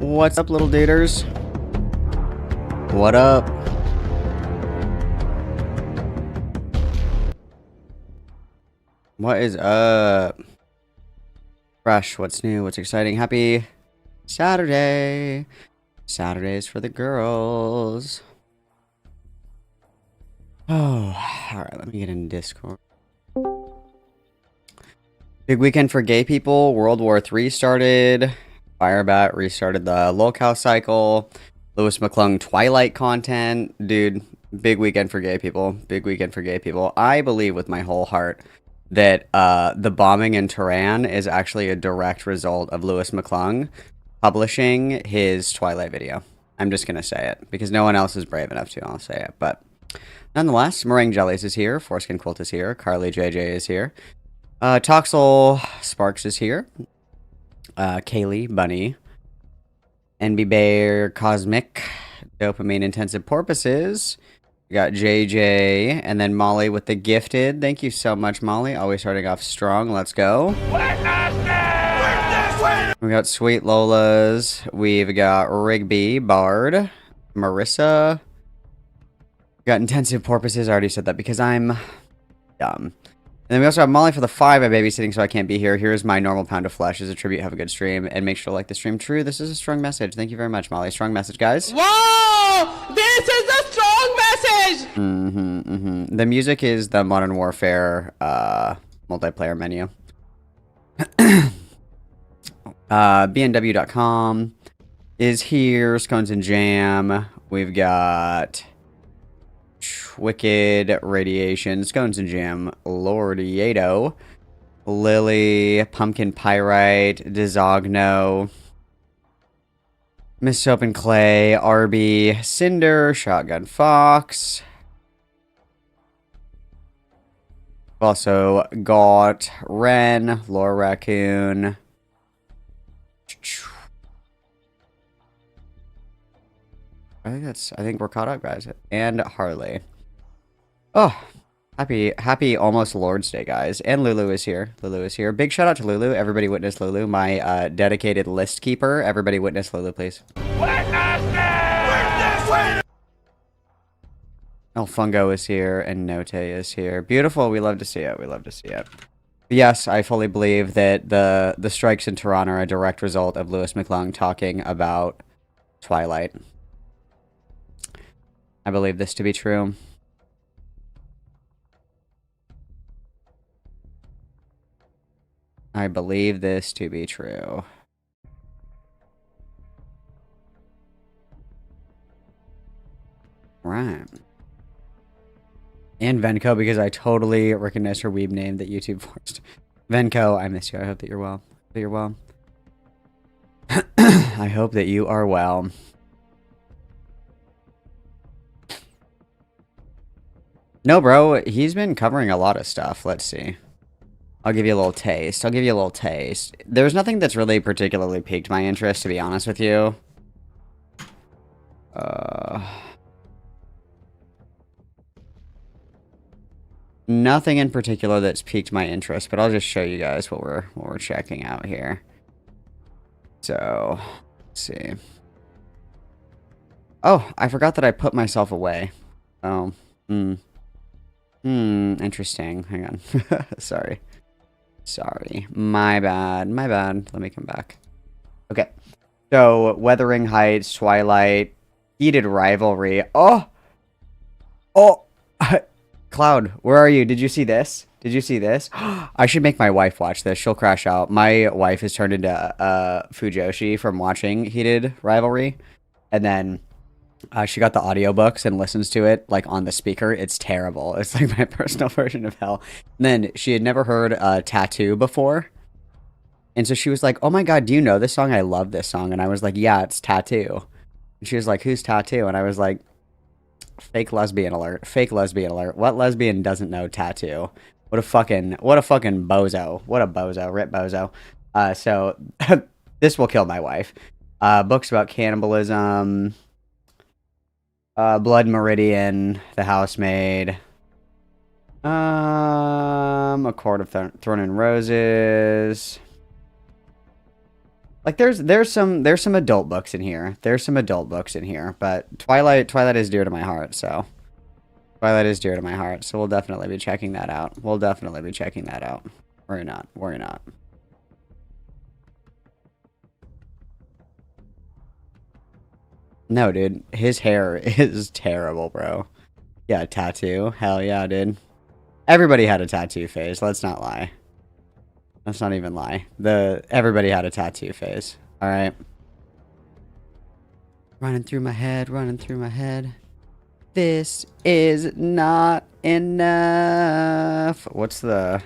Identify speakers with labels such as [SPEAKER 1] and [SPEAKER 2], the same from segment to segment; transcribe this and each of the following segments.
[SPEAKER 1] What's up, little daters? What up? What is up? Fresh, what's new? What's exciting? Happy Saturday. Saturdays for the girls. Oh, alright, let me get in Discord. Big weekend for gay people. World War III started. FIREBAT restarted the LolCow cycle. Lewis McClung Twilight content. Dude, big weekend for gay people. Big weekend for gay people. I believe with my whole heart that the bombing in Tehran is actually a direct result of Lewis McClung publishing his Twilight video. I'm just going to say it because no one else is brave enough to. I'll say it. But nonetheless, Meringue Jellies is here. Foreskin Quilt is here. Carly JJ is here. Toxel Sparks is here. Kaylee, Bunny, NB Bear, Cosmic, Dopamine Intensive Porpoises. We got JJ, and then Molly with the gifted. Thank you so much, Molly. Always starting off strong. Let's go. We got Sweet Lola's. We've got Rigby, Bard, Marissa. We got Intensive Porpoises. I already said that because I'm dumb. And then we also have Molly for the 5. I'm babysitting, so I can't be here. Here's my normal pound of flesh as a tribute. Have a good stream, and make sure to like the stream. True, this is a strong message. Thank you very much, Molly. Strong message, guys.
[SPEAKER 2] Whoa! This is a strong message!
[SPEAKER 1] The music is the Modern Warfare multiplayer menu. BNW.com is here. Scones and Jam. We've got Wicked, Radiation, Scones and Jam, Lordieto, Lily, Pumpkin Pyrite, Dizogno, Miss Soap and Clay, Arby, Cinder, Shotgun Fox. Also got Ren, Laura Raccoon. I think we're caught up, guys. And Harley. Oh, happy almost Lord's Day, guys. And Lulu is here. Lulu is here. Big shout out to Lulu. Everybody witness Lulu, my dedicated list keeper. Everybody witness Lulu, please. El Fungo is here and Note is here. Beautiful. We love to see it. We love to see it. Yes, I fully believe that the strikes in Tehran are a direct result of Lewis McClung talking about Twilight. I believe this to be true. I believe this to be true. Right. And Venko, because I totally recognize her weeb name that YouTube forced. Venko, I miss you. I hope that you're well. That you're well. I hope that you are well. No, bro, he's been covering a lot of stuff. Let's see. I'll give you a little taste. I'll give you a little taste. There's nothing that's really particularly piqued my interest, to be honest with you. Nothing in particular that's piqued my interest, but I'll just show you guys what we're checking out here. So, let's see. Oh, I forgot that I put myself away. Oh, interesting. Hang on. Sorry. Sorry. My bad. My bad. Let me come back. Okay. So, Wuthering Heights, Twilight, Heated Rivalry. Oh! Oh! Cloud, where are you? Did you see this? Did you see this? I should make my wife watch this. She'll crash out. My wife has turned into Fujoshi from watching Heated Rivalry. And then she got the audiobooks and listens to it like on the speaker. It's terrible. It's like my personal version of hell. And then she had never heard Tattoo before. And so she was like, oh my god, do you know this song? I love this song. And I was like, yeah, it's Tattoo. And she was like, who's Tattoo? And I was like, fake lesbian alert. Fake lesbian alert. What lesbian doesn't know Tattoo? What a fucking bozo. What a bozo. Rip bozo. So this will kill my wife. Books about cannibalism. Blood Meridian, The Housemaid. A Court of Thorn and Roses. Like there's some adult books in here. There's some adult books in here, but Twilight is dear to my heart, so Twilight is dear to my heart, so we'll definitely be checking that out. We'll definitely be checking that out. Worry not. Worry not. No, dude. His hair is terrible, bro. Yeah, tattoo. Hell yeah, dude. Everybody had a tattoo phase. Let's not lie. Let's not even lie. Everybody had a tattoo phase. All right. Running through my head, running through my head. This is not enough. What's the...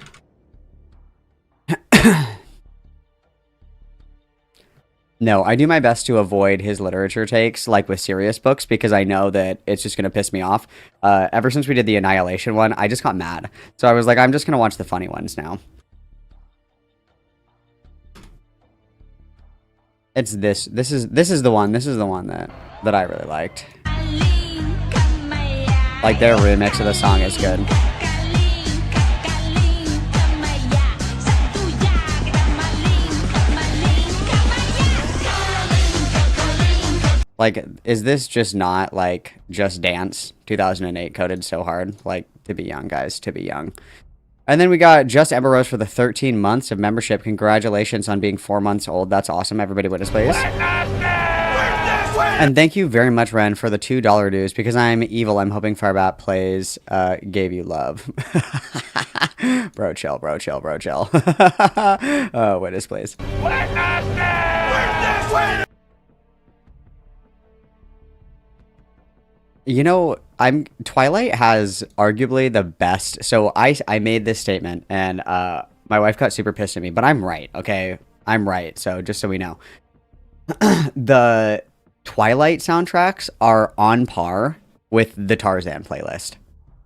[SPEAKER 1] No, I do my best to avoid his literature takes, like with serious books, because I know that it's just going to piss me off. Ever since we did the Annihilation one, I just got mad. So I was like, I'm just going to watch the funny ones now. It's this. This is the one. This is the one that I really liked. Like, their remix of the song is good. Like, is this just not, like, Just Dance 2008 coded so hard? Like, to be young, guys, to be young. And then we got Just Ember Rose for the 13 months of membership. Congratulations on being 4 months old. That's awesome. Everybody witness, please. And thank you very much, Ren, for the $2 dues. Because I'm evil, I'm hoping Firebat plays Gave You Love. Bro, chill, bro, chill, bro, chill. Witness, please. You know, Twilight has arguably the best. So I made this statement, and my wife got super pissed at me, but I'm right, okay? I'm right. So just so we know, the Twilight soundtracks are on par with the Tarzan playlist.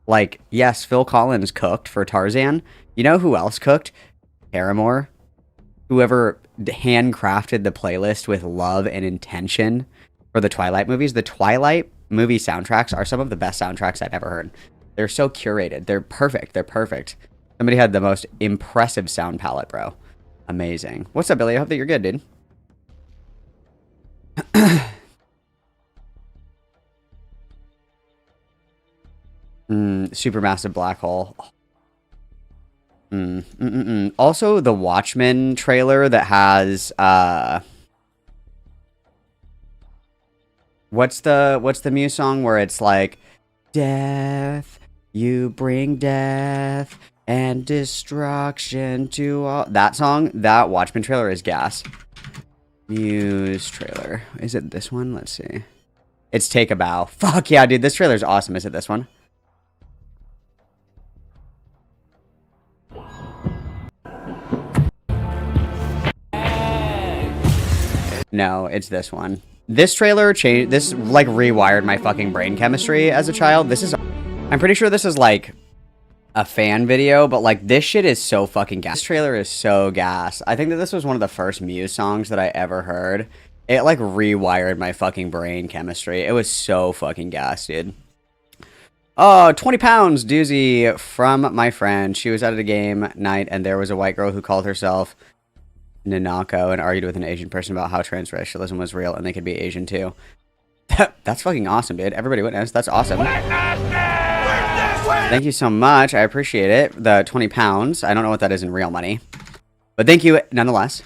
[SPEAKER 1] Like, yes, Phil Collins cooked for Tarzan. You know who else cooked? Paramore. Whoever handcrafted the playlist with love and intention for the Twilight movies. The Twilight movie soundtracks are some of the best soundtracks I've ever heard. They're so curated. They're perfect. They're perfect. Somebody had the most impressive sound palette, bro. Amazing. What's up, Billy? I hope that you're good, dude. Supermassive black hole. Also, the Watchmen trailer that has what's the Muse song where it's like, death, you bring death and destruction to all. That song, that Watchmen trailer is gas. Muse trailer. Is it this one? Let's see. It's Take a Bow. Fuck yeah, dude. This trailer's awesome. Is it this one? No, it's this one. This trailer changed. This like rewired my fucking brain chemistry as a child. This is. I'm pretty sure this is like a fan video, but like this shit is so fucking gas. This trailer is so gas. I think that this was one of the first Muse songs that I ever heard. It like rewired my fucking brain chemistry. It was so fucking gas, dude. Oh, 20 pounds doozy from my friend. She was at a game night and there was a white girl who called herself Nanako and argued with an Asian person about how transracialism was real and they could be Asian too. That's fucking awesome, dude. Everybody witness. That's awesome. Thank you so much. I appreciate it. The 20 pounds. I don't know what that is in real money, but thank you nonetheless.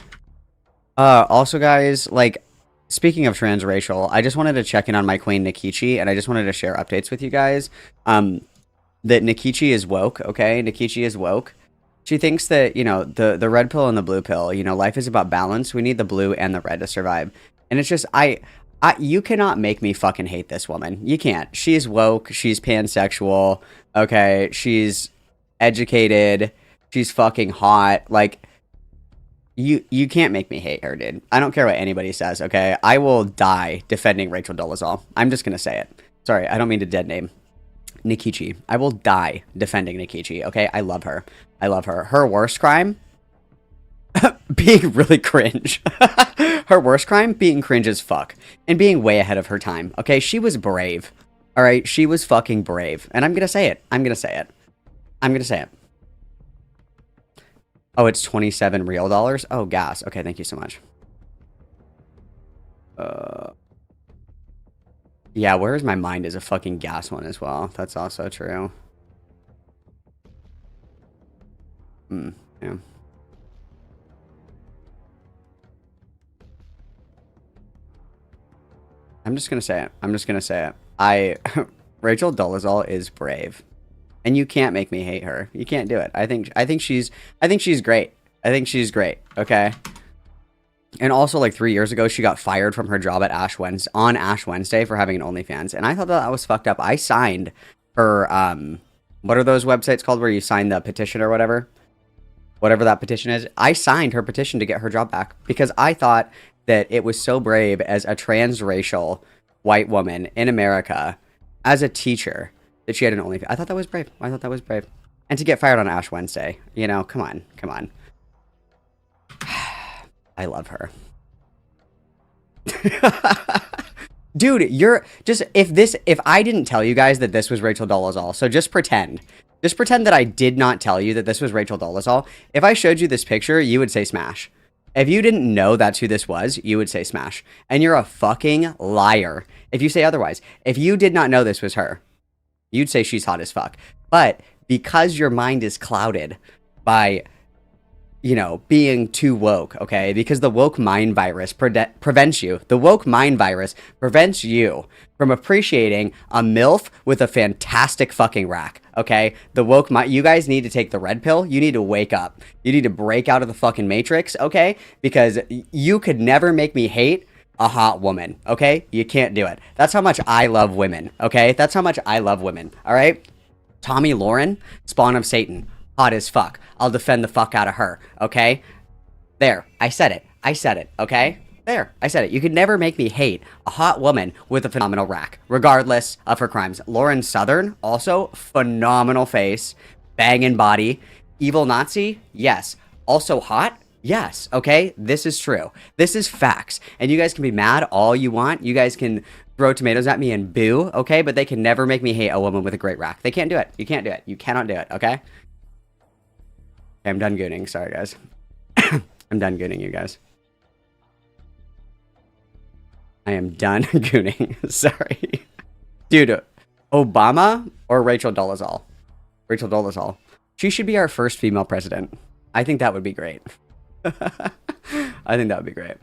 [SPEAKER 1] Also, guys, like, speaking of transracial, I just wanted to check in on my queen, Nikichi, and I just wanted to share updates with you guys. That Nikichi is woke, okay? Nikichi is woke. She thinks that, you know, the red pill and the blue pill, you know, life is about balance. We need the blue and the red to survive. And it's just, you cannot make me fucking hate this woman. You can't. She's woke. She's pansexual. Okay. She's educated. She's fucking hot. Like, you can't make me hate her, dude. I don't care what anybody says, okay? I will die defending Rachel Dolezal. I'm just gonna say it. Sorry, I don't mean to dead name Nikichi. I will die defending Nikichi, okay? I love her. I love her. Her worst crime? Being really cringe. Her worst crime? Being cringe as fuck. And being way ahead of her time, okay? She was brave. Alright? She was fucking brave. And I'm gonna say it. I'm gonna say it. I'm gonna say it. Oh, it's 27 real dollars? Oh, gas. Okay, thank you so much. Yeah, Where's My Mind is a fucking gas one as well. That's also true. Yeah. I'm just gonna say it. I'm just gonna say it. Rachel Dolezal is brave, and you can't make me hate her. You can't do it. I think she's great. I think she's great. Okay. And also, like 3 years ago, she got fired from her job at Ash Wednesday for having an OnlyFans, and I thought that was fucked up. I signed her. What are those websites called where you sign the petition or whatever? Whatever that petition is, I signed her petition to get her job back because I thought that it was so brave as a transracial white woman in America, as a teacher, that she had an OnlyFans. I thought that was brave. I thought that was brave. And to get fired on Ash Wednesday, you know, come on, come on. I love her. Dude, you're just, if I didn't tell you guys that this was Rachel Dolezal, so just pretend that I did not tell you that this was Rachel Dolezal. If I showed you this picture, you would say smash. If you didn't know that's who this was, you would say smash. And you're a fucking liar if you say otherwise. If you did not know this was her, you'd say she's hot as fuck. But because your mind is clouded by, you know, being too woke, okay? Because the woke mind virus prevents you. The woke mind virus prevents you from appreciating a MILF with a fantastic fucking rack, okay? The woke mind, you guys need to take the red pill. You need to wake up. You need to break out of the fucking matrix, okay? Because you could never make me hate a hot woman, okay? You can't do it. That's how much I love women, okay? That's how much I love women, all right? Tommy Lauren, spawn of Satan. Hot as fuck. I'll defend the fuck out of her, okay? There, I said it, okay? There, I said it. You could never make me hate a hot woman with a phenomenal rack, regardless of her crimes. Lauren Southern, also phenomenal face, banging body. Evil Nazi, yes. Also hot, yes, okay? This is true. This is facts. And you guys can be mad all you want. You guys can throw tomatoes at me and boo, okay? But they can never make me hate a woman with a great rack. They can't do it. You can't do it. You cannot do it, okay? I'm done gooning. Sorry, guys. I'm done gooning, you guys. I am done gooning. Sorry. Dude, Obama or Rachel Dolezal? Rachel Dolezal. She should be our first female president. I think that would be great. I think that would be great.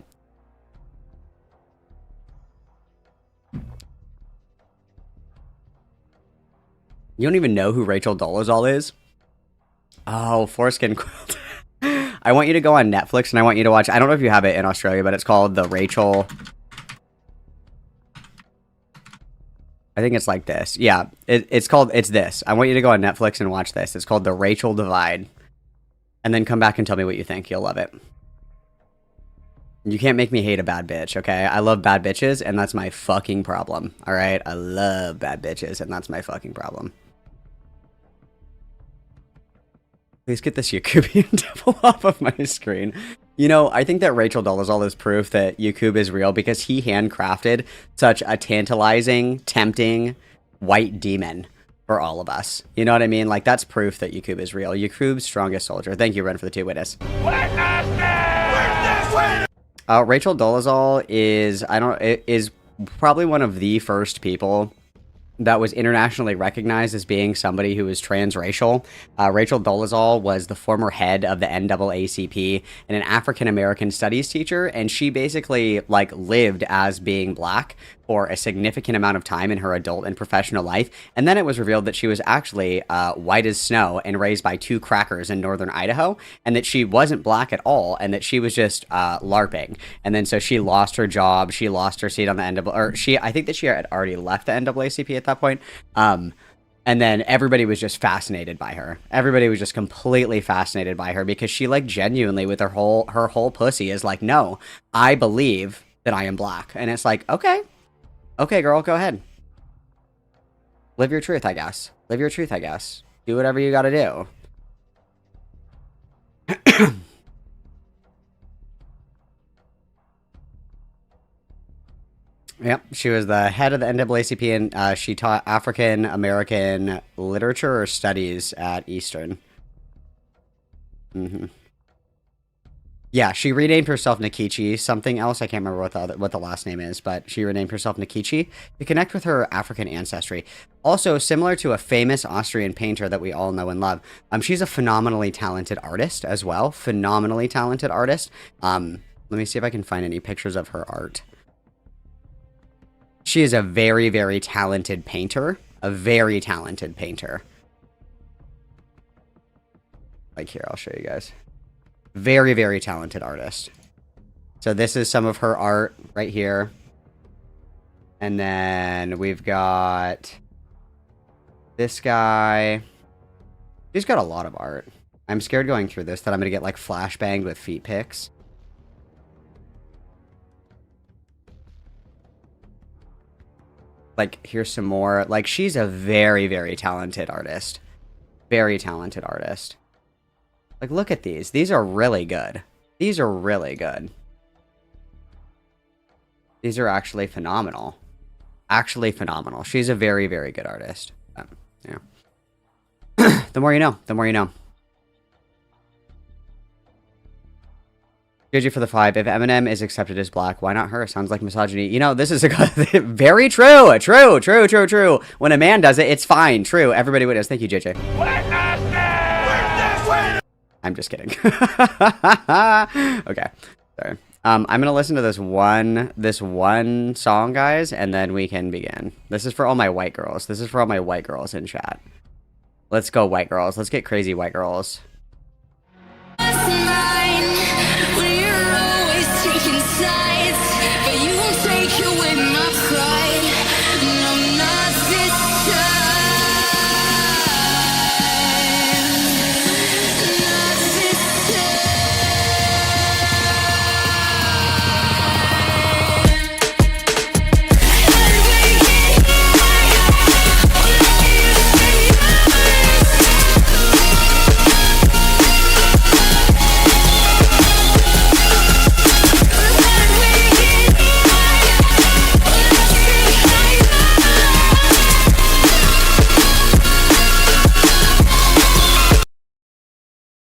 [SPEAKER 1] You don't even know who Rachel Dolezal is? Oh, foreskin quilt. I want you to go on Netflix and I want you to watch, I don't know if you have it in Australia, but it's called the Rachel. I think it's like this. Yeah, it's this. I want you to go on Netflix and watch this. It's called The Rachel Divide. And then come back and tell me what you think. You'll love it. You can't make me hate a bad bitch, okay? I love bad bitches and that's my fucking problem. All right? I love bad bitches and that's my fucking problem. Please get this Yakubian devil off of my screen. You know, I think that Rachel Dolezal is proof that Yakub is real because he handcrafted such a tantalizing, tempting, white demon for all of us. You know what I mean? Like, that's proof that Yakub is real. Yakub's strongest soldier. Thank you, Ren, for the 2 witness. Rachel Dolezal is probably one of the first people that was internationally recognized as being somebody who was transracial. Rachel Dolezal was the former head of the NAACP and an African-American studies teacher, and she basically, like, lived as being black for a significant amount of time in her adult and professional life, and then it was revealed that she was actually white as snow and raised by 2 crackers in northern Idaho, and that she wasn't black at all, and that she was just LARPing. And then so she lost her job, she lost her seat on the I think that she had already left the NAACP at that point. And then everybody was just fascinated by her. Everybody was just completely fascinated by her because she, like, genuinely with her whole pussy is like, no, I believe that I am black. And it's like, okay, girl, go ahead. Live your truth, I guess. Live your truth, I guess. Do whatever you gotta do. Yep, she was the head of the NAACP, and she taught African American literature or studies at Eastern. Yeah, she renamed herself Nikichi, something else. I can't remember what the last name is, but she renamed herself Nikichi to connect with her African ancestry. Also, similar to a famous Austrian painter that we all know and love, she's a phenomenally talented artist as well. Phenomenally talented artist. Let me see if I can find any pictures of her art. She is a very, very talented painter. A very talented painter. Like here, I'll show you guys. Very, very talented artist. So this is some of her art right here. And then we've got this guy. She's got a lot of art. I'm scared going through this that I'm going to get like flashbanged with feet pics. Like, here's some more. Like, she's a very, very talented artist. Very talented artist. Like, look at these. These are really good. These are really good. These are actually phenomenal. Actually phenomenal. She's a very, very good artist. Yeah. The more you know. The more you know. GG for the 5. If Eminem is accepted as black, why not her? Sounds like misogyny. You know, this is a very true. True. When a man does it, it's fine. True. Everybody witness. Thank you, JJ. I'm just kidding. Okay. Sorry. I'm gonna listen to this one song, guys, and then we can begin. This is for all my white girls. This is for all my white girls in chat. Let's go, white girls. Let's get crazy, white girls.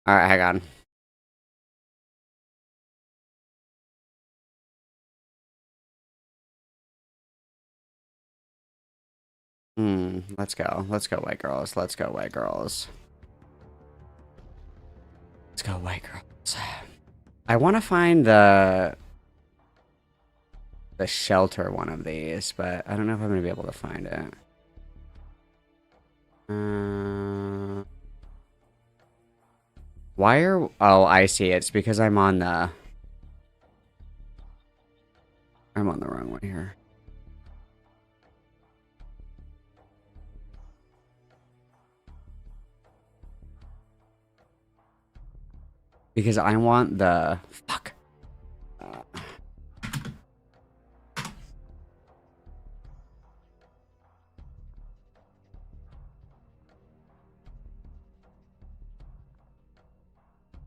[SPEAKER 1] All right, hang on. Let's go. Let's go, white girls. Let's go, white girls. Let's go, white girls. I want to find the shelter one of these, but I don't know if I'm going to be able to find it. Why are... Oh, I see. It's because I'm on the wrong one here. Because I want the... Fuck.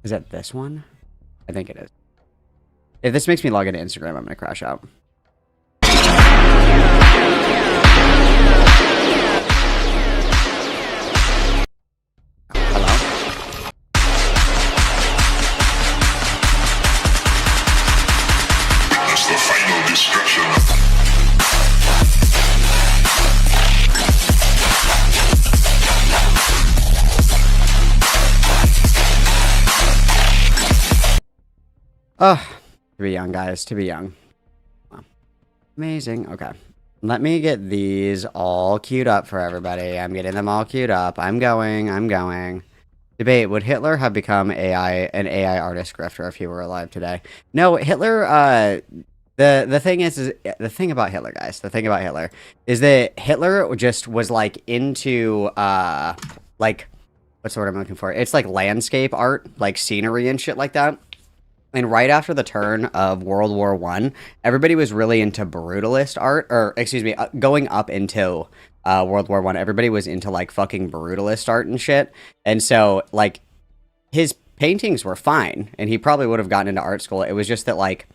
[SPEAKER 1] Is that this one? I think it is. If this makes me log into Instagram, I'm going to crash out. Oh, to be young, guys. To be young. Amazing. Okay. Let me get these all queued up for everybody. I'm getting them all queued up. I'm going. Debate. Would Hitler have become an AI artist grifter if he were alive today? No, Hitler, the thing is the thing about Hitler, guys, the thing about Hitler is that Hitler just was like into, like, what's the word I'm looking for? It's like landscape art, like scenery and shit like that. And right after the turn of World War I, everybody was really into brutalist art, or excuse me, going up into World War I, everybody was into like fucking brutalist art and shit. And so like his paintings were fine, and he probably would have gotten into art school. It was just that like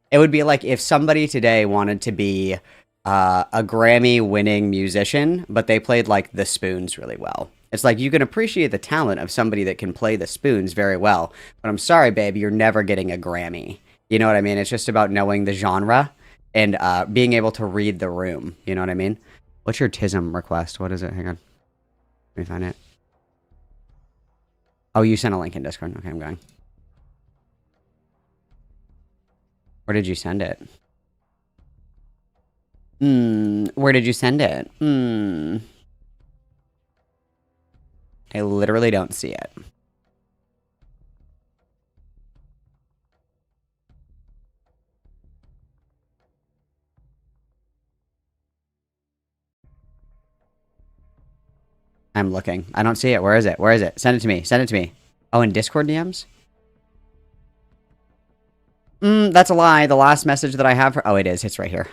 [SPEAKER 1] it would be like if somebody today wanted to be a Grammy-winning musician, but they played like the Spoons really well. It's like, you can appreciate the talent of somebody that can play the spoons very well, but I'm sorry, babe, you're never getting a Grammy. You know what I mean? It's just about knowing the genre and being able to read the room. You know what I mean? What's your TISM request? What is it? Hang on. Let me find it. Oh, you sent a link in Discord. Okay, I'm going. Where did you send it? Where did you send it? I literally don't see it. I'm looking. I don't see it. Where is it? Where is it? Send it to me. Send it to me. Oh, in Discord DMs? That's a lie. The last message that I have for... Oh, it is. It's right here.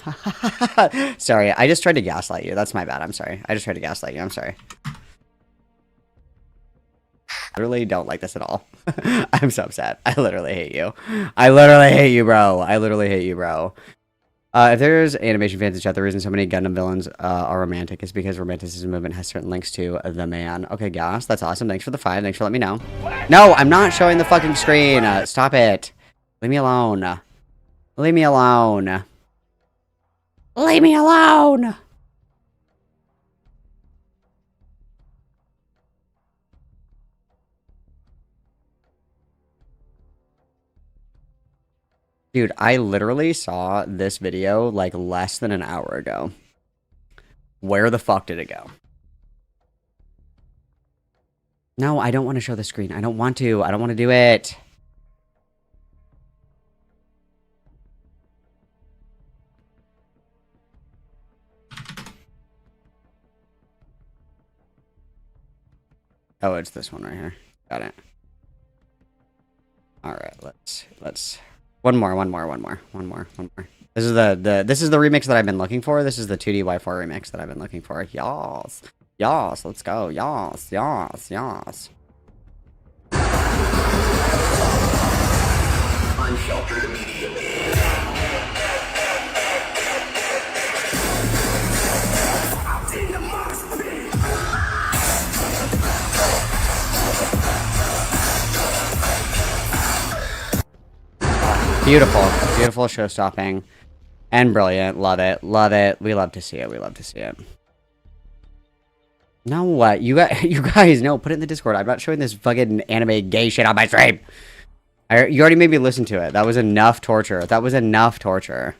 [SPEAKER 1] Sorry. I just tried to gaslight you. That's my bad. I'm sorry. I just tried to gaslight you. I'm sorry. I really don't like this at all. I'm so upset. I literally hate you. I literally hate you, bro. I literally hate you, bro. If there's animation fans in chat, the reason so many Gundam villains are romantic is because romanticism movement has certain links to the man. Okay, Gas, that's awesome. Thanks for the 5. Thanks for letting me know. No, I'm not showing the fucking screen. Stop it. Leave me alone. Leave me alone. Leave me alone. Dude, I literally saw this video like less than an hour ago. Where the fuck did it go? No, I don't want to show the screen. I don't want to. I don't want to do it. Oh, it's this one right here. Got it. All right, let's one more. This is this is the remix that I've been looking for. This is the 2DY4 remix that I've been looking for. Yas. Yas, let's go. Yas, yas, yas. Unsheltered immediately. Beautiful. Beautiful show stopping. And brilliant. Love it. Love it. We love to see it. We love to see it. No, what? You guys, no, put it in the Discord. I'm not showing this fucking anime gay shit on my stream. You already made me listen to it. That was enough torture. That was enough torture.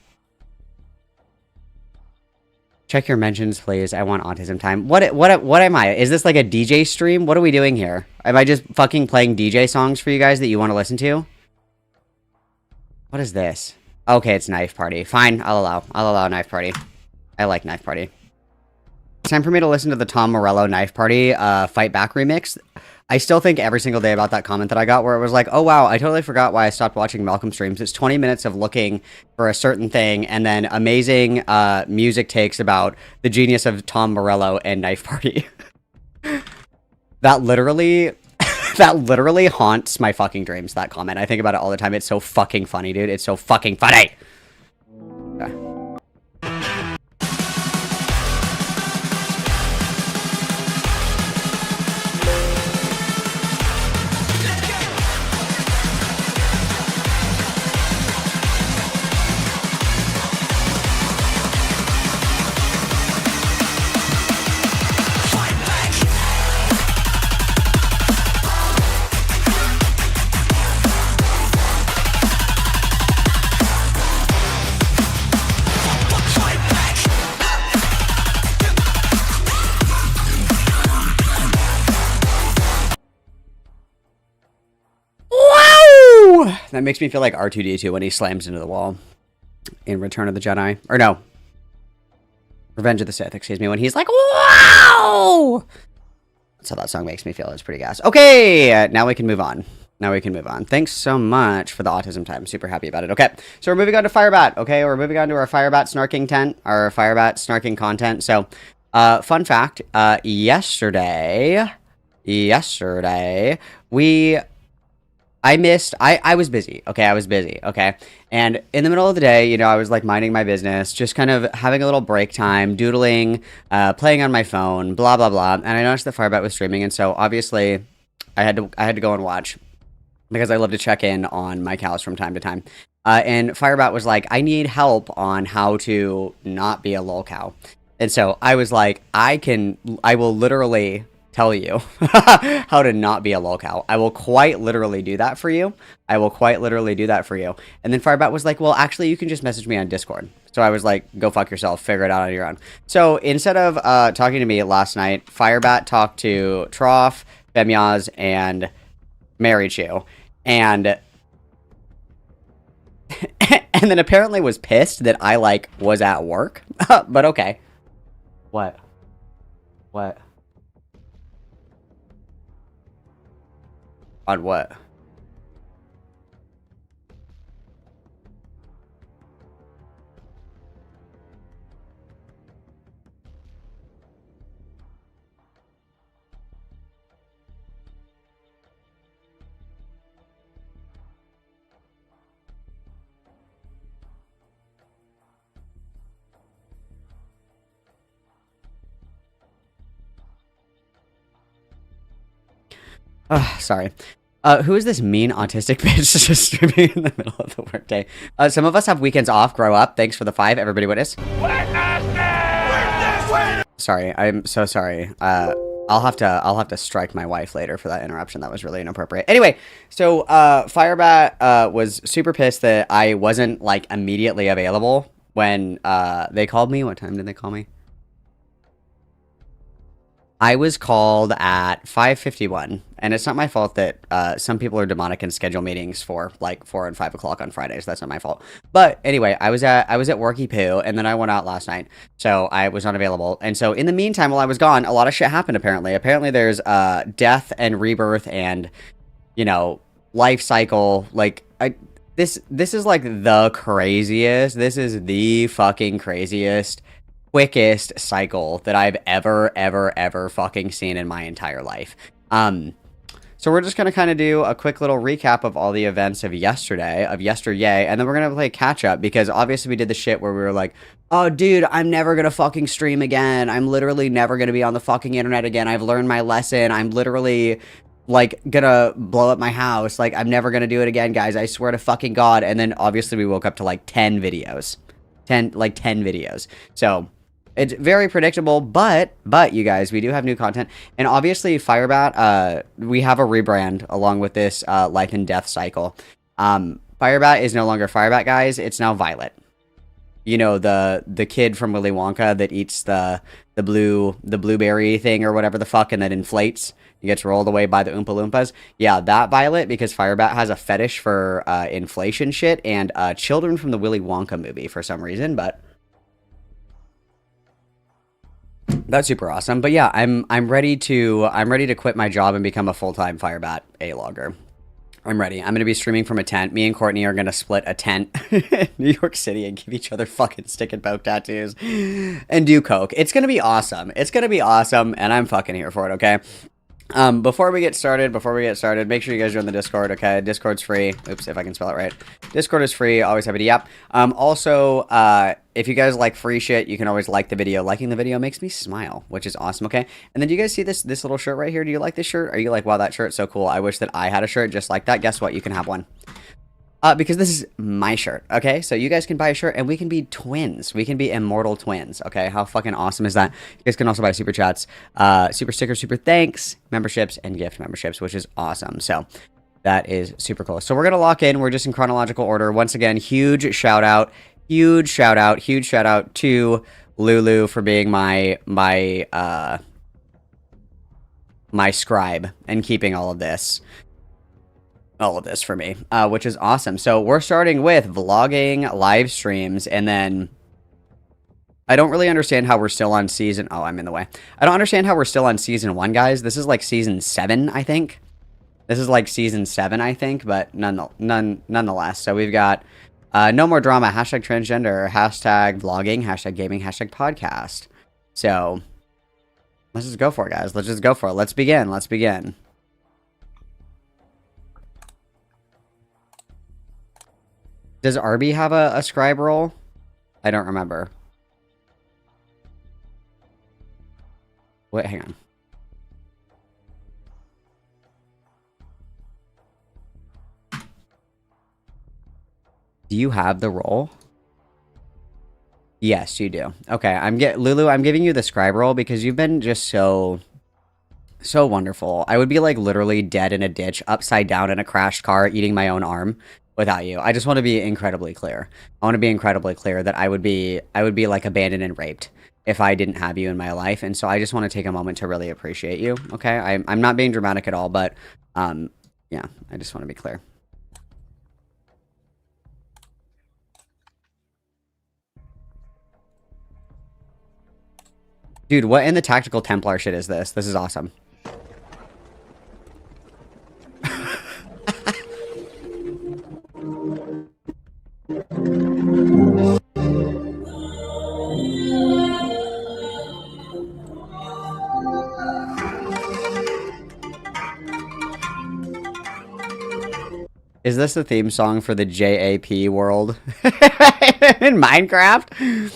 [SPEAKER 1] Check your mentions, please. I want autism time. What am I? Is this like a DJ stream? What are we doing here? Am I just fucking playing DJ songs for you guys that you want to listen to? What is this? Okay, it's Knife Party. Fine, I'll allow Knife Party. I like Knife Party. It's time for me to listen to the Tom Morello Knife Party Fight Back remix. I still think every single day about that comment that I got where it was like, oh wow, I totally forgot why I stopped watching Malcolm streams. It's 20 minutes of looking for a certain thing and then amazing music takes about the genius of Tom Morello and Knife Party. That literally haunts my fucking dreams, that comment. I think about it all the time. It's so fucking funny, dude. It's so fucking funny. Okay. That makes me feel like R2-D2 when he slams into the wall in Return of the Jedi. Or no. Revenge of the Sith, excuse me. When he's like, wow! That's how that song makes me feel. It's pretty gas. Okay, now we can move on. Thanks so much for the autism time. Super happy about it. Okay, so we're moving on to FIREBAT. Okay, we're moving on to our FIREBAT snarking our FIREBAT snarking content. So, fun fact, yesterday, we I was busy. Okay, I was busy. Okay. And in the middle of the day, I was like minding my business, just kind of having a little break time, doodling, playing on my phone, blah blah blah. And I noticed that FireBat was streaming, and so obviously I had to go and watch because I love to check in on my cows from time to time. And FireBat was like, I need help on how to not be a lol cow. And so I was like, I will literally tell you how to not be a lol cow. I will quite literally do that for you. I will quite literally do that for you. And then FireBat was like, well, actually, you can just message me on Discord. So I was like, go fuck yourself. Figure it out on your own. So instead of talking to me last night, FireBat talked to Trough, Bemyaz, and Marichu. And and then apparently was pissed that I, like, was at work. But okay. What? What? On what? Sorry. Who is this mean autistic bitch just streaming in the middle of the workday? Some of us have weekends off. Grow up. Thanks for the 5. Everybody witness. Sorry. I'm so sorry. I'll have to strike my wife later for that interruption. That was really inappropriate. Anyway, so FireBat was super pissed that I wasn't like immediately available when they called me. What time did they call me? I was called at 5:51, and it's not my fault that some people are demonic and schedule meetings for like 4 and 5 o'clock on Fridays. That's not my fault. But anyway, I was at Worky Poo, and then I went out last night, so I was not available. And so in the meantime, while I was gone, a lot of shit happened. Apparently, there's death and rebirth, and life cycle. Like this is like the craziest. This is the fucking craziest, quickest cycle that I've ever fucking seen in my entire life. So we're just gonna kind of do a quick little recap of all the events of yesterday, and then we're gonna play catch up because obviously we did the shit where we were like, oh dude, I'm never gonna fucking stream again. I'm literally never gonna be on the fucking internet again. I've learned my lesson. I'm literally like gonna blow up my house. Like I'm never gonna do it again, guys. I swear to fucking God. And then obviously we woke up to like 10 videos. 10 videos. So it's very predictable, but you guys, we do have new content. And obviously FireBat, we have a rebrand along with this life and death cycle. FireBat is no longer FireBat, guys. It's now Violet. The kid from Willy Wonka that eats the blueberry thing or whatever the fuck and then inflates. He gets rolled away by the Oompa Loompas. Yeah, that Violet, because FireBat has a fetish for inflation shit and children from the Willy Wonka movie for some reason, but that's super awesome. But yeah, I'm ready to quit my job and become a full-time FireBat A-logger. I'm ready. I'm going to be streaming from a tent. Me and Courtney are going to split a tent in New York City and give each other fucking stick and poke tattoos and do coke. It's going to be awesome. It's going to be awesome, and I'm fucking here for it, okay? Before we get started, make sure you guys join the Discord, okay? Discord's free. Oops, if I can spell it right. Discord is free. Always happy to yap. Also, if you guys like free shit, you can always like the video. Liking the video makes me smile, which is awesome, okay? And then do you guys see this little shirt right here? Do you like this shirt? Are you like, wow, that shirt's so cool. I wish that I had a shirt just like that. Guess what? You can have one. Because this is my shirt, okay? So you guys can buy a shirt and we can be twins. We can be immortal twins, okay? How fucking awesome is that? You guys can also buy super chats, super stickers, super thanks, memberships, and gift memberships, which is awesome. So that is super cool. So we're going to lock in. We're just in chronological order. Once again, huge shout out to Lulu for being my scribe and keeping all of this for me, which is awesome. So we're starting with vlogging, live streams, and then I don't really understand how we're still on season... Oh, I'm in the way. I don't understand how we're still on season 1, guys. This is like season 7, I think. This is like season 7, I think, but nonetheless. So we've got no more drama, hashtag transgender, hashtag vlogging, hashtag gaming, hashtag podcast. So let's just go for it, guys. Let's just go for it. Let's begin. Does Arby have a scribe role? I don't remember. Wait, hang on. Do you have the role? Yes, you do. Okay, Lulu, I'm giving you the scribe role because you've been just so wonderful. I would be like literally dead in a ditch, upside down in a crashed car, eating my own arm without you. I just want to be incredibly clear. I want to be incredibly clear that I would be like abandoned and raped if I didn't have you in my life. And so I just want to take a moment to really appreciate you. Okay, I'm not being dramatic at all, but yeah, I just want to be clear. Dude, what in the Tactical Templar shit is this? This is awesome. Is this the theme song for the JAP world in Minecraft?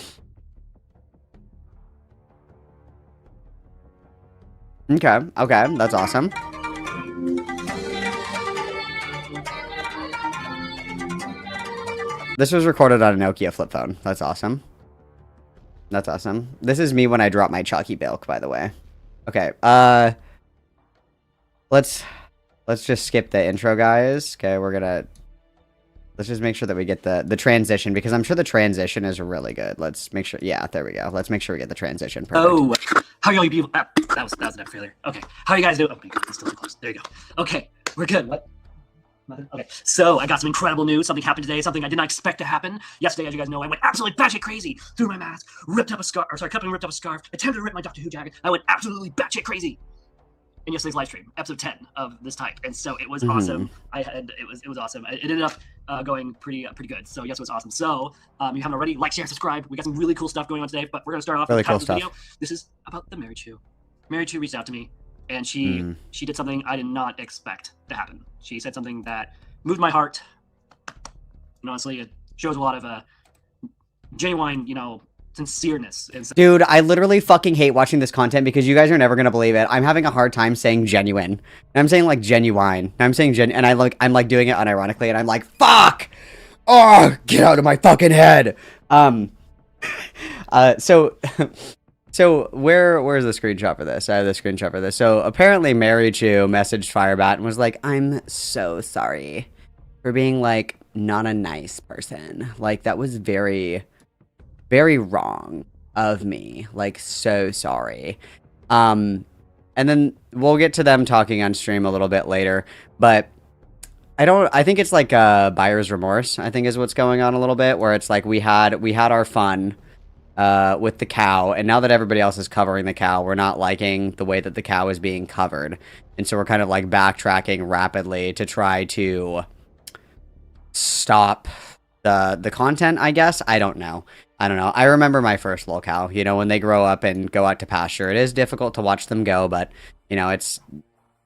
[SPEAKER 1] Okay, that's awesome. This was recorded on a Nokia flip phone. That's awesome. That's awesome. This is me when I drop my chalky bilk, by the way. Okay, let's just skip the intro, guys. Okay, let's just make sure that we get the transition, because I'm sure the transition is really good. Let's make sure. Yeah, there we go. Let's make sure we get the transition. Perfect.
[SPEAKER 3] Oh, how y'all people? That was an epic failure. Okay, how you guys doing? Oh my god, it's still too close. There you go. Okay, we're good. What? Nothing? Okay, so I got some incredible news. Something happened today. Something I did not expect to happen. Yesterday, as you guys know, I went absolutely batshit crazy. Threw my mask, ripped up a scarf. Cut and ripped up a scarf. Attempted to rip my Doctor Who jacket. I went absolutely batshit crazy in yesterday's live stream, episode 10 of this type, and so it was awesome. It was awesome. It ended up going pretty good. So yes, it was awesome. So you haven't already, like, share, subscribe. We got some really cool stuff going on today, but we're gonna start off
[SPEAKER 1] really
[SPEAKER 3] with the
[SPEAKER 1] cool
[SPEAKER 3] title of
[SPEAKER 1] stuff.
[SPEAKER 3] the video. This is about the Mary Chu. Mary Chu reached out to me, and she did something I did not expect to happen. She said something that moved my heart, and honestly, it shows a lot of genuine, sincereness.
[SPEAKER 1] Dude, I literally fucking hate watching this content because you guys are never gonna believe it. I'm having a hard time saying genuine. And I'm saying like genuine. And I'm saying and I'm like doing it unironically, and I'm like, fuck! Oh, get out of my fucking head! So where's the screenshot for this? I have the screenshot for this. So apparently Mary Chu messaged FIREBAT and was like, I'm so sorry for being like not a nice person. Like, that was very, very wrong of me. Like, so sorry. And then we'll get to them talking on stream a little bit later, but I think it's like buyer's remorse, I think, is what's going on a little bit, where it's like we had our fun with the cow, and now that everybody else is covering the cow, we're not liking the way that the cow is being covered, and so we're kind of like backtracking rapidly to try to stop the content, I guess. I don't know. I remember my first LolCow, when they grow up and go out to pasture. It is difficult to watch them go, but it's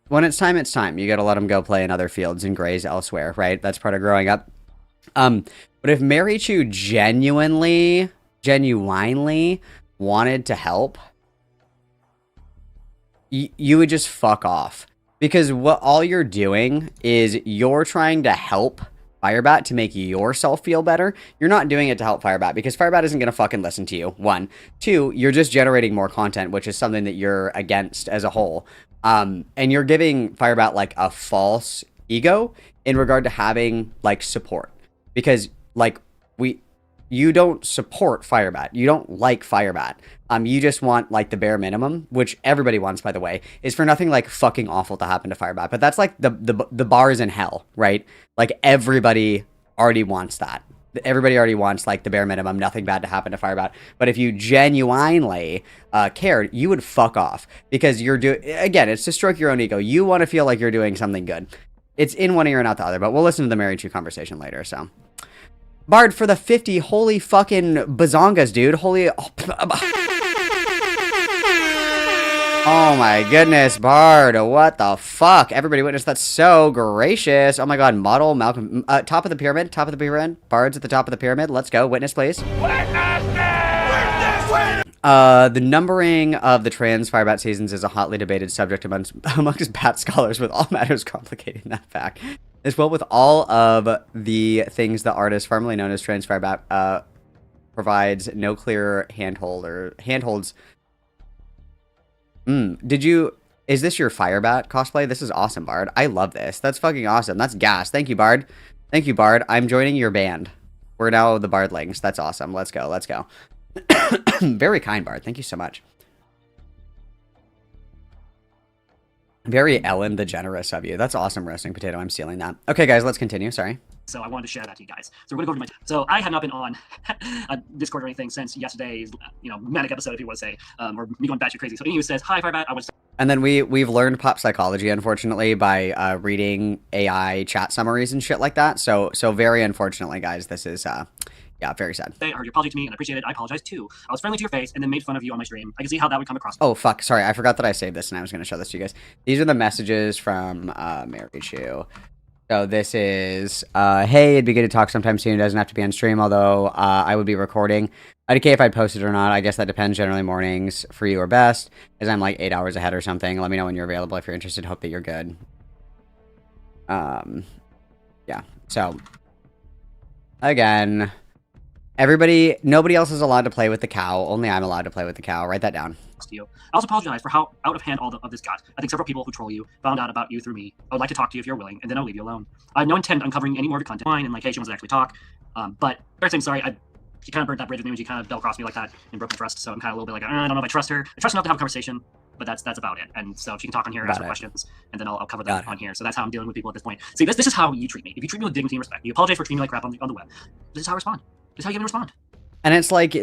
[SPEAKER 1] when it's time, it's time. You gotta let them go play in other fields and graze elsewhere, right? That's part of growing up. But if Mary Chu genuinely wanted to help, you would just fuck off, because what all you're doing is you're trying to help FIREBAT to make yourself feel better. You're not doing it to help FIREBAT, because FIREBAT isn't going to fucking listen to you. 1. 2, you're just generating more content, which is something that you're against as a whole. And you're giving FIREBAT like a false ego in regard to having like support, because like you don't support FIREBAT. You don't like FIREBAT. You just want like the bare minimum, which everybody wants, by the way, is for nothing like fucking awful to happen to FIREBAT. But that's like the bar is in hell, right? Like, everybody already wants that. Everybody already wants like the bare minimum, nothing bad to happen to FIREBAT. But if you genuinely cared, you would fuck off, because again, it's to stroke your own ego. You want to feel like you're doing something good. It's in one ear and out the other. But we'll listen to the Mary Chu conversation later. So. Bard for the 50, holy fucking bazongas, dude. Holy... Oh my goodness, Bard. What the fuck? Everybody witness. That's so gracious. Oh my god, model Malcolm. Top of the pyramid. Top of the pyramid. Bards at the top of the pyramid. Let's go. Witness, please. The numbering of the trans FIREBAT seasons is a hotly debated subject amongst bat scholars, with all matters complicating that fact. As well with all of the things the artist formerly known as trans FIREBAT provides no clear handholds. Is this your FIREBAT cosplay? This is awesome, Bard. I love this. That's fucking awesome. That's gas. Thank you, Bard. Thank you, Bard. I'm joining your band. We're now the Bardlings. That's awesome. Let's go. Let's go. Very kind, Bard. Thank you so much. Very Ellen DeGeneres of you. That's awesome, Roasting Potato. I'm stealing that. Okay, guys, let's continue. Sorry.
[SPEAKER 3] So I wanted to share that to you guys. So we're gonna go over to my. So I have not been on a Discord or anything since yesterday's, manic episode, if you want to say, or me going batshit crazy. So anyone who says hi, FIREBAT, I want to.
[SPEAKER 1] And then we've learned pop psychology, unfortunately, by reading AI chat summaries and shit like that. So very unfortunately, guys, this is yeah, very sad.
[SPEAKER 3] I heard your apology to me and I appreciate it. I apologize too. I was friendly to your face and then made fun of you on my stream. I can see how that would come across.
[SPEAKER 1] Oh, fuck. Sorry, I forgot that I saved this and I was going to show this to you guys. These are the messages from Mary Chu. So this is, hey, it'd be good to talk sometime soon. It doesn't have to be on stream, although I would be recording. I'd okay if I posted or not. I guess that depends. Generally, mornings for you are best, as I'm like 8 hours ahead or something. Let me know when you're available if you're interested. Hope that you're good. Yeah. So, again... nobody else is allowed to play with the cow. Only I'm allowed to play with the cow. Write that down.
[SPEAKER 3] To you. I also apologize for how out of hand all of this got. I think several people who troll you found out about you through me. I would like to talk to you if you're willing, and then I'll leave you alone. I have no intent on covering any more of your content line, and like, hey, she wants to actually talk. But first thing, sorry, she kind of burnt that bridge with me when she kind of double-crossed me like that and broke my trust. So I'm kind of a little bit like, I don't know if I trust her. I trust enough to have a conversation, but that's about it. And so she can talk on here and ask her questions, and then I'll cover that on here. So that's how I'm dealing with people at this point. See, this is how you treat me. If you treat me with dignity and respect, you apologize for treating me like crap on the web. This is how I respond. This is how you get me to respond.
[SPEAKER 1] And it's like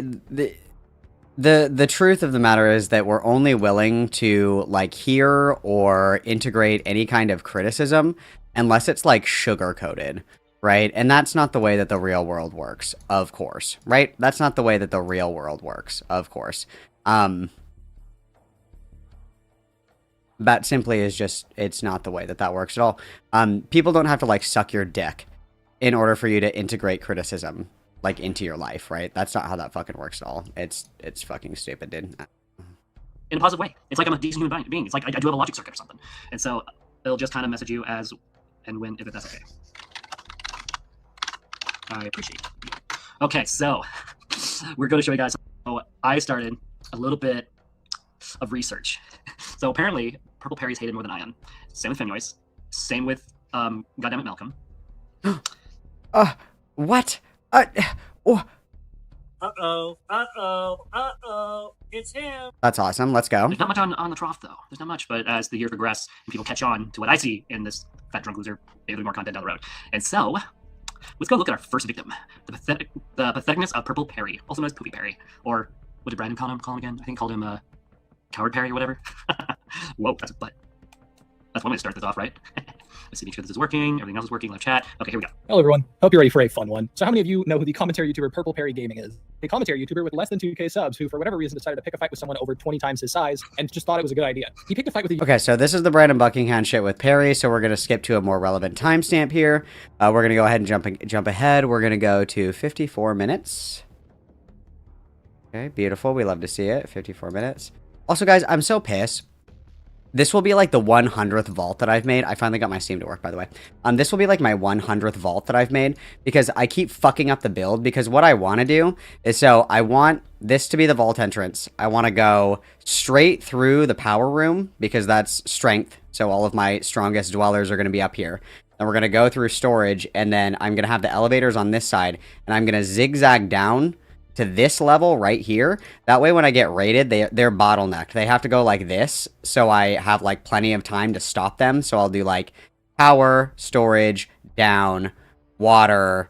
[SPEAKER 1] the truth of the matter is that we're only willing to like hear or integrate any kind of criticism unless it's like sugar coated, right? And that's not the way that the real world works, of course, right? That's not the way that the real world works, of course. That simply is just, it's not the way that that works at all. People don't have to like suck your dick in order for you to integrate criticism like into your life, right? That's not how that fucking works at all. It's fucking stupid, dude.
[SPEAKER 3] In a positive way. It's like I'm a decent human being. It's like I do have a logic circuit or something. And so it'll just kind of message you as and when, if that's okay. I appreciate it. Okay, so we're going to show you guys how I started a little bit of research. So apparently, Purple Perry's hated more than I am. Same with Fennoys. Same with, goddammit, Malcolm.
[SPEAKER 1] What?
[SPEAKER 3] It's him.
[SPEAKER 1] That's awesome. Let's go.
[SPEAKER 3] There's not much on the trough, though. There's not much, but as the year progresses and people catch on to what I see in this fat drunk loser, maybe more content down the road. And so, let's go look at our first victim, the patheticness of Purple Perry, also known as Poopy Perry, or what did Brandon call him again? I think he called him Coward Perry or whatever. Whoa, that's a butt. That's one way to start this off, right? Let's see, make sure this is working. Everything else is working. Live chat. Okay, here we go.
[SPEAKER 4] Hello, everyone. Hope you're ready for a fun one. So how many of you know who the commentary YouTuber Purple Perry Gaming is? A commentary YouTuber with less than 2K subs who, for whatever reason, decided to pick a fight with someone over 20 times his size and just thought it was a good idea. He picked a fight with a...
[SPEAKER 1] Okay, so this is the Brandon Buckingham shit with Perry, so we're going to skip to a more relevant timestamp here. We're going to go ahead and jump ahead. We're going to go to 54 minutes. Okay, beautiful. We love to see it. 54 minutes. Also, guys, I'm so pissed. This will be like the 100th vault that I've made. I finally got my Steam to work, by the way. This will be like my 100th vault that I've made because I keep fucking up the build because what I want to do is, so I want this to be the vault entrance. I want to go straight through the power room because that's strength. So all of my strongest dwellers are going to be up here. And we're going to go through storage and then I'm going to have the elevators on this side and I'm going to zigzag down to this level right here. That way when I get raided, they're bottlenecked. They have to go like this, so I have like plenty of time to stop them. So I'll do like power, storage, down, water,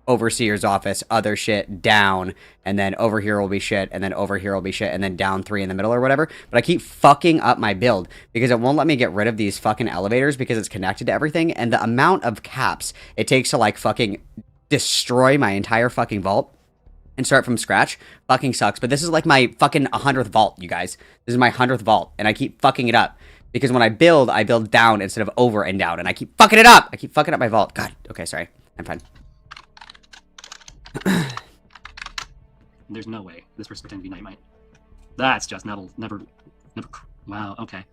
[SPEAKER 1] overseer's office, other shit, down, and then over here will be shit, and then over here will be shit, and then down 3 in the middle or whatever. But I keep fucking up my build because it won't let me get rid of these fucking elevators because it's connected to everything, and the amount of caps it takes to like fucking destroy my entire fucking vault and start from scratch fucking sucks. But this is like my fucking 100th vault, you guys. This is my 100th vault, and I keep fucking it up. Because when I build down instead of over and down, and I keep fucking it up! I keep fucking up my vault. God, okay, sorry. I'm fine.
[SPEAKER 3] There's no way this person pretended to be Nightmite. That's just never. Wow, okay.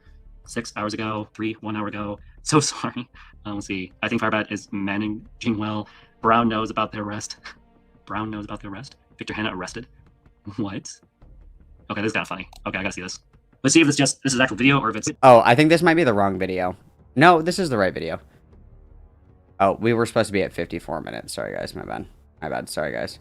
[SPEAKER 3] 6 hours ago, 1 hour ago. So sorry. Let's see. I think FIREBAT is managing well. Brown knows about the arrest. Brown knows about the arrest. Victor Hanna arrested. What? Okay, this is kind of funny. Okay, I gotta see this. Let's see if this is actual video or if it's...
[SPEAKER 1] Oh, I think this might be the wrong video. No, this is the right video. Oh, we were supposed to be at 54 minutes. Sorry, guys. My bad. My bad. Sorry, guys.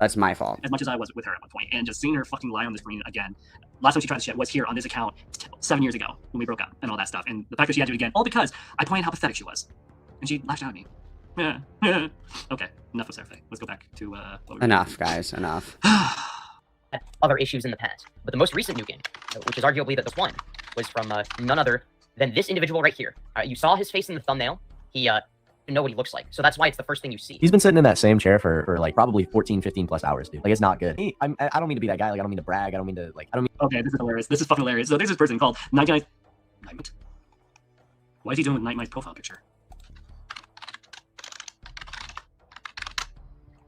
[SPEAKER 1] That's my fault.
[SPEAKER 3] As much as I was with her at one point, and just seeing her fucking lie on the screen again. Last time she tried to shit was here on this account 7 years ago when we broke up and all that stuff. And the fact that she had to do it again, all because I pointed out how pathetic she was. And she lashed out at me. Okay, enough of Seraphe. Let's go back to what we were
[SPEAKER 1] Enough, guys. Enough.
[SPEAKER 5] Other issues in the past. But the most recent nuking, which is arguably the one, was from none other than this individual right here. You saw his face in the thumbnail. He didn't know what he looks like. So that's why it's the first thing you see.
[SPEAKER 6] He's been sitting in that same chair for like probably 14, 15 plus hours, dude. Like, it's not good. I don't mean to be that guy. Like, I don't mean to brag. I don't mean to, like, I don't mean...
[SPEAKER 3] Okay, this is hilarious. This is fucking hilarious. So there's this person called 99... Nightmite? What is he doing with Nightmite's profile picture?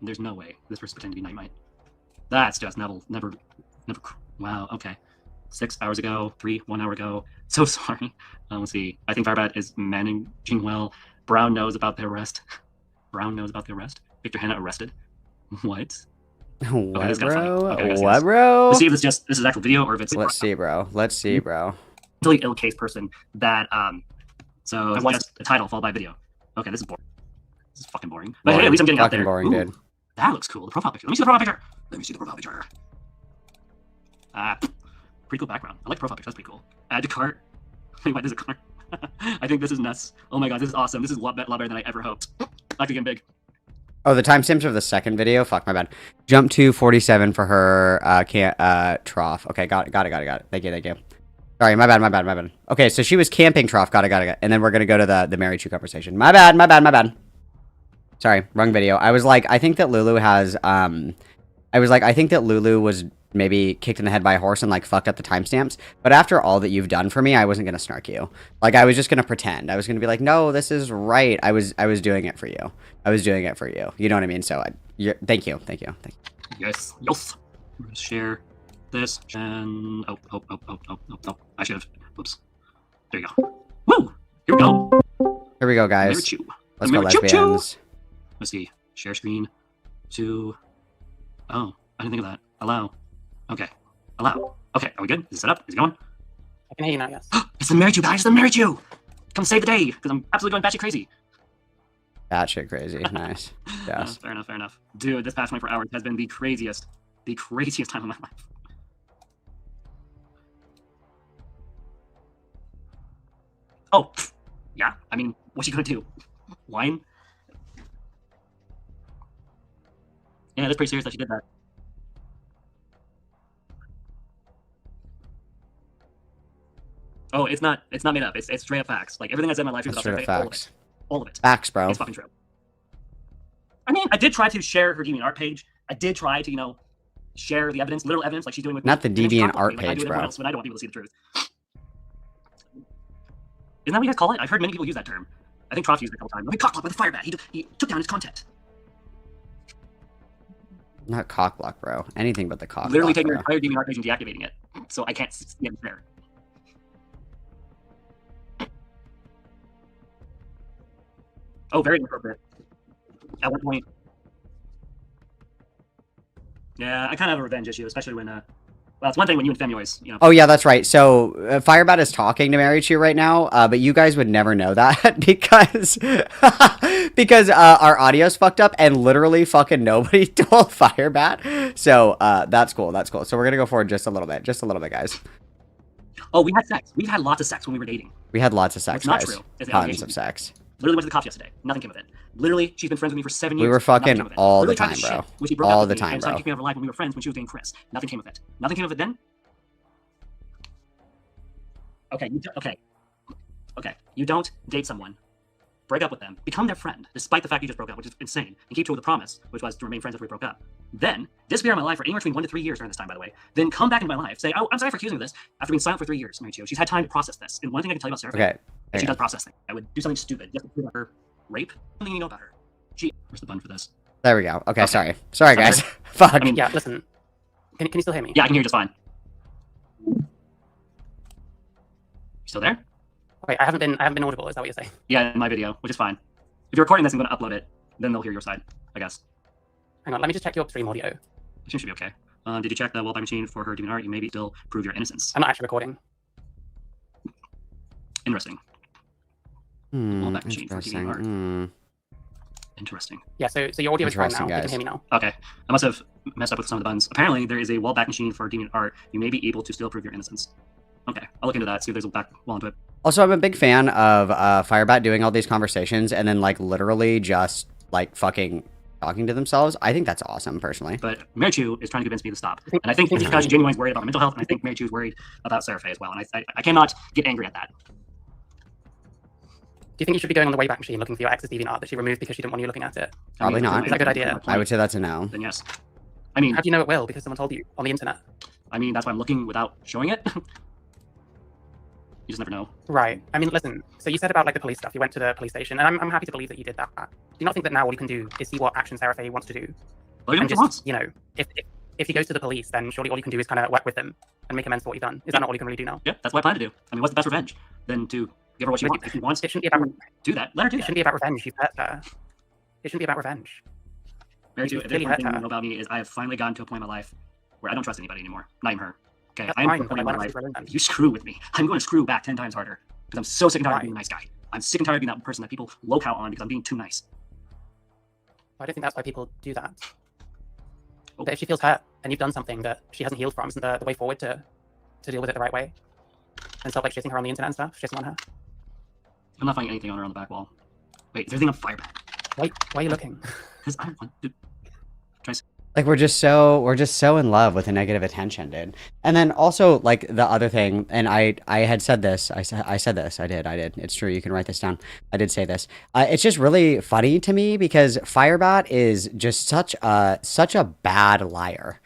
[SPEAKER 3] There's no way this person pretended to be Nightmite. That's just never. Wow, okay. 6 hours ago, 1 hour ago. So sorry. Let's see. I think FIREBAT is managing well. Brown knows about the arrest. Brown knows about the arrest. Victor Hanna arrested. What?
[SPEAKER 1] What,
[SPEAKER 3] this is kinda funny.
[SPEAKER 1] bro?
[SPEAKER 3] Okay, I gotta see
[SPEAKER 1] What,
[SPEAKER 3] this.
[SPEAKER 1] bro?
[SPEAKER 3] Let's see if this is actual video or if it's
[SPEAKER 1] Let's see, bro. Let's see, bro.
[SPEAKER 3] mentally ill case person that so it was just a title followed by video. Okay, this is boring. This is fucking boring. But hey, at least I'm getting out
[SPEAKER 1] Fucking
[SPEAKER 3] there.
[SPEAKER 1] boring,
[SPEAKER 3] Ooh,
[SPEAKER 1] dude.
[SPEAKER 3] that looks cool. The profile picture. Let me see the profile picture. Let me see the profile picture. Pretty cool background. I like profile picture. That's pretty cool. Add to cart. Wait, why does it cart? I think this is nuts. Oh my god, this is awesome. This is a lot better than I ever hoped. Like to get big.
[SPEAKER 1] Oh, the timestamps of the second video? Fuck, my bad. Jump to 47 for her trough. Okay, got it. Thank you. Sorry, my bad. Okay, so she was camping trough. Got it. And then we're gonna go to the Mary Chu conversation. My bad. Sorry, wrong video. I was like, I think that Lulu has, I think that Lulu was maybe kicked in the head by a horse and like fucked up the timestamps. But after all that you've done for me, I wasn't gonna snark you. Like, I was just gonna pretend. I was gonna be like, no, this is right. I was doing it for you. You know what I mean? So, thank you.
[SPEAKER 3] Yes. Share this and oh. I should have. Whoops. There you go. Woo! Here we go.
[SPEAKER 1] Here we go,
[SPEAKER 3] Mary
[SPEAKER 1] guys.
[SPEAKER 3] Chu.
[SPEAKER 1] Let's go,
[SPEAKER 3] Mary Chu.
[SPEAKER 1] lesbians.
[SPEAKER 3] Let's see. Share screen. To. Oh, I didn't think of that. Allow. Okay. Allow. Okay, are we good? Is it set up? Is it going?
[SPEAKER 2] I can hear you now, yes.
[SPEAKER 3] It's the Mary Chu, guys! It's the Mary Chu! Come save the day, because I'm absolutely going batshit crazy.
[SPEAKER 1] Batshit crazy. Nice. Yes.
[SPEAKER 3] Fair enough. Dude, this past 24 hours has been the craziest time of my life. Oh, yeah. I mean, what's she gonna do? Whine? Yeah, that's pretty serious that she did that. Oh, it's not made up. It's straight up facts. Like, everything I said in my life is
[SPEAKER 1] Straight up facts.
[SPEAKER 3] All of it.
[SPEAKER 1] Facts, bro.
[SPEAKER 3] It's fucking true. I mean, I did try to share her DeviantArt page. I did try to, share the evidence, literal evidence, like she's doing with
[SPEAKER 1] Not
[SPEAKER 3] me.
[SPEAKER 1] the
[SPEAKER 3] And then she
[SPEAKER 1] DeviantArt
[SPEAKER 3] cockblocked me, like I
[SPEAKER 1] page,
[SPEAKER 3] do with everyone
[SPEAKER 1] bro.
[SPEAKER 3] else when I don't want people to see the truth. Isn't that what you guys call it? I've heard many people use that term. I think Trough used it a couple times. Let me cockblock with a FIREBAT. He took down his content.
[SPEAKER 1] Not cockblock, bro. Anything but the cockblock.
[SPEAKER 3] Literally taking
[SPEAKER 1] bro.
[SPEAKER 3] your entire DeviantArt page and deactivating it, so I can't see it there. Oh, very inappropriate. At one point. Yeah, I kind of have a revenge issue, especially when, well, it's one thing when you and Femi always,
[SPEAKER 1] Oh, yeah, that's right. So, FIREBAT is talking to Mary Chu right now, but you guys would never know that because our audio's fucked up and literally fucking nobody told FIREBAT. So, that's cool. So, we're going to go forward just a little bit, guys.
[SPEAKER 3] Oh, we had sex. We've had lots of sex when we were dating.
[SPEAKER 1] We had lots of sex,
[SPEAKER 3] What's not
[SPEAKER 1] guys.
[SPEAKER 3] true is the
[SPEAKER 1] Tons
[SPEAKER 3] allegation.
[SPEAKER 1] of sex.
[SPEAKER 3] Literally went to the cops yesterday. Nothing came of it. Literally, she's been friends with me for 7 years.
[SPEAKER 1] We were
[SPEAKER 3] Nothing
[SPEAKER 1] fucking
[SPEAKER 3] came of it.
[SPEAKER 1] all the
[SPEAKER 3] Literally tried
[SPEAKER 1] time,
[SPEAKER 3] to
[SPEAKER 1] bro.
[SPEAKER 3] shit when she broke
[SPEAKER 1] All
[SPEAKER 3] up
[SPEAKER 1] the
[SPEAKER 3] with me
[SPEAKER 1] time,
[SPEAKER 3] and started
[SPEAKER 1] bro.
[SPEAKER 3] kicking me out of her life when we were friends when she was dating Chris. Nothing came of it. Nothing came of it then? Okay, okay. You don't date someone break up with them, become their friend, despite the fact you just broke up, which is insane, and keep true with the promise, which was to remain friends after we broke up. Then disappear out of my life for anywhere between 1 to 3 years during this time, by the way. Then come back into my life, say, "Oh, I'm sorry for accusing you of this." After being silent for 3 years, Mary Jo, she's had time to process this. And one thing I can tell you about Sarah,
[SPEAKER 1] Okay.
[SPEAKER 3] is she does process things. I would do something stupid just to prove her rape. Something you know about her. Where's the button for this?
[SPEAKER 1] There we go. Okay,
[SPEAKER 3] Okay.
[SPEAKER 1] sorry,
[SPEAKER 3] Sorry.
[SPEAKER 1] guys. Fuck.
[SPEAKER 3] I mean,
[SPEAKER 4] Yeah, listen. Can you still hear me?
[SPEAKER 3] yeah, I can hear you just fine. You still there?
[SPEAKER 4] Wait, I haven't been audible. Is that what you're saying?
[SPEAKER 3] Yeah, in my video, which is fine. If you're recording this, I'm going to upload it. Then they'll hear your side, I guess.
[SPEAKER 4] Hang on, let me just check your stream audio.
[SPEAKER 3] It should be okay. Did you check the wallback machine for her demon art? You maybe still prove your innocence.
[SPEAKER 4] I'm not actually recording.
[SPEAKER 3] Interesting. Wallback machine for demon art.
[SPEAKER 1] Hmm.
[SPEAKER 3] Interesting.
[SPEAKER 4] Yeah, so your audio is fine now.
[SPEAKER 1] Interesting,
[SPEAKER 4] You can
[SPEAKER 1] guys.
[SPEAKER 4] hear me now.
[SPEAKER 3] Okay, I must have messed up with some of the buttons. Apparently, there is a wallback machine for demon art. You may be able to still prove your innocence. Okay, I'll look into that, see if there's a back wall into it.
[SPEAKER 1] Also, I'm a big fan of FIREBAT doing all these conversations and then like literally just like fucking talking to themselves. I think that's awesome, personally.
[SPEAKER 3] But Mary Chu is trying to convince me to stop. And I think it's because Genuine's worried about my mental health, and I think Mary Chu is worried about Seraphe as well. And I cannot get angry at that.
[SPEAKER 4] Do you think you should be going on the Wayback Machine looking for your ex's DeviantArt that she removed because she didn't want you looking at it?
[SPEAKER 1] Probably not.
[SPEAKER 4] Is that a good idea?
[SPEAKER 1] I would say that's a no.
[SPEAKER 3] Then yes. I mean,
[SPEAKER 4] How do you know it will? Because someone told you on the internet.
[SPEAKER 3] that's why I'm looking without showing it. You just never know.
[SPEAKER 4] Right. I mean, listen. So you said about like the police stuff. You went to the police station, and I'm happy to believe that you did that. Do you not think that now all you can do is see what action Seraphe wants to do?
[SPEAKER 3] Well, you
[SPEAKER 4] And
[SPEAKER 3] know
[SPEAKER 4] just,
[SPEAKER 3] wants.
[SPEAKER 4] you know, if he goes to the police, then surely all you can do is kind of work with him and make amends for what you've done. Is that not all you can really do now?
[SPEAKER 3] Yeah, that's what I plan to do. What's the best revenge than to give her what she
[SPEAKER 4] But
[SPEAKER 3] wants? If she wants
[SPEAKER 4] It shouldn't be about.
[SPEAKER 3] do that, let her do
[SPEAKER 4] It
[SPEAKER 3] that.
[SPEAKER 4] shouldn't be about revenge. You've hurt her. It shouldn't be about revenge.
[SPEAKER 3] Mary Chu,
[SPEAKER 4] you
[SPEAKER 3] if
[SPEAKER 4] clearly
[SPEAKER 3] there's one
[SPEAKER 4] hurt
[SPEAKER 3] thing you
[SPEAKER 4] her.
[SPEAKER 3] know about me is I have finally gotten to a point in my life where I don't trust anybody anymore. Not even her. Okay,
[SPEAKER 4] That's
[SPEAKER 3] I am
[SPEAKER 4] fine,
[SPEAKER 3] to a point in
[SPEAKER 4] but
[SPEAKER 3] my
[SPEAKER 4] why
[SPEAKER 3] life.
[SPEAKER 4] not just
[SPEAKER 3] If you screw with me, I'm going to screw back 10 times harder. Because I'm so sick and tired of
[SPEAKER 4] Why?
[SPEAKER 3] being a nice guy. I'm sick and tired of being that person that people lowcow on because I'm being too nice.
[SPEAKER 4] I don't think that's why people do that.
[SPEAKER 3] Oh.
[SPEAKER 4] But if she feels hurt and you've done something that she hasn't healed from, isn't the way forward to deal with it the right way? And stop like shitting her on the internet and stuff, shitting on her.
[SPEAKER 3] I'm not finding anything on her on the back wall. Wait, is there anything on FIREBAT?
[SPEAKER 4] Why are you looking?
[SPEAKER 3] Because I want to try.
[SPEAKER 1] Like we're just so in love with the negative attention, dude. And then also like the other thing, and I had said this. I said this. I did. It's true. You can write this down. I did say this. It's just really funny to me because FIREBAT is just such a bad liar.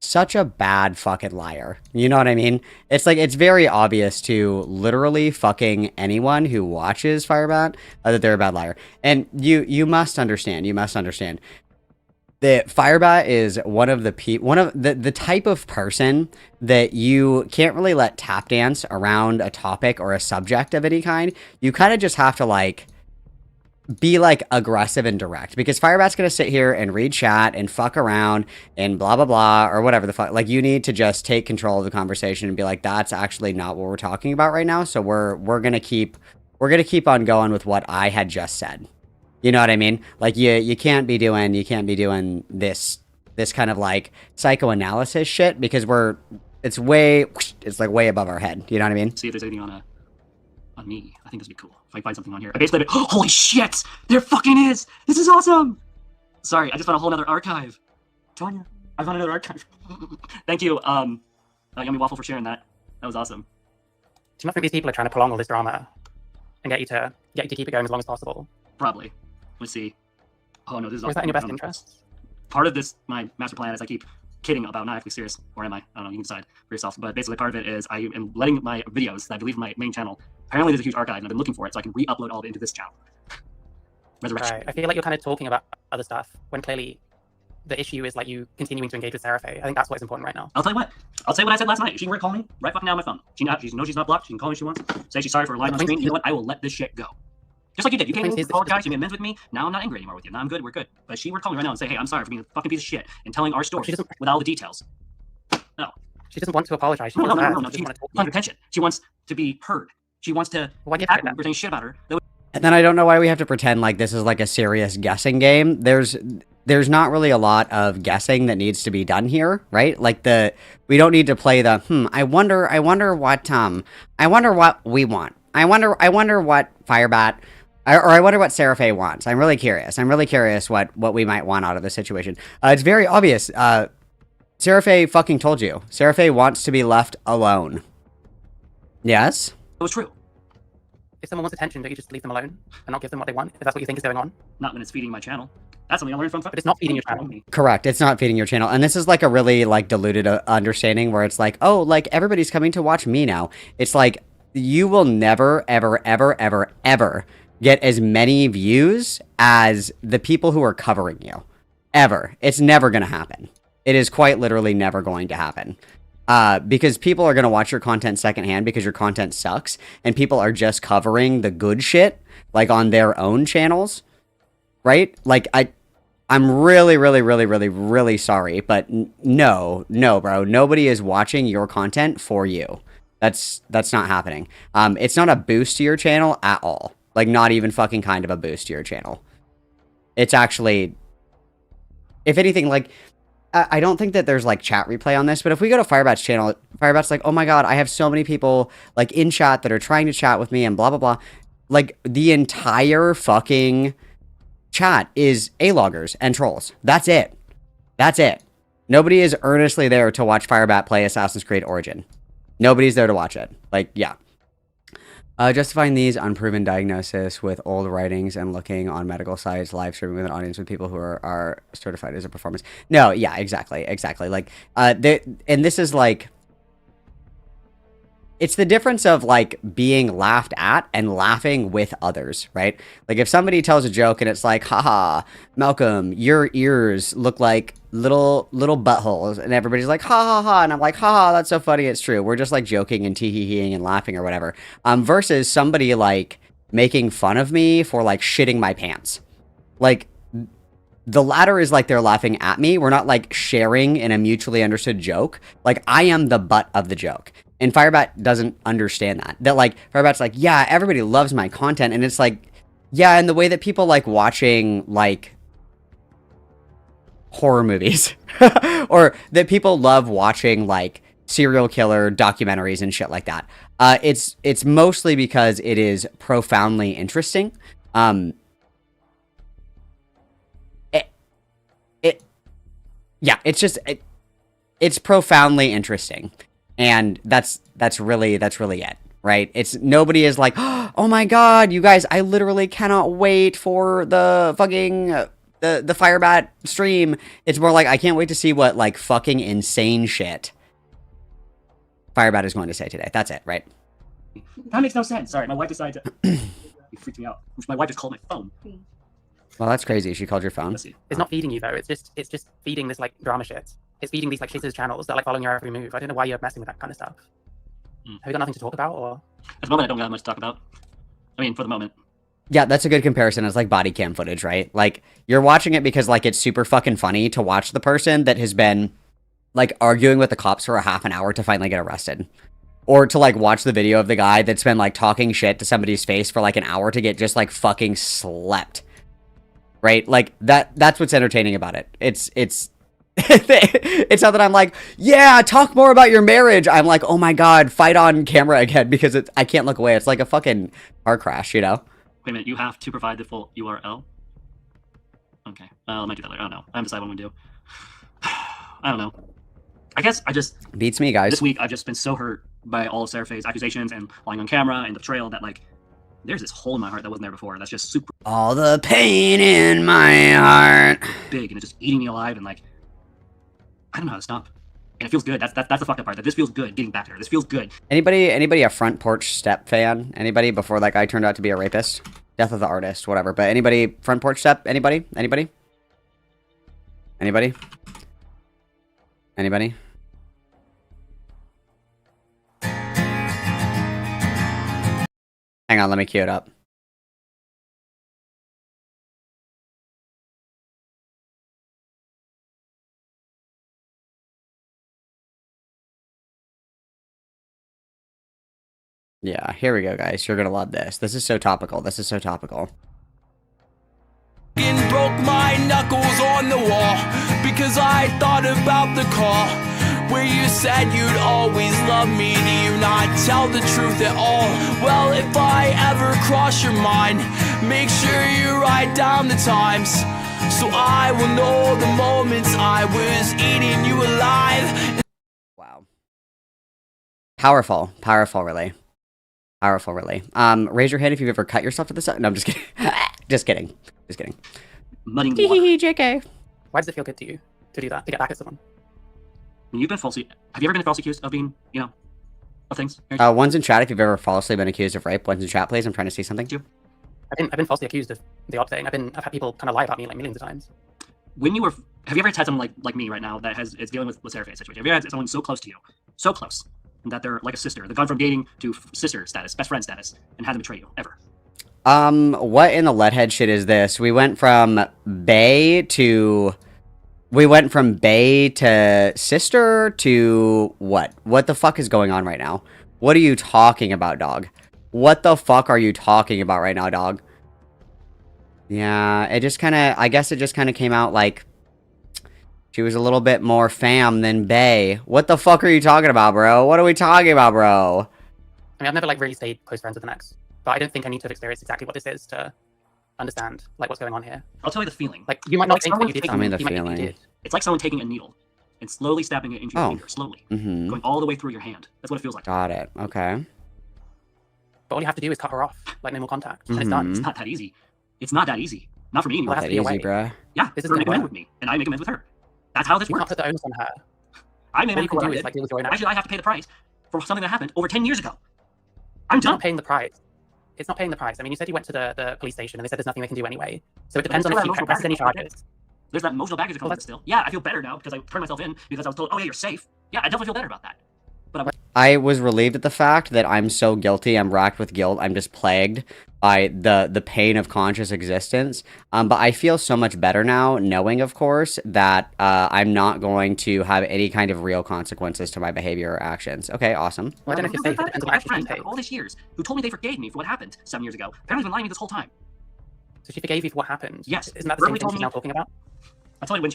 [SPEAKER 1] Such a bad fucking liar. You know what I mean? It's like it's very obvious to literally fucking anyone who watches FIREBAT that they're a bad liar. And you must understand. That FIREBAT is one of the type of person that you can't really let tap dance around a topic or a subject of any kind. You kind of just have to like be like aggressive and direct because FIREBAT's gonna sit here and read chat and fuck around and blah blah blah or whatever the fuck. Like you need to just take control of the conversation and be like, that's actually not what we're talking about right now. So we're gonna keep on going with what I had just said. You know what I mean? Like you can't be doing this kind of like psychoanalysis shit because it's like way above our head. You know what I mean?
[SPEAKER 3] See if there's anything on me. I think this would be cool. If I can find something on here. I basically holy shit! There fucking is! This is awesome! Sorry, I just found a whole other archive. Tonya, I found another archive. Thank you, Yummy Waffle for sharing that. That was awesome.
[SPEAKER 4] Do you not think these people are trying to prolong all this drama and get you to keep it going as long as possible?
[SPEAKER 3] Probably. Let's see. Oh no, this is
[SPEAKER 4] Or is that in your best interest?
[SPEAKER 3] Part of this, my master plan is I keep kidding about not actually serious, or am I? I don't know, you can decide for yourself. But basically part of it is I am letting my videos that I believe in my main channel, apparently there's a huge archive and I've been looking for it so I can re-upload all of it into this channel. Resurrection.
[SPEAKER 4] Right. I feel like you're kind of talking about other stuff when clearly the issue is like you continuing to engage with Seraphe. I think that's what's important right now.
[SPEAKER 3] I'll tell you what. I'll say what I said last night. She can call me right fucking now on my phone. She knows she's not blocked. She can call me if she wants. Say she's sorry for lying on screen. You know what? I will let this shit go. Just like you did. You came in, apologized, you made amends with me. Now I'm not angry anymore with you. Now I'm good. We're good. But she would call me right now and say, hey, I'm sorry for being a fucking piece of shit and telling our story with all the details. No.
[SPEAKER 4] She doesn't want to apologize. She
[SPEAKER 3] No.
[SPEAKER 4] wants
[SPEAKER 3] She
[SPEAKER 4] to
[SPEAKER 3] wants attention. She wants to be heard. She wants to
[SPEAKER 4] Why do you
[SPEAKER 3] attack
[SPEAKER 4] say that?
[SPEAKER 3] me for saying shit about her.
[SPEAKER 1] And then I don't know why we have to pretend like this is like a serious guessing game. There's not really a lot of guessing that needs to be done here, right? Like we don't need to play the I wonder what we want. I wonder what FIREBAT or I wonder what Seraphe wants. I'm really curious what we might want out of this situation. It's very obvious. Seraphe fucking told you. Seraphe wants to be left alone. Yes?
[SPEAKER 3] It was true.
[SPEAKER 7] if someone wants attention, don't you just leave them alone and not give them what they want, if that's what you think is going on?
[SPEAKER 3] Not when it's feeding my channel. That's something I learned from.
[SPEAKER 7] But it's not feeding your channel.
[SPEAKER 1] Correct. It's not feeding your channel. And this is like a really like diluted understanding where it's like, oh, like everybody's coming to watch me now. It's like you will never, ever, ever, ever, ever get as many views as the people who are covering you. Ever. It's never going to happen. It is quite literally never going to happen. Because people are going to watch your content secondhand because your content sucks. And people are just covering the good shit, like on their own channels. Right? Like, I'm really, really, really, really, really sorry. But no, bro. Nobody is watching your content for you. That's not happening. It's not a boost to your channel at all. Like, not even fucking kind of a boost to your channel. It's actually, if anything, like, I don't think that there's, like, chat replay on this, but if we go to FIREBAT's channel, FIREBAT's like, oh my god, I have so many people, like, in chat that are trying to chat with me and blah, blah, blah. Like, the entire fucking chat is A-loggers and trolls. That's it. That's it. Nobody is earnestly there to watch FIREBAT play Assassin's Creed Origin. Nobody's there to watch it. Like, yeah. Justifying these unproven diagnosis with old writings and looking on medical sites, live streaming with an audience with people who are certified as a performance. No, yeah, exactly. Like, and this is like, it's the difference of like being laughed at and laughing with others, right? Like if somebody tells a joke and it's like, haha, Malcolm, your ears look like little buttholes, and everybody's like, ha ha ha, and I'm like, ha, that's so funny, it's true. We're just like joking and tee-hee-heeing and laughing or whatever. Versus somebody like making fun of me for like shitting my pants. Like, the latter is like they're laughing at me. We're not like sharing in a mutually understood joke. Like, I am the butt of the joke. And FIREBAT doesn't understand that. That like, FIREBAT's like, yeah, everybody loves my content. And it's like, yeah, in the way that people like watching like horror movies. Or that people love watching like serial killer documentaries and shit like that. It's mostly because it is profoundly interesting. It's profoundly interesting. And that's really it, right? It's nobody is like, oh my god, you guys, I literally cannot wait for the fucking the FIREBAT stream. It's more like I can't wait to see what like fucking insane shit FIREBAT is going to say today. That's it, right?
[SPEAKER 3] That makes no sense. Sorry, my wife decided to. You freaked me out. My wife just called my phone.
[SPEAKER 1] Well, that's crazy. She called your phone.
[SPEAKER 7] It's not feeding you though. It's just feeding this like drama shit. It's feeding these like shitters channels that are like following your every move. I don't know why you're messing with that kind of stuff. Have you got nothing to talk about, or?
[SPEAKER 3] At the moment, I don't got much to talk about. I mean, for the moment.
[SPEAKER 1] Yeah, that's a good comparison. It's like body cam footage, right? Like, you're watching it because, like, it's super fucking funny to watch the person that has been, like, arguing with the cops for a half an hour to finally get arrested. Or to, like, watch the video of the guy that's been, like, talking shit to somebody's face for, like, an hour to get just, like, fucking slept. Right? Like, that's what's entertaining about it. It's it's not that I'm like, yeah, talk more about your marriage. I'm like, oh my god, fight on camera again because I can't look away. It's like a fucking car crash, you know?
[SPEAKER 3] Wait a minute, you have to provide the full URL? Okay, I might do that later. I don't know. I haven't decided what I'm gonna do. I don't know. I guess I just...
[SPEAKER 1] Beats me, guys.
[SPEAKER 3] This week, I've just been so hurt by all of Seraphi's accusations and lying on camera and the betrayal that, like, there's this hole in my heart that wasn't there before. That's just super...
[SPEAKER 1] All the pain in my heart.
[SPEAKER 3] Big, and it's just eating me alive, and, like, I don't know how to stop. And it feels good. That's the fucked up part. That this feels good, getting back at her. This feels good.
[SPEAKER 1] Anybody a front porch step fan? Anybody before that guy turned out to be a rapist? Death of the artist, whatever. But anybody front porch step? Anybody? Anybody? Anybody? Anybody? Hang on, let me cue it up. Yeah, here we go, guys. You're gonna love this. This is so topical. This is so topical.
[SPEAKER 2] Broke my knuckles on the wall because I thought about the call where you said you'd always love me. Do you not tell the truth at all? Well, if I ever cross your mind, make sure you write down the times so I will know the moments I was eating you alive.
[SPEAKER 1] Wow. Powerful. Powerful, really. Powerful, really. Raise your hand if you've ever cut yourself to the side. No, I'm just kidding. Just kidding. Just kidding.
[SPEAKER 3] Muddying the water.
[SPEAKER 1] JK.
[SPEAKER 7] Why does it feel good to you to do that, to get back at someone?
[SPEAKER 3] When you've been falsely, have you ever been falsely accused of being, you know, of things?
[SPEAKER 1] One's in chat if you've ever falsely been accused of rape. One's in chat, please. I'm trying to see something.
[SPEAKER 7] I've been falsely accused of the odd thing. I've had people kind of lie about me like millions of times.
[SPEAKER 3] When you were, have you ever had someone like me right now that is dealing with Sarah situation? Have you ever had someone so close to you, so close, that they're like a sister? They've gone from dating to sister status, best friend status, and had them betray you ever?
[SPEAKER 1] What in the leadhead shit is this? We went from bae to sister to what? What the fuck is going on right now? What are you talking about, dog? What the fuck are you talking about right now, dog? Yeah, it just kind of, I guess it just kind of came out like she was a little bit more fam than bae. What the fuck are you talking about, bro? What are we talking about, bro?
[SPEAKER 7] I mean, I've never like really stayed close friends with an ex, but I don't think I need to have experienced exactly what this is to understand like what's going on here.
[SPEAKER 3] I'll tell you the feeling.
[SPEAKER 7] Like you might not
[SPEAKER 3] Like
[SPEAKER 7] think that you did
[SPEAKER 3] someone
[SPEAKER 7] something.
[SPEAKER 1] taking- I mean, the
[SPEAKER 7] you might think you
[SPEAKER 1] feeling.
[SPEAKER 7] did.
[SPEAKER 3] It's like someone taking a needle and slowly stabbing it into your finger, slowly, going all the way through your hand. That's what it feels like.
[SPEAKER 1] Got it. Okay.
[SPEAKER 7] But all you have to do is cut her off, like no more contact, and it's done.
[SPEAKER 3] It's not that easy. It's not that easy. Not for me anymore.
[SPEAKER 7] Well,
[SPEAKER 1] That
[SPEAKER 7] has to be a
[SPEAKER 1] easy,
[SPEAKER 7] way.
[SPEAKER 1] bruh.
[SPEAKER 3] Yeah,
[SPEAKER 7] This is
[SPEAKER 3] her
[SPEAKER 7] gonna
[SPEAKER 3] make amends
[SPEAKER 7] work.
[SPEAKER 3] with me, and I make amends with her. That's how this
[SPEAKER 7] You can't
[SPEAKER 3] works.
[SPEAKER 7] put the onus on her.
[SPEAKER 3] I made
[SPEAKER 7] All you
[SPEAKER 3] amends
[SPEAKER 7] can
[SPEAKER 3] with
[SPEAKER 7] do
[SPEAKER 3] what I
[SPEAKER 7] is like
[SPEAKER 3] did.
[SPEAKER 7] deal with your own
[SPEAKER 3] Why
[SPEAKER 7] actions.
[SPEAKER 3] should I have to pay the price for something that happened over 10 years ago? I'm
[SPEAKER 7] It's
[SPEAKER 3] done.
[SPEAKER 7] not paying the price. It's not paying the price. I mean, you said you went to the police station and they said there's nothing they can do anyway. So it depends on if she presses any charges.
[SPEAKER 3] There's that emotional baggage that comes with it still. Yeah, I feel better now because I turned myself in because I was told, oh yeah, you're safe. Yeah, I definitely feel better about that. But
[SPEAKER 1] I was relieved at the fact that I'm so guilty. I'm racked with guilt. I'm just plagued by the pain of conscious existence. But I feel so much better now, knowing, of course, that I'm not going to have any kind of real consequences to my behavior or actions. Okay, awesome.
[SPEAKER 7] Well, I don't know if you're safe. It depends on what
[SPEAKER 3] my
[SPEAKER 7] action
[SPEAKER 3] friend
[SPEAKER 7] you take.
[SPEAKER 3] after all these years who told me they forgave me for what happened 7 years ago. Apparently, been lying to me this whole time.
[SPEAKER 7] So she forgave you for what happened.
[SPEAKER 3] Yes.
[SPEAKER 7] Isn't that the same
[SPEAKER 3] Verbally
[SPEAKER 7] thing
[SPEAKER 3] told
[SPEAKER 7] she's
[SPEAKER 3] me-
[SPEAKER 7] now talking about?
[SPEAKER 3] I'll tell you when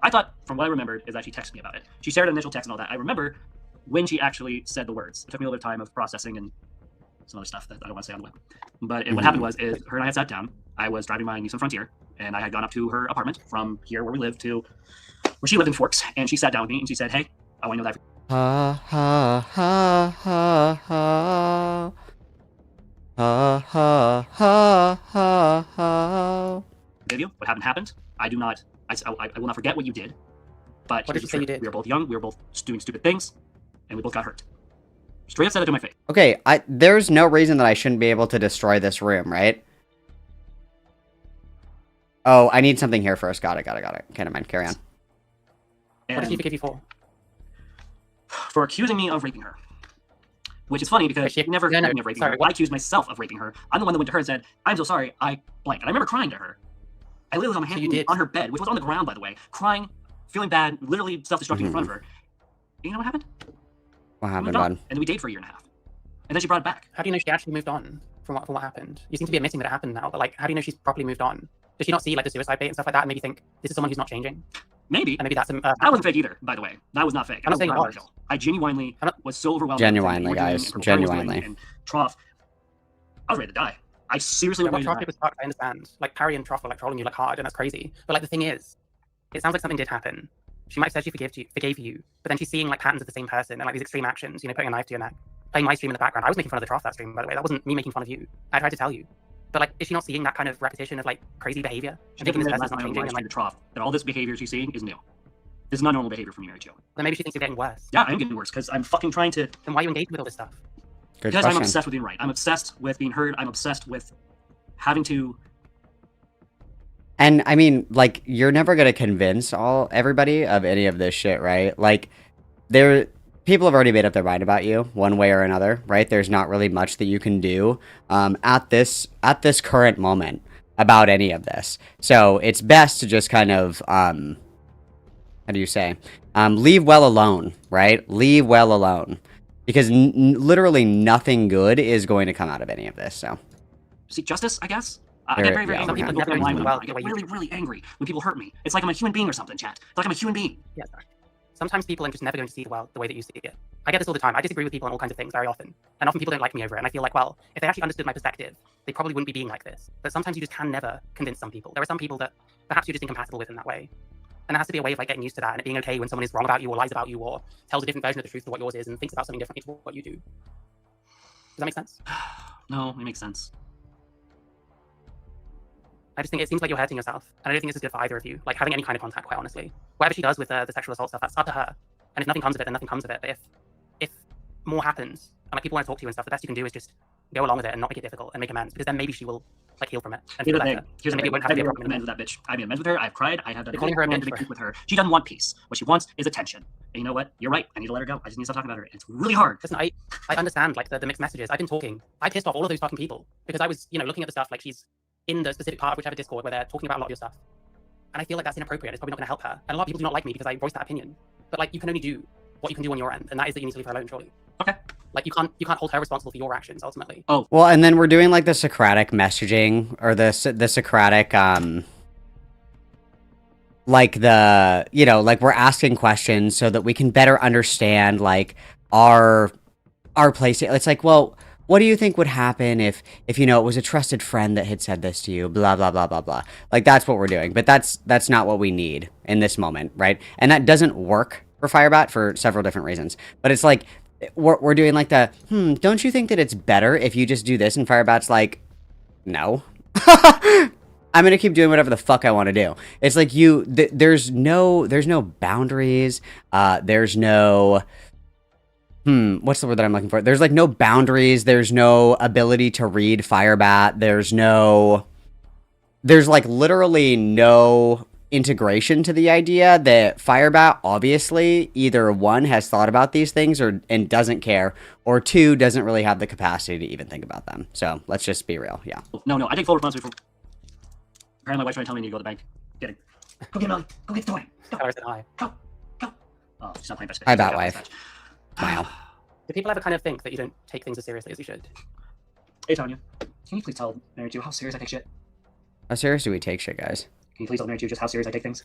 [SPEAKER 3] I thought, from what I remembered, is that she texted me about it. She shared an initial text and all that. I remember when she actually said the words. It took me a little bit of time of processing and some other stuff that I don't want to say on the web. But what happened was, is her and I had sat down. I was driving my Nissan Frontier, and I had gone up to her apartment from here where we lived to where she lived in Forks. And she sat down with me and she said, "Hey, I want to know that."
[SPEAKER 1] Ha ha ha ha ha. Ha ha ha ha ha.
[SPEAKER 3] Forgive you. What happened. I do not. I will not forget what you did. But
[SPEAKER 7] What did
[SPEAKER 3] here's
[SPEAKER 7] you
[SPEAKER 3] the
[SPEAKER 7] say you
[SPEAKER 3] truth.
[SPEAKER 7] did?
[SPEAKER 3] We were both young. We were both doing stupid things, and we both got hurt. Straight up said it to my face.
[SPEAKER 1] Okay, there's no reason that I shouldn't be able to destroy this room, right? Oh, I need something here first. Got it. Okay, never mind. Carry on.
[SPEAKER 7] What did she
[SPEAKER 3] And
[SPEAKER 7] forgive you for?
[SPEAKER 3] for accusing me of raping her. Which is funny because
[SPEAKER 7] But
[SPEAKER 3] she never
[SPEAKER 7] no,
[SPEAKER 3] accused me of raping
[SPEAKER 7] sorry,
[SPEAKER 3] her.
[SPEAKER 7] what-
[SPEAKER 3] I accused myself of raping her. I'm the one that went to her and said, "I'm so sorry, I blank." And I remember crying to her. I literally was on my
[SPEAKER 7] So
[SPEAKER 3] hands
[SPEAKER 7] you did.
[SPEAKER 3] on her bed, which was on the ground, by the way, crying, feeling bad, literally self-destructing in front of her. You know what happened?
[SPEAKER 1] What
[SPEAKER 3] We
[SPEAKER 1] happened,
[SPEAKER 3] moved on,
[SPEAKER 1] bud?
[SPEAKER 3] and then we dated for a year and a half. And then she brought it back.
[SPEAKER 7] How do you know she actually moved on from what happened? You seem to be admitting that it happened now, but like, how do you know she's properly moved on? Does she not see like the suicide bait and stuff like that, and maybe think this is someone who's not changing,
[SPEAKER 3] Maybe.
[SPEAKER 7] and maybe that's
[SPEAKER 3] That wasn't fake either, by the way. That was not fake.
[SPEAKER 7] I'm not
[SPEAKER 3] I
[SPEAKER 7] saying it was.
[SPEAKER 3] I genuinely
[SPEAKER 7] I'm not-
[SPEAKER 3] was so overwhelmed.
[SPEAKER 1] Genuinely,
[SPEAKER 3] with everything we were doing
[SPEAKER 1] guys.
[SPEAKER 3] and what Brian was doing
[SPEAKER 1] Genuinely.
[SPEAKER 3] And Trough. I was ready to die. I seriously
[SPEAKER 7] Yeah,
[SPEAKER 3] was
[SPEAKER 7] well,
[SPEAKER 3] ready to
[SPEAKER 7] Trough
[SPEAKER 3] die.
[SPEAKER 7] was fucked, I understand. Like Parry and Trough were like trolling you like hard, and that's crazy. But like the thing is, it sounds like something did happen. She might have said she forgave you, but then she's seeing like patterns of the same person and like these extreme actions. You know, putting a knife to your neck, playing my stream in the background. I was making fun of the Trough that stream, by the way. That wasn't me making fun of you. I tried to tell you. But like, is she not seeing that kind of repetition of like crazy behavior?
[SPEAKER 3] She
[SPEAKER 7] And thinking this
[SPEAKER 3] never
[SPEAKER 7] person's
[SPEAKER 3] realized
[SPEAKER 7] not
[SPEAKER 3] my own
[SPEAKER 7] changing,
[SPEAKER 3] life
[SPEAKER 7] and
[SPEAKER 3] stream
[SPEAKER 7] like,
[SPEAKER 3] to Trough that all this behavior she's seeing is new. This is not normal behavior for me, Mary Jo.
[SPEAKER 7] then maybe she thinks you're getting worse.
[SPEAKER 3] Yeah, I am getting worse because I'm fucking trying to.
[SPEAKER 7] Then why are you engaged with all this stuff?
[SPEAKER 1] Good
[SPEAKER 3] Because I'm
[SPEAKER 1] question.
[SPEAKER 3] obsessed with being right. I'm obsessed with being heard. I'm obsessed with having to.
[SPEAKER 1] And I mean, like, you're never gonna convince everybody of any of this shit, right? Like, people have already made up their mind about you one way or another, right? There's not really much that you can do at this current moment about any of this. So it's best to just kind of how do you say, leave well alone, right? Leave well alone, because literally nothing good is going to come out of any of this. So
[SPEAKER 3] Seek justice, I guess. I
[SPEAKER 1] There-
[SPEAKER 3] get very, very
[SPEAKER 1] yeah,
[SPEAKER 3] angry.
[SPEAKER 1] okay.
[SPEAKER 3] I go very
[SPEAKER 7] Never
[SPEAKER 3] line with
[SPEAKER 7] well
[SPEAKER 3] them. I
[SPEAKER 7] the way
[SPEAKER 3] get
[SPEAKER 7] you
[SPEAKER 3] really,
[SPEAKER 7] do.
[SPEAKER 3] really angry when people hurt me. It's like I'm a human being or something, chat. It's like I'm a human being.
[SPEAKER 7] Yeah, sorry. Sometimes people are just never going to see the world the way that you see it. I get this all the time. I disagree with people on all kinds of things very often. And often people don't like me over it. And I feel like, well, if they actually understood my perspective, they probably wouldn't be being like this. But sometimes you just can never convince some people. There are some people that perhaps you're just incompatible with in that way. And there has to be a way of like getting used to that and it being okay when someone is wrong about you or lies about you or tells a different version of the truth to what yours is and thinks about something differently to what you do. that make sense?
[SPEAKER 3] No, it makes sense.
[SPEAKER 7] I just think it seems like you're hurting yourself, and I don't think this is good for either of you. Like having any kind of contact, quite honestly. Whatever she does with the sexual assault stuff, that's up to her. And if nothing comes of it, then nothing comes of it. But if more happens, and like people want to talk to you and stuff, the best you can do is just go along with it and not make it difficult and make amends, because then maybe she will like heal from it and feel better.
[SPEAKER 3] Here's the
[SPEAKER 7] maybe
[SPEAKER 3] thing.
[SPEAKER 7] it won't have to be a
[SPEAKER 3] I've
[SPEAKER 7] problem
[SPEAKER 3] made
[SPEAKER 7] anymore.
[SPEAKER 3] amends with that bitch. I made amends with her. I've cried. I have done
[SPEAKER 7] You're calling her a
[SPEAKER 3] everything I
[SPEAKER 7] bitch
[SPEAKER 3] can to
[SPEAKER 7] for
[SPEAKER 3] make peace with her. She doesn't want peace. What she wants is attention. And you know what? You're right. I need to let her go. I just need to stop talking about her. And it's really hard.
[SPEAKER 7] Listen, I understand like the mixed messages. I've been talking. I pissed off all of those fucking people because I was, looking at the stuff like she's in the specific part of whichever Discord where they're talking about a lot of your stuff. And I feel like that's inappropriate. It's probably not going to help her. And a lot of people do not like me because I voiced that opinion. But like, you can only do what you can do on your end, and that is that you need to leave her alone, surely.
[SPEAKER 3] Okay.
[SPEAKER 7] Like you can't hold her responsible for your actions ultimately.
[SPEAKER 3] Oh,
[SPEAKER 1] Well, and then we're doing like the Socratic messaging, or the Socratic, like the, like we're asking questions so that we can better understand like our place. It's like, well, what do you think would happen if it was a trusted friend that had said this to you? Blah blah blah blah blah. Like that's what we're doing, but that's not what we need in this moment, right? And that doesn't work for FIREBAT for several different reasons. But it's like we're doing like the don't you think that it's better if you just do this? And FIREBAT's like, no. I'm gonna keep doing whatever the fuck I want to do. It's like there's no boundaries. There's no what's the word that I'm looking for? There's like no boundaries. There's no ability to read FIREBAT. There's like literally no integration to the idea that FIREBAT obviously either one has thought about these things and doesn't care, or two doesn't really have the capacity to even think about them. So let's just be real. Yeah.
[SPEAKER 3] no, I take full responsibility for. Apparently, my wife's trying to tell me I need to go to the bank. Get it. Go get Melly. Go get the toy.
[SPEAKER 7] Tell her I said hi.
[SPEAKER 3] Go. Oh, she's not playing best.
[SPEAKER 1] Hi, Batwife. Smile.
[SPEAKER 7] Do people ever kind of think that you don't take things as seriously as you should?
[SPEAKER 3] Hey, Tanya. Can you please tell Mary 2 how serious I take shit?
[SPEAKER 1] How serious do we take shit, guys?
[SPEAKER 3] Can you please tell Mary 2 just how serious I take things?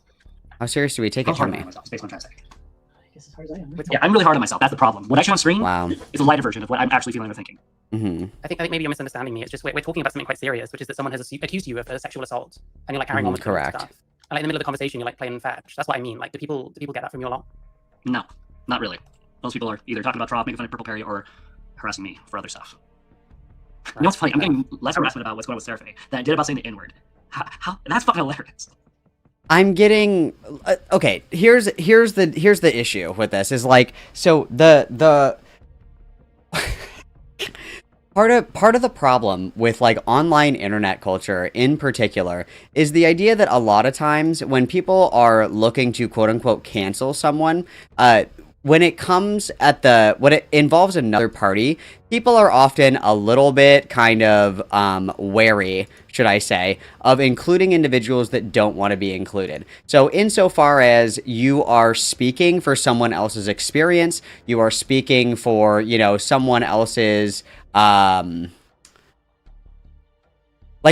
[SPEAKER 1] How serious do we take
[SPEAKER 3] How
[SPEAKER 1] it
[SPEAKER 3] hard
[SPEAKER 1] from
[SPEAKER 3] am I
[SPEAKER 1] me?
[SPEAKER 3] on myself? It's basically what I'm trying to say.
[SPEAKER 7] I guess as hard as I am.
[SPEAKER 3] Yeah, I'm really hard on myself. That's the problem. What I show on screen
[SPEAKER 1] Wow.
[SPEAKER 3] is a lighter version of what I'm actually feeling or thinking.
[SPEAKER 1] Mm-hmm.
[SPEAKER 7] I think maybe you're misunderstanding me. It's just we're talking about something quite serious, which is that someone has accused you of a sexual assault, and you're like carrying on with it and
[SPEAKER 1] correct.
[SPEAKER 7] stuff. And like in the middle of the conversation, you're like playing fetch. That's what I mean. Like, do people get that from you a lot?
[SPEAKER 3] No, not really. Most people are either talking about Trop, making fun of Purple Perry, or harassing me for other stuff. You know what's funny? I'm getting less harassment about what's going on with Seraphine than I did about saying the N-word. How that's fucking hilarious.
[SPEAKER 1] I'm getting okay. Here's the issue with this is like, so the part of the problem with like online internet culture in particular is the idea that a lot of times when people are looking to quote unquote cancel someone, when it involves another party, people are often a little bit kind of wary, should I say, of including individuals that don't want to be included. So insofar as you are speaking for someone else's experience, you are speaking for, someone else's like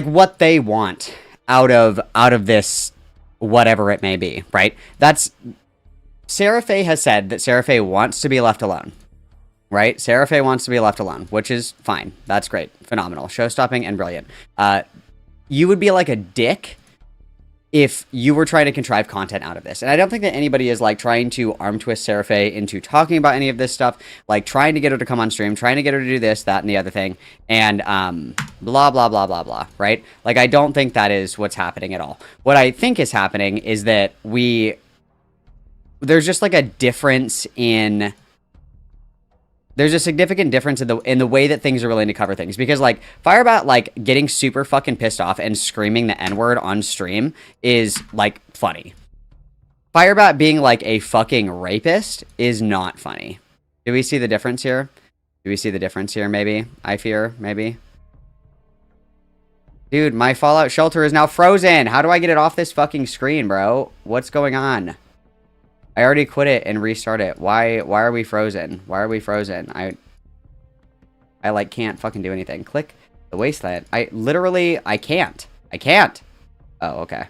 [SPEAKER 1] what they want out of this, whatever it may be, right? Seraphine has said that Seraphine wants to be left alone, right? Seraphine wants to be left alone, which is fine. That's great. Phenomenal. Show-stopping and brilliant. You would be like a dick if you were trying to contrive content out of this. And I don't think that anybody is like trying to arm twist Seraphine into talking about any of this stuff, like trying to get her to come on stream, trying to get her to do this, that, and the other thing, and blah, blah, blah, blah, blah, right? Like, I don't think that is what's happening at all. What I think is happening is that there's just like a difference in, there's a significant difference in the way that things are willing to cover things, because like FIREBAT like getting super fucking pissed off and screaming the N-word on stream is like funny. FIREBAT being like a fucking rapist is not funny. Do we see the difference here? Maybe I fear maybe. Dude, my Fallout shelter is now frozen. How do I get it off this fucking screen, bro? What's going on? I already quit it and restart it. Why are we frozen? I like can't fucking do anything. Click the wasteland. I can't. Oh, okay.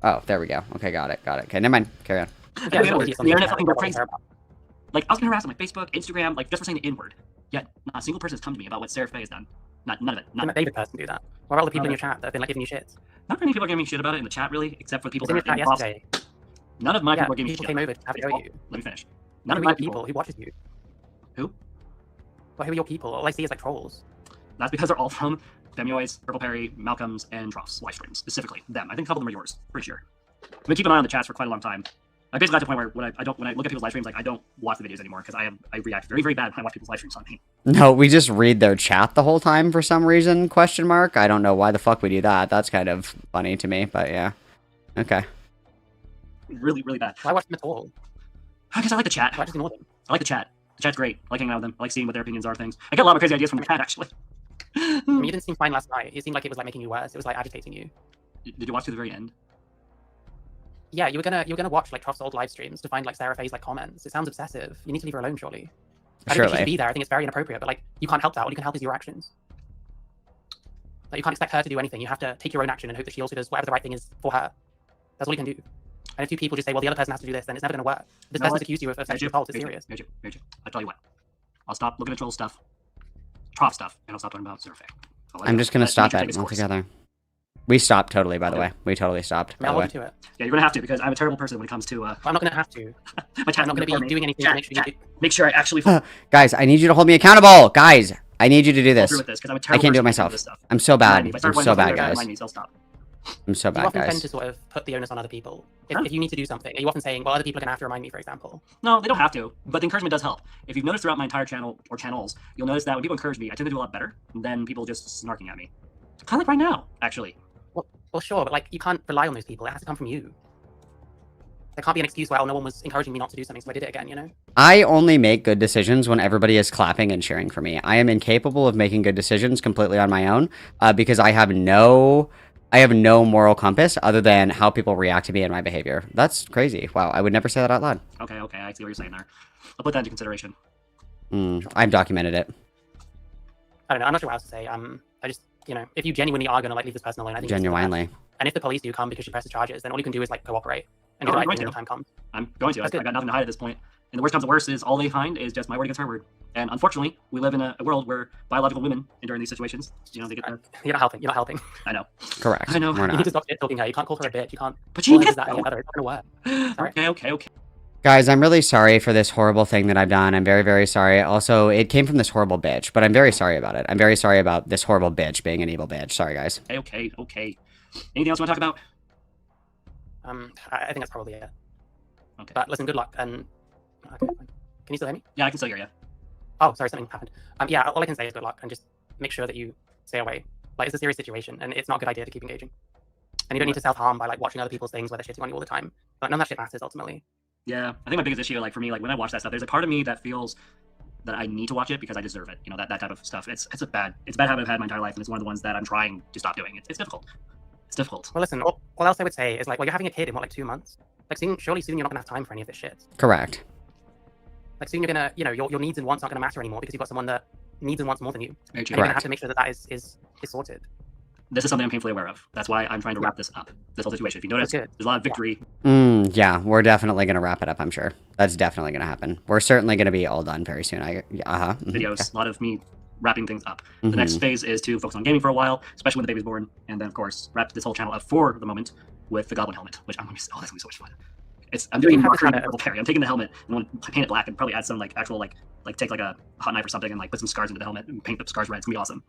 [SPEAKER 1] Oh, there we go. Okay, got it. Okay, never mind. Carry on.
[SPEAKER 7] Yeah,
[SPEAKER 3] The internet fucking go crazy. Like, I was getting harassed on my Facebook, Instagram, like, just for saying the N-word. Yet, not a single person has come to me about what Seraphine has done. None of it.
[SPEAKER 7] Didn't that David person do that? What about all the people in your chat that have been like giving you shit?
[SPEAKER 3] Not many people are giving me shit about it in the chat, really, except for the people
[SPEAKER 7] In your
[SPEAKER 3] that
[SPEAKER 7] chat
[SPEAKER 3] are
[SPEAKER 7] yesterday,
[SPEAKER 3] None of my
[SPEAKER 7] yeah,
[SPEAKER 3] people are giving me
[SPEAKER 7] people
[SPEAKER 3] shit.
[SPEAKER 7] came over to have a go at you.
[SPEAKER 3] Let me finish.
[SPEAKER 7] None
[SPEAKER 3] None
[SPEAKER 7] of
[SPEAKER 3] of my
[SPEAKER 7] people who watches you.
[SPEAKER 3] Who?
[SPEAKER 7] But who are your people? All I see is like trolls.
[SPEAKER 3] That's because they're all from Femioids, Purple Perry, Malcolm's, and Trough's live streams, specifically them. I think a couple of them are yours, pretty sure. I've been keeping an eye on the chats for quite a long time. I basically got to the point where when I look at people's live streams, like I don't watch the videos anymore because I react very, very bad when I watch people's live streams on me.
[SPEAKER 1] No, we just read their chat the whole time for some reason, question mark. I don't know why the fuck we do that. That's kind of funny to me, but yeah. Okay.
[SPEAKER 3] Really, really bad.
[SPEAKER 7] Why watch them at all?
[SPEAKER 3] Because I like the chat.
[SPEAKER 7] Why just ignore them?
[SPEAKER 3] I like the chat. The chat's great. I like hanging out with them. I like seeing what their opinions are of things. I get a lot of crazy ideas from the chat, actually.
[SPEAKER 7] I mean, you didn't seem fine last night. It seemed like it was like making you worse. It was like agitating you.
[SPEAKER 3] Did you watch to the very end?
[SPEAKER 7] Yeah, you were gonna watch like Trough's old live streams to find like Sarah Faye's like comments. It sounds obsessive. You need to leave her alone, surely. I don't think she should be there. I think it's very inappropriate. But like, you can't help that. All you can help is your actions. Like, you can't expect her to do anything. You have to take your own action and hope that she also does whatever the right thing is for her. That's all you can do. And if two people just say, well, the other person has to do this, then it's never going to work. This person's accused you of sexual assault. It's serious.
[SPEAKER 3] Very true. I'll tell you what. I'll stop looking at troll stuff, Trough stuff, and I'll stop talking about Sarah Faye.
[SPEAKER 1] I'm just going to stop that altogether. We stopped totally, by the way. We totally stopped, by the way.
[SPEAKER 7] To it.
[SPEAKER 3] Yeah, you're going to have to, because I'm a terrible person when it comes to...
[SPEAKER 7] I'm not going to have to.
[SPEAKER 3] My chat's
[SPEAKER 7] I'm not going to be doing anything to make sure you do.
[SPEAKER 3] Make sure I actually...
[SPEAKER 1] Guys, I need you to hold me accountable. Guys, I need you to do this.
[SPEAKER 3] With this, I'm a
[SPEAKER 1] I can't do it myself. I'm so bad. I'm so bad, guys.
[SPEAKER 3] Stop.
[SPEAKER 1] I'm so bad,
[SPEAKER 7] you often
[SPEAKER 1] guys.
[SPEAKER 7] tend to sort of put the onus on other people. If you need to do something, are you often saying, well, other people are going to have to remind me, for example?
[SPEAKER 3] No, they don't have to, but the encouragement does help. If you've noticed throughout my entire channel, or channels, you'll notice that when people encourage me, I tend to do a lot better than people just snarking at me. Kind of like right now, actually.
[SPEAKER 7] Well, sure, but like, you can't rely on those people. It has to come from you. There can't be an excuse where, oh, no one was encouraging me not to do something, so I did it again, you know?
[SPEAKER 1] I only make good decisions when everybody is clapping and cheering for me. I am incapable of making good decisions completely on my own because I have no moral compass other than how people react to me and my behavior. That's crazy. Wow, I would never say that out loud.
[SPEAKER 3] Okay, I see what you're saying there. I'll put that into consideration.
[SPEAKER 1] I've documented it.
[SPEAKER 7] I don't know, I'm not sure what else to say. I just, you know, if you genuinely are going to like leave this person alone, I think
[SPEAKER 1] Genuinely.
[SPEAKER 7] And if the police do come because she presses charges, then all you can do is like cooperate and do the right thing when the time comes.
[SPEAKER 3] I'm going to. I got nothing to hide at this point. And the worst comes to worst is all they find is just my word against her word. And unfortunately, we live in a world where biological women, during these situations, you know, they get their...
[SPEAKER 7] You're not helping. You're not helping.
[SPEAKER 3] I know.
[SPEAKER 1] Correct.
[SPEAKER 3] I know.
[SPEAKER 1] We're
[SPEAKER 7] You
[SPEAKER 1] not.
[SPEAKER 7] need to stop talking her. You can't call her a bitch. You can't.
[SPEAKER 3] But she
[SPEAKER 7] is
[SPEAKER 3] is
[SPEAKER 7] that any better. It's not going to work. Sorry.
[SPEAKER 3] Okay.
[SPEAKER 1] Guys, I'm really sorry for this horrible thing that I've done. I'm very, very sorry. Also, it came from this horrible bitch, but I'm very sorry about it. I'm very sorry about this horrible bitch being an evil bitch. Sorry, guys.
[SPEAKER 3] Okay. Anything else you want to talk about?
[SPEAKER 7] I think that's probably it.
[SPEAKER 3] Okay.
[SPEAKER 7] But listen, good luck. And okay, fine. Can you still hear me?
[SPEAKER 3] Yeah, I can still hear you.
[SPEAKER 7] Oh, sorry, something happened. Yeah, all I can say is good luck, and just make sure that you stay away. Like, it's a serious situation, and it's not a good idea to keep engaging. And you don't need to self-harm by like watching other people's things where they're shitting on you all the time. Like, none of that shit matters ultimately.
[SPEAKER 3] Yeah, I think my biggest issue, like for me, like when I watch that stuff, there's a part of me that feels that I need to watch it because I deserve it. You know, that type of stuff. It's a bad habit I've had my entire life, and it's one of the ones that I'm trying to stop doing. It's difficult. It's difficult.
[SPEAKER 7] Well, listen, all else I would say is like, well, you're having a kid in what, like 2 months? Like, surely soon you're not gonna have time for any of this shit.
[SPEAKER 1] Correct.
[SPEAKER 7] Like, soon you're gonna, you know, your needs and wants aren't gonna matter anymore because you've got someone that needs and wants more than you.
[SPEAKER 3] Very true.
[SPEAKER 7] And you're gonna have to make sure that is sorted.
[SPEAKER 3] This is something I'm painfully aware of. That's why I'm trying to wrap this up. This whole situation. If you notice, there's a lot of victory.
[SPEAKER 1] Yeah, we're definitely going to wrap it up, I'm sure. That's definitely going to happen. We're certainly going to be all done very soon.
[SPEAKER 3] Videos, a lot of me wrapping things up. The next phase is to focus on gaming for a while, especially when the baby's born, and then, of course, wrap this whole channel up for the moment with the Goblin helmet, which I'm going to be, that's going to be so much fun. I'm doing Purple Perry. I'm taking the helmet and I'm going to paint it black and probably add some, like, actual, like take, like, a hot knife or something and, like, put some scars into the helmet and paint the scars red. It's going to be awesome.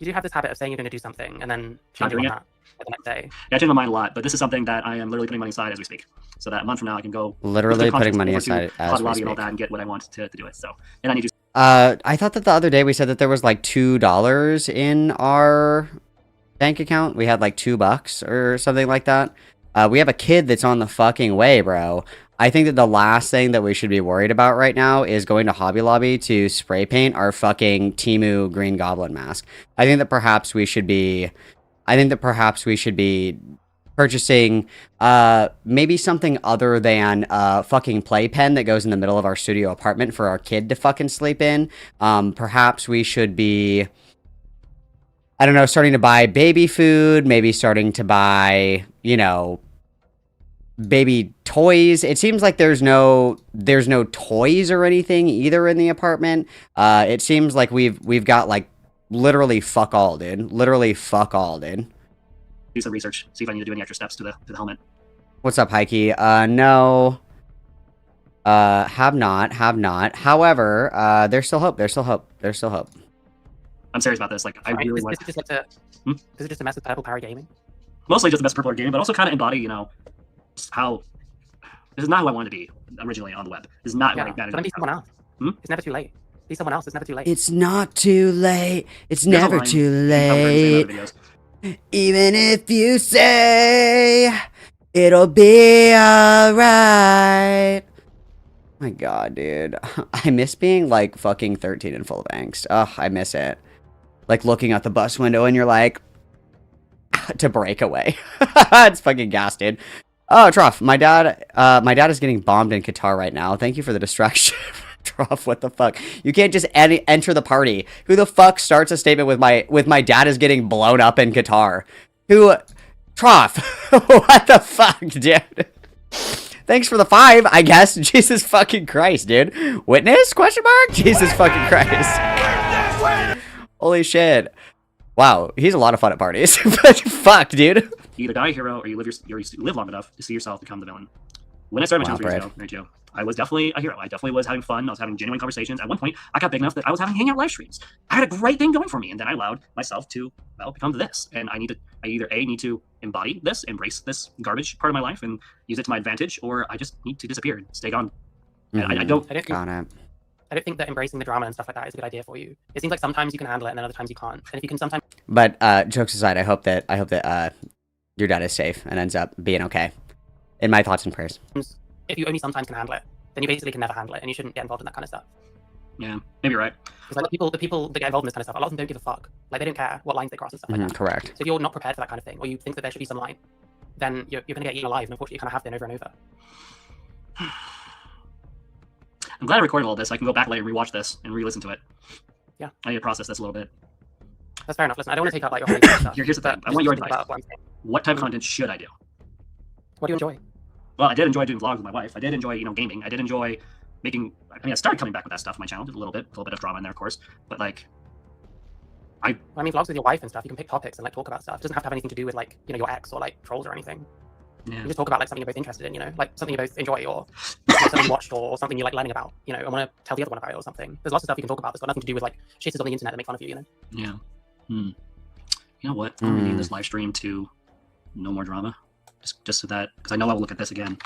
[SPEAKER 7] You do have this habit of saying you're going to do something and then changing that the next day.
[SPEAKER 3] Yeah, I change my mind a lot, but this is something that I am literally putting money aside as we speak. So that a month from now I can go...
[SPEAKER 1] Literally putting money aside as we speak.
[SPEAKER 3] And all that and get what I want to do it. So, and I need you...
[SPEAKER 1] I thought that the other day we said that there was like $2 in our bank account. We had like $2 or something like that. We have a kid that's on the fucking way, bro. I think that the last thing that we should be worried about right now is going to Hobby Lobby to spray paint our fucking Temu Green Goblin mask. I think that perhaps we should be purchasing maybe something other than a fucking playpen that goes in the middle of our studio apartment for our kid to fucking sleep in. Perhaps we should be, I don't know, starting to buy baby food, maybe starting to buy, you know, baby toys. It seems like there's no toys or anything either in the apartment. It seems like we've got like literally fuck all, dude. Literally fuck all, dude.
[SPEAKER 3] Do some research, see if I need to do any extra steps to the helmet.
[SPEAKER 1] What's up, Heike? No. Have not. However, there's still hope. There's still hope.
[SPEAKER 3] I'm serious about this. Like, I really
[SPEAKER 7] Is
[SPEAKER 3] was
[SPEAKER 7] it just like is it just a mess with Purple Parry Gaming?
[SPEAKER 3] mostly just the best purple game, but also kind of embody, you know, just how this is not who I wanted to be originally on the web. This is not
[SPEAKER 7] Yeah,
[SPEAKER 3] what I
[SPEAKER 7] but
[SPEAKER 3] managed
[SPEAKER 7] then
[SPEAKER 3] to
[SPEAKER 7] be someone else.
[SPEAKER 3] Hmm?
[SPEAKER 7] It's never too late. Be someone else. It's never too late.
[SPEAKER 1] It's not too late. It's
[SPEAKER 3] There's a
[SPEAKER 1] never
[SPEAKER 3] line
[SPEAKER 1] too
[SPEAKER 3] you can probably say in
[SPEAKER 1] late.
[SPEAKER 3] other videos.
[SPEAKER 1] Even if you say it'll be alright. My god, dude. I miss being like fucking 13 and full of angst. Ugh, I miss it. Like looking out the bus window and you're like, to break away. It's fucking gas, dude. Oh, Truff, my dad is getting bombed in Qatar right now. Thank you for the distraction. Truff, what the fuck? You can't just enter the party. Who the fuck starts a statement with my dad is getting blown up in Qatar? Who? Truff. What the fuck, dude? Thanks for the 5, I guess. Jesus fucking Christ, dude. Witness? Question mark? Jesus fucking Christ. Holy shit. Wow, he's a lot of fun at parties. But fuck, dude.
[SPEAKER 3] You either die a hero or you live long enough to see yourself become the villain. When I started my channel 3 years ago, right, Joe, I was definitely a hero. I definitely was having fun. I was having genuine conversations. At one point, I got big enough that I was having hangout live streams. I had a great thing going for me, and then I allowed myself to, well, become this. And I either need to embody this, embrace this garbage part of my life, and use it to my advantage, or I just need to disappear and stay gone. And I don't.
[SPEAKER 7] I don't think that embracing the drama and stuff like that is a good idea for you. It seems like sometimes you can handle it, and then other times you can't. And if you can sometimes.
[SPEAKER 1] But jokes aside, I hope that your dad is safe and ends up being okay. In my thoughts and prayers.
[SPEAKER 7] If you only sometimes can handle it, then you basically can never handle it, and you shouldn't get involved in that kind of stuff.
[SPEAKER 3] Yeah, maybe you're right.
[SPEAKER 7] Because like the people that get involved in this kind of stuff, a lot of them don't give a fuck. Like they don't care what lines they cross and stuff like that.
[SPEAKER 1] Correct.
[SPEAKER 7] So if you're not prepared for that kind of thing, or you think that there should be some line, then you're going to get eaten alive, and unfortunately you kind of have been over and over.
[SPEAKER 3] I'm glad I recorded all this. I can go back later and rewatch this and re-listen to it.
[SPEAKER 7] Yeah.
[SPEAKER 3] I need to process this a little bit.
[SPEAKER 7] That's fair enough. Listen, I don't want to take up like your stuff.
[SPEAKER 3] Here's the thing. I want your advice. What type of content should I do?
[SPEAKER 7] What do you enjoy?
[SPEAKER 3] Well, I did enjoy doing vlogs with my wife. I did enjoy, you know, gaming. I did enjoy making. I mean, I started coming back with that stuff on my channel, did a little bit of drama in there, of course. But like,
[SPEAKER 7] I mean, vlogs with your wife and stuff. You can pick topics and like talk about stuff. It doesn't have to have anything to do with like, you know, your ex or like trolls or anything.
[SPEAKER 3] Yeah.
[SPEAKER 7] You just talk about like something you're both interested in, you know, like something you both enjoy or something you watched or something you like learning about. You know, I want to tell the other one about it or something. There's lots of stuff you can talk about that's got nothing to do with like shit on the internet that make fun of you, you know.
[SPEAKER 3] Yeah. You know what? I'm renaming this live stream to "No More Drama," just so that because I know I will look at this again.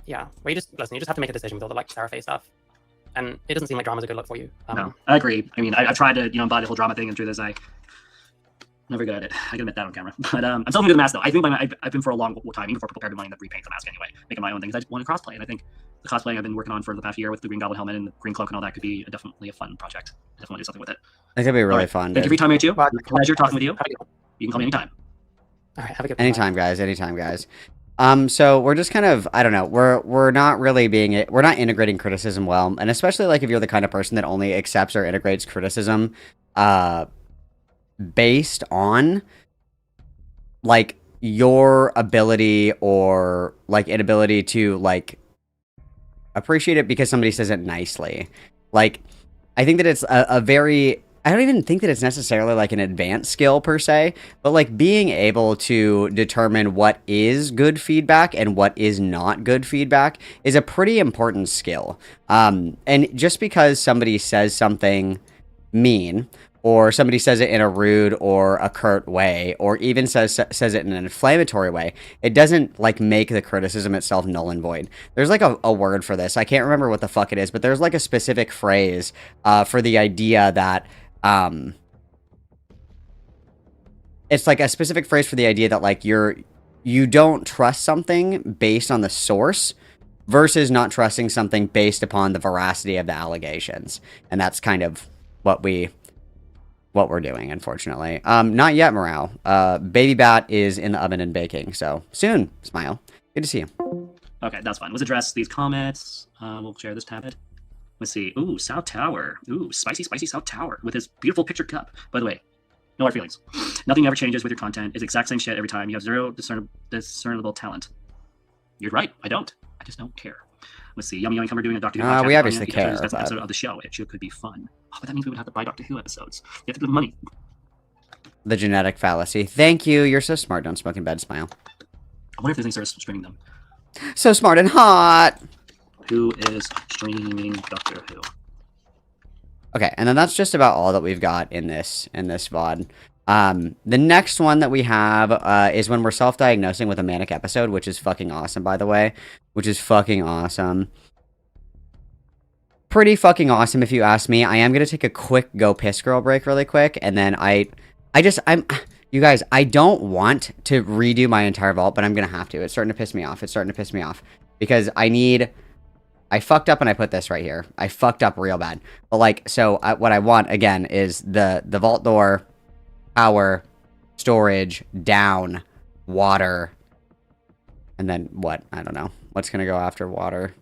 [SPEAKER 7] Yeah, well, you just have to make a decision with all the like Sarah Faye stuff, and it doesn't seem like drama's a good look for you.
[SPEAKER 3] No, I agree. I mean, I've tried to embody the whole drama thing, and through this, I never good at it. I can admit that on camera. But I'm still into the mask though. I think I've been for a long time, even before people prepared money to repaint the mask anyway, making my own things. I just want to cosplay, and I think the cosplaying I've been working on for the past year with the Green Goblin helmet and the green cloak and all that could be definitely a fun project. I definitely do something with it.
[SPEAKER 1] It could be really fun.
[SPEAKER 3] Thank you for your time, Rachel. Pleasure talking with you. You can call me anytime.
[SPEAKER 7] All right, have a good
[SPEAKER 1] Anytime, guys. So we're just kind of, I don't know, we're not really we're not integrating criticism well, and especially like if you're the kind of person that only accepts or integrates criticism based on like your ability or like inability to like appreciate it because somebody says it nicely. Like, I think that it's a very, I don't even think that it's necessarily like an advanced skill per se, but like being able to determine what is good feedback and what is not good feedback is a pretty important skill. And just because somebody says something mean, or somebody says it in a rude or a curt way, or even says it in an inflammatory way, it doesn't like make the criticism itself null and void. There's like a word for this. I can't remember what the fuck it is, but there's like a specific phrase for the idea that it's like a specific phrase for the idea that like you don't trust something based on the source versus not trusting something based upon the veracity of the allegations. And that's kind of what we're doing, unfortunately. Not yet, Morale. Baby Bat is in the oven and baking, so soon, Smile. Good to see you.
[SPEAKER 3] Okay, that's fine. Let's address these comments. We'll share this tab. Let's see. Ooh, South Tower. Ooh, spicy South Tower with his beautiful picture cup. By the way, no hard feelings. Nothing ever changes with your content. It's the exact same shit every time. You have zero discernible talent. You're right. I don't. I just don't care. Let's see. Yummy Yummy, we're doing a Doctor Who podcast.
[SPEAKER 1] We obviously
[SPEAKER 3] because
[SPEAKER 1] care.
[SPEAKER 3] It's the best episode of the show. It could be fun. Oh, but that means we would have to buy Doctor Who episodes. You have to give them money.
[SPEAKER 1] The genetic fallacy. Thank you. You're so smart. Don't smoke in bed, Smile.
[SPEAKER 3] I wonder if Disney starts streaming them.
[SPEAKER 1] So smart and hot.
[SPEAKER 3] Who is streaming Doctor Who?
[SPEAKER 1] Okay, and then that's just about all that we've got in this VOD. The next one that we have is when we're self-diagnosing with a manic episode, which is fucking awesome, by the way. Which is fucking awesome. Pretty fucking awesome, if you ask me. I am gonna take a quick go piss girl break really quick, and then you guys, I don't want to redo my entire vault, but I'm gonna have to. It's starting to piss me off. It's starting to piss me off because I fucked up and I put this right here. I fucked up real bad. But like, so what I want again is the vault door, power, storage, down, water, and then what? I don't know. What's gonna go after water?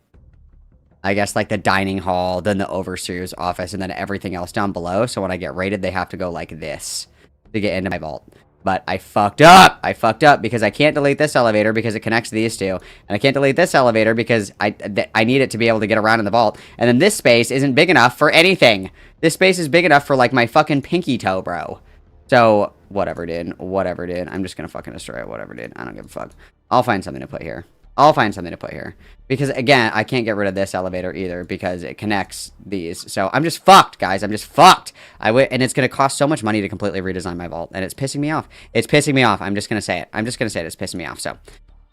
[SPEAKER 1] I guess like the dining hall, then the overseer's office, and then everything else down below. So when I get raided, they have to go like this to get into my vault. But I fucked up. I fucked up because I can't delete this elevator because it connects these two. And I can't delete this elevator because I need it to be able to get around in the vault. And then this space isn't big enough for anything. This space is big enough for like my fucking pinky toe, bro. So whatever, dude. Whatever, dude. I'm just gonna fucking destroy it. Whatever, dude. I don't give a fuck. I'll find something to put here. I'll find something to put here. Because, again, I can't get rid of this elevator either because it connects these. So, I'm just fucked, guys. I'm just fucked. And it's going to cost so much money to completely redesign my vault. And it's pissing me off. It's pissing me off. I'm just going to say it. I'm just going to say it. It's pissing me off. So,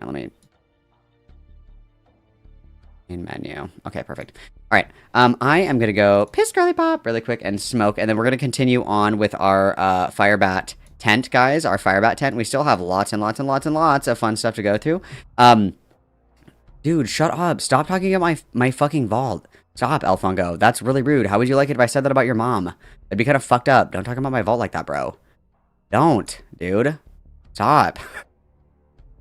[SPEAKER 1] now let me... In menu. Okay, perfect. All right. I am going to go piss girly pop really quick and smoke. And then we're going to continue on with our FIREBAT tent, guys. Our FIREBAT tent. We still have lots and lots and lots and lots of fun stuff to go through. Dude, shut up. Stop talking about my fucking vault. Stop, Elfongo. That's really rude. How would you like it if I said that about your mom? That'd be kind of fucked up. Don't talk about my vault like that, bro. Don't, dude. Stop.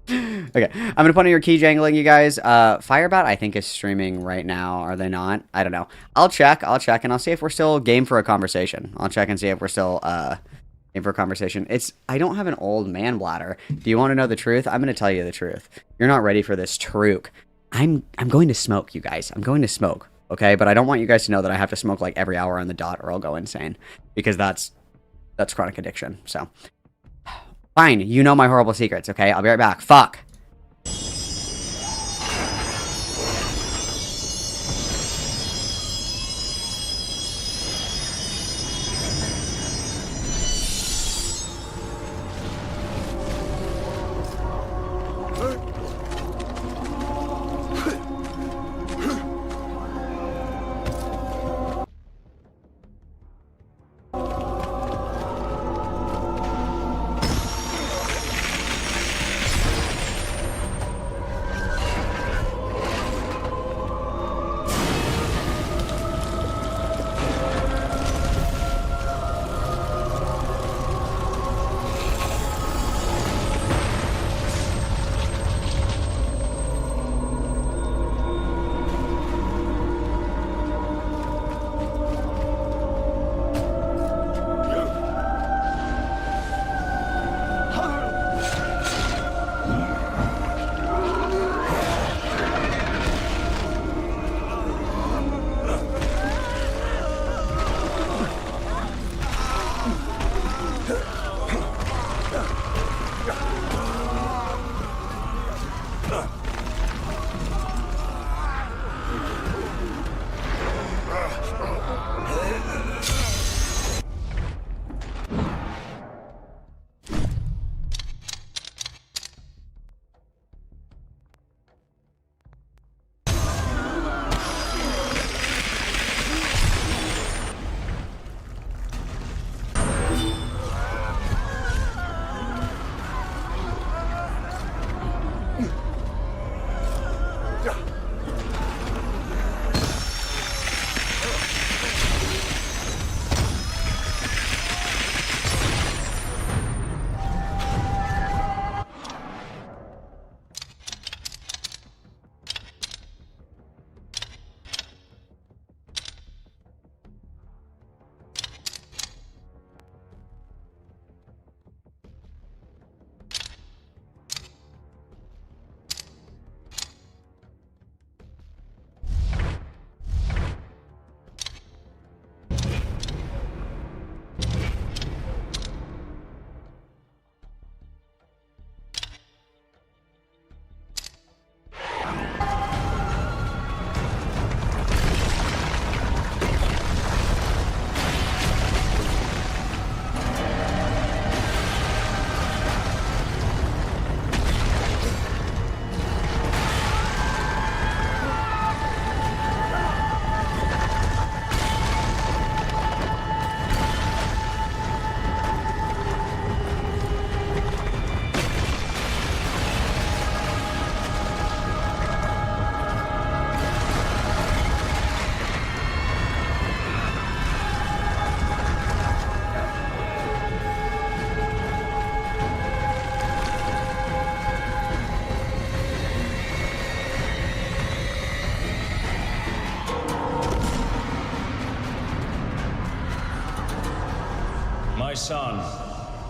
[SPEAKER 1] Okay, I'm gonna put on your key jangling, you guys. FIREBAT, I think, is streaming right now. Are they not? I don't know. I'll check, and I'll see if we're still game for a conversation. I'll check and see if we're still, game for a conversation. I don't have an old man bladder. Do you want to know the truth? I'm gonna tell you the truth. You're not ready for this truth. I'm going to smoke, you guys. I'm going to smoke, okay? But I don't want you guys to know that I have to smoke like every hour on the dot or I'll go insane. Because that's chronic addiction, so. Fine, you know my horrible secrets, okay? I'll be right back. Fuck.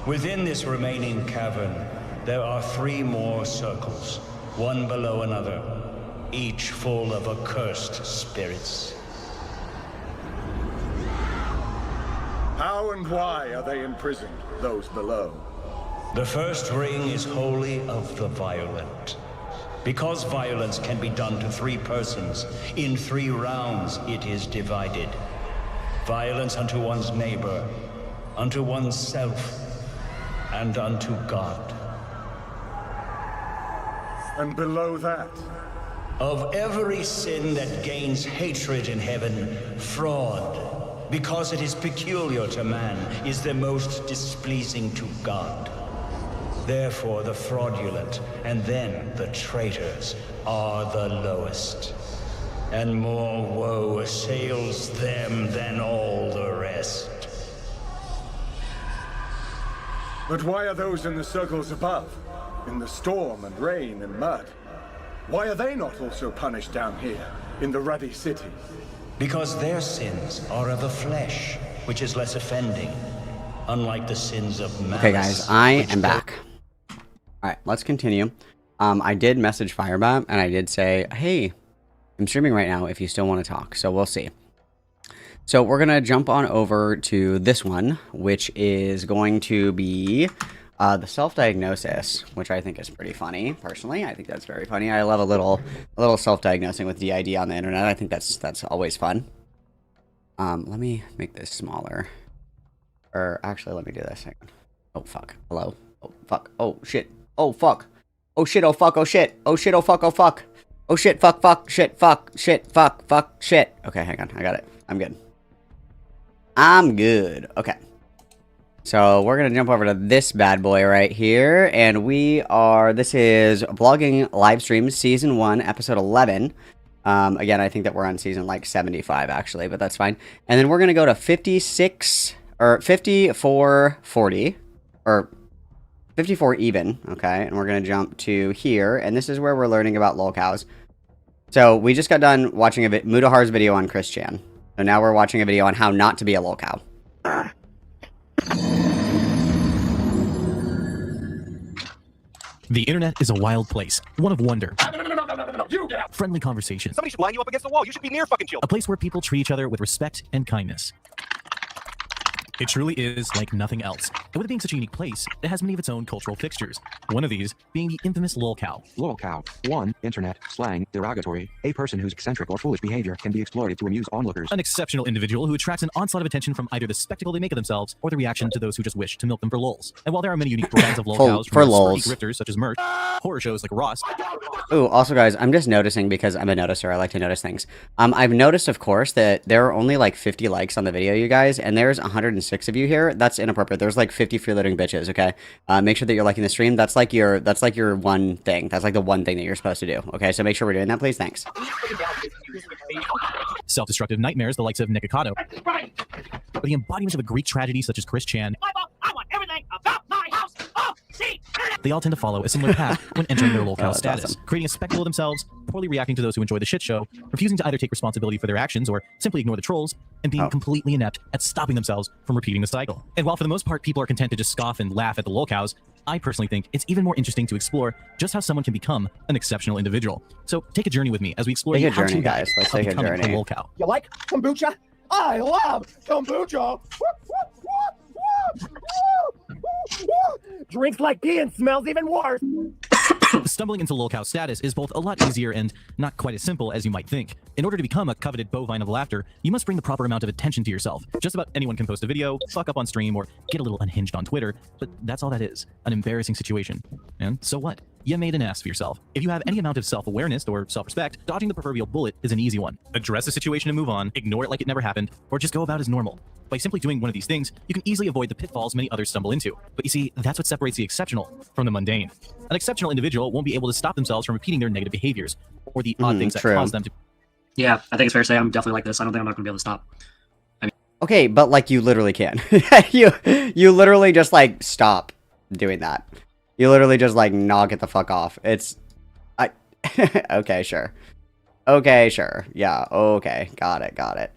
[SPEAKER 8] Within this remaining cavern, there are 3 more circles, one below another, each full of accursed spirits.
[SPEAKER 9] How and why are they imprisoned, those below?
[SPEAKER 8] The first ring is wholly of the violent. Because violence can be done to 3 persons, in 3 rounds it is divided. Violence unto one's neighbor, unto oneself, and unto God.
[SPEAKER 9] And below that?
[SPEAKER 8] Of every sin that gains hatred in heaven, fraud, because it is peculiar to man, is the most displeasing to God. Therefore the fraudulent, and then the traitors, are the lowest. And more woe assails them than all the rest.
[SPEAKER 9] But why are those in the circles above, in the storm and rain and mud? Why are they not also punished down here, in the ruddy city?
[SPEAKER 8] Because their sins are of the flesh, which is less offending, unlike the sins of malice.
[SPEAKER 1] Okay, guys, I am back. Alright, let's continue. I did message FIREBAT, and I did say, hey, I'm streaming right now if you still want to talk, so we'll see. So we're going to jump on over to this one, which is going to be the self-diagnosis, which I think is pretty funny, personally. I think that's very funny. I love a little self-diagnosing with DID on the internet. I think that's always fun. Let me make this smaller. Or actually, let me do this. Hang on. Oh, fuck. Hello? Oh, fuck. Oh, shit. Oh, fuck. Oh, shit. Oh, fuck. Oh, shit. Oh, shit. Oh, fuck. Oh, fuck. Oh, shit. Fuck. Fuck. Shit. Fuck. Shit. Fuck. Fuck. Shit. Okay, hang on. I got it. I'm good. I'm good. Okay. So we're going to jump over to this bad boy right here. And this is Vlogging live streams season 1, episode 11. Again, I think that we're on season like 75 actually, but that's fine. And then we're going to go to 5440 or 54 even. Okay. And we're going to jump to here. And this is where we're learning about lolcows. So we just got done watching Mudahar's video on Chris Chan. So now we're watching a video on how not to be a lolcow.
[SPEAKER 10] The internet is a wild place, one of wonder.
[SPEAKER 11] You get out.
[SPEAKER 10] Friendly conversations.
[SPEAKER 11] Somebody should line you up against the wall. You should be near fucking chill.
[SPEAKER 10] A place where people treat each other with respect and kindness. It truly is like nothing else. And with it being such a unique place, it has many of its own cultural fixtures. One of these being the infamous lolcow.
[SPEAKER 12] Lolcow. 1. Internet. Slang. Derogatory. A person whose eccentric or foolish behavior can be exploited to amuse onlookers.
[SPEAKER 10] An exceptional individual who attracts an onslaught of attention from either the spectacle they make of themselves or the reaction to those who just wish to milk them for lols. And while there are many unique brands of lolcows
[SPEAKER 1] for
[SPEAKER 10] from
[SPEAKER 1] lols.
[SPEAKER 10] grifters such as Mert, horror shows like Ross.
[SPEAKER 1] Ooh, also guys, I'm just noticing because I'm a noticer. I like to notice things. I've noticed, of course, that there are only like 50 likes on the video, you guys, and there's 106 of you here. That's inappropriate. There's like 50 freeloading bitches, okay? Make sure that you're liking the stream. That's like your one thing. That's like the one thing that you're supposed to do. Okay, so make sure we're doing that, please. Thanks.
[SPEAKER 10] Self-destructive nightmares, the likes of Nikocado. But the embodiments of a Greek tragedy such as Chris Chan.
[SPEAKER 13] I want everything about my house. Oh, see.
[SPEAKER 10] They all tend to follow a similar path when entering their lolcow
[SPEAKER 1] that's
[SPEAKER 10] status,
[SPEAKER 1] awesome.
[SPEAKER 10] creating a spectacle of themselves, poorly reacting to those who enjoy the shit show, refusing to either take responsibility for their actions or simply ignore the trolls, and being completely inept at stopping themselves from repeating the cycle. And while for the most part people are content to just scoff and laugh at the lolcows, I personally think it's even more interesting to explore just how someone can become an exceptional individual. So take a journey with me as we explore
[SPEAKER 1] Take a
[SPEAKER 10] the how-to
[SPEAKER 1] journey,
[SPEAKER 10] guide
[SPEAKER 1] guys. Let's
[SPEAKER 10] of
[SPEAKER 1] take a
[SPEAKER 10] becoming
[SPEAKER 1] journey.
[SPEAKER 10] lolcow.
[SPEAKER 11] You like kombucha? I love kombucha. Drinks like pee and smells even worse.
[SPEAKER 10] Stumbling into lolcow status is both a lot easier and not quite as simple as you might think. In order to become a coveted bovine of laughter, you must bring the proper amount of attention to yourself. Just about anyone can post a video, fuck up on stream, or get a little unhinged on Twitter, but that's all that is, an embarrassing situation. And so what? You made an ass for yourself. If you have any amount of self-awareness or self-respect, dodging the proverbial bullet is an easy one. Address the situation and move on, ignore it like it never happened, or just go about as normal. By simply doing one of these things, you can easily avoid the pitfalls many others stumble into. But you see, that's what separates the exceptional from the mundane. An exceptional individual won't be able to stop themselves from repeating their negative behaviors, or the odd things that cause them to...
[SPEAKER 3] Yeah, I think it's fair to say I'm definitely like this. I don't think I'm not going to be able to stop.
[SPEAKER 1] Okay, but like you literally can. you literally just like stop doing that. You literally just like knock it the fuck off. Okay, sure. Okay, sure. Yeah, okay. Got it.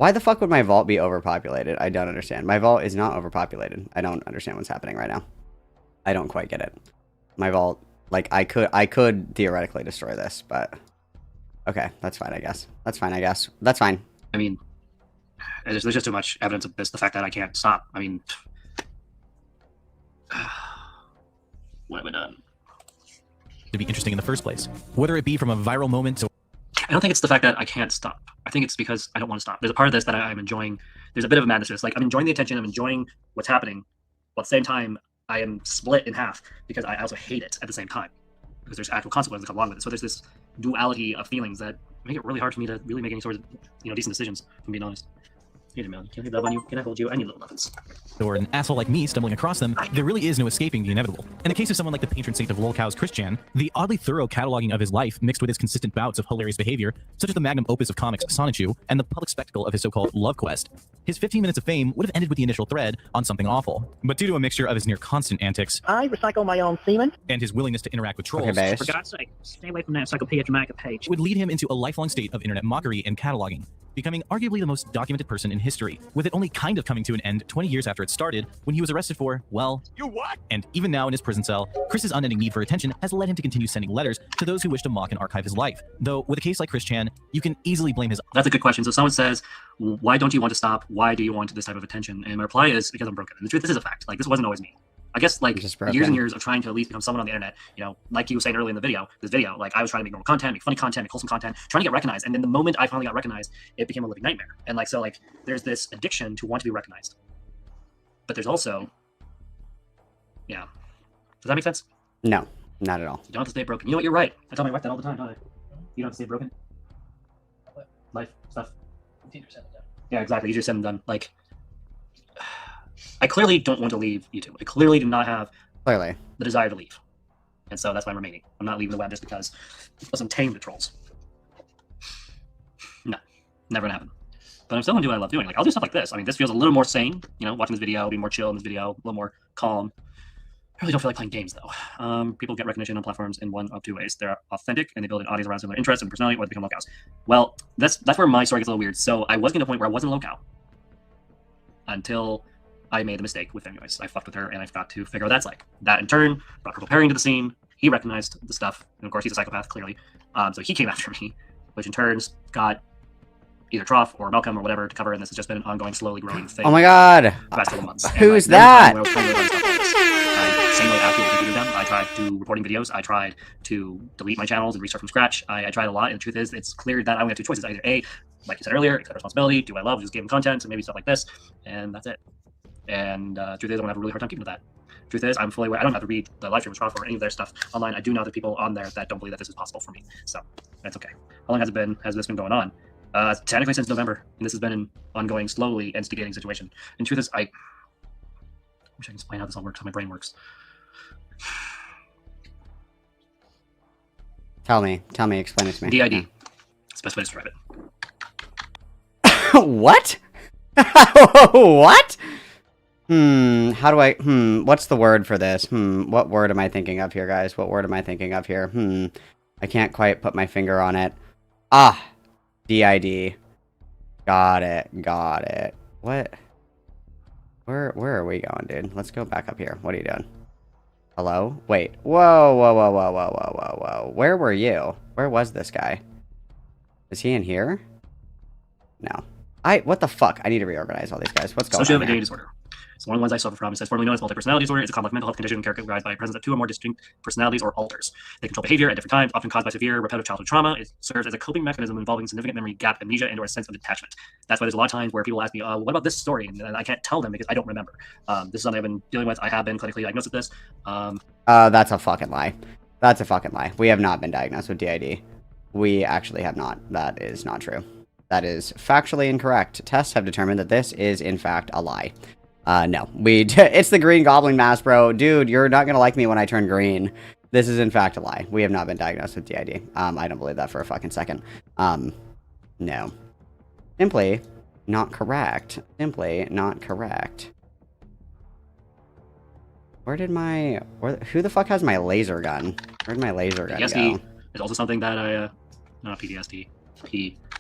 [SPEAKER 1] Why the fuck would my vault be overpopulated? I don't understand. My vault is not overpopulated. I don't understand what's happening right now. I don't quite get it. My vault, like, I could theoretically destroy this, but okay, that's fine, I guess. That's fine, I guess. That's fine.
[SPEAKER 3] I mean, there's just too much evidence of this. The fact that I can't stop. I mean, what have I done?
[SPEAKER 10] To be interesting in the first place, whether it be from a viral moment.
[SPEAKER 3] I don't think it's the fact that I can't stop. I think it's because I don't want to stop. There's a part of this that I'm enjoying. There's a bit of a madness to this. Like, I'm enjoying the attention. I'm enjoying what's happening. But at the same time, I am split in half because I also hate it at the same time. Because there's actual consequences that come along with it. So there's this duality of feelings that make it really hard for me to really make any sort of, decent decisions, if I'm being honest. Hey, man, can I love on you? Can I hold you? I need little muffins.
[SPEAKER 10] Or an asshole like me stumbling across them, there really is no escaping the inevitable. In the case of someone like the patron saint of LolCow's Christian, the oddly thorough cataloging of his life mixed with his consistent bouts of hilarious behavior, such as the magnum opus of comics Sonichu, and the public spectacle of his so-called love quest, his 15 minutes of fame would have ended with the initial thread on something awful. But due to a mixture of his near constant antics,
[SPEAKER 11] I recycle my own semen,
[SPEAKER 10] and his willingness to interact with trolls,
[SPEAKER 13] For God's sake, stay away from that Encyclopedia Dramatica page.
[SPEAKER 10] would lead him into a lifelong state of internet mockery and cataloging, becoming arguably the most documented person in history, with it only kind of coming to an end 20 years after it started, when he was arrested for, well...
[SPEAKER 11] You what?
[SPEAKER 10] And even now in his prison cell, Chris's unending need for attention has led him to continue sending letters to those who wish to mock and archive his life. Though, with a case like Chris Chan, you can easily blame his...
[SPEAKER 3] That's a good question. So someone says, why don't you want to stop? Why do you want this type of attention? And my reply is, because I'm broken. And the truth, this is a fact. Like, this wasn't always me. I guess, like, years and years of trying to at least become someone on the internet, like you were saying earlier in the video, like, I was trying to make normal content, make funny content, make wholesome content, trying to get recognized. And then the moment I finally got recognized, it became a living nightmare. And, like, so, like, there's this addiction to want to be recognized. But there's also, does that make sense?
[SPEAKER 1] No, not at all.
[SPEAKER 3] You don't have to stay broken. You know what? You're right. I tell my wife that all the time, don't I? You don't have to stay broken. Life stuff. Yeah, exactly. Easier said than done. Like, I clearly don't want to leave YouTube. I clearly do not have
[SPEAKER 1] the
[SPEAKER 3] desire to leave. And so that's why I'm remaining. I'm not leaving the web just because of some tame the trolls. No, never gonna happen. But I'm still gonna do what I love doing. Like, I'll do stuff like this. I mean, this feels a little more sane, watching this video, being more chill in this video, a little more calm. I really don't feel like playing games, though. People get recognition on platforms in one of two ways. They're authentic, and they build an audience around similar interests and personality, or they become LolCows. Well, that's where my story gets a little weird. So I was getting to a point where I wasn't a LolCow until I made the mistake with Anyways. I fucked with her, and I've got to figure out what that's like. That, in turn, brought Purple Perry into the scene. He recognized the stuff, and of course, he's a psychopath, clearly. So he came after me, which in turn got either Trough or Malcolm or whatever to cover, and this has just been an ongoing, slowly growing thing.
[SPEAKER 1] Oh my god!
[SPEAKER 3] The past couple months.
[SPEAKER 1] Who's that?
[SPEAKER 3] Same way after the computer done, I tried to reporting videos. I tried to delete my channels and restart from scratch. I tried a lot, and the truth is, it's clear that I only have two choices. Either A, like you said earlier, accept responsibility, do what I love, just give them content, and maybe stuff like this, and that's it. And truth is, I'm gonna have a really hard time keeping to that. Truth is, I'm fully aware. I don't have to read the live stream or any of their stuff online. I do know that people on there that don't believe that this is possible for me. So that's okay. How long has this been going on? Technically since November, and this has been an ongoing, slowly instigating situation. And truth is, I wish I can explain how this all works, how my brain works.
[SPEAKER 1] Tell me, explain it to me.
[SPEAKER 3] DID. It's the best way to describe
[SPEAKER 1] it. What? What? How do I, what's the word for this? What word am I thinking of here, guys? What word am I thinking of here? I can't quite put my finger on it. Ah, DID. Got it. What? Where are we going, dude? Let's go back up here. What are you doing? Hello? Wait. Whoa. Where were you? Where was this guy? Is he in here? No. What the fuck? I need to reorganize all these guys. What's going on here?
[SPEAKER 3] Sociopath disorder. It's one of the ones I suffer from. It says formerly known as multiple personality disorder. It's a complex mental health condition characterized by a presence of two or more distinct personalities or alters. They control behavior at different times, often caused by severe repetitive childhood trauma. It serves as a coping mechanism involving significant memory gap, amnesia, and/or a sense of detachment. That's why there's a lot of times where people ask me, what about this story? And I can't tell them because I don't remember. This is something I've been dealing with. I have been clinically diagnosed with this.
[SPEAKER 1] That's a fucking lie. That's a fucking lie. We have not been diagnosed with DID. We actually have not. That is not true. That is factually incorrect. Tests have determined that this is, in fact, a lie. No. It's the Green Goblin mask, bro. Dude, you're not gonna like me when I turn green. This is, in fact, a lie. We have not been diagnosed with DID. I don't believe that for a fucking second. No. Simply not correct. Simply not correct. Who the fuck has my laser gun? Where'd my laser gun
[SPEAKER 3] PTSD
[SPEAKER 1] go?
[SPEAKER 3] is also something that not PTSD.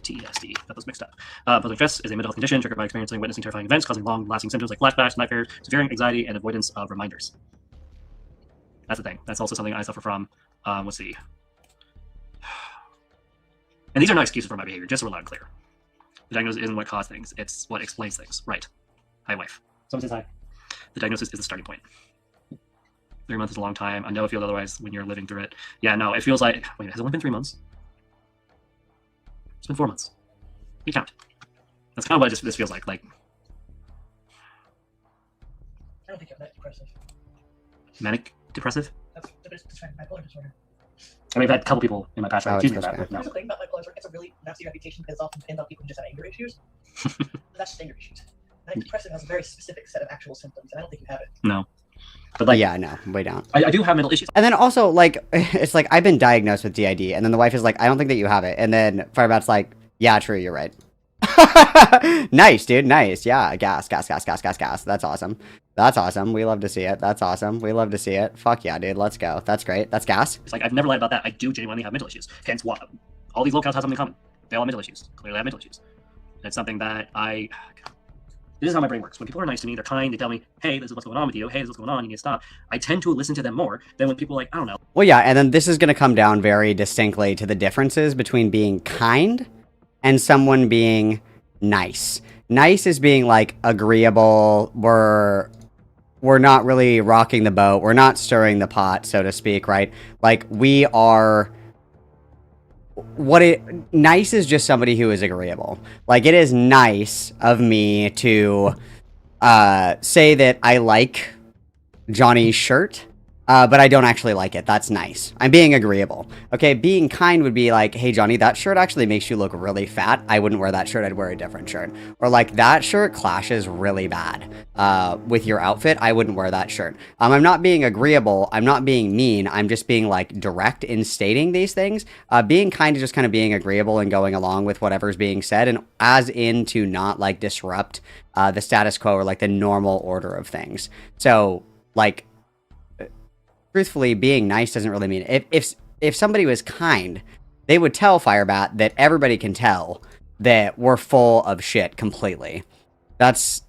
[SPEAKER 3] PTSD. Got those mixed up. Post-traumatic stress is a mental health condition triggered by experiencing and witnessing terrifying events, causing long-lasting symptoms like flashbacks, nightmares, severe anxiety, and avoidance of reminders. That's the thing. That's also something I suffer from. Let's see. And these are not excuses for my behavior, just so we're loud and clear. The diagnosis isn't what caused things, it's what explains things. Right. Hi, wife. Someone says hi. The diagnosis is the starting point. 3 months is a long time. I know it feels otherwise when you're living through it. Yeah, no, it feels like... Wait, has it only been 3 months? It's been 4 months. You count. That's kind of what this feels like. Like,
[SPEAKER 13] I don't think you're that depressive.
[SPEAKER 3] manic depressive?
[SPEAKER 13] That's bipolar disorder.
[SPEAKER 3] I mean, I've had a couple people in my past
[SPEAKER 1] Oh,
[SPEAKER 3] accuse me
[SPEAKER 1] it's
[SPEAKER 3] of that,
[SPEAKER 1] this
[SPEAKER 3] but no.
[SPEAKER 13] Here's the thing about bipolar disorder. It's a really nasty reputation because it often depends on people who just have anger issues. That's just anger issues. Manic depressive has a very specific set of actual symptoms, and I don't think you have it.
[SPEAKER 3] No. But like,
[SPEAKER 1] yeah, no, way down.
[SPEAKER 3] I do have mental issues.
[SPEAKER 1] And then also, like, it's like, I've been diagnosed with DID, and then the wife is like, I don't think that you have it. And then FIREBAT's like, yeah, true, you're right. Nice, dude, nice. Yeah, gas. That's awesome. That's awesome. We love to see it. That's awesome. We love to see it. Fuck yeah, dude, let's go. That's great. That's gas.
[SPEAKER 3] It's like, I've never lied about that. I do genuinely have mental issues. Hence, what all these locals have something in common. They all have mental issues. Clearly, I have mental issues. And it's something that this is how my brain works. When people are nice to me, they're kind, they tell me, hey, this is what's going on with you. Hey, this is what's going on. You need to stop. I tend to listen to them more than when people are like, I don't know.
[SPEAKER 1] Well, yeah, and then this is going to come down very distinctly to the differences between being kind and someone being nice. Nice is being, like, agreeable. We're not really rocking the boat. We're not stirring the pot, so to speak, right? Like, we are... Nice is just somebody who is agreeable. Like, it is nice of me to say that I like Johnny's shirt, but I don't actually like it. That's nice. I'm being agreeable. Okay, being kind would be like, hey, Johnny, that shirt actually makes you look really fat. I wouldn't wear that shirt. I'd wear a different shirt. Or like, that shirt clashes really bad with your outfit. I wouldn't wear that shirt. I'm not being agreeable. I'm not being mean. I'm just being like direct in stating these things. Being kind is just kind of being agreeable and going along with whatever's being said, and as in to not like disrupt the status quo or like the normal order of things. So like, truthfully, being nice doesn't really mean if somebody was kind, they would tell FIREBAT that everybody can tell that we're full of shit completely. That's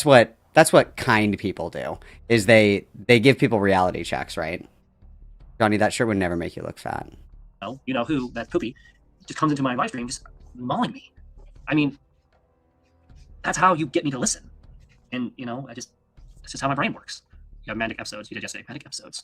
[SPEAKER 1] what kind people do. Is they give people reality checks, right? Johnny, that shirt would never make you look fat.
[SPEAKER 3] Well, you know who, that poopy, just comes into my live stream just mauling me. I mean, that's how you get me to listen. And, you know, that's just how my brain works. You have manic episodes. You did just say manic episodes.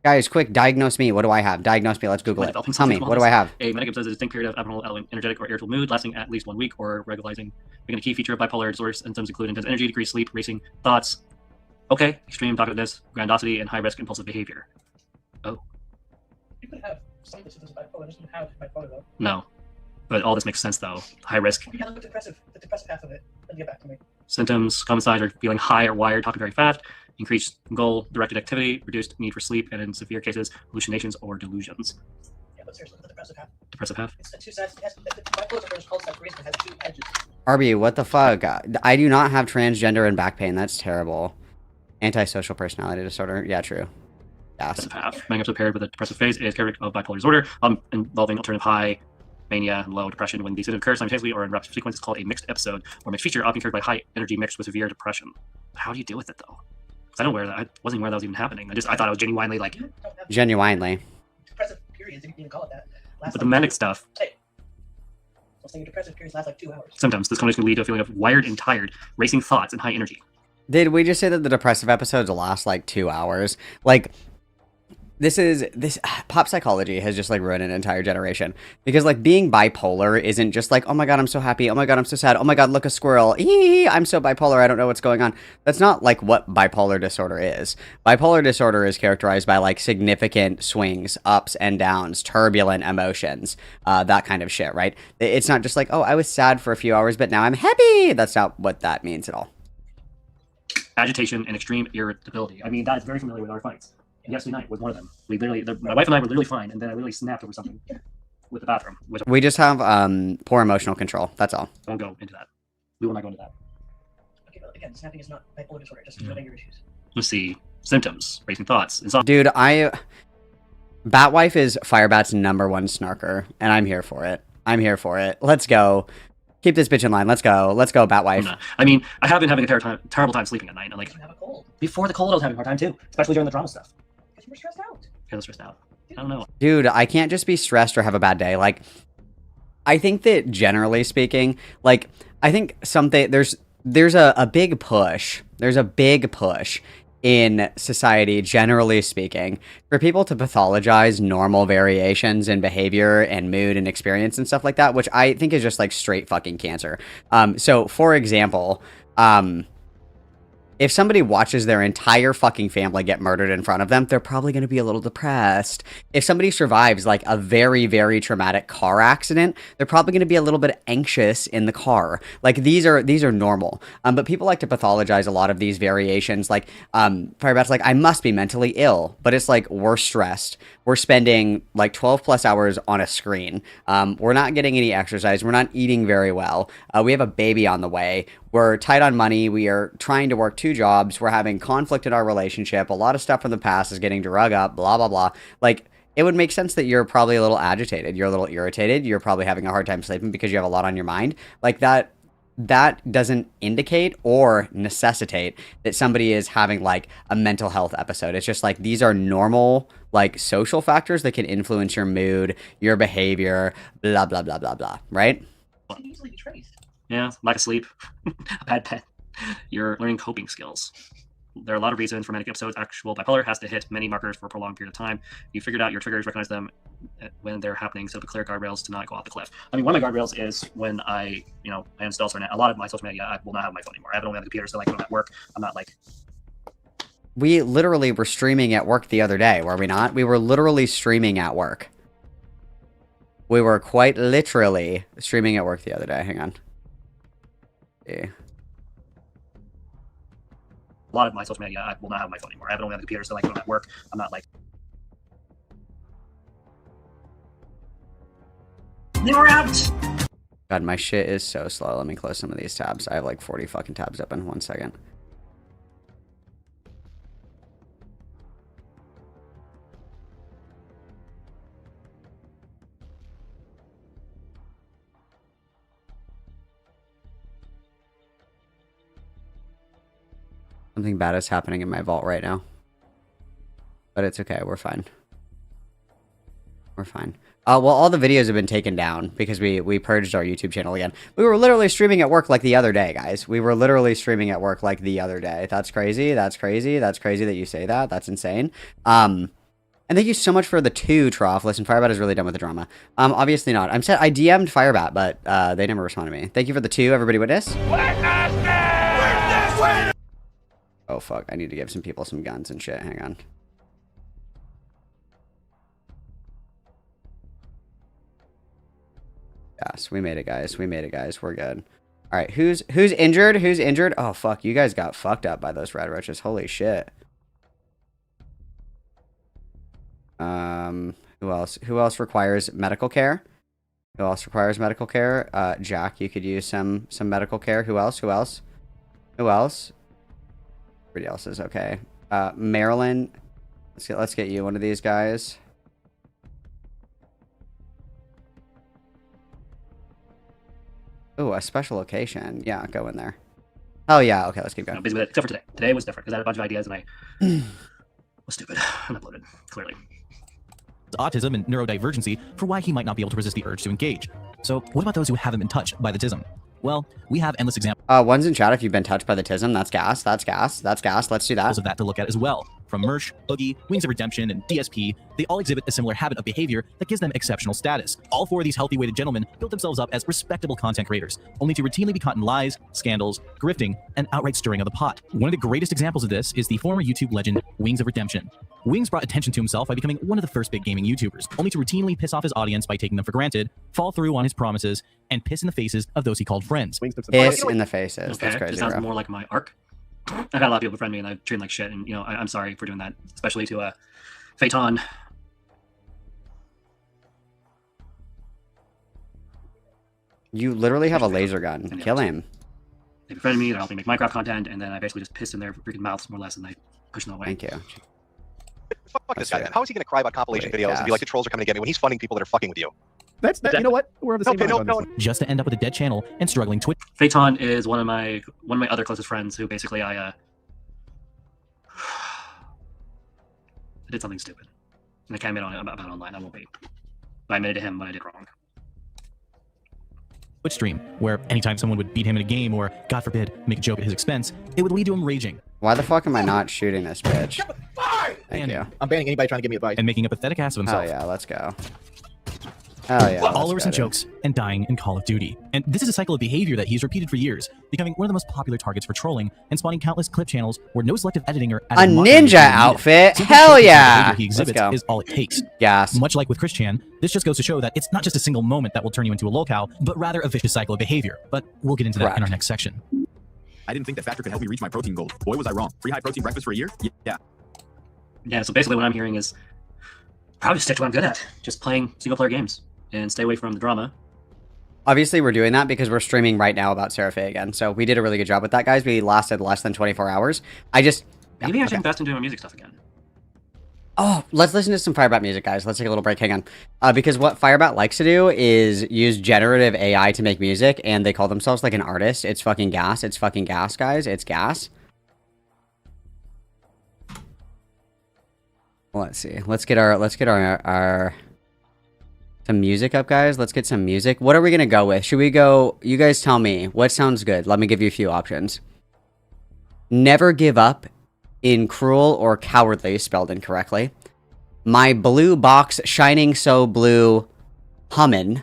[SPEAKER 1] Guys, quick, diagnose me. What do I have? Diagnose me. Let's Google it. Tell me, what do I have?
[SPEAKER 3] A manic episode is a distinct period of abnormal, energetic, or irritable mood lasting at least 1 week or regularizing. Being a key feature of bipolar disorder symptoms include intense energy, decreased sleep, racing thoughts. Okay, extreme talkativeness, grandiosity, and high-risk impulsive behavior. Oh.
[SPEAKER 13] You could have some of the symptoms of bipolar, just don't have bipolar though.
[SPEAKER 3] No. But all this makes sense, though. High risk.
[SPEAKER 13] You have the depressive half of it. Then get back to me.
[SPEAKER 3] Symptoms, common signs are feeling high or wired, talking very fast, increased goal-directed activity, reduced need for sleep, and in severe cases, hallucinations or delusions.
[SPEAKER 13] Yeah, but seriously, the depressive half.
[SPEAKER 3] Depressive half?
[SPEAKER 13] It's the two sides. Bipolar disorder is called separation. It has two edges.
[SPEAKER 1] RB, what the fuck? I do not have transgender and back pain. That's terrible. Antisocial personality disorder. Yeah, true. Yes.
[SPEAKER 3] Depressive half. Manic episode paired with a depressive phase is characteristic of bipolar disorder, involving alternative high, mania, and low depression. When these symptoms occur simultaneously or in rapid sequence, it's called a mixed episode or mixed feature, often carried by high energy mixed with severe depression. How do you deal with it though? Because I don't wear that. I wasn't aware that was even happening. I thought I was genuinely like.
[SPEAKER 1] Genuinely.
[SPEAKER 13] Depressive periods, if you can call it that.
[SPEAKER 3] But the manic stuff.
[SPEAKER 13] Hey. I was saying depressive periods last like 2 hours.
[SPEAKER 3] Symptoms. This combination can lead to a feeling of wired and tired, racing thoughts, and high energy.
[SPEAKER 1] Did we just say that the depressive episodes last like 2 hours? Like, this pop psychology has just like ruined an entire generation, because like being bipolar isn't just like, oh my god, I'm so happy, oh my god, I'm so sad, oh my god, look, a squirrel, I'm so bipolar, I don't know what's going on. That's not like what bipolar disorder is. Bipolar disorder is characterized by like significant swings, ups and downs, turbulent emotions, that kind of shit, right? It's not just like, oh, I was sad for a few hours but now I'm happy. That's not what that means at all.
[SPEAKER 3] Agitation and extreme irritability. I mean, that is very familiar with our fights. Yesterday night was one of them. We literally, my wife and I were literally fine, and then I literally snapped over something with the bathroom.
[SPEAKER 1] We just have poor emotional control. That's all.
[SPEAKER 3] I won't go into that. We will not go into that.
[SPEAKER 13] Okay, but again, snapping is not bipolar disorder, just anger issues.
[SPEAKER 3] Let's see. Symptoms, racing thoughts.
[SPEAKER 1] Dude, Batwife is Firebat's #1 snarker, and I'm here for it. I'm here for it. Let's go. Keep this bitch in line. Let's go. Let's go, Batwife.
[SPEAKER 3] I mean, I have been having a terrible time sleeping at night. And like
[SPEAKER 13] You have a cold.
[SPEAKER 3] before the cold, I was having a hard time too, especially during the drama stuff.
[SPEAKER 13] Because you were stressed out.
[SPEAKER 3] I was stressed out. I don't know.
[SPEAKER 1] Dude, I can't just be stressed or have a bad day. Like, I think that generally speaking, like, I think there's a big push. There's a big push in society, generally speaking, for people to pathologize normal variations in behavior and mood and experience and stuff like that, which I think is just like straight fucking cancer. So for example, if somebody watches their entire fucking family get murdered in front of them, they're probably going to be a little depressed. If somebody survives like a very, very traumatic car accident, they're probably going to be a little bit anxious in the car. Like these are normal. But people like to pathologize a lot of these variations. Like Firebat's like, I must be mentally ill, but it's like we're stressed. We're spending like 12 plus hours on a screen. We're not getting any exercise. We're not eating very well. We have a baby on the way. We're tight on money. We are trying to work 2 jobs. We're having conflict in our relationship. A lot of stuff from the past is getting drug up, blah, blah, blah. Like, it would make sense that you're probably a little agitated. You're a little irritated. You're probably having a hard time sleeping because you have a lot on your mind. Like, that doesn't indicate or necessitate that somebody is having, like, a mental health episode. It's just, like, these are normal, like, social factors that can influence your mood, your behavior, blah, blah, blah, blah, blah, right?
[SPEAKER 13] You can easily be traced.
[SPEAKER 3] Yeah, lack of sleep, a bad pet. You're learning coping skills. There are a lot of reasons for manic episodes. Actual bipolar has to hit many markers for a prolonged period of time. You figured out your triggers, recognize them when they're happening, so to clear guardrails to not go off the cliff. I mean, one of my guardrails is when I install a lot of my social media. I will not have my phone anymore. I have it only on the computer, so like when I'm at work, I'm not like.
[SPEAKER 1] We literally were streaming at work the other day, were we not? We were literally streaming at work. We were quite literally streaming at work the other day. Hang on. Yeah.
[SPEAKER 3] A lot of my social media, I will not have my phone anymore. I have it only on the computer, so like when I'm at work, I'm not like. You're out!
[SPEAKER 1] God, my shit is so slow. Let me close some of these tabs. I have like 40 fucking tabs open. 1 second. Something bad is happening in my vault right now. But it's okay. We're fine. We're fine. Well, all the videos have been taken down because we purged our YouTube channel again. We were literally streaming at work like the other day, guys. We were literally streaming at work like the other day. That's crazy. That's crazy. That's crazy that you say that. That's insane. And thank you so much for the 2, Trough. Listen, Firebat is really done with the drama. Obviously not. I DM'd Firebat, but they never responded to me. Thank you for the 2, everybody witness. Oh, fuck. I need to give some people some guns and shit. Hang on. Yes, we made it, guys. We made it, guys. We're good. All right, who's injured? Who's injured? Oh, fuck. You guys got fucked up by those red roaches. Holy shit. Who else? Who else requires medical care? Who else requires medical care? Jack, you could use some medical care. Who else? Who else? Who else? Everybody else is okay. Marilyn, let's get you one of these guys. Oh, a special location. Yeah, go in there. Oh yeah, okay, let's keep going.
[SPEAKER 3] Busy with it, except for today. Today was different because I had a bunch of ideas and I was stupid and uploaded, clearly.
[SPEAKER 10] Autism and neurodivergency for why he might not be able to resist the urge to engage. So what about those who haven't been touched by the TISM? Well, we have endless examples.
[SPEAKER 1] One's in chat if you've been touched by the TISM. That's gas. That's gas. That's gas. Let's do that.
[SPEAKER 10] Of that to look at as well. From Mersh, Oogie, Wings of Redemption, and DSP, they all exhibit a similar habit of behavior that gives them exceptional status. All 4 of these healthy weighted gentlemen built themselves up as respectable content creators, only to routinely be caught in lies, scandals, grifting, and outright stirring of the pot. One of the greatest examples of this is the former YouTube legend, Wings of Redemption. Wings brought attention to himself by becoming one of the first big gaming YouTubers, only to routinely piss off his audience by taking them for granted, fall through on his promises, and piss in the faces of those he called friends.
[SPEAKER 1] Piss in the faces.
[SPEAKER 3] Okay,
[SPEAKER 1] That's crazy,
[SPEAKER 3] it sounds
[SPEAKER 1] bro.
[SPEAKER 3] more like my arc. I've had a lot of people befriend me and I've treated like shit, and I'm sorry for doing that, especially to Phaeton.
[SPEAKER 1] You literally have a laser gun. Kill him.
[SPEAKER 3] They befriended me, they're helping make Minecraft content, and then I basically just pissed in their freaking mouths more or less, and I pushed them away.
[SPEAKER 1] Thank you.
[SPEAKER 14] Fuck this guy, man. How is he gonna cry about compilation videos and be like, the trolls are coming to get me when he's funding people that are fucking with you?
[SPEAKER 4] That's that. You know what? We're on the same
[SPEAKER 14] Okay,
[SPEAKER 4] vibe
[SPEAKER 14] no,
[SPEAKER 4] on this.
[SPEAKER 10] Just to end up with a dead channel and struggling Twitch.
[SPEAKER 3] Phaeton is one of my other closest friends who basically I did something stupid. And I can't admit about online. I won't be. But I admitted to him when I did wrong.
[SPEAKER 10] Twitch stream, where anytime someone would beat him in a game or, God forbid, make a joke at his expense, it would lead to him raging.
[SPEAKER 1] Why the fuck am I not shooting this bitch? Thank you.
[SPEAKER 4] I'm banning anybody trying to give me advice.
[SPEAKER 10] And making a pathetic ass of himself.
[SPEAKER 1] Oh yeah, let's go. Oh yeah.
[SPEAKER 10] All over some jokes and dying in Call of Duty. And this is a cycle of behavior that he's repeated for years, becoming one of the most popular targets for trolling and spawning countless clip channels where no selective editing or
[SPEAKER 1] A ninja outfit?
[SPEAKER 10] Simply
[SPEAKER 1] Hell
[SPEAKER 10] showcasing the
[SPEAKER 1] yeah!
[SPEAKER 10] behavior he exhibits is all it takes.
[SPEAKER 1] Yes.
[SPEAKER 10] Much like with Chris Chan, this just goes to show that it's not just a single moment that will turn you into a lolcow, but rather a vicious cycle of behavior. But we'll get into that in our next section.
[SPEAKER 15] I didn't think that Factor could help me reach my protein goal. Boy, was I wrong. Free high protein breakfast for a year? Yeah.
[SPEAKER 3] Yeah, so basically what I'm hearing is probably stick to what I'm good at. Just playing single player games and stay away from the drama.
[SPEAKER 1] Obviously, we're doing that because we're streaming right now about Seraphe again. So we did a really good job with that, guys. We lasted less than 24 hours.
[SPEAKER 3] Maybe I should invest in doing my music stuff again.
[SPEAKER 1] Oh, let's listen to some FIREBAT music, guys. Let's take a little break. Hang on. Because what FIREBAT likes to do is use generative AI to make music, and they call themselves like an artist. It's fucking gas. It's fucking gas, guys. It's gas. Let's see. Let's get our some music up, guys. Let's get some music. What are we gonna go with? Should we go? You guys tell me. What sounds good? Let me give you a few options. Never give up in cruel or cowardly, spelled incorrectly. My blue box shining so blue, hummin'.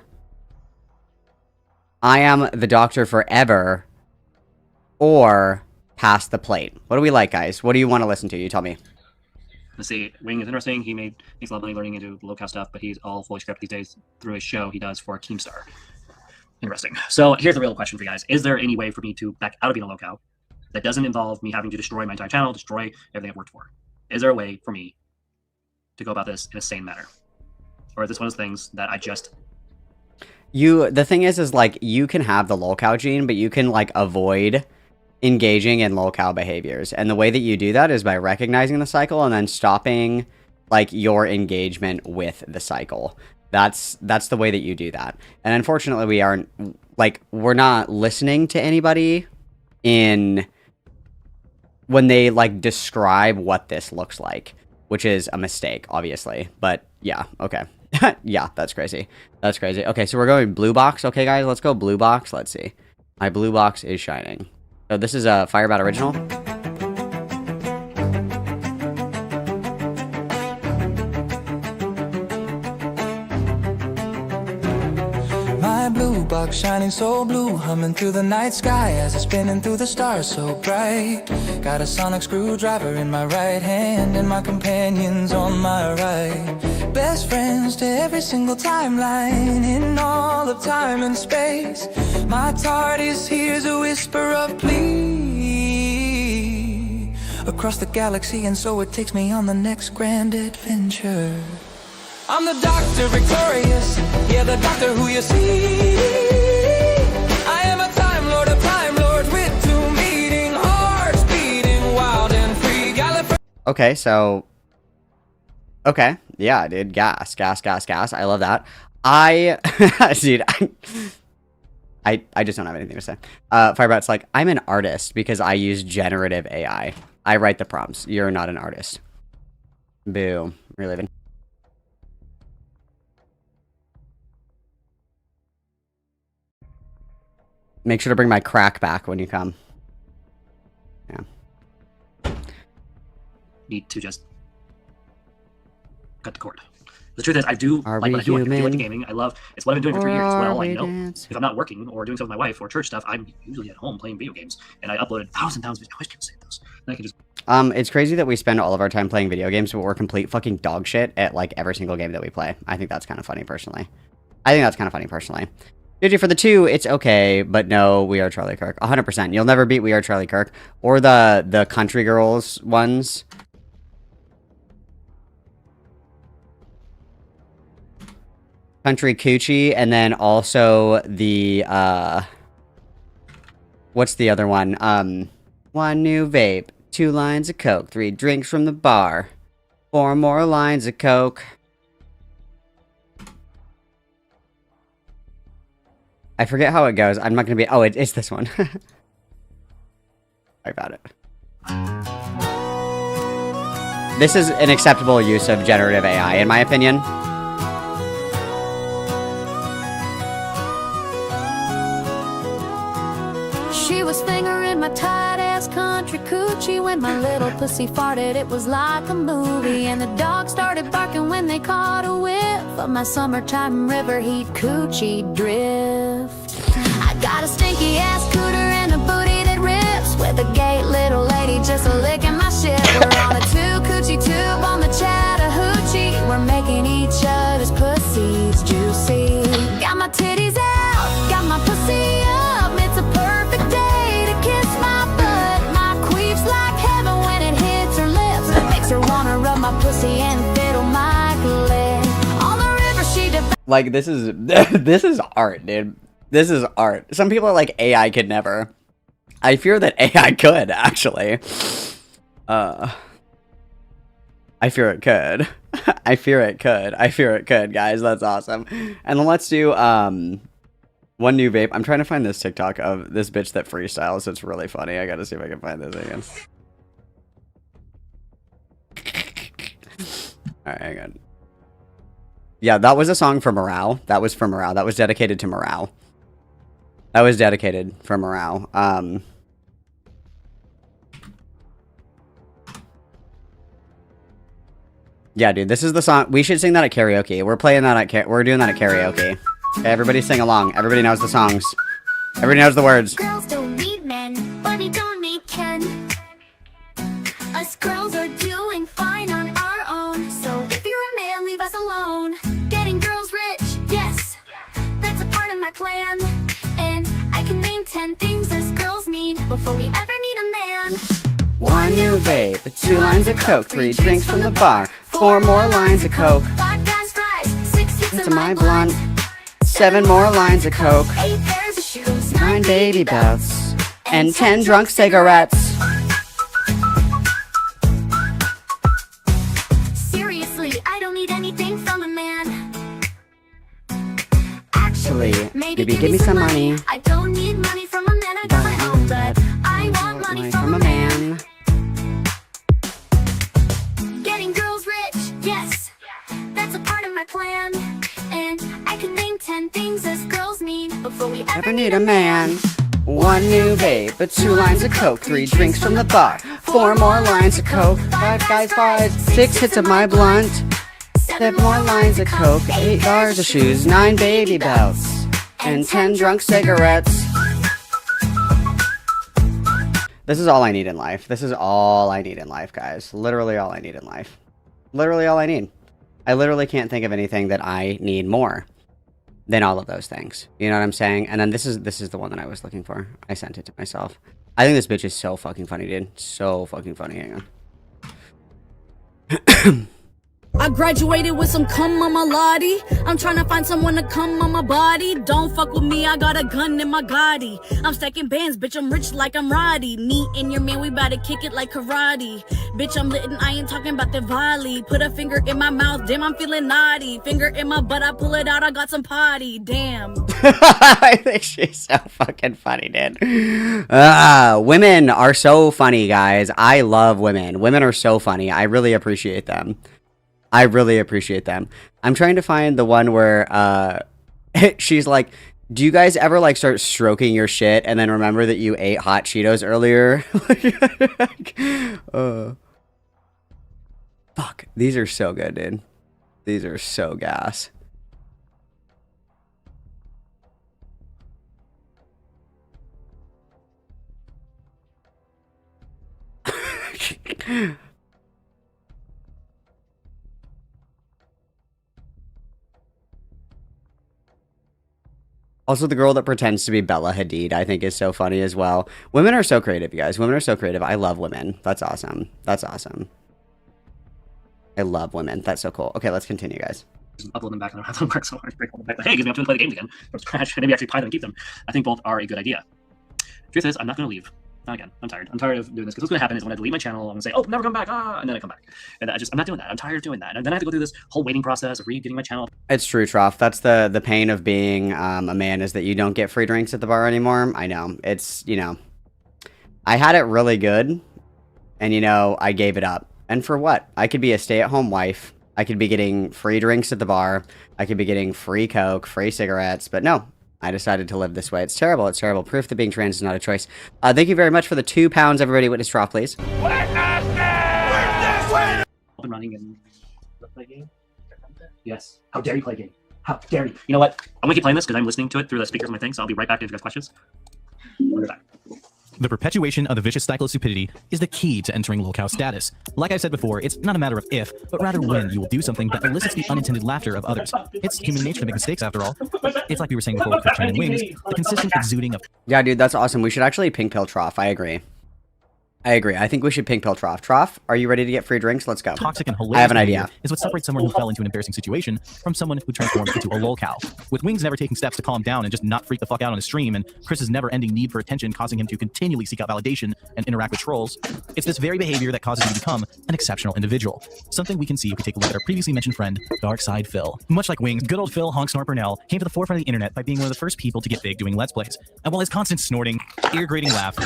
[SPEAKER 1] I am the doctor forever. Or pass the plate. What do we like, guys? What do you want to listen to? You tell me.
[SPEAKER 3] Let's see. Wing is interesting. He makes a lot of money learning into lolcow stuff, but he's all fully scripted these days through a show he does for Keemstar. Interesting. So here's the real question for you guys. Is there any way for me to back out of being a lolcow that doesn't involve me having to destroy my entire channel, destroy everything I've worked for? Is there a way for me to go about this in a sane manner? Or is this one of those things that I just...
[SPEAKER 1] The thing is like, you can have the lolcow gene, but you can, like, avoid engaging in lolcow behaviors. And the way that you do that is by recognizing the cycle and then stopping, like, your engagement with the cycle. That's the way that you do that. And unfortunately, we're not listening to anybody when they, like, describe what this looks like, which is a mistake, obviously. But yeah, okay. Yeah, that's crazy. That's crazy. Okay, so we're going blue box. Okay, guys, let's go blue box. Let's see. My blue box is shining. So this is a FIREBAT original.
[SPEAKER 16] My blue box shining so blue, humming through the night sky as it's spinning through the stars so bright. Got a sonic screwdriver in my right hand and my companions on my right. Best friends to every single timeline in all of time and space. My TARDIS hears a whisper of plea across the galaxy, and so it takes me on the next grand adventure. I'm the Doctor Victorious, yeah, the Doctor who you see. I am a Time Lord, with two meeting hearts beating wild and free.
[SPEAKER 1] Okay, so... Okay, yeah, dude, gas. I love that. Dude, I just don't have anything to say. FIREBAT's like, I'm an artist because I use generative AI. I write the prompts. You're not an artist. Boo. Reliving. Make sure to bring my crack back when you come. Yeah.
[SPEAKER 3] Need to just cut the cord. The truth is, I do like what I do. I do like the gaming. I love. It's what I've been doing for 3 years. It's what all I know. If I'm not working or doing something with my wife or church stuff, I'm usually at home playing video games. And I uploaded thousands of videos. I always can't say those. And I can just.
[SPEAKER 1] It's crazy that we spend all of our time playing video games, but we're complete fucking dog shit at, like, every single game that we play. I think that's kind of funny, personally. GG for the 2, it's okay, but no, We Are Charlie Kirk. 100%. You'll never beat We Are Charlie Kirk. Or the Country Girls ones. Country Coochie, and then also the, what's the other one? One new vape, 2 lines of coke, 3 drinks from the bar. 4 more lines of coke. I forget how it goes. I'm not gonna be. Oh, it's this one. Sorry about it. This is an acceptable use of generative AI, in my opinion.
[SPEAKER 17] She was fingering my tight-ass country coochie when my little pussy farted. It was like a movie, and the dogs started barking when they caught a whiff of my summertime river heat coochie drift. I got a stinky-ass cooter and a booty that rips, with a gay little lady just licking my shit. We're on a two-coochie tube on the Chattahoochee. We're making each other's pussies juicy. Got my titties out, got my pussy up. It's a perfect day to kiss my butt. My queef's like heaven when it hits her lips. Makes her wanna rub my pussy and fiddle my clit. On the river she
[SPEAKER 1] Like, this is art, dude. This is art. Some people are like, AI could never. I fear that AI could, actually. I fear it could. I fear it could. I fear it could, guys. That's awesome. And then let's do one new vape. I'm trying to find this TikTok of this bitch that freestyles. It's really funny. I gotta see if I can find this again. Alright, hang on. Yeah, that was a song for morale. That was for morale. That was dedicated to morale. That was dedicated for morale. Yeah, dude, this is the song. We should sing that at karaoke. We're playing that at we're doing that at karaoke. Okay, everybody sing along. Everybody knows the songs. Everybody knows the words.
[SPEAKER 17] Girls don't need men, but we don't need Ken. Us girls are doing fine on our own. So if you're a man, leave us alone. Getting girls rich, yes, that's a part of my plan. And I can name 10 things us girls need before we ever need a man.
[SPEAKER 1] 1 new vape, 2 lines of coke, 3 drinks from the bar, 4 more lines of coke,
[SPEAKER 17] 5 guys fries, 6 hits
[SPEAKER 1] to my blunt, 7 more lines of coke,
[SPEAKER 17] 8 pairs of shoes,
[SPEAKER 1] 9 baby belts, and 10 drunk cigarettes.
[SPEAKER 17] Seriously, I don't need anything from a man. Actually, maybe give me some money. I don't need money from a man, I got my own, but I want money from a man. Getting girls rich, yes, that's a part of my plan. And I can name 10 things us girls need before we
[SPEAKER 1] Ever need a man? 1 new vape, 2 lines of coke, 3 drinks from the bar, 4 more lines of coke, 5 guys fries, 6 hits of my blunt, 7 more lines of coke, 8 bars of shoes, 9 baby belts, and 10 drunk cigarettes. This is all I need in life. This is all I need in life, guys. Literally all I need in life. Literally all I need. I literally can't think of anything that I need more than all of those things. You know what I'm saying? And then this is the one that I was looking for. I sent it to myself. I think this bitch is so fucking funny, dude. So fucking funny. Hang on.
[SPEAKER 18] I graduated with some cum on my lottie. I'm trying to find someone to come on my body. Don't fuck with me, I got a gun in my Gotti. I'm stacking bands, bitch, I'm rich like I'm Roddy. Me and your man, we bout to kick it like karate. Bitch, I'm lit and I ain't talking about the volley. Put a finger in my mouth, damn, I'm feeling naughty. Finger in my butt, I pull it out, I got some potty, damn.
[SPEAKER 1] I think she's so fucking funny, dude. Women are so funny, guys. I love women. Women are so funny. I really appreciate them. I really appreciate them. I'm trying to find the one where she's like, do you guys ever like start stroking your shit and then remember that you ate hot Cheetos earlier? Fuck. These are so good, dude. These are so gas. Also, the girl that pretends to be Bella Hadid, I think, is so funny as well. Women are so creative, you guys. Women are so creative. I love women. That's awesome. That's awesome. I love women. That's so cool. Okay, let's continue, guys.
[SPEAKER 3] Upload them back and I don't have them work so hard to break them back. But hey, it gives me an opportunity to play the games again from scratch and maybe actually buy them and keep them. I think both are a good idea. Truth is, I'm not going to leave. Not again. I'm tired. I'm tired of doing this because what's going to happen is when I delete my channel, I'm going to say, oh, never come back, and then I come back. And I'm not doing that. I'm tired of doing that. And then I have to go through this whole waiting process of getting my channel.
[SPEAKER 1] It's true, Trough. That's the pain of being a man, is that you don't get free drinks at the bar anymore. I know. It's, you know, I had it really good, and, you know, I gave it up. And for what? I could be a stay-at-home wife. I could be getting free drinks at the bar. I could be getting free Coke, free cigarettes, but no. I decided to live this way. It's terrible. It's terrible. Proof that being trans is not a choice. Thank you very much for the £2, everybody. Witness Trough, please.
[SPEAKER 3] Up and running and play a game? Yes. How dare you play a game? How dare you? You know what? I'm going to keep playing this because I'm listening to it through the speakers on my thing, so I'll be right back to answer you guys' questions. We'll be back.
[SPEAKER 10] The perpetuation of the vicious cycle of stupidity is the key to entering LolCow status. Like I said before, it's not a matter of if, but rather when you will do something that elicits the unintended laughter of others. It's human nature to make mistakes, after all. It's like we were saying before with Christian and Wings, the consistent exuding of...
[SPEAKER 1] Yeah, dude, that's awesome. We should actually pink pill Trough. I agree. I think we should pink pill Trough. Trough, are you ready to get free drinks? Let's go.
[SPEAKER 10] Toxic and hilarious
[SPEAKER 1] I have an idea.
[SPEAKER 10] Is what separates someone who fell into an embarrassing situation from someone who transformed into a LolCow. With Wings never taking steps to calm down and just not freak the fuck out on his stream, and Chris's never-ending need for attention causing him to continually seek out validation and interact with trolls, it's this very behavior that causes him to become an exceptional individual. Something we can see if we take a look at our previously mentioned friend, Dark Side Phil. Much like Wings, good old Phil Honk Snort Burnell came to the forefront of the internet by being one of the first people to get big doing Let's Plays. And while his constant snorting, ear-grating laugh,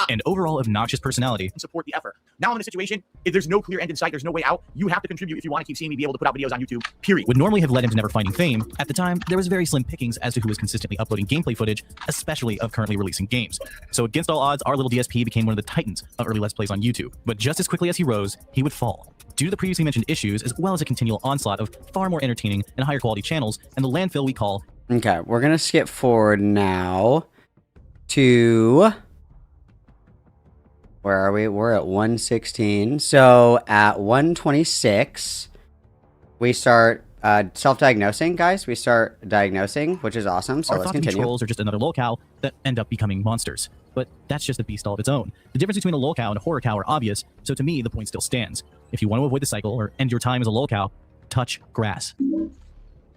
[SPEAKER 10] and overall obnoxious personality
[SPEAKER 15] support the effort. Now I'm in a situation, if there's no clear end in sight, there's no way out, you have to contribute if you want to keep seeing me be able to put out videos on YouTube, period.
[SPEAKER 10] would normally have led him to never finding fame. At the time, there was very slim pickings as to who was consistently uploading gameplay footage, especially of currently releasing games. So against all odds, our little DSP became one of the titans of early Let's Plays on YouTube. But just as quickly as he rose, he would fall. Due to the previously mentioned issues, as well as a continual onslaught of far more entertaining and higher quality channels, and the landfill we call...
[SPEAKER 1] Okay, we're gonna skip forward now to... Where are we? We're at 116. So at 126, we start self-diagnosing, guys. We start diagnosing, which is awesome. So let's continue.
[SPEAKER 10] Trolls are just another LolCow that end up becoming monsters. But that's just a beast all of its own. The difference between a LolCow and a horror cow are obvious, so to me, the point still stands. If you want to avoid the cycle or end your time as a LolCow, touch grass.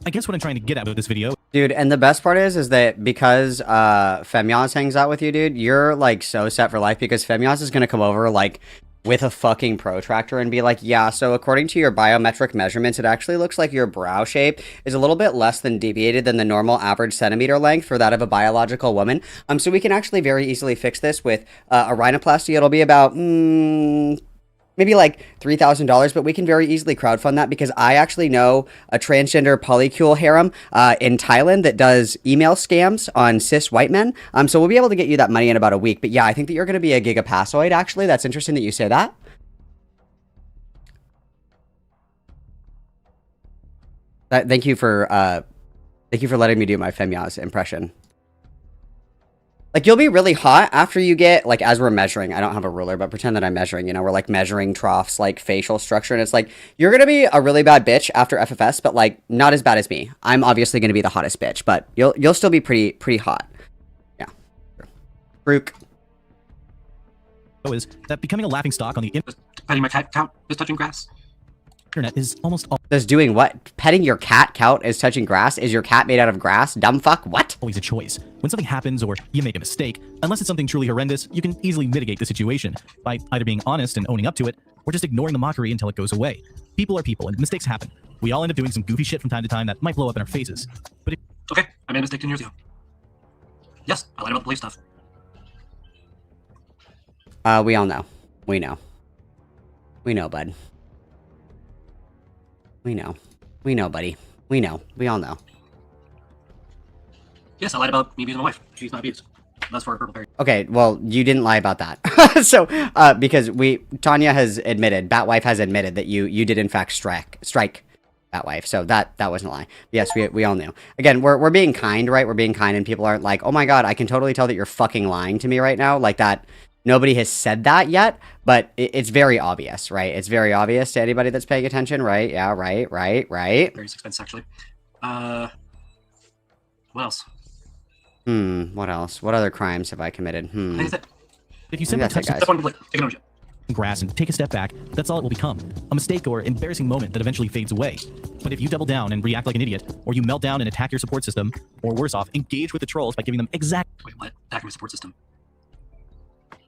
[SPEAKER 10] I guess what I'm trying to get at with this video...
[SPEAKER 1] Dude, and the best part is that because Femyaz hangs out with you, dude, you're, like, so set for life because Femyaz is going to come over, like, with a fucking protractor and be like, yeah, so according to your biometric measurements, it actually looks like your brow shape is a little bit less than deviated than the normal average centimeter length for that of a biological woman. So we can actually very easily fix this with a rhinoplasty. It'll be about... maybe like $3,000, but we can very easily crowdfund that because I actually know a transgender polycule harem in Thailand that does email scams on cis white men. So we'll be able to get you that money in about a week. But yeah, I think that you're going to be a gigapassoid, actually. That's interesting that you say that. Thank you for letting me do my Femyaz impression. Like, you'll be really hot after you get, like, as we're measuring, I don't have a ruler, but pretend that I'm measuring, you know, we're, like, measuring Trough's, like, facial structure, and it's like, you're gonna be a really bad bitch after FFS, but, like, not as bad as me. I'm obviously gonna be the hottest bitch, but you'll still be pretty hot. Yeah. Rook.
[SPEAKER 10] ...is that becoming a laughingstock on the
[SPEAKER 3] petting my cat count is touching grass.
[SPEAKER 10] Internet is almost all...
[SPEAKER 1] Does doing what? Petting your cat count as touching grass? Is your cat made out of grass? Dumb fuck? What?
[SPEAKER 10] Always a choice. When something happens or you make a mistake, unless it's something truly horrendous, you can easily mitigate the situation by either being honest and owning up to it, or just ignoring the mockery until it goes away. People are people, and mistakes happen. We all end up doing some goofy shit from time to time that might blow up in our faces. But
[SPEAKER 3] okay, I made a mistake 10 years ago. Yes, I lied about the police stuff.
[SPEAKER 1] We all know. We know. We know, bud. We know. We know, buddy. We know. We all know.
[SPEAKER 3] Yes, I lied about me abusing my wife. She's not abused. That's for a purple fairy.
[SPEAKER 1] Okay, well, you didn't lie about that. So, because Tanya has admitted, Batwife has admitted that you did in fact strike Batwife. So that wasn't a lie. Yes, we all knew. Again, we're being kind, right? We're being kind, and people aren't like, oh my god, I can totally tell that you're fucking lying to me right now. Like that. Nobody has said that yet, but it's very obvious, right? It's very obvious to anybody that's paying attention, right? Yeah, right.
[SPEAKER 3] Very expensive, actually. What else?
[SPEAKER 1] What else? What other crimes have I committed?
[SPEAKER 10] If you simply touch grass and take a step back, that's all it will become. A mistake or embarrassing moment that eventually fades away. But if you double down and react like an idiot, or you melt down and attack your support system, or worse off, engage with the trolls by giving them exact...
[SPEAKER 3] Wait, what? Attack my support system?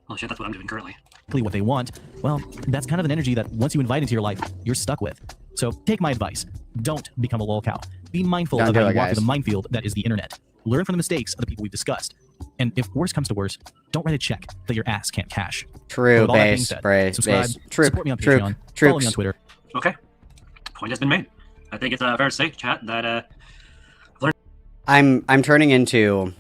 [SPEAKER 3] Oh shit, that's what I'm doing currently.
[SPEAKER 10] What they want, well, that's kind of an energy that once you invite into your life, you're stuck with. So take my advice. Don't become a lolcow. Be mindful
[SPEAKER 1] Don't
[SPEAKER 10] of
[SPEAKER 1] do
[SPEAKER 10] how
[SPEAKER 1] it,
[SPEAKER 10] you walk
[SPEAKER 1] guys.
[SPEAKER 10] through the minefield that is the internet. Learn from the mistakes of the people we've discussed. And if worse comes to worse, don't write a check that your ass can't cash.
[SPEAKER 1] True,
[SPEAKER 10] With all that being
[SPEAKER 1] base,
[SPEAKER 10] said,
[SPEAKER 1] base,
[SPEAKER 10] subscribe,
[SPEAKER 1] base. Troop,
[SPEAKER 10] support me on
[SPEAKER 1] troop,
[SPEAKER 10] Patreon,
[SPEAKER 1] troops.
[SPEAKER 10] follow me on Twitter.
[SPEAKER 3] Okay. Point has been made. I think it's fair to say, chat, that
[SPEAKER 1] I'm turning into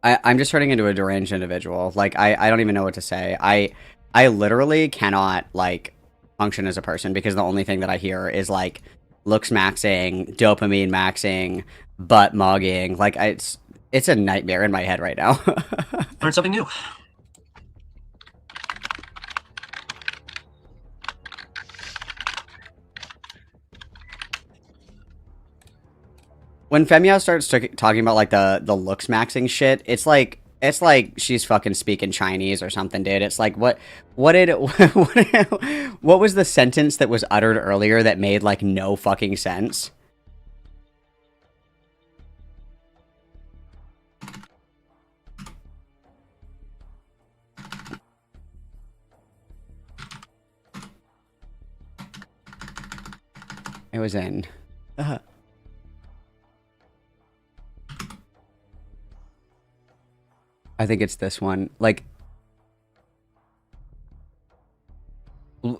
[SPEAKER 1] I'm just turning into a deranged individual. Like I don't even know what to say. I literally cannot like function as a person because the only thing that I hear is like looks maxing, dopamine maxing, butt mugging. Like it's a nightmare in my head right now.
[SPEAKER 3] learn something new.
[SPEAKER 1] When Femia starts talking about like the looks maxing shit, it's like she's fucking speaking Chinese or something, dude. It's like what was the sentence that was uttered earlier that made like no fucking sense? It was in. I think it's this one. Like,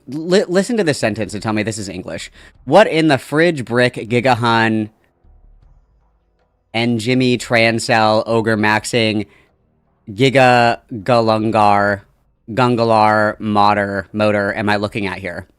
[SPEAKER 1] listen to this sentence and tell me this is English. What in the fridge brick gigahan and Jimmy Transcell Ogre Maxing Giga Galungar Gungalar motor am I looking at here?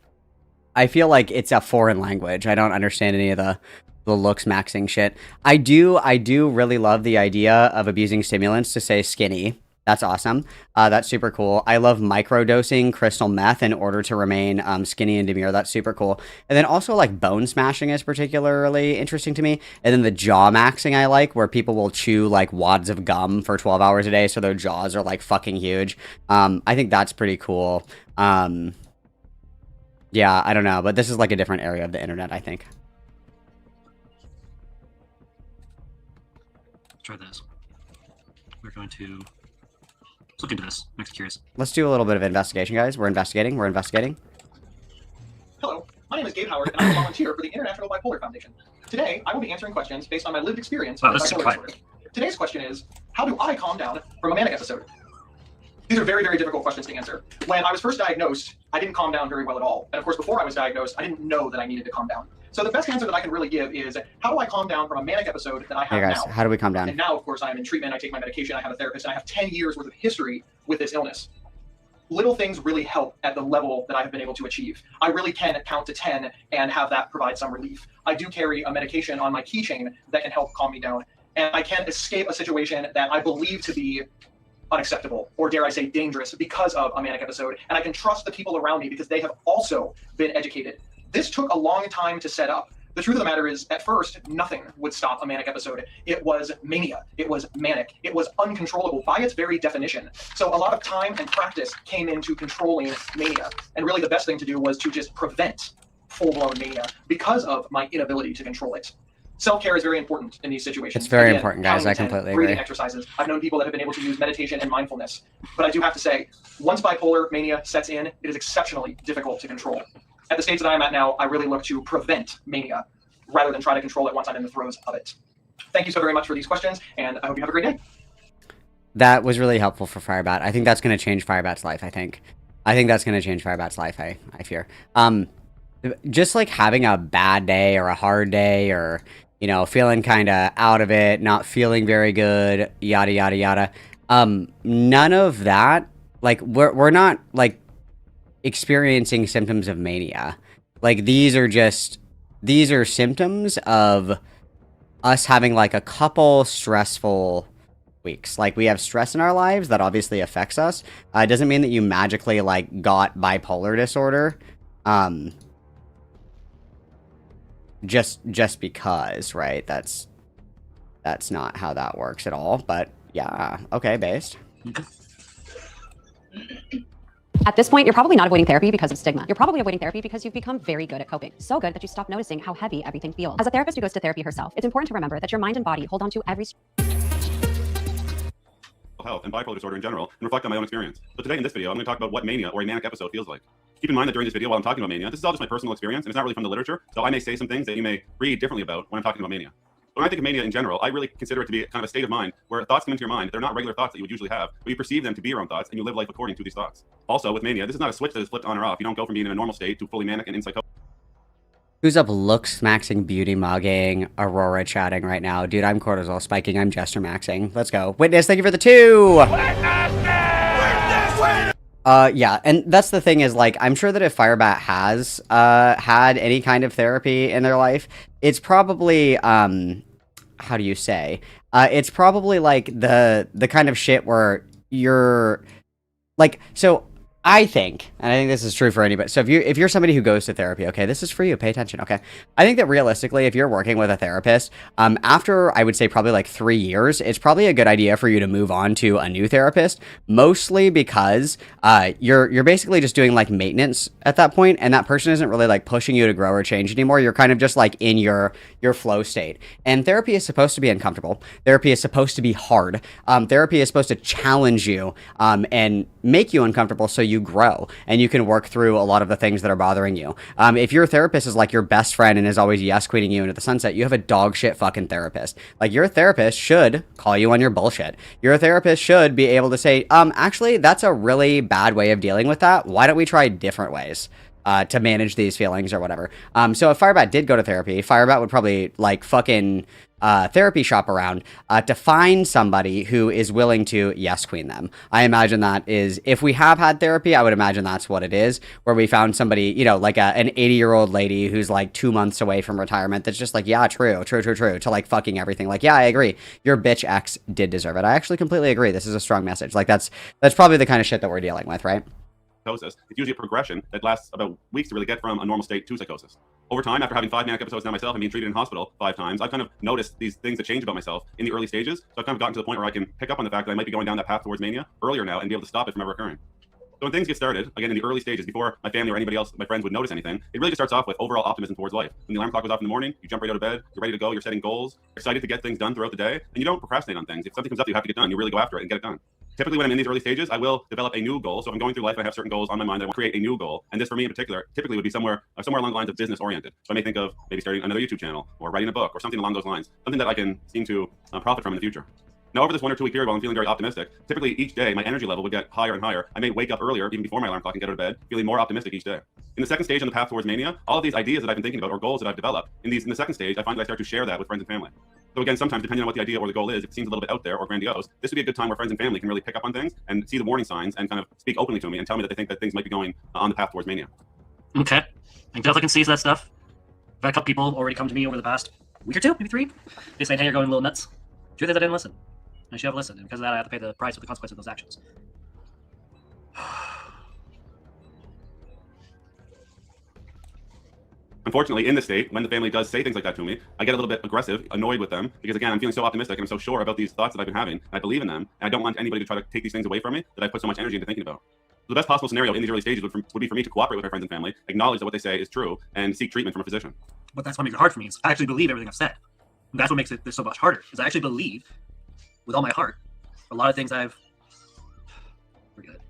[SPEAKER 1] I feel like it's a foreign language. I don't understand any of the looks maxing shit. I do really love the idea of abusing stimulants to say skinny. That's awesome. That's super cool. I love microdosing crystal meth in order to remain skinny and demure. That's super cool. And then also like bone smashing is particularly interesting to me. And then the jaw maxing I like, where people will chew like wads of gum for 12 hours a day so their jaws are like fucking huge. I think that's pretty cool. Yeah, I don't know, but this is like a different area of the internet, I think.
[SPEAKER 3] Try this. We're going to look into this. Makes me curious.
[SPEAKER 1] Let's do a little bit of investigation, guys. We're investigating.
[SPEAKER 19] Hello, my name is Gabe Howard, and I'm a volunteer for the International Bipolar Foundation. Today, I will be answering questions based on my lived experience with bipolar disorder. Today's question is, how do I calm down from a manic episode? These are very, very difficult questions to answer. When I was first diagnosed, I didn't calm down very well at all. And of course, before I was diagnosed, I didn't know that I needed to calm down. So the best answer that I can really give is, how do I calm down from a manic episode that I have
[SPEAKER 1] Hey guys,
[SPEAKER 19] now?
[SPEAKER 1] how do we calm down?
[SPEAKER 19] And now, of course, I am in treatment, I take my medication, I have a therapist, and I have 10 years worth of history with this illness. Little things really help at the level that I have been able to achieve. I really can count to 10 and have that provide some relief. I do carry a medication on my keychain that can help calm me down. And I can escape a situation that I believe to be unacceptable, or dare I say dangerous, because of a manic episode. And I can trust the people around me because they have also been educated. This took a long time to set up. The truth of the matter is, at first, nothing would stop a manic episode. It was mania. It was manic. It was uncontrollable by its very definition. So a lot of time and practice came into controlling mania. And really the best thing to do was to just prevent full-blown mania because of my inability to control it. Self-care is very important in these situations.
[SPEAKER 1] It's very
[SPEAKER 19] Again,
[SPEAKER 1] important, guys. I
[SPEAKER 19] counting to 10,
[SPEAKER 1] completely
[SPEAKER 19] breathing
[SPEAKER 1] agree.
[SPEAKER 19] exercises. I've known people that have been able to use meditation and mindfulness. But I do have to say, once bipolar mania sets in, it is exceptionally difficult to control. At the stage that I am at now, I really look to prevent mania rather than try to control it once I'm in the throes of it. Thank you so very much for these questions, and I hope you have a great day.
[SPEAKER 1] That was really helpful for FIREBAT. I think that's going to change FIREBAT's life, I think that's going to change FIREBAT's life, I fear. Just like having a bad day or a hard day or, you know, feeling kind of out of it, not feeling very good, yada, yada, yada. None of that, like, we're not, like, experiencing symptoms of mania. Like, these are symptoms of us having, like, a couple stressful weeks. Like, we have stress in our lives that obviously affects us. It doesn't mean that you magically, like, got bipolar disorder. Just because, right? That's not how that works at all. But yeah, okay, based.
[SPEAKER 20] At this point, you're probably not avoiding therapy because of stigma. You're probably avoiding therapy because you've become very good at coping. So good that you stop noticing how heavy everything feels. As a therapist who goes to therapy herself, it's important to remember that your mind and body hold on to every...
[SPEAKER 21] health and bipolar disorder in general and reflect on my own experience. So today in this video, I'm going to talk about what mania or a manic episode feels like. Keep in mind that during this video, while I'm talking about mania, this is all just my personal experience and it's not really from the literature, so I may say some things that you may read differently about when I'm talking about mania. When I think of mania in general, I really consider it to be kind of a state of mind where thoughts come into your mind. They're not regular thoughts that you would usually have, but you perceive them to be your own thoughts and you live life according to these thoughts. Also, with mania, this is not a switch that is flipped on or off. You don't go from being in a normal state to fully manic and in psychosis.
[SPEAKER 1] Who's up looks maxing, beauty mugging, Aurora chatting right now? Dude, I'm cortisol spiking, I'm jester maxing. Let's go. Witness, thank you for the 2! Yeah, and that's the thing is, like, I'm sure that if FIREBAT has had any kind of therapy in their life, it's probably, how do you say? It's probably, like, the kind of shit where you're, like, so I think, and I think this is true for anybody, so if you're somebody who goes to therapy, okay, this is for you, pay attention, okay? I think that realistically, if you're working with a therapist, after, I would say probably like 3 years, it's probably a good idea for you to move on to a new therapist, mostly because you're basically just doing like maintenance at that point, and that person isn't really like pushing you to grow or change anymore. You're kind of just like in your flow state. And therapy is supposed to be uncomfortable. Therapy is supposed to be hard. Therapy is supposed to challenge you and make you uncomfortable so you grow and you can work through a lot of the things that are bothering you. If your therapist is like your best friend and is always yes queening you into the sunset, you have a dog shit fucking therapist. Like, your therapist should call you on your bullshit. Your therapist should be able to say, actually, that's a really bad way of dealing with that. Why don't we try different ways to manage these feelings or whatever? So if FIREBAT did go to therapy, FIREBAT would probably like fucking therapy shop around to find somebody who is willing to yes queen them. I imagine that is, if we have had therapy, I would imagine that's what it is, where we found somebody, you know, like an 80-year-old lady who's like 2 months away from retirement that's just like, yeah, true, to like fucking everything. Like, yeah, I agree. Your bitch ex did deserve it. I actually completely agree. This is a strong message. Like, that's probably the kind of shit that we're dealing with, right?
[SPEAKER 21] Psychosis. It's usually a progression that lasts about weeks to really get from a normal state to psychosis. Over time, after having 5 manic episodes now myself and being treated in hospital 5 times, I've kind of noticed these things that change about myself in the early stages. So I've kind of gotten to the point where I can pick up on the fact that I might be going down that path towards mania earlier now and be able to stop it from ever occurring. So when things get started, again, in the early stages, before my family or anybody else, my friends would notice anything, it really just starts off with overall optimism towards life. When the alarm clock goes off in the morning, you jump right out of bed, you're ready to go, you're setting goals, you're excited to get things done throughout the day, and you don't procrastinate on things. If something comes up that you have to get done, you really go after it and get it done. Typically, when I'm in these early stages, I will develop a new goal. So if I'm going through life and I have certain goals on my mind, I want to create a new goal. And this, for me in particular, typically would be somewhere along the lines of business oriented. So I may think of maybe starting another YouTube channel or writing a book or something along those lines, something that I can seem to profit from in the future. Now, over this 1 or 2 week period, while I'm feeling very optimistic, typically each day my energy level would get higher and higher. I may wake up earlier, even before my alarm clock, and get out of bed, feeling more optimistic each day. In the second stage on the path towards mania, all of these ideas that I've been thinking about or goals that I've developed, in the second stage, I find that I start to share that with friends and family. So again, sometimes depending on what the idea or the goal is, if it seems a little bit out there or grandiose, this would be a good time where friends and family can really pick up on things and see the warning signs and kind of speak openly to me and tell me that they think that things might be going on the path towards mania.
[SPEAKER 3] Okay. I definitely can see that stuff. I've had a couple people already come to me over the past week or 2, maybe 3. They say, hey, you're going a little nuts. Truth is, I didn't listen. I should have listened, and because of that, I have to pay the price of the consequence of those actions.
[SPEAKER 21] Unfortunately, in this state, when the family does say things like that to me, I get a little bit aggressive, annoyed with them, because again, I'm feeling so optimistic and I'm so sure about these thoughts that I've been having, and I believe in them, and I don't want anybody to try to take these things away from me that I put so much energy into thinking about. So the best possible scenario in these early stages would be for me to cooperate with my friends and family, acknowledge that what they say is true, and seek treatment from a physician.
[SPEAKER 3] But that's what makes it hard for me, is I actually believe everything I've said. And that's what makes it so much harder, is I actually believe, with all my heart, a lot of things we're good.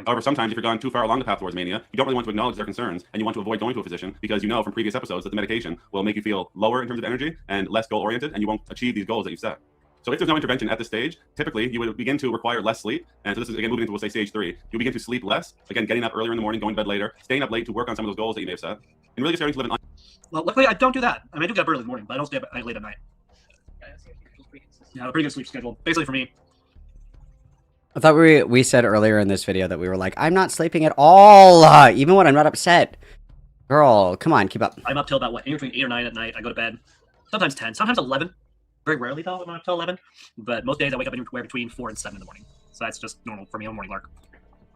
[SPEAKER 21] However, sometimes if you're gone too far along the path towards mania, you don't really want to acknowledge their concerns, and you want to avoid going to a physician because you know from previous episodes that the medication will make you feel lower in terms of energy and less goal-oriented, and you won't achieve these goals that you've set. So if there's no intervention at this stage, typically you would begin to require less sleep, and so this is again moving into, we'll say, stage 3. You begin to sleep less, again getting up earlier in the morning, going to bed later, staying up late to work on some of those goals that you may have set, and really just starting to live an
[SPEAKER 3] Well, luckily I don't do that. I mean, I do get up early in the morning, but I don't stay up late at night. Yeah, a pretty good sleep schedule. Basically for me,
[SPEAKER 1] I thought we said earlier in this video that we were like, I'm not sleeping at all, even when I'm not upset. Girl, come on, keep up.
[SPEAKER 3] I'm up till about, what, anywhere between 8 or 9 at night. I go to bed. Sometimes 10, sometimes 11. Very rarely, though, I'm up till 11. But most days I wake up anywhere between 4 and 7 in the morning. So that's just normal for me. I'm a morning lark.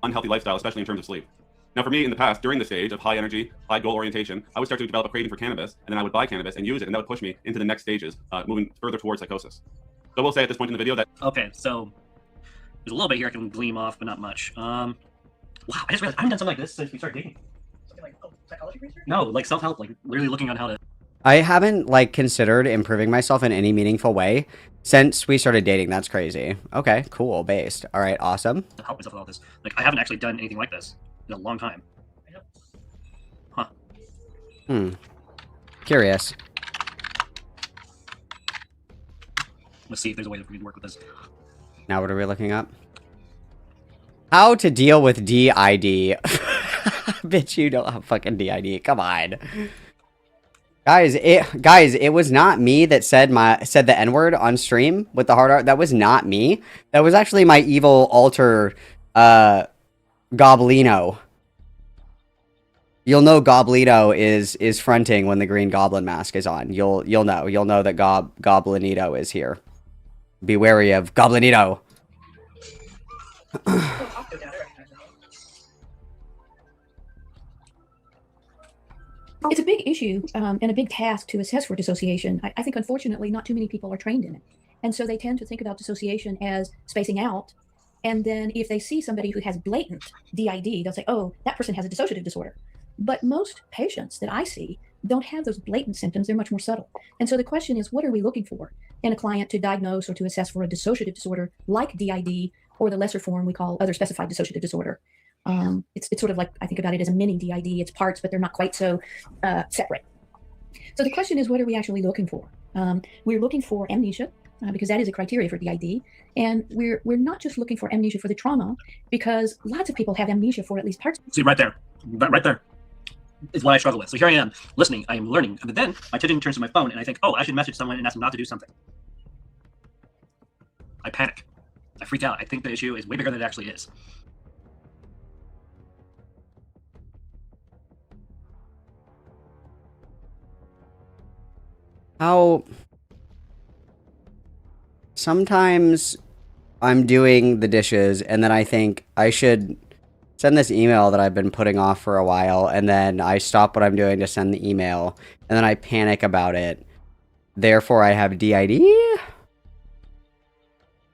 [SPEAKER 21] Unhealthy lifestyle, especially in terms of sleep. Now, for me, in the past, during the stage of high energy, high goal orientation, I would start to develop a craving for cannabis, and then I would buy cannabis and use it, and that would push me into the next stages, moving further towards psychosis. So we'll say at this point in the video that...
[SPEAKER 3] Okay, so there's a little bit here I can gleam off, but not much. Wow, I just realized I haven't done something like this since we started dating.
[SPEAKER 13] Something like psychology research?
[SPEAKER 3] No, like self-help, like literally looking on how to
[SPEAKER 1] I haven't, like, considered improving myself in any meaningful way since we started dating. That's crazy. Okay, cool, based. All right, awesome.
[SPEAKER 3] To help myself with all this. Like, I haven't actually done anything like this in a long time. Huh.
[SPEAKER 1] Curious.
[SPEAKER 3] Let's see if there's a way that we can work with this.
[SPEAKER 1] Now what are we looking up? How to deal with DID. Bitch, you don't have fucking DID. Come on. Guys, it was not me that said the N-word on stream with the hard art. That was not me. That was actually my evil alter Goblino. You'll know Goblino is fronting when the green goblin mask is on. You'll know that Goblinito is here. Be wary of Goblinito.
[SPEAKER 5] It's a big issue and a big task to assess for dissociation. I think, unfortunately, not too many people are trained in it. And so they tend to think about dissociation as spacing out. And then if they see somebody who has blatant DID, they'll say, oh, that person has a dissociative disorder. But most patients that I see don't have those blatant symptoms. They're much more subtle. And so the question is, what are we looking for in a client to diagnose or to assess for a dissociative disorder like DID, or the lesser form we call other specified dissociative disorder? It's sort of like, I think about it as a mini DID. It's parts, but they're not quite so separate. So the question is, what are we actually looking for? We're looking for amnesia, because that is a criteria for DID. And we're not just looking for amnesia for the trauma, because lots of people have amnesia for at least parts.
[SPEAKER 3] See, right there is what I struggle with. So here I am listening, I am learning, but then my attention turns to my phone and I think, oh, I should message someone and ask them not to do something. I panic. I freak out. I think the issue is way bigger than it actually is.
[SPEAKER 1] How sometimes I'm doing the dishes and then I think I should send this email that I've been putting off for a while, and then I stop what I'm doing to send the email, and then I panic about it. Therefore, I have DID.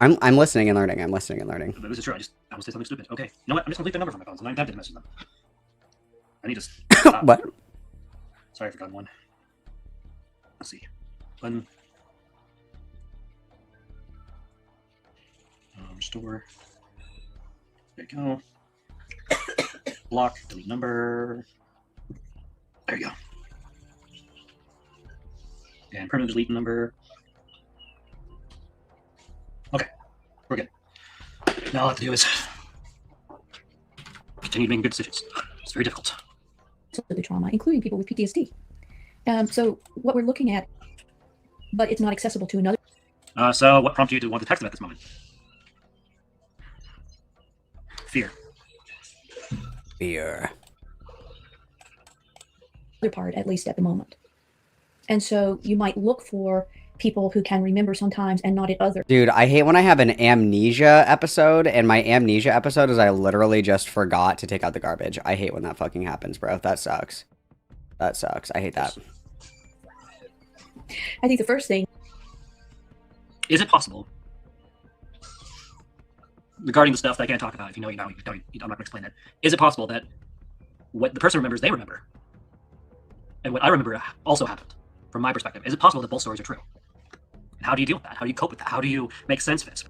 [SPEAKER 1] I'm listening and learning. I'm listening and learning.
[SPEAKER 3] This is true. I will say something stupid. Okay, you know what? I'm just gonna delete their number from my phone, so I'm tempted to message them. I need to stop.
[SPEAKER 1] What?
[SPEAKER 3] Sorry, I forgot one. Let's see. Button. Restore. There you go. Block, delete number. There you go. And permanent delete number. Okay, we're good. Now all I have to do is continue making good decisions. It's very difficult.
[SPEAKER 5] The trauma, including people with PTSD. So what we're looking at, but it's not accessible to another.
[SPEAKER 3] So what prompted you to want to text them at this moment? Fear.
[SPEAKER 1] Fear.
[SPEAKER 5] Other part, at least at the moment. And so you might look for people who can remember sometimes and not at others.
[SPEAKER 1] Dude, I hate when I have an amnesia episode, and my amnesia episode is I literally just forgot to take out the garbage. I hate when that fucking happens, bro. That sucks. That sucks. I hate that.
[SPEAKER 5] I think the first thing...
[SPEAKER 3] Is it possible, regarding the stuff that I can't talk about, if you know, you know, I'm not going to explain it. Is it possible that what the person remembers, they remember, and what I remember also happened, from my perspective? Is it possible that both stories are true? And how do you deal with that? How do you cope with that? How do you make sense of it?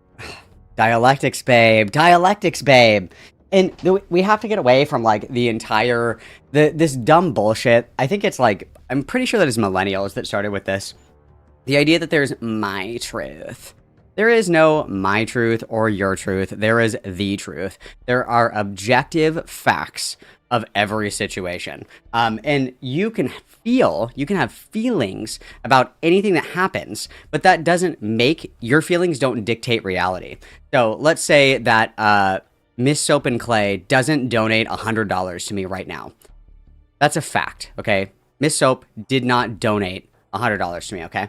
[SPEAKER 1] Dialectics, babe. Dialectics, babe. And we have to get away from, like, the entire... this dumb bullshit. I think it's, like... I'm pretty sure that it's millennials that started with this. The idea that there's my truth. There is no my truth or your truth. There is the truth. There are objective facts of every situation. And you can have feelings about anything that happens, but that doesn't make... Your feelings don't dictate reality. So let's say that Miss Soap and Clay doesn't donate $100 to me right now. That's a fact, okay? Miss Soap did not donate $100 to me, okay?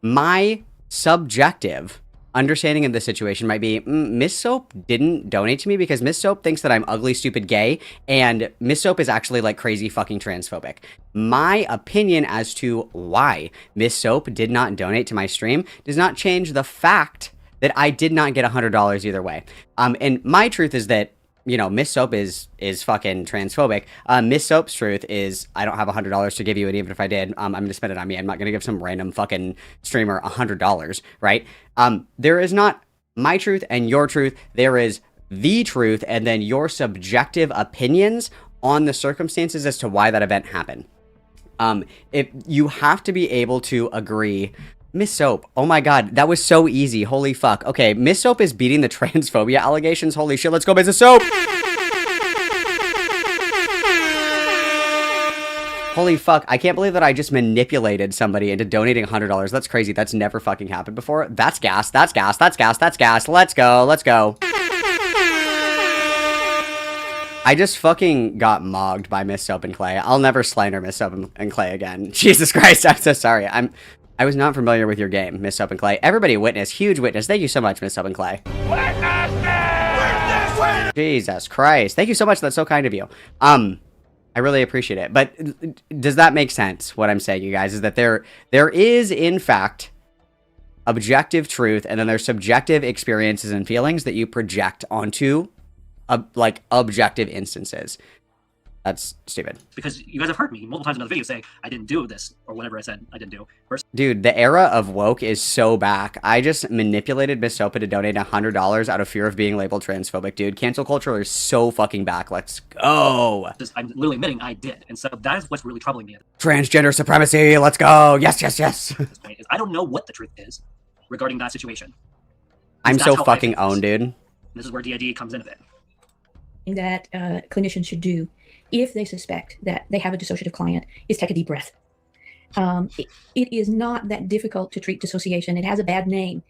[SPEAKER 1] My subjective understanding of the situation might be, Miss Soap didn't donate to me because Miss Soap thinks that I'm ugly, stupid, gay, and Miss Soap is actually, like, crazy fucking transphobic. My opinion as to why Miss Soap did not donate to my stream does not change the fact that I did not get $100 either way. And my truth is that you know, Miss Soap is fucking transphobic. Miss Soap's truth is I don't have $100 to give you, and even if I did, I'm gonna spend it on me. I'm not gonna give some random fucking streamer $100, right? There is not my truth and your truth. There is the truth, and then your subjective opinions on the circumstances as to why that event happened. If you have to be able to agree. Miss Soap, oh my god, that was so easy. Holy fuck. Okay, Miss Soap is beating the transphobia allegations. Holy shit, let's go, Miss Soap! Holy fuck, I can't believe that I just manipulated somebody into donating $100. That's crazy. That's never fucking happened before. That's gas, that's gas, that's gas, that's gas. Let's go, let's go. I just fucking got mogged by Miss Soap and Clay. I'll never slander Miss Soap and Clay again. Jesus Christ, I'm so sorry. I was not familiar with your game, Miss Soap and Clay. Everybody witness, huge witness. Thank you so much, Miss Soap and Clay. Jesus Christ. Thank you so much. That's so kind of you. I really appreciate it. But does that make sense, what I'm saying, you guys? Is that there is, in fact, objective truth, and then there's subjective experiences and feelings that you project onto, like, objective instances. That's stupid.
[SPEAKER 3] Because you guys have heard me multiple times in other videos say I didn't do this or whatever I said I didn't do.
[SPEAKER 1] Dude, the era of woke is so back. I just manipulated Miss Sopa to donate $100 out of fear of being labeled transphobic, dude. Cancel culture is so fucking back. Let's go.
[SPEAKER 3] I'm literally admitting I did. And so that is what's really troubling me.
[SPEAKER 1] Transgender supremacy. Let's go. Yes, yes, yes.
[SPEAKER 3] I don't know what the truth is regarding that situation.
[SPEAKER 1] I'm so fucking owned, dude.
[SPEAKER 3] This is where DID comes into it.
[SPEAKER 5] That clinicians should do if they suspect that they have a dissociative client is take a deep breath. It is not that difficult to treat dissociation. It has a bad name.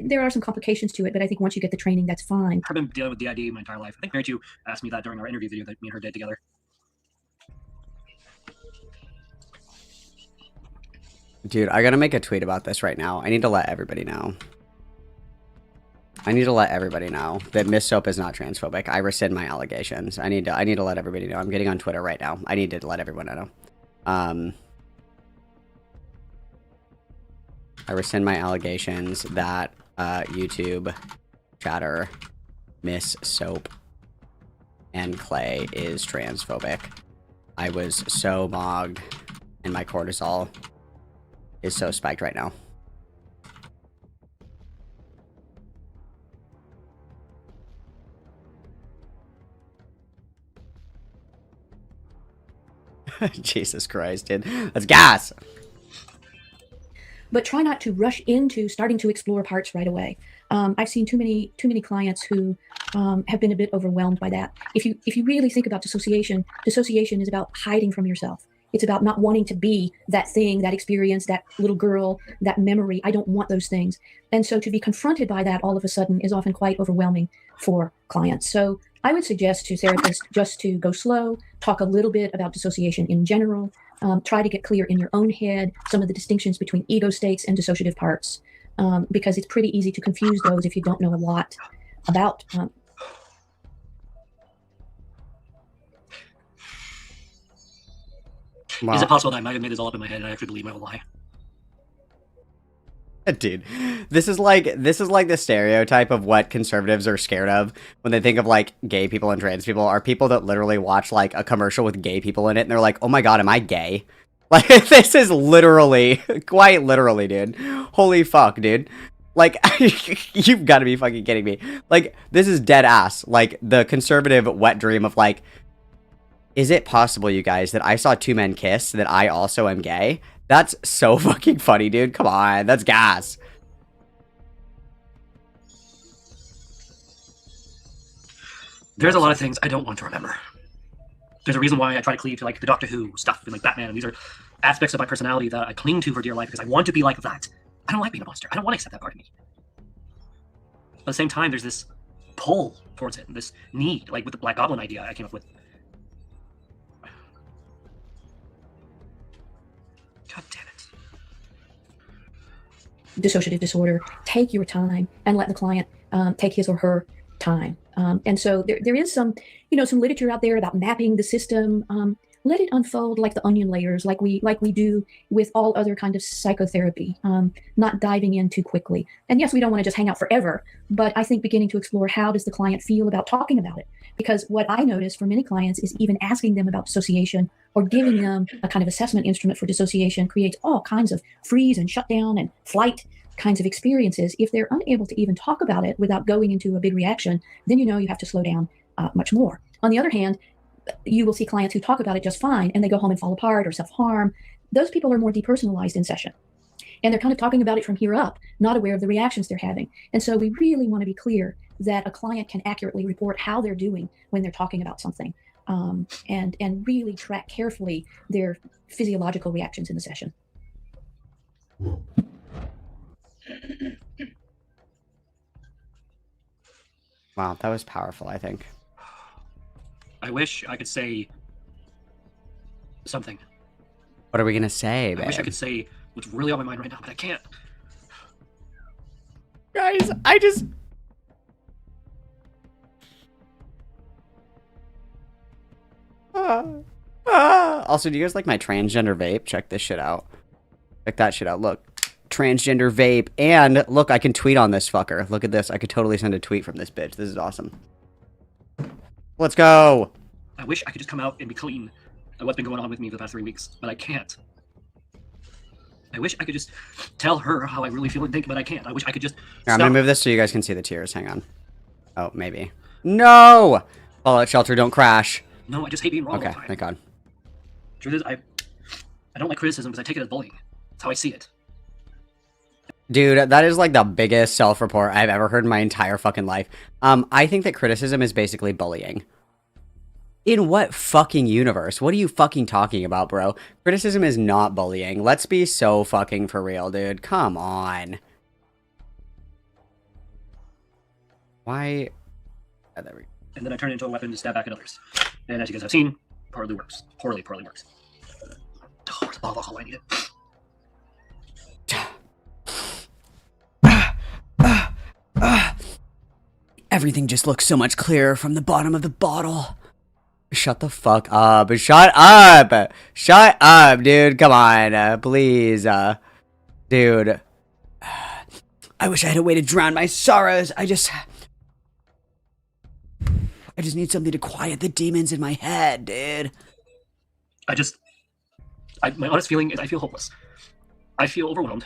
[SPEAKER 5] There are some complications to it, but I think once you get the training, that's fine.
[SPEAKER 3] I've been dealing with DID my entire life. I think Mary Chu asked me that during our interview video that me and her did together.
[SPEAKER 1] Dude, I gotta make a tweet about this right now. I need to let everybody know. I need to let everybody know that Miss Soap is not transphobic. I rescind my allegations. I need to let everybody know. I'm getting on Twitter right now. I need to let everyone know. I rescind my allegations that YouTube chatter Miss Soap and Clay is transphobic. I was so mogged, and my cortisol is so spiked right now. Jesus Christ, dude. That's gas.
[SPEAKER 5] But try not to rush into starting to explore parts right away. I've seen too many clients who have been a bit overwhelmed by that. If you really think about dissociation is about hiding from yourself. It's about not wanting to be that thing, that experience, that little girl, that memory. I don't want those things. And so to be confronted by that all of a sudden is often quite overwhelming for clients. So I would suggest to therapists just to go slow, talk a little bit about dissociation in general, try to get clear in your own head some of the distinctions between ego states and dissociative parts, because it's pretty easy to confuse those if you don't know a lot about
[SPEAKER 3] Is it possible that I might have made this all up in my head and I actually believe my own lie?
[SPEAKER 1] Dude, this is like the stereotype of what conservatives are scared of when they think of like gay people and trans people are people that literally watch like a commercial with gay people in it and they're like, oh my god, am I gay? Like, this is literally, quite literally, dude. Holy fuck, dude. Like, you've got to be fucking kidding me. Like, this is dead ass. Like, the conservative wet dream of like, is it possible, you guys, that I saw two men kiss, that I also am gay? That's so fucking funny, dude. Come on, that's gas.
[SPEAKER 3] There's a lot of things I don't want to remember. There's a reason why I try to cleave to like the Doctor Who stuff and like Batman, and these are aspects of my personality that I cling to for dear life because I want to be like that. I don't like being a monster. I don't want to accept that part of me. But at the same time, there's this pull towards it, this need, like with the Black Goblin idea I came up with. God damn it.
[SPEAKER 5] Dissociative disorder. Take your time and let the client take his or her time. And so there is some, some literature out there about mapping the system. let it unfold like the onion layers, like we do with all other kind of psychotherapy, not diving in too quickly. And yes, we don't want to just hang out forever, but I think beginning to explore how does the client feel about talking about it. Because what I notice for many clients is even asking them about dissociation or giving them a kind of assessment instrument for dissociation creates all kinds of freeze and shutdown and flight kinds of experiences. If they're unable to even talk about it without going into a big reaction, then you know you have to slow down much more. On the other hand, you will see clients who talk about it just fine and they go home and fall apart or self-harm. Those people are more depersonalized in session. And they're kind of talking about it from here up, not aware of the reactions they're having. And so we really want to be clear that a client can accurately report how they're doing when they're talking about something, and really track carefully their physiological reactions in the session.
[SPEAKER 1] Wow, that was powerful, I think.
[SPEAKER 3] I wish I could say something.
[SPEAKER 1] What are we gonna say, babe?
[SPEAKER 3] I wish I could say what's really on my mind right now, but I can't.
[SPEAKER 1] Guys, I just... Also, do you guys like my transgender vape? Check this shit out. Check that shit out. Look. Transgender vape. And look, I can tweet on this fucker. Look at this. I could totally send a tweet from this bitch. This is awesome. Let's go.
[SPEAKER 3] I wish I could just come out and be clean at what's been going on with me for the past 3 weeks, but I can't. I wish I could just tell her how I really feel and think, but I can't. I wish I could just
[SPEAKER 1] Here, I'm gonna move this so you guys can see the tears. Hang on. Oh, maybe. No! Fallout Shelter, don't crash.
[SPEAKER 3] No, I just hate being wrong all
[SPEAKER 1] Okay,
[SPEAKER 3] the time.
[SPEAKER 1] thank God.
[SPEAKER 3] Truth is, I don't like criticism because I take it as bullying. That's how I see it.
[SPEAKER 1] Dude, that is like the biggest self-report I've ever heard in my entire fucking life. I think that criticism is basically bullying. In what fucking universe? What are you fucking talking about, bro? Criticism is not bullying. Let's be so fucking for real, dude. Come on. Why? Oh, there we go.
[SPEAKER 3] And then I turn it into a weapon to stab back at others. And as you guys have seen, poorly works. Poorly works. Oh, it's a bottle of alcohol, I need it.
[SPEAKER 1] Everything just looks so much clearer from the bottom of the bottle. Shut the fuck up. Shut up. Shut up, dude. Come on. Please. Dude. I wish I had a way to drown my sorrows. I just need something to quiet the demons in my head, dude.
[SPEAKER 3] My honest feeling is I feel hopeless. I feel overwhelmed.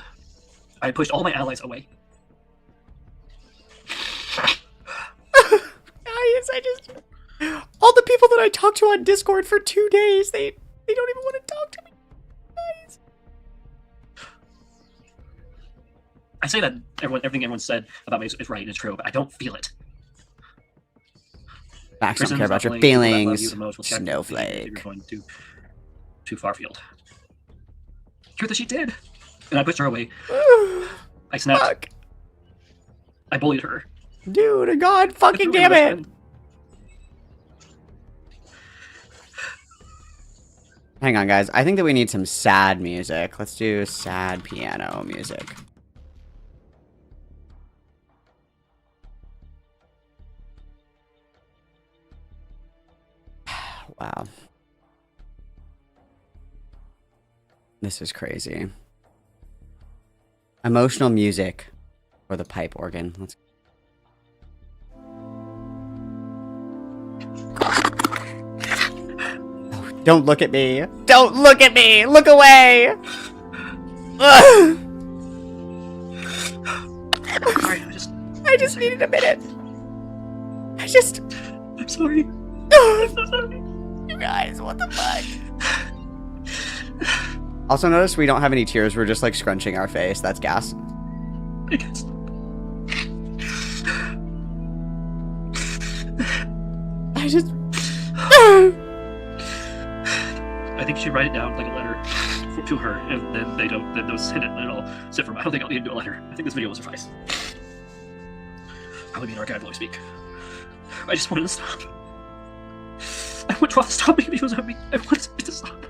[SPEAKER 3] I pushed all my allies away.
[SPEAKER 1] Guys, all the people that I talked to on Discord for 2 days, they don't even want to talk to me. Guys.
[SPEAKER 3] I say that everything everyone said about me is right and it's true, but I don't feel it.
[SPEAKER 1] Max, don't care about your feelings. Snowflake.
[SPEAKER 3] You're going too far field. Truth is, she did. And I pushed her away. I snapped.
[SPEAKER 1] Fuck.
[SPEAKER 3] I bullied her.
[SPEAKER 1] Dude, God fucking damn it. Hang on, guys. I think that we need some sad music. Let's do sad piano music. Wow. This is crazy. Emotional music for the pipe organ. Let's. Oh, don't look at me. Don't look at me. Look away. Ugh.
[SPEAKER 3] Sorry,
[SPEAKER 1] I just needed a minute.
[SPEAKER 3] I'm sorry.
[SPEAKER 1] I'm so sorry. You guys, what the fuck? Also, notice we don't have any tears. We're just like scrunching our face. That's gas.
[SPEAKER 3] I guess. I think you should write it down like a letter to her, and then then those send it, and it'll sit for. I don't think I'll need to do a letter. I think this video will suffice. Probably be an archive while we speak. I just wanted to stop. I want to stop making videos of me. I want it to stop.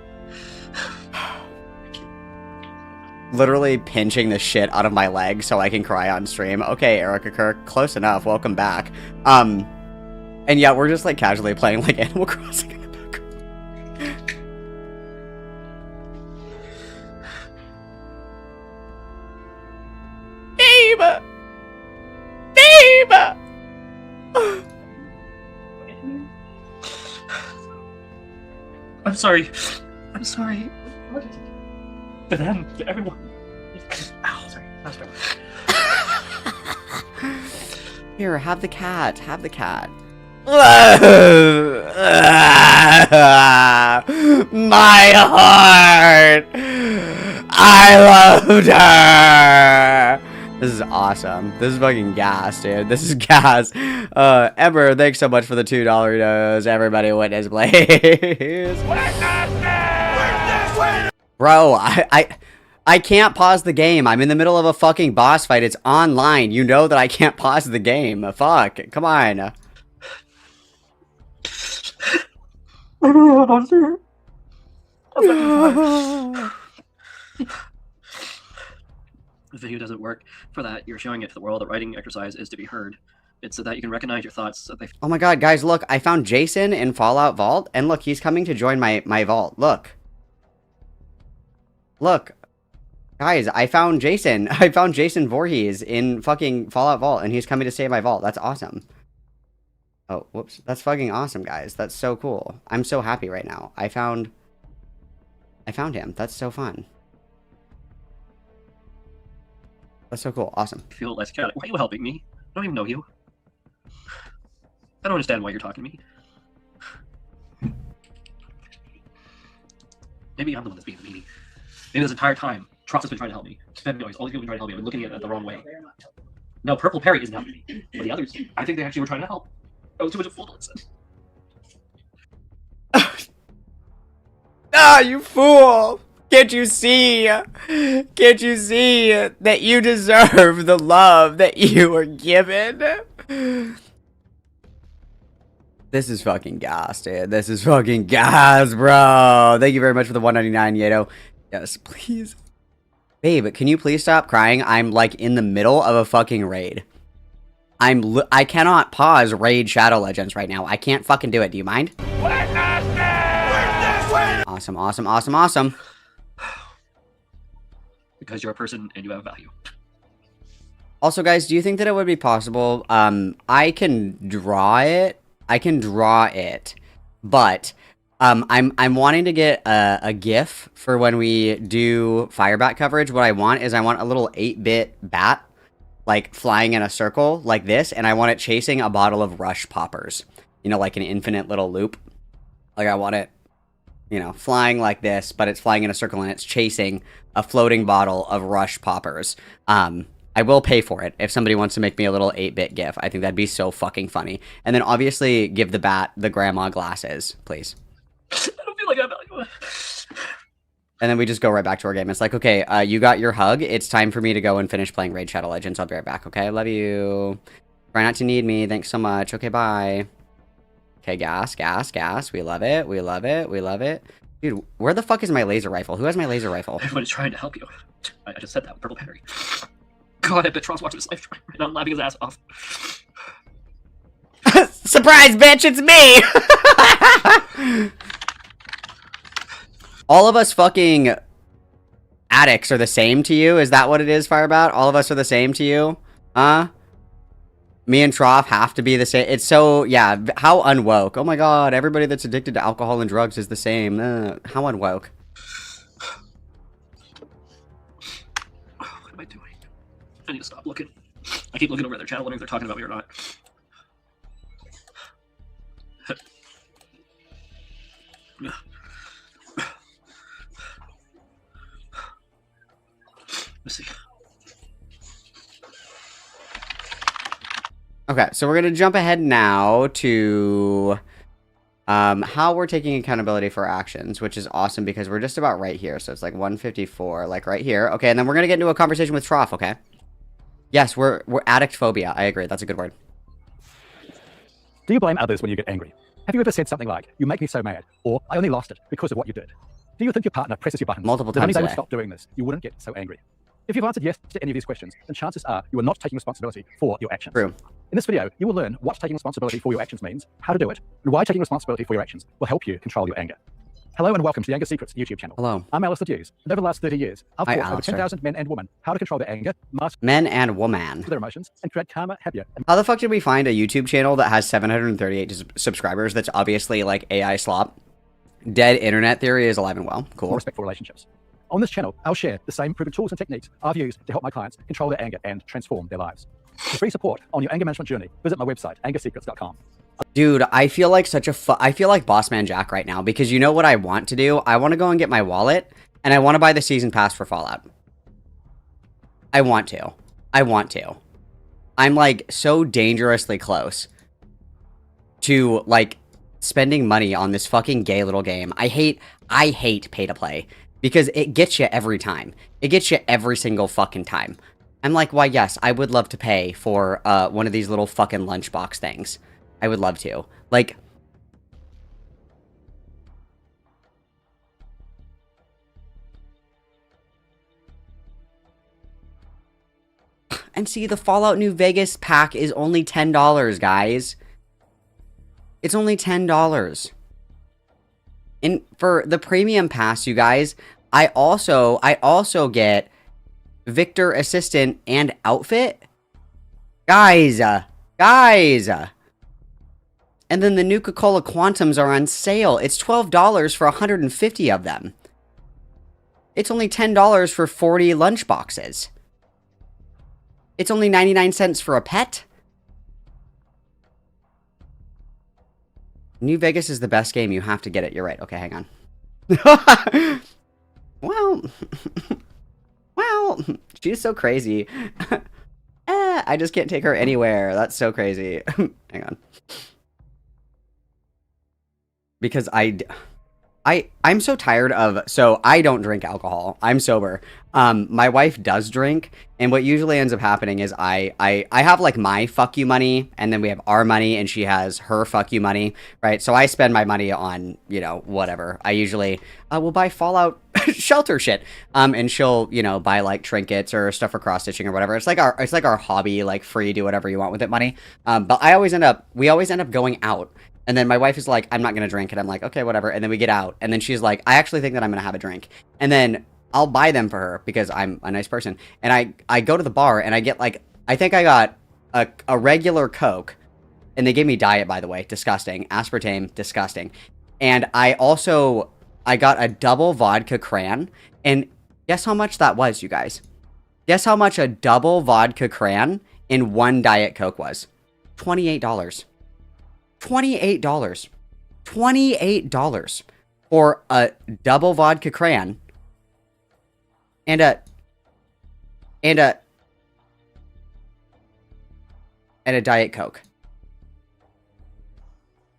[SPEAKER 1] Literally pinching the shit out of my leg so I can cry on stream. Okay, Erica Kirk, close enough. Welcome back. And yeah, we're just like casually playing like Animal Crossing in the background.
[SPEAKER 3] sorry. I'm sorry. To them, to everyone. Ow, sorry. That's
[SPEAKER 1] Here, have the cat. Have the cat. My heart. I loved her. This is awesome. This is fucking gas, dude. This is gas. Ember, thanks so much for the $2 donos. Everybody witness, please. Bro, I can't pause the game. I'm in the middle of a fucking boss fight. It's online. You know that I can't pause the game. Fuck. Come on.
[SPEAKER 3] The video doesn't work for that. You're showing it to the world. The writing exercise is to be heard. It's so that you can recognize your thoughts. So they...
[SPEAKER 1] Oh my god, guys, look. I found Jason in Fallout Vault. And look, he's coming to join my vault. Look. Look. Guys, I found Jason. I found Jason Voorhees in fucking Fallout Vault. And he's coming to stay in my vault. That's awesome. Oh, whoops. That's fucking awesome, guys. That's so cool. I'm so happy right now. I found him. That's so fun. That's so cool. Awesome.
[SPEAKER 3] I feel less chaotic. Why are you helping me? I don't even know you. I don't understand why you're talking to me. Maybe I'm the one that's being the meanie. Maybe this entire time, Troff has been trying to help me. Spend noise. All these people have been trying to help me. I've been looking at it the wrong way. No, Purple Perry isn't helping me. But the others, I think they actually were trying to help. I was too much of a fool to listen.
[SPEAKER 1] Ah, you fool! Can't you see? Can't you see that you deserve the love that you were given? This is fucking gas, dude. This is fucking gas, bro. Thank you very much for the $1.99, Yeto. Yes, please. Babe, can you please stop crying? I'm like in the middle of a fucking raid. I cannot pause Raid Shadow Legends right now. I can't fucking do it. Do you mind? Awesome, awesome, awesome, awesome.
[SPEAKER 3] Because you're a person and you have value.
[SPEAKER 1] Also, guys, do you think that it would be possible? I can draw it. But I'm wanting to get a GIF for when we do FIREBAT coverage. What I want is I want a little 8-bit bat, like flying in a circle like this, and I want it chasing a bottle of Rush poppers. You know, like an infinite little loop. Like I want it, you know, flying like this, but it's flying in a circle and it's chasing a floating bottle of Rush poppers. I will pay for it if somebody wants to make me a little 8-bit GIF. I think that'd be so fucking funny. And then obviously give the bat the grandma glasses, please.
[SPEAKER 3] I don't feel like I have value.
[SPEAKER 1] And then we just go right back to our game. It's like, okay, you got your hug. It's time for me to go and finish playing Raid Shadow Legends. I'll be right back, okay? I love you. Try not to need me. Thanks so much. Okay, bye. Okay, gas, gas, gas. We love it. We love it. We love it. Dude, where the fuck is my laser rifle? Who has my laser rifle?
[SPEAKER 3] Everybody's trying to help you. I just said that with Purple Perry. God, I bet Troff's watching this live stream right now, laughing his ass off.
[SPEAKER 1] Surprise, bitch! It's me! All of us fucking addicts are the same to you? Is that what it is, FIREBAT? All of us are the same to you? Huh? Me and Troff have to be the same. It's so, yeah, how unwoke. Oh my god, everybody that's addicted to alcohol and drugs is the same. How unwoke.
[SPEAKER 3] What am I doing? I need to stop looking. I keep looking over at their channel, wondering if they're talking about me or not. Let's see.
[SPEAKER 1] Okay, so we're going to jump ahead now to how we're taking accountability for actions, which is awesome because we're just about right here. So it's like 154, like right here. Okay, and then we're going to get into a conversation with Troff, okay? Yes, we're addict phobia. I agree. That's a good word.
[SPEAKER 6] Do you blame others when you get angry? Have you ever said something like, "You make me so mad," or "I only lost it because of what you did"? Do you think your partner presses your buttons?
[SPEAKER 1] Multiple
[SPEAKER 6] Then
[SPEAKER 1] times
[SPEAKER 6] they
[SPEAKER 1] a
[SPEAKER 6] would
[SPEAKER 1] day.
[SPEAKER 6] stop doing this. You wouldn't get so angry. If you've answered yes to any of these questions, then chances are you are not taking responsibility for your actions.
[SPEAKER 1] True.
[SPEAKER 6] In this video, you will learn what taking responsibility for your actions means, how to do it, and why taking responsibility for your actions will help you control your anger. Hello and welcome to the Anger Secrets YouTube channel.
[SPEAKER 1] Hello.
[SPEAKER 6] I'm Alistair Hughes, and over the last 30 years, I've
[SPEAKER 1] Hi,
[SPEAKER 6] taught over
[SPEAKER 1] Alistair.
[SPEAKER 6] 10,000 men and women how to control their anger, master
[SPEAKER 1] Men and woman.
[SPEAKER 6] their emotions, and create calmer, happier, and
[SPEAKER 1] How the fuck did we find a YouTube channel that has 738 subscribers that's obviously like AI slop? Dead internet theory is alive and well. Cool.
[SPEAKER 6] More respectful relationships. On this channel, I'll share the same proven tools and techniques I've used to help my clients control their anger and transform their lives. For free support on your anger management journey, visit my website, angersecrets.com.
[SPEAKER 1] Dude, I feel like I feel like Boss Man Jack right now, because you know what I want to do? I want to go and get my wallet, and I want to buy the season pass for Fallout. I want to. I'm like so dangerously close to like spending money on this fucking gay little game. I hate pay to play because it gets you every time. It gets you every single fucking time. I'm like, why, yes, I would love to pay for one of these little fucking lunchbox things. I would love to. Like, and see, the Fallout New Vegas pack is only $10, guys. It's only $10. And for the premium pass, you guys, I also get Victor Assistant and outfit. Guys. And then the Nuka-Cola Quantums are on sale. It's $12 for 150 of them. It's only $10 for 40 lunchboxes. It's only 99 cents for a pet. New Vegas is the best game. You have to get it. You're right. Okay, hang on. Well, she's so crazy. I just can't take her anywhere. That's so crazy. Hang on. Because I'm so tired of, so I don't drink alcohol. I'm sober. My wife does drink, and what usually ends up happening is I have like my fuck you money, and then we have our money, and she has her fuck you money, right? So I spend my money on, you know, whatever. I usually will buy Fallout shelter shit, and she'll, you know, buy like trinkets or stuff for cross stitching or whatever. It's like our hobby, like free, do whatever you want with it money. But we always end up going out. And then my wife is like, I'm not going to drink. And I'm like, okay, whatever. And then we get out. And then she's like, I actually think that I'm going to have a drink. And then I'll buy them for her because I'm a nice person. And I go to the bar and I get like, I think I got a regular Coke. And they gave me diet, by the way. Disgusting. Aspartame. Disgusting. And I got a double vodka cran. And guess how much that was, you guys? Guess how much a double vodka cran in one Diet Coke was? $28. $28 for a double vodka cran and a Diet Coke.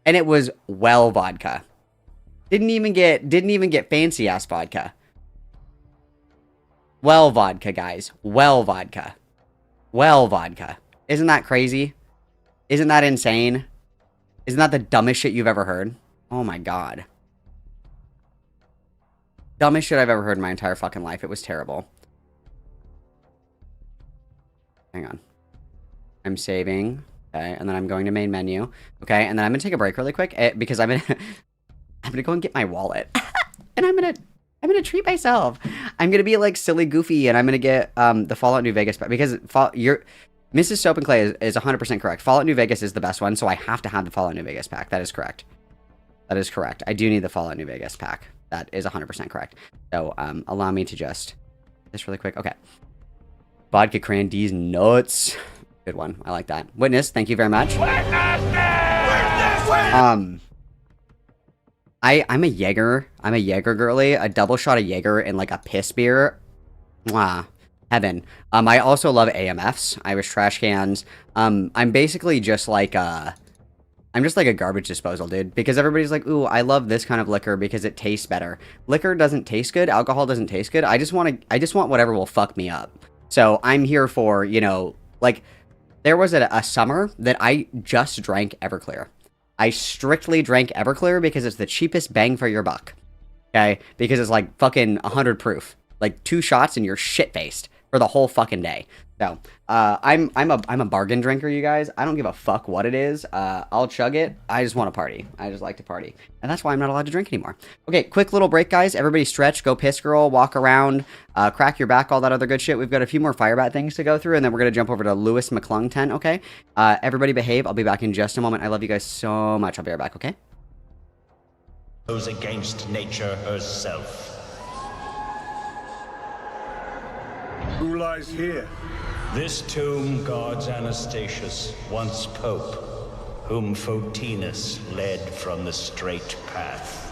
[SPEAKER 1] And it was well vodka. Didn't even get fancy ass vodka. Well vodka, guys. Well vodka. Isn't that crazy? Isn't that insane? Isn't that the dumbest shit you've ever heard? Oh my god. Dumbest shit I've ever heard in my entire fucking life. It was terrible. Hang on. I'm saving. Okay, and then I'm going to main menu. Okay, and then I'm gonna take a break really quick because I'm gonna go and get my wallet. And I'm gonna treat myself. I'm gonna be like silly goofy and I'm gonna get the Fallout New Vegas because Mrs. Soap and Clay is 100% correct. Fallout New Vegas is the best one, so I have to have the Fallout New Vegas pack. That is correct. I do need the Fallout New Vegas pack. That is 100% correct. So, allow me to just this really quick. Okay. Vodka Cran D's nuts. Good one. I like that. Witness, thank you very much. I'm a Jaeger. I'm a Jaeger girly. A double shot of Jaeger and like a piss beer. Mwah. Heaven. I also love AMFs, Irish trash cans. I'm basically just like I'm just like a garbage disposal, dude. Because everybody's like, ooh, I love this kind of liquor because it tastes better. Liquor doesn't taste good. Alcohol doesn't taste good. I just want whatever will fuck me up. So I'm here for, you know, like there was a summer that I just drank Everclear. I strictly drank Everclear because it's the cheapest bang for your buck. Okay? Because it's like fucking 100 proof. Like 2 shots and you're shit-faced for the whole fucking day. So, I'm a bargain drinker, you guys. I don't give a fuck what it is. I'll chug it. I just want to party. I just like to party. And that's why I'm not allowed to drink anymore. Okay, quick little break, guys. Everybody stretch, go piss girl, walk around, crack your back, all that other good shit. We've got a few more FIREBAT things to go through, and then we're going to jump over to Lewis McClung tent, okay? Everybody behave. I'll be back in just a moment. I love you guys so much. I'll be right back, okay?
[SPEAKER 8] goes against nature herself.
[SPEAKER 9] Who lies here?
[SPEAKER 8] This tomb guards Anastasius, once Pope, whom Photinus led from the straight path.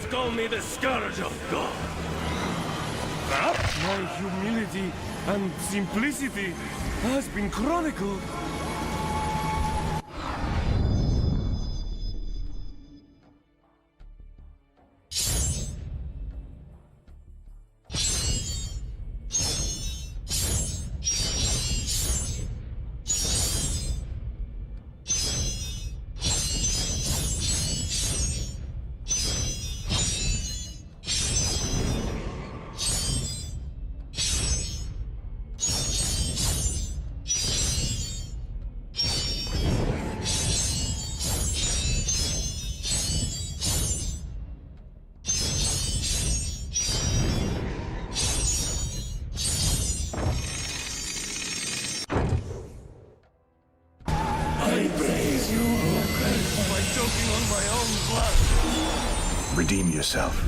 [SPEAKER 2] Call me the Scourge of God. My humility and simplicity has been chronicled.
[SPEAKER 9] Redeem yourself.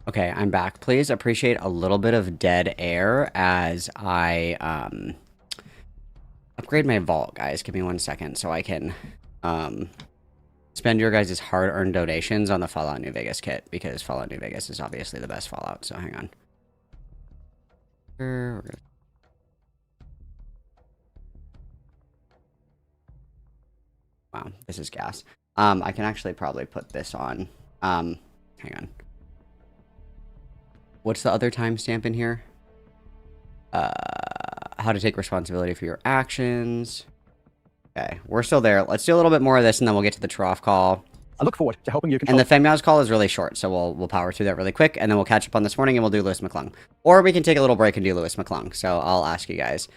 [SPEAKER 1] Okay, I'm back. Please appreciate a little bit of dead air as I upgrade my vault, guys. Give me 1 second so I can spend your guys' hard-earned donations on the Fallout New Vegas kit, because Fallout New Vegas is obviously the best Fallout, so hang on. We're gonna... Wow, this is gas. I can actually probably put this on. Hang on. What's the other timestamp in here? How to take responsibility for your actions. Okay, we're still there. Let's do a little bit more of this, and then we'll get to the trough call.
[SPEAKER 6] I look forward to helping you control...
[SPEAKER 1] And the Femmeows call is really short, so we'll power through that really quick, and then we'll catch up on this morning, and we'll do Lewis McClung. Or we can take a little break and do Lewis McClung, so I'll ask you guys.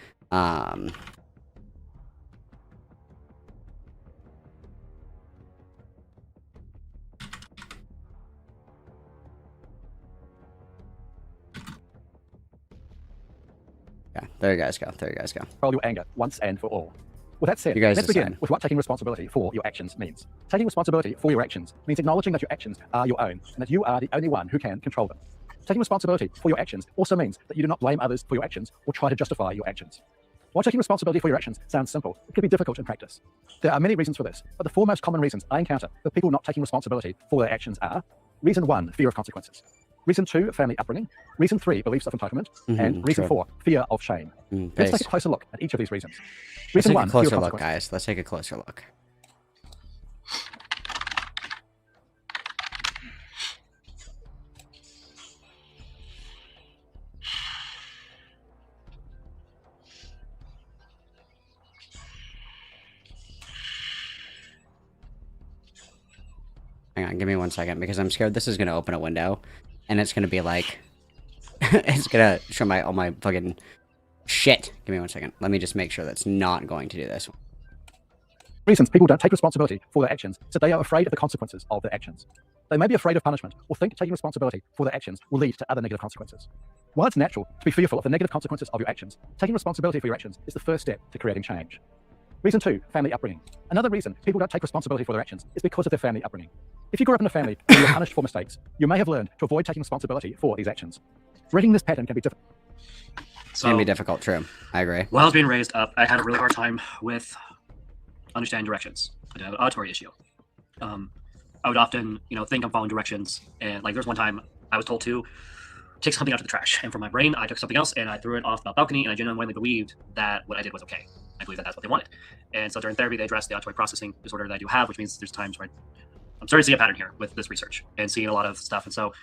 [SPEAKER 1] Yeah, there you guys go. There you guys go.
[SPEAKER 6] Control your anger once and for all. With that said,
[SPEAKER 1] You guys
[SPEAKER 6] let's
[SPEAKER 1] decide.
[SPEAKER 6] begin with what taking responsibility for your actions means. Taking responsibility for your actions means acknowledging that your actions are your own and that you are the only one who can control them. Taking responsibility for your actions also means that you do not blame others for your actions or try to justify your actions. While taking responsibility for your actions sounds simple, it can be difficult in practice. There are many reasons for this, but the 4 most common reasons I encounter for people not taking responsibility for their actions are: reason 1, fear of consequences; reason 2, family upbringing; reason 3, beliefs of entitlement; and reason 4, fear of shame. Let's take a closer look at each of these reasons.
[SPEAKER 1] Let's
[SPEAKER 6] Reason
[SPEAKER 1] take
[SPEAKER 6] 1,
[SPEAKER 1] a
[SPEAKER 6] fear of
[SPEAKER 1] closer look,
[SPEAKER 6] consequences.
[SPEAKER 1] guys. Let's take a closer look. Hang on, give me 1 second, because I'm scared this is going to open a window, and it's going to be like, it's going to show all my fucking shit. Give me 1 second. Let me just make sure that's not going to do this.
[SPEAKER 6] Reasons people don't take responsibility for their actions is that they are afraid of the consequences of their actions. They may be afraid of punishment or think taking responsibility for their actions will lead to other negative consequences. While it's natural to be fearful of the negative consequences of your actions, taking responsibility for your actions is the first step to creating change. Reason 2, family upbringing. Another reason people don't take responsibility for their actions is because of their family upbringing. If you grew up in a family where you were punished for mistakes, you may have learned to avoid taking responsibility for these actions. Breaking this pattern can be difficult.
[SPEAKER 1] It's going to be difficult, true. I agree.
[SPEAKER 3] While I was being raised up, I had a really hard time with understanding directions. I had an auditory issue. I would often, think I'm following directions, and like there's one time I was told to take something out of the trash, and from my brain I took something else and I threw it off the balcony, and I genuinely believed that what I did was okay. I believe that that's what they wanted. And so during therapy, they addressed the auditory processing disorder that I do have, which means there's times where I'm starting to see a pattern here with this research and seeing a lot of stuff. And so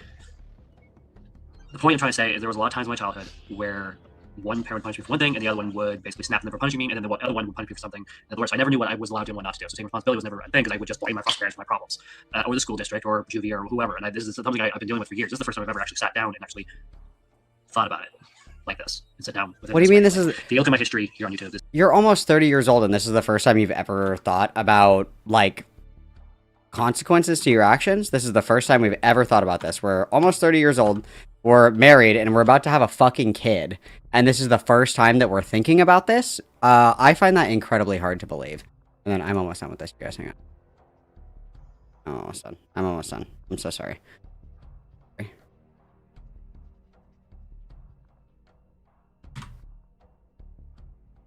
[SPEAKER 3] the point I'm trying to say is there was a lot of times in my childhood where one parent punished me for one thing and the other one would basically snap them for punishing me, and then the other one would punish me for something. In other words, I never knew what I was allowed to and what not to do. So taking responsibility was never a thing because I would just blame my foster parents for my problems, or the school district or juvie or whoever. And this is something I've been dealing with for years. This is the first time I've ever actually sat down and actually thought about it like this and sit down with it.
[SPEAKER 1] What do you mean this is...
[SPEAKER 3] If you look at my history here on YouTube,
[SPEAKER 1] You're almost 30 years old, and this is the first time you've ever thought about, like, consequences to your actions? This is the first time we've ever thought about this. We're almost 30 years old, we're married, and we're about to have a fucking kid. And this is the first time that we're thinking about this? I find that incredibly hard to believe. And then I'm almost done with this, you guys. Hang on. I'm almost done. I'm almost done. I'm so sorry.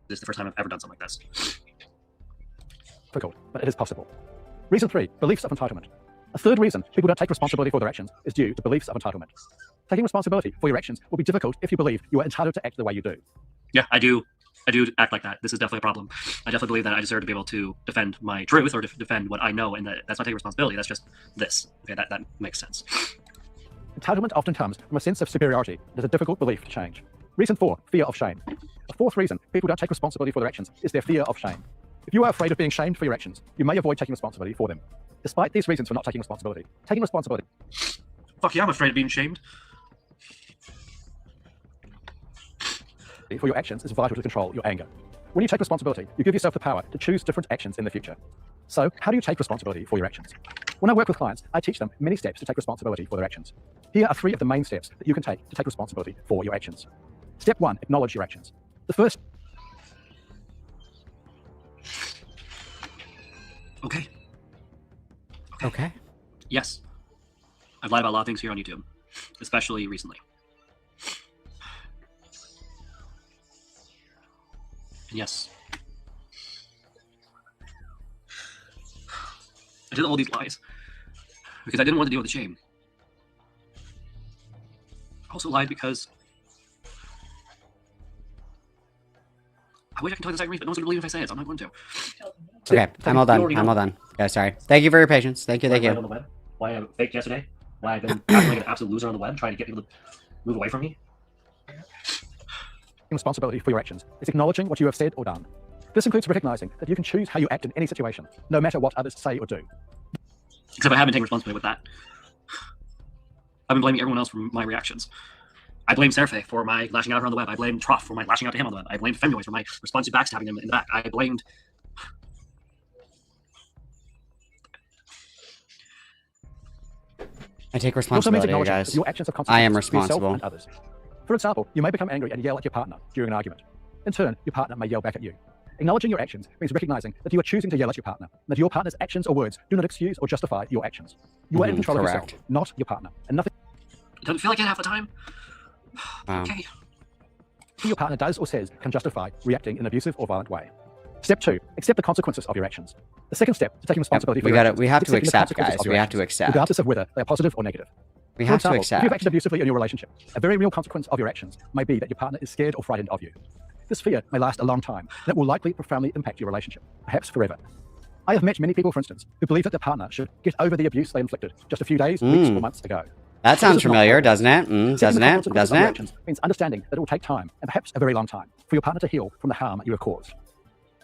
[SPEAKER 3] This is the first time I've ever done something like this.
[SPEAKER 6] Difficult, but it is possible. Reason 3, beliefs of entitlement. A third reason people don't take responsibility for their actions is due to beliefs of entitlement. Taking responsibility for your actions will be difficult if you believe you are entitled to act the way you do.
[SPEAKER 3] Yeah, I do act like that. This is definitely a problem. I definitely believe that I deserve to be able to defend my truth or defend what I know, and that's not taking responsibility. That's just this. Okay, that makes sense.
[SPEAKER 6] Entitlement often comes from a sense of superiority. It is a difficult belief to change. Reason 4, fear of shame. A fourth reason people don't take responsibility for their actions is their fear of shame. If you are afraid of being shamed for your actions, you may avoid taking responsibility for them. Despite these reasons for not taking responsibility,
[SPEAKER 3] Fuck yeah, I'm afraid of being shamed.
[SPEAKER 6] For your actions is vital to control your anger. When you take responsibility, you give yourself the power to choose different actions in the future. So, how do you take responsibility for your actions? When I work with clients, I teach them many steps to take responsibility for their actions. Here are 3 of the main steps that you can take to take responsibility for your actions. Step 1, acknowledge your actions. The first...
[SPEAKER 3] Okay.
[SPEAKER 1] Okay.
[SPEAKER 3] Yes. I've lied about a lot of things here on YouTube, especially recently. And yes. I did all these lies because I didn't want to deal with the shame. I also lied because I wish I could tell you this I agree, but no one's going to believe if I say it, so I'm not going to.
[SPEAKER 1] Okay, I'm all done. I'm all done. Yeah, sorry. Thank you for your patience. Thank you, thank
[SPEAKER 3] Why
[SPEAKER 1] you.
[SPEAKER 3] on the web? Why I faked yesterday? Why I've been acting like an absolute loser on the web, trying to get people to move away from me?
[SPEAKER 6] Responsibility for your actions is acknowledging what you have said or done. This includes recognizing that you can choose how you act in any situation, no matter what others say or do.
[SPEAKER 3] Except I haven't taken responsibility with that. I've been blaming everyone else for my reactions. I blame Serfe for my lashing out at her on the web. I blamed Trough for my lashing out to him on the web. I blamed Femboys for my response to backstabbing him in the back. I blamed...
[SPEAKER 1] I take responsibility, you guys.
[SPEAKER 6] Your actions have
[SPEAKER 1] I am
[SPEAKER 6] consequences for yourself
[SPEAKER 1] responsible.
[SPEAKER 6] and others. For example, you may become angry and yell at your partner during an argument. In turn, your partner may yell back at you. Acknowledging your actions means recognizing that you are choosing to yell at your partner, that your partner's actions or words do not excuse or justify your actions. You are in control of yourself, not your partner, and nothing.
[SPEAKER 3] It doesn't feel like it half the time.
[SPEAKER 1] Okay.
[SPEAKER 6] Who your partner does or says can justify reacting in an abusive or violent way. Step 2, accept the consequences of your actions. The second step to taking responsibility for your actions
[SPEAKER 1] we have
[SPEAKER 6] is
[SPEAKER 1] to
[SPEAKER 6] accepting the
[SPEAKER 1] accept,
[SPEAKER 6] consequences
[SPEAKER 1] guys.
[SPEAKER 6] of your
[SPEAKER 1] We have to
[SPEAKER 6] actions,
[SPEAKER 1] accept.
[SPEAKER 6] regardless of whether they are positive or negative.
[SPEAKER 1] We
[SPEAKER 6] For
[SPEAKER 1] have to
[SPEAKER 6] example,
[SPEAKER 1] accept.
[SPEAKER 6] if you've acted abusively in your relationship, a very real consequence of your actions may be that your partner is scared or frightened of you. This fear may last a long time, and it will likely profoundly impact your relationship, perhaps forever. I have met many people, for instance, who believe that their partner should get over the abuse they inflicted just a few days, weeks, or months ago.
[SPEAKER 1] That sounds
[SPEAKER 6] This is not
[SPEAKER 1] familiar,
[SPEAKER 6] helpful.
[SPEAKER 1] doesn't it?
[SPEAKER 6] Accepting
[SPEAKER 1] Doesn't
[SPEAKER 6] the
[SPEAKER 1] it?
[SPEAKER 6] consequences
[SPEAKER 1] Doesn't
[SPEAKER 6] of your
[SPEAKER 1] it?
[SPEAKER 6] actions means understanding that it will take time, and perhaps a very long time, for your partner to heal from the harm you have caused.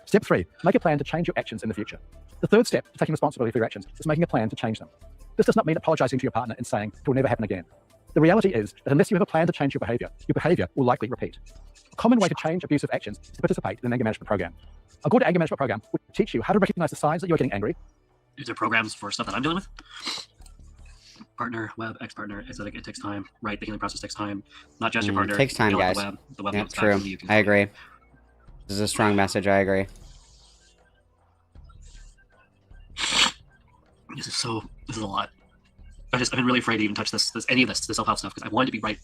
[SPEAKER 6] Step 3, make a plan to change your actions in the future. The third step to taking responsibility for your actions is making a plan to change them. This does not mean apologizing to your partner and saying it will never happen again. The reality is that unless you have a plan to change your behavior will likely repeat. A common way to change abusive actions is to participate in an anger management program. A good anger management program will teach you how to recognize the signs that you're getting angry.
[SPEAKER 3] Is there programs for stuff that I'm dealing with? Partner, web, ex-partner, aesthetic, it takes time. Right, the healing process takes time. Not just your partner.
[SPEAKER 1] It takes time,
[SPEAKER 3] dealing with
[SPEAKER 1] guys.
[SPEAKER 3] The web
[SPEAKER 1] Yeah,
[SPEAKER 3] comes back
[SPEAKER 1] true.
[SPEAKER 3] from you.
[SPEAKER 1] I agree. This is a strong message. I agree.
[SPEAKER 3] This is a lot. I've been really afraid to even touch this self-help stuff because I wanted to be right.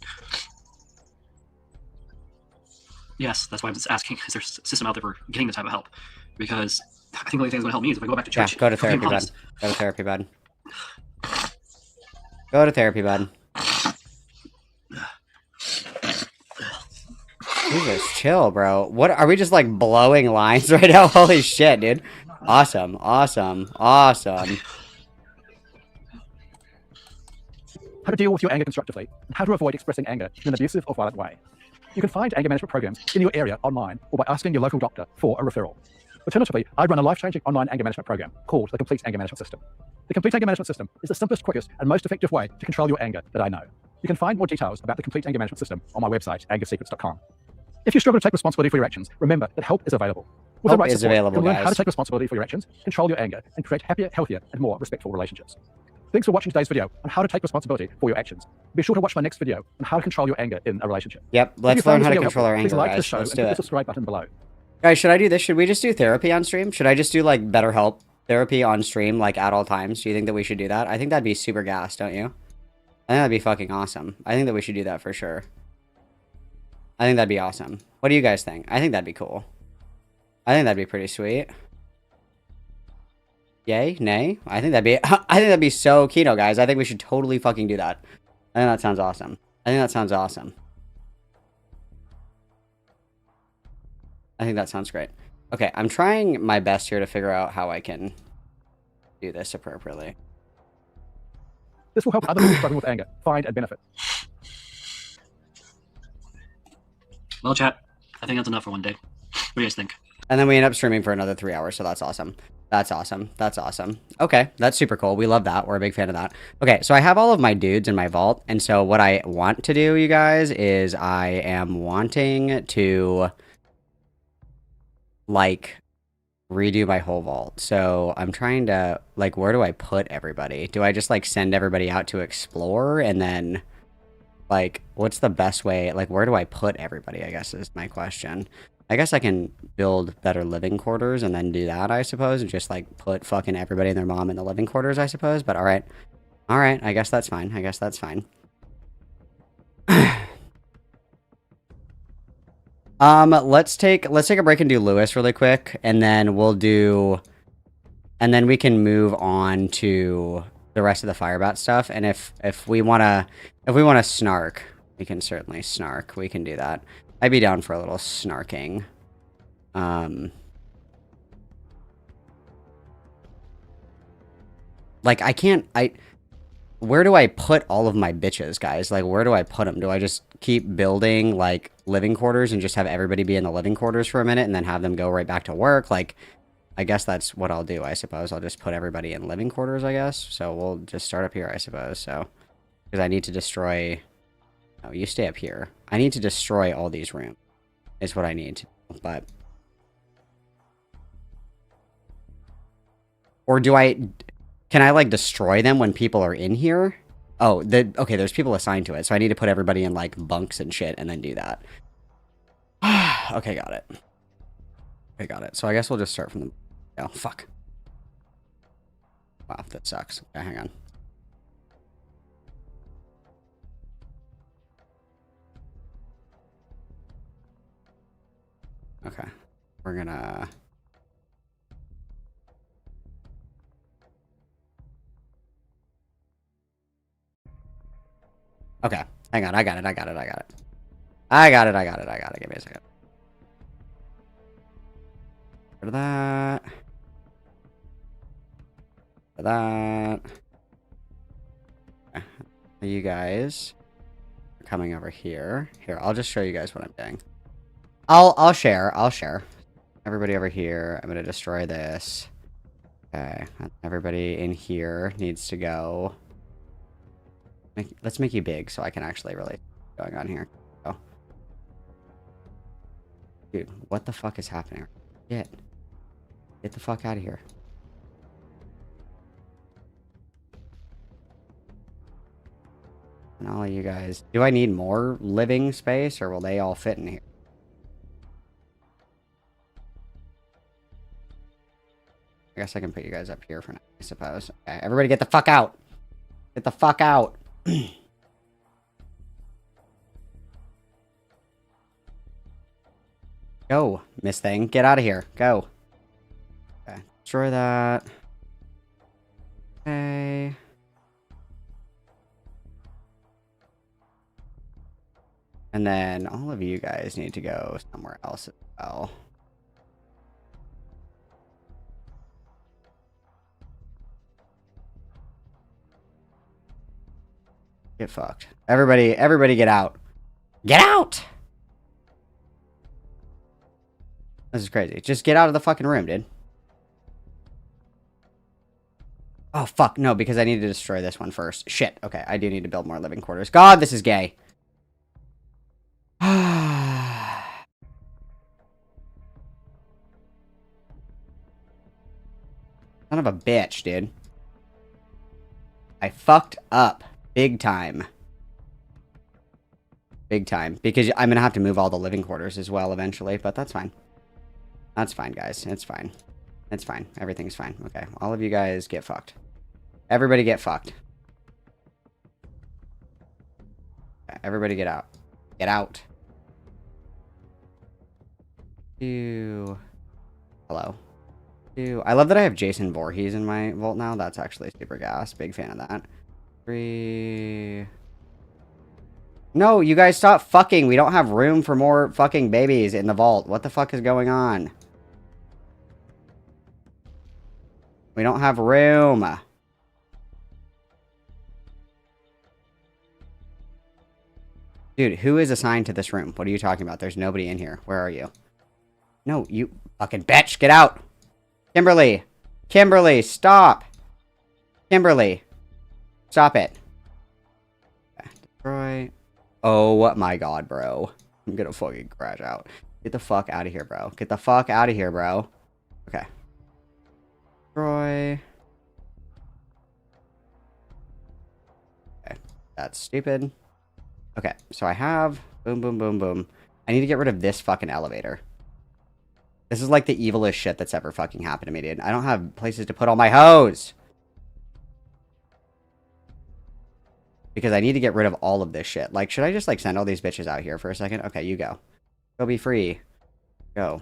[SPEAKER 3] Yes, that's why I'm just asking, is there a system out there for getting the type of help? Because I think the only thing that's going to help me is if I go back to church.
[SPEAKER 1] Yeah, go to
[SPEAKER 3] if I'm being
[SPEAKER 1] therapy, bud.
[SPEAKER 3] honest.
[SPEAKER 1] Go to therapy, bud. Go to therapy, bud. Jesus, chill, bro. What are we just like blowing lines right now? Holy shit, dude. Awesome, awesome, awesome.
[SPEAKER 6] How to deal with your anger constructively, and how to avoid expressing anger in an abusive or violent way. You can find anger management programs in your area online or by asking your local doctor for a referral. Alternatively, I run a life-changing online anger management program called the Complete Anger Management System. The Complete Anger Management System is the simplest, quickest, and most effective way to control your anger that I know. You can find more details about the Complete Anger Management System on my website, angersecrets.com. If you struggle to take responsibility for your actions, remember that help is available. With the
[SPEAKER 1] Help
[SPEAKER 6] right
[SPEAKER 1] is
[SPEAKER 6] support,
[SPEAKER 1] available,
[SPEAKER 6] you'll learn how
[SPEAKER 1] guys.
[SPEAKER 6] to take responsibility for your actions, control your anger, and create happier, healthier, and more respectful relationships. Thanks for watching today's video on how to take responsibility for your actions. Be sure to watch my next video on how to control your anger in a relationship.
[SPEAKER 1] Yep,
[SPEAKER 6] If you
[SPEAKER 1] let's
[SPEAKER 6] found
[SPEAKER 1] learn
[SPEAKER 6] this
[SPEAKER 1] how to
[SPEAKER 6] video
[SPEAKER 1] control our
[SPEAKER 6] helpful,
[SPEAKER 1] anger,
[SPEAKER 6] please like
[SPEAKER 1] guys.
[SPEAKER 6] this show
[SPEAKER 1] Let's
[SPEAKER 6] and
[SPEAKER 1] do
[SPEAKER 6] hit the
[SPEAKER 1] it.
[SPEAKER 6] subscribe button below.
[SPEAKER 1] Guys, should I do this? Should we just do therapy on stream? Should I just do like BetterHelp therapy on stream, like at all times? Do you think that we should do that? I think that'd be super gas, don't you? I think that'd be fucking awesome. I think that we should do that for sure. I think that'd be awesome. What do you guys think? I think that'd be cool. I think that'd be pretty sweet. Yay? Nay? I think that'd be so keto, guys. I think we should totally fucking do that. I think that sounds awesome. I think that sounds awesome. I think that sounds great. Okay, I'm trying my best here to figure out how I can do this appropriately.
[SPEAKER 6] This will help other people struggling with anger find and benefit.
[SPEAKER 3] Well, chat, I think that's enough for one day. What do you guys think?
[SPEAKER 1] And then we end up streaming for another 3 hours, so that's awesome. That's awesome. That's awesome. Okay, that's super cool. We love that. We're a big fan of that. Okay, so I have all of my dudes in my vault, and so what I want to do, you guys, is I am wanting to, like, redo my whole vault. So I'm trying to, like, where do I put everybody? Do I just, like, send everybody out to explore, and then, like, what's the best way? Like, where do I put everybody, I guess, is my question. I guess I can build better living quarters and then do that, I suppose, and just, like, put fucking everybody and their mom in the living quarters, I suppose, but alright. Alright, I guess that's fine. I guess that's fine. Let's take a break and do Lewis really quick, and then we'll do, and then we can move on to the rest of the FIREBAT stuff, and if we wanna snark, we can certainly snark. We can do that. I'd be down for a little snarking. Like, where do I put all of my bitches, guys? Like, where do I put them? Do I just keep building, like, living quarters and just have everybody be in the living quarters for a minute and then have them go right back to work? Like, I guess that's what I'll do, I suppose. I'll just put everybody in living quarters, I guess. So we'll just start up here, I suppose. So, because I need to destroy... Oh, you stay up here. I need to destroy all these rooms. Is what I need to do, but... Or do I... Can I, like, destroy them when people are in here? Oh, okay, there's people assigned to it, so I need to put everybody in, like, bunks and shit and then do that. Okay, got it. Okay, got it. So I guess we'll just start from the... Oh, fuck. Wow, that sucks. Okay, hang on. Okay. We're gonna... Okay. Hang on. I got it. Give me a second. For that. For that. Okay. You guys are coming over here. Here, I'll just show you guys what I'm doing. I'll share. Everybody over here. I'm gonna destroy this. Okay. Everybody in here needs to go. Let's make you big so I can actually really going on here. Oh. Dude, what the fuck is happening? Get the fuck out of here. And all of you guys. Do I need more living space or will they all fit in here? I guess I can put you guys up here for now, I suppose. Okay, everybody get the fuck out. Get the fuck out. Go, Miss Thing. Get out of here. Go. Okay. Destroy that. Okay. And then all of you guys need to go somewhere else as well. Get fucked. Everybody get out. Get out! This is crazy. Just get out of the fucking room, dude. Oh, fuck. No, because I need to destroy this one first. Shit. Okay, I do need to build more living quarters. God, this is gay. Son of a bitch, dude. I fucked up. Big time. Big time. Because I'm going to have to move all the living quarters as well eventually, but that's fine. That's fine, guys. It's fine. It's fine. Everything's fine. Okay. All of you guys get fucked. Everybody get fucked. Okay, everybody get out. Get out. Hello. I love that I have Jason Voorhees in my vault now. That's actually super gas. Big fan of that. 3... No, you guys stop fucking. We don't have room for more fucking babies in the vault. What the fuck is going on? We don't have room. Dude, who is assigned to this room? What are you talking about? There's nobody in here. Where are you? No, you fucking bitch. Get out. Kimberly. Kimberly, stop. Kimberly. Stop it. Destroy. Oh my god, bro. I'm gonna fucking crash out. Get the fuck out of here, bro. Get the fuck out of here, bro. Okay. Destroy. Okay. That's stupid. Okay, so I have... Boom, boom, boom, boom. I need to get rid of this fucking elevator. This is like the evilest shit that's ever fucking happened to me, dude. I don't have places to put all my hose. Because I need to get rid of all of this shit. Like, should I just, like, send all these bitches out here for a second? Okay, you go. Go be free. Go.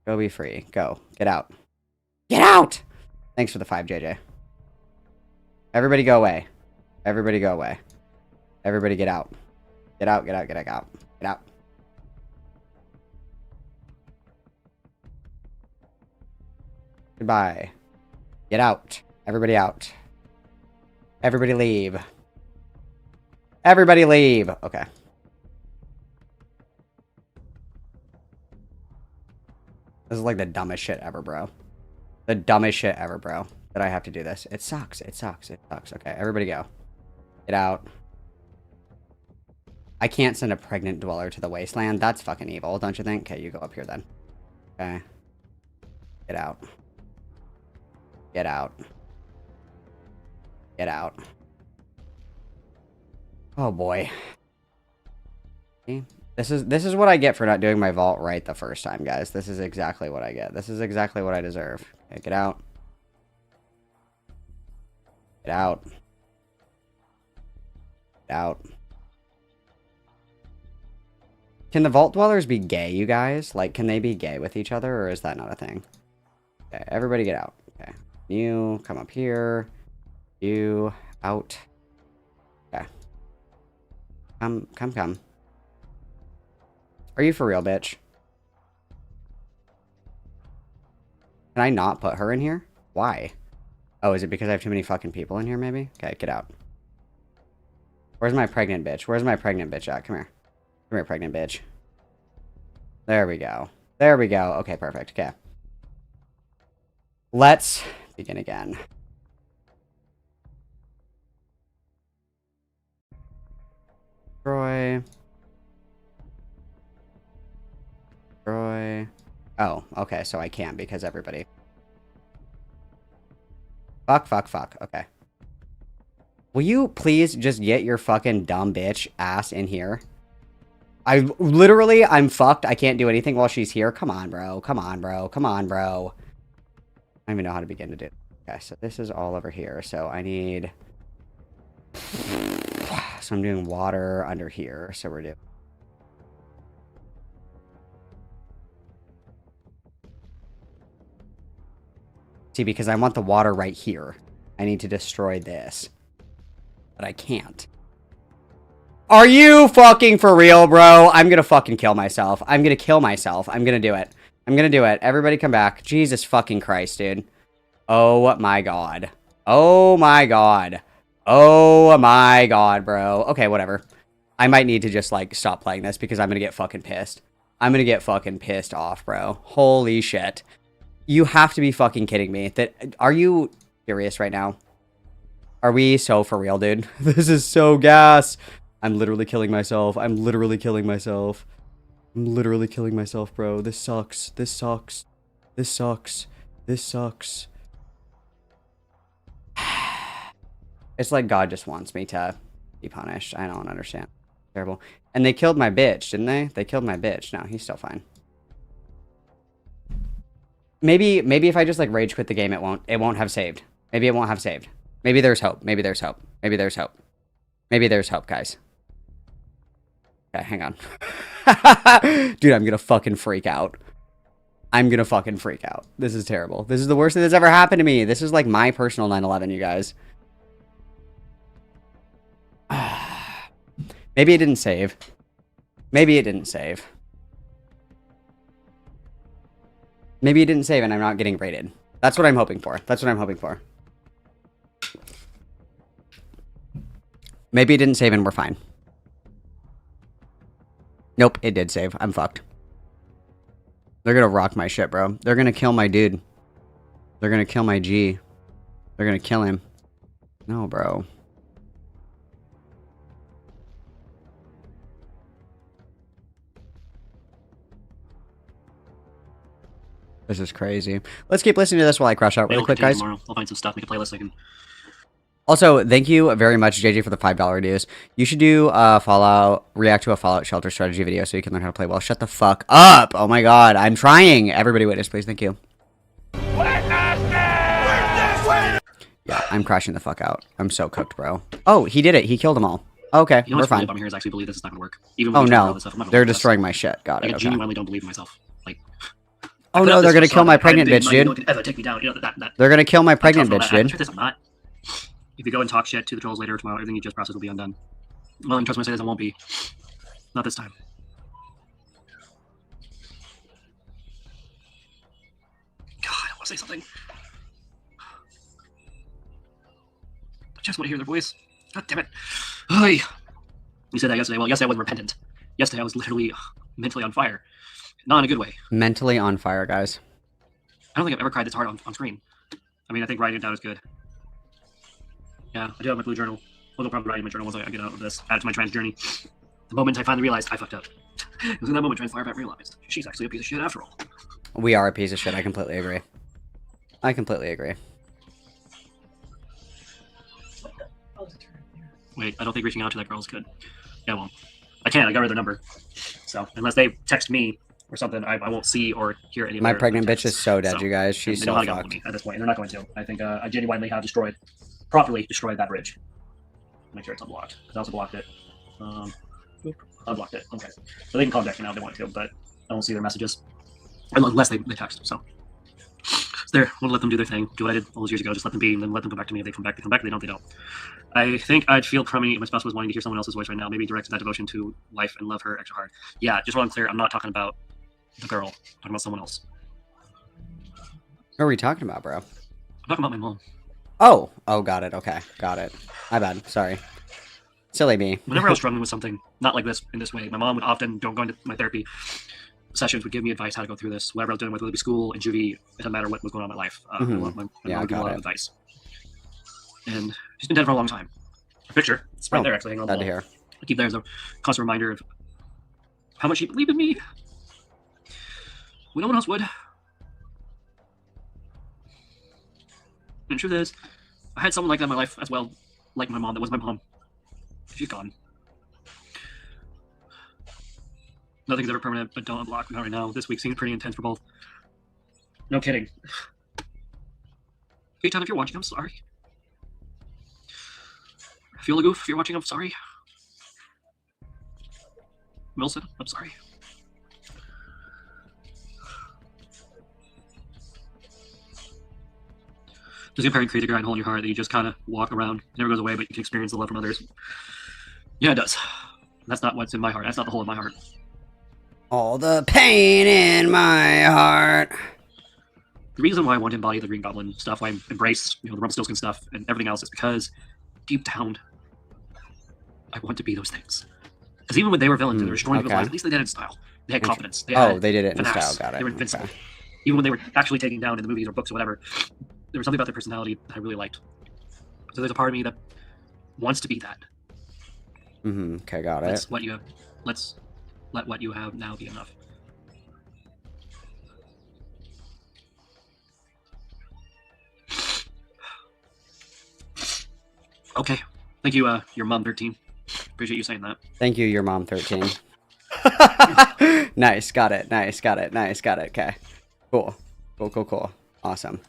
[SPEAKER 1] Go be free. Go. Get out. Get out! Thanks for the 5, JJ. Everybody go away. Everybody go away. Everybody get out. Get out, get out, get out, get out. Goodbye. Get out. Everybody out. Everybody leave. Everybody leave. Okay. This is like the dumbest shit ever, bro. The dumbest shit ever, bro. That I have to do this. It sucks. It sucks. It sucks. Okay, everybody go. Get out. I can't send a pregnant dweller to the wasteland. That's fucking evil, don't you think? Okay, you go up here then. Okay. Get out. Get out. Get out. Oh boy. See? This is what I get for not doing my vault right the first time, guys. This is exactly what I get. This is exactly what I deserve. Okay, get out. Get out. Get out. Can the Vault Dwellers be gay, you guys? Like, can they be gay with each other, or is that not a thing? Okay, everybody get out. Okay. You, come up here. You, out. Okay. Come. Are you for real, bitch? Can I not put her in here? Why? Oh, is it because I have too many fucking people in here, maybe? Okay, get out. Where's my pregnant bitch? Where's my pregnant bitch at? Come here. Come here, pregnant bitch. There we go. There we go. Okay, perfect. Okay. Let's begin again. Troy. Oh, okay, so I can't because everybody. Fuck. Okay. Will you please just get your fucking dumb bitch ass in here? I'm fucked. I can't do anything while she's here. Come on, bro. Come on, bro. I don't even know how to begin to do. Okay, so this is all over here. So I need... So I'm doing water under here. So we're doing... See, because I want the water right here. I need to destroy this. But I can't. Are you fucking for real, bro? I'm gonna fucking kill myself. I'm gonna kill myself. I'm gonna do it. I'm gonna do it. Everybody come back. Jesus fucking Christ, dude. Oh my god. Oh my god. Oh my god, bro. Okay, whatever. I might need to just, like, stop playing this because I'm gonna get fucking pissed. I'm gonna get fucking pissed off, bro. Holy shit. You have to be fucking kidding me. Are you serious right now? Are we so for real, dude? This is so gas. I'm literally killing myself. I'm literally killing myself, bro. This sucks. It's like God just wants me to be punished. I don't understand. Terrible. And they killed my bitch, didn't they? They killed my bitch. No, he's still fine. Maybe if I just, like, rage quit the game, it won't have saved. Maybe it won't have saved. Maybe there's hope. Maybe there's hope, guys. Okay, hang on. Dude, I'm gonna fucking freak out. This is terrible. This is the worst thing that's ever happened to me. This is like my personal 9/11, you guys. Maybe it didn't save. Maybe it didn't save and I'm not getting rated. That's what I'm hoping for. Maybe it didn't save and we're fine. Nope, it did save. I'm fucked. They're gonna rock my shit, bro. They're gonna kill my dude. They're gonna kill my G. They're gonna kill him. No, bro. This is crazy. Let's keep listening to this while I crash out really quick, guys.
[SPEAKER 3] Tomorrow. I'll find some stuff, make a playlist I can...
[SPEAKER 1] Also, thank you very much, JJ, for the $5 dues. You should do react to a Fallout Shelter strategy video so you can learn how to play well. Shut the fuck up! Oh my god, I'm trying! Everybody witness, please, thank you. Yeah, I'm crashing the fuck out. I'm so cooked, bro. Oh, he did it. He killed them all. Okay,
[SPEAKER 3] you know
[SPEAKER 1] we're fine.
[SPEAKER 3] Really here is I actually believe this is not gonna work. Even when
[SPEAKER 1] no, they're destroying my shit. Got it.
[SPEAKER 3] I genuinely don't believe myself. Like...
[SPEAKER 1] Oh no, they're gonna kill my pregnant bitch, dude. They're gonna kill my pregnant bitch, dude.
[SPEAKER 3] I'm not. If you go and talk shit to the trolls later or tomorrow, everything you just processed will be undone. Well, and trust me, I say this, it won't be. Not this time. God, I want to say something. I just want to hear their voice. God damn it. Hey. You said that yesterday. Well, yesterday I wasn't repentant. Yesterday I was literally mentally on fire. Not in a good way.
[SPEAKER 1] Mentally on fire, guys.
[SPEAKER 3] I don't think I've ever cried this hard on screen. I mean, I think writing it down is good. Yeah, I do have my blue journal. Well, no problem writing my journal once I get out of this. Add it to my trans journey. The moment I finally realized I fucked up. It was in that moment Transfirebat realized she's actually a piece of shit after all.
[SPEAKER 1] We are a piece of shit. I completely agree.
[SPEAKER 3] Wait, I don't think reaching out to that girl is good. Yeah, well, I can't. I got rid of their number. So, unless they text me or something, I won't see or hear any of
[SPEAKER 1] my
[SPEAKER 3] their
[SPEAKER 1] pregnant
[SPEAKER 3] texts.
[SPEAKER 1] bitch is so dead, you guys. She's so fucked.
[SPEAKER 3] Me at this point, and they're not going to. I think I genuinely have properly destroyed that bridge. Make sure it's unblocked. Because I also blocked it. Unblocked it. Okay. So they can contact me now if they want to, but I don't see their messages. Unless they text, so. There, I want to let them do their thing. Do what I did all those years ago. Just let them be, and then let them come back to me. If they come back, they come back. If they don't, they don't. I think I'd feel crummy if my spouse was wanting to hear someone else's voice right now. Maybe direct that devotion to wife and love her extra hard. Yeah, just so I'm clear, I'm not talking about the girl. I'm talking about someone else.
[SPEAKER 1] Who are we talking about, bro?
[SPEAKER 3] I'm talking about my mom.
[SPEAKER 1] Oh, got it. Okay, got it. My bad. Sorry. Silly me.
[SPEAKER 3] Whenever I was struggling with something, not like this, in this way, my mom would often, going to my therapy sessions, would give me advice how to go through this. Whatever I was doing, whether it be school and juvie, it doesn't matter what was going on in my life. My mom would give me a lot of advice. And she's been dead for a long time. A picture. It's right there, actually. Hanging on the wall.
[SPEAKER 1] Hear.
[SPEAKER 3] I keep there as a constant reminder of how much she believed in me when no one else would. And the truth is, I had someone like that in my life as well, like my mom, that was my mom. She's gone. Nothing's ever permanent, but don't unblock. Not right now. This week seems pretty intense for both. No kidding. Eitan, if you're watching, I'm sorry. Feel Goof, if you're watching, I'm sorry. Wilson, I'm sorry. Does your parent create a grind hole in your heart that you just kind of walk around? It never goes away, but you can experience the love from others. Yeah, it does. That's not what's in my heart. That's not the hole in my heart.
[SPEAKER 1] All the pain in my heart.
[SPEAKER 3] The reason why I want to embody the Green Goblin stuff, why I embrace, the Rumpelstiltskin stuff and everything else, is because deep down, I want to be those things. Because even when they were villains and they were destroying people's lives, at least they did it in style. They had confidence. They
[SPEAKER 1] did it in
[SPEAKER 3] finesse.
[SPEAKER 1] style. Got it.
[SPEAKER 3] They were invincible. Okay. Even when they were actually taken down in the movies or books or whatever, there was something about their personality that I really liked. So there's a part of me that wants to be that.
[SPEAKER 1] Okay, got it.
[SPEAKER 3] Let's let what you have now be enough. Okay. Thank you, your mom 13. Appreciate you saying that.
[SPEAKER 1] Thank you, your mom 13. Nice, got it. Nice, got it. Nice, got it. Okay. Cool. Cool. Awesome.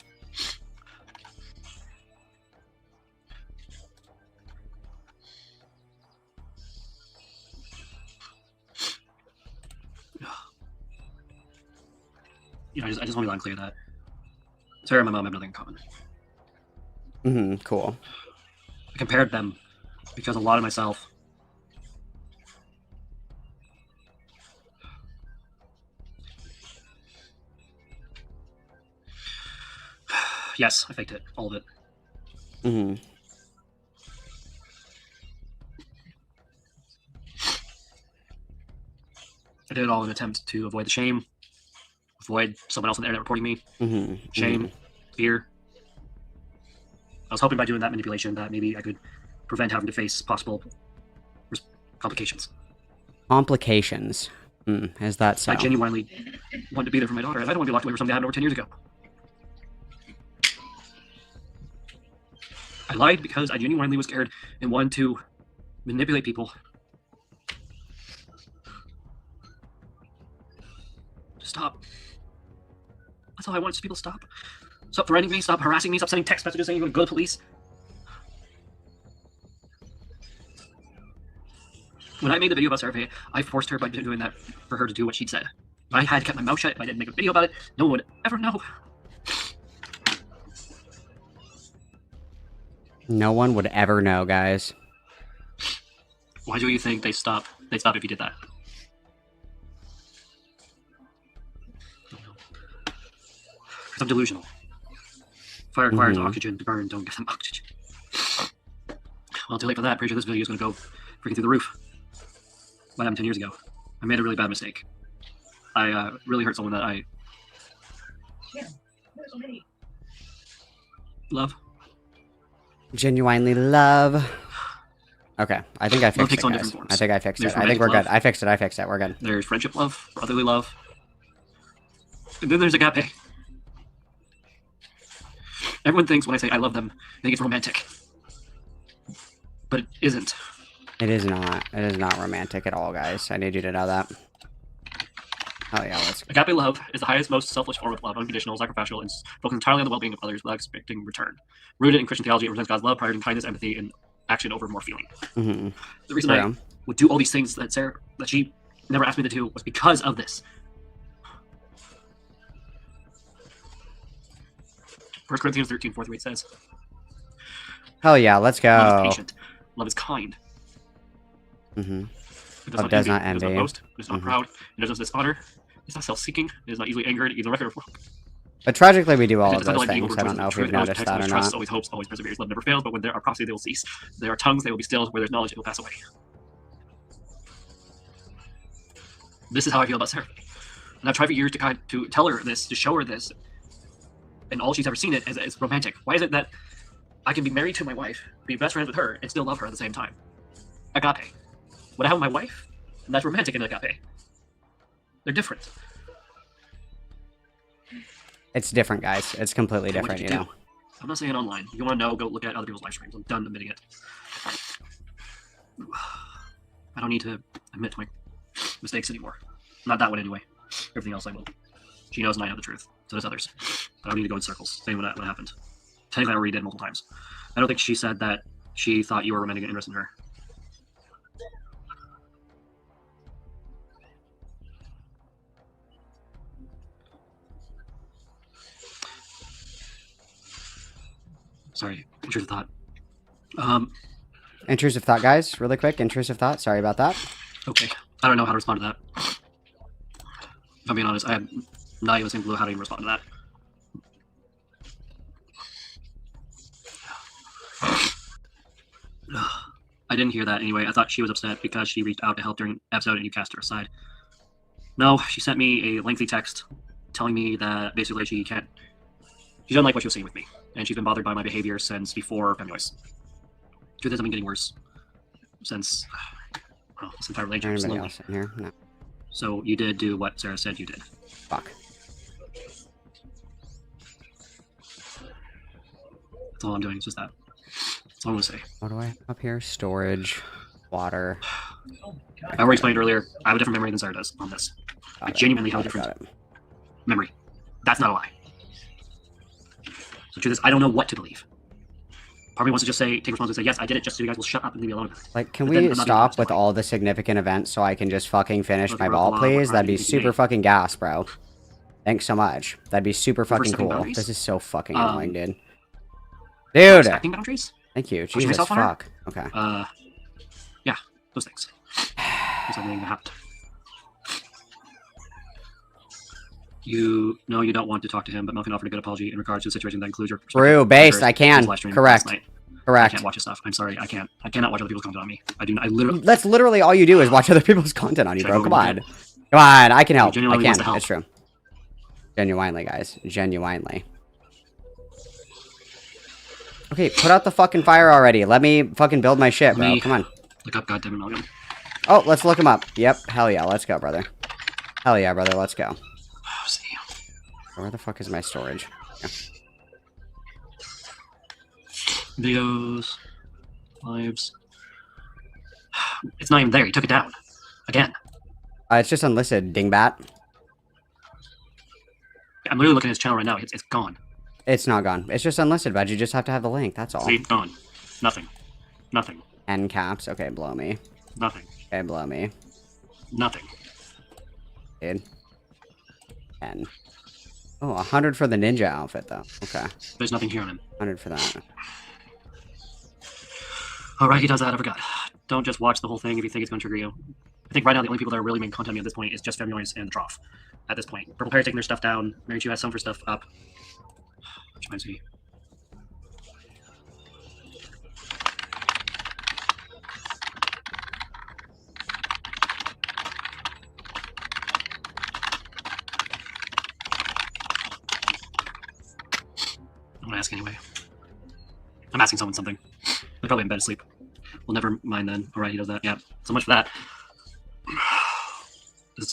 [SPEAKER 3] I just want to be loud and clear that Sarah and my mom have nothing in common.
[SPEAKER 1] Cool.
[SPEAKER 3] I compared them because a lot of myself yes, I faked it. All of it. I did it all in an attempt to avoid the shame, avoid someone else on the internet reporting me. Shame, fear. I was hoping by doing that manipulation that maybe I could prevent having to face possible complications.
[SPEAKER 1] Complications? Is that so?
[SPEAKER 3] I genuinely wanted to be there for my daughter. I don't want to be locked away for something that happened over 10 years ago. I lied because I genuinely was scared and wanted to manipulate people. Stop. That's all I want is people to stop. Stop threatening me, stop harassing me, stop sending text messages saying you're going to go to the police. When I made the video about Sarah Faye, I forced her by doing that for her to do what she'd said. If I had kept my mouth shut, if I didn't make a video about it, no one would ever know.
[SPEAKER 1] No one would ever know, guys.
[SPEAKER 3] Why do you think they stop? They'd stop if you did that. Because I'm delusional. Fire requires oxygen to burn. Don't give them oxygen. Well, too late for that. Pretty sure this video is going to go freaking through the roof. What happened 10 years ago? I made a really bad mistake. I really hurt someone that I love.
[SPEAKER 1] Genuinely love. Okay, I think I fixed it,
[SPEAKER 3] on
[SPEAKER 1] guys.
[SPEAKER 3] different forms.
[SPEAKER 1] I think I fixed
[SPEAKER 3] There's
[SPEAKER 1] it. I think we're
[SPEAKER 3] romantic
[SPEAKER 1] good. I fixed it. We're good.
[SPEAKER 3] There's friendship love, brotherly love. And then there's agape. Everyone thinks when I say I love them, they think it's romantic. But it isn't.
[SPEAKER 1] It is not. It is not romantic at all, guys. I need you to know that. Oh yeah, let's.
[SPEAKER 3] Agape love is the highest, most selfless form of love, unconditional, sacrificial, and focused entirely on the well-being of others without expecting return. Rooted in Christian theology, it represents God's love, priority, kindness, empathy, and action over more feeling. The reason would do all these things that she never asked me to do was because of this. 1 Corinthians 13:4-8 says,
[SPEAKER 1] Hell yeah, let's go.
[SPEAKER 3] love is patient, love is kind.
[SPEAKER 1] Mm-hmm.
[SPEAKER 3] It
[SPEAKER 1] Love does not
[SPEAKER 3] It does
[SPEAKER 1] envy.
[SPEAKER 3] not boast. It is not proud. It does not dishonor. It is not self-seeking. It is not easily angered. It is not record of wrong.
[SPEAKER 1] But tragically, we do all
[SPEAKER 3] It
[SPEAKER 1] of
[SPEAKER 3] does not
[SPEAKER 1] those
[SPEAKER 3] delight in evil,
[SPEAKER 1] things. I don't know if
[SPEAKER 3] truth,
[SPEAKER 1] we've
[SPEAKER 3] always
[SPEAKER 1] noticed
[SPEAKER 3] protects,
[SPEAKER 1] that or
[SPEAKER 3] always trusts,
[SPEAKER 1] not.
[SPEAKER 3] always hopes, always perseveres. Love never fails, but when there are prophecy, they will cease. There are tongues, they will be stilled. Where there's knowledge, it will pass away. This is how I feel about Sarah. And I've tried for years to tell her this, to show her this, and all she's ever seen it is romantic. Why is it that I can be married to my wife, be best friends with her, and still love her at the same time? Agape. What I have with my wife, and that's romantic in agape. They're different.
[SPEAKER 1] It's different, guys. It's completely
[SPEAKER 3] So what
[SPEAKER 1] different,
[SPEAKER 3] did
[SPEAKER 1] you
[SPEAKER 3] you
[SPEAKER 1] know.
[SPEAKER 3] do? I'm not saying it online. If you want to know, go look at other people's live streams. I'm done admitting it. I don't need to admit my mistakes anymore. Not that one anyway. Everything else I will. She knows and I know the truth. So does others. I don't need to go in circles. Same when that happened. Technically, I already did multiple times. I don't think she said that she thought you were romantic interest in her. Sorry, intrusive thought.
[SPEAKER 1] Intrusive thought, guys. Really quick. Intrusive thought. Sorry about that.
[SPEAKER 3] Okay. I don't know how to respond to that. If I'm being honest, I have not even a single clue how to even respond to that. I didn't hear that anyway. I thought she was upset because she reached out to help during an episode and you cast her aside. No, she sent me a lengthy text telling me that basically she doesn't like what she was seeing with me. And she's been bothered by my behavior since before Family Voice. Truth is, I've been getting worse since this entire relationship.
[SPEAKER 1] Anybody
[SPEAKER 3] Slowly.
[SPEAKER 1] else in here? No.
[SPEAKER 3] So you did do what Sarah said you did.
[SPEAKER 1] Fuck.
[SPEAKER 3] That's all I'm doing. It's just that. That's all I'm gonna say.
[SPEAKER 1] What do I have up here? Storage, water.
[SPEAKER 3] I already explained earlier. I have a different memory than Sarah does on this. I genuinely have a different memory. That's not a lie. So truth is, I don't know what to believe. Part of me wants to just say, take responsibility and say, yes, I did it, just so you guys will shut up and leave me alone.
[SPEAKER 1] Like, can
[SPEAKER 3] But then
[SPEAKER 1] we
[SPEAKER 3] I'm not
[SPEAKER 1] stop with all the significant events so I can just fucking finish my ball, please? That'd be super fucking gas, bro. Thanks so much. That'd be super fucking
[SPEAKER 3] Overstepping
[SPEAKER 1] cool.
[SPEAKER 3] boundaries?
[SPEAKER 1] This is so fucking annoying, dude. Dude!
[SPEAKER 3] Respecting boundaries?
[SPEAKER 1] Thank you.
[SPEAKER 3] Pushing
[SPEAKER 1] Jesus,
[SPEAKER 3] myself on her?
[SPEAKER 1] fuck. Okay.
[SPEAKER 3] Yeah, those things. There's something that happened. You know you don't want to talk to him, but Malkin offered a good apology in regards to the situation that includes your
[SPEAKER 1] True, based. I can. Correct.
[SPEAKER 3] I
[SPEAKER 1] Correct.
[SPEAKER 3] can't watch his stuff. I'm sorry. I can't. I cannot watch other people's content on me. I literally.
[SPEAKER 1] That's literally all you do is watch other people's content on you, bro. Come on. Come on. I can help. I
[SPEAKER 3] genuinely
[SPEAKER 1] can.
[SPEAKER 3] wants to help.
[SPEAKER 1] It's true. Genuinely, guys. Genuinely. Okay, put out the fucking fire already. Let me fucking build my shit, bro. Come on.
[SPEAKER 3] Look up goddamn Malcolm.
[SPEAKER 1] Oh, let's look him up. Yep. Hell yeah. Let's go, brother. Hell yeah, brother. Let's go. Where the fuck is my storage? Yeah.
[SPEAKER 3] Videos, lives. It's not even there. He took it down again.
[SPEAKER 1] It's just unlisted, dingbat.
[SPEAKER 3] I'm literally looking at his channel right now. It's gone.
[SPEAKER 1] It's not gone. It's just unlisted, bud. You just have to have the link. That's all.
[SPEAKER 3] See, gone. Nothing. Nothing.
[SPEAKER 1] End caps. Okay, blow me.
[SPEAKER 3] Nothing.
[SPEAKER 1] Okay, blow me.
[SPEAKER 3] Nothing.
[SPEAKER 1] Dude. 10. Oh, 100 for the ninja outfit, though. Okay.
[SPEAKER 3] There's nothing here on him.
[SPEAKER 1] 100 for that.
[SPEAKER 3] Alright, he does that. I forgot. Don't just watch the whole thing if you think it's going to trigger you. I think right now the only people that are really making content on me at this point is just Family Noise and the Trough. At this point. Purple Perry taking their stuff down. Mary Chu has some of her stuff up. Which reminds me. I'm gonna ask anyway. I'm asking someone something. They're probably in bed asleep. Well, never mind then. Alright, he does that. Yeah. So much for that.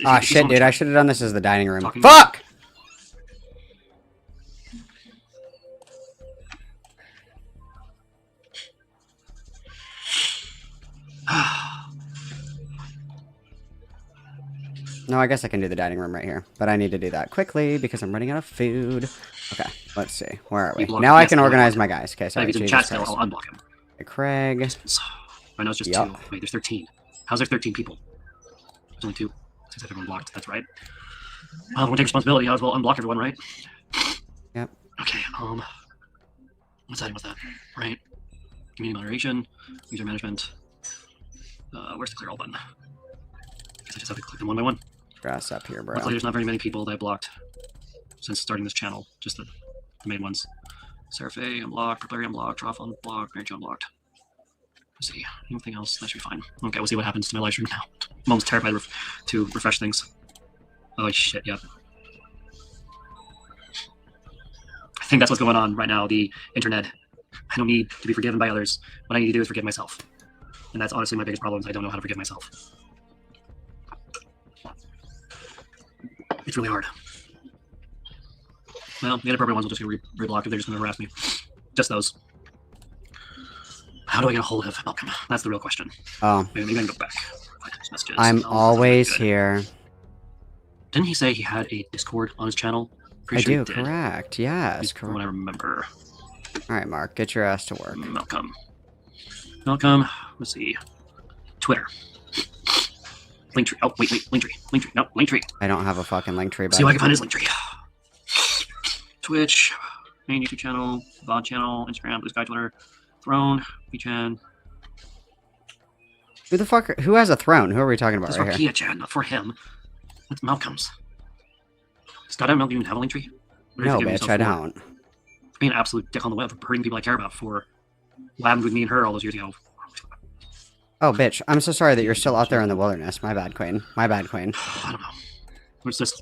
[SPEAKER 1] Ah, shit, dude. I should have done this as the dining room.
[SPEAKER 3] Talking
[SPEAKER 1] Fuck! No, I guess I can do the dining room right here. But I need to do that quickly because I'm running out of food. Okay, let's see. Where are we? Now I can organize my guys. Okay,
[SPEAKER 3] So
[SPEAKER 1] sorry.
[SPEAKER 3] if he's in
[SPEAKER 1] Jesus
[SPEAKER 3] chat still,
[SPEAKER 1] Christ.
[SPEAKER 3] I'll unblock him.
[SPEAKER 1] Craig.
[SPEAKER 3] Right now it's just
[SPEAKER 1] Yup.
[SPEAKER 3] 2. Wait, there's 13. How's there 13 people? There's only 2. Since everyone blocked. That's right. Well, everyone take responsibility. I as well unblock everyone, right?
[SPEAKER 1] Yep.
[SPEAKER 3] Okay. What setting was that? Right. Community moderation, user management. Where's the clear all button? I guess I just have to click them one by one.
[SPEAKER 1] Grass up here, bro.
[SPEAKER 3] Luckily, there's not very many people that I blocked since starting this channel. Just the main ones. Seraphe unblocked, Larry unblocked, Roth unblocked, Mary Jo unblocked. Let's see. Anything else? That should be fine. Okay, we'll see what happens to my live stream now. I'm almost terrified to refresh things. Oh shit, yep. I think that's what's going on right now, the internet. I don't need to be forgiven by others. What I need to do is forgive myself. And that's honestly my biggest problem, is I don't know how to forgive myself. It's really hard. Well, the inappropriate ones will just get reblocked if they're just going to harass me. Just those. How do I get a hold of Malcolm? That's the real question.
[SPEAKER 1] Oh.
[SPEAKER 3] Maybe I can go back. Messages.
[SPEAKER 1] I'm always here.
[SPEAKER 3] Didn't he say he had a Discord on his channel?
[SPEAKER 1] I do, correct. Yes,
[SPEAKER 3] correct. What I remember.
[SPEAKER 1] All right, Mark, get your ass to work.
[SPEAKER 3] Malcolm. Malcolm. Let's see. Twitter. Linktree. Oh, wait. Linktree. No, Linktree.
[SPEAKER 1] I don't have a fucking Linktree.
[SPEAKER 3] See if I can find his Linktree. Twitch. Main YouTube channel. VOD channel. Instagram. Blue Sky. Twitter. Throne. VChan.
[SPEAKER 1] Who the fuck? Who has a throne? Who are we talking about
[SPEAKER 3] This is
[SPEAKER 1] right
[SPEAKER 3] for
[SPEAKER 1] here?
[SPEAKER 3] Kia Chan, not for him. That's Malcolm's. Does Goddamn Malcolm even have a Linktree?
[SPEAKER 1] No, bitch, I don't.
[SPEAKER 3] For being an absolute dick on the web, for hurting people I care about, for what happened with me and her all those years ago.
[SPEAKER 1] Oh, bitch, I'm so sorry that you're still out there in the wilderness. My bad, Queen. My bad, Queen.
[SPEAKER 3] I don't know. What's this?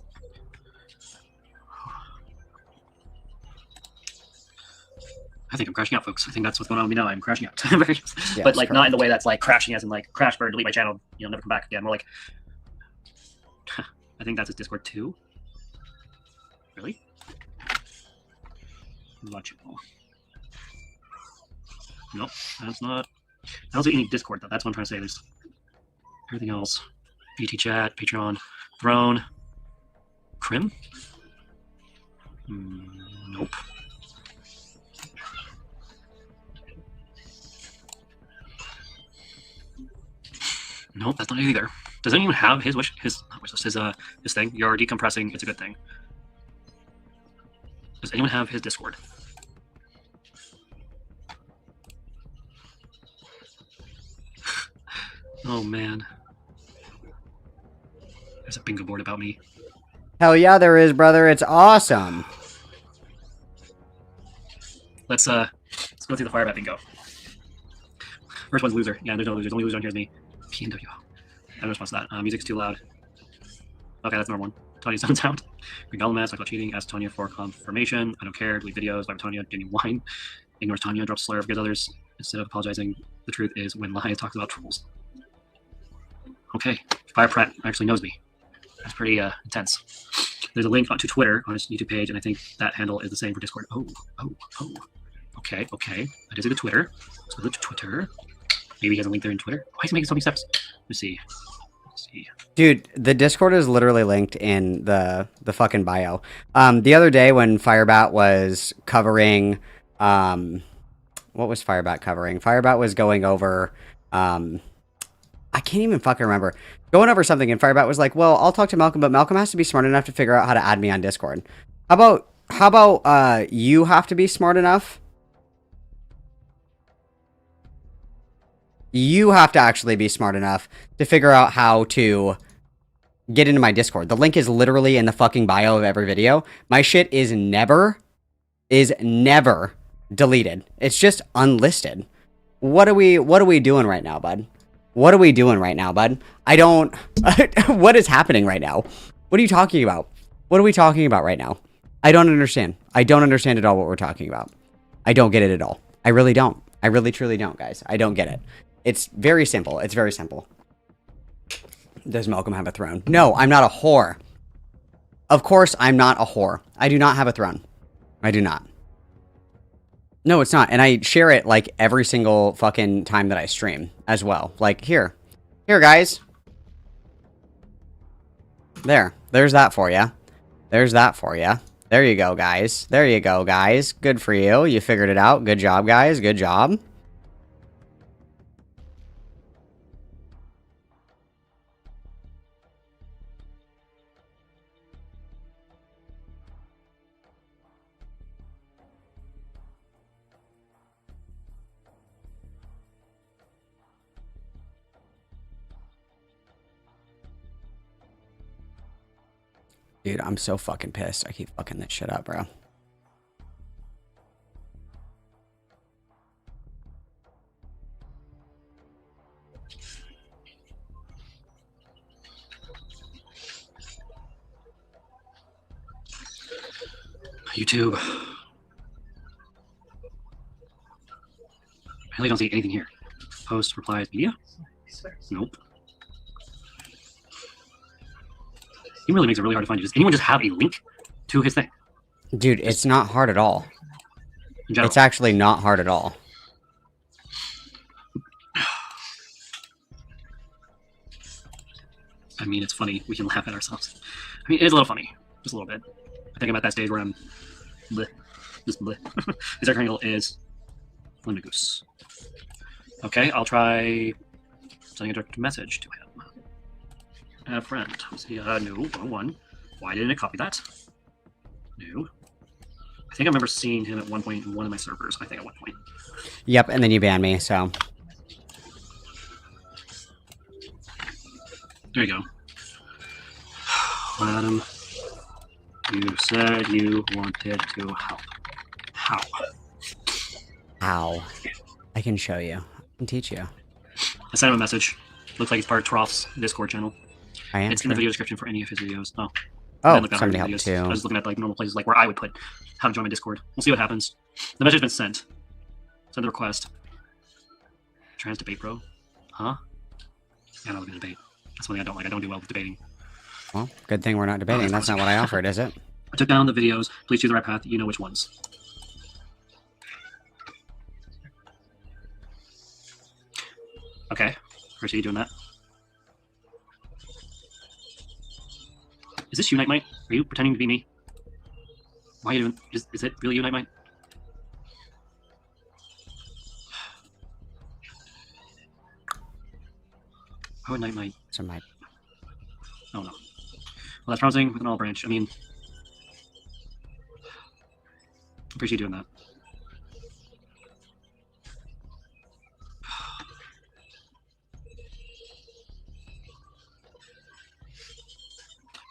[SPEAKER 3] I think I'm crashing out, folks. I think that's what's going on with me now. I'm crashing out.
[SPEAKER 1] Yes,
[SPEAKER 3] but like not in the
[SPEAKER 1] correct.
[SPEAKER 3] way that's like crashing as in like crash burn, delete my channel, never come back again. More like I think that's his Discord too. Really? Watch it. Nope, that's not. I don't see any Discord though. That's what I'm trying to say. There's everything else. BT chat, Patreon, Throne, Crim. Nope. Nope, that's not it either. Does anyone have his his thing? You're decompressing. It's a good thing. Does anyone have his Discord? Oh man, there's a bingo board about me.
[SPEAKER 1] Hell yeah, there is, brother. It's awesome.
[SPEAKER 3] Let's go through the FIREBAT bingo. First one's loser. Yeah, there's no losers. The only loser on here is me. PNW. No response to that. Music's too loud. Okay, that's number one. Tony sounds out. Green Goblin Mask, talk about cheating. Ask Tonya for confirmation. I don't care. Delete videos. Vibe Tonya. Getting wine. Ignores Tonya. Drops slur. Forgets others. Instead of apologizing, the truth is when lies talks about trolls. Okay. FirePrat actually knows me. That's pretty intense. There's a link to Twitter on his YouTube page, and I think that handle is the same for Discord. Oh. Okay. That is a good Twitter. Let's go to Twitter. Maybe he has a link there in Twitter. Why is he making so many steps? Let's see.
[SPEAKER 1] Dude, the Discord is literally linked in the fucking bio. The other day when FireBat was covering, what was FireBat covering? FireBat was going over, I can't even fucking remember. Going over something, and FireBat was like, well, I'll talk to Malcolm, but Malcolm has to be smart enough to figure out how to add me on Discord. How about you have to be smart enough? You have to actually be smart enough to figure out how to get into my Discord. The link is literally in the fucking bio of every video. My shit is never deleted. It's just unlisted. What are we doing right now, bud? What are we doing right now, bud? I don't... What is happening right now? What are you talking about? What are we talking about right now? I don't understand. I don't understand at all what we're talking about. I don't get it at all. I really don't. I really, truly don't, guys. I don't get it. It's very simple. It's very simple. Does Malcolm have a throne? No, I'm not a whore. Of course, I'm not a whore. I do not have a throne. I do not. No, it's not. And I share it like every single fucking time that I stream as well. Like here, guys. There's that for you. There's that for you. There you go, guys. There you go, guys. Good for you. You figured it out. Good job, guys. Good job. Dude, I'm so fucking pissed. I keep fucking that shit up, bro.
[SPEAKER 3] YouTube. I really don't see anything here. Post, replies, media? Nope. He really makes it really hard to find. Does anyone just have a link to his thing?
[SPEAKER 1] Dude, it's not hard at all. It's actually not hard at all.
[SPEAKER 3] I mean, it's funny. We can laugh at ourselves. I mean, it is a little funny. Just a little bit. I think I'm at that stage where I'm bleh. Just bleh. His rectangle is Lemon Goose. Okay, I'll try sending a direct message to him. Add friend. Let's see, no, wrong one. Why didn't it copy that? No. I think I remember seeing him at one point in one of my servers. I think at one point.
[SPEAKER 1] Yep, and then you banned me, so.
[SPEAKER 3] There you go. Adam, you said you wanted to help. How?
[SPEAKER 1] How? I can show you. I can teach you.
[SPEAKER 3] I sent him a message. Looks like it's part of Troff's Discord channel.
[SPEAKER 1] I am.
[SPEAKER 3] It's in the video description for any of his videos. Oh.
[SPEAKER 1] Oh, somebody helped too.
[SPEAKER 3] I was looking at like normal places, like where I would put how to join my Discord. We'll see what happens. The message has been sent. Send the request. Trans debate, bro. Huh? Yeah, I'm not gonna debate. That's something I don't like. I don't do well with debating.
[SPEAKER 1] Well, good thing we're not debating. That's not what I offered, is it?
[SPEAKER 3] I took down the videos. Please choose the right path. You know which ones. Okay. Appreciate you doing that. Is this you, Nightmite? Are you pretending to be me? Why are you doing... Is it really you, Nightmite? How would Nightmite...
[SPEAKER 1] So my...
[SPEAKER 3] Oh, no. Well, that's promising with an olive branch. I mean... Appreciate you doing that.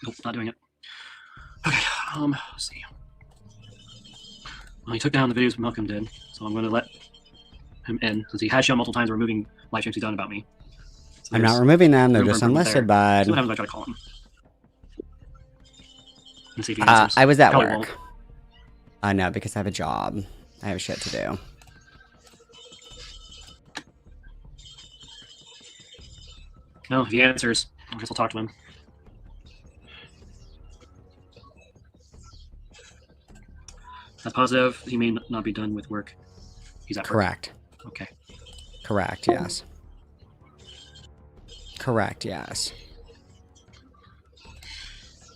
[SPEAKER 3] Nope, not doing it. Okay, let's see. Well, he took down the videos Malcolm did, so I'm going to let him in, since he has shown multiple times removing live streams he's done about me. So
[SPEAKER 1] I'm not removing them, they're
[SPEAKER 3] room for
[SPEAKER 1] just
[SPEAKER 3] improvement
[SPEAKER 1] unlisted,
[SPEAKER 3] there. See
[SPEAKER 1] bud.
[SPEAKER 3] what happens when I try to call him. And see if he answers.
[SPEAKER 1] I was at
[SPEAKER 3] Probably
[SPEAKER 1] work. No, because I have a job. I have shit to do.
[SPEAKER 3] No, if he answers, I guess I'll talk to him. That's positive. He may not be done with work. He's at work.
[SPEAKER 1] Correct.
[SPEAKER 3] Okay.
[SPEAKER 1] Correct, yes. Correct, yes.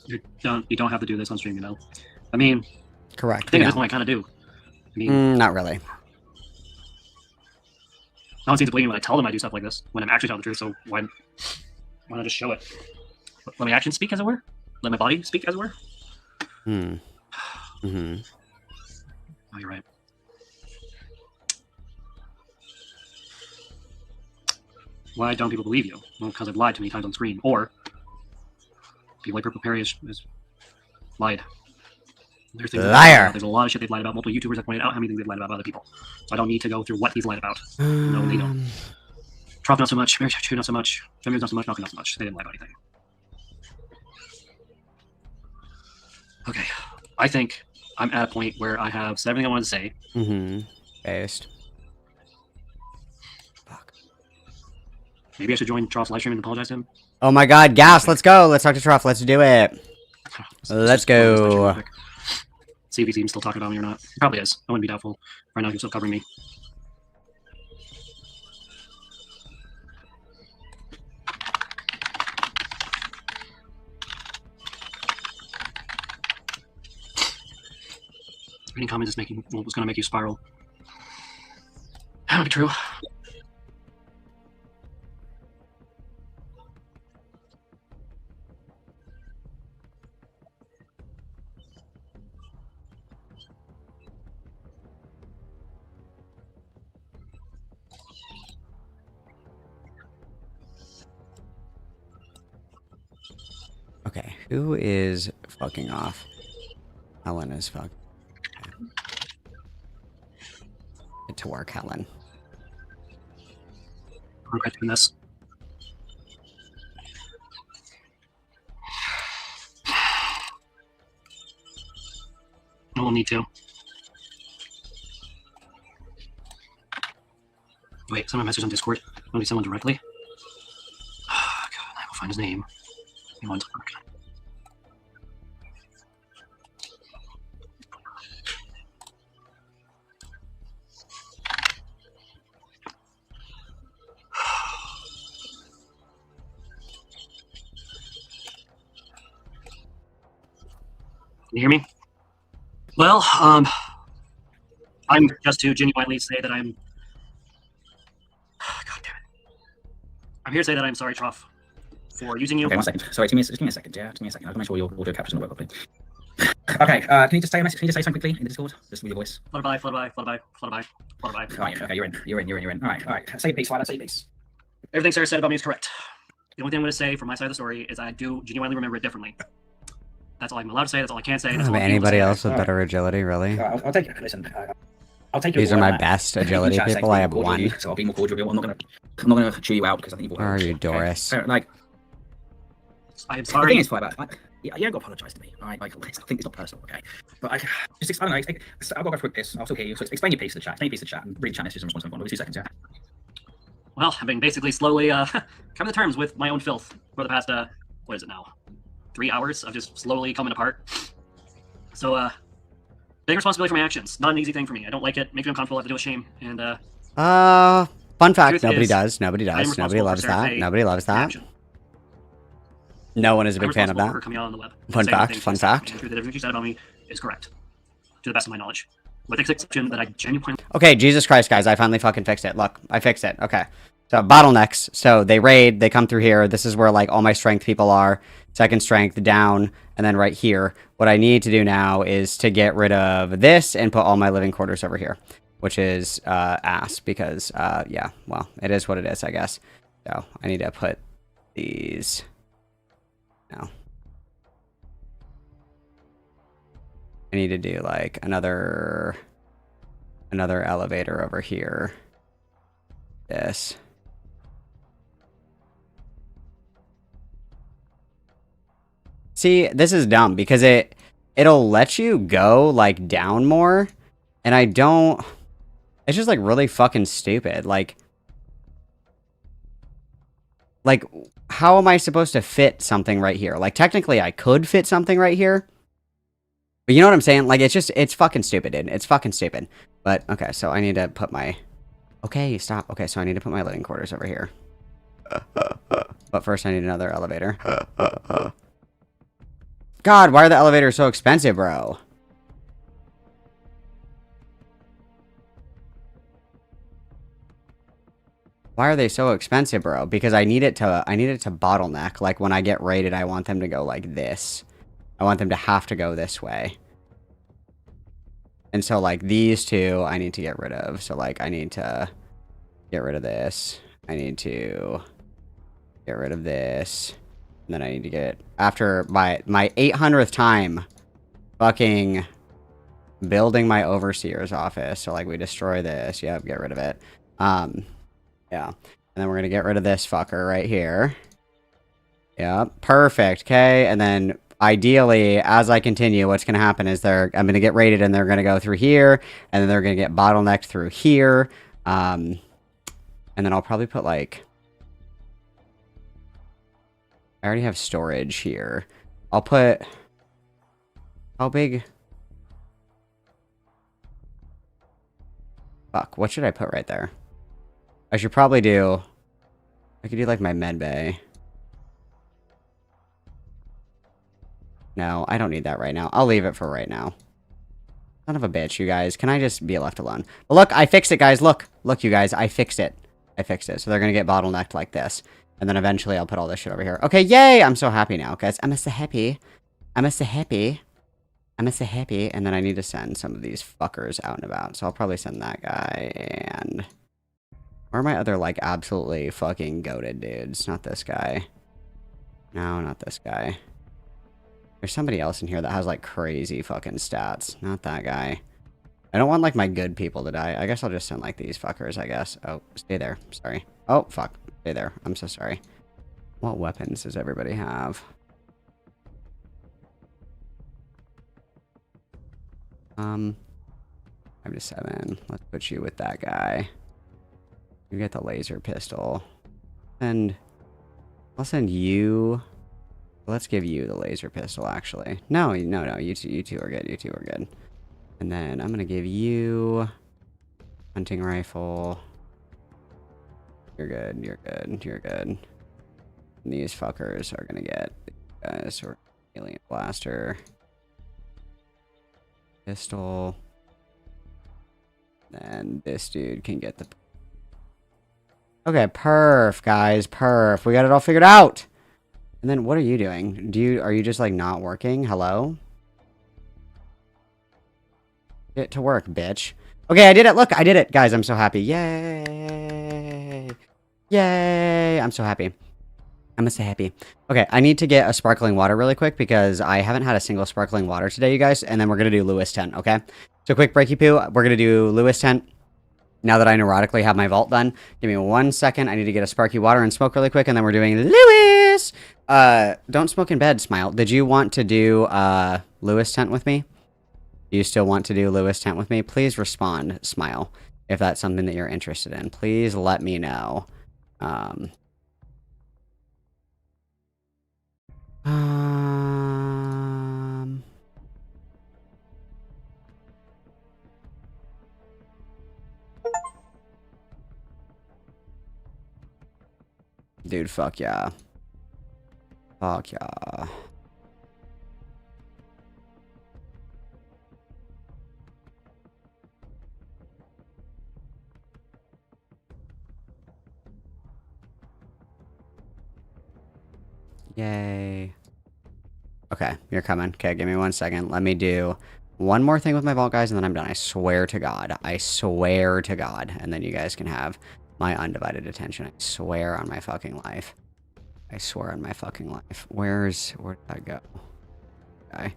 [SPEAKER 3] You don't have to do this on stream, you know? I mean...
[SPEAKER 1] Correct.
[SPEAKER 3] I think at this point I kind of do. I mean...
[SPEAKER 1] not really.
[SPEAKER 3] No one seems to believe me when I tell them I do stuff like this, when I'm actually telling the truth, so why not just show it? Let my actions speak, as it were? Let my body speak, as it were?
[SPEAKER 1] Mm-hmm.
[SPEAKER 3] Oh, you're right. Why don't people believe you? Well, because I've lied too many times on screen. Or, people like Purple Perry has lied. There's things
[SPEAKER 1] Liar!
[SPEAKER 3] There's a lot of shit they've lied about. Multiple YouTubers have pointed out how many things they've lied about other people. So I don't need to go through what he's lied about. No, they don't. Trop not so much. Mary Chu not so much. Femi's not so much. Malcolm not so much. They didn't lie about anything. Okay. I think I'm at a point where I have said everything I wanted to say.
[SPEAKER 1] Mm-hmm. Based.
[SPEAKER 3] Maybe I should join Troff's live stream and apologize to him.
[SPEAKER 1] Oh my god, gas, let's go. Let's talk to Troff. Let's do it. Let's go.
[SPEAKER 3] See if he's even still talking about me or not. He probably is. I wouldn't be doubtful. Right now he's still covering me. Reading comments is making was going to make you spiral. That would be true.
[SPEAKER 1] Okay, who is fucking off. Helen is fuck. Get to work, Helen.
[SPEAKER 3] I'm right doing this. I will need to. Wait, someone messaged on Discord. Want to be someone directly? Oh, God, I will find his name. He wants to work. Can you hear me? Well, I'm just to genuinely say that I'm. God damn it! I'm here to say that I'm sorry, Trough, for using you.
[SPEAKER 7] Okay, 1 second. Sorry, give me a second. Yeah, give me a second. I'll make sure your audio capture's going to work properly. Okay, can you just say a message? Can you just say something quickly in the Discord? Just with your voice.
[SPEAKER 3] Flutterby.
[SPEAKER 7] Alright, okay, you're in. Alright. Say your piece, Fire, say your piece.
[SPEAKER 3] Everything Sarah said about me is correct. The only thing I'm going to say from my side of the story is I do genuinely remember it differently. That's all I'm allowed to say. That's all I can say. That's all I'm able to
[SPEAKER 1] Anybody
[SPEAKER 3] say.
[SPEAKER 1] else with better agility, really?
[SPEAKER 7] I'll take it. Listen, I'll take your
[SPEAKER 1] These are
[SPEAKER 7] word
[SPEAKER 1] my
[SPEAKER 7] on that.
[SPEAKER 1] best
[SPEAKER 7] You
[SPEAKER 1] agility
[SPEAKER 7] chat
[SPEAKER 1] people. I have
[SPEAKER 7] cordial with you,
[SPEAKER 1] one.
[SPEAKER 7] so I'll be more cordial with you. I'm not gonna chew you out because I think you've.
[SPEAKER 1] Where are you, Doris?
[SPEAKER 7] Okay? Like,
[SPEAKER 3] I am
[SPEAKER 7] the
[SPEAKER 3] sorry.
[SPEAKER 7] thing is, Firebat, you don't got to apologise to me. Alright, like, I think it's not personal, okay? But I don't know. I'll go through this. I'll still hear you. So explain your piece to the chat. Explain your piece to the chat and read chat messages and response to them. 2 seconds, yeah.
[SPEAKER 3] Well, I've been basically slowly coming to terms with my own filth for the past what is it now? 3 hours of just slowly coming apart. So big responsibility for my actions. Not an easy thing for me. I don't like it. Makes me uncomfortable. I have to deal with shame. And
[SPEAKER 1] fun fact,
[SPEAKER 3] truth
[SPEAKER 1] nobody
[SPEAKER 3] is,
[SPEAKER 1] does. Nobody
[SPEAKER 3] I am
[SPEAKER 1] does. Nobody
[SPEAKER 3] responsible
[SPEAKER 1] loves
[SPEAKER 3] for Sarah
[SPEAKER 1] that.
[SPEAKER 3] Faye
[SPEAKER 1] Nobody loves that.
[SPEAKER 3] action.
[SPEAKER 1] No one is a
[SPEAKER 3] I'm
[SPEAKER 1] big fan of
[SPEAKER 3] responsible for her
[SPEAKER 1] that.
[SPEAKER 3] coming out on the web.
[SPEAKER 1] Fun
[SPEAKER 3] saying
[SPEAKER 1] fact,
[SPEAKER 3] things
[SPEAKER 1] fun
[SPEAKER 3] she said about me.
[SPEAKER 1] fact.
[SPEAKER 3] And the truth that everything she said about me is correct, to the best of my knowledge. With the exception that I genuinely.
[SPEAKER 1] Okay, Jesus Christ, guys, I finally fucking fixed it. Look, I fixed it. Okay. So, bottlenecks. So, they raid, they come through here. This is where, like, all my strength people are. Second strength, down, and then right here. What I need to do now is to get rid of this and put all my living quarters over here. Which is, ass, because, yeah, well, it is what it is, I guess. So, I need to put these... No. I need to do, like, another elevator over here. This. See, this is dumb because it'll let you go like down more, and I don't. It's just like really fucking stupid. Like how am I supposed to fit something right here? Like technically I could fit something right here. But you know what I'm saying? Like it's fucking stupid, dude. It's fucking stupid. But okay, so I need to put my okay, stop. Okay, so I need to put my living quarters over here. But first I need another elevator. God, why are the elevators so expensive, bro? Why are they so expensive, bro? Because I need it to bottleneck. Like when I get raided, I want them to go like this. I want them to have to go this way. And so like these two I need to get rid of. So like I need to get rid of this. I need to get rid of this. And then I need to get, after my 800th time fucking building my overseer's office. So like we destroy this. Yep, get rid of it. Yeah. And then we're going to get rid of this fucker right here. Yep, perfect. Okay, and then ideally, as I continue, what's going to happen is I'm going to get raided and they're going to go through here. And then they're going to get bottlenecked through here. And then I'll probably put like... I already have storage here. I'll put... How big? Fuck, what should I put right there? I should probably do... I could do like my med bay. No, I don't need that right now. I'll leave it for right now. Son of a bitch, you guys. Can I just be left alone? But look, I fixed it, guys. Look. Look, you guys. I fixed it. I fixed it. So they're going to get bottlenecked like this. And then eventually I'll put all this shit over here. Okay, yay! I'm so happy now, guys. I'm so happy. I'm so happy. I'm so happy. And then I need to send some of these fuckers out and about. So I'll probably send that guy and... Where are my other, like, absolutely fucking goated dudes? Not this guy. No, not this guy. There's somebody else in here that has like crazy fucking stats. Not that guy. I don't want like my good people to die. I guess I'll just send like these fuckers, I guess. Oh, stay there. Sorry. Oh, fuck. Stay there. I'm so sorry. What weapons does everybody have? 5 to 7. Let's put you with that guy. You get the laser pistol. And I'll send you. Let's give you the laser pistol, actually. No. You two are good. You two are good. And then I'm going to give you hunting rifle. You're good. You're good. You're good. And these fuckers are going to get guys or alien blaster. Pistol. And this dude can get the... Okay, perf, guys. Perf. We got it all figured out. And then what are you doing? Are you just like not working? Hello? Get to work, bitch. Okay, I did it. Look, I did it. Guys, I'm so happy. Yay. Yay. I'm so happy. I'm so happy. Okay, I need to get a sparkling water really quick because I haven't had a single sparkling water today, you guys. And then we're going to do Lewis tent, okay? So quick breaky poo. We're going to do Lewis tent. Now that I neurotically have my vault done, give me 1 second. I need to get a sparky water and smoke really quick, and then we're doing Lewis! Don't smoke in bed, Smile. Did you want to do, Lewis tent with me? Do you still want to do Lewis tent with me? Please respond, Smile, if that's something that you're interested in. Please let me know. Dude, fuck yeah. Fuck yeah. Yay. Okay, you're coming. Okay, give me 1 second. Let me do one more thing with my vault, guys, and then I'm done. I swear to God. I swear to God. And then you guys can have my undivided attention. I swear on my fucking life. I swear on my fucking life. Where did that go? Okay.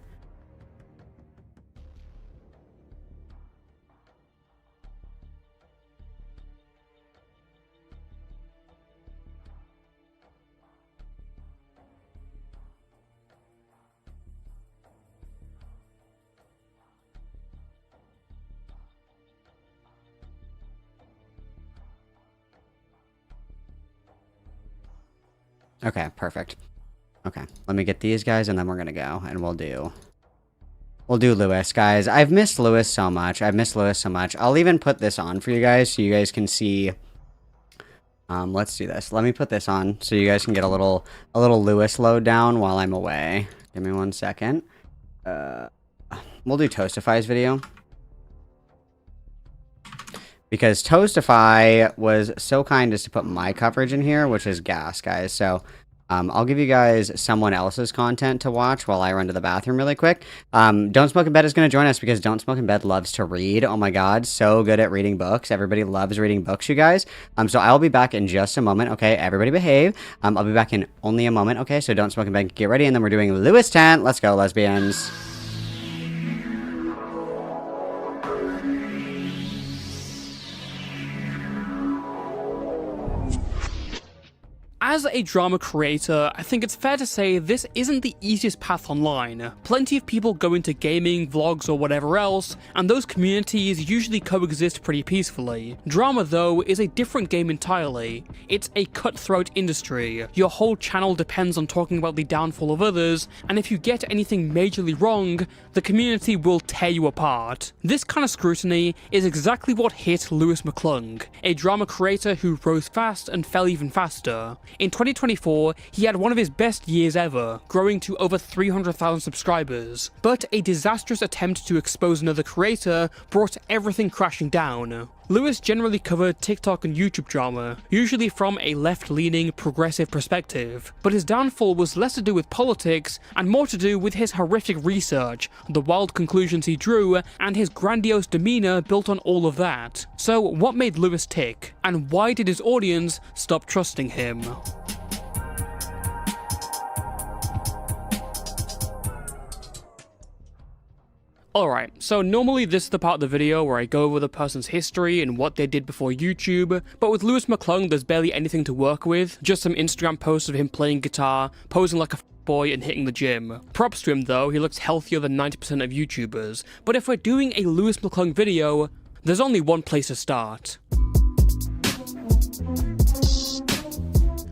[SPEAKER 1] Okay, perfect. Okay, let me get these guys and then we're gonna go and we'll do Lewis, guys. I've missed Lewis so much. I'll even put this on for you guys so you guys can see. Let's do this. Let me put this on so you guys can get a little Lewis load down while I'm away. Give me 1 second. We'll do Toastify's video. Because Toastify was so kind as to put my coverage in here, which is gas, guys. So I'll give you guys someone else's content to watch while I run to the bathroom really quick. Don't Smoke in Bed is going to join us because Don't Smoke in Bed loves to read. Oh my God, so good at reading books. Everybody loves reading books, you guys. So I'll be back in just a moment, okay? Everybody behave. I'll be back in only a moment, okay? So Don't Smoke in Bed, get ready, and then we're doing Lewis tent. Let's go, lesbians.
[SPEAKER 12] As a drama creator, I think it's fair to say this isn't the easiest path online. Plenty of people go into gaming, vlogs, or whatever else, and those communities usually coexist pretty peacefully. Drama, though, is a different game entirely. It's a cutthroat industry. Your whole channel depends on talking about the downfall of others, and if you get anything majorly wrong, the community will tear you apart. This kind of scrutiny is exactly what hit Lewis McClung, a drama creator who rose fast and fell even faster. In 2024, he had one of his best years ever, growing to over 300,000 subscribers. But a disastrous attempt to expose another creator brought everything crashing down. Lewis generally covered TikTok and YouTube drama, usually from a left-leaning, progressive perspective, but his downfall was less to do with politics and more to do with his horrific research, the wild conclusions he drew, and his grandiose demeanor built on all of that. So what made Lewis tick, and why did his audience stop trusting him? Alright, so normally this is the part of the video where I go over the person's history and what they did before YouTube, but with Lewis McClung there's barely anything to work with, just some Instagram posts of him playing guitar, posing like a boy and hitting the gym. Props to him though, he looks healthier than 90% of YouTubers, but if we're doing a Lewis McClung video, there's only one place to start.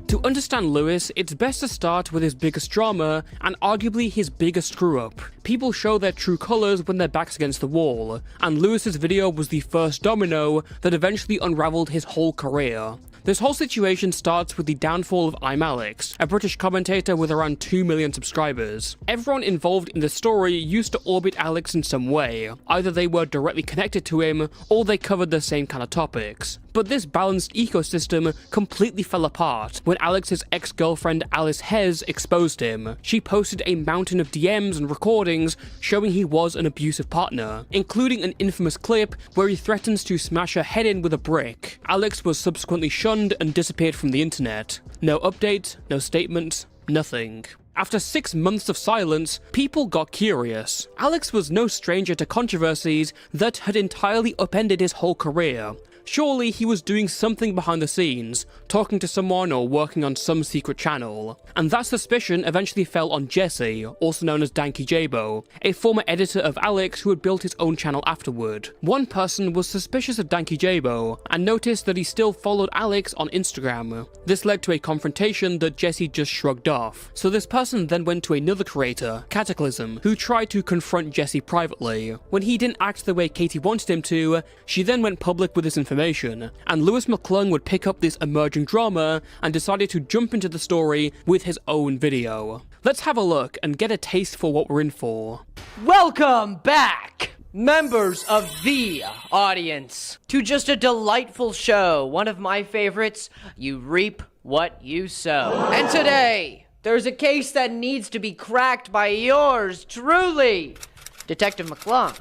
[SPEAKER 12] To understand Lewis, it's best to start with his biggest drama, and arguably his biggest screw-up. People show their true colours when their back's against the wall, and Lewis's video was the first domino that eventually unravelled his whole career. This whole situation starts with the downfall of I'm Alex, a British commentator with around 2 million subscribers. Everyone involved in the story used to orbit Alex in some way. Either they were directly connected to him, or they covered the same kind of topics. But this balanced ecosystem completely fell apart when Alex's ex-girlfriend Alice Hez exposed him. She posted a mountain of DMs and recordings showing he was an abusive partner, including an infamous clip where he threatens to smash her head in with a brick. Alex was subsequently shunned and disappeared from the internet. No update, no statement, nothing. After 6 months of silence, people got curious. Alex was no stranger to controversies that had entirely upended his whole career. Surely he was doing something behind the scenes, talking to someone or working on some secret channel. And that suspicion eventually fell on Jesse, also known as Danky Jabo, a former editor of Alex who had built his own channel afterward. One person was suspicious of Danky Jabo and noticed that he still followed Alex on Instagram. This led to a confrontation that Jesse just shrugged off. So this person then went to another creator, Cataclysm, who tried to confront Jesse privately. When he didn't act the way Katie wanted him to, she then went public with this information, and Lewis McClung would pick up this emerging drama and decided to jump into the story with his own video. Let's have a look and get a taste for what we're in for.
[SPEAKER 11] Welcome back, members of the audience, to just a delightful show, one of my favorites, You Reap What You Sow. And today, there's a case that needs to be cracked by yours truly, Detective McClung.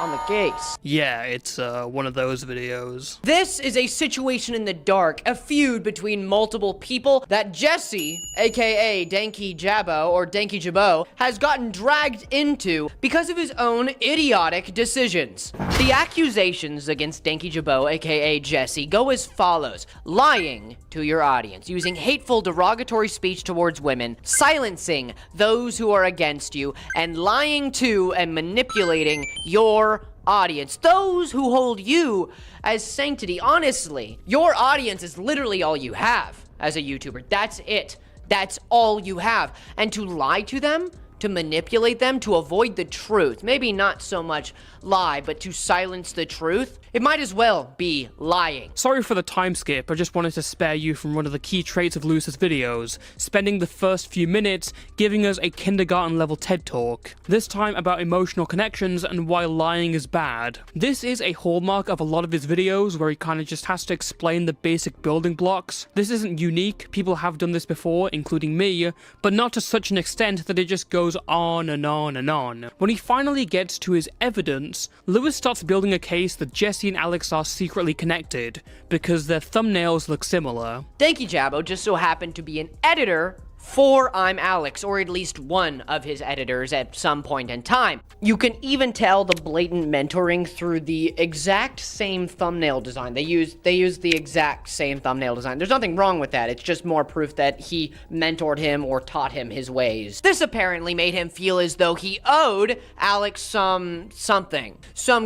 [SPEAKER 11] On the case.
[SPEAKER 12] Yeah, it's one of those videos.
[SPEAKER 11] This is a situation in the dark, a feud between multiple people that Jesse, aka Danky Jabo or Danky Jabo, has gotten dragged into because of his own idiotic decisions. The accusations against Danky Jabo, aka Jesse, go as follows: lying to your audience, using hateful, derogatory speech towards women, silencing those who are against you, and lying to and manipulating your audience, those who hold you as sanctity. Honestly, your audience is literally all you have as a YouTuber. That's it. That's all you have. And to lie to them, to manipulate them, to avoid the truth, maybe not so much lie, but to silence the truth, it might as well be lying.
[SPEAKER 12] Sorry for the time skip, I just wanted to spare you from one of the key traits of Lewis's videos, spending the first few minutes giving us a kindergarten level TED talk, this time about emotional connections and why lying is bad. This is a hallmark of a lot of his videos where he kind of just has to explain the basic building blocks. This isn't unique, people have done this before, including me, but not to such an extent that it just goes on and on and on. When he finally gets to his evidence, Lewis starts building a case that Jesse and Alex are secretly connected because their thumbnails look similar.
[SPEAKER 11] Danky Jabo just so happened to be an editor for I'm Alex, or at least one of his editors at some point in time. You can even tell the blatant mentoring through the exact same thumbnail design. They use the exact same thumbnail design. There's nothing wrong with that. It's just more proof that he mentored him or taught him his ways. This apparently made him feel as though he owed Alex some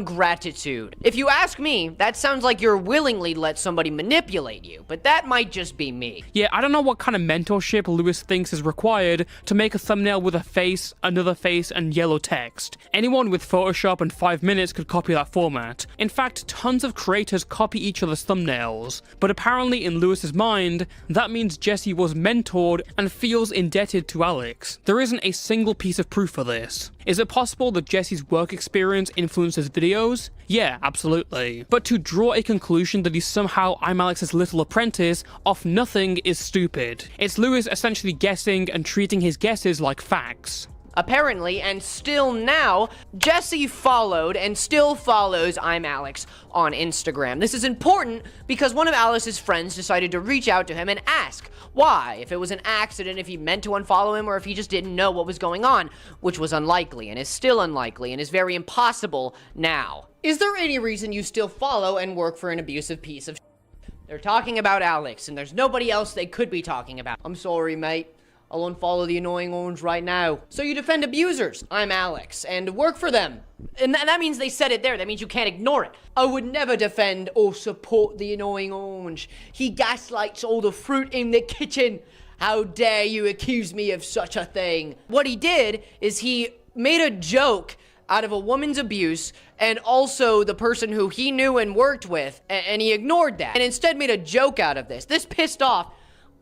[SPEAKER 11] gratitude. If you ask me, that sounds like you're willingly let somebody manipulate you, but that might just be me.
[SPEAKER 12] Yeah, I don't know what kind of mentorship Lewis thinks is required to make a thumbnail with a face, another face, and yellow text. Anyone with Photoshop and 5 minutes could copy that format. In fact, tons of creators copy each other's thumbnails. But apparently in Lewis's mind, that means Jesse was mentored and feels indebted to Alex. There isn't a single piece of proof for this. Is it possible that Jesse's work experience influenced his videos? Yeah, absolutely. But to draw a conclusion that he's somehow I'm Alex's little apprentice off nothing is stupid. It's Lewis essentially guessing and treating his guesses like facts.
[SPEAKER 11] Apparently, and still now, Jesse followed and still follows I'm Alex on Instagram. This is important because one of Alice's friends decided to reach out to him and ask why, if it was an accident, if he meant to unfollow him, or if he just didn't know what was going on, which was unlikely and is still unlikely and is very impossible now. Is there any reason you still follow and work for an abusive piece of shit? They're talking about Alex, and there's nobody else they could be talking about. I'm sorry, mate. I'll unfollow the annoying orange right now. So you defend abusers. I'm Alex, and work for them. And that means they said it there. That means you can't ignore it. I would never defend or support the annoying orange. He gaslights all the fruit in the kitchen. How dare you accuse me of such a thing? What he did is he made a joke out of a woman's abuse and also the person who he knew and worked with, and he ignored that and instead made a joke out of this. This pissed off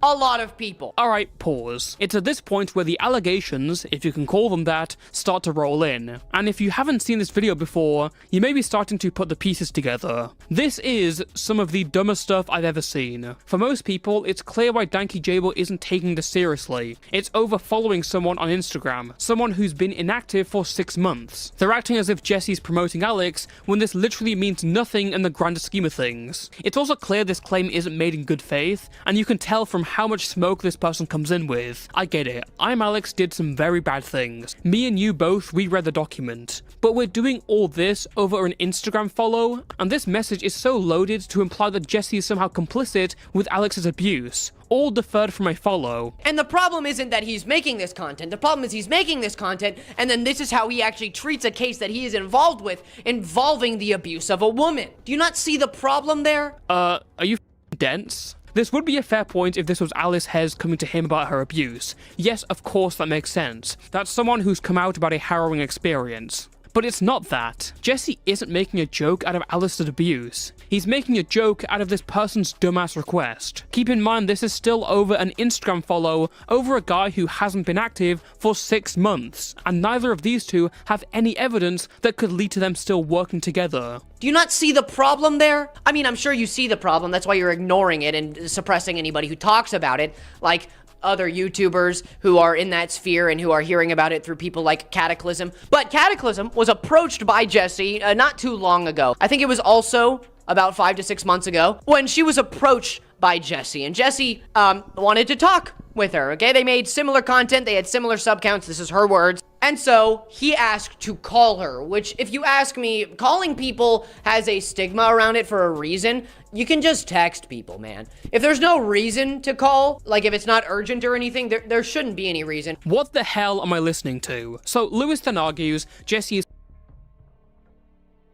[SPEAKER 11] a lot of people.
[SPEAKER 12] Alright, pause. It's at this point where the allegations, if you can call them that, start to roll in. And if you haven't seen this video before, you may be starting to put the pieces together. This is some of the dumbest stuff I've ever seen. For most people, it's clear why Danky Jabo isn't taking this seriously. It's over following someone on Instagram, someone who's been inactive for 6 months. They're acting as if Jesse's promoting Alex, when this literally means nothing in the grander scheme of things. It's also clear this claim isn't made in good faith, and you can tell from how much smoke this person comes in with. I get it. I'm Alex did some very bad things. Me and you both, we read the document. But we're doing all this over an Instagram follow, and this message is so loaded to imply that Jesse is somehow complicit with Alex's abuse. All deferred from a follow.
[SPEAKER 11] And the problem isn't that he's making this content. The problem is he's making this content, and then this is how he actually treats a case that he is involved with, involving the abuse of a woman. Do you not see the problem there?
[SPEAKER 12] Are you dense? This would be a fair point if this was Alice Hez coming to him about her abuse. Yes, of course, that makes sense. That's someone who's come out about a harrowing experience. But it's not that. Jesse isn't making a joke out of Alice's abuse. He's making a joke out of this person's dumbass request. Keep in mind this is still over an Instagram follow over a guy who hasn't been active for 6 months, and neither of these two have any evidence that could lead to them still working together.
[SPEAKER 11] Do you not see the problem there? I mean, I'm sure you see the problem, that's why you're ignoring it and suppressing anybody who talks about it, like other YouTubers who are in that sphere and who are hearing about it through people like Cataclysm. But Cataclysm was approached by Jessie not too long ago. I think it was also about 5 to 6 months ago when she was approached by Jessie, and Jessie wanted to talk with her, okay? They made similar content, they had similar subcounts, this is her words. And so he asked to call her, which if you ask me, calling people has a stigma around it for a reason. You can just text people, man. If there's no reason to call, like if it's not urgent or anything, there shouldn't be any reason.
[SPEAKER 12] What the hell am I listening to? So Lewis then argues Jesse is...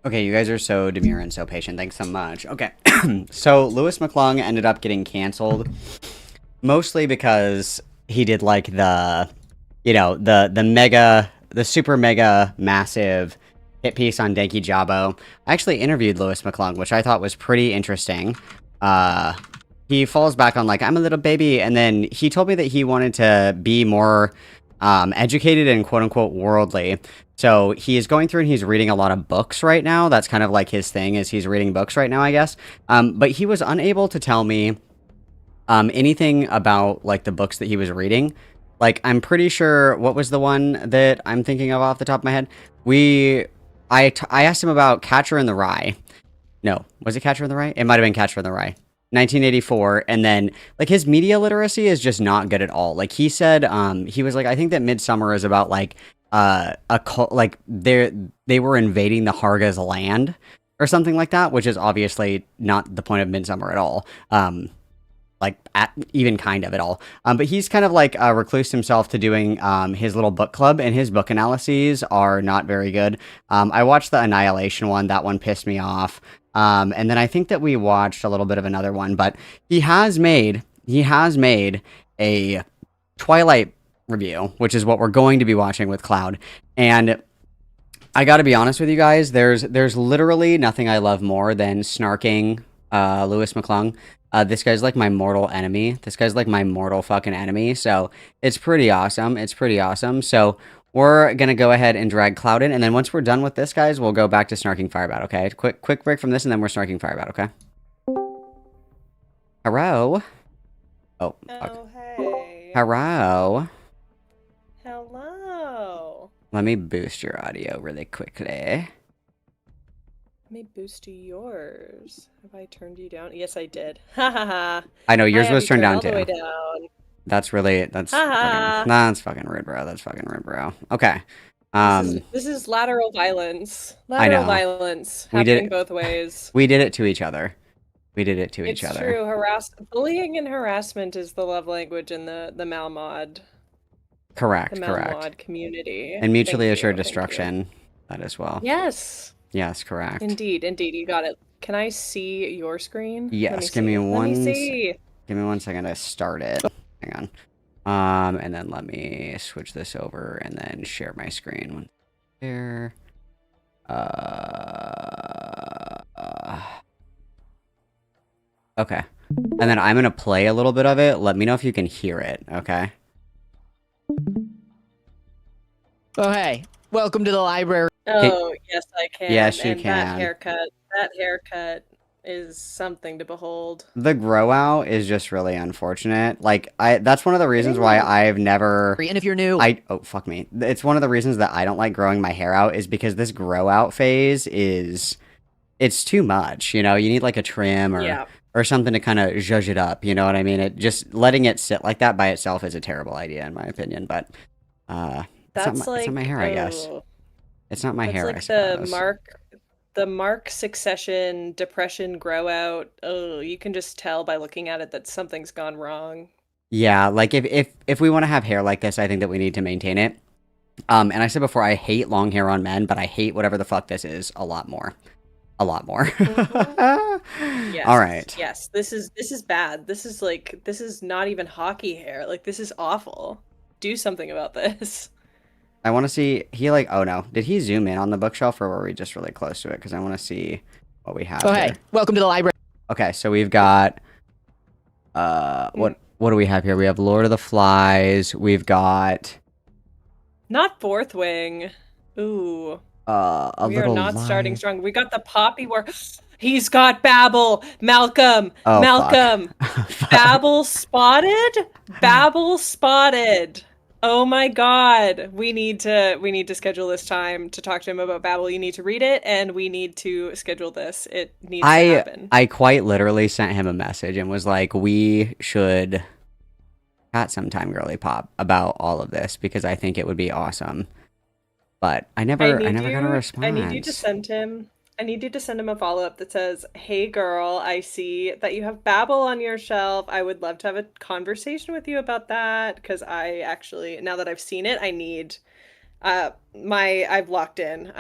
[SPEAKER 1] Okay, you guys are so demure and so patient. Thanks so much. Okay, so Lewis McClung ended up getting canceled, mostly because he did like the, you know, the super mega massive hit piece on Danky Jabo. I actually interviewed Lewis McClung, which I thought was pretty interesting. He falls back on like, I'm a little baby, and then he told me that he wanted to be more educated and quote-unquote worldly. So he is going through and he's reading a lot of books right now. That's kind of like his thing, is he's reading books right now, I guess. But he was unable to tell me anything about like the books that he was reading. Like, I'm pretty sure, what was the one that I'm thinking of off the top of my head? I asked him about Catcher in the Rye. No, was it Catcher in the Rye? It might have been Catcher in the Rye. 1984, and then like his media literacy is just not good at all. Like he said, he was like, I think that Midsummer is about like a cult, like they were invading the Harga's land or something like that, which is obviously not the point of Midsummer at all. Even kind of at all. But he's kind of like reclused himself to doing his little book club, and his book analyses are not very good. I watched the Annihilation one. That one pissed me off. And then I think that we watched a little bit of another one, but he has made a Twilight review, which is what we're going to be watching with Cloud. And I gotta be honest with you guys, there's literally nothing I love more than snarking Lewis McClung. This guy's like my mortal enemy. This guy's like my mortal fucking enemy. So it's pretty awesome. It's pretty awesome. So we're going to go ahead and drag Cloud in. And then once we're done with this, guys, we'll go back to snarking Firebat, okay? Quick break from this, and then we're snarking Firebat, okay? Hello? Oh, fuck.
[SPEAKER 14] Oh, hey.
[SPEAKER 1] Hello?
[SPEAKER 14] Hello.
[SPEAKER 1] Let me boost your audio really quickly.
[SPEAKER 14] Let me boost yours. Have I turned you down? Yes, I did. Ha ha ha.
[SPEAKER 1] I know yours
[SPEAKER 14] have
[SPEAKER 1] was
[SPEAKER 14] you
[SPEAKER 1] turned down
[SPEAKER 14] all the way
[SPEAKER 1] too.
[SPEAKER 14] down.
[SPEAKER 1] That's fucking rude, bro. That's fucking rude, bro. Okay.
[SPEAKER 14] This is lateral violence.
[SPEAKER 1] I
[SPEAKER 14] Lateral
[SPEAKER 1] know.
[SPEAKER 14] violence
[SPEAKER 1] We did
[SPEAKER 14] happening
[SPEAKER 1] it
[SPEAKER 14] both ways.
[SPEAKER 1] We did it to each other. We did it to
[SPEAKER 14] It's
[SPEAKER 1] each other.
[SPEAKER 14] true. Bullying and harassment is the love language in the Malmod.
[SPEAKER 1] Correct,
[SPEAKER 14] The
[SPEAKER 1] correct.
[SPEAKER 14] Malmod community.
[SPEAKER 1] And mutually
[SPEAKER 14] Thank
[SPEAKER 1] assured
[SPEAKER 14] you, thank you.
[SPEAKER 1] destruction. That as well.
[SPEAKER 14] Yes.
[SPEAKER 1] Yes, correct.
[SPEAKER 14] Indeed, you got it. Can I see your screen?
[SPEAKER 1] Yes, give me
[SPEAKER 14] Let me
[SPEAKER 1] one.
[SPEAKER 14] see.
[SPEAKER 1] Give me 1 second to start it. Hang on. And then let me switch this over and then share my screen. Here. Okay. And then I'm gonna play a little bit of it. Let me know if you can hear it. Okay.
[SPEAKER 11] Oh, hey. Welcome to the library.
[SPEAKER 14] Oh, yes, I can.
[SPEAKER 1] Yes, you
[SPEAKER 14] and
[SPEAKER 1] can.
[SPEAKER 14] that haircut is something to behold.
[SPEAKER 1] The grow out is just really unfortunate. Like that's one of the reasons why I've never
[SPEAKER 11] And if you're new,
[SPEAKER 1] oh fuck me. It's one of the reasons that I don't like growing my hair out is because this grow out phase it's too much, you know. You need like a trim or something to kind of zhuzh it up, you know what I mean? It just letting it sit like that by itself is a terrible idea in my opinion, but it's not my hair, I guess. It's not my hair, I
[SPEAKER 14] That's
[SPEAKER 1] suppose.
[SPEAKER 14] like the Mark succession depression grow out. Oh, you can just tell by looking at it that something's gone wrong.
[SPEAKER 1] Yeah, like if we want to have hair like this, I think that we need to maintain it. And I said before, I hate long hair on men, but I hate whatever the fuck this is a lot more. A lot more.
[SPEAKER 14] Yes.
[SPEAKER 1] All right.
[SPEAKER 14] Yes, this is bad. This is not even hockey hair. Like, this is awful. Do something about this.
[SPEAKER 1] I want to see, oh no, did he zoom in on the bookshelf or were we just really close to it? Because I want to see what we have
[SPEAKER 11] oh,
[SPEAKER 1] here.
[SPEAKER 11] hey. Welcome to the library.
[SPEAKER 1] Okay, so we've got, what do we have here? We have Lord of the Flies. We've got,
[SPEAKER 14] Not Fourth Wing. Ooh.
[SPEAKER 1] we
[SPEAKER 14] We are not starting strong. We got the Poppy War. He's got Babel. Malcolm.
[SPEAKER 1] Oh,
[SPEAKER 14] Malcolm. Babel spotted? Babel spotted. Oh my god. We need to schedule this time to talk to him about Babel. You need to read it and we need to schedule this. It needs to happen.
[SPEAKER 1] I quite literally sent him a message and was like, we should chat sometime, girly pop, about all of this because I think it would be awesome. But I never got a response.
[SPEAKER 14] I need you to send him a follow-up that says, "Hey girl, I see that you have Babel on your shelf. I would love to have a conversation with you about that because I actually, now that I've seen it, I need I've locked in.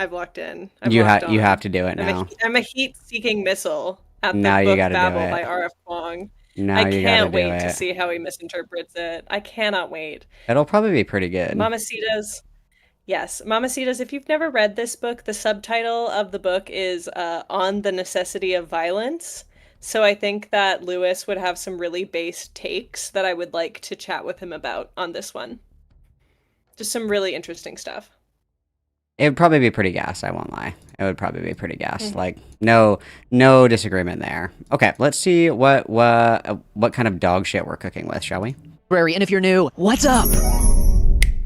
[SPEAKER 1] You have to do it now.
[SPEAKER 14] I'm a heat-seeking missile at the
[SPEAKER 1] Now you
[SPEAKER 14] book
[SPEAKER 1] gotta do
[SPEAKER 14] Babel
[SPEAKER 1] it.
[SPEAKER 14] by R.F. Kuang.
[SPEAKER 1] Now
[SPEAKER 14] I
[SPEAKER 1] you gotta
[SPEAKER 14] can't
[SPEAKER 1] do
[SPEAKER 14] wait to
[SPEAKER 1] it.
[SPEAKER 14] see how he misinterprets it. I cannot wait.
[SPEAKER 1] It'll probably be pretty good.
[SPEAKER 14] Mamacitas. Yes, Mamacitas, if you've never read this book, the subtitle of the book is On the Necessity of Violence. So I think that Lewis would have some really based takes that I would like to chat with him about on this one. Just some really interesting stuff.
[SPEAKER 1] It would probably be pretty gas, I won't lie. It would probably be pretty gas.
[SPEAKER 14] Mhm.
[SPEAKER 1] Like no disagreement there. Okay, let's see what kind of dog shit we're cooking with, shall we?
[SPEAKER 11] And if you're new, what's up?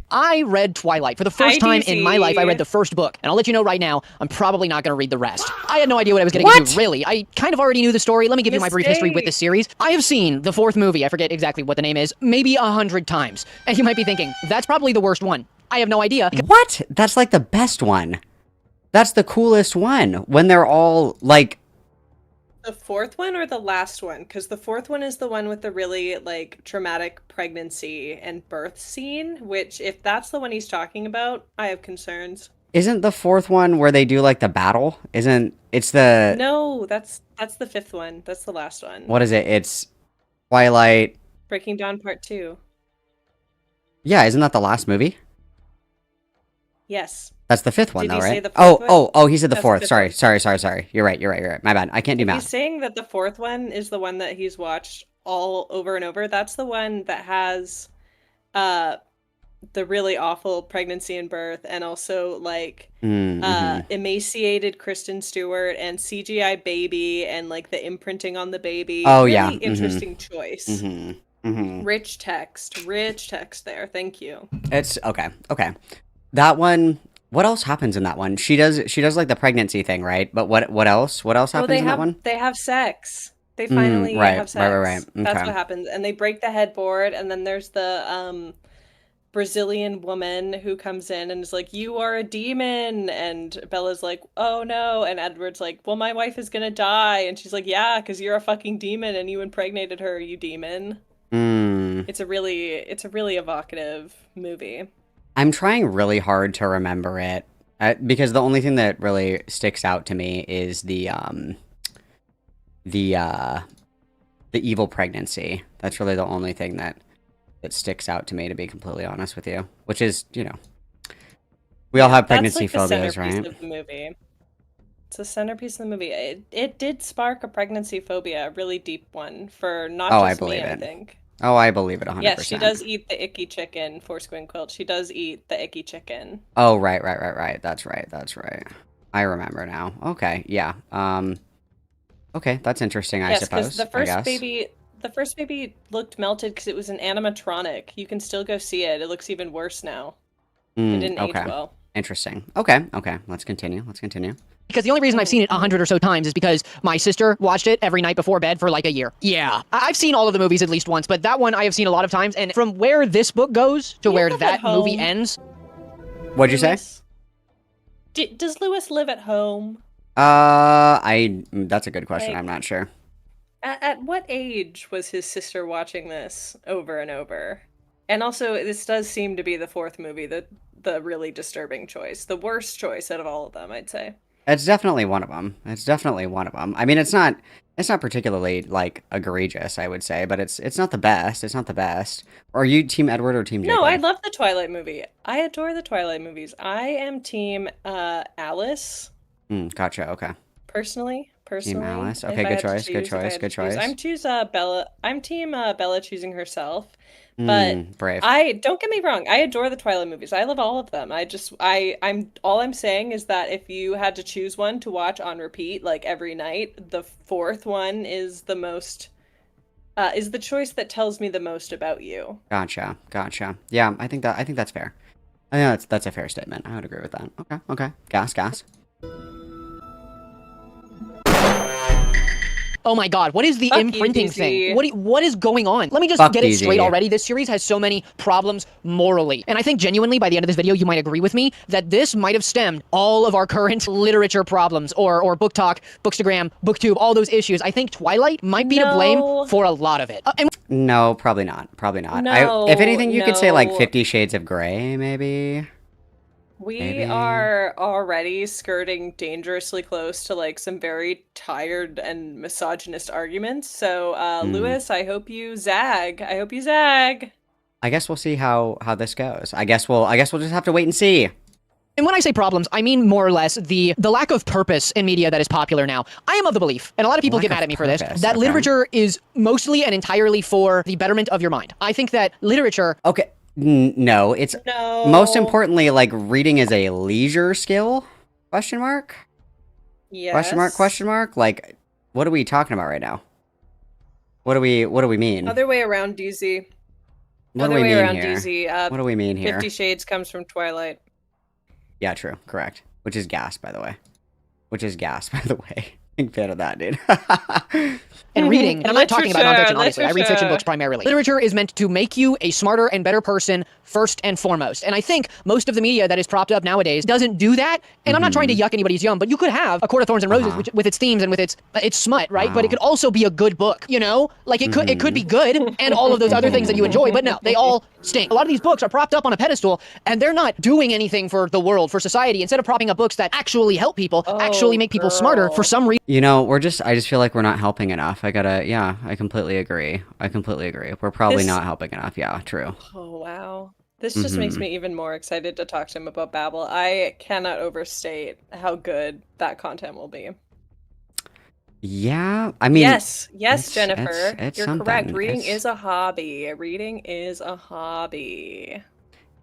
[SPEAKER 11] I read Twilight. For the first time in my life, I read the first book. And I'll let you know right now, I'm probably not going to read the rest. I had no idea what I was getting into, really. I kind of already knew the story. Let me give you my brief history with this series. I have seen the fourth movie, I forget exactly what the name is, maybe 100 times. And you might be thinking, that's probably the worst one. I have no idea.
[SPEAKER 1] What? That's like the best one. That's the coolest one. When they're all like...
[SPEAKER 14] The fourth one or the last one? Because the fourth one is the one with the really, like, traumatic pregnancy and birth scene, which, if that's the one he's talking about, I have concerns.
[SPEAKER 1] Isn't the fourth one where they do like the battle? It's the...
[SPEAKER 14] No, that's the fifth one. That's the last one.
[SPEAKER 1] What is it? It's Twilight...
[SPEAKER 14] Breaking Dawn Part 2.
[SPEAKER 1] Yeah, isn't that the last movie?
[SPEAKER 14] Yes.
[SPEAKER 1] That's the fifth one,
[SPEAKER 14] Did
[SPEAKER 1] though,
[SPEAKER 14] he say
[SPEAKER 1] right?
[SPEAKER 14] the fourth one?
[SPEAKER 1] Oh, he said the
[SPEAKER 14] That's
[SPEAKER 1] fourth.
[SPEAKER 14] fifth
[SPEAKER 1] Sorry.
[SPEAKER 14] one.
[SPEAKER 1] You're right. My bad. I can't do
[SPEAKER 14] If
[SPEAKER 1] math.
[SPEAKER 14] he's saying that the fourth one is the one that he's watched all over and over, that's the one that has the really awful pregnancy and birth and also like emaciated Kristen Stewart and CGI baby and like the imprinting on the baby.
[SPEAKER 1] Oh,
[SPEAKER 14] really
[SPEAKER 1] yeah.
[SPEAKER 14] Interesting choice.
[SPEAKER 1] Mm-hmm.
[SPEAKER 14] Rich text there. Thank you.
[SPEAKER 1] It's okay. That one. What else happens in that one? She does like the pregnancy thing, right? But what else? What else happens in that one?
[SPEAKER 14] They have sex. They finally
[SPEAKER 1] Right,
[SPEAKER 14] have sex.
[SPEAKER 1] right.
[SPEAKER 14] That's
[SPEAKER 1] Okay.
[SPEAKER 14] what happens. And they break the headboard, and then there's the Brazilian woman who comes in and is like, "You are a demon," and Bella's like, "Oh no," and Edward's like, "Well, my wife is gonna die," and she's like, "Yeah, because you're a fucking demon and you impregnated her, you demon." It's a really evocative movie.
[SPEAKER 1] I'm trying really hard to remember it because the only thing that really sticks out to me is the evil pregnancy. That's really the only thing that sticks out to me, to be completely honest with you. Which is, we all have pregnancy phobias, right?
[SPEAKER 14] Of the movie. It's a centerpiece of the movie. It did spark a pregnancy phobia, a really deep one for not just me, I think.
[SPEAKER 1] Oh, I believe it 100%.
[SPEAKER 14] Yes, she does eat the icky chicken, Foresquin Quilt. She does eat the icky chicken.
[SPEAKER 1] Oh, right. That's right. I remember now. Okay, yeah. Okay, that's interesting, I suppose.
[SPEAKER 14] The first baby looked melted because it was an animatronic. You can still go see it. It looks even worse now. It didn't age well.
[SPEAKER 1] Interesting. Okay. Let's continue.
[SPEAKER 11] Because the only reason I've seen it 100 or so times is because my sister watched it every night before bed for like a year. Yeah. I've seen all of the movies at least once, but that one I have seen a lot of times, and from where this book goes to where that movie ends...
[SPEAKER 1] What'd you say?
[SPEAKER 14] Does Lewis live at home?
[SPEAKER 1] That's a good question.
[SPEAKER 14] Like,
[SPEAKER 1] I'm not sure.
[SPEAKER 14] At what age was his sister watching this over and over? And also, this does seem to be the fourth movie, the really disturbing choice. The worst choice out of all of them, I'd say.
[SPEAKER 1] It's definitely one of them. I mean, it's not particularly like egregious, I would say, but it's not the best. Are you Team Edward or Team Jacob?
[SPEAKER 14] No, I love the Twilight movie. I adore the Twilight movies. I am Team Alice.
[SPEAKER 1] Gotcha. Okay.
[SPEAKER 14] Personally.
[SPEAKER 1] Team Alice. Okay, good choice.
[SPEAKER 14] I'm Bella. I'm Team Bella choosing herself. But
[SPEAKER 1] brave.
[SPEAKER 14] Don't get me wrong, I adore the Twilight movies. I love all of them. I'm saying is that if you had to choose one to watch on repeat like every night, the fourth one is the most is the choice that tells me the most about you.
[SPEAKER 1] Gotcha. Yeah, I think that's fair. I think that's a fair statement. I would agree with that. Okay. Gas.
[SPEAKER 11] Oh my god, what is the imprinting thing? What is going on? Let me just get it straight already. This series has so many problems morally. And I think genuinely by the end of this video, you might agree with me that this might have stemmed all of our current literature problems or book talk, bookstagram, booktube, all those issues. I think Twilight might be to blame for a lot of it.
[SPEAKER 1] No, probably not. If anything, you could say like 50 Shades of Grey, maybe.
[SPEAKER 14] We are already skirting dangerously close to like some very tired and misogynist arguments. So, Lewis, I hope you zag.
[SPEAKER 1] I guess we'll see how this goes. I guess we'll just have to wait and see.
[SPEAKER 11] And when I say problems, I mean more or less the lack of purpose in media that is popular now. I am of the belief, and a lot of people get mad at me for this, that literature is mostly and entirely for the betterment of your mind. I think that literature...
[SPEAKER 1] Okay. No, it's most importantly, like, reading is a leisure skill? Question mark?
[SPEAKER 14] Yes.
[SPEAKER 1] Question mark? Like, what are we talking about right now? What do we mean?
[SPEAKER 14] Other way around, DZ.
[SPEAKER 1] What do we mean here?
[SPEAKER 14] 50 Shades comes from Twilight.
[SPEAKER 1] Yeah, true. Correct. Which is gas, by the way. Big fan of that, dude.
[SPEAKER 11] And reading, and I'm not talking about nonfiction, obviously. I read fiction books primarily. Literature is meant to make you a smarter and better person first and foremost. And I think most of the media that is propped up nowadays doesn't do that. And I'm not trying to yuck anybody's yum, but you could have A Court of Thorns and Roses with its themes and with its smut, right? But it could also be a good book, you know? Like it could be good and all of those other things that you enjoy, but no, they all stink. A lot of these books are propped up on a pedestal and they're not doing anything for the world, for society. Instead of propping up books that actually help people, actually make people smarter for some reason.
[SPEAKER 1] You know, I just feel like we're not helping enough. I completely agree. We're probably not helping enough. Yeah, true.
[SPEAKER 14] Oh, wow. This just makes me even more excited to talk to him about Babel. I cannot overstate how good that content will be.
[SPEAKER 1] Yeah, I mean...
[SPEAKER 14] Yes, Jennifer.
[SPEAKER 1] It's
[SPEAKER 14] you're
[SPEAKER 1] something.
[SPEAKER 14] correct. Reading is a hobby.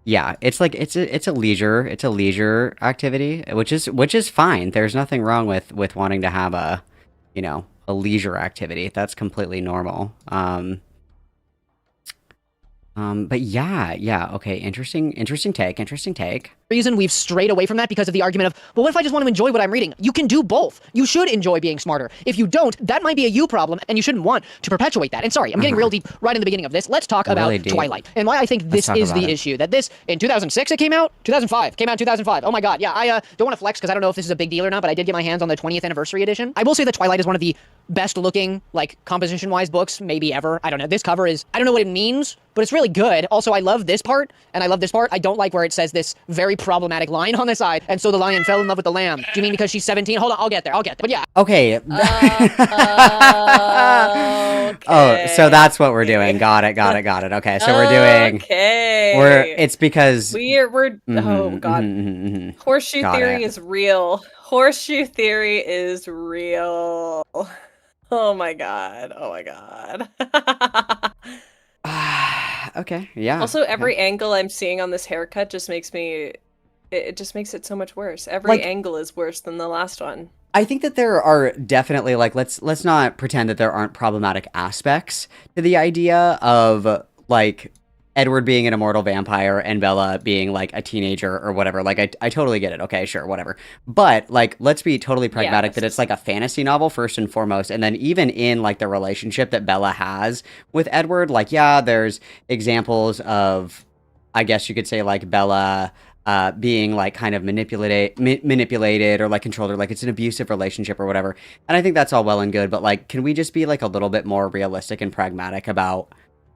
[SPEAKER 1] Yeah, it's like it's a leisure activity, which is fine. There's nothing wrong with wanting to have a leisure activity. That's completely normal. But yeah, okay, interesting take.
[SPEAKER 11] reason we've strayed away from that because of the argument of, well, what if I just want to enjoy what I'm reading? You can do both. You should enjoy being smarter. If you don't, that might be a you problem, and you shouldn't want to perpetuate that. And sorry, I'm getting real deep right in the beginning of this. Let's talk about Twilight and why I think this is the issue. That this, in 2006 it came out? 2005. Came out in 2005. Oh my god, yeah, I don't want to flex because I don't know if this is a big deal or not, but I did get my hands on the 20th anniversary edition. I will say that Twilight is one of the best looking, like, composition-wise books maybe ever. I don't know. This cover is, I don't know what it means, but it's really good. Also, I love this part, and I love this part. I don't like where it says this very problematic line on the side, and so the lion fell in love with the lamb. Do you mean because she's 17? Hold on, I'll get there. But yeah.
[SPEAKER 1] Okay. Oh, so that's what we're doing. Got it. Okay, so we're doing... It's because...
[SPEAKER 14] Oh, God. Horseshoe theory is real. Horseshoe theory is real. Oh my god.
[SPEAKER 1] Okay, yeah.
[SPEAKER 14] Also, every angle I'm seeing on this haircut just makes me... It just makes it so much worse. Every angle is worse than the last one.
[SPEAKER 1] I think that there are definitely, like, let's not pretend that there aren't problematic aspects to the idea of, like, Edward being an immortal vampire and Bella being, like, a teenager or whatever. Like, I totally get it. Okay, sure, whatever. But, like, let's be totally pragmatic that it's, like, a fantasy novel first and foremost. And then even in, like, the relationship that Bella has with Edward, like, yeah, there's examples of, I guess you could say, like, Bella... being like kind of manipulated or like controlled, or like it's an abusive relationship or whatever. And I think that's all well and good, but like, can we just be like a little bit more realistic and pragmatic about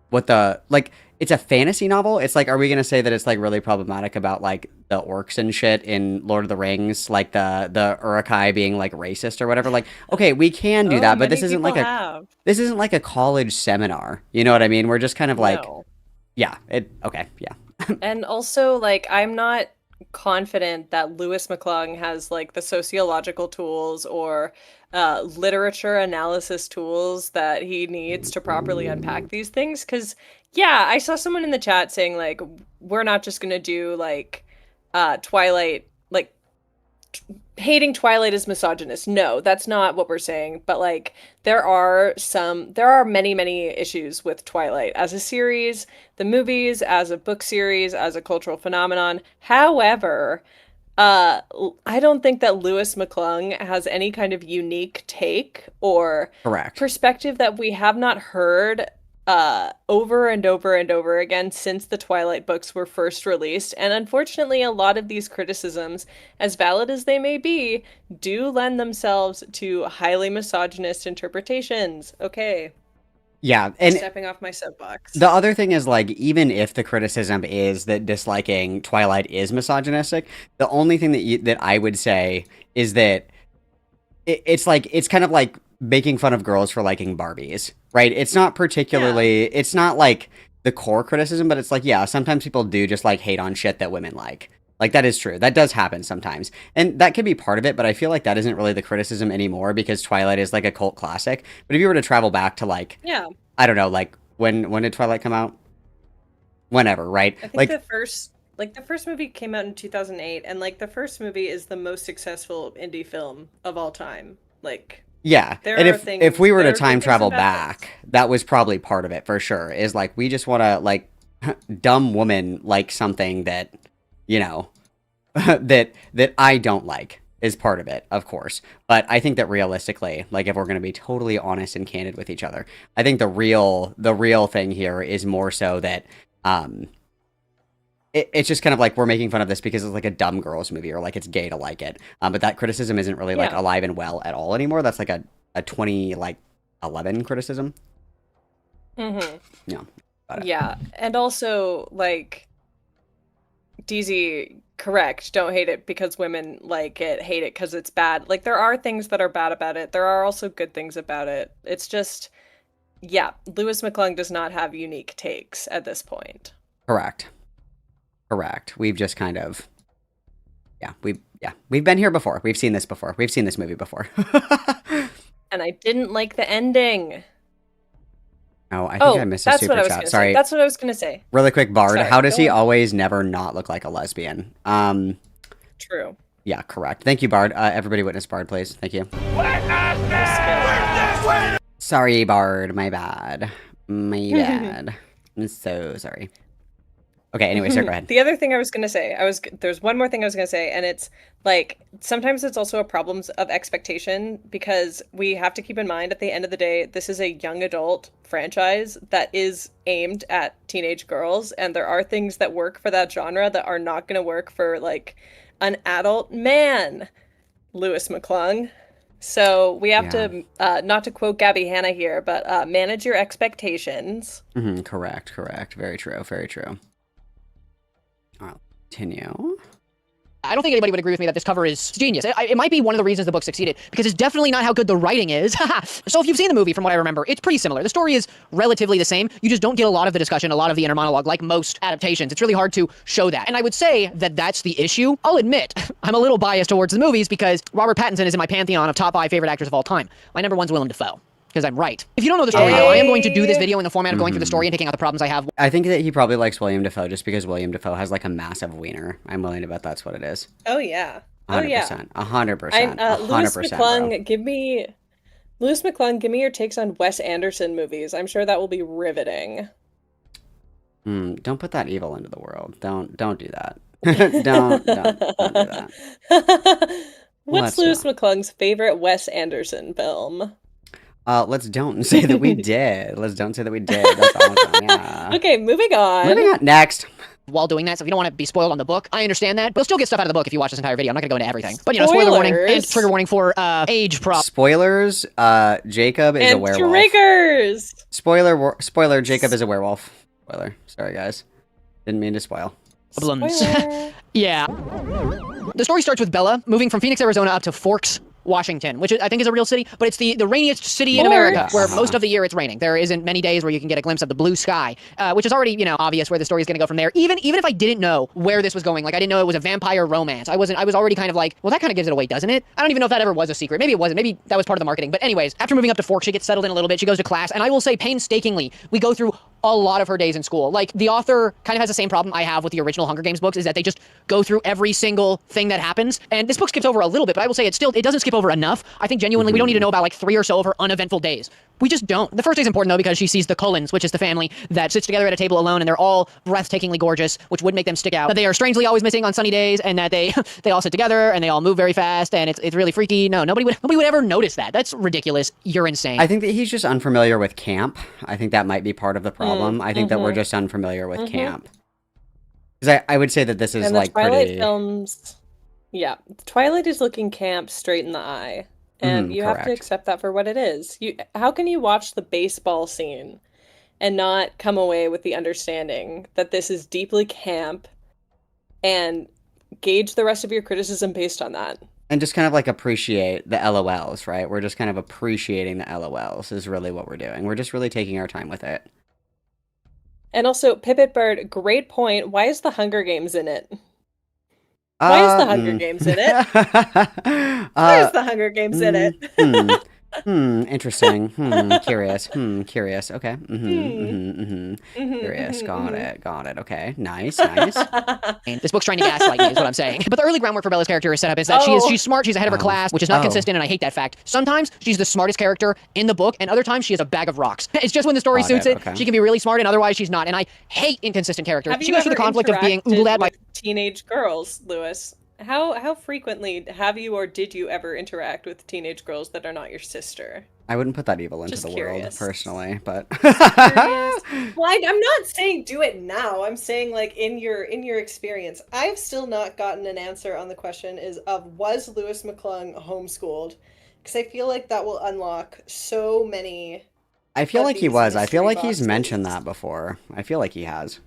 [SPEAKER 1] what the, like, it's a fantasy novel. It's like, are we going to say that it's like really problematic about like the orcs and shit in Lord of the Rings, like the Uruk-hai being like racist or whatever? Like, okay, we can do that, but this isn't like this isn't like a college seminar. You know what I mean? We're just kind of like, okay.
[SPEAKER 14] And also, like, I'm not confident that Lewis McClung has, like, the sociological tools or literature analysis tools that he needs to properly unpack these things. Because, yeah, I saw someone in the chat saying, like, we're not just going to do, like, Twilight, like, hating Twilight is misogynist. No, that's not what we're saying. But like, there are many issues with Twilight as a series, the movies, as a book series, as a cultural phenomenon. However, I don't think that Lewis McClung has any kind of unique take or perspective that we have not heard over and over again since the Twilight books were first released. And unfortunately, a lot of these criticisms, as valid as they may be, do lend themselves to highly misogynist interpretations. Okay.
[SPEAKER 1] Yeah, and
[SPEAKER 14] stepping off my soapbox.
[SPEAKER 1] The other thing is, like, even if the criticism is that disliking Twilight is misogynistic, the only thing that I would say is that it's kind of like making fun of girls for liking Barbies, right? It's not particularly, it's not like the core criticism, but it's like, yeah, sometimes people do just like hate on shit that women like. Like, that is true. That does happen sometimes. And that could be part of it, but I feel like that isn't really the criticism anymore because Twilight is like a cult classic. But if you were to travel back to like, I don't know, like when did Twilight come out? Whenever, right?
[SPEAKER 14] I think
[SPEAKER 1] like
[SPEAKER 14] the first movie came out in 2008, and like the first movie is the most successful indie film of all time. Like,
[SPEAKER 1] yeah, and if we were to time travel back, that was probably part of it for sure. Is like, we just want to like dumb woman like something that, you know, that I don't like is part of it, of course. But I think that realistically, like, if we're going to be totally honest and candid with each other, I think the real thing here is more so that it's just kind of like we're making fun of this because it's like a dumb girls movie or like it's gay to like it. But that criticism isn't really like alive and well at all anymore. That's like a 2011 criticism.
[SPEAKER 14] Mm-hmm.
[SPEAKER 1] Yeah.
[SPEAKER 14] Yeah, and also like DZ, correct. Don't hate it because women like it. Hate it because it's bad. Like, there are things that are bad about it. There are also good things about it. It's just, yeah, Lewis McClung does not have unique takes at this point.
[SPEAKER 1] Correct. We've just kind of, we've been here before. We've seen this before. We've seen this movie before.
[SPEAKER 14] And I didn't like the ending.
[SPEAKER 1] Oh, I think I missed a super chat. Sorry.
[SPEAKER 14] That's what I was going to say.
[SPEAKER 1] Really quick, Bard.
[SPEAKER 14] Sorry,
[SPEAKER 1] how does he always never not look like a lesbian?
[SPEAKER 14] True.
[SPEAKER 1] Yeah, correct. Thank you, Bard. Everybody witness Bard, please. Thank you. Sorry, Bard. My bad. I'm so sorry. Okay, anyway, Sarah, go ahead.
[SPEAKER 14] The other thing I was gonna say, there's one more thing I was gonna say, and it's like sometimes it's also a problem of expectation because we have to keep in mind at the end of the day, this is a young adult franchise that is aimed at teenage girls, and there are things that work for that genre that are not gonna work for like an adult man, Lewis McClung. So we have to, not to quote Gabby Hanna here, but manage your expectations.
[SPEAKER 1] Correct. Very true. I'll continue.
[SPEAKER 11] I don't think anybody would agree with me that this cover is genius. It might be one of the reasons the book succeeded, because it's definitely not how good the writing is. So if you've seen the movie, from what I remember, it's pretty similar. The story is relatively the same. You just don't get a lot of the discussion, a lot of the inner monologue, like most adaptations. It's really hard to show that. And I would say that that's the issue. I'll admit, I'm a little biased towards the movies because Robert Pattinson is in my pantheon of top 5 favorite actors of all time. My number 1's Willem Dafoe. Because I'm right. If you don't know the story, though, I am going to do this video in the format of going through the story and taking out the problems I have.
[SPEAKER 1] I think that he probably likes William Dafoe just because William Dafoe has like a massive wiener. I'm willing to bet that's what it is.
[SPEAKER 14] Oh yeah.
[SPEAKER 1] 100%. 100%.
[SPEAKER 14] Lewis
[SPEAKER 1] 100%.
[SPEAKER 14] McClung, give me your takes on Wes Anderson movies. I'm sure that will be riveting.
[SPEAKER 1] Don't put that evil into the world. Don't do that. don't do that.
[SPEAKER 14] What's Lewis McClung's favorite Wes Anderson film?
[SPEAKER 1] Let's don't say that we did. Let's don't say that we did. That's awesome. Yeah.
[SPEAKER 14] Okay, moving on.
[SPEAKER 1] Next.
[SPEAKER 11] While doing that, so if you don't want to be spoiled on the book, I understand that, but you'll still get stuff out of the book if you watch this entire video. I'm not going to go into everything. But, you know, spoiler warning and trigger warning for age prop.
[SPEAKER 1] Spoilers, Jacob is a werewolf.
[SPEAKER 14] Triggers!
[SPEAKER 1] Spoiler, Jacob is a werewolf. Spoiler. Sorry, guys. Didn't mean to spoil.
[SPEAKER 11] Problems. Yeah. The story starts with Bella moving from Phoenix, Arizona up to Forks, Washington, which I think is a real city, but it's the rainiest city in America, where most of the year it's raining. There isn't many days where you can get a glimpse of the blue sky, which is already, you know, obvious where the story is going to go from there. Even if I didn't know where this was going, like I didn't know it was a vampire romance, I was already kind of like, well, that kind of gives it away, doesn't it? I don't even know if that ever was a secret. Maybe it wasn't. Maybe that was part of the marketing. But anyways, after moving up to Forks, she gets settled in a little bit. She goes to class, and I will say painstakingly, we go through a lot of her days in school. Like, the author kind of has the same problem I have with the original Hunger Games books, is that they just go through every single thing that happens. And this book skips over a little bit, but I will say it doesn't skip over enough. I think genuinely we don't need to know about like 3 or so of her uneventful days. We just don't. The first day's important though because she sees the Cullens, which is the family that sits together at a table alone, and they're all breathtakingly gorgeous, which would make them stick out. But they are strangely always missing on sunny days, and that they all sit together and they all move very fast, and it's really freaky. No, nobody would ever notice that. That's ridiculous. You're insane.
[SPEAKER 1] I think that he's just unfamiliar with camp. I think that might be part of the problem. I think that we're just unfamiliar with camp. Because I would say that this is
[SPEAKER 14] and
[SPEAKER 1] like
[SPEAKER 14] the Twilight
[SPEAKER 1] pretty.
[SPEAKER 14] films. Yeah, Twilight is looking camp straight in the eye. And you have to
[SPEAKER 1] correct.
[SPEAKER 14] accept that for what it is. How can you watch the baseball scene and not come away with the understanding that this is deeply camp and gauge the rest of your criticism based on that?
[SPEAKER 1] And just kind of like appreciate the LOLs, right? We're just kind of appreciating the LOLs is really what we're doing. We're just really taking our time with it.
[SPEAKER 14] And also, Pipit Bird, great point. Why is the Hunger Games in it? Why is the Hunger Games in it? Why is the Hunger Games in it?
[SPEAKER 1] Interesting. Curious. Curious. Okay. Curious. Got it. Okay. Nice.
[SPEAKER 11] This book's trying to gaslight me, is what I'm saying. But the early groundwork for Bella's character is set up is that she's smart, she's ahead of her class, which is not consistent, and I hate that fact. Sometimes she's the smartest character in the book, and other times she is a bag of rocks. It's just when the story suits it, she can be really smart, and otherwise she's not. And I hate inconsistent characters.
[SPEAKER 14] Have
[SPEAKER 11] She
[SPEAKER 14] you
[SPEAKER 11] goes through the
[SPEAKER 14] ever
[SPEAKER 11] conflict of being
[SPEAKER 14] interacted
[SPEAKER 11] ooled at by
[SPEAKER 14] with teenage girls, Lewis? How frequently have you or did you ever interact with teenage girls that are not your sister?
[SPEAKER 1] I wouldn't put that evil into
[SPEAKER 14] Just
[SPEAKER 1] the
[SPEAKER 14] curious.
[SPEAKER 1] world personally, but
[SPEAKER 14] Well, I'm not saying do it now. I'm saying like in your experience. I've still not gotten an answer on the question was Lewis McClung homeschooled? Because I feel like that will unlock so many.
[SPEAKER 1] I feel like he was. I feel
[SPEAKER 14] mystery
[SPEAKER 1] like he's
[SPEAKER 14] boxes.
[SPEAKER 1] mentioned that before. I feel like he has.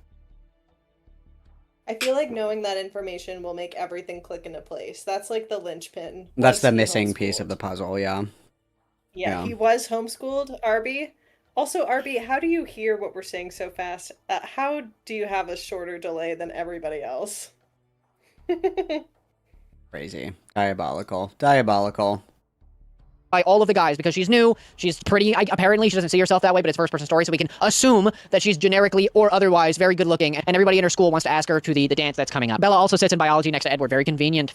[SPEAKER 14] I feel like knowing that information will make everything click into place. That's like the linchpin.
[SPEAKER 1] That's
[SPEAKER 14] Was
[SPEAKER 1] the
[SPEAKER 14] he
[SPEAKER 1] missing piece
[SPEAKER 14] homeschooled?
[SPEAKER 1] of the puzzle, yeah.
[SPEAKER 14] Yeah, he was homeschooled, Arby. Also, Arby, how do you hear what we're saying so fast? How do you have a shorter delay than everybody else?
[SPEAKER 1] Crazy. Diabolical.
[SPEAKER 11] by all of the guys because she's new, she's pretty, apparently she doesn't see herself that way, but it's first person story, so we can assume that she's generically or otherwise very good looking, and everybody in her school wants to ask her to the dance that's coming up. Bella also sits in biology next to Edward. Very convenient.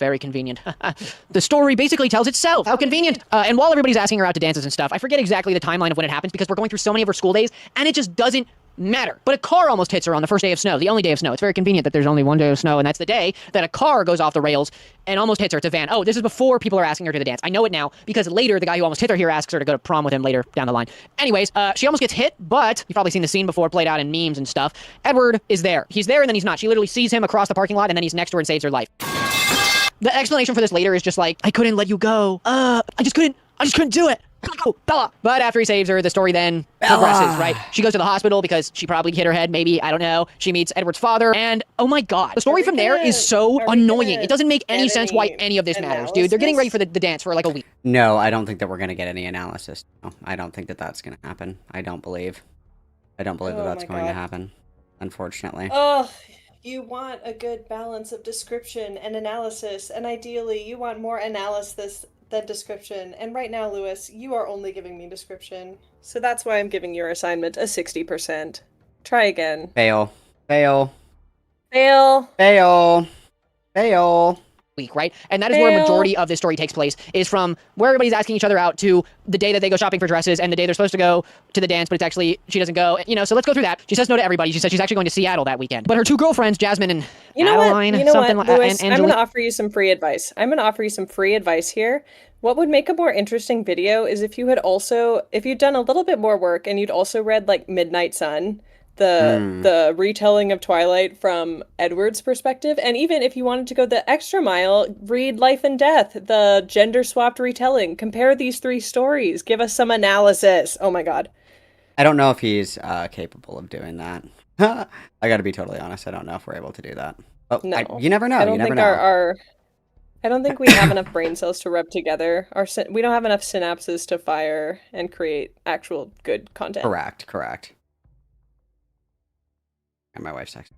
[SPEAKER 11] The story basically tells itself. How convenient. And while everybody's asking her out to dances and stuff, I forget exactly the timeline of when it happens because we're going through so many of her school days, and it just doesn't matter. But a car almost hits her on the first day of snow, the only day of snow. It's very convenient that there's only one day of snow, and that's the day that a car goes off the rails and almost hits her. It's a van. Oh, this is before people are asking her to the dance. I know it now because later the guy who almost hit her here asks her to go to prom with him later down the line. Anyways, she almost gets hit, but you've probably seen the scene before played out in memes and stuff. Edward is there. He's there and then he's not. She literally sees him across the parking lot and then he's next to her and saves her life. The explanation for this later is just like, I couldn't let you go. I just couldn't do it. Oh, Bella. But after he saves her, the story then progresses, right? She goes to the hospital because she probably hit her head, maybe, I don't know. She meets Edward's father, and oh my god. The story from there is so annoying. It doesn't make any sense why any of this matters, dude. They're getting ready for the dance for like a week.
[SPEAKER 1] No, I don't think that we're going to get any analysis. No, I don't think that that's going to happen. I don't believe that that's going to happen, unfortunately.
[SPEAKER 14] Oh, you want a good balance of description and analysis, and ideally you want more analysis than description. And right now, Lewis, you are only giving me description. So that's why I'm giving your assignment a 60%. Try again.
[SPEAKER 1] Fail. Fail.
[SPEAKER 14] Fail.
[SPEAKER 1] Fail. Fail.
[SPEAKER 11] Week, right? And that is where a majority of this story takes place, is from where everybody's asking each other out to the day that they go shopping for dresses and the day they're supposed to go to the dance, but it's actually, she doesn't go, you know, so let's go through that. She says no to everybody. She says she's actually going to Seattle that weekend. But her two girlfriends, Jasmine and Adeline, something like that.
[SPEAKER 14] Lewis, I'm going to offer you some free advice. I'm going to offer you some free advice here. What would make a more interesting video is if you had also, if you'd done a little bit more work and you'd also read like Midnight Sun, the retelling of Twilight from Edward's perspective, and even if you wanted to go the extra mile, read Life and Death, the gender-swapped retelling. Compare these three stories. Give us some analysis. Oh my god.
[SPEAKER 1] I don't know if he's capable of doing that. I gotta be totally honest. I don't know if we're able to do that. Oh,
[SPEAKER 14] No.
[SPEAKER 1] you never know.
[SPEAKER 14] I don't
[SPEAKER 1] You never
[SPEAKER 14] think
[SPEAKER 1] know.
[SPEAKER 14] I don't think we have enough brain cells to rub together. We don't have enough synapses to fire and create actual good content.
[SPEAKER 1] Correct. And my wife's texting.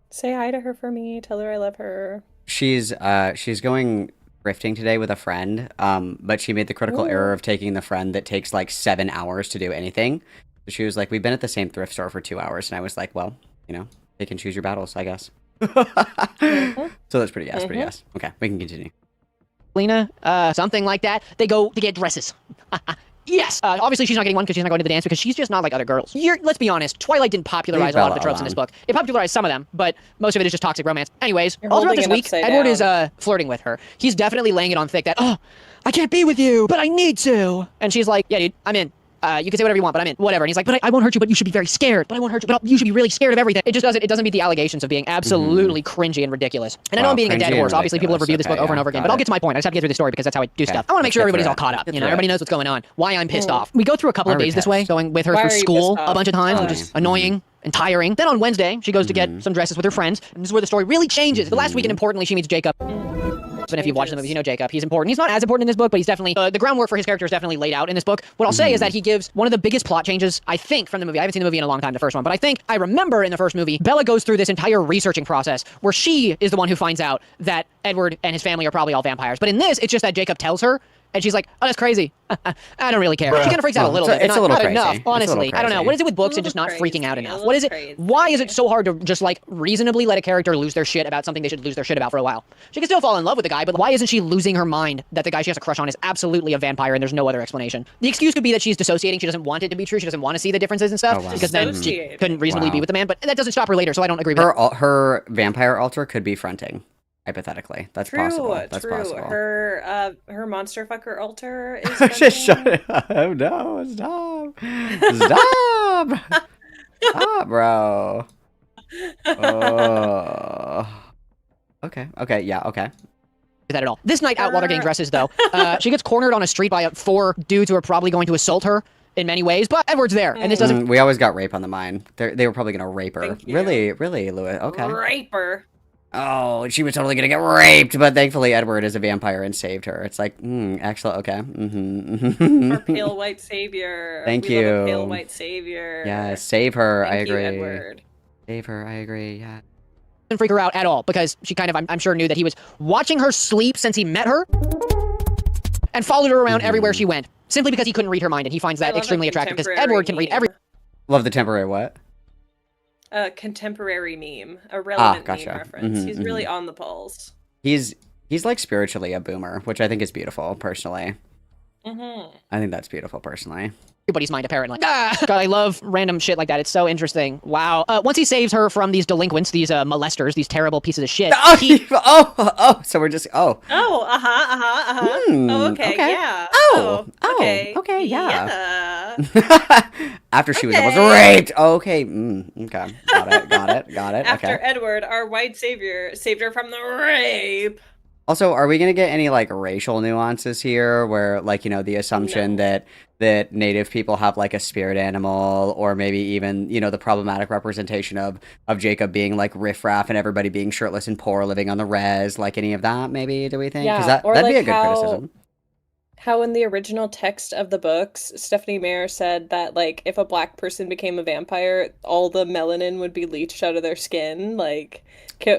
[SPEAKER 14] Say hi to her for me. Tell her I love her.
[SPEAKER 1] She's going thrifting today with a friend, but she made the critical error of taking the friend that takes like 7 hours to do anything. So she was like, we've been at the same thrift store for 2 hours, and I was like, well, you know, they can choose your battles, I guess. So that's pretty yes. Okay, we can continue.
[SPEAKER 11] Lena, something like that. They go to get dresses. Yes! Obviously she's not getting one because she's not going to the dance because she's just not like other girls. Let's be honest, Twilight didn't popularize a lot of the tropes in this book. It popularized some of them, but most of it is just toxic romance. Anyways, all throughout this week, Edward is flirting with her. He's definitely laying it on thick that, oh, I can't be with you, but I need to. And she's like, yeah, dude, I'm in. You can say whatever you want, but I'm in. Whatever. And he's like, but I won't hurt you, but you should be very scared. But I won't hurt you, but you should be really scared of everything. It doesn't meet the allegations of being absolutely cringy and ridiculous. And I know I'm beating a dead horse. Obviously, people have reviewed this book over and over again, but I'll get to my point. I just have to get through the story because that's how I do stuff. I want to make sure everybody's all caught up. You know, everybody knows what's going on. Why I'm pissed off. We go through a couple of days this way, going with her through school a bunch of times, which is annoying and tiring. Then on Wednesday, she goes to get some dresses with her friends, and this is where the story really changes. The last weekend, importantly, she meets Jacob. And if you've watched the movies, you know Jacob. He's important. He's not as important in this book, but he's definitely, the groundwork for his character is definitely laid out in this book. What I'll say is that he gives one of the biggest plot changes, I think, from the movie. I haven't seen the movie in a long time, the first one, but I remember in the first movie, Bella goes through this entire researching process where she is the one who finds out that Edward and his family are probably all vampires. But in this, it's just that Jacob tells her, and she's like, oh, that's crazy. I don't really care. She kind of freaks out a little bit.
[SPEAKER 1] It's a little
[SPEAKER 11] not
[SPEAKER 1] crazy.
[SPEAKER 11] enough, honestly. I don't know. What is it with books and just not freaking out enough? What is it? Why is it so hard to just like reasonably let a character lose their shit about something they should lose their shit about for a while? She can still fall in love with the guy, but why isn't she losing her mind that the guy she has a crush on is absolutely a vampire and there's no other explanation? The excuse could be that she's dissociating. She doesn't want it to be true. She doesn't want to see the differences and stuff because then she couldn't reasonably be with the man. But that doesn't stop her later, so I don't agree with that.
[SPEAKER 1] Her vampire alter could be fronting. Hypothetically, that's possible. That's possible.
[SPEAKER 14] Her monster fucker altar is.
[SPEAKER 1] Just shut it up! No, stop! Stop! Stop, bro. Okay. Yeah. Okay.
[SPEAKER 11] That at all. This night out while they're getting dresses, though, she gets cornered on a street by 4 dudes who are probably going to assault her in many ways. But Edward's there, and this doesn't.
[SPEAKER 1] We always got rape on the mind. They were probably gonna rape her. Really, Louis. Okay.
[SPEAKER 14] Rape her.
[SPEAKER 1] Oh, she was totally gonna get raped, but thankfully Edward is a vampire and saved her. It's like, excellent, okay.
[SPEAKER 14] Our pale white savior.
[SPEAKER 1] Thank
[SPEAKER 14] we
[SPEAKER 1] you.
[SPEAKER 14] Love a pale white savior.
[SPEAKER 1] Yeah, save her.
[SPEAKER 14] Thank
[SPEAKER 1] I agree.
[SPEAKER 14] You, Edward.
[SPEAKER 1] Save her. I agree. Yeah.
[SPEAKER 11] Didn't freak her out at all because she kind of, I'm sure, knew that he was watching her sleep since he met her and followed her around everywhere she went, simply because he couldn't read her mind, and he finds that extremely attractive because Edward can read every.
[SPEAKER 1] Love the temporary what?
[SPEAKER 14] A contemporary meme, a relevant
[SPEAKER 1] gotcha.
[SPEAKER 14] meme reference. He's really on the pulse.
[SPEAKER 1] He's like spiritually a boomer, which I think is beautiful, personally. I think that's beautiful, personally.
[SPEAKER 11] Everybody's mind, apparently. God, I love random shit like that. It's so interesting. Wow. Once he saves her from these delinquents, these molesters, these terrible pieces of shit.
[SPEAKER 1] So we're just,
[SPEAKER 14] Oh, oh, okay, yeah.
[SPEAKER 1] Okay,
[SPEAKER 14] yeah.
[SPEAKER 1] After she was almost raped. Okay, okay. Got it.
[SPEAKER 14] After
[SPEAKER 1] Okay.
[SPEAKER 14] Edward, our white savior, saved her from the rape.
[SPEAKER 1] Also, are we gonna get any like racial nuances here, where like the assumption that Native people have like a spirit animal, or maybe even the problematic representation of Jacob being like riffraff and everybody being shirtless and poor, living on the res, like any of that? Maybe, do we think? Because
[SPEAKER 14] Yeah, or
[SPEAKER 1] that'd be
[SPEAKER 14] like
[SPEAKER 1] a good criticism.
[SPEAKER 14] How in the original text of the books, Stephanie Meyer said that like if a black person became a vampire, all the melanin would be leached out of their skin. Like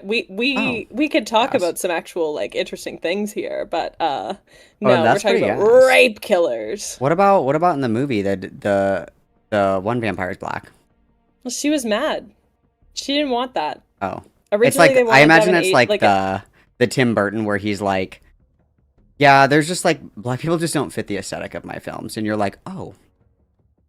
[SPEAKER 14] we could talk about some actual like interesting things here, but no, we're talking about rape killers.
[SPEAKER 1] What about in the movie the one vampire is black?
[SPEAKER 14] Well, she was mad. She didn't want that.
[SPEAKER 1] Oh,
[SPEAKER 14] Originally,
[SPEAKER 1] it's like
[SPEAKER 14] they wanted
[SPEAKER 1] I
[SPEAKER 14] to have
[SPEAKER 1] imagine
[SPEAKER 14] an
[SPEAKER 1] it's
[SPEAKER 14] eight-
[SPEAKER 1] like the Tim Burton where he's like, yeah, there's just like black people just don't fit the aesthetic of my films, and you're like, oh,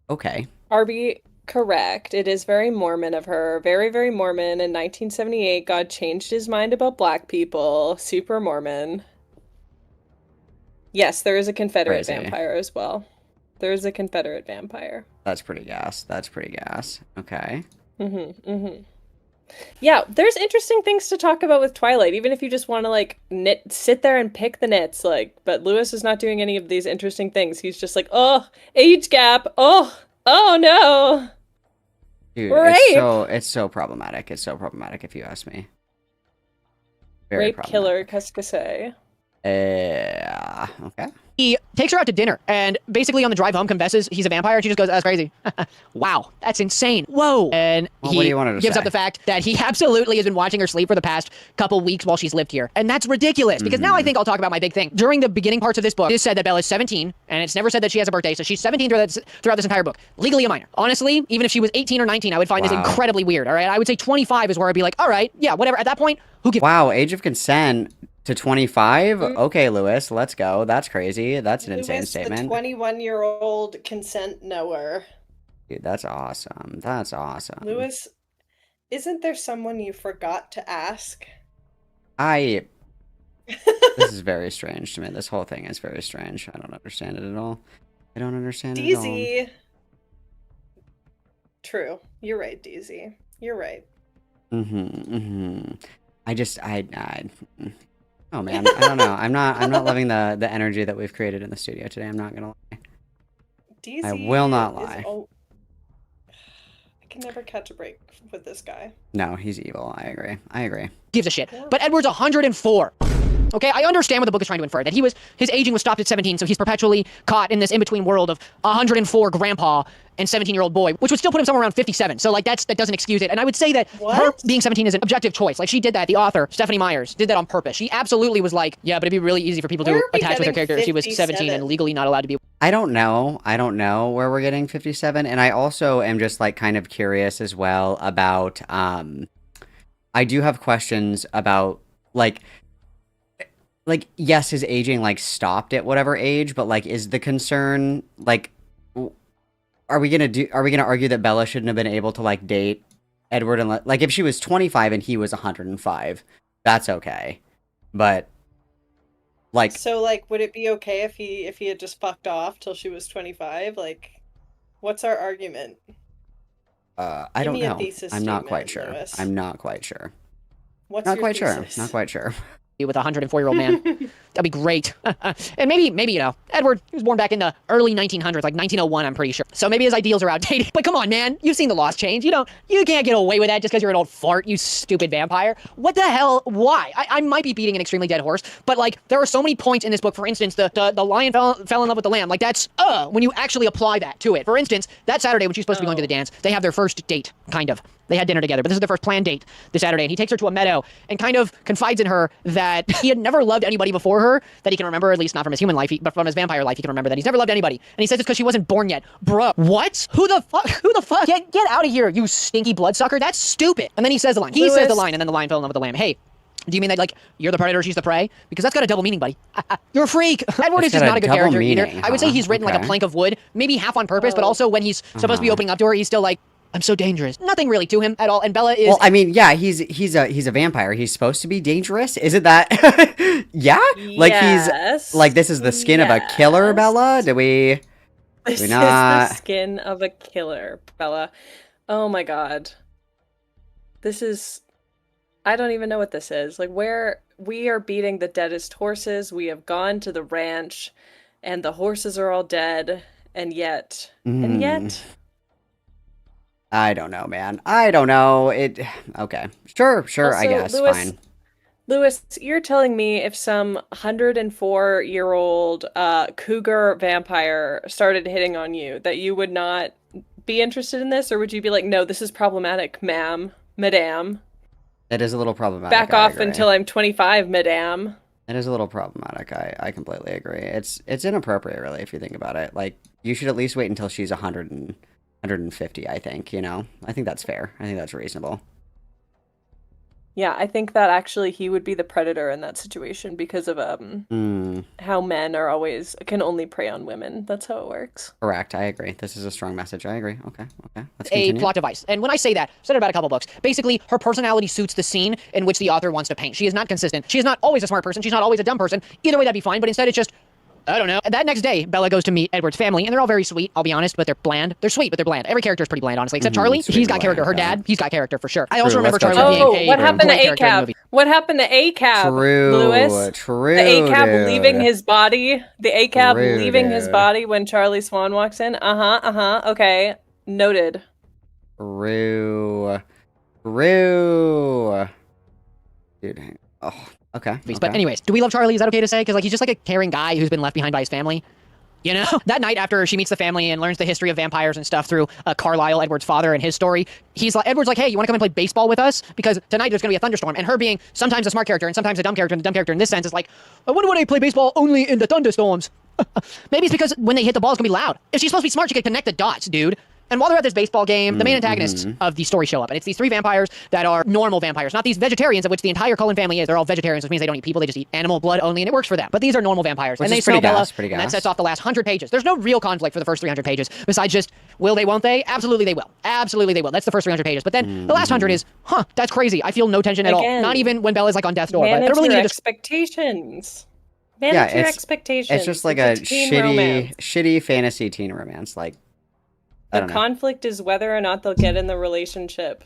[SPEAKER 1] okay.
[SPEAKER 14] Arby, correct. It is very Mormon of her. Very, very Mormon. In 1978, God changed his mind about black people. Super Mormon. Yes, there is a Confederate
[SPEAKER 1] Crazy.
[SPEAKER 14] vampire as well. There is a Confederate vampire.
[SPEAKER 1] That's pretty gas. Okay.
[SPEAKER 14] Yeah, there's interesting things to talk about with Twilight, even if you just want to like sit there and pick the nits. Like, but Lewis is not doing any of these interesting things. He's just like, oh, age gap. Oh no.
[SPEAKER 1] Dude,
[SPEAKER 14] Rape.
[SPEAKER 1] it's so problematic. It's so problematic if you ask me. Very
[SPEAKER 14] Rape
[SPEAKER 1] problematic.
[SPEAKER 14] killer, qu'est-ce que c'est?
[SPEAKER 1] Okay.
[SPEAKER 11] He takes her out to dinner and basically on the drive home confesses he's a vampire. She just goes, that's crazy. Wow, that's insane. Whoa. And
[SPEAKER 1] Well, what do
[SPEAKER 11] he
[SPEAKER 1] you want her to
[SPEAKER 11] gives
[SPEAKER 1] say?
[SPEAKER 11] up the fact that he absolutely has been watching her sleep for the past couple weeks while she's lived here. And that's ridiculous because now I think I'll talk about my big thing. During the beginning parts of this book, it is said that Bella's 17 and it's never said that she has a birthday. So she's 17 throughout this entire book. Legally a minor. Honestly, even if she was 18 or 19, I would find this incredibly weird. All right. I would say 25 is where I'd be like, all right, yeah, whatever. At that point, who gives
[SPEAKER 1] Wow, age of consent to 25? Okay, Lewis, let's go. That's crazy. That's an insane statement.
[SPEAKER 14] The 21-year-old consent knower.
[SPEAKER 1] Dude, that's awesome. That's awesome.
[SPEAKER 14] Lewis, isn't there someone you forgot to ask?
[SPEAKER 1] This is very strange to me. This whole thing is very strange. I don't understand it at all. I don't understand it at all.
[SPEAKER 14] DZ. True. You're right, DZ. You're right.
[SPEAKER 1] Oh man, I don't know. I'm not loving the energy that we've created in the studio today. I'm not gonna lie.
[SPEAKER 14] DZ
[SPEAKER 1] I will not lie.
[SPEAKER 14] I can never catch a break with this guy.
[SPEAKER 1] No, he's evil. I agree.
[SPEAKER 11] gives a shit. But Edward's 104. Okay, I understand what the book is trying to infer, that his aging was stopped at 17, so he's perpetually caught in this in-between world of 104 grandpa and 17-year-old boy, which would still put him somewhere around 57. So like that doesn't excuse it. And I would say that her being 17 is an objective choice. Like she did that. The author, Stephanie Myers, did that on purpose. She absolutely was like, yeah, but it'd be really easy for people to attach with her character if she was 17 and legally not allowed to be.
[SPEAKER 1] I don't know where we're getting 57, and I also am just like kind of curious as well about I do have questions about like yes, his aging like stopped at whatever age, but like is the concern like are we gonna argue that Bella shouldn't have been able to like date Edward and like if she was 25 and he was 105, that's okay, but like
[SPEAKER 14] so like would it be okay if he had just fucked off till she was 25? Like what's our argument?
[SPEAKER 1] I don't know. I'm not quite sure.
[SPEAKER 14] Lewis.
[SPEAKER 1] I'm not quite sure.
[SPEAKER 14] What's
[SPEAKER 1] not
[SPEAKER 14] your
[SPEAKER 1] quite
[SPEAKER 14] thesis?
[SPEAKER 1] sure. Not quite sure.
[SPEAKER 11] With a 104-year-old man. That'd be great. And maybe, you know, Edward, he was born back in the early 1900s, like 1901, I'm pretty sure. So maybe his ideals are outdated. But come on, man. You've seen the Lost Change. You can't get away with that just because you're an old fart, you stupid vampire. What the hell? Why? I might be beating an extremely dead horse, but like, there are so many points in this book. For instance, the lion fell in love with the lamb. Like that's, when you actually apply that to it. For instance, that Saturday when she's supposed to be going to the dance, they have their first date, kind of. They had dinner together, but this is their first planned date this Saturday, and he takes her to a meadow and kind of confides in her that he had never loved anybody before her that he can remember, at least not from his human life, but from his vampire life, he can remember that he's never loved anybody. And he says it's because she wasn't born yet. Bruh, what? Who the fuck? Get out of here, you stinky bloodsucker. That's stupid. And then he says the line. He says the line, and then the lion fell in love with the lamb. Hey, Do you mean that, like, you're the predator, she's the prey? Because that's got a double meaning, buddy. You're a freak. Edward is
[SPEAKER 1] It's
[SPEAKER 11] just
[SPEAKER 1] got
[SPEAKER 11] not
[SPEAKER 1] a
[SPEAKER 11] a good
[SPEAKER 1] double
[SPEAKER 11] character either.
[SPEAKER 1] meaning,
[SPEAKER 11] I would say
[SPEAKER 1] huh?
[SPEAKER 11] he's written like a
[SPEAKER 1] Okay.
[SPEAKER 11] plank of wood, maybe half on purpose, but also when he's supposed to be opening up to her, he's still like, I'm so dangerous. Nothing really to him at all. And Bella is...
[SPEAKER 1] Well, I mean, yeah, he's a vampire. He's supposed to be dangerous. Isn't that? Yeah, like he's like this is the skin of a killer, Bella. Do we
[SPEAKER 14] This is
[SPEAKER 1] not?
[SPEAKER 14] the skin of a killer, Bella. Oh my god. This is... I don't even know what this is. Like, where we are beating the deadest horses, we have gone to the ranch, and the horses are all dead, and yet... And yet...
[SPEAKER 1] I don't know, man. I don't know. It. Okay. Sure. I
[SPEAKER 14] Also,
[SPEAKER 1] guess.
[SPEAKER 14] Lewis,
[SPEAKER 1] Fine.
[SPEAKER 14] Lewis, you're telling me if some 104-year-old cougar vampire started hitting on you, that you would not be interested in this, or would you be like, no, this is problematic, ma'am, madame?
[SPEAKER 1] It is a little problematic.
[SPEAKER 14] Back
[SPEAKER 1] I
[SPEAKER 14] off
[SPEAKER 1] agree.
[SPEAKER 14] until I'm 25, madame.
[SPEAKER 1] It is a little problematic. I completely agree. It's inappropriate, really, if you think about it. Like, you should at least wait until she's 150, I think, you know? I think that's fair. I think that's reasonable.
[SPEAKER 14] Yeah, I think that actually he would be the predator in that situation because of how men are always can only prey on women. That's how it works.
[SPEAKER 1] Correct. I agree. This is a strong message. I agree. Okay. Let's
[SPEAKER 11] a
[SPEAKER 1] continue.
[SPEAKER 11] plot device. And when I say that, I've said it about a couple books. Basically, her personality suits the scene in which the author wants to paint. She is not consistent. She is not always a smart person. She's not always a dumb person. Either way, that'd be fine. But instead, it's just, I don't know. That next day, Bella goes to meet Edward's family, and they're all very sweet, I'll be honest, but they're bland. They're sweet, but they're bland. Every character is pretty bland, honestly, except Charlie.
[SPEAKER 1] sweet
[SPEAKER 11] He's got
[SPEAKER 1] and
[SPEAKER 11] character. Her
[SPEAKER 1] bland,
[SPEAKER 11] dad, he's got character for sure. I also
[SPEAKER 1] True,
[SPEAKER 11] remember
[SPEAKER 1] let's go
[SPEAKER 11] Charlie
[SPEAKER 1] to
[SPEAKER 11] being
[SPEAKER 14] what happened to
[SPEAKER 11] great character in the
[SPEAKER 14] ACAB?
[SPEAKER 11] movie.
[SPEAKER 14] What happened to ACAB,
[SPEAKER 1] True.
[SPEAKER 14] Lewis?
[SPEAKER 1] True.
[SPEAKER 14] The ACAB
[SPEAKER 1] dude.
[SPEAKER 14] leaving his body? The ACAB
[SPEAKER 1] True,
[SPEAKER 14] leaving his
[SPEAKER 1] dude.
[SPEAKER 14] body when Charlie Swan walks in? Okay. Noted.
[SPEAKER 1] True. Dude. Oh. Okay.
[SPEAKER 11] But anyways, do we love Charlie? Is that okay to say? Because like he's just like a caring guy who's been left behind by his family. You know, that night after she meets the family and learns the history of vampires and stuff through Carlisle, Edward's father, and his story, Edward's like, hey, you want to come and play baseball with us? Because tonight there's going to be a thunderstorm. And her being sometimes a smart character and sometimes a dumb character, and the dumb character in this sense is like, I wonder why they play baseball only in the thunderstorms. Maybe it's because when they hit the ball, it's going to be loud. If she's supposed to be smart, she could connect the dots, dude. And while they're at this baseball game, the main antagonists of the story show up. And it's these three vampires that are normal vampires, not these vegetarians of which the entire Cullen family is. They're all vegetarians, which means they don't eat people. They just eat animal blood only, and it works for them. But these are normal vampires.
[SPEAKER 1] Which
[SPEAKER 11] and they
[SPEAKER 1] is pretty
[SPEAKER 11] smell Bella,
[SPEAKER 1] gas, pretty
[SPEAKER 11] and that
[SPEAKER 1] gas.
[SPEAKER 11] sets off the last 100 pages. There's no real conflict for the first 300 pages, besides just, will they, won't they? Absolutely they will. Absolutely they will. That's the first 300 pages. But then the last 100 is, that's crazy. I feel no tension at all.
[SPEAKER 14] Again,
[SPEAKER 11] Not even when Bella's like on death's door. But I
[SPEAKER 14] Manage
[SPEAKER 11] don't really
[SPEAKER 14] your
[SPEAKER 11] need to...
[SPEAKER 14] expectations. Manage your expectations.
[SPEAKER 1] It's just like
[SPEAKER 14] It's
[SPEAKER 1] a
[SPEAKER 14] teen romance.
[SPEAKER 1] shitty fantasy teen romance. Like, I
[SPEAKER 14] The
[SPEAKER 1] don't know.
[SPEAKER 14] conflict is whether or not they'll get in the relationship.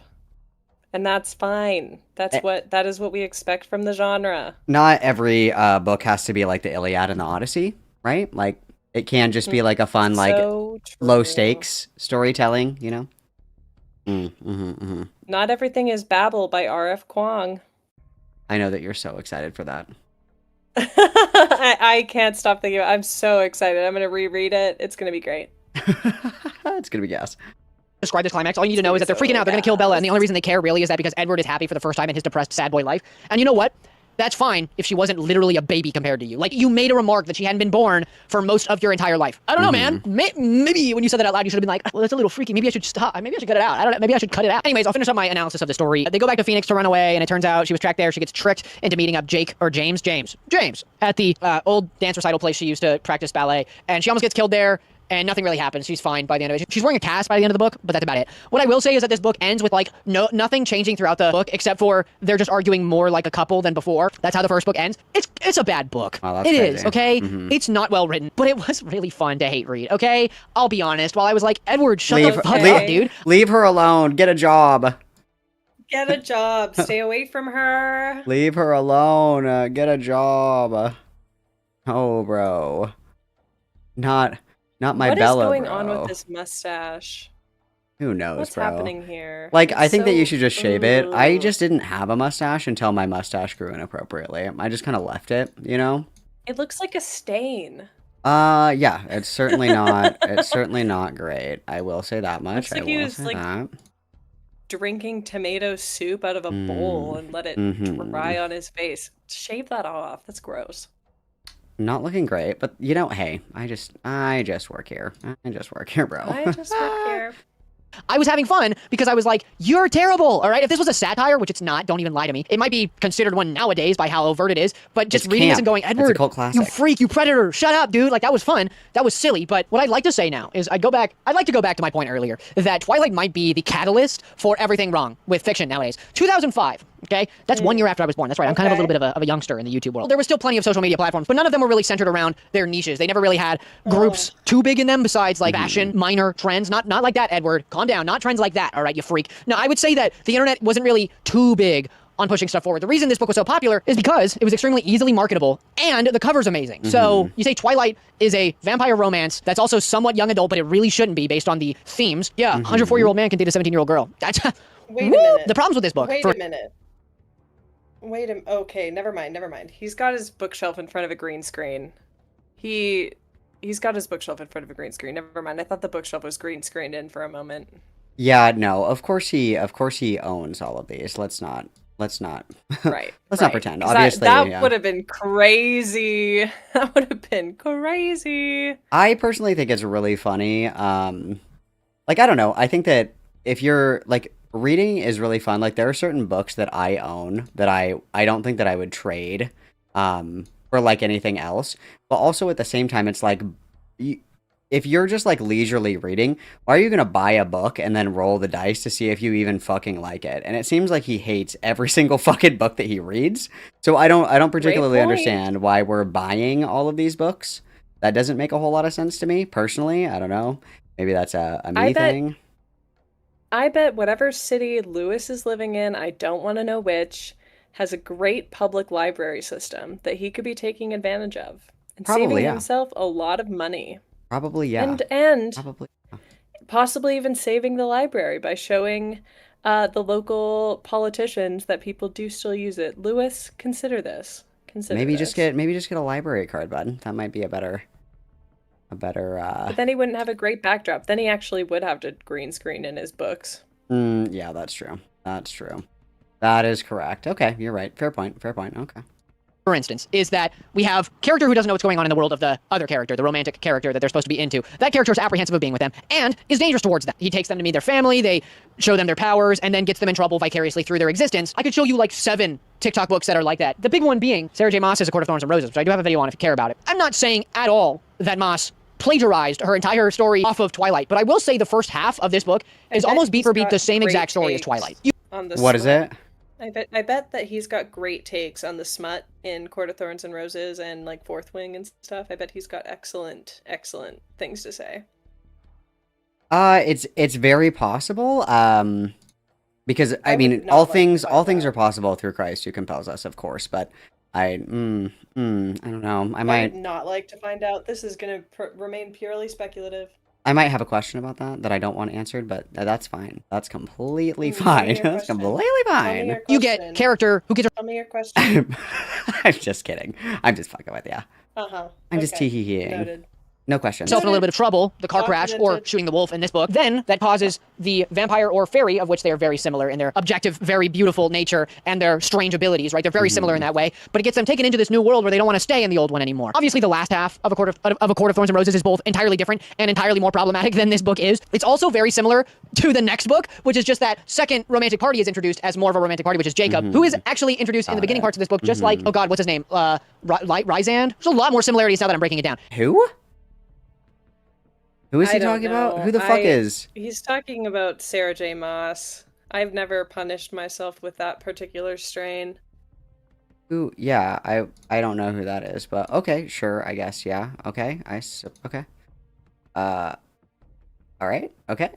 [SPEAKER 14] And that's fine. That is what we expect from the genre.
[SPEAKER 1] Not every book has to be like the Iliad and the Odyssey, right? Like, it can just be like a fun, like,
[SPEAKER 14] So
[SPEAKER 1] low stakes storytelling, you know?
[SPEAKER 14] Not everything is Babel by R.F. Kuang.
[SPEAKER 1] I know that you're so excited for that.
[SPEAKER 14] I can't stop thinking I'm so excited. I'm going to reread it. It's going to be great.
[SPEAKER 1] It's gonna be gas.
[SPEAKER 11] Describe this climax. All you need to know is that they're freaking out. They're going to kill Bella. And the only reason they care really is that because Edward is happy for the first time in his depressed, sad boy life. And you know what? That's fine if she wasn't literally a baby compared to you. Like, you made a remark that she hadn't been born for most of your entire life. I don't know, man. Maybe when you said that out loud, you should have been like, well, that's a little freaky. Maybe I should stop. Maybe I should cut it out. I don't know. Maybe I should cut it out. Anyways, I'll finish up my analysis of the story. They go back to Phoenix to run away, and it turns out she was tracked there. She gets tricked into meeting up James at the old dance recital place she used to practice ballet. And she almost gets killed there. And nothing really happens. She's fine by the end of it. She's wearing a cast by the end of the book, but that's about it. What I will say is that this book ends with like nothing changing throughout the book, except for they're just arguing more like a couple than before. That's how the first book ends. It's a bad book.
[SPEAKER 1] Oh, that's
[SPEAKER 11] It
[SPEAKER 1] crazy.
[SPEAKER 11] is, okay? It's not well written, but it was really fun to hate read, okay? I'll be honest. While I was like, Edward, shut the fuck up, dude.
[SPEAKER 1] Leave her alone. Get a job.
[SPEAKER 14] Get a job. Stay away from her.
[SPEAKER 1] Leave her alone. Get a job. Oh, bro. Not my Bella,
[SPEAKER 14] What is going
[SPEAKER 1] bro.
[SPEAKER 14] on with this mustache?
[SPEAKER 1] Who knows,
[SPEAKER 14] What's
[SPEAKER 1] bro?
[SPEAKER 14] happening here?
[SPEAKER 1] Like, I
[SPEAKER 14] It's
[SPEAKER 1] think that you
[SPEAKER 14] so-
[SPEAKER 1] should just shave it. I just didn't have a mustache until my mustache grew inappropriately. I just kind of left it, you know?
[SPEAKER 14] It looks like a stain.
[SPEAKER 1] Yeah, it's certainly not. It's certainly not great. I will say that much.
[SPEAKER 14] Looks like
[SPEAKER 1] I
[SPEAKER 14] he
[SPEAKER 1] will
[SPEAKER 14] was,
[SPEAKER 1] say
[SPEAKER 14] like,
[SPEAKER 1] that.
[SPEAKER 14] Drinking tomato soup out of a bowl and let it dry on his face. Shave that off. That's gross.
[SPEAKER 1] Not looking great, but you know, hey, I just work here. I just work here, bro.
[SPEAKER 14] I just work here.
[SPEAKER 11] I was having fun because I was like, you're terrible, all right? If this was a satire, which it's not, don't even lie to me. It might be considered one nowadays by how overt it is, but just
[SPEAKER 1] It's
[SPEAKER 11] reading this
[SPEAKER 1] camp.
[SPEAKER 11] and going,
[SPEAKER 1] It's a
[SPEAKER 11] Edward,
[SPEAKER 1] cult classic.
[SPEAKER 11] you freak, you predator, shut up, dude. Like, that was fun. That was silly. But what I'd like to say now is I'd like to go back to my point earlier that Twilight might be the catalyst for everything wrong with fiction nowadays. 2005. Okay, that's 1 year after I was born. That's right. I'm kind of a little bit of a youngster in the YouTube world. There was still plenty of social media platforms, but none of them were really centered around their niches. They never really had groups too big in them besides like fashion, minor trends. Not like that, Edward. Calm down. Not trends like that. All right, you freak. No, I would say that the internet wasn't really too big on pushing stuff forward. The reason this book was so popular is because it was extremely easily marketable and the cover's amazing. So you say Twilight is a vampire romance that's also somewhat young adult, but it really shouldn't be based on the themes. Yeah, 104-year-old man can date a 17-year-old girl. That's
[SPEAKER 14] Wait a minute.
[SPEAKER 11] The problems with this book.
[SPEAKER 14] Wait a minute. Okay, never mind. He's got his bookshelf in front of a green screen. He's got his bookshelf in front of a green screen. Never mind. I thought the bookshelf was green screened in for a moment.
[SPEAKER 1] Yeah, no. Of course he owns all of these. Let's not.
[SPEAKER 14] Right.
[SPEAKER 1] Let's not pretend.
[SPEAKER 14] 'Cause
[SPEAKER 1] Obviously,
[SPEAKER 14] that would have been crazy. That would have been crazy.
[SPEAKER 1] I personally think it's really funny. Like, I don't know. I think that if you're like, reading is really fun. Like, there are certain books that I own that I don't think that I would trade for like anything else. But also at the same time, it's like, if you're just like leisurely reading, why are you going to buy a book and then roll the dice to see if you even fucking like it? And it seems like he hates every single fucking book that he reads. So I don't particularly understand why we're buying all of these books. That doesn't make a whole lot of sense to me personally. I don't know. Maybe that's a me thing.
[SPEAKER 14] I bet whatever city Lewis is living in, I don't want to know which, has a great public library system that he could be taking advantage of and saving himself a lot of money.
[SPEAKER 1] Probably, yeah.
[SPEAKER 14] And
[SPEAKER 1] probably,
[SPEAKER 14] possibly even saving the library by showing the local politicians that people do still use it. Lewis, consider this.
[SPEAKER 1] Maybe just get a library card, bud. That might be a better.
[SPEAKER 14] But then he wouldn't have a great backdrop. Then he actually would have to green screen in his books.
[SPEAKER 1] Yeah, that's true. That is correct. Okay, you're right. Fair point. Okay.
[SPEAKER 11] For instance, is that we have character who doesn't know what's going on in the world of the other character, the romantic character that they're supposed to be into. That character is apprehensive of being with them and is dangerous towards them. He takes them to meet their family, they show them their powers, and then gets them in trouble vicariously through their existence. I could show you like 7 TikTok books that are like that. The big one being Sarah J. Maas's A Court of Thorns and Roses, which I do have a video on if you care about it. I'm not saying at all that Maas plagiarized her entire story off of Twilight, but I will say the first half of this book is almost beat for beat the same exact story as Twilight.
[SPEAKER 1] What is it?
[SPEAKER 14] I bet that he's got great takes on the smut in Court of Thorns and Roses and like Fourth Wing and stuff. I bet he's got excellent things to say.
[SPEAKER 1] It's very possible. Because I mean, all things are possible through Christ who compels us, of course. But I don't know. I
[SPEAKER 14] would not like to find out. This is going to remain purely speculative.
[SPEAKER 1] I might have a question about that I don't want answered, but that's fine. That's completely fine. That's completely fine.
[SPEAKER 11] You get character who gets.
[SPEAKER 14] Tell me your question.
[SPEAKER 1] I'm just kidding. I'm just fucking with you. I'm just tee-hee-heeing.
[SPEAKER 14] Noted.
[SPEAKER 1] No question.
[SPEAKER 11] Self in a little bit of trouble, the car crash, or shooting the wolf in this book. Then that causes the vampire or fairy, of which they are very similar in their objective, very beautiful nature and their strange abilities, right? They're very similar in that way, but it gets them taken into this new world where they don't want to stay in the old one anymore. Obviously, the last half of A Court of Thorns and Roses is both entirely different and entirely more problematic than this book is. It's also very similar to the next book, which is just that second romantic party is introduced as more of a romantic party, which is Jacob, who is actually introduced in the beginning parts of this book, just like, oh God, what's his name? Rysand? There's a lot more similarities now that I'm breaking it down.
[SPEAKER 1] Who? Who is he talking about? Who the fuck is?
[SPEAKER 14] He's talking about Sarah J. Maas. I've never punished myself with that particular strain.
[SPEAKER 1] Who? Yeah, I don't know who that is, but okay, sure, I guess, yeah, okay, okay. All right, okay.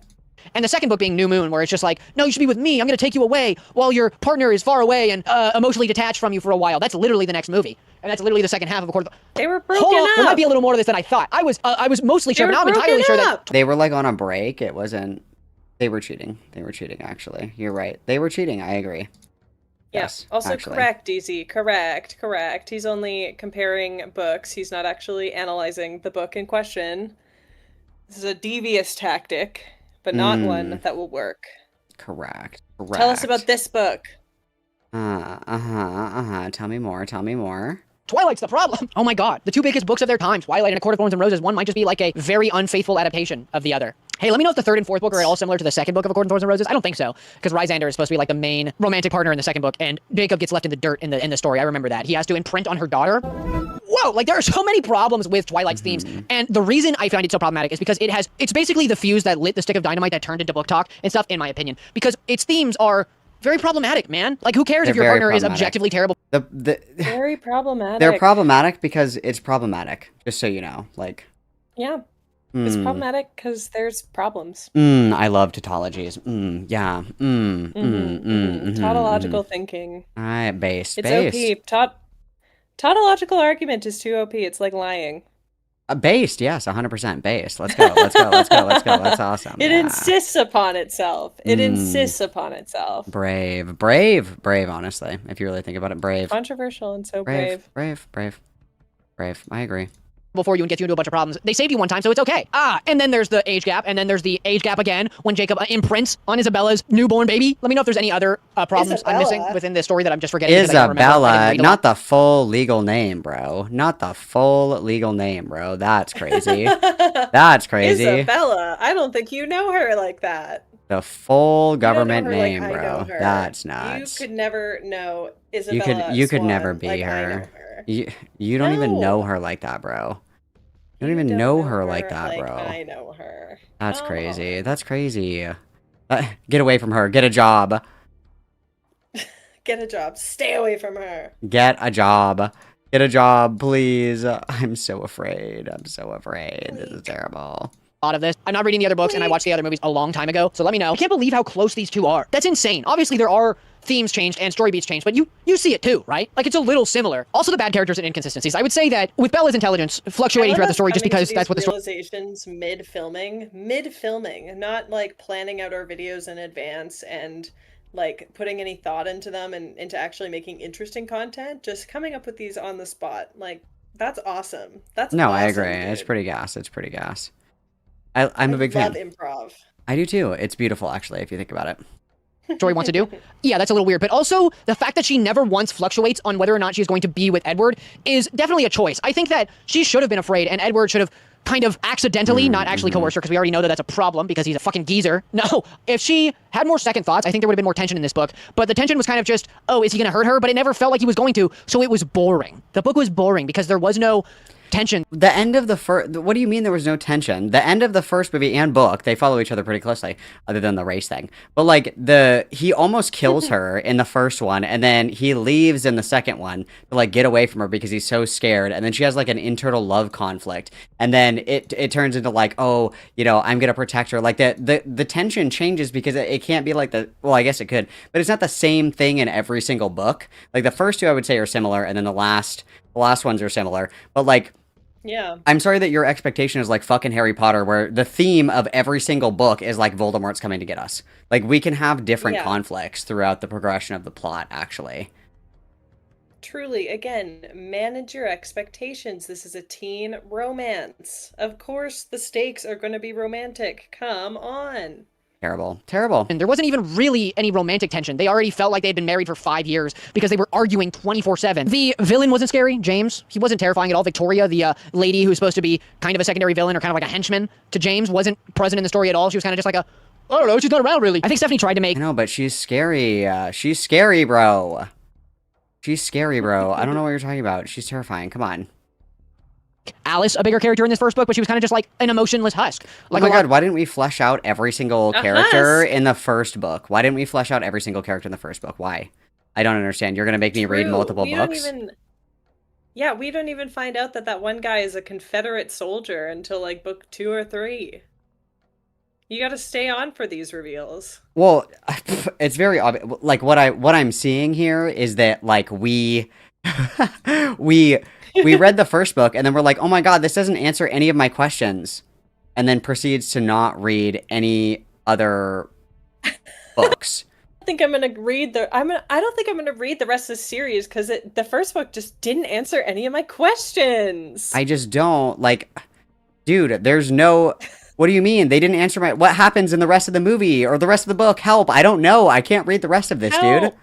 [SPEAKER 11] And the second book being New Moon, where it's just like, no, you should be with me. I'm going to take you away while your partner is far away and emotionally detached from you for a while. That's literally the next movie. And that's literally the second half of A Court of
[SPEAKER 14] They were broken up.
[SPEAKER 11] There might be a little more to this than I thought. I was mostly sure, but now I'm entirely sure that...
[SPEAKER 1] They were like on a break. It wasn't... They were cheating. Actually. You're right. They were cheating. I agree.
[SPEAKER 14] Yes. Also actually. Correct, DZ. Correct. He's only comparing books. He's not actually analyzing the book in question. This is a devious tactic, but not one that will work.
[SPEAKER 1] Correct.
[SPEAKER 14] Tell us about this book.
[SPEAKER 1] Tell me more.
[SPEAKER 11] Twilight's the problem. Oh my God. The two biggest books of their time, Twilight and A Court of Thorns and Roses, one might just be like a very unfaithful adaptation of the other. Hey, let me know if the third and fourth book are at all similar to the second book of A Court of Thorns and Roses. I don't think so, because Ryzander is supposed to be like the main romantic partner in the second book, and Jacob gets left in the dirt in the story. I remember that. He has to imprint on her daughter. Whoa, like there are so many problems with Twilight's themes, and the reason I find it so problematic is because it's basically the fuse that lit the stick of dynamite that turned into book talk and stuff, in my opinion, because its themes are very problematic, man. Like, who cares if your partner is objectively terrible?
[SPEAKER 14] Very problematic.
[SPEAKER 1] They're problematic because it's problematic, just so you know. Like,
[SPEAKER 14] Yeah. It's problematic because there's problems.
[SPEAKER 1] I love tautologies. Yeah.
[SPEAKER 14] Tautological thinking.
[SPEAKER 1] All right, base.
[SPEAKER 14] It's OP. Tautological argument is too OP. It's like lying.
[SPEAKER 1] Based, yes, 100% based. Let's go. That's awesome.
[SPEAKER 14] It insists upon itself.
[SPEAKER 1] Brave, honestly. If you really think about it, brave.
[SPEAKER 14] Controversial and so
[SPEAKER 1] brave. I agree.
[SPEAKER 11] Before you and get you into a bunch of problems. They saved you one time, so it's okay. And then there's the age gap, and then there's the age gap again when Jacob imprints on Isabella's newborn baby. Let me know if there's any other problems I'm missing within the story that I'm just forgetting.
[SPEAKER 1] Isabella, not the full legal name, bro. That's crazy. That's crazy.
[SPEAKER 14] Isabella, I don't think you know her like that.
[SPEAKER 1] The full government name, bro. That's nuts.
[SPEAKER 14] You could never know Isabella.
[SPEAKER 1] You could never be her. You don't even know her like that, bro. You don't even know her like that, bro.
[SPEAKER 14] I know her.
[SPEAKER 1] That's crazy. That's crazy. Get away from her. Get a job.
[SPEAKER 14] Get a job. Stay away from her.
[SPEAKER 1] Get a job. Get a job, please. I'm so afraid. This is terrible.
[SPEAKER 11] Lot of this. I'm not reading the other books, and I watched the other movies a long time ago, so let me know. I can't believe how close these two are. That's insane. Obviously, there are themes changed and story beats changed, but you see it too, right? Like, it's a little similar. Also, the bad characters and inconsistencies. I would say that with Bella's intelligence fluctuating throughout the story, just because that's what the story.
[SPEAKER 14] Realizations mid-filming, not like planning out our videos in advance and like putting any thought into them and into actually making interesting content. Just coming up with these on the spot, like that's awesome. That's awesome,
[SPEAKER 1] I agree.
[SPEAKER 14] Dude.
[SPEAKER 1] It's pretty gas. I'm a big fan.
[SPEAKER 14] I love improv.
[SPEAKER 1] I do too. It's beautiful, actually, if you think about it.
[SPEAKER 11] Story wants to do. Yeah, that's a little weird. But also, the fact that she never once fluctuates on whether or not she's going to be with Edward is definitely a choice. I think that she should have been afraid, and Edward should have kind of accidentally, not actually coerced her, because we already know that that's a problem, because he's a fucking geezer. No, if she had more second thoughts, I think there would have been more tension in this book. But the tension was kind of just, oh, is he going to hurt her? But it never felt like he was going to, so it was boring. The book was boring, because there was no tension.
[SPEAKER 1] The end of the first... What do you mean there was no tension? The end of the first movie and book, they follow each other pretty closely, other than the race thing. But, like, he almost kills her in the first one, and then he leaves in the second one to, like, get away from her because he's so scared, and then she has, like, an internal love conflict, and then it turns into, like, oh, you know, I'm gonna protect her. Like, the tension changes because it can't be like well, I guess it could, but it's not the same thing in every single book. Like, the first two, I would say, are similar, and then the last ones are similar, but, like,
[SPEAKER 14] yeah.
[SPEAKER 1] I'm sorry that your expectation is like fucking Harry Potter, where the theme of every single book is like Voldemort's coming to get us. Like, we can have different conflicts throughout the progression of the plot, actually.
[SPEAKER 14] Truly, again, manage your expectations. This is a teen romance. Of course, the stakes are going to be romantic. Come on.
[SPEAKER 1] Terrible.
[SPEAKER 11] And there wasn't even really any romantic tension. They already felt like they'd been married for 5 years because they were arguing 24/7. The villain wasn't scary, James. He wasn't terrifying at all. Victoria, the lady who's supposed to be kind of a secondary villain or kind of like a henchman to James, wasn't present in the story at all. She was kind of just like I don't know, she's not around really. I think Stephanie tried to make...
[SPEAKER 1] I know, but she's scary. She's scary, bro. I don't know what you're talking about. She's terrifying. Come on.
[SPEAKER 11] Alice a bigger character in this first book, but she was kind of just like an emotionless husk. Like,
[SPEAKER 1] oh my god, why didn't we flesh out every single character in the first book? Why didn't we flesh out every single character in the first book? Why? I don't understand. You're gonna make me read multiple books?
[SPEAKER 14] We don't even find out that one guy is a Confederate soldier until like book 2 or 3. You gotta stay on for these reveals.
[SPEAKER 1] Well, it's very obvious. Like, what I'm seeing here is that, like, we read the first book, and then we're like, oh my god, this doesn't answer any of my questions. And then proceeds to not read any other books.
[SPEAKER 14] I think I'm gonna read I don't think I'm gonna read the rest of the series, because the first book just didn't answer any of my questions.
[SPEAKER 1] I just don't. Like, dude, there's no... What do you mean? They didn't answer my... What happens in the rest of the movie or the rest of the book? Help, I don't know. I can't read the rest of this, dude.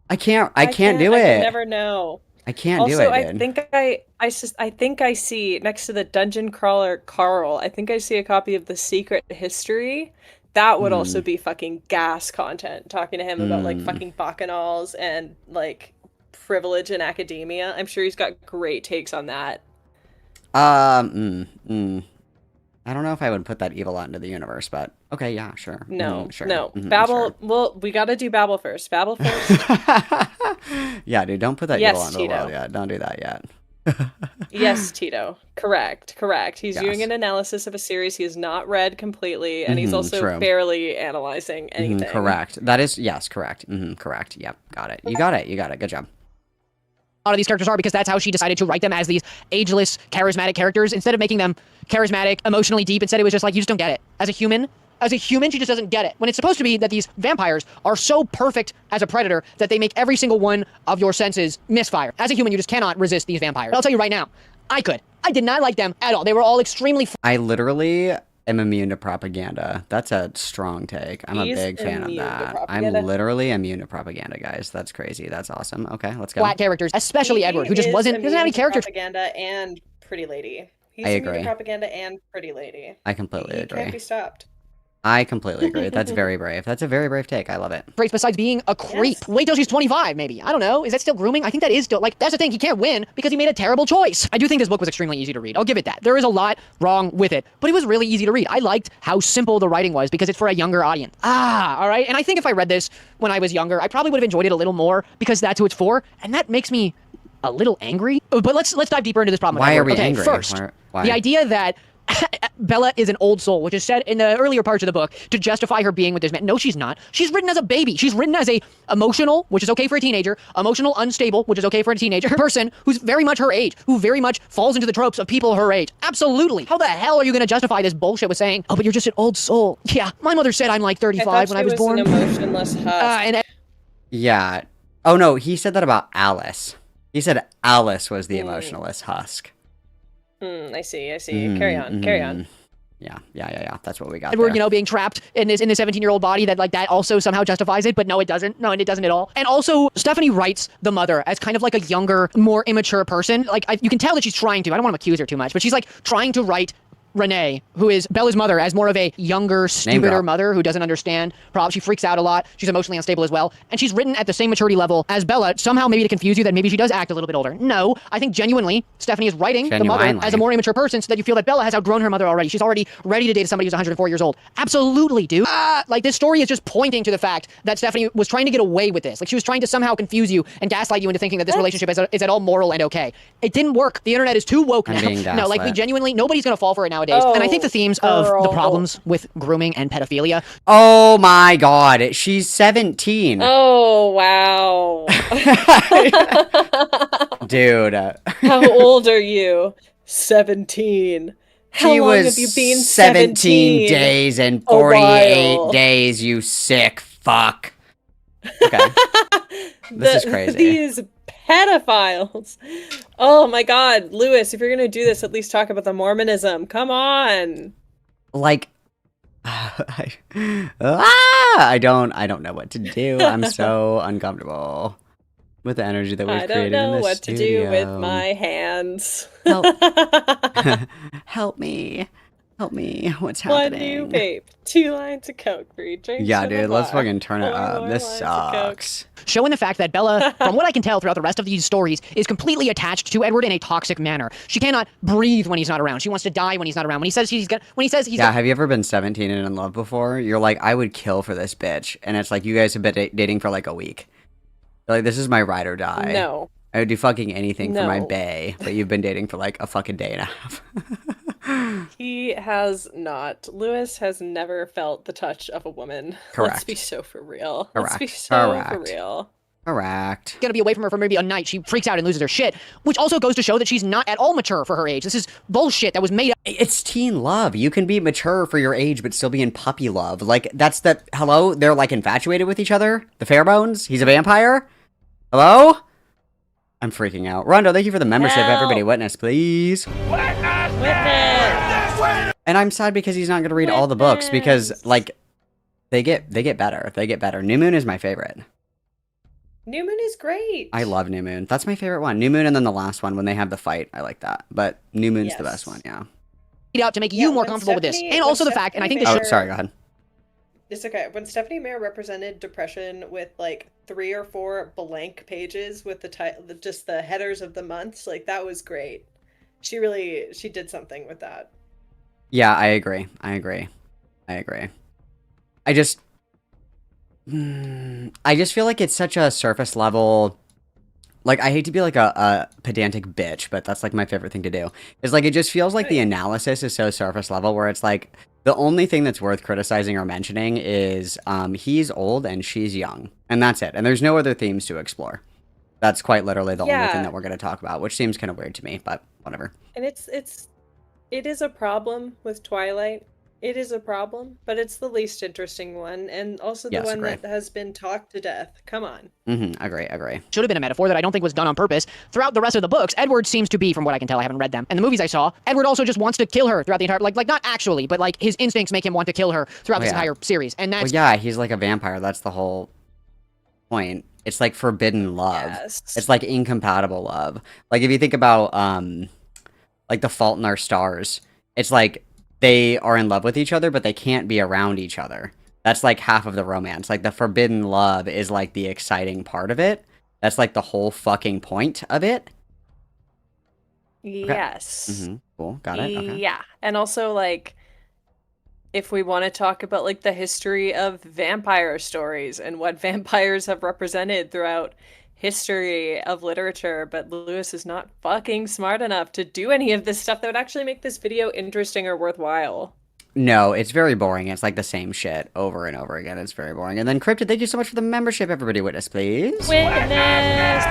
[SPEAKER 1] I can't do it.
[SPEAKER 14] I never know.
[SPEAKER 1] I can't
[SPEAKER 14] Also,
[SPEAKER 1] do it,
[SPEAKER 14] I
[SPEAKER 1] dude.
[SPEAKER 14] think I see next to the dungeon crawler Carl. I think I see a copy of The Secret History. That would also be fucking gas content. Talking to him about like fucking bacchanals and like privilege in academia. I'm sure he's got great takes on that.
[SPEAKER 1] I don't know if I would put that evil out into the universe, but okay, yeah, sure.
[SPEAKER 14] No,
[SPEAKER 1] sure.
[SPEAKER 14] no.
[SPEAKER 1] Mhm,
[SPEAKER 14] Babel.
[SPEAKER 1] sure.
[SPEAKER 14] Well, we got to do Babel first. Babel first.
[SPEAKER 1] Yeah, dude, don't put that
[SPEAKER 14] Yes,
[SPEAKER 1] evil out into the world
[SPEAKER 14] Tito.
[SPEAKER 1] yet. Don't do that yet.
[SPEAKER 14] Yes, Tito. Correct. He's
[SPEAKER 1] Yes.
[SPEAKER 14] doing an analysis of a series he has not read completely, and he's also
[SPEAKER 1] true.
[SPEAKER 14] barely analyzing anything.
[SPEAKER 1] Correct. That is, yes, correct. Correct. Yep, got it. You got it. Good job.
[SPEAKER 11] A lot of these characters are because that's how she decided to write them as these ageless, charismatic characters. Instead of making them charismatic, emotionally deep, instead it was just like, you just don't get it. As a human, she just doesn't get it. When it's supposed to be that these vampires are so perfect as a predator that they make every single one of your senses misfire. As a human, you just cannot resist these vampires. I'll tell you right now, I could. I did not like them at all. They were all extremely...
[SPEAKER 1] I literally am immune to propaganda. That's a strong take. I'm
[SPEAKER 14] He's
[SPEAKER 1] a big fan of
[SPEAKER 14] immune to
[SPEAKER 1] that. I'm
[SPEAKER 14] propaganda.
[SPEAKER 1] literally immune to propaganda, guys. That's crazy. That's awesome. Okay, let's go.
[SPEAKER 11] flat characters, especially Edward, who just doesn't have any character.
[SPEAKER 14] Propaganda and Pretty Lady. He's
[SPEAKER 1] I
[SPEAKER 14] immune to
[SPEAKER 1] agree.
[SPEAKER 14] propaganda and Pretty Lady.
[SPEAKER 1] I completely
[SPEAKER 14] He
[SPEAKER 1] agree.
[SPEAKER 14] can't be stopped.
[SPEAKER 1] I completely agree. That's very brave. That's a very brave take. I love it.
[SPEAKER 11] Traits besides being a creep. Wait till she's 25, maybe. I don't know. Is that still grooming? I think that is still, like, that's the thing. He can't win because he made a terrible choice. I do think this book was extremely easy to read. I'll give it that. There is a lot wrong with it, but it was really easy to read. I liked how simple the writing was because it's for a younger audience. All right. And I think if I read this when I was younger, I probably would have enjoyed it a little more because that's who it's for, and that makes me a little angry. But let's dive deeper into this problem.
[SPEAKER 1] Why are we
[SPEAKER 11] okay,
[SPEAKER 1] angry?
[SPEAKER 11] First,
[SPEAKER 1] Why?
[SPEAKER 11] the idea that Bella is an old soul, which is said in the earlier parts of the book to justify her being with this man. No, she's not. She's written as a baby. She's written as a emotional, which is okay for a teenager, emotional, unstable, which is okay for a teenager, person who's very much her age, who very much falls into the tropes of people her age. Absolutely. How the hell are you going to justify this bullshit with saying, oh, but you're just an old soul? Yeah, my mother said I'm like 35 when I was born.
[SPEAKER 14] An emotionless husk.
[SPEAKER 1] Yeah. Oh, no, he said that about Alice. He said Alice was the emotionless husk.
[SPEAKER 14] I see. Carry on.
[SPEAKER 1] Yeah. That's what we got.
[SPEAKER 11] Edward,
[SPEAKER 1] there.
[SPEAKER 11] you know, being trapped in this 17-year-old body, that also somehow justifies it, but no, it doesn't. No, and it doesn't at all. And also, Stephanie writes the mother as kind of like a younger, more immature person. Like, you can tell that she's trying to. I don't want to accuse her too much, but she's like trying to write Renee, who is Bella's mother, as more of a younger, stupider mother who doesn't understand problems. She freaks out a lot. She's emotionally unstable as well. And she's written at the same maturity level as Bella, somehow maybe to confuse you that maybe she does act a little bit older. No, I think genuinely, Stephanie is writing the mother as a more immature person so that you feel that Bella has outgrown her mother already. She's already ready to date somebody who's 104 years old. Absolutely, dude. Like, this story is just pointing to the fact that Stephanie was trying to get away with this. Like, she was trying to somehow confuse you and gaslight you into thinking that this relationship is at all moral and okay. It didn't work. The internet is too woke now. No, like, we genuinely, nobody's gonna fall for it nowadays. And I think the themes of the problems with grooming and pedophilia.
[SPEAKER 1] Oh my god, she's 17.
[SPEAKER 14] Oh, wow.
[SPEAKER 1] Dude.
[SPEAKER 14] How old are you? 17. How
[SPEAKER 1] She
[SPEAKER 14] long
[SPEAKER 1] was
[SPEAKER 14] have you been
[SPEAKER 1] 17 days and 48 days, you sick fuck. Okay. This is crazy.
[SPEAKER 14] These pedophiles. Oh my god, Lewis, if you're gonna do this, at least talk about the Mormonism. Come on.
[SPEAKER 1] Like, I don't know what to do. I'm so uncomfortable with the energy that we've
[SPEAKER 14] I don't
[SPEAKER 1] created in
[SPEAKER 14] know
[SPEAKER 1] this
[SPEAKER 14] what
[SPEAKER 1] studio.
[SPEAKER 14] to do with my hands.
[SPEAKER 1] Help me. Help me. What's
[SPEAKER 14] One
[SPEAKER 1] happening?
[SPEAKER 14] new vape, 2 lines of coke, 3 drinks.
[SPEAKER 1] Yeah,
[SPEAKER 14] in the
[SPEAKER 1] dude, let's
[SPEAKER 14] bar,
[SPEAKER 1] fucking turn it
[SPEAKER 14] 4
[SPEAKER 1] up.
[SPEAKER 14] more
[SPEAKER 1] This
[SPEAKER 14] lines of coke.
[SPEAKER 1] sucks.
[SPEAKER 11] Showing the fact that Bella, from what I can tell throughout the rest of these stories, is completely attached to Edward in a toxic manner. She cannot breathe when he's not around. She wants to die when he's not around. When he says he's
[SPEAKER 1] Yeah, have you ever been 17 and in love before? You're like, I would kill for this bitch. And it's like, you guys have been dating for like a week. You're like, this is my ride or die.
[SPEAKER 14] No.
[SPEAKER 1] I would do fucking anything for my
[SPEAKER 14] No.
[SPEAKER 1] bae, but you've been dating for like a fucking day and a half.
[SPEAKER 14] He has not. Lewis has never felt the touch of a woman. Let's
[SPEAKER 1] Correct.
[SPEAKER 14] be so for real. Let's be
[SPEAKER 1] Correct.
[SPEAKER 14] so for
[SPEAKER 1] Correct.
[SPEAKER 14] real.
[SPEAKER 1] Correct.
[SPEAKER 11] Gonna be away from her for maybe a night. She freaks out and loses her shit, which also goes to show that she's not at all mature for her age. This is bullshit that was made up.
[SPEAKER 1] It's teen love. You can be mature for your age, but still be in puppy love. Like, that's the... Hello? They're, like, infatuated with each other? The Fairbones? He's a vampire? Hello? I'm freaking out. Rondo, thank you for the membership.
[SPEAKER 14] Help.
[SPEAKER 1] Everybody witness, please. And I'm sad because he's not going to read all the books because, like, they get better. They get better. New Moon is my favorite.
[SPEAKER 14] New Moon is great.
[SPEAKER 1] I love New Moon. That's my favorite one. New Moon and then the last one when they have the fight. I like that. But New Moon's the best one, yeah.
[SPEAKER 11] Out to make you more comfortable with this. And also the fact, and I think this
[SPEAKER 1] Oh, sorry, go ahead.
[SPEAKER 14] It's okay. When Stephanie Meyer represented depression with like 3 or 4 blank pages with the title, just the headers of the months, like that was great. She did something with that.
[SPEAKER 1] Yeah, I agree. I just feel like it's such a surface level. Like, I hate to be like a pedantic bitch, but that's like my favorite thing to do. It's like, it just feels like the analysis is so surface level where it's like, the only thing that's worth criticizing or mentioning is he's old and she's young. And that's it. And there's no other themes to explore. That's quite literally the only thing that we're going to talk about, which seems kind of weird to me, but whatever.
[SPEAKER 14] And it is a problem with Twilight. It is a problem, but it's the least interesting one, and also the one that has been talked to death. Come on.
[SPEAKER 1] Agree.
[SPEAKER 11] Should have been a metaphor that I don't think was done on purpose. Throughout the rest of the books, Edward seems to be, from what I can tell, I haven't read them, and the movies I saw, Edward also just wants to kill her throughout the entire, like not actually, but like his instincts make him want to kill her throughout this entire series, and that's...
[SPEAKER 1] Well, yeah, he's like a vampire. That's the whole point. It's like forbidden love.
[SPEAKER 14] Yes.
[SPEAKER 1] It's like incompatible love. Like, if you think about, like, The Fault in Our Stars, it's like, they are in love with each other, but they can't be around each other. That's like half of the romance. Like, the forbidden love is like the exciting part of it. That's like the whole fucking point of it.
[SPEAKER 14] Yes.
[SPEAKER 1] Cool. Got it. Okay.
[SPEAKER 14] Yeah. And also, like, if we want to talk about like the history of vampire stories and what vampires have represented throughout history of literature, but Lewis is not fucking smart enough to do any of this stuff that would actually make this video interesting or worthwhile.
[SPEAKER 1] No, it's very boring. It's like the same shit over and over again. It's very boring. And then Cryptid, thank you so much for the membership, everybody. Witness, please.
[SPEAKER 14] Witness!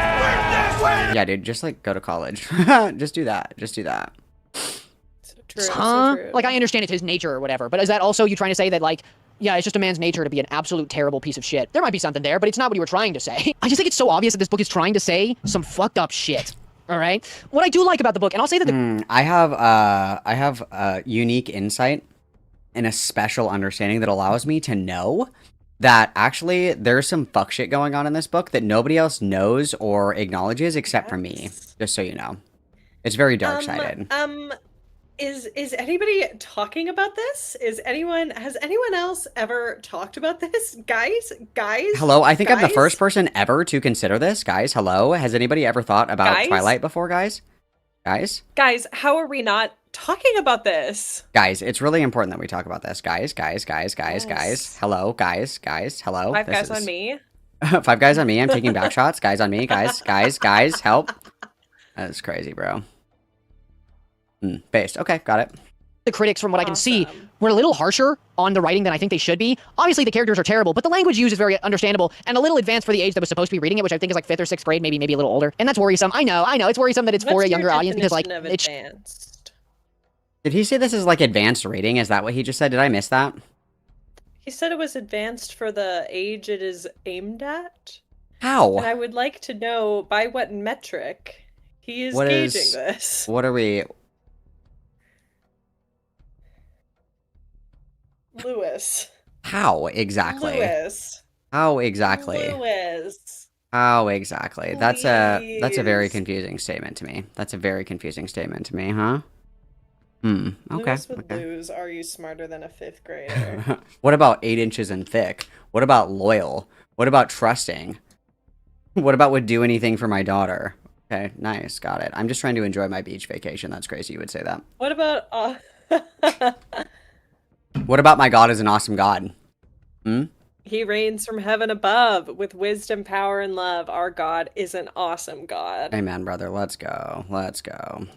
[SPEAKER 1] Yeah, dude, just like go to college. Just do that.
[SPEAKER 14] True.
[SPEAKER 11] Like, I understand it's his nature or whatever, but is that also you trying to say that, like, yeah, it's just a man's nature to be an absolute terrible piece of shit? There might be something there, but it's not what you were trying to say. I just think it's so obvious that this book is trying to say some fucked up shit. All right? What I do like about the book, and I'll say that
[SPEAKER 1] I have a unique insight and a special understanding that allows me to know that actually there's some fuck shit going on in this book that nobody else knows or acknowledges except for me. Just so you know. It's very dark-sided.
[SPEAKER 14] Is anybody talking about this? Has anyone else ever talked about this? Guys?
[SPEAKER 1] Hello, I think I'm the first person ever to consider this. Guys, hello? Has anybody ever thought about Twilight before, guys? Guys,
[SPEAKER 14] how are we not talking about this?
[SPEAKER 1] Guys, it's really important that we talk about this. Guys. Hello, guys. Hello.
[SPEAKER 14] Five guys on me.
[SPEAKER 1] 5 guys on me. I'm taking back shots. Guys on me. Guys, help. That's crazy, bro. Based. Okay, got it.
[SPEAKER 11] The critics, from what I can see, were a little harsher on the writing than I think they should be. Obviously, the characters are terrible, but the language used is very understandable and a little advanced for the age that was supposed to be reading it, which I think is like 5th or 6th grade, maybe a little older. And that's worrisome. I know. It's worrisome that it's for a younger audience because, like, it's
[SPEAKER 14] advanced.
[SPEAKER 1] Did he say this is like advanced reading? Is that what he just said? Did I miss that?
[SPEAKER 14] He said it was advanced for the age it is aimed at.
[SPEAKER 1] How?
[SPEAKER 14] And I would like to know by what metric he is gauging this.
[SPEAKER 1] What are we...
[SPEAKER 14] Lewis.
[SPEAKER 1] How exactly?
[SPEAKER 14] Lewis.
[SPEAKER 1] How exactly?
[SPEAKER 14] Lewis.
[SPEAKER 1] How exactly? That's a very confusing statement to me. Huh? Okay.
[SPEAKER 14] Lewis would lose. Are you smarter than a 5th grader?
[SPEAKER 1] What about 8 inches and thick? What about loyal? What about trusting? What about would do anything for my daughter? Okay, nice, got it. I'm just trying to enjoy my beach vacation. That's crazy you would say that.
[SPEAKER 14] What about
[SPEAKER 1] What about my God is an awesome God?
[SPEAKER 14] He reigns from heaven above with wisdom, power, and love. Our God is an awesome God.
[SPEAKER 1] Amen, brother. Let's go.
[SPEAKER 14] 6'7".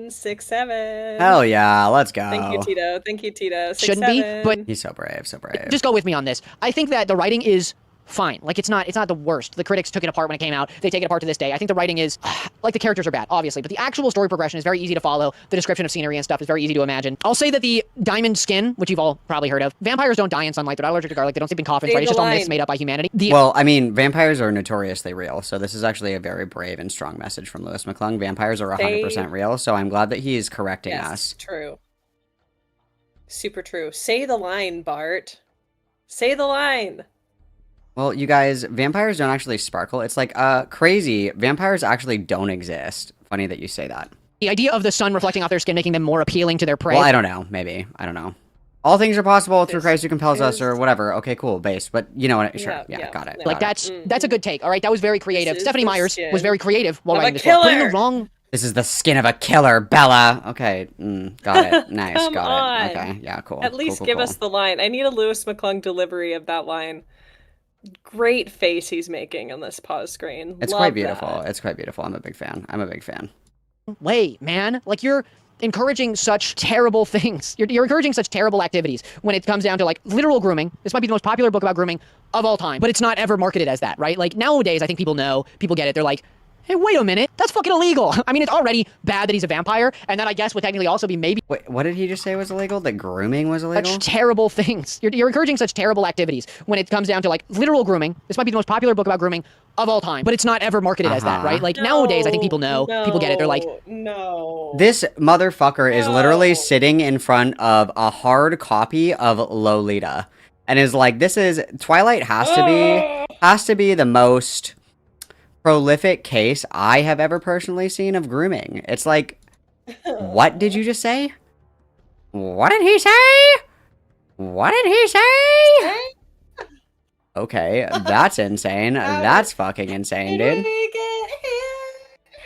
[SPEAKER 14] 6'7".
[SPEAKER 1] Hell yeah, let's go.
[SPEAKER 14] Thank you, Tito. 6'7".
[SPEAKER 11] Shouldn't be, but
[SPEAKER 1] he's so brave.
[SPEAKER 11] Just go with me on this. I think that the writing is fine. Like, it's not the worst. The critics took it apart when it came out. They take it apart to this day. I think the writing is, like, the characters are bad, obviously, but the actual story progression is very easy to follow. The description of scenery and stuff is very easy to imagine. I'll say that the diamond skin, which you've all probably heard of, vampires don't die in sunlight. They're not allergic to garlic. They don't sleep in coffins, right? It's just all myths made up by humanity.
[SPEAKER 1] Well, I mean, vampires are notoriously real, so this is actually a very brave and strong message from Lewis McClung. Vampires are 100% real, so I'm glad that he is correcting us.
[SPEAKER 14] True. Super true. Say the line, Bart. Say the line.
[SPEAKER 1] Well, you guys, vampires don't actually sparkle. It's like, crazy. Vampires actually don't exist. Funny that you say that.
[SPEAKER 11] The idea of the sun reflecting off their skin, making them more appealing to their prey.
[SPEAKER 1] Well, I don't know. Maybe. I don't know. All things are possible through Christ who compels us, or whatever. Okay, cool, base. But you know what? Sure. Yeah, got it.
[SPEAKER 11] Like,
[SPEAKER 1] got it.
[SPEAKER 11] that's a good take, all right? That was very creative. Stephanie Myers was very creative while
[SPEAKER 14] Of a
[SPEAKER 11] writing this book. Putting the
[SPEAKER 14] killer.
[SPEAKER 11] wrong...
[SPEAKER 1] This is the skin of a killer, Bella. Okay, got it. Nice,
[SPEAKER 14] Come
[SPEAKER 1] got
[SPEAKER 14] on.
[SPEAKER 1] it. Okay, yeah, cool.
[SPEAKER 14] At least
[SPEAKER 1] cool,
[SPEAKER 14] give
[SPEAKER 1] cool.
[SPEAKER 14] us the line. I need a Lewis McClung delivery of that line. Great face he's making on this pause screen.
[SPEAKER 1] It's
[SPEAKER 14] Love
[SPEAKER 1] quite beautiful.
[SPEAKER 14] that.
[SPEAKER 1] It's quite beautiful. I'm a big fan. I'm a big fan.
[SPEAKER 11] Wait, man. Like, you're encouraging such terrible things. You're encouraging such terrible activities when it comes down to, like, literal grooming. This might be the most popular book about grooming of all time, but it's not ever marketed as that, right? Like, nowadays, I think people know, people get it. They're like, hey, wait a minute, that's fucking illegal. I mean, it's already bad that he's a vampire, and that I guess would technically also be maybe...
[SPEAKER 1] Wait, what did he just say was illegal? That grooming was illegal?
[SPEAKER 11] Such terrible things. You're encouraging such terrible activities when it comes down to, like, literal grooming. This might be the most popular book about grooming of all time, but it's not ever marketed as that, right? Like, nowadays, I think people know, people get it. They're like,
[SPEAKER 14] no.
[SPEAKER 1] This motherfucker is literally sitting in front of a hard copy of Lolita, and is like, "This is Twilight has to be the most prolific case I have ever personally seen of grooming." It's like, what did you just say? What did he say? What did he say? Okay, that's insane. That's fucking insane, dude.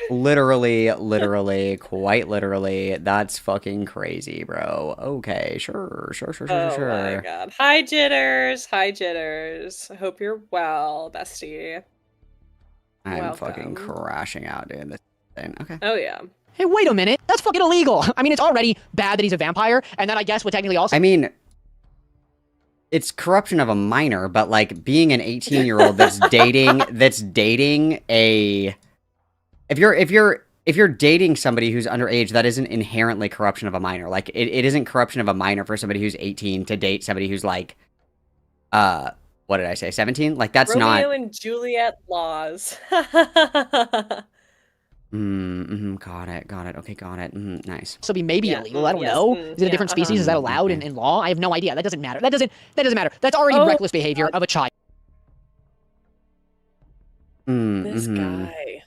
[SPEAKER 1] Literally, quite literally, that's fucking crazy, bro. Okay, sure.
[SPEAKER 14] Oh my god. Hi, Jitters. Hi, Jitters. I hope you're well, bestie.
[SPEAKER 1] I'm fucking crashing out, dude. This thing. Okay.
[SPEAKER 14] Oh, yeah.
[SPEAKER 11] hey, wait a minute, that's fucking illegal. I mean, it's already bad that he's a vampire, and that I guess would technically also...
[SPEAKER 1] I mean, it's corruption of a minor, but like being an 18-year-old that's dating a... If you're dating somebody who's underage, that isn't inherently corruption of a minor. Like, it isn't corruption of a minor for somebody who's 18 to date somebody who's like, what did I say, 17? Like, that's not...
[SPEAKER 14] Romeo and Juliet laws.
[SPEAKER 11] Got it.
[SPEAKER 1] Okay, got it. Nice.
[SPEAKER 11] So be maybe illegal. I don't know. Is it a different species? Is that allowed in law? I have no idea. That doesn't matter. That doesn't matter. That's already reckless behavior of a child.
[SPEAKER 14] This guy.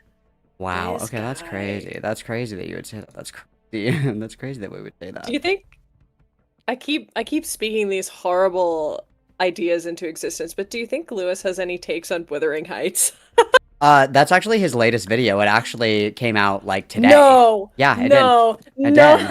[SPEAKER 1] Wow.
[SPEAKER 14] This
[SPEAKER 1] Okay, that's
[SPEAKER 14] guy.
[SPEAKER 1] crazy. That's crazy that you would say that. That's crazy. That's crazy that we would say that.
[SPEAKER 14] Do you think I keep speaking these horrible ideas into existence, but do you think Lewis has any takes on Wuthering Heights?
[SPEAKER 1] That's actually his latest video. It actually came out like today.
[SPEAKER 14] No.
[SPEAKER 1] Yeah, it
[SPEAKER 14] no,
[SPEAKER 1] did. It
[SPEAKER 14] no.
[SPEAKER 1] did.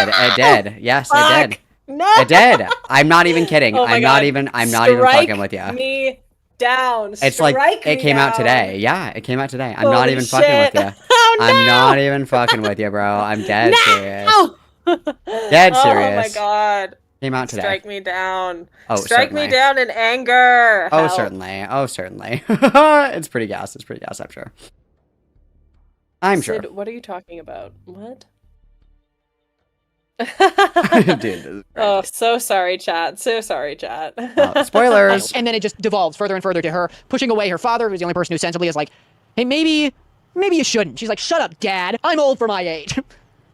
[SPEAKER 1] It did. Yes, it did.
[SPEAKER 14] No.
[SPEAKER 1] It did. I'm not even kidding.
[SPEAKER 14] Oh my
[SPEAKER 1] I'm
[SPEAKER 14] God.
[SPEAKER 1] not even
[SPEAKER 14] Strike
[SPEAKER 1] fucking with you.
[SPEAKER 14] me down.
[SPEAKER 1] It's like
[SPEAKER 14] Strike
[SPEAKER 1] it
[SPEAKER 14] me
[SPEAKER 1] came out
[SPEAKER 14] down.
[SPEAKER 1] today. Yeah, it came out today. I'm not
[SPEAKER 14] Holy
[SPEAKER 1] even fucking with
[SPEAKER 14] shit.
[SPEAKER 1] you.
[SPEAKER 14] Oh, no.
[SPEAKER 1] I'm not even fucking with you, bro. I'm dead serious. Dead
[SPEAKER 14] Oh
[SPEAKER 1] serious.
[SPEAKER 14] my god.
[SPEAKER 1] Came out today.
[SPEAKER 14] Strike me down.
[SPEAKER 1] Oh,
[SPEAKER 14] Strike me
[SPEAKER 1] certainly.
[SPEAKER 14] down in anger.
[SPEAKER 1] Oh,
[SPEAKER 14] Help.
[SPEAKER 1] certainly. Oh, certainly. It's pretty gas. It's pretty gas, I'm sure. I'm sure.
[SPEAKER 14] Sid, what are you talking about? What?
[SPEAKER 1] Dude, this is
[SPEAKER 14] Oh, so sorry, chat. So sorry, chat.
[SPEAKER 1] spoilers.
[SPEAKER 11] And then it just devolves further and further to her pushing away her father, who's the only person who sensibly is like, hey, maybe you shouldn't. She's like, shut up, Dad. I'm old for my age.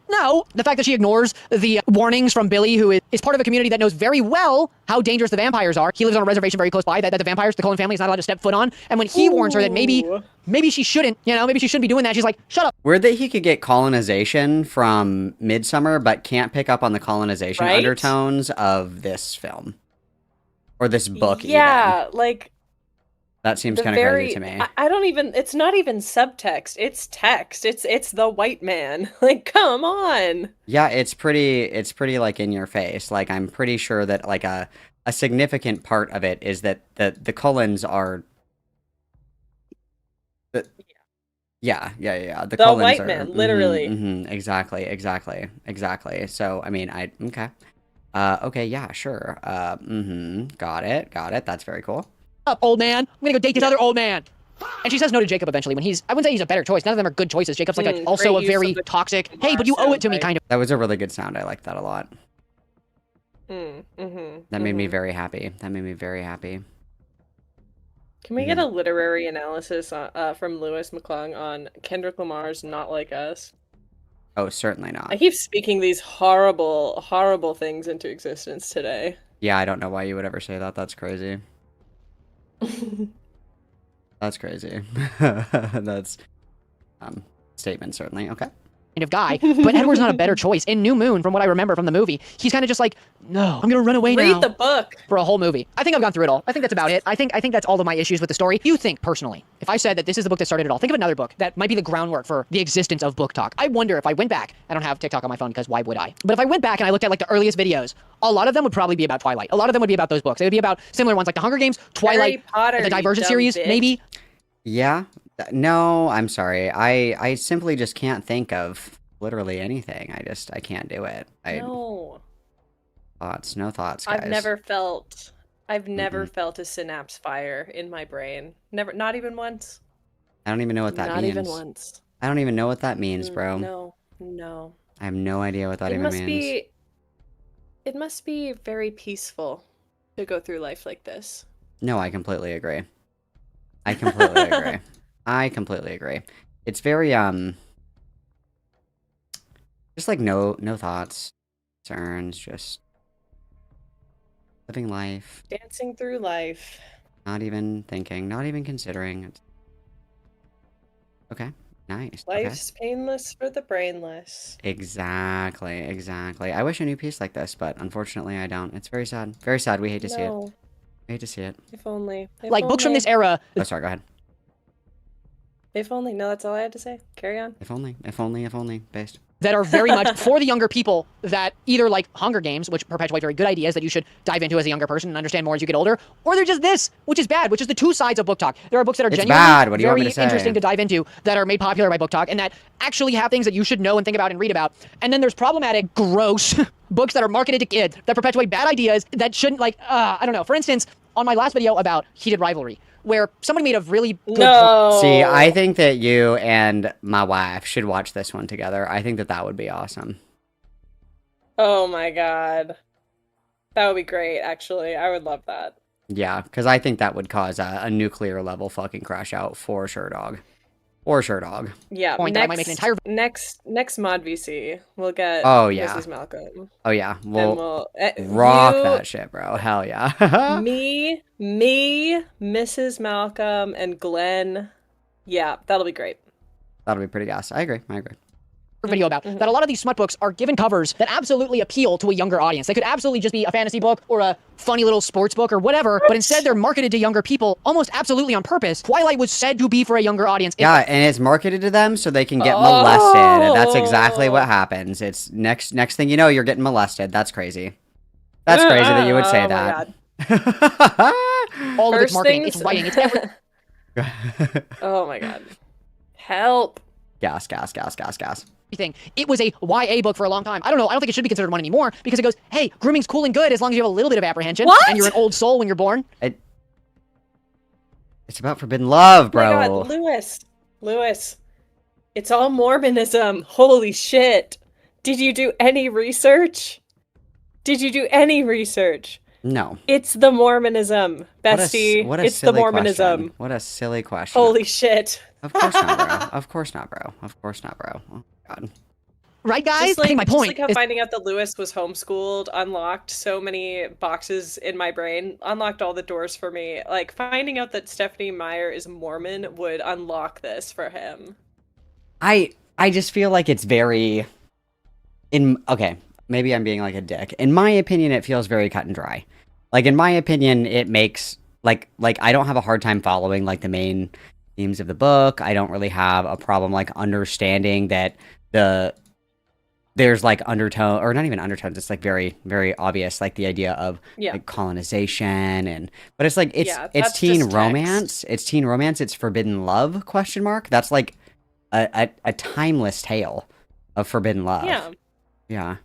[SPEAKER 11] No, the fact that she ignores the warnings from Billy, who is part of a community that knows very well how dangerous the vampires are. He lives on a reservation very close by that the vampires, the Cullen family, is not allowed to step foot on. And when he warns her that maybe she shouldn't, maybe she shouldn't be doing that, she's like, shut up.
[SPEAKER 1] Weird that he could get colonization from Midsummer, but can't pick up on the colonization
[SPEAKER 14] Right?
[SPEAKER 1] undertones of this film. Or this book, even.
[SPEAKER 14] Yeah, like
[SPEAKER 1] That seems
[SPEAKER 14] the
[SPEAKER 1] kind of
[SPEAKER 14] very
[SPEAKER 1] crazy to me.
[SPEAKER 14] I don't even it's not even subtext. It's text. It's the white man. Like, come on.
[SPEAKER 1] Yeah, it's pretty like in your face. Like, I'm pretty sure that like a significant part of it is that the Cullens are yeah. The Cullens
[SPEAKER 14] white
[SPEAKER 1] are,
[SPEAKER 14] man, literally.
[SPEAKER 1] Exactly. So, I mean, okay, yeah, sure. Got it. That's very cool.
[SPEAKER 11] Up, old man. I'm gonna go date this other old man. And she says no to Jacob eventually when I wouldn't say he's a better choice. None of them are good choices. Jacob's like also
[SPEAKER 14] great
[SPEAKER 11] a
[SPEAKER 14] use
[SPEAKER 11] very
[SPEAKER 14] of the
[SPEAKER 11] toxic, hey, but you owe it to me kind of.
[SPEAKER 1] That was a really good sound. I liked that a lot.
[SPEAKER 14] Mm-hmm.
[SPEAKER 1] That made me very happy.
[SPEAKER 14] Can we get a literary analysis from Lewis McClung on Kendrick Lamar's Not Like Us?
[SPEAKER 1] Oh, certainly not.
[SPEAKER 14] I keep speaking these horrible, horrible things into existence today.
[SPEAKER 1] Yeah, I don't know why you would ever say that. That's crazy. That's crazy. That's statement certainly. Okay.
[SPEAKER 11] Of guy, but Edward's not a better choice. In New Moon, from what I remember from the movie, he's kind of just like, no, I'm gonna run away now.
[SPEAKER 14] Read the book
[SPEAKER 11] for a whole movie. I think I've gone through it all. I think that's about it. I think that's all of my issues with the story. You think personally, if I said that this is the book that started it all, think of another book that might be the groundwork for the existence of Book Talk. I wonder if I went back. I don't have TikTok on my phone because why would I? But if I went back and I looked at like the earliest videos, a lot of them would probably be about Twilight. A lot of them would be about those books. They would be about similar ones like the Hunger Games, Twilight,
[SPEAKER 14] Potter,
[SPEAKER 11] the Divergent
[SPEAKER 14] you
[SPEAKER 11] series,
[SPEAKER 14] dumb bitch.
[SPEAKER 11] maybe.
[SPEAKER 1] Yeah. No, I'm sorry. I simply just can't think of literally anything. I can't do it.
[SPEAKER 14] No.
[SPEAKER 1] No thoughts, guys.
[SPEAKER 14] I've never felt a synapse fire in my brain. Never, not even once.
[SPEAKER 1] I don't even know what that
[SPEAKER 14] Not
[SPEAKER 1] means.
[SPEAKER 14] even once.
[SPEAKER 1] I don't even know what that means, bro.
[SPEAKER 14] No.
[SPEAKER 1] I have no idea what that even means.
[SPEAKER 14] It must be very peaceful to go through life like this.
[SPEAKER 1] No, I completely agree. I completely agree. I completely agree. It's very just like no thoughts, concerns, just living life.
[SPEAKER 14] Dancing through life.
[SPEAKER 1] Not even thinking, not even considering. Okay, nice.
[SPEAKER 14] Life's painless for the brainless.
[SPEAKER 1] Exactly. I wish I knew peace like this, but unfortunately I don't. It's very sad. Very sad. We hate to see it.
[SPEAKER 14] No.
[SPEAKER 1] We hate to see it.
[SPEAKER 14] If only.
[SPEAKER 11] Like books from this era.
[SPEAKER 1] Oh, sorry, go ahead.
[SPEAKER 14] If only. No, that's all I had to say. Carry on.
[SPEAKER 1] If only, based.
[SPEAKER 11] That are very much for the younger people that either like Hunger Games, which perpetuate very good ideas that you should dive into as a younger person and understand more as you get older, or they're just this, which is bad, which is the two sides of Book Talk. There are books that are genuinely
[SPEAKER 1] bad. What do you want me
[SPEAKER 11] very
[SPEAKER 1] to say?
[SPEAKER 11] interesting to dive into that are made popular by Book Talk and that actually have things that you should know and think about and read about. And then there's problematic, gross books that are marketed to kids that perpetuate bad ideas that shouldn't I don't know. For instance, on my last video about heated rivalry, where somebody made a really good
[SPEAKER 14] No.
[SPEAKER 1] See, I think that you and my wife should watch this one together. I think that would be awesome.
[SPEAKER 14] Oh my god. That would be great, actually. I would love that.
[SPEAKER 1] Yeah, because I think that would cause a nuclear level fucking crash out for sure, dog. For sure, dog.
[SPEAKER 14] Yeah,
[SPEAKER 11] Point that I might make an entire
[SPEAKER 14] next mod VC, we'll get
[SPEAKER 1] Oh, yeah.
[SPEAKER 14] Mrs. Malcolm.
[SPEAKER 1] Oh yeah,
[SPEAKER 14] And
[SPEAKER 1] we'll rock
[SPEAKER 14] you,
[SPEAKER 1] that shit, bro. Hell yeah.
[SPEAKER 14] me, Mrs. Malcolm, and Glenn. Yeah, that'll be great.
[SPEAKER 1] That'll be pretty gas. I agree.
[SPEAKER 11] video about that a lot of these smut books are given covers that absolutely appeal to a younger audience. They could absolutely just be a fantasy book or a funny little sports book or whatever, but instead they're marketed to younger people almost absolutely on purpose. Twilight was said to be for a younger audience.
[SPEAKER 1] Yeah, and it's marketed to them so they can get molested. That's exactly what happens. It's next thing you know, you're getting molested. That's crazy. That's crazy that you would say that.
[SPEAKER 11] All of it's marketing, it's writing, it's everything.
[SPEAKER 14] Oh my god. Help.
[SPEAKER 1] Gas.
[SPEAKER 11] It was a YA book for a long time. I don't know. I don't think it should be considered one anymore because it goes, hey, grooming's cool and good as long as you have a little bit of apprehension.
[SPEAKER 14] What?
[SPEAKER 11] And you're an old soul when you're born.
[SPEAKER 1] It's about forbidden love, bro.
[SPEAKER 14] Oh my god, Lewis. It's all Mormonism. Holy shit. Did you do any research?
[SPEAKER 1] No.
[SPEAKER 14] It's the Mormonism, bestie. It's the Mormonism.
[SPEAKER 1] What a silly question.
[SPEAKER 14] Holy shit.
[SPEAKER 1] Of course not, bro. Of course not, bro. Oh, God.
[SPEAKER 11] Right, guys?
[SPEAKER 14] Just like,
[SPEAKER 11] I think my point
[SPEAKER 14] just like how
[SPEAKER 11] is...
[SPEAKER 14] finding out that Lewis was homeschooled unlocked so many boxes in my brain, unlocked all the doors for me. Like, finding out that Stephanie Meyer is Mormon would unlock this for him.
[SPEAKER 1] I just feel like it's very... Okay, maybe I'm being like a dick. In my opinion, it feels very cut and dry. Like, in my opinion, it makes... Like I don't have a hard time following, like, the main themes of the book. I don't really have a problem, like, understanding that there's, like, undertone... Or not even undertones. It's, like, very, very obvious, like, the idea of, like, colonization and... But it's, like, it's teen romance. It's teen romance. It's forbidden love, question mark. That's, like, a timeless tale of forbidden love.
[SPEAKER 14] Yeah.
[SPEAKER 1] Yeah.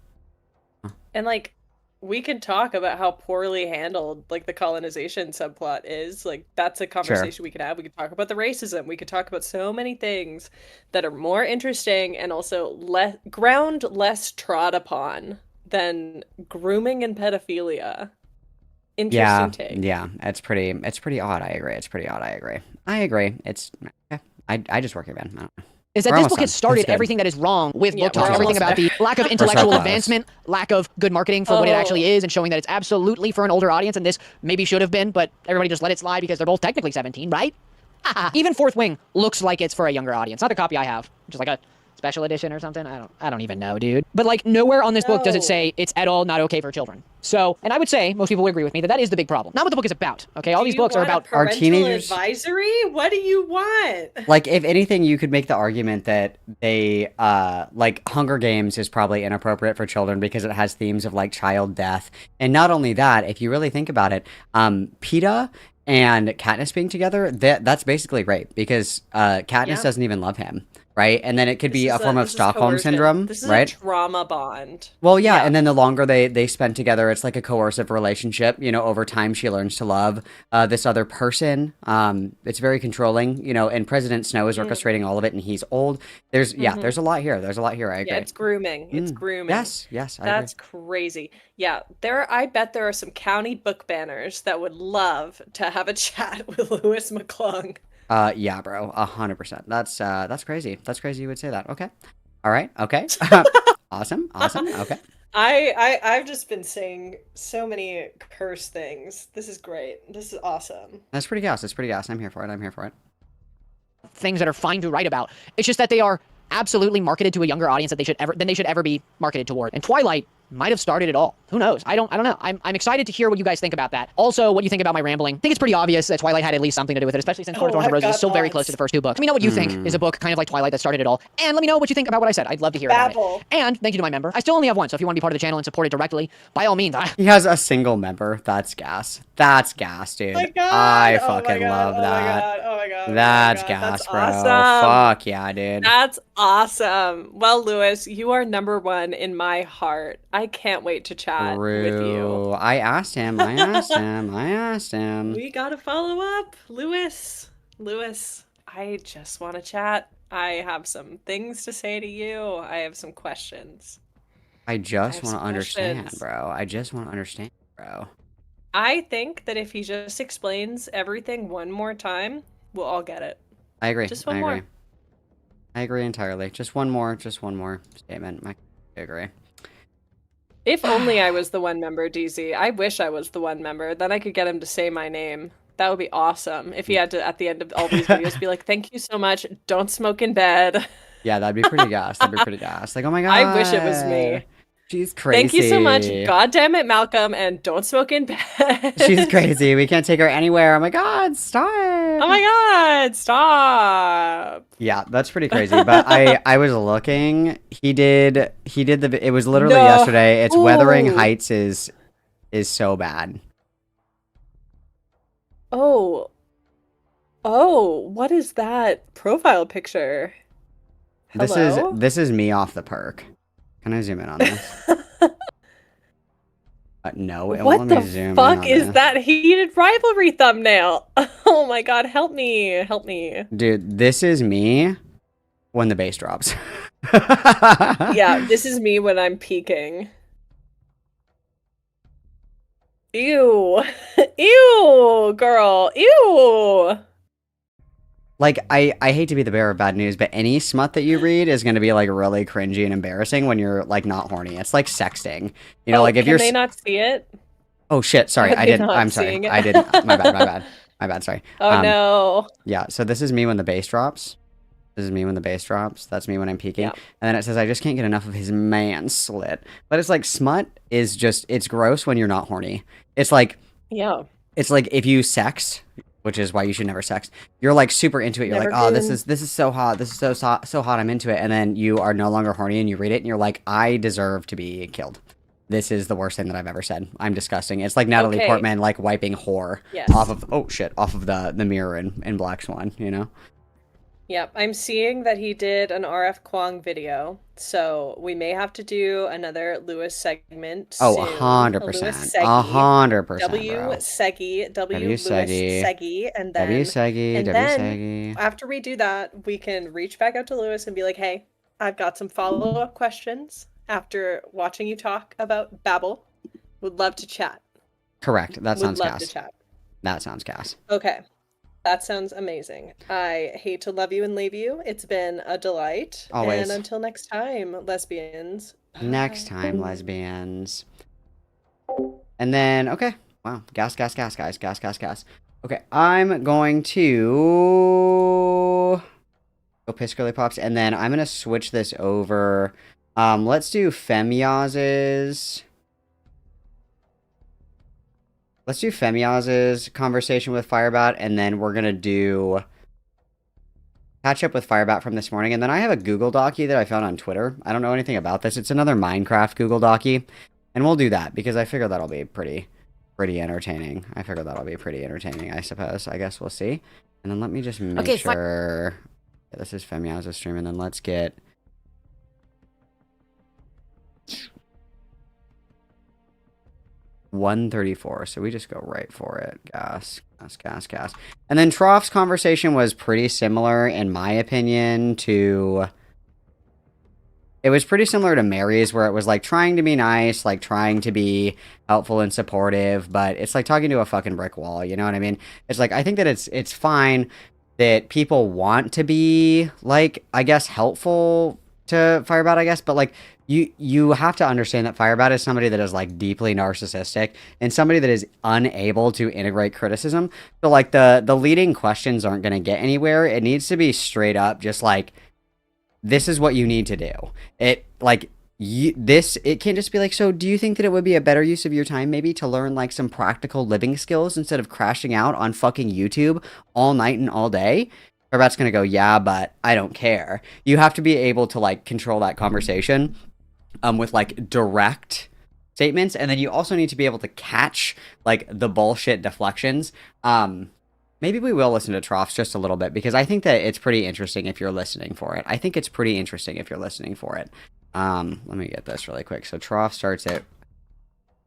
[SPEAKER 14] And, like, we could talk about how poorly handled, like, the colonization subplot is. Like, that's a conversation we could have. We could talk about the racism. We could talk about so many things that are more interesting and also less trod upon than grooming and pedophilia. Interesting take.
[SPEAKER 1] Yeah, it's pretty odd. I agree. I agree. I just work here, man.
[SPEAKER 11] is that
[SPEAKER 1] We're
[SPEAKER 11] this
[SPEAKER 1] almost
[SPEAKER 11] book
[SPEAKER 1] done.
[SPEAKER 11] has started
[SPEAKER 1] It's good.
[SPEAKER 11] everything that is wrong with
[SPEAKER 14] Yeah,
[SPEAKER 11] book talk.
[SPEAKER 14] we're
[SPEAKER 11] Everything
[SPEAKER 14] almost
[SPEAKER 11] about the lack of
[SPEAKER 1] We're so
[SPEAKER 11] intellectual
[SPEAKER 1] close.
[SPEAKER 11] advancement, lack of good marketing for what it actually is, and showing that it's absolutely for an older audience, and this maybe should have been, but everybody just let it slide because they're both technically 17, right? Even Fourth Wing looks like it's for a younger audience. Not the copy I have, which is like a special edition or something. I don't even know, dude. But like nowhere on this book does it say it's at all not okay for children. So, and I would say most people would agree with me that that is the big problem. Not what the book is about. Okay, all these books are about
[SPEAKER 1] Are teenagers
[SPEAKER 14] advisory. What do you want?
[SPEAKER 1] like, if anything, you could make the argument that they like Hunger Games is probably inappropriate for children because it has themes of like child death. And not only that, if you really think about it, PETA and Katniss being together, that's basically rape because Katniss doesn't even love him. Right, and then it could be a form of Stockholm syndrome,
[SPEAKER 14] This is
[SPEAKER 1] right?
[SPEAKER 14] a trauma bond.
[SPEAKER 1] Well, yeah, and then the longer they spend together, it's like a coercive relationship. You know, over time, she learns to love this other person. It's very controlling, you know, and President Snow is orchestrating all of it, and he's old. There's there's a lot here. There's a lot here. I agree.
[SPEAKER 14] Yeah, it's grooming. It's grooming.
[SPEAKER 1] Yes, I
[SPEAKER 14] That's
[SPEAKER 1] agree.
[SPEAKER 14] crazy. Yeah, I bet there are some county book banners that would love to have a chat with Lewis McClung.
[SPEAKER 1] Yeah, bro, 100%. That's crazy. That's crazy. You would say that. Okay, all right. Okay, awesome. Okay.
[SPEAKER 14] I've just been saying so many curse things. This is great. This is awesome.
[SPEAKER 1] That's pretty gas. That's pretty gas. I'm here for it.
[SPEAKER 11] Things that are fine to write about. It's just that they are absolutely marketed to a younger audience that they should ever be marketed toward. And Twilight might have started it all. Who knows? I don't know. I'm excited to hear what you guys think about that. Also, what you think about my rambling. I think it's pretty obvious that Twilight had at least something to do with it, especially since Court of Thorns and Roses is still very close to the first two books. Let me know what you think is a book kind of like Twilight that started it all. And let me know what you think about what I said. I'd love to hear about it. And thank you to my member. I still only have one, so if you want to be part of the channel and support it directly, by all means.
[SPEAKER 1] He has a single member. That's gas. That's gas, dude. I fucking love that.
[SPEAKER 14] Oh my god.
[SPEAKER 1] That's gas,
[SPEAKER 14] That's
[SPEAKER 1] bro.
[SPEAKER 14] awesome.
[SPEAKER 1] Fuck yeah, dude.
[SPEAKER 14] That's awesome. Well, Lewis, you are number one in my heart. I can't wait to chat with you.
[SPEAKER 1] I asked him.
[SPEAKER 14] We gotta follow up, Lewis. Lewis, I just want to chat. I have some things to say to you. I have some questions.
[SPEAKER 1] I just want to
[SPEAKER 14] some
[SPEAKER 1] understand,
[SPEAKER 14] questions.
[SPEAKER 1] bro. I just want to understand, bro.
[SPEAKER 14] I think that if he just explains everything one more time, we'll all get it.
[SPEAKER 1] I agree.
[SPEAKER 14] Just one more.
[SPEAKER 1] I agree entirely. Just one more statement. I agree.
[SPEAKER 14] If only I was the one member, DZ. I wish I was the one member. Then I could get him to say my name. That would be awesome. If he had to, at the end of all these videos, be like, thank you so much. Don't smoke in bed.
[SPEAKER 1] Yeah, that'd be pretty gas. Like, oh my god.
[SPEAKER 14] I wish it was me.
[SPEAKER 1] She's crazy.
[SPEAKER 14] Thank you so much. God damn it, Malcolm. And don't smoke in bed.
[SPEAKER 1] She's crazy. We can't take her anywhere. Oh my god, stop.
[SPEAKER 14] Oh my god, stop.
[SPEAKER 1] Yeah, that's pretty crazy. But I was looking. He did it was literally yesterday. It's Wuthering Heights is so bad.
[SPEAKER 14] Oh, what is that profile picture? Hello?
[SPEAKER 1] This is me off the perk. Can I zoom in on this? No, it won't let me zoom in
[SPEAKER 14] What the fuck
[SPEAKER 1] on
[SPEAKER 14] is
[SPEAKER 1] this.
[SPEAKER 14] that heated rivalry thumbnail? Oh my god, help me.
[SPEAKER 1] Dude, this is me when the bass drops.
[SPEAKER 14] Yeah, this is me when I'm peaking. Ew. Ew, girl. Ew.
[SPEAKER 1] Like, I hate to be the bearer of bad news, but any smut that you read is going to be, like, really cringy and embarrassing when you're, like, not horny. It's like sexting. You know, like, if
[SPEAKER 14] can
[SPEAKER 1] you're...
[SPEAKER 14] they not see it?
[SPEAKER 1] Oh, shit, sorry,
[SPEAKER 14] Are
[SPEAKER 1] I
[SPEAKER 14] they
[SPEAKER 1] didn't...
[SPEAKER 14] not
[SPEAKER 1] I'm sorry,
[SPEAKER 14] seeing it?
[SPEAKER 1] I didn't... My bad, sorry.
[SPEAKER 14] Oh, no.
[SPEAKER 1] Yeah, so this is me when the bass drops. This is me when the bass drops. That's me when I'm peaking.
[SPEAKER 14] Yeah.
[SPEAKER 1] And then it says, I just can't get enough of his man slit. But it's like, smut is just... It's gross when you're not horny. It's like...
[SPEAKER 14] Yeah.
[SPEAKER 1] It's like, if you sext... Which is why you should never sext. You're like super into it. You're like, oh, this is so hot. This is so hot. I'm into it. And then you are no longer horny, and you read it, and you're like, I deserve to be killed. This is the worst thing that I've ever said. I'm disgusting. It's like Natalie Portman like wiping whore off of the mirror in Black Swan. You know.
[SPEAKER 14] Yep, I'm seeing that he did an RF Kwong video, so we may have to do another Lewis segment soon.
[SPEAKER 1] Oh, 100%. 100%.
[SPEAKER 14] W Seggy, Lewis Seggy, and then
[SPEAKER 1] Seggy.
[SPEAKER 14] after we do that, we can reach back out to Lewis and be like, "Hey, I've got some follow-up questions after watching you talk about Babel. Would love to chat."
[SPEAKER 1] Correct. That sounds
[SPEAKER 14] Would love
[SPEAKER 1] gas.
[SPEAKER 14] to chat.
[SPEAKER 1] That sounds gas.
[SPEAKER 14] Okay. That sounds amazing. I hate to love you and leave you. It's been a delight.
[SPEAKER 1] Always.
[SPEAKER 14] And until next time, lesbians.
[SPEAKER 1] Next time, lesbians. And then, okay. Wow. Gas, guys. Gas. Okay, I'm going to go piss girly pops, and then I'm going to switch this over. Let's do Femiaz's. Let's do Femiaz's conversation with Firebat, and then we're going to do catch up with Firebat from this morning. And then I have a Google Docie that I found on Twitter. I don't know anything about this. It's another Minecraft Google Docie, and we'll do that because I figure that'll be pretty entertaining. I suppose. I guess we'll see. And then let me just make sure. Yeah, this is Femiaz's stream, and then let's get 134, so we just go right for it. Gas. And then Troff's conversation was pretty similar, in my opinion, to... It was pretty similar to Mary's, where it was, like, trying to be nice, like, trying to be helpful and supportive, but it's like talking to a fucking brick wall, you know what I mean? It's like, I think that it's fine that people want to be, like, I guess, helpful to Firebat, I guess, but, like, you have to understand that Firebat is somebody that is, like, deeply narcissistic and somebody that is unable to integrate criticism. So, like, the leading questions aren't going to get anywhere. It needs to be straight up, just, like, this is what you need to do. It, like, it can't just be like, so do you think that it would be a better use of your time maybe to learn, like, some practical living skills instead of crashing out on fucking YouTube all night and all day? Firebat's going to go, yeah, but I don't care. You have to be able to, like, control that conversation with, like, direct statements, and then you also need to be able to catch, like, the bullshit deflections. Maybe we will listen to Troffs just a little bit, because I think that it's pretty interesting if you're listening for it. Let me get this really quick. So Troff starts at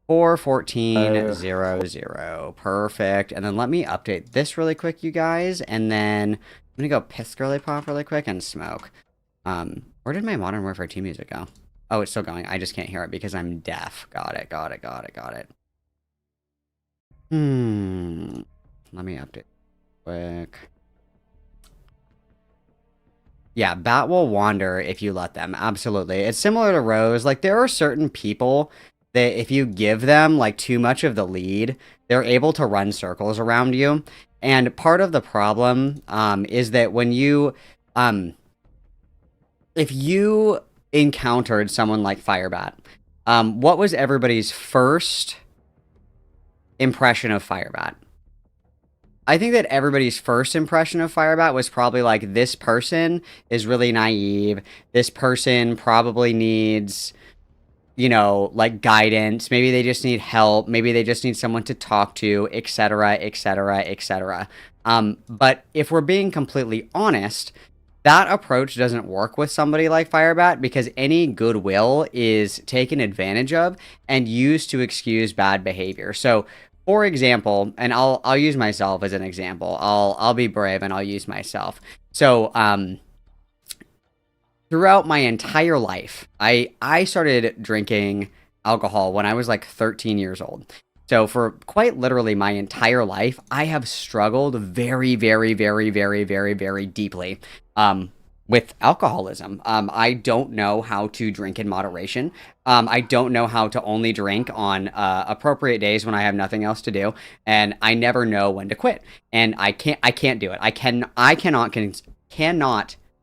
[SPEAKER 1] 4:14:00. Perfect. And then let me update this really quick, you guys. And then I'm going to go piss girly pop really quick and smoke. Where did my Modern Warfare 2 music go? Oh, it's still going. I just can't hear it because I'm deaf. Got it. Let me update quick. Yeah, Bat will wander if you let them. Absolutely. It's similar to Rose. Like, there are certain people that if you give them, like, too much of the lead, they're able to run circles around you. And part of the problem is that when you... if you encountered someone like Firebat, what was everybody's first impression of Firebat? I think that everybody's first impression of Firebat was probably like, this person is really naive. This person probably needs, you know, like, guidance. Maybe they just need help. Maybe they just need someone to talk to, etc. But if we're being completely honest, that approach doesn't work with somebody like Firebat, because any goodwill is taken advantage of and used to excuse bad behavior. So, for example, and I'll use myself as an example. I'll be brave and I'll use myself. So, throughout my entire life, I started drinking alcohol when I was like 13 years old. So for quite literally my entire life, I have struggled very deeply with alcoholism. I don't know how to drink in moderation. I don't know how to only drink on appropriate days when I have nothing else to do, and I never know when to quit. And I can't do it. I cannot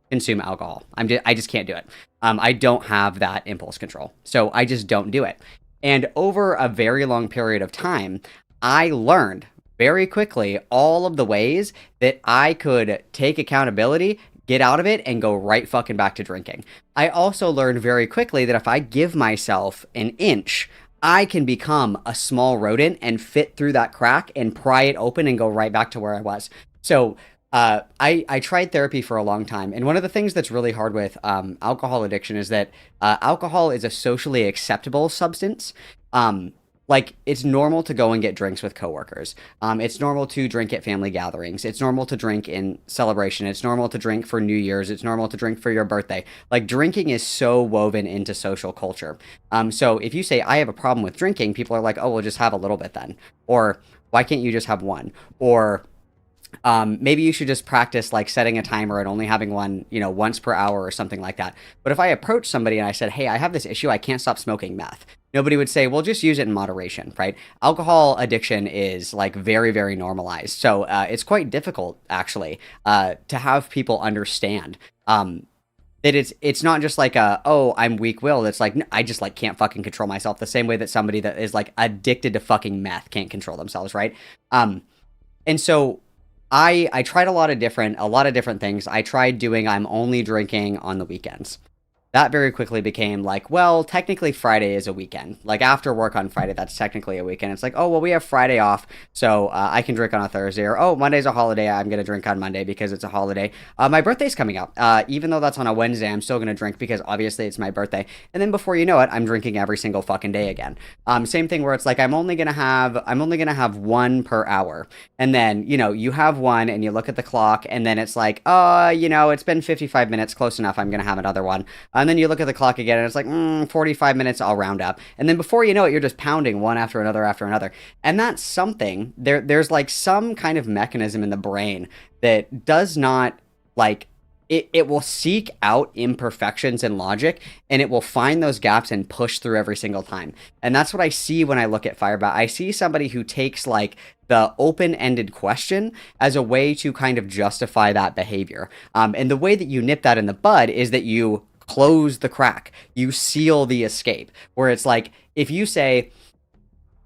[SPEAKER 1] consume alcohol. I just can't do it. I don't have that impulse control, so I just don't do it. And over a very long period of time, I learned very quickly all of the ways that I could take accountability, get out of it, and go right fucking back to drinking. I also learned very quickly that if I give myself an inch, I can become a small rodent and fit through that crack and pry it open and go right back to where I was. So I tried therapy for a long time, and one of the things that's really hard with alcohol addiction is that alcohol is a socially acceptable substance. Like, it's normal to go and get drinks with coworkers. It's normal to drink at family gatherings. It's normal to drink in celebration. It's normal to drink for New Year's. It's normal to drink for your birthday. Like, drinking is so woven into social culture. So if you say, I have a problem with drinking, people are like, oh, well, just have a little bit then. Or, why can't you just have one? Or, maybe you should just practice like setting a timer and only having one, you know, once per hour or something like that. But if I approach somebody and I said, hey, I have this issue, I can't stop smoking meth, nobody would say, well, just use it in moderation, right? Alcohol addiction is like very, very normalized. So it's quite difficult, actually, to have people understand that it's not just like oh, I'm weak-willed. It's like, I just like can't fucking control myself the same way that somebody that is like addicted to fucking meth can't control themselves, right? And so I tried a lot of different things. I tried doing I'm only drinking on the weekends. That very quickly became like, well, technically Friday is a weekend. Like after work on Friday, that's technically a weekend. It's like, oh, well, we have Friday off, so I can drink on a Thursday. Or, oh, Monday's a holiday, I'm going to drink on Monday because it's a holiday. My birthday's coming up. Even though that's on a Wednesday, I'm still going to drink because obviously it's my birthday. And then before you know it, I'm drinking every single fucking day again. Same thing where it's like, I'm only going to have one per hour. And then, you know, you have one and you look at the clock and then it's like, you know, it's been 55 minutes, close enough, I'm going to have another one. And then you look at the clock again and it's like 45 minutes, I'll round up. And then before you know it, you're just pounding one after another after another. And that's something, there's like some kind of mechanism in the brain that does not like, it will seek out imperfections in logic and it will find those gaps and push through every single time. And that's what I see when I look at FIREBAT. I see somebody who takes like the open-ended question as a way to kind of justify that behavior. And the way that you nip that in the bud is that you close the crack, you seal the escape, where it's like, if you say,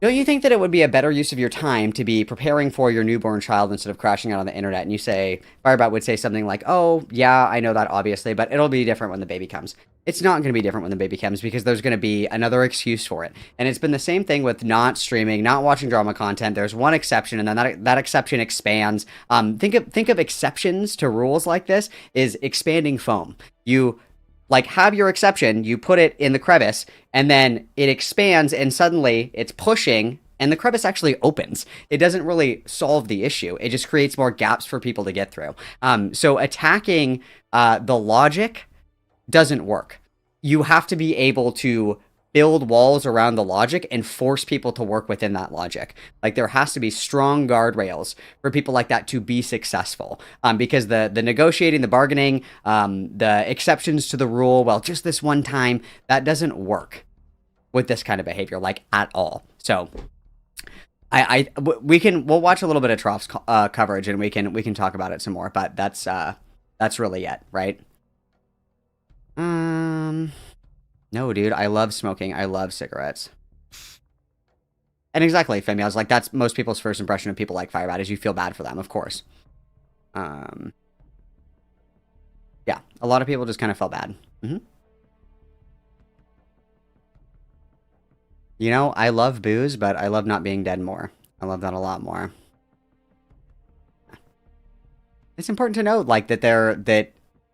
[SPEAKER 1] don't you think that it would be a better use of your time to be preparing for your newborn child instead of crashing out on the internet? And you say, FIREBAT would say something like, oh, yeah, I know that obviously, but it'll be different when the baby comes. It's not going to be different when the baby comes because there's going to be another excuse for it. And it's been the same thing with not streaming, not watching drama content. There's one exception, and then that exception expands. Think of exceptions to rules like this is expanding foam. You like have your exception, you put it in the crevice, and then it expands and suddenly it's pushing and the crevice actually opens. It doesn't really solve the issue. It just creates more gaps for people to get through. So attacking the logic doesn't work. You have to be able to build walls around the logic and force people to work within that logic. Like there has to be strong guardrails for people like that to be successful. Because the negotiating, the bargaining, the exceptions to the rule, well, just this one time, that doesn't work with this kind of behavior, like at all. So we'll watch a little bit of Troph's coverage and we can talk about it some more, but that's really it, right? No, dude, I love smoking. I love cigarettes. And exactly, Femi, I was like, that's most people's first impression of people like FIREBAT is you feel bad for them, of course. Yeah, a lot of people just kind of felt bad. You know, I love booze, but I love not being dead more. I love that a lot more. It's important to note, like,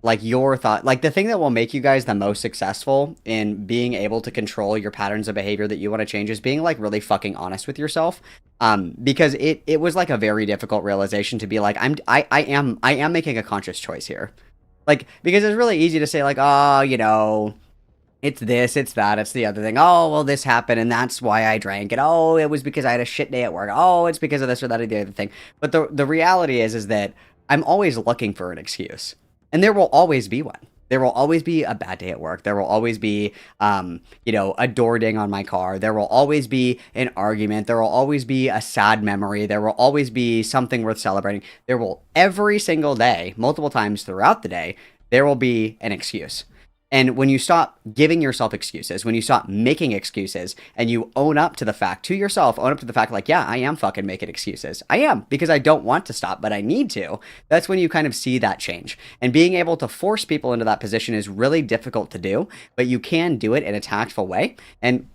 [SPEAKER 1] like your thought, like the thing that will make you guys the most successful in being able to control your patterns of behavior that you want to change is being like really fucking honest with yourself. Because it was like a very difficult realization to be like, I am making a conscious choice here. Like, because it's really easy to say like, oh, you know, it's this, it's that, it's the other thing. Oh, well, this happened and that's why I drank it. Oh, it was because I had a shit day at work. Oh, it's because of this or that or the other thing. But the reality is that I'm always looking for an excuse. And there will always be one. There will always be a bad day at work. There will always be, you know, a door ding on my car. There will always be an argument. There will always be a sad memory. There will always be something worth celebrating. There will, every single day, multiple times throughout the day, there will be an excuse. And when you stop giving yourself excuses, when you stop making excuses, and you own up to the fact, to yourself, own up to the fact, like, yeah, I am fucking making excuses. I am, because I don't want to stop, but I need to. That's when you kind of see that change. And being able to force people into that position is really difficult to do, but you can do it in a tactful way. And,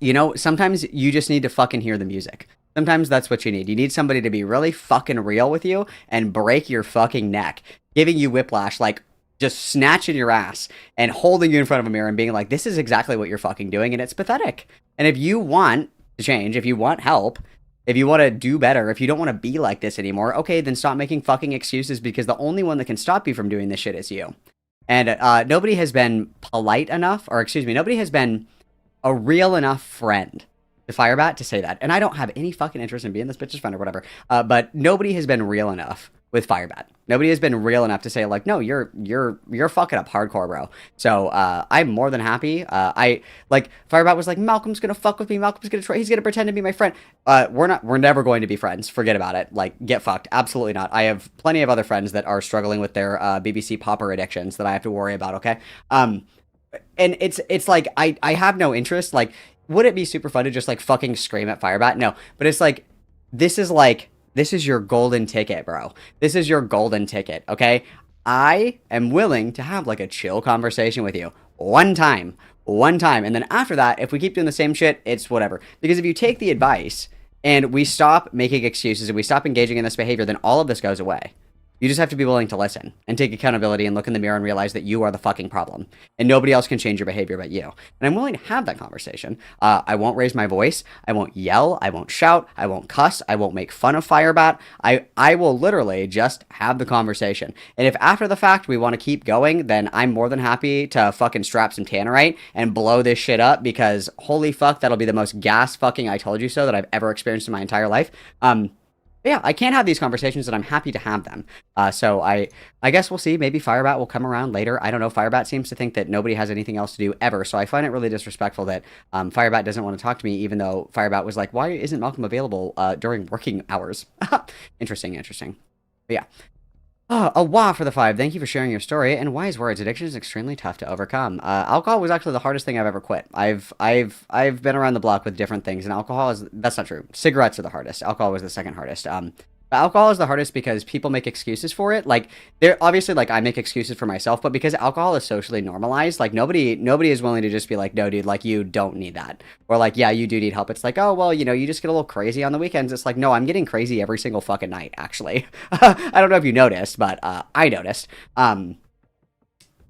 [SPEAKER 1] you know, sometimes you just need to fucking hear the music. Sometimes that's what you need. You need somebody to be really fucking real with you and break your fucking neck, giving you whiplash, like, just snatching your ass and holding you in front of a mirror and being like, this is exactly what you're fucking doing, and it's pathetic. And if you want to change, if you want help, if you want to do better, if you don't want to be like this anymore, okay, then stop making fucking excuses, because the only one that can stop you from doing this shit is you. And nobody has been polite enough, or excuse me, nobody has been a real enough friend to FIREBAT to say that. And I don't have any fucking interest in being this bitch's friend or whatever. But nobody has been real enough with FIREBAT. Nobody has been real enough to say like, no, you're fucking up hardcore, bro. So I'm more than happy. FIREBAT was like, Malcolm's gonna fuck with me. He's gonna pretend to be my friend. We're never going to be friends. Forget about it. Like, get fucked. Absolutely not. I have plenty of other friends that are struggling with their BBC popper addictions that I have to worry about. Okay. And it's like I have no interest. Like, would it be super fun to just like fucking scream at FIREBAT? No, but it's like this is your golden ticket, bro. This is your golden ticket. Okay, I am willing to have like a chill conversation with you one time, and then after that, if we keep doing the same shit, it's whatever. Because if you take the advice and we stop making excuses and we stop engaging in this behavior, then all of this goes away. You just have to be willing to listen and take accountability and look in the mirror and realize that you are the fucking problem and nobody else can change your behavior but you. And I'm willing to have that conversation. I won't raise my voice. I won't yell. I won't shout. I won't cuss. I won't make fun of FIREBAT. I will literally just have the conversation. And if after the fact we want to keep going, then I'm more than happy to fucking strap some tannerite and blow this shit up because holy fuck, that'll be the most gas fucking I told you so that I've ever experienced in my entire life. Yeah, I can't have these conversations, and I'm happy to have them. So I guess we'll see. Maybe FIREBAT will come around later. I don't know. FIREBAT seems to think that nobody has anything else to do ever. So I find it really disrespectful that FIREBAT doesn't want to talk to me, even though FIREBAT was like, why isn't Malcolm available during working hours? Interesting. But yeah. Oh, a wah for the 5. Thank you for sharing your story. And wise words. Addiction is extremely tough to overcome. Alcohol was actually the hardest thing I've ever quit. I've been around the block with different things, and that's not true. Cigarettes are the hardest. Alcohol was the second hardest. But alcohol is the hardest because people make excuses for it. Like, they're obviously, like, I make excuses for myself, but because alcohol is socially normalized, like, nobody is willing to just be like, no, dude, like, you don't need that. Or like, yeah, you do need help. It's like, oh, well, you know, you just get a little crazy on the weekends. It's like, no, I'm getting crazy every single fucking night, actually. I don't know if you noticed, but I noticed.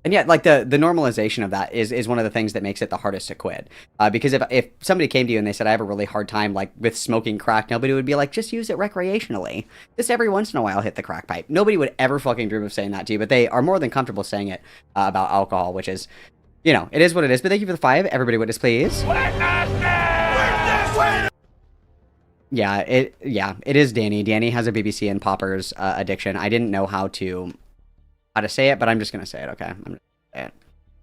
[SPEAKER 1] And yeah, like the normalization of that is one of the things that makes it the hardest to quit. Because if somebody came to you and they said, I have a really hard time like with smoking crack, nobody would be like, just use it recreationally. Just every once in a while hit the crack pipe. Nobody would ever fucking dream of saying that to you, but they are more than comfortable saying it about alcohol, which is, you know, it is what it is. But thank you for the 5. Everybody witness, please. Yeah, it is Danny. Danny has a BBC and poppers addiction. I didn't know how to say it, but I'm just gonna say it, okay? I'm gonna say it.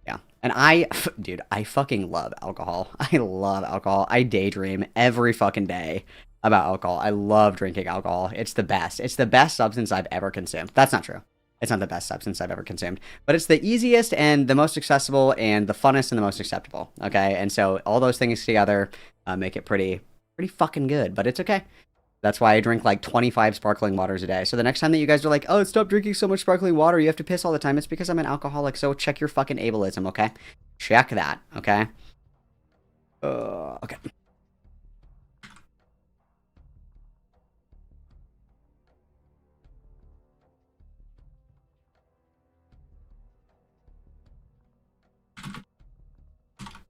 [SPEAKER 1] Yeah. And dude, I fucking love alcohol. I love alcohol. I daydream every fucking day about alcohol. I love drinking alcohol. It's the best. It's the best substance I've ever consumed. That's not true. It's not the best substance I've ever consumed, but it's the easiest and the most accessible and the funnest and the most acceptable, okay? And so all those things together make it pretty fucking good, but it's okay. That's why I drink like 25 sparkling waters a day. So the next time that you guys are like, oh, stop drinking so much sparkling water, you have to piss all the time, it's because I'm an alcoholic, so check your fucking ableism, okay? Check that, okay? Okay.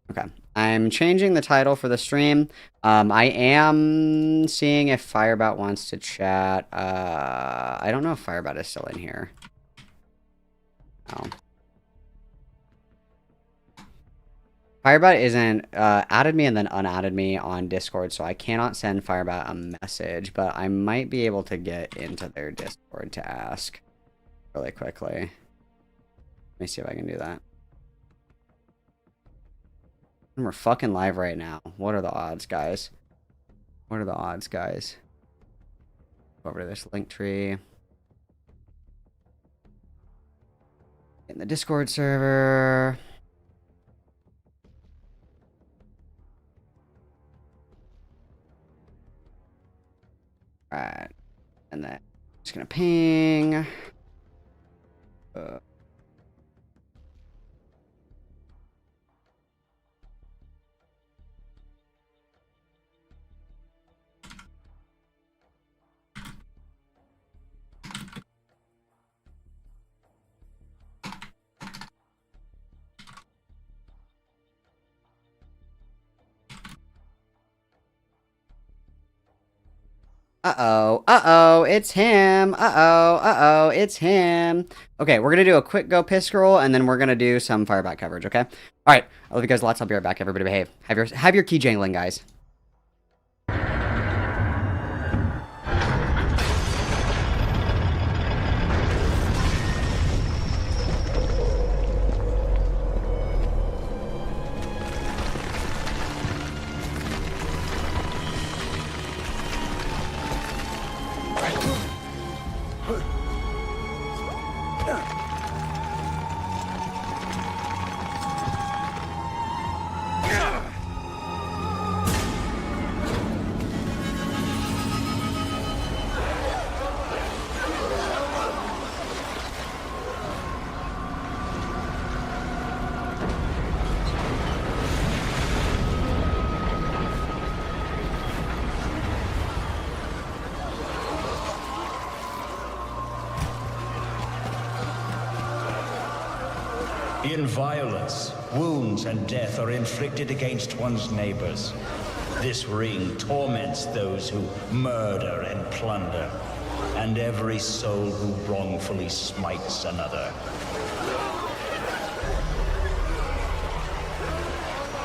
[SPEAKER 1] Okay, I'm changing the title for the stream. I am seeing if FIREBAT wants to chat. I don't know if FIREBAT is still in here. Oh. FIREBAT isn't added me and then unadded me on Discord, so I cannot send FIREBAT a message, but I might be able to get into their Discord to ask really quickly. Let me see if I can do that. And we're fucking live right now. What are the odds, guys? What are the odds, guys? Go over to this link tree. In the Discord server. Right. And then just gonna ping. Uh-oh, it's him. It's him. Okay, we're gonna do a quick go piss scroll, and then we're gonna do some FIREBAT coverage, okay? Alright, I love you guys lots. I'll be right back. Everybody behave. Have your key jangling, guys.
[SPEAKER 8] In violence, wounds and death are inflicted against one's neighbors. This ring torments those who murder and plunder, and every soul who wrongfully smites another.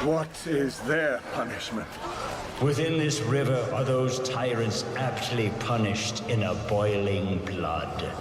[SPEAKER 9] What is their punishment?
[SPEAKER 8] Within this river are those tyrants aptly punished in a boiling blood.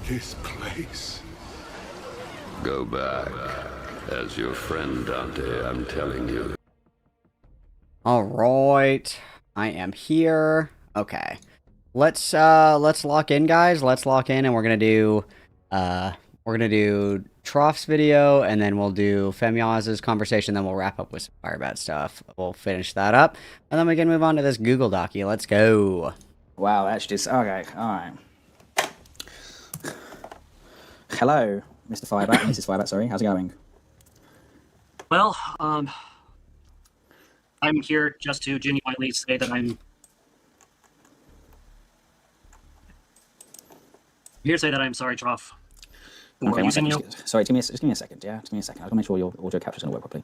[SPEAKER 9] this place.
[SPEAKER 4] Go back. As your friend, Dante, I'm telling you.
[SPEAKER 1] All right, I am here. Okay, let's lock in, guys. Let's lock in, and we're gonna do Troff's video, and then we'll do Femyaz's conversation. Then we'll wrap up with some FIREBAT stuff. We'll finish that up, and then we can move on to this Google Docu. Let's go.
[SPEAKER 7] Wow, that's just okay. All right. Hello, Mr. FIREBAT, Mrs. FIREBAT. Sorry, how's it going?
[SPEAKER 3] Well, I'm here just to genuinely say that I'm here to say that I'm sorry, Troff, for
[SPEAKER 7] Okay,
[SPEAKER 3] using you.
[SPEAKER 7] Sorry, just give me a second. Yeah, just give me a second. I'll make sure your audio capture's gonna work properly.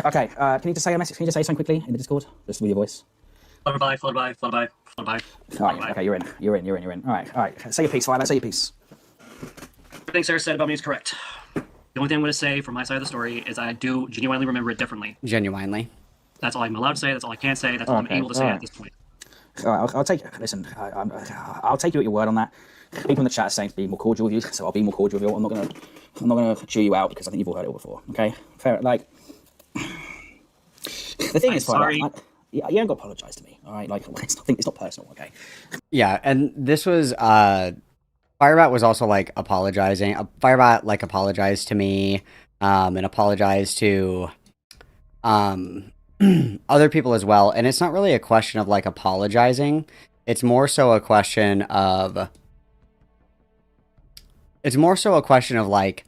[SPEAKER 7] Okay, can you just say a message? Can you just say something quickly in the Discord, just with your voice?
[SPEAKER 3] Flutter by, flutter by, flutter by, flutter by.
[SPEAKER 7] All right, okay, you're in. All right. Say your piece, FIREBAT. Say your piece.
[SPEAKER 3] Everything Sarah said about me is correct. The only thing I'm going to say from my side of the story is I do genuinely remember it differently.
[SPEAKER 1] Genuinely.
[SPEAKER 3] That's all I'm allowed to say. That's all I can say. That's all I'm able to say at this point.
[SPEAKER 7] All right, I'll take. Listen, I'll take you at your word on that. People in the chat are saying to be more cordial with you, so I'll be more cordial with you. I'm not gonna chew you out because I think you've all heard it all before. Okay, fair. Like the thing is,
[SPEAKER 3] sorry.
[SPEAKER 7] You ain't got to apologize to me. All right, like it's not personal. Okay.
[SPEAKER 1] Yeah, and this was FIREBAT was also like apologizing. FIREBAT like apologized to me, and apologized to other people as well. And it's not really a question of like apologizing. It's more so a question of like,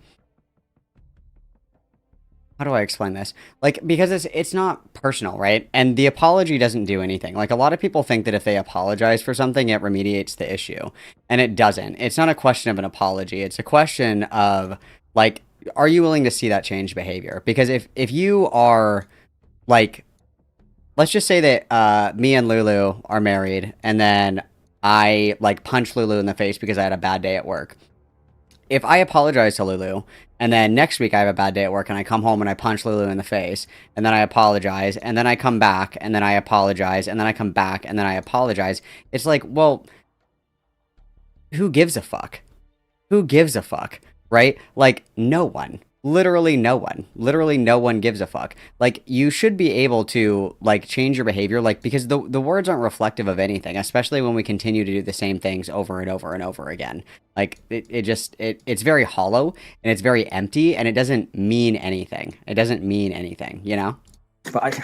[SPEAKER 1] how do I explain this? Like, because it's not personal, right? And the apology doesn't do anything. Like, a lot of people think that if they apologize for something, it remediates the issue. And it doesn't. It's not a question of an apology. It's a question of, like, are you willing to see that change behavior? Because if you are, like, let's just say that me and Lulu are married, and then I, like, punch Lulu in the face because I had a bad day at work. If I apologize to Lulu, and then next week I have a bad day at work, and I come home and I punch Lulu in the face, and then I apologize, and then I come back, and then I apologize, and then I come back, and then I apologize, it's like, well, who gives a fuck? Who gives a fuck, right? Like, no one. Literally no one. Literally no one gives a fuck. Like, you should be able to, like, change your behavior, like, because the words aren't reflective of anything, especially when we continue to do the same things over and over and over again. Like, it's very hollow, and it's very empty, and it doesn't mean anything. It doesn't mean anything, you know?
[SPEAKER 7] But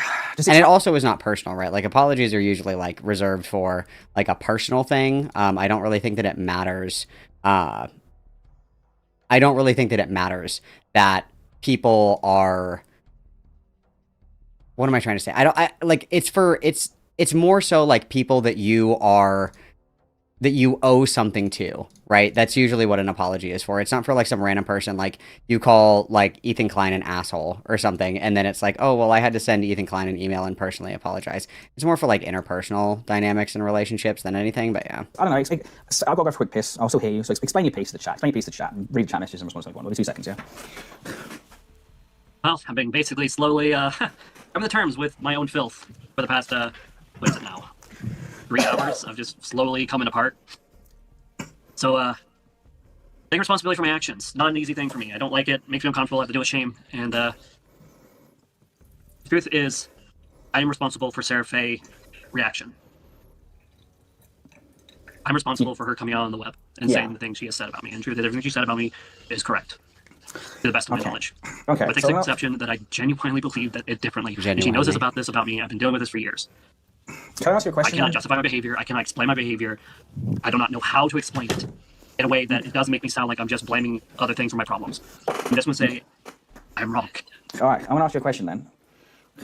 [SPEAKER 1] and it also is not personal, right? Like, apologies are usually, like, reserved for, like, a personal thing. I don't really think that it matters. I don't really think that it matters that people are, what am I trying to say? It's more so like people that you owe something to, right? That's usually what an apology is for. It's not for like some random person, like you call like Ethan Klein an asshole or something, and then it's like, oh, well, I had to send Ethan Klein an email and personally apologize. It's more for like interpersonal dynamics and relationships than anything, but yeah.
[SPEAKER 7] I don't know. I've got to go for a quick piss. I'll still hear you. So explain your piece to the chat. And read the chat messages and respond to everyone. We'll do 2 seconds, yeah?
[SPEAKER 3] Well, I've been basically slowly coming to terms with my own filth for the past, what is it now? 3 hours of just slowly coming apart. So, taking responsibility for my actions. Not an easy thing for me. I don't like it. Makes me uncomfortable. I have to deal with shame. And, the truth is, I am responsible for Sarah Faye reaction. I'm responsible for her coming out on the web and saying the things she has said about me. And the truth is, everything she said about me is correct. To the best of my knowledge.
[SPEAKER 7] Okay.
[SPEAKER 3] With the exception that I genuinely believe that it differently. And she knows this about me. I've been dealing with this for years.
[SPEAKER 7] Can I ask you a question?
[SPEAKER 3] I cannot justify my behavior. I cannot explain my behavior. I do not know how to explain it in a way that it doesn't make me sound like I'm just blaming other things for my problems. I'm just going to say, I'm wrong.
[SPEAKER 7] All right, I'm going to ask you a question then.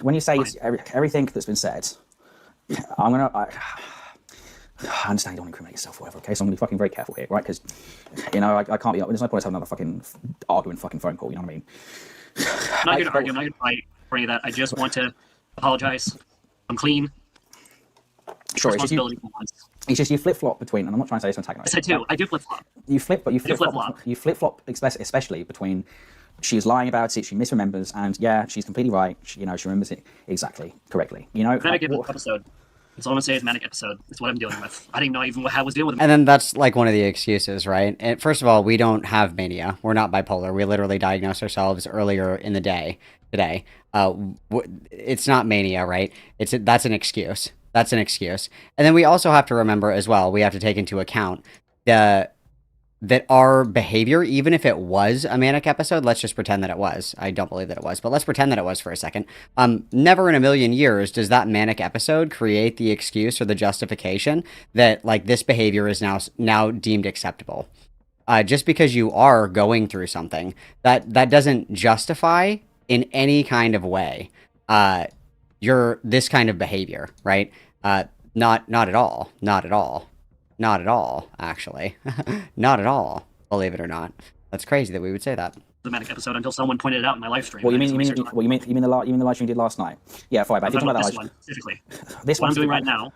[SPEAKER 7] When you say it's everything that's been said, I'm going to... I understand you don't want to incriminate yourself or whatever, okay? So I'm going to be fucking very careful here, right? Because, you know, I can't be... There's no point in having another fucking arguing fucking phone call, you know what I mean?
[SPEAKER 3] I'm not here to argue. I'm not here to fight for any of that. I just want to apologize. I'm clean.
[SPEAKER 7] Sure, it's just you flip-flop between, and I'm not trying to say this to antagonize.
[SPEAKER 3] Yes, I do. I do flip-flop.
[SPEAKER 7] You flip-flop, especially between she's lying about it, she misremembers, and yeah, she's completely right. She remembers it exactly correctly. You know.
[SPEAKER 3] Then I give an episode. That's all I'm gonna say is manic episode. It's what I'm dealing with. I didn't know even what I was dealing with.
[SPEAKER 1] And then that's like one of the excuses, right? And first of all, we don't have mania. We're not bipolar. We literally diagnosed ourselves earlier in the day today. It's not mania, right? That's an excuse. That's an excuse. And then we also have to remember as well, we have to take into account that our behavior, even if it was a manic episode, let's just pretend that it was. I don't believe that it was, but let's pretend that it was for a second. Never in a million years does that manic episode create the excuse or the justification that like this behavior is now deemed acceptable. Just because you are going through something, that doesn't justify in any kind of way this kind of behavior, right? Not at all. Not at all. Not at all, actually. Not at all, believe it or not. That's crazy that we would say that.
[SPEAKER 3] The manic episode until someone pointed it out in my live stream.
[SPEAKER 7] What you mean the live stream you did last night? Yeah, FIREBAT.
[SPEAKER 3] I'm talking about this one specifically.
[SPEAKER 7] This
[SPEAKER 3] what
[SPEAKER 7] one
[SPEAKER 3] I'm doing right now.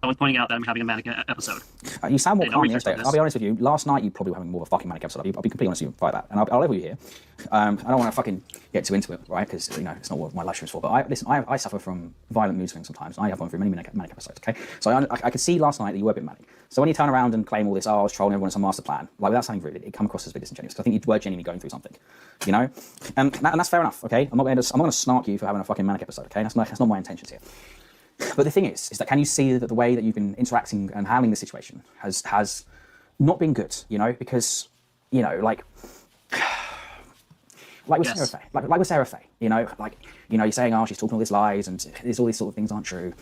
[SPEAKER 3] Someone's pointing out that I'm having a manic episode.
[SPEAKER 7] You sound more
[SPEAKER 3] Hey,
[SPEAKER 7] calm
[SPEAKER 3] don't
[SPEAKER 7] yesterday.
[SPEAKER 3] research
[SPEAKER 7] I'll be honest with you. Last night you probably were having more of a fucking manic episode. I'll be completely honest with you, FIREBAT. And I'll level you here. I don't want to fucking get too into it, right? Because it's not what my live stream's for. But I suffer from violent mood swings sometimes. I have gone through many manic episodes. Okay, so I could see last night that you were a bit manic. So when you turn around and claim all this, I was trolling everyone, it's a master plan, like without sounding rude, it come across as a bit disingenuous. Because I think you were genuinely going through something, and that's fair enough. Okay, I'm not going to snark you for having a fucking manic episode. Okay, that's not my intentions here. But the thing is that can you see that the way that you've been interacting and handling the situation has not been good? Because like with
[SPEAKER 3] Yes.
[SPEAKER 7] Sarah Faye, like with Sarah Faye, you're saying, oh, she's talking all these lies and all these sort of things aren't true.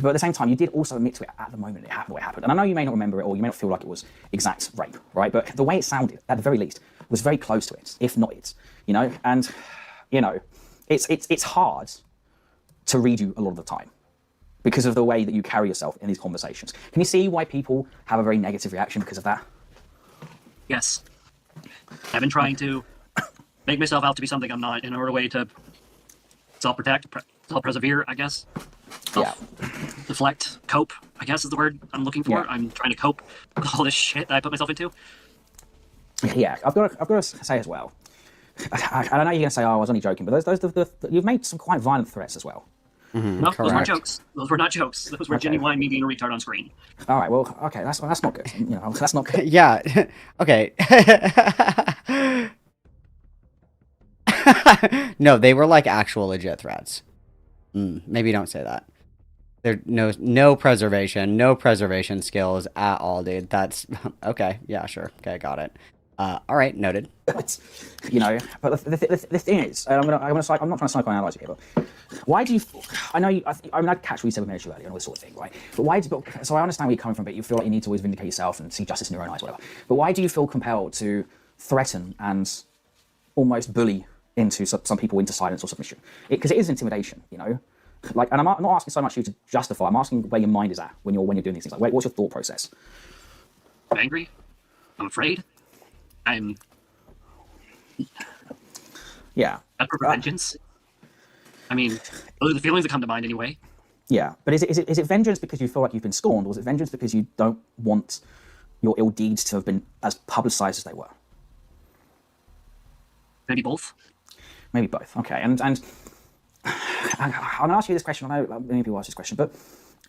[SPEAKER 7] But at the same time, you did also admit to it at the moment it happened, the way it happened. And I know you may not remember it or you may not feel like it was exact rape, right? But the way it sounded, at the very least, was very close to it, if not it. And it's hard to read you a lot of the time, because of the way that you carry yourself in these conversations. Can you see why people have a very negative reaction because of that?
[SPEAKER 3] Yes. I've been trying to make myself out to be something I'm not in order way to self-protect, self-persevere, I guess. Deflect, cope, I guess is the word I'm looking for.
[SPEAKER 7] Yeah.
[SPEAKER 3] I'm trying to cope with all this shit that I put myself into.
[SPEAKER 7] Yeah, I've got to say as well. I know you're going to say, oh, I was only joking, but you've made some quite violent threats as well.
[SPEAKER 3] No, those weren't jokes. Those were not jokes. Those were genuine me being a retard on screen.
[SPEAKER 7] All right, well, okay, that's not good. That's not good.
[SPEAKER 1] Yeah, okay. No, they were like actual legit threats. Maybe don't say that. There no preservation skills at all, dude. That's okay. Yeah, sure. Okay, got it. All right, noted.
[SPEAKER 7] But the thing is, I'm not trying to psychoanalyze you here, but why do you? I catch what you said with Ministry earlier and all this sort of thing, right? But so I understand where you're coming from, but you feel like you need to always vindicate yourself and see justice in your own eyes, whatever. But why do you feel compelled to threaten and almost bully into some people into silence or submission? Because it is intimidation, and I'm not asking so much you to justify. I'm asking where your mind is at when you're doing these things. Like, what's your thought process?
[SPEAKER 3] I'm angry. I'm afraid. I'm.
[SPEAKER 7] Yeah.
[SPEAKER 3] Desperate for vengeance. I mean, those are the feelings that come to mind anyway.
[SPEAKER 7] Yeah, but is it vengeance because you feel like you've been scorned, or is it vengeance because you don't want your ill deeds to have been as publicised as they were?
[SPEAKER 3] Maybe both.
[SPEAKER 7] Maybe both. Okay, and I'm going to ask you this question. I know many people ask this question, but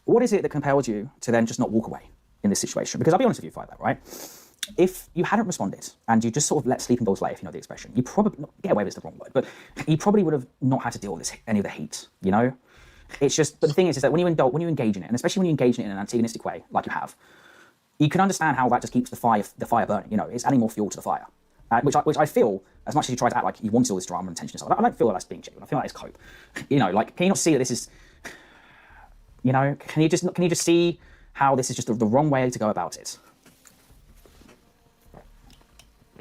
[SPEAKER 7] what is it that compels you to then just not walk away in this situation? Because I'll be honest with you, FIREBAT, right? If you hadn't responded and you just sort of let sleeping dogs lay, if you know the expression, you probably get away with the wrong word, but you probably would have not had to deal with any of the heat. It's just. But the thing is that when you engage in it, and especially when you engage in it in an antagonistic way, like you have, you can understand how that just keeps the fire burning. It's adding more fuel to the fire, which I feel, as much as you try to act like you wanted all this drama and tension, I don't feel like that's being genuine. I feel like it's cope. Can you not see that this is? Can you just see how this is just the wrong way to go about it?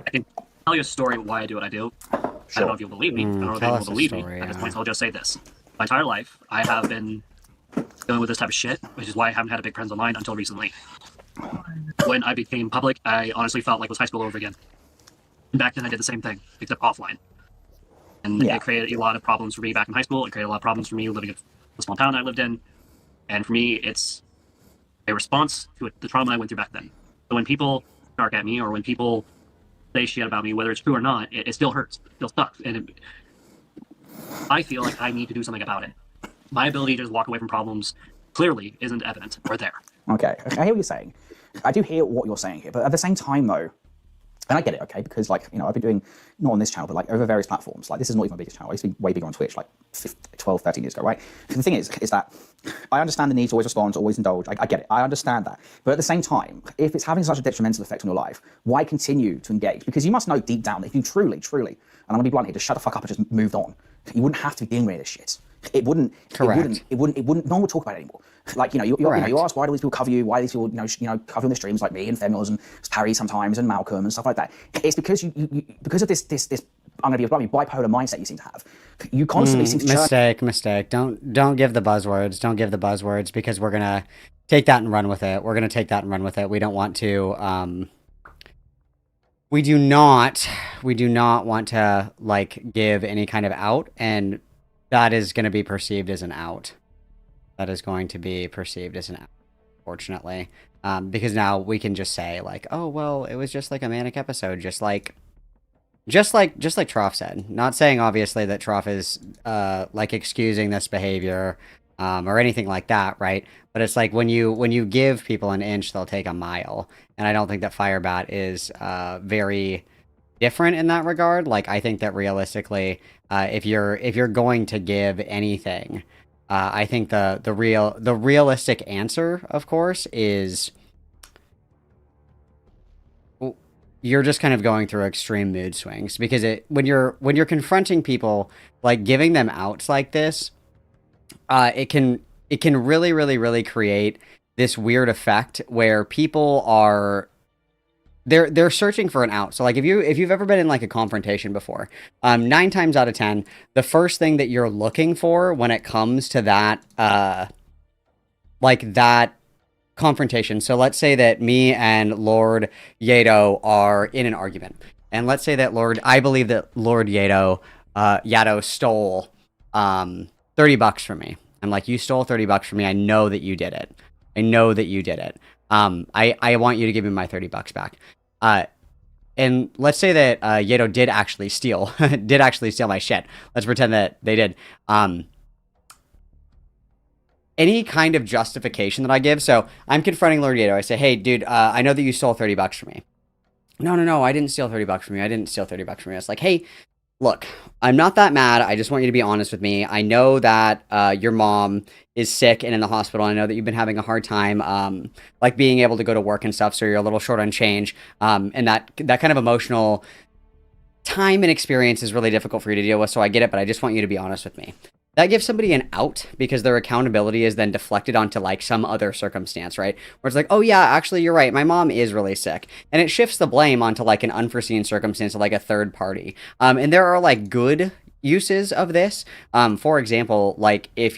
[SPEAKER 3] I can tell you a story of why I do what I do. Sure. I don't know if you'll believe me. I don't know if anyone will believe me. At this point, so I'll just say this. My entire life, I have been dealing with this type of shit, which is why I haven't had a big presence online until recently. When I became public, I honestly felt like it was high school over again. And back then, I did the same thing, except offline. And it created a lot of problems for me back in high school. It created a lot of problems for me living in the small town I lived in. And for me, it's a response to the trauma I went through back then. So when people snark at me or when people say shit about me, whether it's true or not, it still hurts, it still sucks, and I feel like I need to do something about it. My ability to just walk away from problems clearly isn't evident or there.
[SPEAKER 7] Okay, I hear what you're saying. I do hear what you're saying here, but at the same time, though, and I get it, okay, because, like, you know, I've been doing, not on this channel, but, like, over various platforms. Like, this is not even my biggest channel. I used to be way bigger on Twitch, like, 12, 13 years ago, right? The thing is that I understand the need to always respond, to always indulge. I get it. I understand that. But at the same time, if it's having such a detrimental effect on your life, why continue to engage? Because you must know deep down that if you truly, and I'm going to be blunt here, just shut the fuck up and just moved on, you wouldn't have to be dealing with this shit. It wouldn't.
[SPEAKER 1] Correct.
[SPEAKER 7] It wouldn't. No one would talk about it anymore. Like, you know, you ask why do these people cover you? Why do these people, you know, cover on the streams like me and Femils and Parry sometimes and Malcolm and stuff like that? It's because because of this I'm going to be blunt, bipolar mindset you seem to have. You constantly seem to
[SPEAKER 1] mistake. Don't give the buzzwords. Don't give the buzzwords because we're gonna take that and run with it. We're gonna take that and run with it. We don't want to. We do not want to like give any kind of out, and that is going to be perceived as an out. That is going to be perceived as an out, unfortunately. Because now we can just say like, oh, well, it was just like a manic episode, just like Troff said. Not saying obviously that Troff is like excusing this behavior or anything like that, right? But it's like when you give people an inch, they'll take a mile. And I don't think that FIREBAT is very different in that regard. Like, I think that realistically, if you're going to give anything, I think the realistic answer, of course, is you're just kind of going through extreme mood swings, because when you're confronting people, like giving them outs like this, it can really create this weird effect where people are they're searching for an out. So like if you've ever been in like a confrontation before, 9 times out of 10, the first thing that you're looking for when it comes to that like that confrontation. So let's say that me and Lord Yato are in an argument, and let's say that I believe that Lord Yato stole $30 from me. I'm like, you stole $30 from me. I know that you did it. I want you to give me my $30 back. And let's say that Yato did actually steal my shit. Let's pretend that they did. Any kind of justification that I give. So I'm confronting Lord Yato. I say, hey, dude, I know that you stole $30 from me. No, I didn't steal $30 from you. I didn't steal $30 from you. It's like, hey, look, I'm not that mad. I just want you to be honest with me. I know that your mom is sick and in the hospital. I know that you've been having a hard time, like being able to go to work and stuff. So you're a little short on change. And that kind of emotional time and experience is really difficult for you to deal with. So I get it, but I just want you to be honest with me. That gives somebody an out, because their accountability is then deflected onto like some other circumstance, right? Where it's like, oh yeah, actually you're right. My mom is really sick. And it shifts the blame onto like an unforeseen circumstance of like a third party. And there are like good uses of this. For example, like if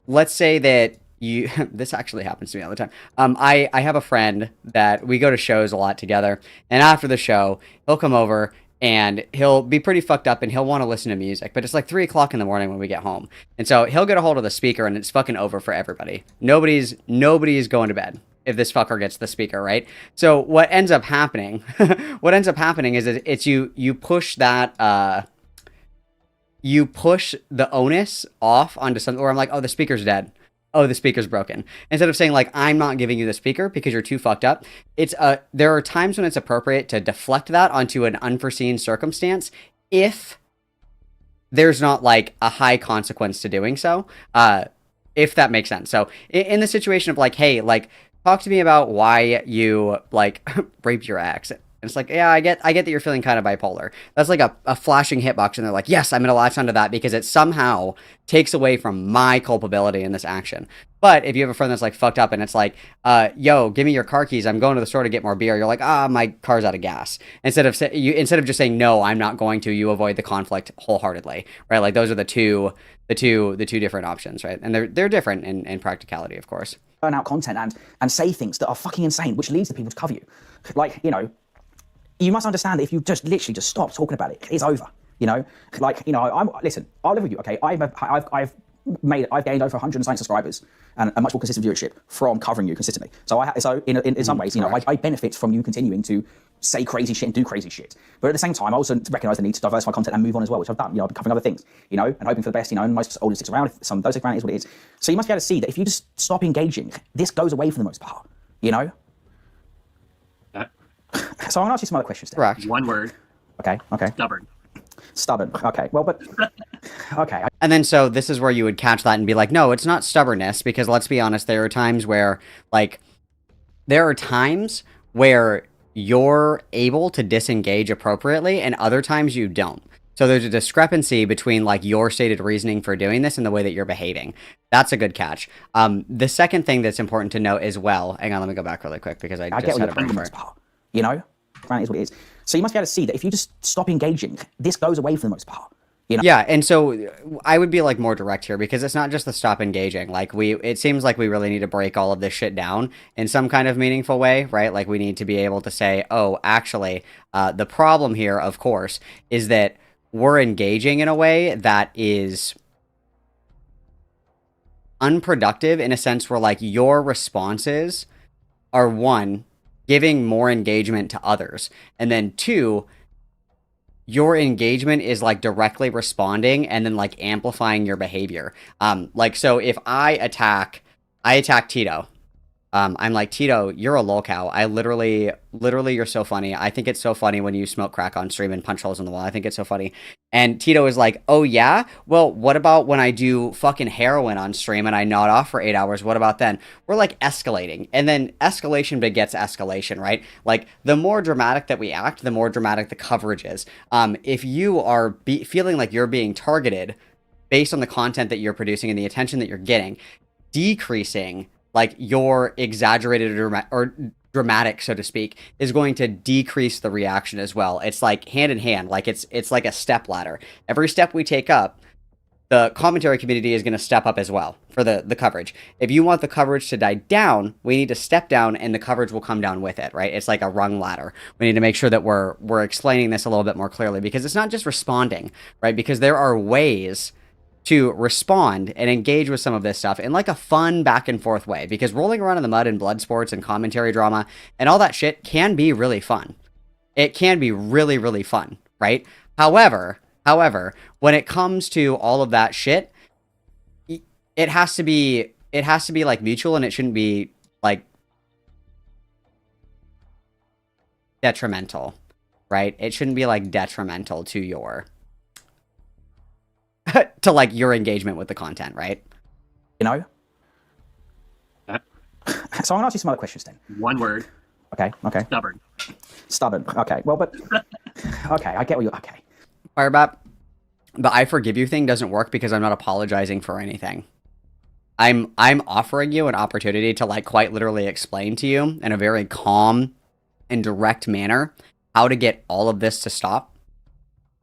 [SPEAKER 1] let's say that this actually happens to me all the time. I have a friend that we go to shows a lot together. And after the show, he'll come over and he'll be pretty fucked up and he'll want to listen to music, but it's like 3 o'clock in the morning when we get home. And so he'll get a hold of the speaker and it's fucking over for everybody. Nobody's going to bed if this fucker gets the speaker, right? So what ends up happening, is it's you push that, you push the onus off onto something where I'm like, oh, the speaker's dead. Oh, the speaker's broken. Instead of saying like, I'm not giving you the speaker because you're too fucked up. There are times when it's appropriate to deflect that onto an unforeseen circumstance if there's not like a high consequence to doing so, if that makes sense. So in the situation of like, hey, like talk to me about why you like raped your ex. And it's like, yeah, I get that you're feeling kind of bipolar. That's like a flashing hitbox, and they're like, yes, I'm going to latch onto that because it somehow takes away from my culpability in this action. But if you have a friend that's like fucked up and it's like, yo, give me your car keys, I'm going to the store to get more beer. You're like, my car's out of gas. Instead of just saying, no, I'm not going to, you avoid the conflict wholeheartedly, right? Like those are the two different options, right? And they're different in practicality, of course.
[SPEAKER 7] Burn out content and say things that are fucking insane, which leads the people to cover you. Like, you know, you must understand that if you just literally just stop talking about it, it's over. You know, like, you know, listen, I'll live with you, okay? I've gained over 109 subscribers and a much more consistent viewership from covering you consistently. So in some ways, you know, I benefit from you continuing to say crazy shit and do crazy shit. But at the same time, I also recognise the need to diversify content and move on as well, which I've done. You know, I've been covering other things, you know, and hoping for the best, you know, and most audience sticks around. If some of those stick around, it is what it is. So you must be able to see that if you just stop engaging, this goes away for the most part, you know? So I'm going to ask you some other questions then.
[SPEAKER 1] Correct.
[SPEAKER 3] One word.
[SPEAKER 7] Okay.
[SPEAKER 3] Stubborn.
[SPEAKER 7] Stubborn. Okay. Well, but... Okay.
[SPEAKER 1] And then so this is where you would catch that and be like, no, it's not stubbornness, because let's be honest, there are times where, like, you're able to disengage appropriately and other times you don't. So there's a discrepancy between, like, your stated reasoning for doing this and the way that you're behaving. That's a good catch. The second thing that's important to note as well, hang on, let me go back really quick because I just had a brain fart.
[SPEAKER 7] You know? Granted is what it is. So you must be able to see that if you just stop engaging, this goes away for the most part. You know?
[SPEAKER 1] Yeah, and so I would be like more direct here because it's not just the stop engaging. Like it seems like we really need to break all of this shit down in some kind of meaningful way, right? Like we need to be able to say, oh, actually, the problem here, of course, is that we're engaging in a way that is unproductive in a sense where, like, your responses are, one, giving more engagement to others, and then two, your engagement is, like, directly responding and then, like, amplifying your behavior. Like, so if I attack Tito, I'm like, Tito, you're a lolcow. I literally, you're so funny. I think it's so funny when you smoke crack on stream and punch holes in the wall. I think it's so funny. And Tito is like, oh yeah? Well, what about when I do fucking heroin on stream and I nod off for 8 hours? What about then? We're, like, escalating. And then escalation begets escalation, right? Like, the more dramatic that we act, the more dramatic the coverage is. If you are feeling like you're being targeted based on the content that you're producing and the attention that you're getting, decreasing, like, your exaggerated or dramatic, so to speak, is going to decrease the reaction as well. It's like hand in hand, like it's like a step ladder. Every step we take up, the commentary community is going to step up as well for the coverage. If you want the coverage to die down, we need to step down and the coverage will come down with it, right? It's like a rung ladder. We need to make sure that we're explaining this a little bit more clearly because it's not just responding, right? Because there are ways to respond and engage with some of this stuff in, like, a fun back and forth way, because rolling around in the mud and blood sports and commentary drama and all that shit can be really fun. It can be really, really fun, right? However, when it comes to all of that shit, it has to be like mutual, and it shouldn't be, like, detrimental, right? It shouldn't be, like, detrimental to your to, like, your engagement with the content, right?
[SPEAKER 7] You know? So I'm going to ask you some other questions then.
[SPEAKER 3] One word.
[SPEAKER 7] Okay. Stubborn. Okay. Well, but... Okay, I get what you're... Okay.
[SPEAKER 1] FIREBAT, the I forgive you thing doesn't work because I'm not apologizing for anything. I'm offering you an opportunity to, like, quite literally explain to you in a very calm and direct manner how to get all of this to stop.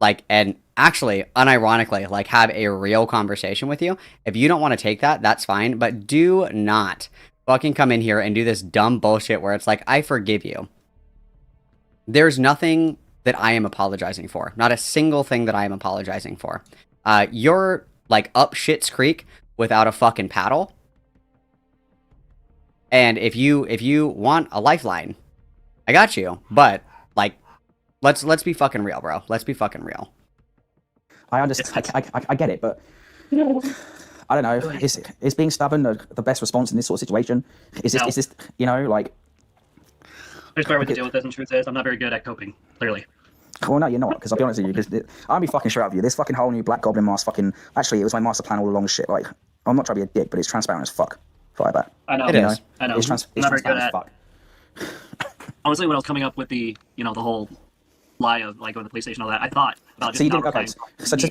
[SPEAKER 1] Like, and actually, unironically, like, have a real conversation with you. If you don't want to take that, that's fine. But do not fucking come in here and do this dumb bullshit where it's like, I forgive you. There's nothing that I am apologizing for. Not a single thing that I am apologizing for. You're, like, up shit's creek without a fucking paddle. And if you want a lifeline, I got you. But, like, let's be fucking real, bro. Let's be fucking real.
[SPEAKER 7] I understand. I get it, but I don't know. Is being stubborn the best response in this sort of situation? Is this you know, like?
[SPEAKER 3] There's better way to deal with this, and truth is, I'm not very good at coping. Clearly.
[SPEAKER 7] Well, no, you're not. Because I'll be honest with you. Because I'll be fucking straight up with you. This fucking whole new Black Goblin mask. Actually, it was my master plan all along. Shit. Like, I'm not trying to be a dick, but it's transparent as fuck. FIREBAT.
[SPEAKER 3] I know.
[SPEAKER 1] It is.
[SPEAKER 3] I know.
[SPEAKER 7] It's
[SPEAKER 3] I'm not very good
[SPEAKER 7] transparent as
[SPEAKER 3] at.
[SPEAKER 7] fuck.
[SPEAKER 3] Honestly, when I was coming up with the the whole lie of, like, going to the police station and all that, I thought about just
[SPEAKER 7] So you
[SPEAKER 3] not
[SPEAKER 7] didn't. Okay.
[SPEAKER 3] replying.
[SPEAKER 7] So to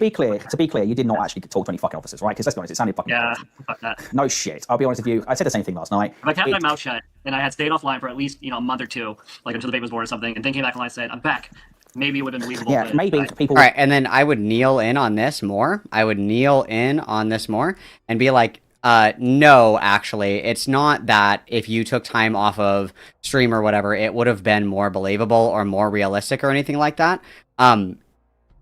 [SPEAKER 7] be clear, you did not actually talk to any fucking officers, right? Because let's be honest, it sounded fucking.
[SPEAKER 3] Yeah, fuck that.
[SPEAKER 7] No shit. I'll be honest with you. I said the same thing last night.
[SPEAKER 3] If I kept my mouth shut and I had stayed offline for at least a month or two, like until the baby was born or something, and then came back and I said I'm back, maybe it would have been believable.
[SPEAKER 7] Yeah, maybe people.
[SPEAKER 1] All right, and then I would kneel in on this more. And be like, no, actually, it's not that if you took time off of stream or whatever, it would have been more believable or more realistic or anything like that.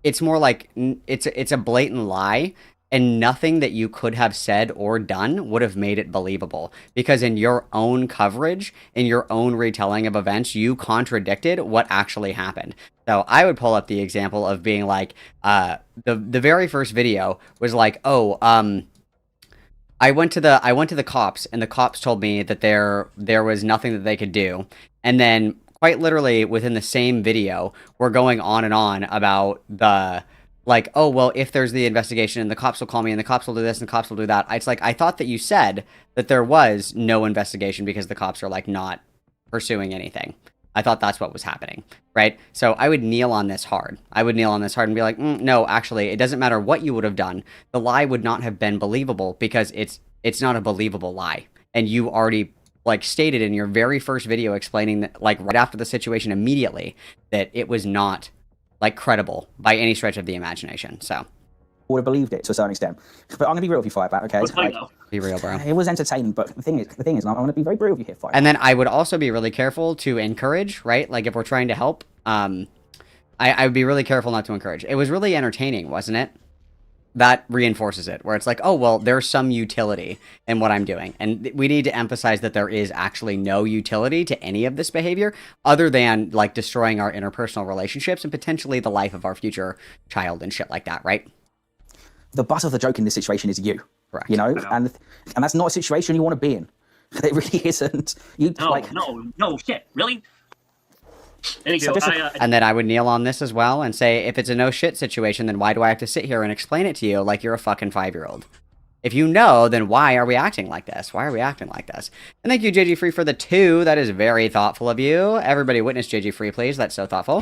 [SPEAKER 1] It's more like it's a blatant lie, And nothing that you could have said or done would have made it believable. Because in your own coverage, in your own retelling of events, you contradicted what actually happened. So I would pull up the example of being like, the very first video was like, oh, I went to the cops, and the cops told me that there was nothing that they could do. And then quite literally within the same video, we're going on and on about the, like, oh, well, if there's the investigation and the cops will call me and the cops will do this and the cops will do that. It's like, I thought that you said that there was no investigation because the cops are like not pursuing anything. I thought that's what was happening, right? So I would kneel on this hard. I would kneel on this hard and be like, no, actually, it doesn't matter what you would have done. The lie would not have been believable because it's not a believable lie. And you already like stated in your very first video explaining that, like, right after the situation immediately, that it was not like credible by any stretch of the imagination. So
[SPEAKER 7] would have believed it to a certain extent. But I'm gonna be real with you, Firebat, okay?
[SPEAKER 1] Like, be real, bro.
[SPEAKER 7] It was entertaining, but the thing is, I'm gonna be very real with you here, Firebat.
[SPEAKER 1] And then I would also be really careful to encourage, right? Like if we're trying to help, I would be really careful not to encourage. It was really entertaining, wasn't it? That reinforces it, where it's like, oh, well, there's some utility in what I'm doing. And we need to emphasize that there is actually no utility to any of this behavior other than, like, destroying our interpersonal relationships and potentially the life of our future child and shit like that, right?
[SPEAKER 7] The butt of the joke in this situation is you.
[SPEAKER 1] Correct.
[SPEAKER 7] You know? And that's not a situation you want to be in. It really isn't.
[SPEAKER 3] No, shit, really? Anywho,
[SPEAKER 1] and then I would kneel on this as well and say, if it's a no shit situation, then why do I have to sit here and explain it to you like you're a fucking 5-year-old? If you know, then why are we acting like this? Why are we acting like this? And thank you, JG Free, for the 2. That is very thoughtful of you. Everybody witness JG Free, please. That's so thoughtful.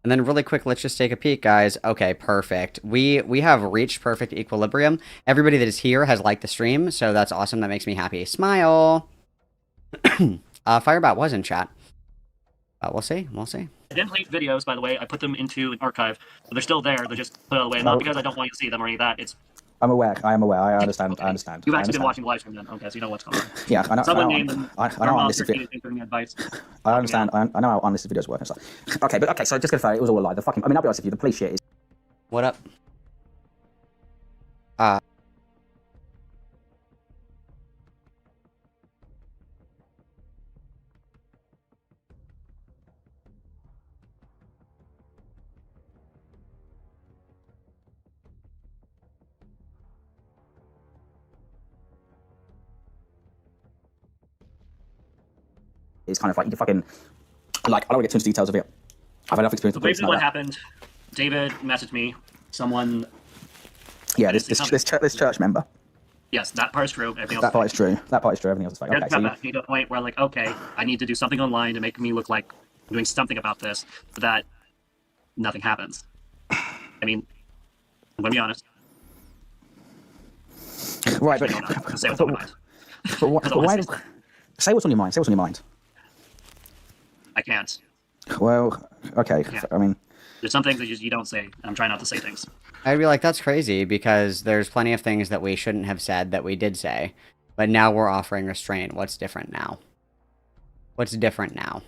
[SPEAKER 1] And then really quick, let's just take a peek, guys. Okay, perfect. We have reached perfect equilibrium. Everybody that is here has liked the stream, so that's awesome. That makes me happy. Smile. Firebat was in chat. We'll see. We'll see.
[SPEAKER 3] I didn't delete videos, by the way. I put them into an archive. But they're still there. They're just put out of the way. Not because I don't want you to see them or any of that. It's.
[SPEAKER 7] I'm aware. I am aware. I understand. Okay. I understand.
[SPEAKER 3] You've actually been watching the live stream then. Okay, so you know what's going on.
[SPEAKER 7] Yeah, I know.
[SPEAKER 3] Someone
[SPEAKER 7] I
[SPEAKER 3] named them.
[SPEAKER 7] I know how unlisted
[SPEAKER 3] advice.
[SPEAKER 7] I understand. I know how unlisted videos work and stuff. Okay, so just gonna say it was all a lie. The fucking. I mean, I'll be honest with you. The police shit is.
[SPEAKER 1] What up?
[SPEAKER 7] It's kind of like you fucking like. I don't want to get too into details of it. I've had enough experience.
[SPEAKER 3] So basically, what happened? David messaged me. Someone.
[SPEAKER 7] Yeah, this church member.
[SPEAKER 3] Yes, that part is true. Everything else.
[SPEAKER 7] That part is true. That part is true. Everything else is fake. Okay,
[SPEAKER 3] so to a point where like, okay, I need to do something online to make me look like I'm doing something about this, but that nothing happens. I mean, I'm gonna be honest.
[SPEAKER 7] Right, but
[SPEAKER 3] say what's on my mind.
[SPEAKER 7] But why? Say what's on your mind. Say what's on your mind.
[SPEAKER 3] I can't.
[SPEAKER 7] Well, okay.
[SPEAKER 3] Yeah.
[SPEAKER 7] I mean,
[SPEAKER 3] there's some things that you don't say. I'm trying not to say things.
[SPEAKER 1] I'd be like, that's crazy, because there's plenty of things that we shouldn't have said that we did say, but now we're offering restraint. What's different now? What's different now?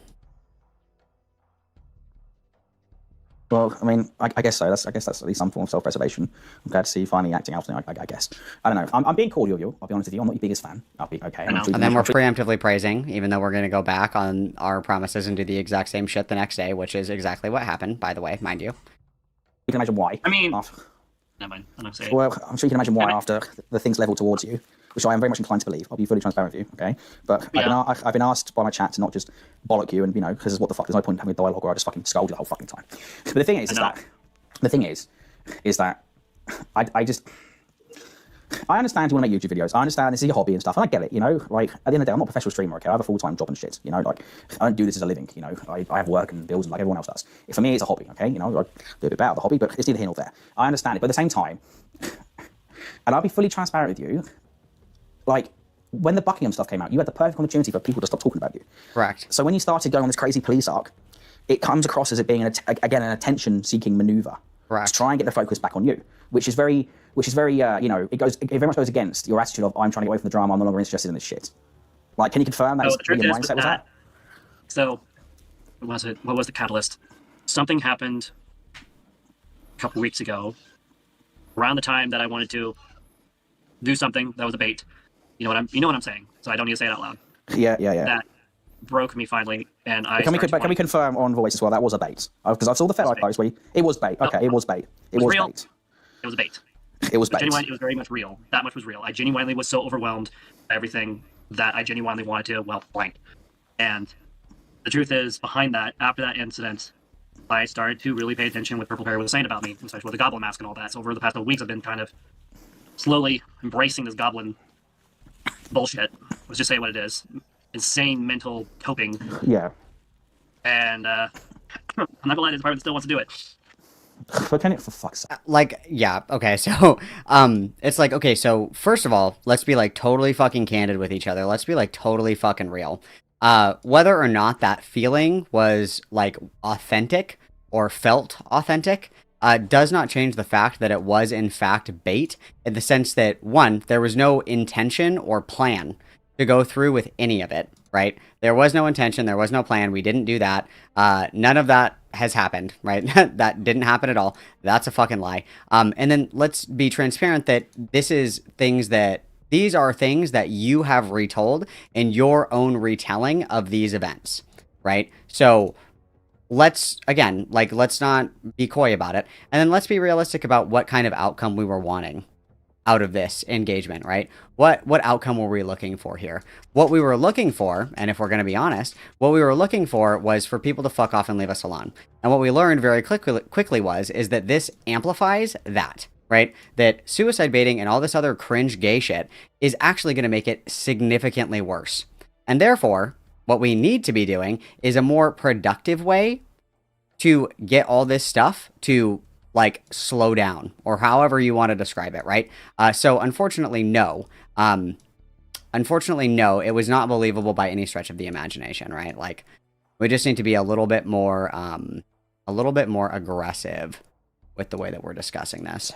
[SPEAKER 7] well, I mean, I guess so. I guess that's at least some form of self-preservation. I'm glad to see you finally acting out. I guess. I don't know. I'm being cordial, you. I'll be honest with you. I'm not your biggest fan. I'll be okay.
[SPEAKER 1] And then we're preemptively praising, even though we're going to go back on our promises and do the exact same shit the next day, which is exactly what happened, by the way, mind you.
[SPEAKER 7] You can imagine why.
[SPEAKER 3] I mean, never mind. I'm not saying.
[SPEAKER 7] Well, I'm sure you can imagine why after the things level towards you, which I am very much inclined to believe. I'll be fully transparent with you, okay? But yeah. I've been asked by my chat to not just bollock you and, because what the fuck, there's no point in having a dialogue where I just fucking scold you the whole fucking time. But the thing is that I understand you want to make YouTube videos. I understand this is your hobby and stuff, and I get it, like, at the end of the day, I'm not a professional streamer, okay? I have a full-time job and shit, like, I don't do this as a living, I have work and bills like everyone else does. For me, it's a hobby, okay? I do a bit better the hobby, but it's neither here nor there. I understand it, but at the same time, and I'll be fully transparent with you, like, when the Buckingham stuff came out, you had the perfect opportunity for people to stop talking about you.
[SPEAKER 1] Correct.
[SPEAKER 7] So when you started going on this crazy police arc, it comes across as it being, an attention-seeking maneuver.
[SPEAKER 1] Correct.
[SPEAKER 7] To try and get the focus back on you, which is very, it very much goes against your attitude of, I'm trying to get away from the drama, I'm no longer interested in this shit. Like, can you confirm that your mindset was that?
[SPEAKER 3] So, what was the catalyst? Something happened a couple weeks ago around the time that I wanted to do something that was a bait. You know what I'm saying. So I don't need to say it out loud.
[SPEAKER 7] Yeah.
[SPEAKER 3] That broke me finally, and I.
[SPEAKER 7] Can we confirm on voice as well that was a bait? Because I saw the FetLife post where it was bait. Okay, it was bait. It was
[SPEAKER 3] real.
[SPEAKER 7] bait.
[SPEAKER 3] It was a bait.
[SPEAKER 7] It was bait.
[SPEAKER 3] Genuinely, it was very much real. That much was real. I genuinely was so overwhelmed by everything that I genuinely wanted to, blank. And the truth is, behind that, after that incident, I started to really pay attention what Purple Perry was saying about me, especially with the goblin mask and all that. So over the past couple weeks, I've been kind of slowly embracing this goblin bullshit. Let's just say what it is. Insane mental coping.
[SPEAKER 7] Yeah.
[SPEAKER 3] And I'm not gonna lie, this department still wants to do it.
[SPEAKER 7] But can it, for fuck's sake?
[SPEAKER 1] Like, yeah, okay, so, it's like, okay, so, first of all, let's be, like, totally fucking candid with each other. Let's be, like, totally fucking real. Whether or not that feeling was, like, authentic or felt authentic, does not change the fact that it was, in fact, bait, in the sense that, one, there was no intention or plan to go through with any of it, right? There was no intention, there was no plan, we didn't do that. None of that has happened, right? That didn't happen at all. That's a fucking lie. And then let's be transparent that these are things that you have retold in your own retelling of these events, right? So let's not be coy about it. And then let's be realistic about what kind of outcome we were wanting out of this engagement, right? What outcome were we looking for here? What we were looking for, and if we're going to be honest, what we were looking for was for people to fuck off and leave us alone. And what we learned very quickly is that this amplifies that, right? That suicide baiting and all this other cringe gay shit is actually going to make it significantly worse. And therefore, what we need to be doing is a more productive way to get all this stuff to, like, slow down, or however you want to describe it, right? So unfortunately, no. Unfortunately, no, it was not believable by any stretch of the imagination, right? Like, we just need to be a little bit more aggressive with the way that we're discussing this.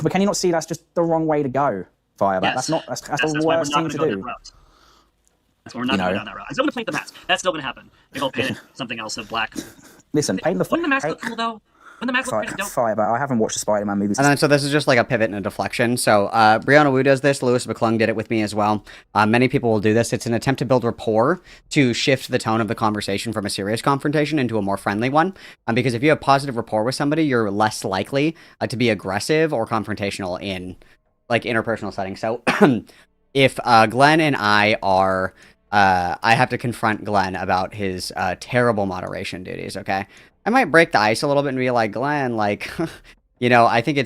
[SPEAKER 7] But can you not see that's just the wrong way to go, FIREBAT?
[SPEAKER 3] Yes.
[SPEAKER 7] That's the worst thing to do.
[SPEAKER 3] That's why we're not going down that route. I'm still going to paint the mask. That's still going to happen. Maybe I'll paint it something else of black.
[SPEAKER 7] Listen, paint the...
[SPEAKER 3] Wouldn't the mask look cool, though?
[SPEAKER 7] FIREBAT, I haven't watched the Spider-Man movies.
[SPEAKER 1] And then, so this is just like a pivot and a deflection. So Brianna Wu does this. Lewis McClung did it with me as well. Many people will do this. It's an attempt to build rapport to shift the tone of the conversation from a serious confrontation into a more friendly one. Because if you have positive rapport with somebody, you're less likely to be aggressive or confrontational in, like, interpersonal settings. So if Glenn and I are... I have to confront Glenn about his terrible moderation duties, okay? I might break the ice a little bit and be like, Glenn, like, you know, I think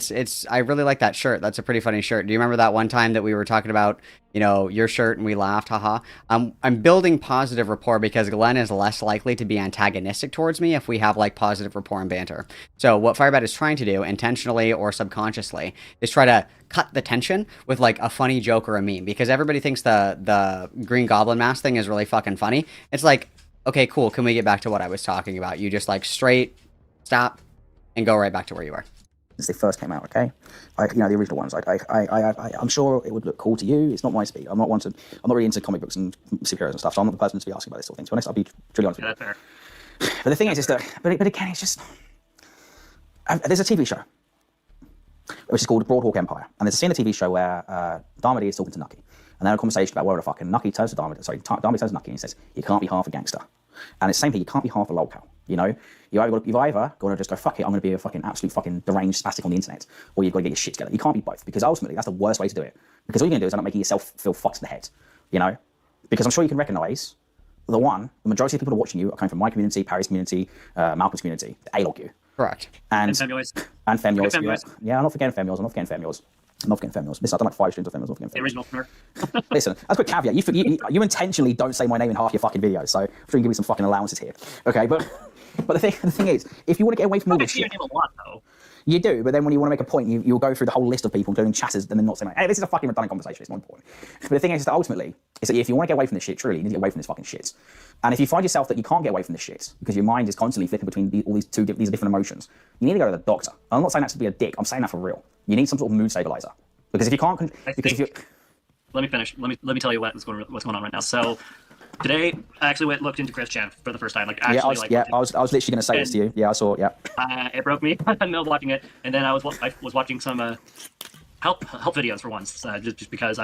[SPEAKER 1] I really like that shirt. That's a pretty funny shirt. Do you remember that one time that we were talking about, you know, your shirt and we laughed, haha? I'm building positive rapport because Glenn is less likely to be antagonistic towards me if we have, like, positive rapport and banter. So what FIREBAT is trying to do, intentionally or subconsciously, is try to cut the tension with, like, a funny joke or a meme, because everybody thinks the Green Goblin mask thing is really fucking funny. It's like, okay, cool, can we get back to what I was talking about? You just, like, straight stop and go right back to where you were.
[SPEAKER 7] Since they first came out, okay? The original ones. I'm sure it would look cool to you. It's not my speed. I'm not really into comic books and superheroes and stuff, so I'm not the person to be asking about this sort of thing. To be honest, I'll be truly honest with you. That's fair. But the thing is that, but again, it's just... there's a TV show, which is called Broadhawk Empire, and there's a scene in the TV show where Darmody is talking to Nucky, and they have a conversation about where the fuck, and Nucky turns to Darmody turns to Nucky and he says, you can't be half a gangster. And it's the same thing, you can't be half a lolcow, you know? You've either got to just go, fuck it, I'm going to be a fucking absolute fucking deranged spastic on the internet, or you've got to get your shit together. You can't be both, because ultimately that's the worst way to do it. Because all you're going to do is end up making yourself feel fucked in the head, you know? Because I'm sure you can recognise the majority of people who are watching you are coming from my community, Parry's community, Malcolm's community, the A-log you.
[SPEAKER 1] Correct.
[SPEAKER 3] And Femioids.
[SPEAKER 7] And Femioids. Yeah, I'm not forgetting Femioids. Listen, I've done like 5 streams of Femioids. I'm not forgetting Femioids. The
[SPEAKER 3] original Fnurk.
[SPEAKER 7] Listen, that's a quick caveat. You intentionally don't say my name in half your fucking videos, so I'm sure you can give me some fucking allowances here. Okay, but the thing is, if you want to get away from all this shit...
[SPEAKER 3] your name a lot, though.
[SPEAKER 7] You do, but then when you want to make a point, you'll go through the whole list of people, including chatters, and then not saying, hey, this is a fucking redundant conversation, it's not important. But the thing is that ultimately, is that if you want to get away from this shit, truly, you need to get away from this fucking shit. And if you find yourself that you can't get away from this shit, because your mind is constantly flipping between all these different emotions, you need to go to the doctor. I'm not saying that to be a dick, I'm saying that for real. You need some sort of mood stabilizer. Because if you can't...
[SPEAKER 3] Let me finish. Let me tell you what's going on right now. So... Today, I actually looked into Chris Chan for the first time.
[SPEAKER 7] I was literally going to say this to you. Yeah, I saw it, yeah.
[SPEAKER 3] It broke me. I'm middle watching it, and then I was watching some help videos for once, just because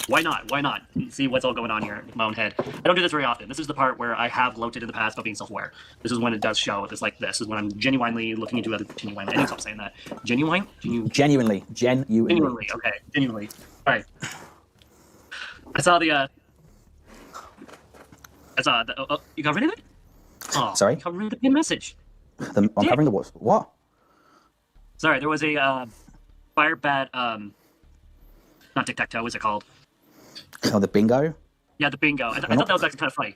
[SPEAKER 3] why not see what's all going on here in my own head. I don't do this very often. This is the part where I have gloated in the past about being self-aware. This is when it does show. It's like this is when I'm genuinely looking into other genuinely. I need to stop saying that. Genuinely.
[SPEAKER 7] Genuinely.
[SPEAKER 3] Okay. Genuinely. All right. I saw the. You covered anything? Oh,
[SPEAKER 7] Sorry?
[SPEAKER 3] You covered the pin message.
[SPEAKER 7] I'm covering the what?
[SPEAKER 3] Sorry, there was a FIREBAT. Not tic-tac-toe. What's it called?
[SPEAKER 7] Oh, the bingo.
[SPEAKER 3] Yeah, the bingo. I thought that was actually kind of funny.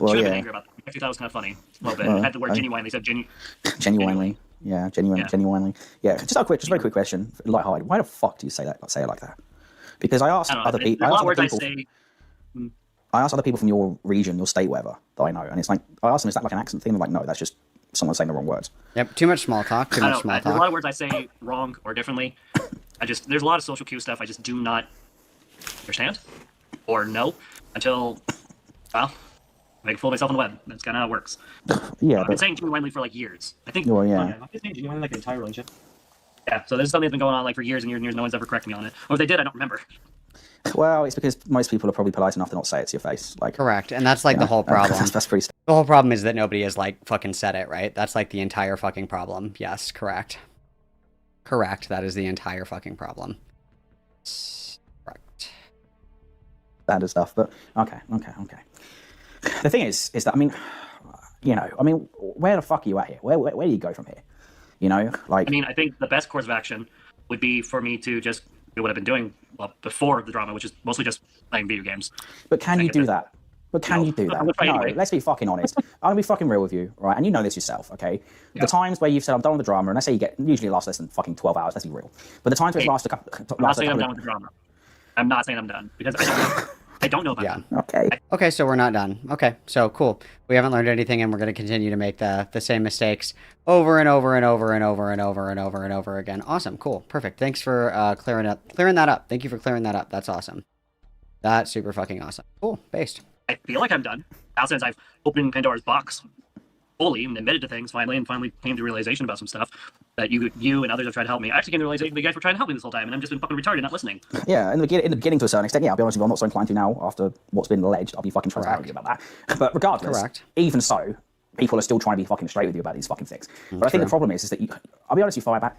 [SPEAKER 7] Well,
[SPEAKER 3] Should have
[SPEAKER 7] yeah.
[SPEAKER 3] been angry about that. I actually thought it was kind of funny. A little bit.
[SPEAKER 7] Well,
[SPEAKER 3] It had the word genuinely. They said
[SPEAKER 7] Genuinely. Yeah,
[SPEAKER 3] Yeah.
[SPEAKER 7] genuinely. Yeah, just a very quick question, lighthearted. Why the fuck do you say that? Say it like that? Because I asked other people.
[SPEAKER 3] There's a lot of words I say.
[SPEAKER 7] I asked other people from your region, your state, whatever, that I know, and it's like I asked them, is that like an accent thing? They're like, no, that's just someone saying the wrong words.
[SPEAKER 1] Yep, too much small talk. Too much small
[SPEAKER 3] There's a lot
[SPEAKER 1] talk.
[SPEAKER 3] of words I say wrong or differently. There's a lot of social cue stuff I just do not understand or know until, well, I make a fool of myself on the web. That's kind of how it works.
[SPEAKER 7] Yeah,
[SPEAKER 3] I've been saying genuinely for like years. I think.
[SPEAKER 7] Well, yeah.
[SPEAKER 3] I've been saying genuinely like an entire relationship. Yeah, so this is something that's been going on like for years and years and years. No one's ever corrected me on it. Or if they did, I don't remember.
[SPEAKER 7] Well, it's because most people are probably polite enough to not say it to your face. Like
[SPEAKER 1] Correct, and that's like the whole problem.
[SPEAKER 7] That's pretty.
[SPEAKER 1] The whole problem is that nobody has like fucking said it, right? That's like the entire fucking problem. Yes, correct. Correct. That is the entire fucking problem. Correct.
[SPEAKER 7] Standard stuff, but okay. The thing is that I mean, where the fuck are you at here? Where do you go from here? Like.
[SPEAKER 3] I mean, I think the best course of action would be for me to just do what I've been doing before the drama, which is mostly just playing video games.
[SPEAKER 7] But can you do that? No, let's be fucking honest. I'm gonna be fucking real with you, right? And you know this yourself, okay?
[SPEAKER 3] Yeah.
[SPEAKER 7] The times where you've said I'm done with the drama, and let's say usually lasts less than fucking 12 hours. Let's be real. But the times where it's lasted
[SPEAKER 3] I'm not saying I'm done with the drama. I'm not saying I'm done because I don't know about it.
[SPEAKER 7] Okay.
[SPEAKER 1] Okay, so we're not done. Okay, so cool. We haven't learned anything, and we're going to continue to make the same mistakes over and over and over and over and over and over and over again. Awesome, cool, perfect. Thanks for clearing that up. Thank you for clearing that up. That's awesome. That's super fucking awesome. Cool, based.
[SPEAKER 3] I feel like I'm done. Now since I've opened Pandora's box fully and admitted to things finally came to realization about some stuff that you and others have tried to help me. I actually came to realization that you guys were trying to help me this whole time, and I've just been fucking retarded, not listening.
[SPEAKER 7] Yeah, in the beginning to a certain extent, yeah, I'll be honest with you, I'm not so inclined to now after what's been alleged. I'll be fucking transparent with you about that. But regardless, even so, people are still trying to be fucking straight with you about these fucking things. But I think the problem is that I'll be honest with you, Firebat,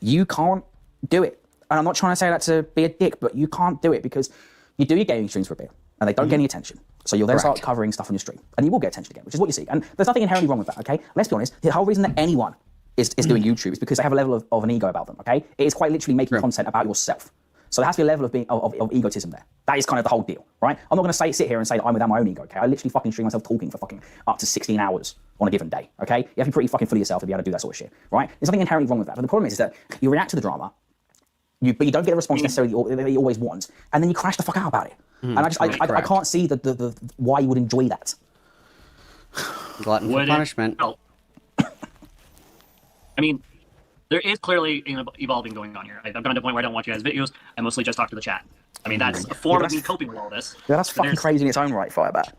[SPEAKER 7] you can't do it. And I'm not trying to say that to be a dick, but you can't do it because you do your gaming streams for a bit, and they don't get any attention. So you'll then start covering stuff on your stream, and you will get attention again, which is what you see. And there's nothing inherently wrong with that, okay? Let's be honest, the whole reason that anyone is doing YouTube is because they have a level of an ego about them, okay? It is quite literally making content about yourself. So there has to be a level of egotism there. That is kind of the whole deal, right? I'm not going to sit here and say that I'm without my own ego, okay? I literally fucking stream myself talking for fucking up to 16 hours on a given day, okay? You have to be pretty fucking full of yourself to be able to do that sort of shit, right? There's nothing inherently wrong with that. But the problem is that you react to the drama, but you don't get the response necessarily that you always want, and then you crash the fuck out about it. And I can't see the why you would enjoy that.
[SPEAKER 1] Glutton for punishment.
[SPEAKER 3] I mean, there is clearly evolving going on here. I've gotten to a point where I don't watch you guys' videos. I mostly just talk to the chat. I mean, that's a form of me coping with all this.
[SPEAKER 7] Yeah, that's fucking crazy in its own right, Firebat.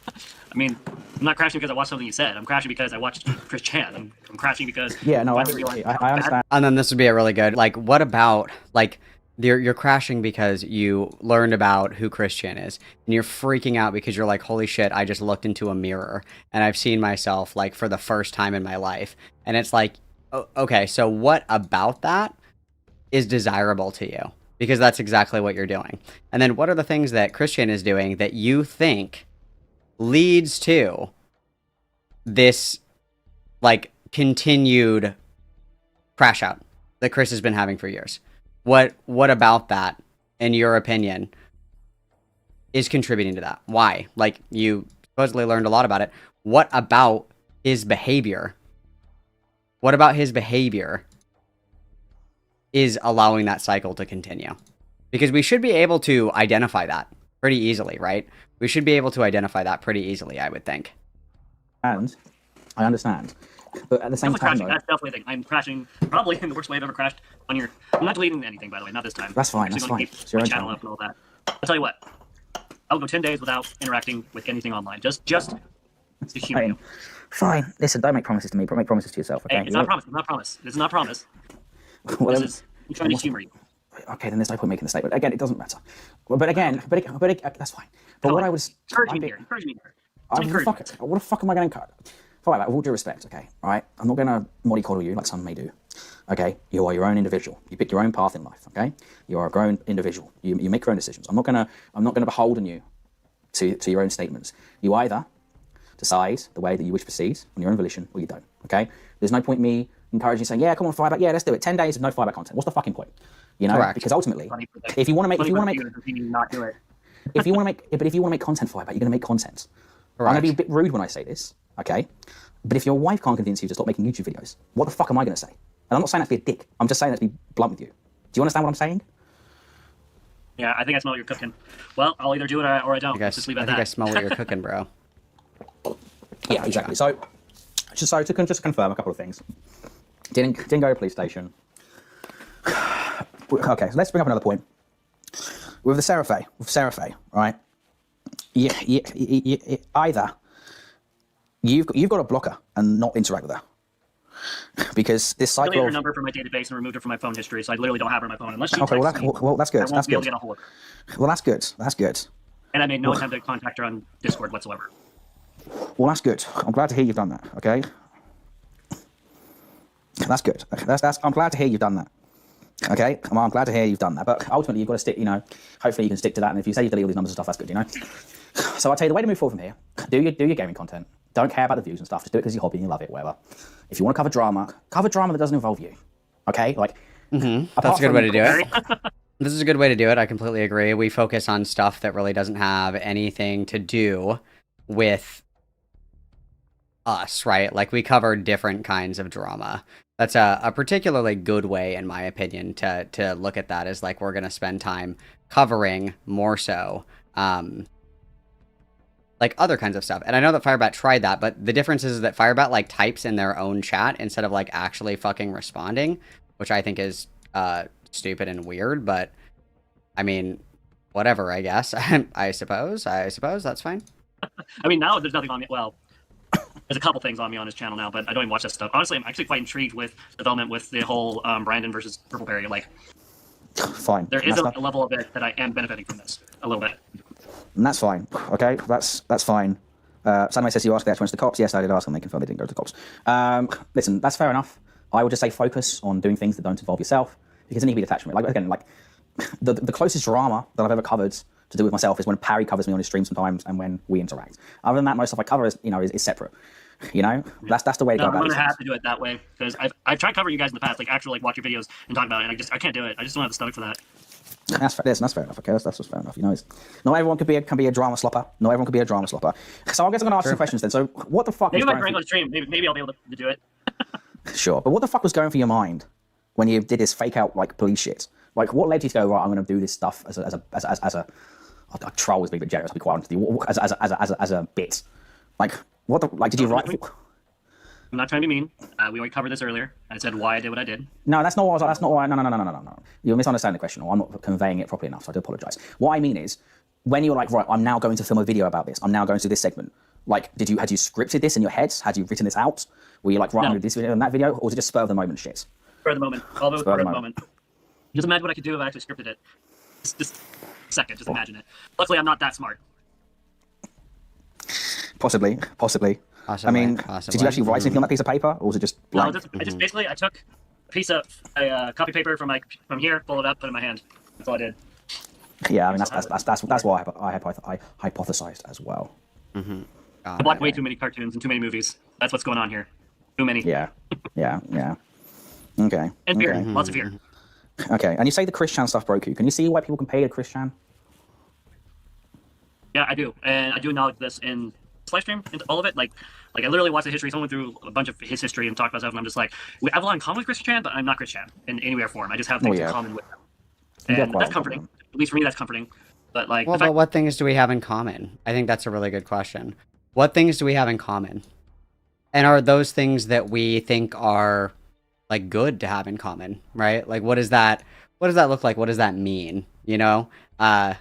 [SPEAKER 3] I mean, I'm not crashing because I watched something you said. I'm crashing because I watched Chris Chan. I'm crashing because...
[SPEAKER 7] Yeah, no, I understand.
[SPEAKER 1] And then this would be a really good, like, what about, like, you're crashing because you learned about who Chris Chan is, and you're freaking out because you're like, holy shit, I just looked into a mirror, and I've seen myself, like, for the first time in my life. And it's like, okay, so what about that is desirable to you? Because that's exactly what you're doing. And then what are the things that Chris Chan is doing that you think leads to this, like, continued crash out that Chris has been having for years? What about that, in your opinion, is contributing to that? Why? Like, you supposedly learned a lot about it. What about his behavior? What about his behavior is allowing that cycle to continue? Because we should be able to identify that pretty easily, right? We should be able to identify that pretty easily, I would think.
[SPEAKER 7] And I understand. But at the same time, though,
[SPEAKER 3] that's definitely a thing. I'm crashing probably in the worst way I've ever crashed on your... I'm not deleting anything, by the way, not this time.
[SPEAKER 7] That's fine,
[SPEAKER 3] I'm
[SPEAKER 7] that's
[SPEAKER 3] gonna
[SPEAKER 7] fine.
[SPEAKER 3] keep
[SPEAKER 7] It's your
[SPEAKER 3] my
[SPEAKER 7] own
[SPEAKER 3] channel
[SPEAKER 7] channel.
[SPEAKER 3] up and all that. I'll tell you what. I'll go 10 days without interacting with anything online. Just to humor you.
[SPEAKER 7] Fine. Listen, don't make promises to me, but make promises to yourself, okay?
[SPEAKER 3] Hey, it's not a promise. It's not a promise. This is not a promise.
[SPEAKER 7] Well,
[SPEAKER 3] This is... I'm trying to humor you.
[SPEAKER 7] okay, then there's no point making the statement. Again, it doesn't matter. But again, that's fine. But what I was
[SPEAKER 3] encourage me here. Encourage me here.
[SPEAKER 7] What the fuck am I going to encourage? Fine, with all due respect, okay, right? I'm not going to mollycoddle you like some may do. Okay, you are your own individual. You pick your own path in life. Okay, you are a grown individual. You make your own decisions. I'm not gonna beholden you to your own statements. You either decide the way that you wish to proceed on your own volition, or you don't. Okay, there's no point me encouraging you saying, yeah, come on, FIREBAT, yeah, let's do it. 10 days of no FIREBAT content. What's the fucking point? You know,
[SPEAKER 1] Correct.
[SPEAKER 7] because ultimately, if you want to make
[SPEAKER 3] not do it.
[SPEAKER 7] if you want to make content FIREBAT, you're going to make content.
[SPEAKER 1] Correct.
[SPEAKER 7] I'm going to be a bit rude when I say this, okay? But if your wife can't convince you to stop making YouTube videos, what the fuck am I going to say? And I'm not saying that to be a dick. I'm just saying that to be blunt with you. Do you understand what I'm saying?
[SPEAKER 3] Yeah, I think I smell what you're cooking. Well, I'll either do it or I don't. Just leave it at that.
[SPEAKER 1] I think I smell what you're cooking, bro.
[SPEAKER 7] Yeah, exactly. So to confirm a couple of things. Didn't go to the police station. Okay, so let's bring up another point. With Seraphe, right? Either you've got to block her and not interact with her. Because this cycle.
[SPEAKER 3] I deleted her number from my database and removed her from my phone history, so I literally don't have her on my phone unless she
[SPEAKER 7] okay,
[SPEAKER 3] texts me.
[SPEAKER 7] well, that's good.
[SPEAKER 3] I won't be able to get a hold of her.
[SPEAKER 7] Well, that's good. That's good.
[SPEAKER 3] And I made no attempt to contact her on Discord whatsoever.
[SPEAKER 7] Well, that's good. I'm glad to hear you've done that. Okay. That's good. I'm glad to hear you've done that. Okay, I'm glad to hear you've done that. But ultimately, you've got to stick. You know, hopefully you can stick to that. And if you say you delete all these numbers and stuff, that's good. You know. So I tell you the way to move forward from here: do your gaming content. Don't care about the views and stuff. Just do it because you hobby and you love it, whatever. If you want to cover drama that doesn't involve you. Okay, like.
[SPEAKER 1] That's a good way to do it. This is a good way to do it. I completely agree. We focus on stuff that really doesn't have anything to do with us, right? Like, we cover different kinds of drama. That's a particularly good way, in my opinion, to look at that, is like, we're going to spend time covering more so like other kinds of stuff. And I know that FIREBAT tried that, but the difference is that FIREBAT like types in their own chat instead of like actually fucking responding, which I think is stupid and weird, but I mean, whatever, I guess. I suppose that's fine.
[SPEAKER 3] I mean, now there's nothing on me. Well, there's a couple things on me on his channel now, but I don't even watch that stuff. Honestly, I'm actually quite intrigued with development with the whole Brandon versus Purpleberry. Like,
[SPEAKER 7] fine.
[SPEAKER 3] There is a level of it that I am benefiting from this a little bit.
[SPEAKER 7] And that's fine. Okay, that's fine. Sanway says you asked the actual to the cops. Yes, I did ask them. They confirmed they didn't go to the cops. Listen, that's fair enough. I would just say focus on doing things that don't involve yourself, because then you can be detached from it. Like, again, like the closest drama that I've ever covered to do with myself is when Parry covers me on his stream sometimes, and when we interact. Other than that, most stuff I cover is separate. You know, that's the way to go about it.
[SPEAKER 3] I'm gonna have to do it that way, because I've tried covering you guys in the past, like actually like watch your videos and talk about it, and I can't do it. I just don't have the stomach for that.
[SPEAKER 7] That's fair enough. Okay, that's just fair enough. You know, not everyone can be a drama slopper. Not everyone can be a drama slopper. So I guess I'm gonna ask some questions then. So what the fuck?
[SPEAKER 3] Maybe my brain on stream. Maybe I'll be able to do it.
[SPEAKER 7] Sure, but what the fuck was going through your mind when you did this fake out like police shit? Like, what led you to go, right, I'm gonna do this stuff as a troll is being a bit generous, I'll be quite honest with you, as a bit. Like, what the, like, did you write?
[SPEAKER 3] I'm not trying to be mean. We already covered this earlier. I said why I did what I did.
[SPEAKER 7] No, that's not why. No. You're misunderstanding the question, or I'm not conveying it properly enough, so I do apologise. What I mean is, when you're like, right, I'm now going to film a video about this, I'm now going to this segment, like, had you scripted this in your head? Had you written this out? Were you like, right, I'm going to do this video and that video, or was it just spur of the moment shit?
[SPEAKER 3] Spur of the moment. All those spur of the moment. Just imagine what I could do if I actually scripted it. Just a second, just imagine it. Luckily, I'm not that smart.
[SPEAKER 7] Possibly. I mean, did you actually write anything on that piece of paper, or was it just blank?
[SPEAKER 3] No, I just basically I took a piece of copy paper from here, fold it up, put it in my hand. That's all I did.
[SPEAKER 7] Yeah, I mean that's why I hypothesized as well.
[SPEAKER 1] Mm-hmm.
[SPEAKER 3] I blocked way too many cartoons and too many movies. That's what's going on here. Too many.
[SPEAKER 7] Yeah. Okay.
[SPEAKER 3] And beer, lots of beer.
[SPEAKER 7] Okay, and you say the Chris Chan stuff broke you. Can you see why people can pay to Chris Chan?
[SPEAKER 3] Yeah, I do, and I do acknowledge this in this live stream, into all of it. Like I literally watched the history. Someone went through a bunch of his history and talked about stuff, and I'm just like, we have a lot in common with Chris Chan, but I'm not Chris Chan in any way or form. I just have things in common with him, and that's comforting. At least for me, that's comforting. But like,
[SPEAKER 1] well, but what things do we have in common? I think that's a really good question. What things do we have in common? And are those things that we think are like good to have in common, right? Like, what does that look like? What does that mean? You know, I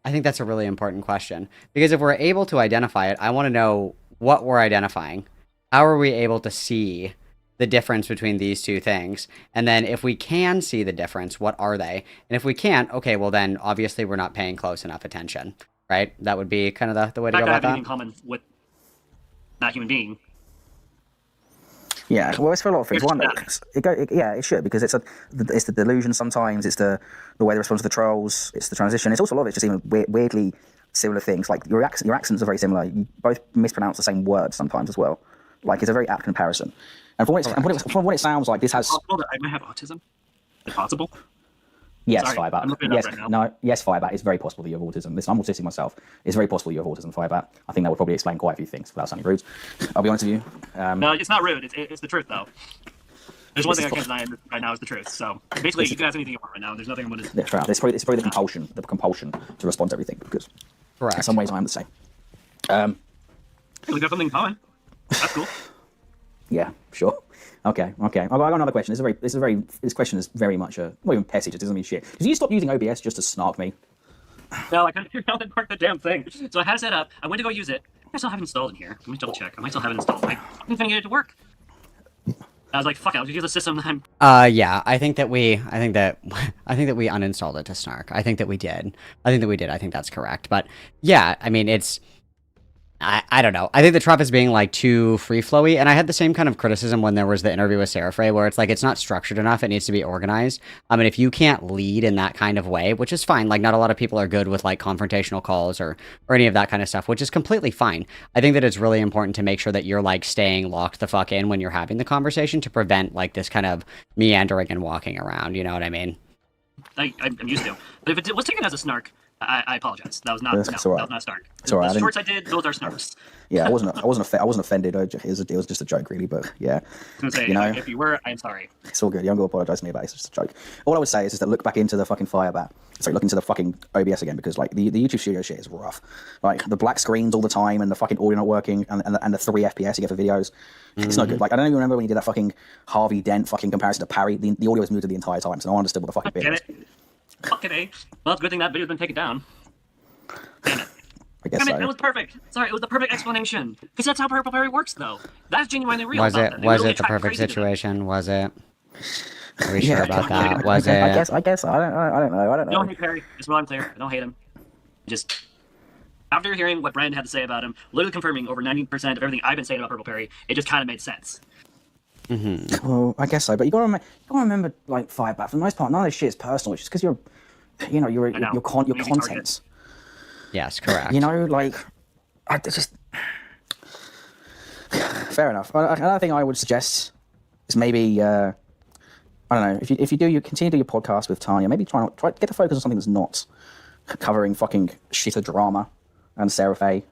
[SPEAKER 1] think that's a really important question, because if we're able to identify it, I want to know what we're identifying. How are we able to see the difference between these two things. And then if we can see the difference, what are they? And if we can't, okay, well then obviously we're not paying close enough attention, right? That would be kind of the way to go about
[SPEAKER 3] I have
[SPEAKER 1] that.
[SPEAKER 3] in common with that human being.
[SPEAKER 7] Yeah, well, it's for a lot of things. One, it should, because it's the delusion sometimes. It's the way they respond to the trolls. It's the transition. It's also a lot of it's just even weirdly similar things. Like your accents are very similar. You both mispronounce the same word sometimes as well. Like it's a very apt comparison. And from what it sounds like, this has.
[SPEAKER 3] Possible that I might have autism. Is it possible?
[SPEAKER 7] Yes,
[SPEAKER 3] Sorry,
[SPEAKER 7] Firebat.
[SPEAKER 3] I'm looking it up right now.
[SPEAKER 7] Yes, Firebat. It's very possible that you have autism. Listen, I'm autistic myself. It's very possible you have autism, Firebat. I think that would probably explain quite a few things without sounding rude. I'll be honest with you.
[SPEAKER 3] No, it's not rude. It's the truth, though. There's one thing I can't deny right now is the truth. So basically, you can ask anything you want right now. There's nothing I'm going to.
[SPEAKER 7] That's right. It's probably the compulsion to respond to everything, because in some ways I am the same.
[SPEAKER 3] We've got something in common. That's cool.
[SPEAKER 7] Yeah, sure. Okay. I got another question. This question is very much not even petty. It doesn't mean shit. Did you stop using OBS just to snark me?
[SPEAKER 3] No, I couldn't figure out that worked the damn thing. So I had it set up. I went to go use it. I still have it installed in here. Let me double check. I might still have it installed. I couldn't get it to work. I was like, fuck it, I'll just use the system that I'm.
[SPEAKER 1] Yeah, I think that we uninstalled it to snark. I think that we did. I think that's correct. But yeah, I mean, I don't know. I think that Trump is being like too free flowy, and I had the same kind of criticism when there was the interview with Sarah Frey, where it's like it's not structured enough. It needs to be organized. I mean, if you can't lead in that kind of way, which is fine. Like, not a lot of people are good with like confrontational calls or any of that kind of stuff, which is completely fine. I think that it's really important to make sure that you're like staying locked the fuck in when you're having the conversation to prevent like this kind of meandering and walking around. You know what I mean?
[SPEAKER 3] I'm used to. But if it was taken as a snark, I apologize. That was not.
[SPEAKER 7] That was not
[SPEAKER 3] a snark.
[SPEAKER 7] It's all right.
[SPEAKER 3] The shorts I did, those are snarks.
[SPEAKER 7] Yeah, I wasn't offended. It was just a joke, really. But yeah,
[SPEAKER 3] I was gonna say, if you were, I'm sorry.
[SPEAKER 7] It's all good. You don't go apologise to me about it. It's just a joke. All I would say is that look back into the fucking Firebat. Sorry, look into the fucking OBS again, because like the YouTube studio shit is rough. Like the black screens all the time and the fucking audio not working and the 3 FPS you get for videos. It's not good. Like I don't even remember when you did that fucking Harvey Dent fucking comparison to Parry. The audio was muted the entire time, so no one understood what the fucking bit was.
[SPEAKER 3] Fucking A. Well, it's a good thing that video's been taken down. Damn it.
[SPEAKER 7] I guess so.
[SPEAKER 3] It was perfect. Sorry, it was the perfect explanation. Because that's how Purple Perry works, though. That's genuinely real.
[SPEAKER 1] Was it the perfect situation? Was it? Are we sure about that? Was it?
[SPEAKER 7] I guess. I don't know.
[SPEAKER 3] I don't hate Perry. Just so I'm clear. I don't hate him. Just after hearing what Brandon had to say about him, literally confirming over 90% of everything I've been saying about Purple Perry, it just kind of made sense.
[SPEAKER 1] Mm-hmm.
[SPEAKER 7] Well, I guess so. But you gotta remember, like Firebat. For the most part, none of this shit is personal. It's just because your content.
[SPEAKER 1] Yes, correct.
[SPEAKER 7] You know, like, fair enough. Another thing I would suggest is maybe, I don't know, if you continue to do your podcast with Tanya, maybe try get to focus on something that's not covering fucking shitter drama and Sarah Faye.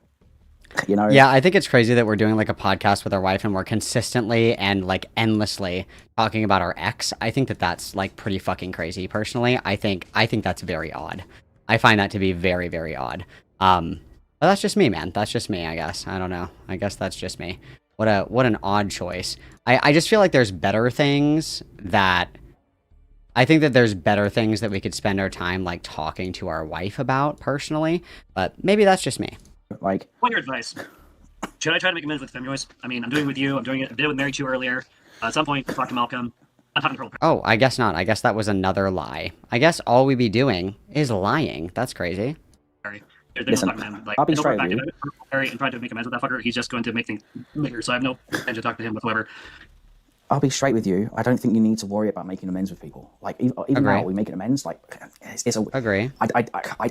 [SPEAKER 7] You know?
[SPEAKER 1] Yeah, I think it's crazy that we're doing like a podcast with our wife and we're consistently and like endlessly talking about our ex. I think that that's like pretty fucking crazy. Personally, I think that's very odd. I find that to be very, very odd. But that's just me, man. That's just me, I guess. I don't know. I guess that's just me. What an odd choice. I just feel like there's better things that... I think that there's better things that we could spend our time, like, talking to our wife about, personally. But maybe that's just me.
[SPEAKER 7] Like...
[SPEAKER 3] What's your advice? Should I try to make amends with Femjoyce? I mean, I'm doing it with you. I did it with Mary Chu earlier. At some point, talk to Malcolm. I'm talking to
[SPEAKER 1] Oh, I guess not. I guess that was another lie. I guess all we be doing is lying. That's crazy.
[SPEAKER 7] Listen, I'll be straight with you.
[SPEAKER 3] And trying to make amends with that fucker, he's just going to make things bigger. So I have no intention to talk to him whatsoever.
[SPEAKER 7] I'll be straight with you. I don't think you need to worry about making amends with people. Like even now, we making amends. Like it's a.
[SPEAKER 1] Agree.
[SPEAKER 7] I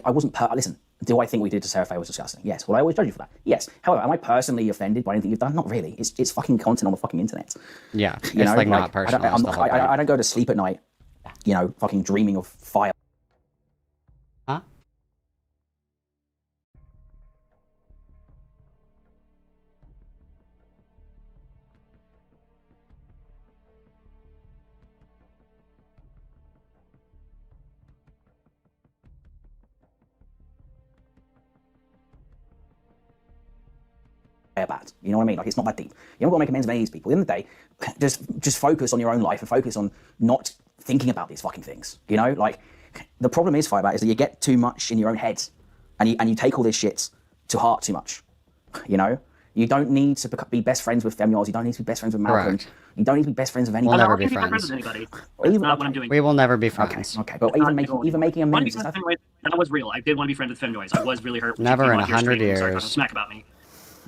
[SPEAKER 7] wasn't. Listen, do I think we did to Sarah Faye was disgusting? Yes. Will I always judge you for that? Yes. However, am I personally offended by anything you've done? Not really. It's fucking content on the fucking internet.
[SPEAKER 1] Yeah.
[SPEAKER 7] You know,
[SPEAKER 1] like not personal.
[SPEAKER 7] I don't go to sleep at night, you know, fucking dreaming of fire.
[SPEAKER 1] Huh?
[SPEAKER 7] Bad. You know what I mean? Like, it's not that deep. You haven't got to make amends with any of these people. At the end of the day, just focus on your own life and focus on not thinking about these fucking things. You know, like, the problem is, Firebat, is that you get too much in your own head and you take all this shit to heart too much. You know? You don't need to be best friends with Femyoz. You don't need to be best friends with Malcolm.
[SPEAKER 1] Correct.
[SPEAKER 7] You don't need to be best friends with anyone.
[SPEAKER 1] We'll never be
[SPEAKER 3] Friends
[SPEAKER 1] friends.
[SPEAKER 3] with anybody.
[SPEAKER 7] Or even,
[SPEAKER 3] That's not what I'm doing.
[SPEAKER 1] We will never be friends.
[SPEAKER 7] Okay, but even making amends and stuff.
[SPEAKER 3] That was real. I did want to be friends with Femnoise. I was really hurt. when
[SPEAKER 1] Never
[SPEAKER 3] she came
[SPEAKER 1] in
[SPEAKER 3] on your
[SPEAKER 1] 100
[SPEAKER 3] stream and started
[SPEAKER 1] years.
[SPEAKER 3] talking smack about me.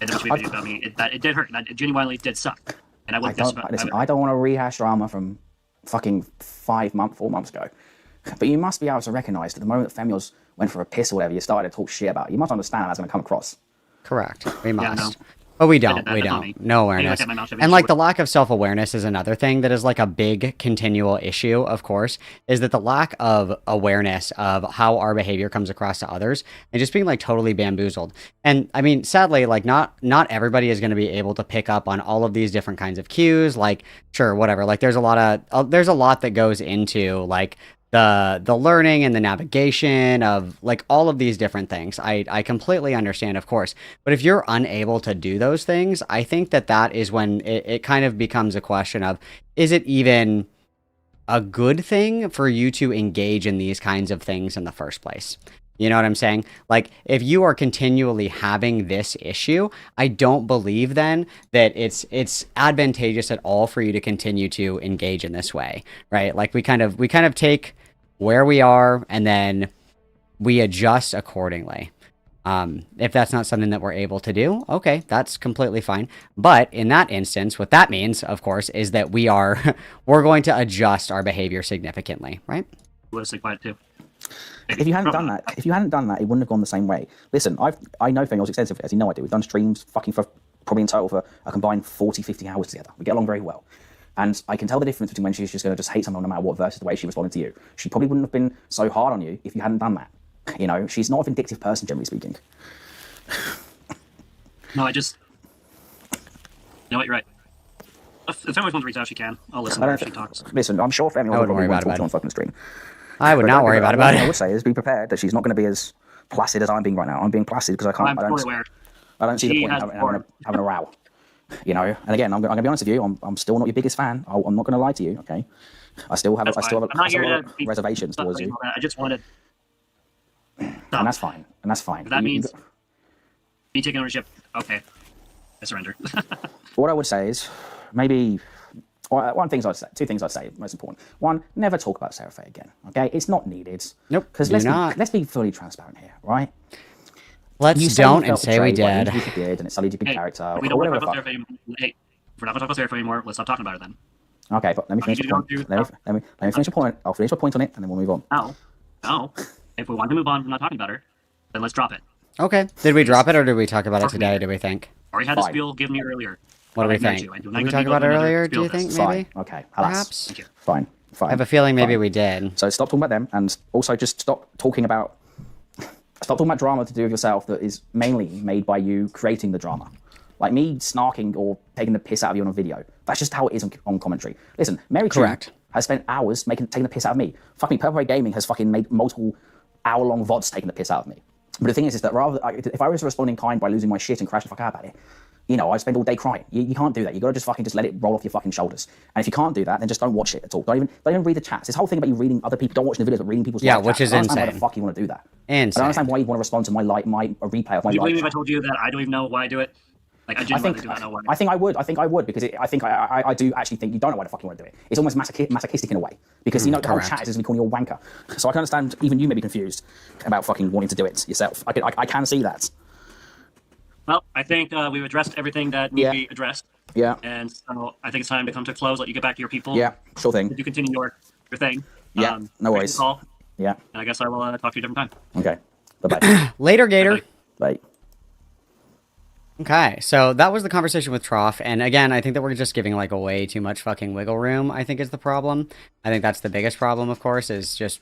[SPEAKER 3] And then she made videos about me. It did hurt. And it genuinely did suck. And I would
[SPEAKER 7] Listen, I don't want to rehash drama from fucking 4 months ago. But you must be able to recognise that the moment that Femyoz went for a piss or whatever, you started to talk shit about it. You must understand how that's going to come across.
[SPEAKER 1] Correct. We must.
[SPEAKER 3] Yeah, no.
[SPEAKER 1] But we
[SPEAKER 3] I
[SPEAKER 1] don't.
[SPEAKER 3] did that,
[SPEAKER 1] We
[SPEAKER 3] that's on
[SPEAKER 1] don't.
[SPEAKER 3] me.
[SPEAKER 1] No
[SPEAKER 3] Anyway,
[SPEAKER 1] awareness.
[SPEAKER 3] I kept my mouth shut.
[SPEAKER 1] And like the lack of self-awareness is another thing that is like a big continual issue, of course, is that the lack of awareness of how our behavior comes across to others and just being like totally bamboozled. And I mean, sadly, like not everybody is going to be able to pick up on all of these different kinds of cues. Like, sure, whatever. Like there's a lot that goes into like the learning and the navigation of like all of these different things. I completely understand, of course. But if you're unable to do those things, I think that is when it kind of becomes a question of, is it even a good thing for you to engage in these kinds of things in the first place? You know what I'm saying? Like, if you are continually having this issue, I don't believe then that it's advantageous at all for you to continue to engage in this way, right? Like, we kind of take where we are and then we adjust accordingly. If that's not something that we're able to do, okay, that's completely fine. But in that instance, what that means, of course, is that we're going to adjust our behavior significantly, right?
[SPEAKER 3] Was quiet too.
[SPEAKER 7] If you hadn't done that, it wouldn't have gone the same way. Listen, I know Femyoz extensively, as you know I do. We've done streams fucking for probably in total for a combined 40, 50 hours together. We get along very well. And I can tell the difference between when she's just going to just hate someone no matter what versus the way she responded to you. She probably wouldn't have been so hard on you if you hadn't done that. You know, she's not a vindictive person, generally speaking.
[SPEAKER 3] No, you know what, you're right. If anyone wants to reach out, she can. I'll listen to her if she talks.
[SPEAKER 7] Listen, I'm sure Femyoz will probably want to talk to on fucking stream.
[SPEAKER 1] I would not worry about it.
[SPEAKER 7] What I would say is be prepared that she's not going to be as placid as I'm being right now. I'm being placid because I don't see the point in having a row. You know, and again, I'm going to be honest with you. I'm still not your biggest fan. I'm not going to lie to you. Okay, I still have reservations towards you.
[SPEAKER 3] I just wanted.
[SPEAKER 7] And that's fine.
[SPEAKER 3] If that means me taking ownership. Okay, I surrender.
[SPEAKER 7] What I would say is maybe two things I'd say most important. One, never talk about Sarah Faye again. Okay, it's not needed.
[SPEAKER 1] Nope.
[SPEAKER 7] Because let's be fully transparent here, right?
[SPEAKER 1] Let's don't and say we did.
[SPEAKER 7] And it's sullied your good character.
[SPEAKER 3] We don't want to talk about Sarah Faye. Hey, if we're not going to talk about Sarah Faye anymore, let's stop talking about her then.
[SPEAKER 7] Okay, but let me finish the point. Let me finish the point. I'll finish my point on it, and then we'll move on.
[SPEAKER 3] No. If we want to move on from not talking about her, then let's drop it.
[SPEAKER 1] Okay. Did we drop it or did we talk about it today? Do we think?
[SPEAKER 3] Already had a spiel given me earlier.
[SPEAKER 1] What do we think? Did we talk about it earlier? Do you think maybe?
[SPEAKER 7] Okay.
[SPEAKER 1] Perhaps.
[SPEAKER 7] Fine.
[SPEAKER 1] I have a feeling maybe we did.
[SPEAKER 7] So stop talking about them, and also just stop talking about drama to do with yourself that is mainly made by you creating the drama. Like me snarking or taking the piss out of you on a video. That's just how it is on commentary. Listen, Mary
[SPEAKER 1] Correct.
[SPEAKER 7] has spent hours taking the piss out of me. Fuck me, Purple Ray Gaming has fucking made multiple hour-long VODs taking the piss out of me. But the thing is that if I was to respond in kind by losing my shit and crashing the fuck out about it, you know, I'd spend all day crying. You can't do that. You got to just let it roll off your fucking shoulders. And if you can't do that, then just don't watch it at all. Don't even read the chats. This whole thing about you reading other people, don't watch the videos, but reading people's live
[SPEAKER 1] which
[SPEAKER 7] chats.
[SPEAKER 1] is
[SPEAKER 7] I don't understand
[SPEAKER 1] insane.
[SPEAKER 7] why the fuck you want to do that.
[SPEAKER 1] Insane.
[SPEAKER 7] I don't understand why you want to respond to my replay of my
[SPEAKER 3] Do you believe
[SPEAKER 7] live
[SPEAKER 3] me if I
[SPEAKER 7] chat.
[SPEAKER 3] told you that I don't even know why I do it? Like, I genuinely do not know why.
[SPEAKER 7] I think I would because I do actually think you don't know why the fuck you want to do it. It's almost masochistic in a way because you know the whole chat is me calling you a wanker. So I can understand even you may be confused about fucking wanting to do it yourself. I can see that.
[SPEAKER 3] Well, I think we've addressed everything that needs to be addressed.
[SPEAKER 7] Yeah.
[SPEAKER 3] And so I think it's time to come to a close. Let you get back to your people.
[SPEAKER 7] Yeah, sure thing.
[SPEAKER 3] You continue your thing.
[SPEAKER 7] Yeah, no worries.
[SPEAKER 3] Call,
[SPEAKER 7] yeah.
[SPEAKER 3] And I guess I will talk to you a different time.
[SPEAKER 7] Okay. Bye-bye.
[SPEAKER 1] Later, Gator.
[SPEAKER 7] Bye.
[SPEAKER 1] Okay, so that was the conversation with Trough, and again, I think that we're just giving like a way too much fucking wiggle room, I think is the problem. I think that's the biggest problem, of course, is just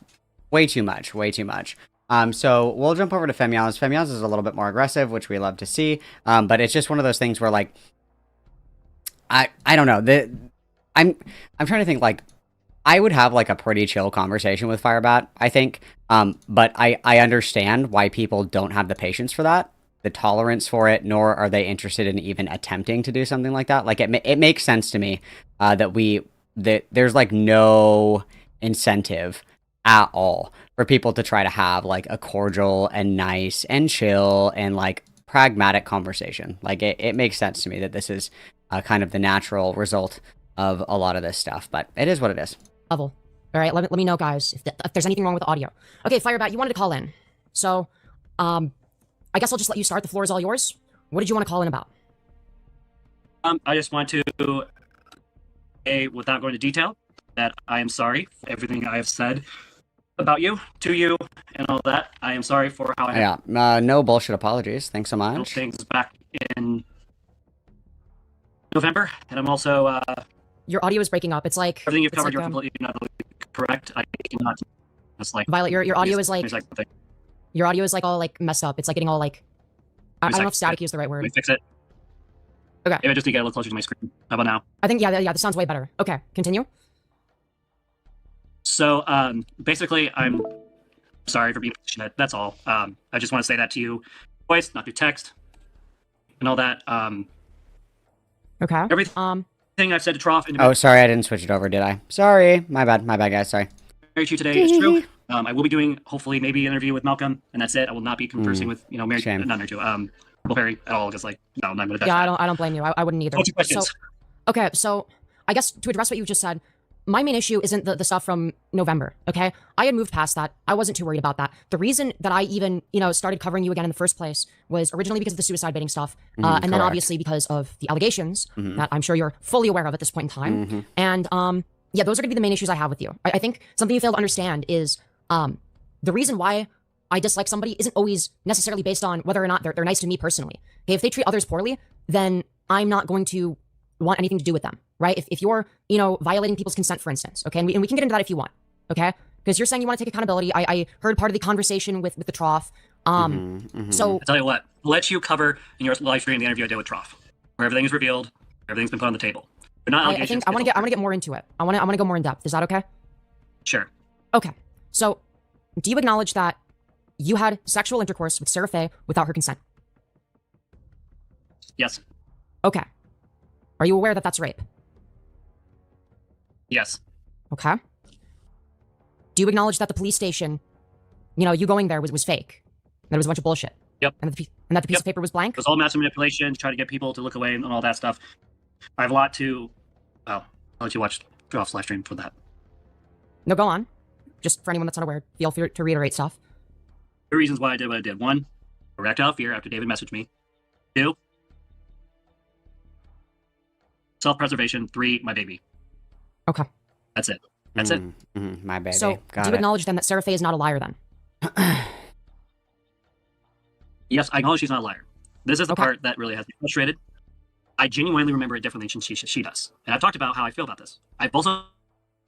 [SPEAKER 1] way too much. So we'll jump over to Femyoz. Femyoz is a little bit more aggressive, which we love to see, but it's just one of those things where like, I don't know, I'm trying to think, like, I would have like a pretty chill conversation with FIREBAT, I think, but I understand why people don't have the patience for that, the tolerance for it, nor are they interested in even attempting to do something like that. Like, it makes sense to me that there's like no incentive at all for people to try to have like a cordial and nice and chill and like pragmatic conversation. Like, it makes sense to me that this is kind of the natural result of a lot of this stuff, but it is what it is.
[SPEAKER 16] Level. All right, let me know, guys, if there's anything wrong with the audio. Okay, FIREBAT, you wanted to call in. So, I guess I'll just let you start. The floor is all yours. What did you want to call in about?
[SPEAKER 3] I just want to say, without going into detail, that I am sorry for everything I have said about you, to you, and all that. I am sorry for how I
[SPEAKER 1] Yeah, no bullshit apologies. Thanks so
[SPEAKER 3] handled
[SPEAKER 1] much.
[SPEAKER 3] things back in November, and I'm also
[SPEAKER 16] Your audio is breaking up. It's like
[SPEAKER 3] everything you've
[SPEAKER 16] it's
[SPEAKER 3] covered.
[SPEAKER 16] like,
[SPEAKER 3] You're completely not correct. I cannot. It's like
[SPEAKER 16] Violet, your audio is like
[SPEAKER 3] there's something.
[SPEAKER 16] your audio is like all like messed up. It's like getting all like I don't know if staticky is the right word.
[SPEAKER 3] Let me fix it.
[SPEAKER 16] Okay.
[SPEAKER 3] Maybe I just need to get a little closer to my screen. How about now?
[SPEAKER 16] I think yeah, this sounds way better. Okay, continue.
[SPEAKER 3] So basically, I'm sorry for being passionate. That's all. I just want to say that to you, voice, not through text, and all that.
[SPEAKER 16] Okay.
[SPEAKER 3] Everything I've said to Trough.
[SPEAKER 1] Oh, sorry, I didn't switch it over, did I? Sorry, my bad, guys. Sorry.
[SPEAKER 3] Married to you today is true. I will be doing hopefully maybe an interview with Malcolm, and that's it. I will not be conversing with Mary, not married to Perry at all. Because like no, I'm not going to.
[SPEAKER 16] Yeah, I don't blame you. I wouldn't either.
[SPEAKER 3] What's your questions?
[SPEAKER 16] So, okay, so I guess to address what you just said, my main issue isn't the stuff from November, okay? I had moved past that. I wasn't too worried about that. The reason that I even, started covering you again in the first place was originally because of the suicide baiting stuff, and then obviously because of the allegations that I'm sure you're fully aware of at this point in time. And yeah, those are gonna be the main issues I have with you. I think something you fail to understand is the reason why I dislike somebody isn't always necessarily based on whether or not they're nice to me personally. Okay, if they treat others poorly, then I'm not going to want anything to do with them, right? If you're, violating people's consent, for instance, okay, and we can get into that if you want, okay? Because you're saying you want to take accountability. I heard part of the conversation with the Trough. So
[SPEAKER 3] I'll tell you what, I'll let you cover in your live stream the interview I did with Trough, where everything is revealed, everything's been put on the table. They're not
[SPEAKER 16] I
[SPEAKER 3] allegations.
[SPEAKER 16] think I want to get more into it. I want to go more in depth. Is that okay?
[SPEAKER 3] Sure.
[SPEAKER 16] Okay. So, do you acknowledge that you had sexual intercourse with Sarah Faye without her consent?
[SPEAKER 3] Yes.
[SPEAKER 16] Okay. Are you aware that that's rape?
[SPEAKER 3] Yes.
[SPEAKER 16] Okay. Do you acknowledge that the police station, you going there was fake? That it was a bunch of bullshit?
[SPEAKER 3] Yep.
[SPEAKER 16] And that the piece of paper was blank?
[SPEAKER 3] It was all massive manipulation to try to get people to look away and all that stuff. I have a lot to... I'll let you watch Trough's live stream for that.
[SPEAKER 16] No, go on. Just for anyone that's not aware, feel free to reiterate stuff.
[SPEAKER 3] The reasons why I did what I did. 1, erectile fear after David messaged me. 2, self-preservation. 3, my baby.
[SPEAKER 16] Okay.
[SPEAKER 3] That's it. That's it.
[SPEAKER 1] My baby.
[SPEAKER 16] So,
[SPEAKER 1] Got
[SPEAKER 16] do you
[SPEAKER 1] it.
[SPEAKER 16] acknowledge then that Sarah Faye is not a liar then?
[SPEAKER 3] Yes, I acknowledge she's not a liar. This is the part that really has me frustrated. I genuinely remember it differently than she does. And I've talked about how I feel about this. I've also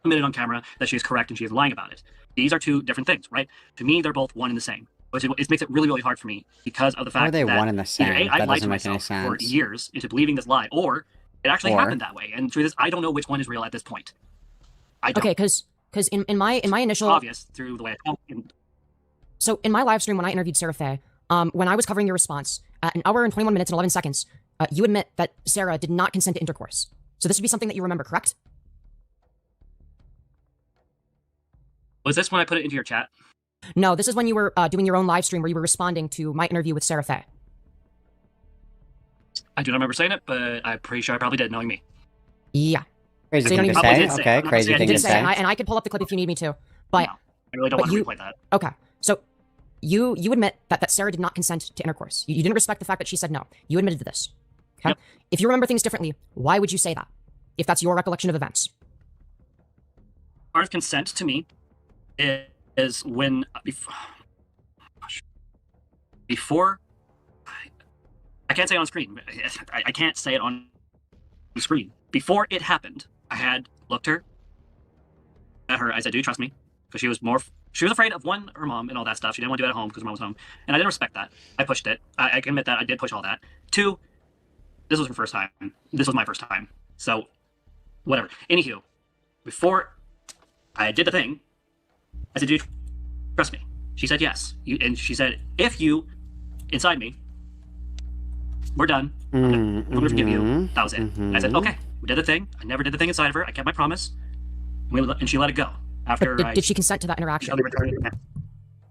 [SPEAKER 3] admitted on camera that she is correct and she is lying about it. These are two different things, right? To me, they're both one and the same. It makes it really, really hard for me because of the fact
[SPEAKER 1] How are they
[SPEAKER 3] that
[SPEAKER 1] one and the same?
[SPEAKER 3] either A,
[SPEAKER 1] That
[SPEAKER 3] I lied
[SPEAKER 1] doesn't
[SPEAKER 3] to
[SPEAKER 1] make any
[SPEAKER 3] myself for
[SPEAKER 1] sense.
[SPEAKER 3] years into believing this lie, or it actually
[SPEAKER 1] Or-
[SPEAKER 3] happened that way. And the truth is, I don't know which one is real at this point. I don't.
[SPEAKER 16] Okay, because in my initial
[SPEAKER 3] Obvious through the way I talk.
[SPEAKER 16] So in my live stream when I interviewed Sarah Faye, when I was covering your response, at 1 hour and 21 minutes and 11 seconds, you admit that Sarah did not consent to intercourse. So this would be something that you remember, correct?
[SPEAKER 3] Was this when I put it into your chat?
[SPEAKER 16] No, this is when you were doing your own live stream where you were responding to my interview with Sarah Faye.
[SPEAKER 3] I do not remember saying it, but I'm pretty sure I probably did, knowing me.
[SPEAKER 16] Yeah.
[SPEAKER 1] Crazy
[SPEAKER 16] So you
[SPEAKER 1] thing
[SPEAKER 16] don't
[SPEAKER 1] to
[SPEAKER 16] even-
[SPEAKER 1] say. Okay, crazy
[SPEAKER 3] I
[SPEAKER 1] thing
[SPEAKER 16] did
[SPEAKER 1] to
[SPEAKER 16] say,
[SPEAKER 1] say.
[SPEAKER 16] and I could pull up the clip if you need me to. But
[SPEAKER 3] I really don't
[SPEAKER 16] but
[SPEAKER 3] want to
[SPEAKER 16] you-
[SPEAKER 3] replay that.
[SPEAKER 16] Okay, so you admit that Sarah did not consent to intercourse. You didn't respect the fact that she said no. You admitted to this. Okay.
[SPEAKER 3] Yep.
[SPEAKER 16] If you remember things differently, why would you say that? If that's your recollection of events.
[SPEAKER 3] Part of consent to me is when before I can't say it on screen. I can't say it on the screen. Before it happened, I had looked at her. I said, "Do you trust me?" Because she was afraid of her mom and all that stuff. She didn't want to do it at home because her mom was home, and I didn't respect that. I pushed it. I can admit that I did push all that. 2, this was her first time. This was my first time. So, whatever. Anywho, before I did the thing, I said, "Do you trust me?" She said yes. And she said, "If you inside me, we're done. I'm going to forgive you." That was it. And I said, "Okay." We did the thing. I never did the thing inside of her. I kept my promise. And she let it go. After
[SPEAKER 16] But did she consent to that interaction?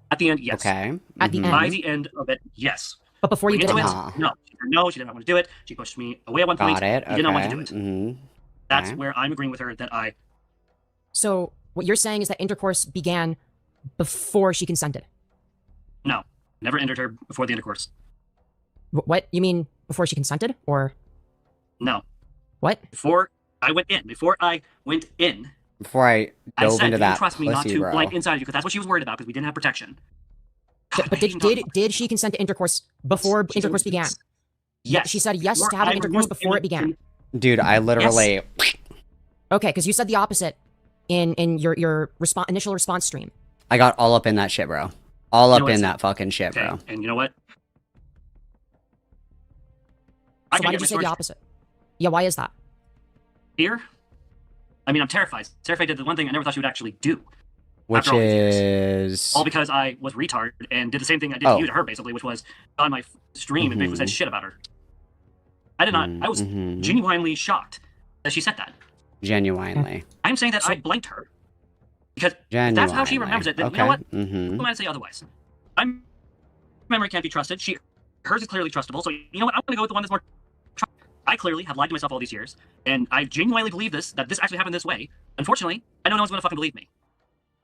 [SPEAKER 3] At the end, yes.
[SPEAKER 1] Okay.
[SPEAKER 16] At the
[SPEAKER 3] By
[SPEAKER 16] end?
[SPEAKER 3] the end of it, yes.
[SPEAKER 16] But before you did it,
[SPEAKER 3] No.
[SPEAKER 16] no.
[SPEAKER 3] No, she did not want to do it. She pushed me away at one point.
[SPEAKER 1] Got it.
[SPEAKER 3] She did not want to do
[SPEAKER 1] Okay.
[SPEAKER 3] it.
[SPEAKER 1] Mhm.
[SPEAKER 3] That's
[SPEAKER 1] Okay.
[SPEAKER 3] where I'm agreeing with her that I.
[SPEAKER 16] So what you're saying is that intercourse began before she consented.
[SPEAKER 3] No, never entered her before the intercourse.
[SPEAKER 16] What? You mean before she consented, or?
[SPEAKER 3] No.
[SPEAKER 16] What?
[SPEAKER 3] Before I went in. Before I went in.
[SPEAKER 1] Before I
[SPEAKER 3] I
[SPEAKER 1] dove
[SPEAKER 3] said,
[SPEAKER 1] into
[SPEAKER 3] "Do you
[SPEAKER 1] that
[SPEAKER 3] trust me not
[SPEAKER 1] pussy,
[SPEAKER 3] to
[SPEAKER 1] bro.
[SPEAKER 3] blank inside you?" Because that's what she was worried about. Because we didn't have protection.
[SPEAKER 16] But did she consent to intercourse before intercourse began?
[SPEAKER 3] Yes.
[SPEAKER 16] She said yes
[SPEAKER 3] Before
[SPEAKER 16] to having
[SPEAKER 3] I
[SPEAKER 16] intercourse
[SPEAKER 3] removed
[SPEAKER 16] before it began.
[SPEAKER 1] Dude, I literally.
[SPEAKER 16] Okay, because you said the opposite in your initial response stream.
[SPEAKER 1] I got all up in that shit, bro. All
[SPEAKER 3] You
[SPEAKER 1] up
[SPEAKER 3] know what,
[SPEAKER 1] in
[SPEAKER 3] Sam?
[SPEAKER 1] that fucking shit, bro.
[SPEAKER 3] And you know what?
[SPEAKER 16] So why did you say the opposite? Yeah, why is that?
[SPEAKER 3] Fear? I mean, I'm terrified. Terrified did the one thing I never thought she would actually do.
[SPEAKER 1] Which
[SPEAKER 3] after all these years.
[SPEAKER 1] is.
[SPEAKER 3] All because I was retard and did the same thing I did to you to her, basically, which was on my stream and basically said shit about her. I did not. I was genuinely shocked that she said that.
[SPEAKER 1] Genuinely.
[SPEAKER 3] I'm saying that I blanked her. Because that's how she remembers it. Then you know what? Who am I to say otherwise? I'm memory can't be trusted. Hers is clearly trustable. So you know what? I'm going to go with the one that's more. I clearly have lied to myself all these years, and I genuinely believe that this actually happened this way. Unfortunately, I know no one's going to fucking believe me.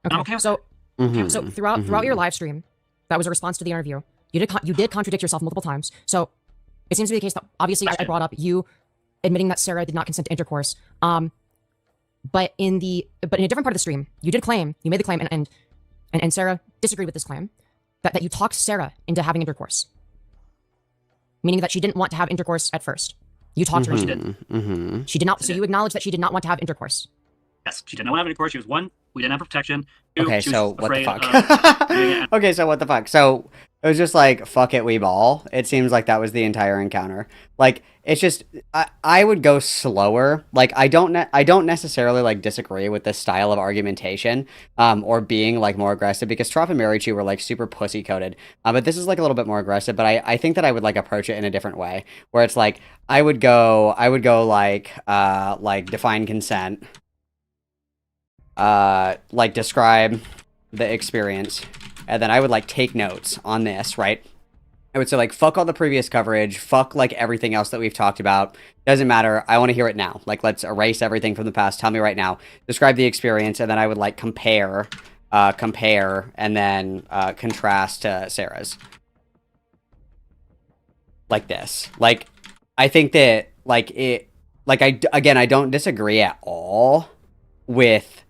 [SPEAKER 16] Okay.
[SPEAKER 3] I'm okay with
[SPEAKER 16] So,
[SPEAKER 1] Mm-hmm.
[SPEAKER 16] so throughout your live stream, that was a response to the interview. You did contradict yourself multiple times. So it seems to be the case that obviously I brought up you admitting that Sarah did not consent to intercourse. But in a different part of the stream, you made the claim, and Sarah disagreed with this claim that you talked Sarah into having intercourse, meaning that she didn't want to have intercourse at first. You talked her. She did. She did not. So you acknowledge that she did not want to have intercourse.
[SPEAKER 3] Yes, she did not want to have intercourse. She was one, we didn't have protection. Two,
[SPEAKER 1] Okay,
[SPEAKER 3] she was
[SPEAKER 1] so what the
[SPEAKER 3] afraid
[SPEAKER 1] fuck?
[SPEAKER 3] of doing it.
[SPEAKER 1] Okay, so what the fuck? So it was just like, fuck it, we ball. It seems like that was the entire encounter. Like, it's just, I would go slower. Like, I don't necessarily like disagree with this style of argumentation, or being like more aggressive, because Trop and Marichu were like super pussy coded. But this is like a little bit more aggressive, but I think that I would like approach it in a different way, where it's like, I would go like define consent. Like describe the experience, and then I would like take notes on this, right? I would say like, fuck all the previous coverage, fuck like everything else that we've talked about. Doesn't matter. I want to hear it now. Like, let's erase everything from the past. Tell me right now. Describe the experience, and then I would like compare, and then contrast to Sarah's. Like this. Like, I think that like it. Like I don't disagree at all with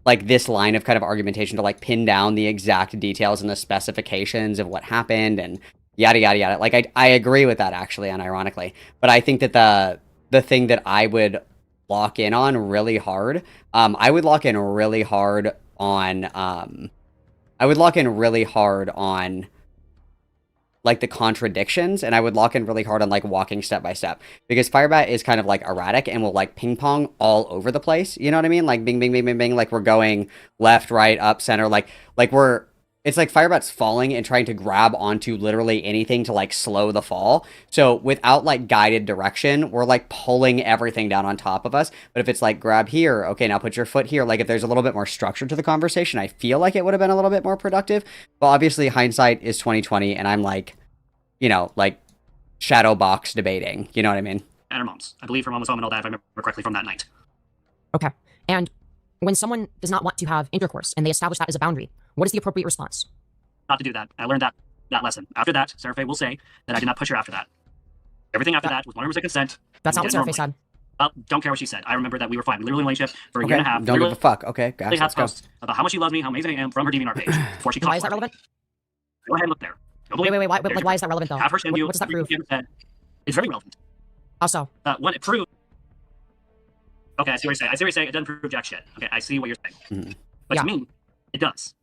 [SPEAKER 1] like this line of kind of argumentation to like pin down the exact details and the specifications of what happened and yada yada yada. Like I agree with that actually, unironically. But I think that the thing that I would lock in on really hard, I would lock in really hard on like the contradictions, and I would lock in really hard on like walking step by step, because FIREBAT is kind of like erratic and will like ping pong all over the place. You know what I mean? Like bing, bing, bing, bing, bing. Like we're going left, right, up, center. It's like FIREBAT's falling and trying to grab onto literally anything to like slow the fall. So without like guided direction, we're like pulling everything down on top of us. But if it's like grab here, okay, now put your foot here. Like if there's a little bit more structure to the conversation, I feel like it would have been a little bit more productive. But obviously hindsight is 2020, and I'm like, you know, like shadow box debating. You know what I mean?
[SPEAKER 3] And her mom's. I believe her mom was home and all that, if I remember correctly from that night.
[SPEAKER 16] Okay. And when someone does not want to have intercourse and they establish that as a boundary, what is the appropriate response?
[SPEAKER 3] Not to do that. I learned that lesson. After that, Sarah Faye will say that I did not push her after that. Everything after that was 100% consent.
[SPEAKER 16] That's not what Sarah Faye said.
[SPEAKER 3] Don't care what she said. I remember that we were fine. We literally went relationship for a year and a half.
[SPEAKER 1] Don't give a fuck. Okay, guys, let's go.
[SPEAKER 3] About how much she loves me, how amazing I am from her DeviantArt page. Before she
[SPEAKER 16] Why is that relevant?
[SPEAKER 3] Go ahead and look there.
[SPEAKER 16] Wait. Why is that relevant though?
[SPEAKER 3] Have her send you.
[SPEAKER 16] What does that prove?
[SPEAKER 3] It's very relevant.
[SPEAKER 16] How so?
[SPEAKER 3] One, it proves. Okay, I see what you're saying. It doesn't prove jack shit. Okay, I see what you're saying. But to me, it does.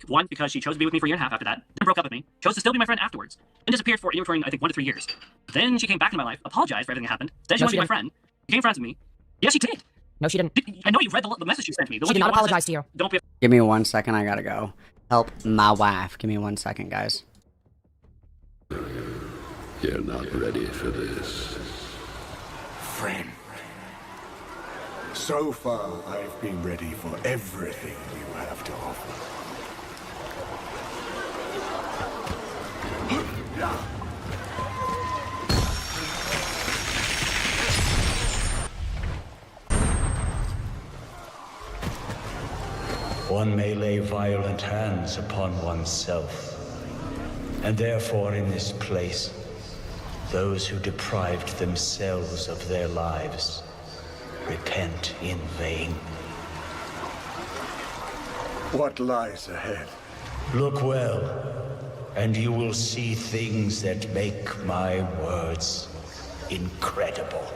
[SPEAKER 3] One, because she chose to be with me for a year and a half after that, then broke up with me, chose to still be my friend afterwards, and disappeared for I think 1 to 3 years. Then she came back into my life, apologized for everything that happened, said she wanted to be my friend, became friends with me. Yes, she did.
[SPEAKER 16] No, she didn't.
[SPEAKER 3] I know you read the message she sent me.
[SPEAKER 16] She did not apologize to you.
[SPEAKER 3] Don't be.
[SPEAKER 1] Give me 1 second. I gotta go help my wife. Give me 1 second, guys.
[SPEAKER 4] You're not ready for this.
[SPEAKER 9] Friend. So far, I've been ready for everything you have to offer.
[SPEAKER 8] one may lay violent hands upon oneself. And therefore in this place, those who deprived themselves of their lives repent in vain.
[SPEAKER 9] What lies ahead?
[SPEAKER 8] Look well, and you will see things that make my words incredible.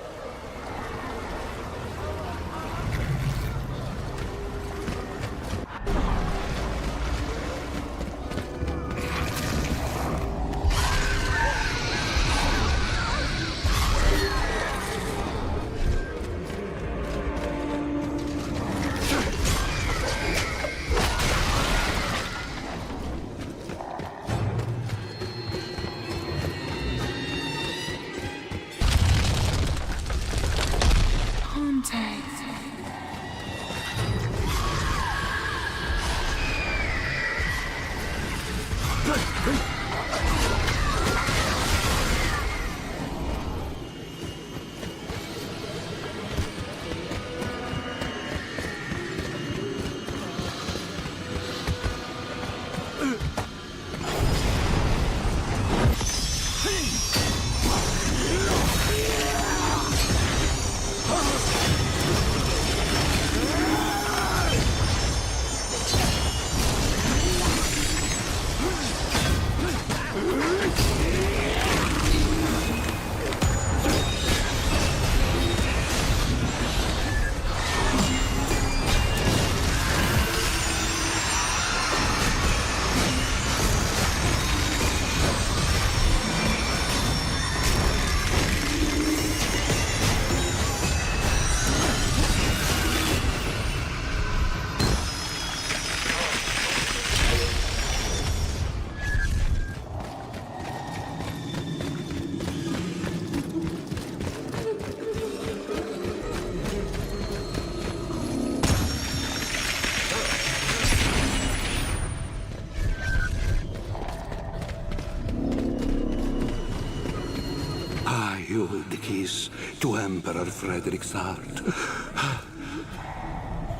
[SPEAKER 17] I hold the keys to Emperor Frederick's heart.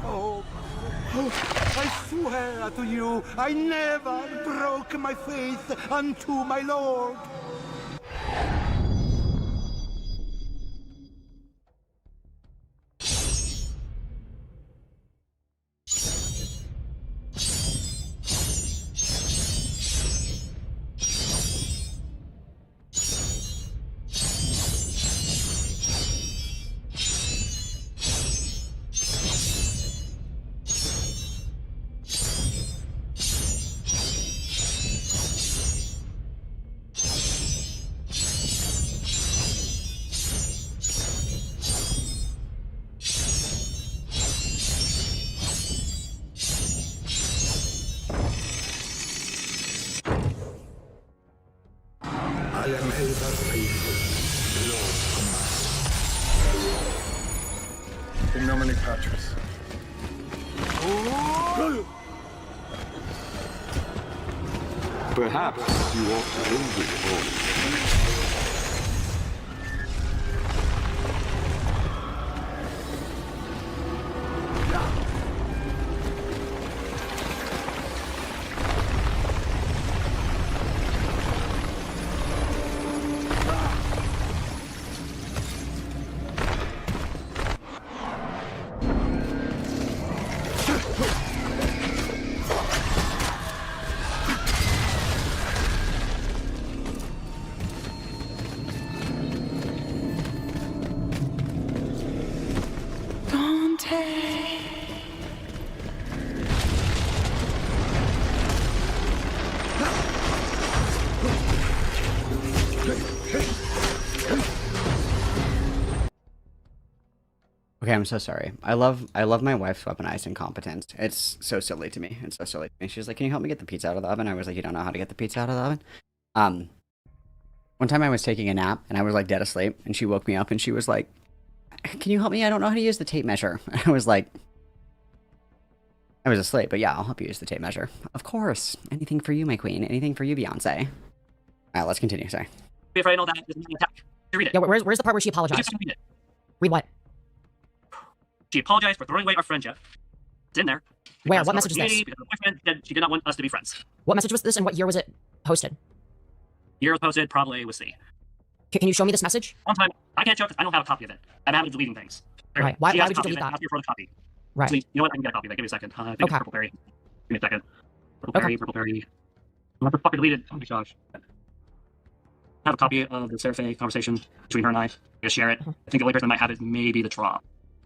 [SPEAKER 22] Oh, I swear to you, I never broke my faith unto my lord. I am ever faithful, Lord.
[SPEAKER 9] In nomine Patris.
[SPEAKER 17] Perhaps you ought to end it all.
[SPEAKER 1] Okay, I'm so sorry. I love my wife's weaponized incompetence. It's so silly to me. It's so silly to me. She's like, "Can you help me get the pizza out of the oven?" I was like, "You don't know how to get the pizza out of the oven?" One time I was taking a nap and I was like dead asleep, and she woke me up and she was like, "Can you help me? I don't know how to use the tape measure." I was like, I was asleep, but yeah, I'll help you use the tape measure. Of course. Anything for you, my queen. Anything for you, Beyonce. All right, let's continue. Sorry.
[SPEAKER 3] Be afraid and all that. This is an attack. Read it.
[SPEAKER 16] Yeah, where's the part where she apologized?
[SPEAKER 3] Read it.
[SPEAKER 16] Read what?
[SPEAKER 3] She apologized for throwing away our friendship. It's in there.
[SPEAKER 16] Where?
[SPEAKER 3] Because
[SPEAKER 16] What
[SPEAKER 3] of
[SPEAKER 16] message is this?
[SPEAKER 3] because her boyfriend said she did not want us to be friends.
[SPEAKER 16] What message was this, and what year was it posted?
[SPEAKER 3] Year was posted, probably with C.
[SPEAKER 16] Can you show me this message?
[SPEAKER 3] One time, I can't show it because I don't have a copy of it. I'm having deleting things.
[SPEAKER 16] Right. Why
[SPEAKER 3] She has
[SPEAKER 16] would
[SPEAKER 3] a
[SPEAKER 16] you
[SPEAKER 3] copy of
[SPEAKER 16] delete
[SPEAKER 3] it,
[SPEAKER 16] that?
[SPEAKER 3] ask her for the copy.
[SPEAKER 16] Right.
[SPEAKER 3] Actually, you know what? I can get a copy of that. Give me a second. I think it's
[SPEAKER 16] Okay.
[SPEAKER 3] Purple Berry. Give me a second. Purple Berry. Motherfucker deleted. Oh my gosh. I have a copy of the Seraphe conversation between her and I. I'm gonna share it. I think the only person that might have it may be the Traw.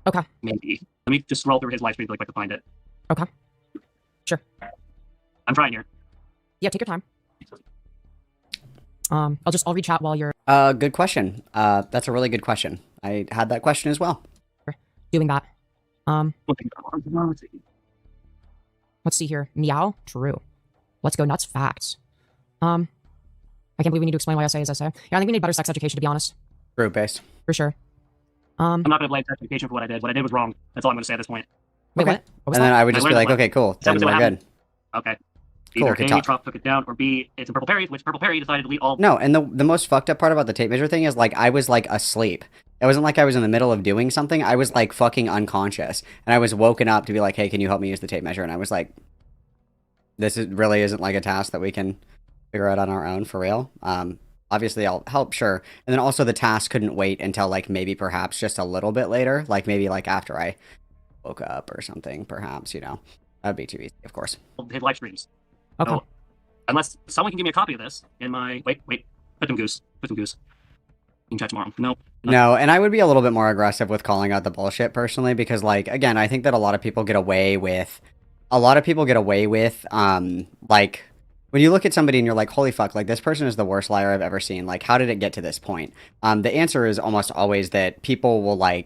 [SPEAKER 16] Okay.
[SPEAKER 3] Maybe. Let me just scroll through his live stream really quick to find it.
[SPEAKER 16] Okay. Sure.
[SPEAKER 3] I'm trying here.
[SPEAKER 16] Yeah, take your time. I'll read chat while you're
[SPEAKER 1] Good question. That's a really good question. I had that question as well.
[SPEAKER 16] doing that. Let's see here. Meow. True. Let's go nuts. Facts. I can't believe we need to explain why I say as I say. Yeah, I think we need better sex education, to be honest.
[SPEAKER 1] Group based.
[SPEAKER 16] For sure.
[SPEAKER 3] I'm not going to blame sex education for what I did. What I did was wrong. That's all I'm going to say at this point.
[SPEAKER 16] Wait, what? What was
[SPEAKER 1] And
[SPEAKER 16] that?
[SPEAKER 1] then I would just be like, okay, cool. Then
[SPEAKER 3] Tell me
[SPEAKER 1] we're
[SPEAKER 3] what
[SPEAKER 1] good.
[SPEAKER 3] happened. Okay.
[SPEAKER 1] Cool,
[SPEAKER 3] Either
[SPEAKER 1] good
[SPEAKER 3] A,
[SPEAKER 1] talk.
[SPEAKER 3] Trop took it down, or B, it's in Purple Perry, which Purple Perry decided to delete all.
[SPEAKER 1] No, and the most fucked up part about the tape measure thing is like I was like asleep. It wasn't like I was in the middle of doing something. I was like fucking unconscious, and I was woken up to be like, "Hey, can you help me use the tape measure?" And I was like, really isn't like a task that we can figure out on our own for real." Obviously I'll help, sure. And then also the task couldn't wait until like maybe perhaps just a little bit later, like maybe like after I woke up or something, perhaps, you know. That'd be too easy, of course.
[SPEAKER 3] His live streams.
[SPEAKER 16] Okay.
[SPEAKER 3] So, unless someone can give me a copy of this in my wait, put them goose. You can chat tomorrow. Nope.
[SPEAKER 1] No, and I would be a little bit more aggressive with calling out the bullshit personally, because like again, I think that a lot of people get away with like when you look at somebody and you're like, holy fuck, like this person is the worst liar I've ever seen. Like, how did it get to this point? The answer is almost always that people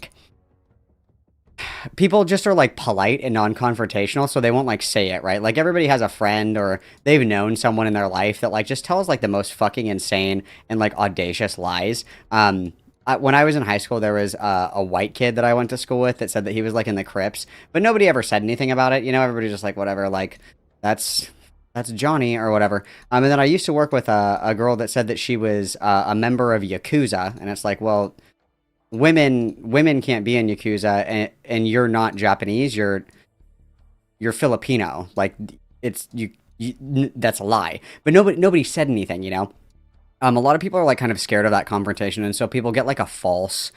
[SPEAKER 1] just are like polite and non-confrontational, so they won't like say it, right? Like everybody has a friend or they've known someone in their life that like just tells like the most fucking insane and like audacious lies. When I was in high school, there was a white kid that I went to school with that said that he was like in the Crips, but nobody ever said anything about it. You know, everybody's just like, whatever, like that's Johnny or whatever. And then I used to work with a girl that said that she was a member of Yakuza, and it's like, well, women can't be in Yakuza, and you're not Japanese, you're Filipino. Like it's you that's a lie. But nobody said anything, you know. A lot of people are like kind of scared of that confrontation, and so people get like a false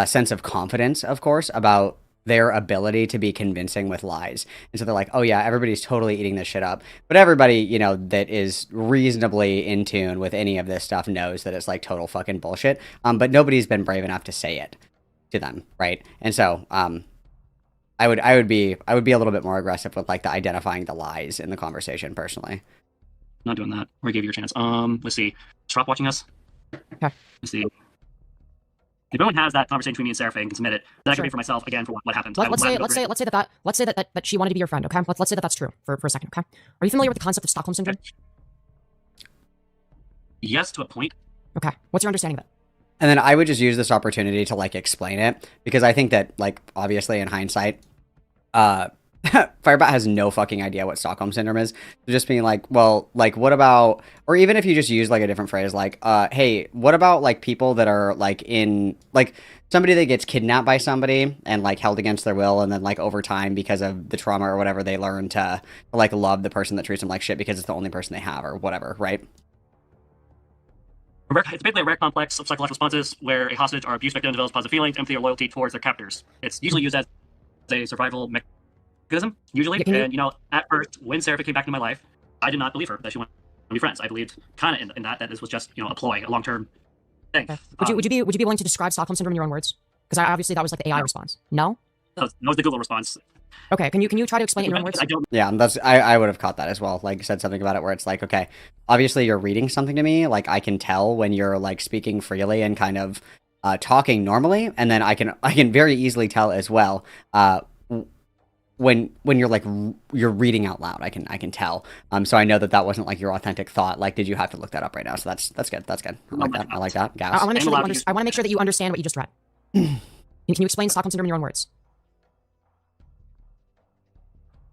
[SPEAKER 1] sense of confidence, of course, about their ability to be convincing with lies. And so they're like, oh yeah, everybody's totally eating this shit up. But everybody, you know, that is reasonably in tune with any of this stuff knows that it's like total fucking bullshit. But nobody's been brave enough to say it to them, right? And so I would be a little bit more aggressive with like the identifying the lies in the conversation personally.
[SPEAKER 3] Not doing that. Or give you a chance. Let's see. Stop watching us.
[SPEAKER 16] Okay.
[SPEAKER 3] Let's see. If anyone has that conversation between me and Seraph and can submit it, then I can
[SPEAKER 16] Sure.
[SPEAKER 3] read for myself again for what happened.
[SPEAKER 16] Let's say that she wanted to be your friend. Okay. Let's say that that's true for a second. Okay. Are you familiar with the concept of Stockholm syndrome?
[SPEAKER 3] Yes, to a point.
[SPEAKER 16] Okay. What's your understanding of it?
[SPEAKER 1] And then I would just use this opportunity to like explain it, because I think that like obviously in hindsight, FIREBAT has no fucking idea what Stockholm syndrome is. So just being like, well, like what about, or even if you just use like a different phrase, like, hey, what about like people that are like in, like somebody that gets kidnapped by somebody and like held against their will, and then like over time because of the trauma or whatever, they learn to like love the person that treats them like shit because it's the only person they have or whatever, right?
[SPEAKER 3] It's basically a rare complex of psychological responses where a hostage or abuse victim develops positive feelings, empathy, or loyalty towards their captors. It's usually used as a survival mechanism, usually. And, you know, at first, when Seraph came back into my life, I did not believe her that she wanted to be friends. I believed kind of in that this was just, you know, a ploy, a long-term thing.
[SPEAKER 16] Okay. Would you be willing to describe Stockholm syndrome in your own words? Because obviously that was like the AI response. No?
[SPEAKER 3] That was the Google response.
[SPEAKER 16] Okay, can you try to explain it in your own words?
[SPEAKER 1] Yeah, I would have caught that as well. Like said something about it where it's like, okay, obviously you're reading something to me. Like I can tell when you're like speaking freely and kind of talking normally, and then I can very easily tell as well when you're like you're reading out loud. I can tell. So I know that wasn't like your authentic thought. Like, did you have to look that up right now? So that's good. That's good. I like that. Gas.
[SPEAKER 16] I want to make sure that you understand what you just read. Can you explain Stockholm syndrome in your own words?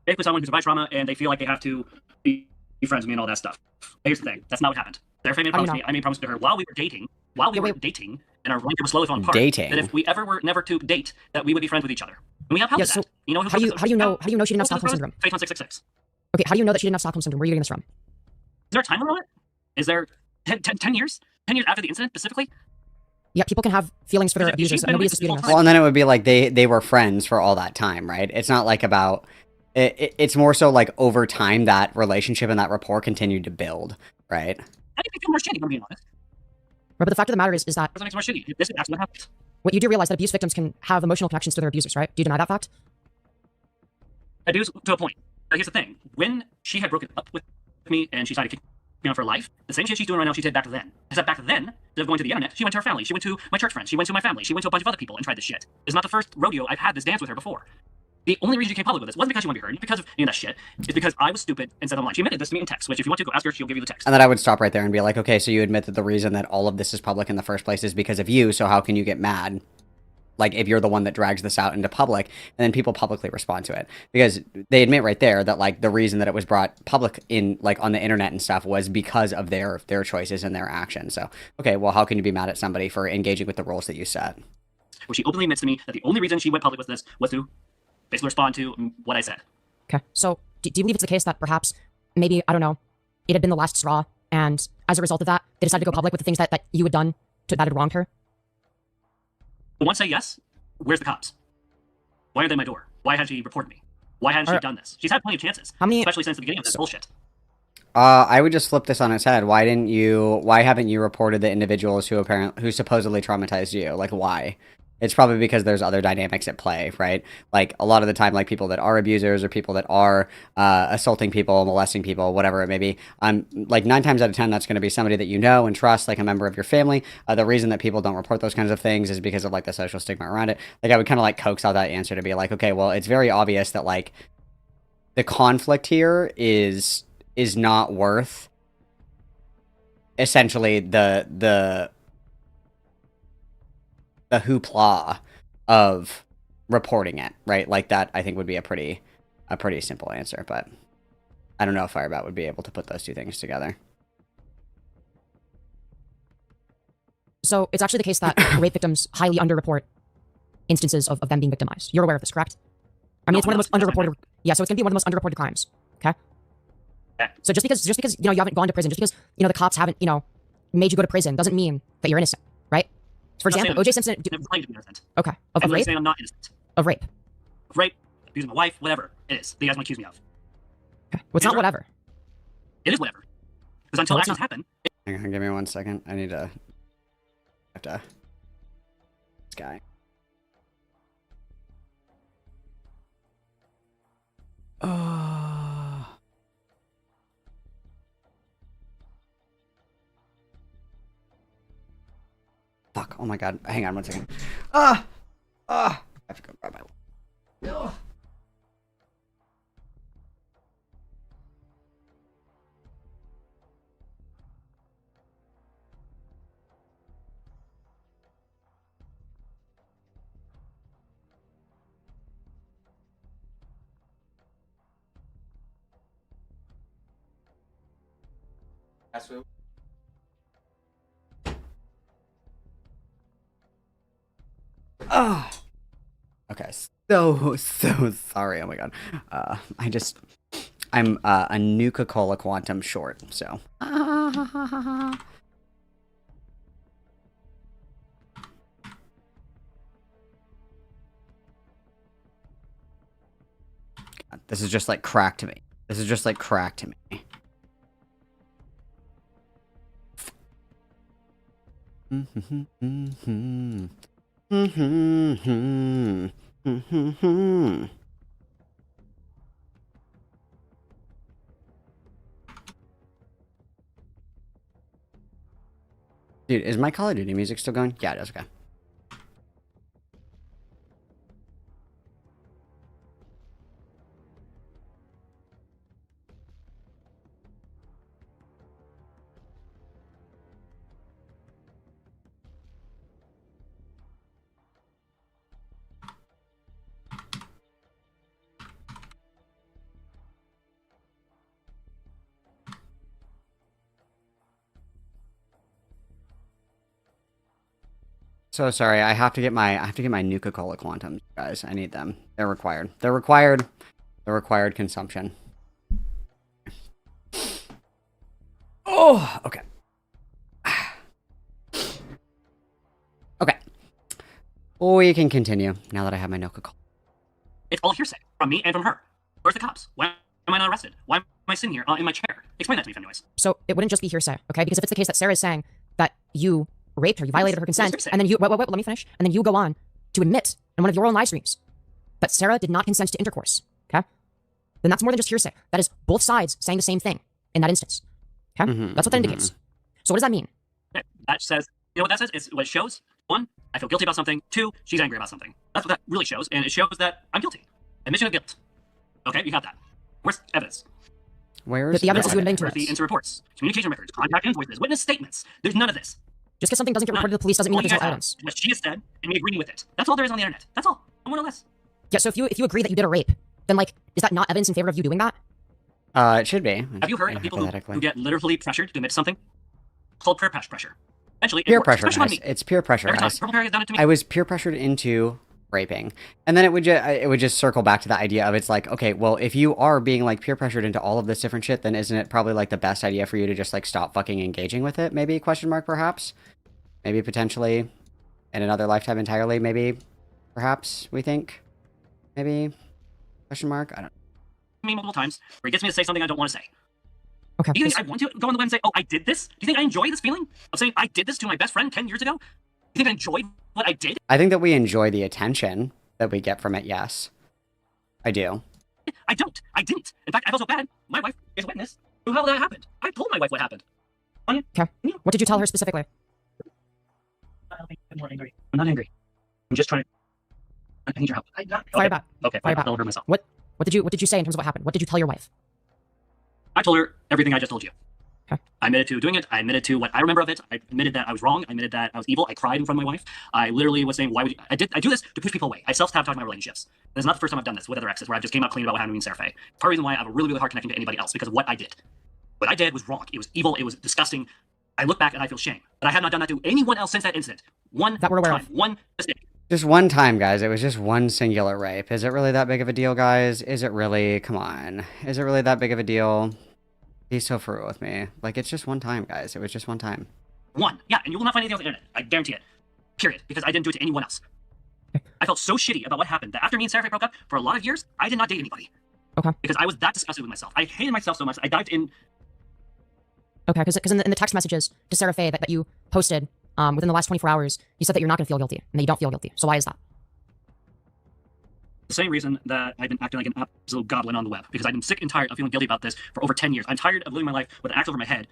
[SPEAKER 3] Basically, someone who survived trauma and they feel like they have to be friends with me and all that stuff. Here's the thing: that's not what happened. Seraph made a promise to me. I made a promise to her while we were dating. And our relationship was slowly falling apart.
[SPEAKER 1] Dating.
[SPEAKER 3] That if we ever were never to date, that we would be friends with each other. And we upheld
[SPEAKER 16] Yeah,
[SPEAKER 3] that.
[SPEAKER 16] so
[SPEAKER 3] You know who
[SPEAKER 16] how do you
[SPEAKER 3] helped
[SPEAKER 16] how do you know she didn't have
[SPEAKER 3] us?
[SPEAKER 16] Stockholm syndrome?
[SPEAKER 3] Faith on 666.
[SPEAKER 16] Okay, how do you know that she didn't have Stockholm syndrome? Where are you getting this from?
[SPEAKER 3] Is there a time limit on it? Is there 10 years? 10 years after the incident specifically?
[SPEAKER 16] Yeah, people can have feelings for their abusers. Nobody's disputing this.
[SPEAKER 1] Well, and then it would be like they were friends for all that time, right? It's not like about it's more so like over time that relationship and that rapport continued to build, right?
[SPEAKER 3] I think they feel more shitty, if I'm being honest.
[SPEAKER 16] Right, but the fact of the matter is that
[SPEAKER 3] It makes more shitty. This is actually what happened.
[SPEAKER 16] what you do realize that abuse victims can have emotional connections to their abusers, right? Do you deny that fact?
[SPEAKER 3] I do to a point. But here's the thing. When she had broken up with me and she decided to kick me out for life, the same shit she's doing right now she did back then. Except back then, instead of going to the internet, she went to her family. She went to my church friends. She went to my family. She went to a bunch of other people and tried this shit. It's not the first rodeo I've had this dance with her before. The only reason she came public with this wasn't because she wanted to be heard, because of any of that shit. It's because I was stupid and said I'm lying. She admitted this to me in text, which if you want to go ask her, she'll give you the text.
[SPEAKER 1] And then I would stop right there and be like, okay, so you admit that the reason that all of this is public in the first place is because of you, so how can you get mad? Like, if you're the one that drags this out into public, and then people publicly respond to it. Because they admit right there that, like, the reason that it was brought public in, like, on the internet and stuff was because of their choices and their actions. So, okay, well, how can you be mad at somebody for engaging with the rules that you set?
[SPEAKER 3] Where she openly admits to me that the only reason she went public with this was to basically respond to what I said.
[SPEAKER 16] Okay, so do you believe it's the case that perhaps, maybe, I don't know, it had been the last straw, and as a result of that, they decided to go public with the things that you had done that had wronged her?
[SPEAKER 3] Once say yes, where's the cops? Why aren't they at my door? Why hasn't she reported me? Why hasn't she done this? She's had plenty of chances, especially since the beginning of this bullshit.
[SPEAKER 1] I would just flip this on its head. Why haven't you reported the individuals who supposedly traumatized you? Like, why? It's probably because there's other dynamics at play, right? Like, a lot of the time, like, people that are abusers or people that are assaulting people, molesting people, whatever it may be, like, 9 times out of 10, that's going to be somebody that you know and trust, like a member of your family. The reason that people don't report those kinds of things is because of, like, the social stigma around it. Like, I would kind of, like, coax out that answer to be like, okay, well, it's very obvious that, like, the conflict here is not worth, essentially, the hoopla of reporting it, right? Like, that I think would be a pretty simple answer, but I don't know if FIREBAT would be able to put those two things together.
[SPEAKER 16] So it's actually the case that rape victims highly underreport instances of them being victimized. You're aware of this, correct? I mean, it's one of the most underreported. Yeah, so it's gonna be one of the most underreported crimes. Okay. So just because you haven't gone to prison, just because the cops haven't made you go to prison, doesn't mean that you're innocent, right? For example, O.J. Simpson.
[SPEAKER 3] I'm claiming to be innocent.
[SPEAKER 16] Okay. Of rape?
[SPEAKER 3] Saying I'm not innocent.
[SPEAKER 16] Of rape.
[SPEAKER 3] Of rape, abusing my wife, whatever it is that you guys want to accuse me of.
[SPEAKER 16] Okay. Well, it's not whatever.
[SPEAKER 3] It is whatever. Because until
[SPEAKER 16] No,
[SPEAKER 3] actions happen,
[SPEAKER 1] Hang on, give me 1 second. I have to. This guy. Fuck. Oh my god. Hang on 1 second. I have to go grab my. No. That's what. Okay, so sorry. Oh my god. I'm a Nuka-Cola Quantum short, so. God, this is just like crack to me. This is just like crack to me. Dude, is my Call of Duty music still going? Yeah, it is. Okay. So sorry, I have to get my Nuka-Cola quantums, guys. I need them. They're required. They're required. They're required consumption. Oh, okay. Okay. We can continue now that I have my Nuka-Cola.
[SPEAKER 3] It's all hearsay from me and from her. Where's the cops? Why am I not arrested? Why am I sitting here in my chair? Explain that to me, anyways.
[SPEAKER 16] So it wouldn't just be hearsay, okay? Because if it's the case that Sarah is saying that you raped her, you violated her consent, and then you, wait, let me finish, and then you go on to admit in one of your own live streams that Sarah did not consent to intercourse, okay? Then that's more than just hearsay. That is both sides saying the same thing in that instance, okay? That's what that indicates. So what does that mean?
[SPEAKER 3] That says, you know what that says? It's what it shows. 1, I feel guilty about something. 2, she's angry about something. That's what that really shows, and it shows that I'm guilty. Admission of guilt. Okay, you got that. Where's evidence?
[SPEAKER 1] Where's
[SPEAKER 16] the evidence is you admitting to
[SPEAKER 3] Where's the incident reports, communication records, contact invoices, witness statements? There's none of this.
[SPEAKER 16] Just because something doesn't get reported to the police doesn't mean that there's no evidence.
[SPEAKER 3] What she has said, and me agreeing with it. That's all there is on the internet. That's all. No more, no less.
[SPEAKER 16] Yeah, so if you agree that you did a rape, then like, is that not evidence in favor of you doing that?
[SPEAKER 1] It should be.
[SPEAKER 3] Have you heard of people who get literally pressured to admit something? It's called peer pressure. Eventually,
[SPEAKER 1] Peer
[SPEAKER 3] it works,
[SPEAKER 1] pressure,
[SPEAKER 3] especially on
[SPEAKER 1] guys.
[SPEAKER 3] me.
[SPEAKER 1] It's peer pressure,
[SPEAKER 3] Every time.
[SPEAKER 1] guys.
[SPEAKER 3] Purple Hair has done it to me.
[SPEAKER 1] I was peer pressured into raping, and then it would just circle back to the idea of it's like, okay, well, if you are being like peer pressured into all of this different shit, then isn't it probably like the best idea for you to just like stop fucking engaging with it? Maybe ? Perhaps, maybe potentially, in another lifetime entirely. Maybe, perhaps we think, maybe ? I don't.
[SPEAKER 3] Me multiple times where he gets me to say something I don't want to say.
[SPEAKER 16] Okay.
[SPEAKER 3] Do you think I want to go on the web and say, oh, I did this? Do you think I enjoy this feeling of saying I did this to my best friend 10 years ago? Do you think I enjoyed what I did?
[SPEAKER 1] I think that we enjoy the attention that we get from it. Yes, I do.
[SPEAKER 3] I don't. I didn't. In fact, I felt so bad. My wife is a witness to how that happened. I told my wife what happened.
[SPEAKER 16] Okay. What did you tell her specifically?
[SPEAKER 3] I'm more angry. I'm not angry. I'm just trying to. I need your help.
[SPEAKER 16] FIREBAT.
[SPEAKER 3] Okay.
[SPEAKER 16] FIREBAT.
[SPEAKER 3] I'll hurt myself.
[SPEAKER 16] What did you say in terms of what happened? What did you tell your wife?
[SPEAKER 3] I told her everything I just told you.
[SPEAKER 16] Okay.
[SPEAKER 3] I admitted to doing it. I admitted to what I remember of it. I admitted that I was wrong. I admitted that I was evil. I cried in front of my wife. I literally was saying, why would you? I do this to push people away. I self-sabotage my relationships. This is not the first time I've done this with other exes where I just came out clean about what happened to me and Seraphe. Part of the reason why I have a really, really hard connection to anybody else because of what I did. What I did was wrong. It was evil. It was disgusting. I look back and I feel shame. But I have not done that to anyone else since that incident. One
[SPEAKER 16] that we're aware
[SPEAKER 3] time.
[SPEAKER 16] Of.
[SPEAKER 3] One mistake.
[SPEAKER 1] Just one time, guys. It was just one singular rape. Is it really that big of a deal, guys? Is it really? Come on. Is it really that big of a deal? Be so for real with me. Like, it's just one time, guys. It was just one time.
[SPEAKER 3] One. Yeah, and you will not find anything else on the internet. I guarantee it. Period. Because I didn't do it to anyone else. I felt so shitty about what happened that after me and Seraphe broke up, for a lot of years, I did not date anybody.
[SPEAKER 16] Okay.
[SPEAKER 3] Because I was that disgusted with myself. I hated myself so much. I dived in.
[SPEAKER 16] Okay, because in the text messages to Seraphe that you posted within the last 24 hours, you said that you're not going to feel guilty and that you don't feel guilty. So why is that?
[SPEAKER 3] The same reason that I've been acting like an absolute goblin on the web. Because I've been sick and tired of feeling guilty about this for over 10 years. I'm tired of living my life with an axe over my head.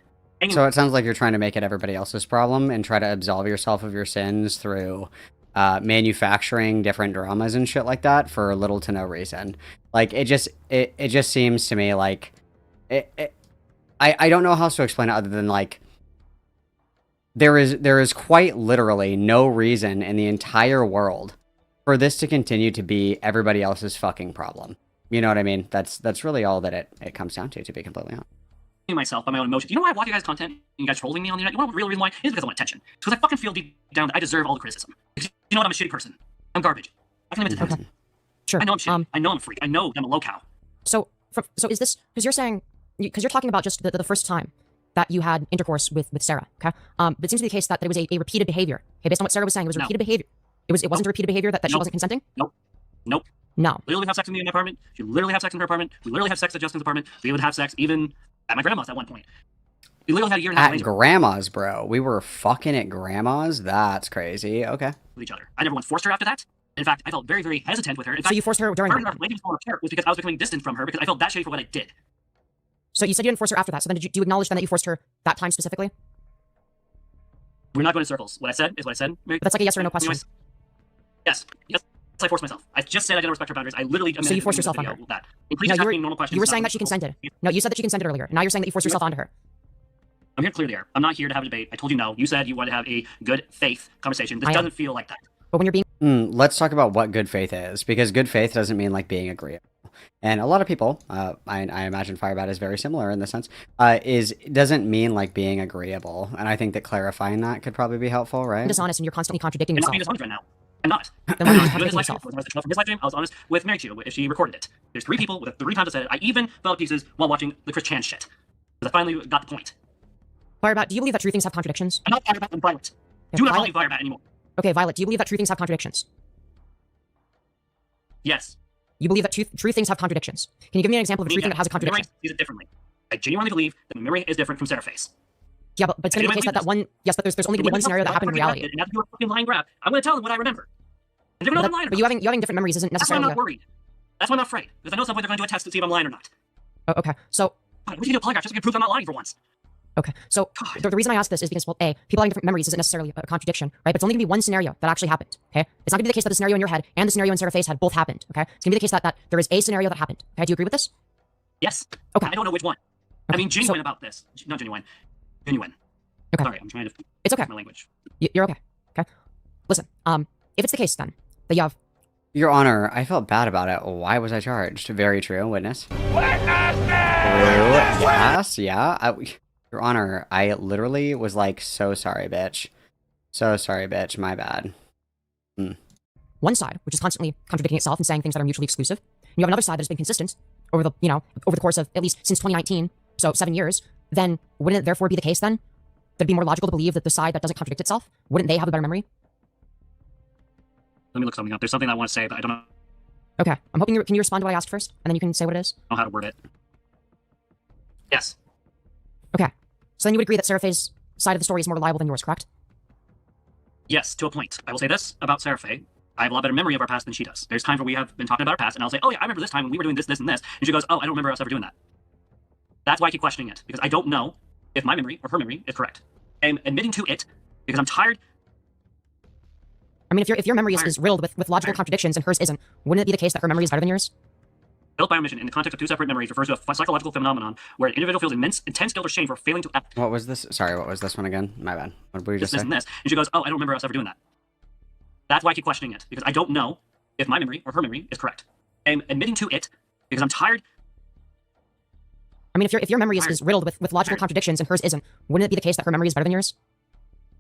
[SPEAKER 1] So it sounds like you're trying to make it everybody else's problem and try to absolve yourself of your sins through manufacturing different dramas and shit like that for little to no reason. Like, it just seems to me like... I don't know how else to explain it other than, like... There is quite literally no reason in the entire world for this to continue to be everybody else's fucking problem. You know what I mean? That's really all that it comes down to be completely honest.
[SPEAKER 3] Myself by my own emotions. You know why I watch you guys' content and you guys trolling me on the internet? You know what the real reason why? It's because I want attention. It's because I fucking feel deep down that I deserve all the criticism. Because you know what? I'm a shitty person. I'm garbage. I can admit to that.
[SPEAKER 16] Okay. Sure.
[SPEAKER 3] I know I'm shitty. I know I'm a freak. I know I'm a LolCow.
[SPEAKER 16] So is this because you're saying because you're talking about just the first time that you had intercourse with Sarah, okay? But it seems to be the case that it was a repeated behavior. Okay, based on what Sarah was saying, it was repeated behavior. It wasn't a repeated behavior that she wasn't consenting?
[SPEAKER 3] Nope.
[SPEAKER 16] No.
[SPEAKER 3] Literally have sex with me in my apartment. She literally have sex in her apartment. We literally have sex at Justin's apartment. We would have sex even at my grandma's at one point. We literally had a year and a half
[SPEAKER 1] At grandma's, bro. We were fucking at grandma's? That's crazy. Okay.
[SPEAKER 3] with each other. I never once forced her after that. In fact, I felt very, very hesitant with her. In fact,
[SPEAKER 16] you forced her during
[SPEAKER 3] part of our relationship was because I was becoming distant from her because I felt that shitty for what I did.
[SPEAKER 16] So you said you didn't force her after that. So then do you acknowledge then that you forced her that time specifically?
[SPEAKER 3] We're not going in circles. What I said is what I said.
[SPEAKER 16] But that's like a yes or no question.
[SPEAKER 3] Yes. I forced myself. I just said I gotta respect her boundaries. I literally.
[SPEAKER 16] So you forced yourself on her.
[SPEAKER 3] That.
[SPEAKER 16] No, you were saying that she consented. No, you said that she consented earlier. Now you're saying that you forced yourself onto her.
[SPEAKER 3] I'm here to clear the air. I'm not here to have a debate. I told you no. You said you wanted to have a good faith conversation. This doesn't feel like that.
[SPEAKER 16] But when you're being...
[SPEAKER 1] Let's talk about what good faith is, because good faith doesn't mean like being agreeable. And a lot of people, I imagine FIREBAT is very similar in the sense, doesn't mean like being agreeable. And I think that clarifying that could probably be helpful, right?
[SPEAKER 16] Dishonest and you're constantly contradicting
[SPEAKER 3] I'm not
[SPEAKER 16] yourself.
[SPEAKER 3] being dishonest right now. I'm not.
[SPEAKER 16] Then why are you
[SPEAKER 3] His
[SPEAKER 16] contradicting
[SPEAKER 3] live stream,
[SPEAKER 16] yourself?
[SPEAKER 3] from his live stream, I was honest with Mary too, if she recorded it. There's 3 people with 3 times I said it. I even fell to pieces while watching the Chris Chan shit. Because I finally got the point.
[SPEAKER 16] FIREBAT, do you believe that true things have contradictions?
[SPEAKER 3] I'm not FIREBAT, I'm Violet.
[SPEAKER 16] Okay,
[SPEAKER 3] Do not call
[SPEAKER 16] Violet?
[SPEAKER 3] me FIREBAT anymore.
[SPEAKER 16] Okay, Violet, do you believe that true things have contradictions?
[SPEAKER 3] Yes.
[SPEAKER 16] You believe that true things have contradictions. Can you give me an example of a true thing that has a contradiction?
[SPEAKER 3] Memory sees it differently. I genuinely believe that memory is different from Seraphase.
[SPEAKER 16] Yeah, but it's going to be the case that one... Yes, but there's only going to be one scenario that happened in reality.
[SPEAKER 3] And after you a fucking lying grab, I'm going to tell them what I remember. And they're going to know I'm lying or
[SPEAKER 16] But
[SPEAKER 3] not.
[SPEAKER 16] you having different memories isn't
[SPEAKER 3] That's why I'm
[SPEAKER 16] necessarily...
[SPEAKER 3] not worried. That's why I'm not afraid. Because I know at some point they're going to do a test to see if I'm lying or not.
[SPEAKER 16] Oh, okay, so...
[SPEAKER 3] What do you do a polygraph just to prove I'm not lying for once?
[SPEAKER 16] Okay, so the reason I ask this is because, well, A, people having different memories isn't necessarily a contradiction, right? But it's only going to be one scenario that actually happened, okay? It's not going to be the case that the scenario in your head and the scenario in Seraphase had both happened, okay? It's going to be the case that there is a scenario that happened. Okay, do you agree with this?
[SPEAKER 3] Yes.
[SPEAKER 16] Okay.
[SPEAKER 3] I don't know which one. I mean, genuine about this. Not genuine. Genuine.
[SPEAKER 16] Okay.
[SPEAKER 3] Sorry, I'm trying to...
[SPEAKER 16] It's okay.
[SPEAKER 3] My language.
[SPEAKER 16] You're okay, okay? Listen, if it's the case then, that you have...
[SPEAKER 1] Your Honor, I felt bad about it. Why was I charged? Very true, witness. Yes, yeah. Your Honor, I literally was like, so sorry, bitch. So sorry, bitch. My bad.
[SPEAKER 16] One side, which is constantly contradicting itself and saying things that are mutually exclusive. And you have another side that has been consistent over the, over the course of at least since 2019, so 7 years. Then wouldn't it therefore be the case then that it'd be more logical to believe that the side that doesn't contradict itself, wouldn't they have a better memory?
[SPEAKER 3] Let me look something up. There's something I want to say, but I don't know
[SPEAKER 16] Okay, I'm hoping can you respond to what I asked first, and then you can say what it is?
[SPEAKER 3] how to word it. Yes.
[SPEAKER 16] Okay, so then you would agree that Serapha's side of the story is more reliable than yours, correct?
[SPEAKER 3] Yes, to a point. I will say this about Seraphay. I have a lot better memory of our past than she does. There's times where we have been talking about our past, and I'll say, oh yeah, I remember this time when we were doing this, this, and this. And she goes, oh, I don't remember us ever doing that. That's why I keep questioning it, because I don't know if my memory or her memory is correct. I'm admitting to it because I'm tired.
[SPEAKER 16] I mean, if your memory is riddled with logical contradictions and hers isn't, wouldn't it be the case that her memory is better than yours?
[SPEAKER 3] Built by omission in the context of 2 separate memories refers to a psychological phenomenon where an individual feels intense guilt or shame for failing to act.
[SPEAKER 1] What was this? Sorry, what was this one again? My bad. What did we just
[SPEAKER 3] This
[SPEAKER 1] say?
[SPEAKER 3] and this. And she goes, oh, I don't remember us ever doing that. That's why I keep questioning it, because I don't know if my memory or her memory is correct. I'm admitting to it because I'm tired.
[SPEAKER 16] I mean, if your memory is riddled with logical contradictions and hers isn't, wouldn't it be the case that her memory is better than yours?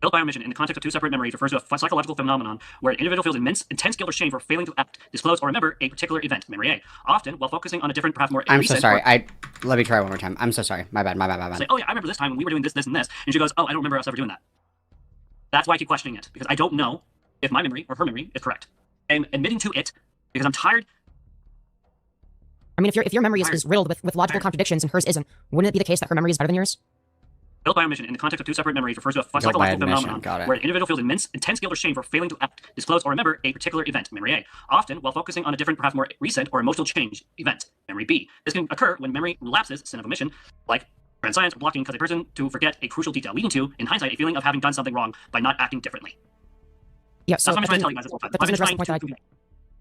[SPEAKER 3] Built by omission in the context of 2 separate memories refers to a psychological phenomenon where an individual feels intense guilt or shame for failing to act, disclose, or remember a particular event, memory A, often while focusing on a different, perhaps more
[SPEAKER 1] I'm
[SPEAKER 3] recent...
[SPEAKER 1] so sorry. Let me try one more time. I'm so sorry. My bad.
[SPEAKER 3] Say, oh yeah, I remember this time when we were doing this, this, and this. And she goes, oh, I don't remember us ever doing that. That's why I keep questioning it, because I don't know if my memory or her memory is correct. I'm admitting to it because I'm tired.
[SPEAKER 16] I mean, if your memory is riddled with logical contradictions and hers isn't, wouldn't it be the case that her memory is better than yours?
[SPEAKER 3] Built by omission in the context of 2 separate memories refers to a
[SPEAKER 1] by
[SPEAKER 3] psychological
[SPEAKER 1] admission,
[SPEAKER 3] phenomenon
[SPEAKER 1] got it.
[SPEAKER 3] where an individual feels intense guilt or shame for failing to act, disclose, or remember a particular event, memory A, often while focusing on a different, perhaps more recent or emotional change event, memory B. This can occur when memory lapses, sin of omission, like grand science or blocking because a person to forget a crucial detail, leading to, in hindsight, a feeling of having done something wrong by not acting differently.
[SPEAKER 16] Yeah, so
[SPEAKER 3] that's what I'm trying to tell you guys this whole time.
[SPEAKER 16] that doesn't address the point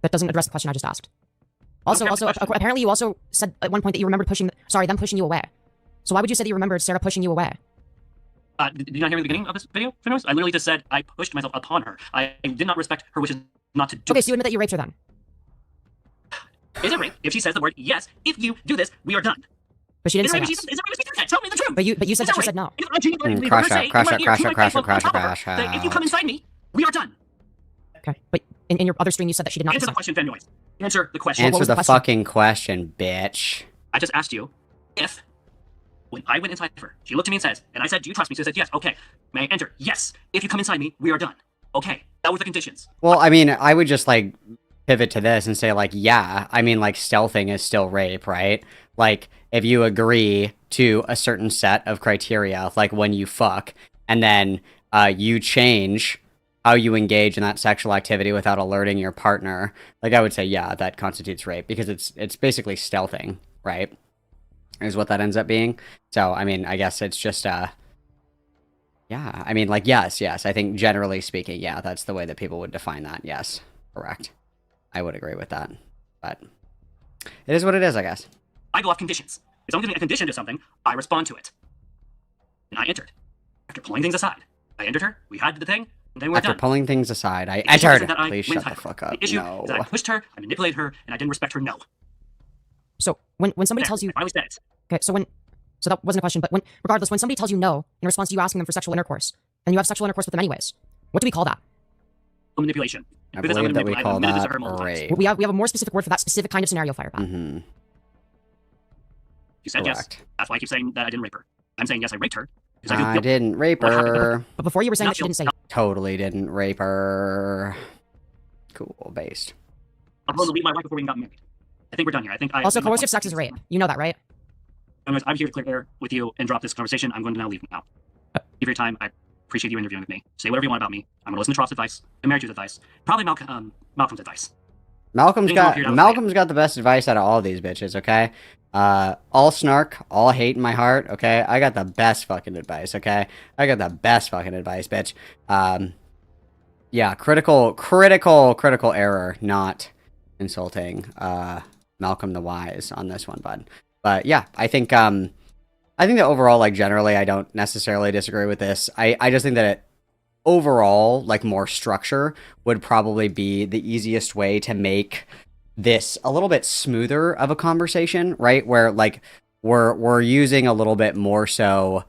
[SPEAKER 16] that doesn't address the question I just asked. Also, apparently you also said at one point that you remembered them pushing you away. So why would you say that you remembered Sarah pushing you away?
[SPEAKER 3] Did you not hear the beginning of this video? I literally just said I pushed myself upon her. I did not respect her wishes not to do
[SPEAKER 16] Okay, so you admit that you raped her then?
[SPEAKER 3] Is it rape if she says the word, yes, if you do this, we are done?
[SPEAKER 16] But she didn't say
[SPEAKER 3] Is
[SPEAKER 16] yes.
[SPEAKER 3] it rape if she says that? Tell me the truth.
[SPEAKER 16] But you said that she said no.
[SPEAKER 3] If I genuinely believe
[SPEAKER 1] Crash
[SPEAKER 3] her
[SPEAKER 1] out,
[SPEAKER 3] say,
[SPEAKER 1] crash
[SPEAKER 3] in my
[SPEAKER 1] out,
[SPEAKER 3] ear,
[SPEAKER 1] crash
[SPEAKER 3] to
[SPEAKER 1] out,
[SPEAKER 3] my
[SPEAKER 1] crash
[SPEAKER 3] face,
[SPEAKER 1] out, crash
[SPEAKER 3] tell her
[SPEAKER 1] out, crash
[SPEAKER 3] that if you come inside me, we are done.
[SPEAKER 16] Okay, but in your other stream you said that she did not
[SPEAKER 3] Answer the question, Fanoise. Answer the question.
[SPEAKER 1] Answer the fucking question, bitch.
[SPEAKER 3] I just asked you if, when I went inside her, she looked at me and says, and I said, do you trust me? She said, yes. Okay. May I enter? Yes. If you come inside me, we are done. Okay. That was the conditions.
[SPEAKER 1] Well, I mean, I would just, like, pivot to this and say, like, yeah, I mean, like, stealthing is still rape, right? Like, if you agree to a certain set of criteria, like when you fuck, and then you change how you engage in that sexual activity without alerting your partner, like, I would say, yeah, that constitutes rape, because it's basically stealthing, right? Is what that ends up being. So, I mean, I guess it's just, yeah, I mean, like, yes, I think generally speaking, yeah, that's the way that people would define that, yes, correct. I would agree with that, but it is what it is, I guess.
[SPEAKER 3] I go off conditions. If someone gives me a condition to something, I respond to it. And I entered. After pulling things aside, I entered her, we had the thing, and then we're
[SPEAKER 1] After
[SPEAKER 3] done.
[SPEAKER 1] pulling things aside, I
[SPEAKER 3] The issue
[SPEAKER 1] entered.
[SPEAKER 3] isn't that I
[SPEAKER 1] Please
[SPEAKER 3] went
[SPEAKER 1] shut the
[SPEAKER 3] inside her.
[SPEAKER 1] fuck up.
[SPEAKER 3] The issue
[SPEAKER 1] No.
[SPEAKER 3] is that I pushed her, I manipulated her, and I didn't respect her no.
[SPEAKER 16] So when somebody tells you,
[SPEAKER 3] I finally said it.
[SPEAKER 16] okay, so that wasn't a question, but regardless, when somebody tells you no in response to you asking them for sexual intercourse, and you have sexual intercourse with them anyways, what do we call that?
[SPEAKER 3] Manipulation.
[SPEAKER 1] I believe that we call that rape.
[SPEAKER 16] We have a more specific word for that specific kind of scenario, Firebat.
[SPEAKER 1] Mm-hmm.
[SPEAKER 3] You said yes.
[SPEAKER 1] Correct.
[SPEAKER 3] That's why I keep saying that I didn't rape her. I'm saying yes, I raped her.
[SPEAKER 1] I didn't rape her.
[SPEAKER 16] But before you were saying that she didn't say.
[SPEAKER 1] Totally didn't rape her. Cool, based.
[SPEAKER 3] I'm going to leave my wife before we got married. I think we're done here. I think
[SPEAKER 16] Also, coercive sex is rape. You know that, right?
[SPEAKER 3] Anyways, I'm here to clear air with you and drop this conversation. I'm going to now leave now. Give your time. I appreciate you interviewing with me. Say whatever you want about me. I'm going to listen to Troth's advice and Mary Jou's advice. Probably Malcolm's advice.
[SPEAKER 1] Malcolm's got the best advice out of all these bitches, okay? All snark, all hate in my heart, okay? I got the best fucking advice, okay? I got the best fucking advice, bitch. Yeah, critical error, not insulting Malcolm the Wise on this one, bud. But yeah, I think that overall, like, generally, I don't necessarily disagree with this. I just think that it, overall, like, more structure would probably be the easiest way to make this a little bit smoother of a conversation, right? Where, like, we're using a little bit more so,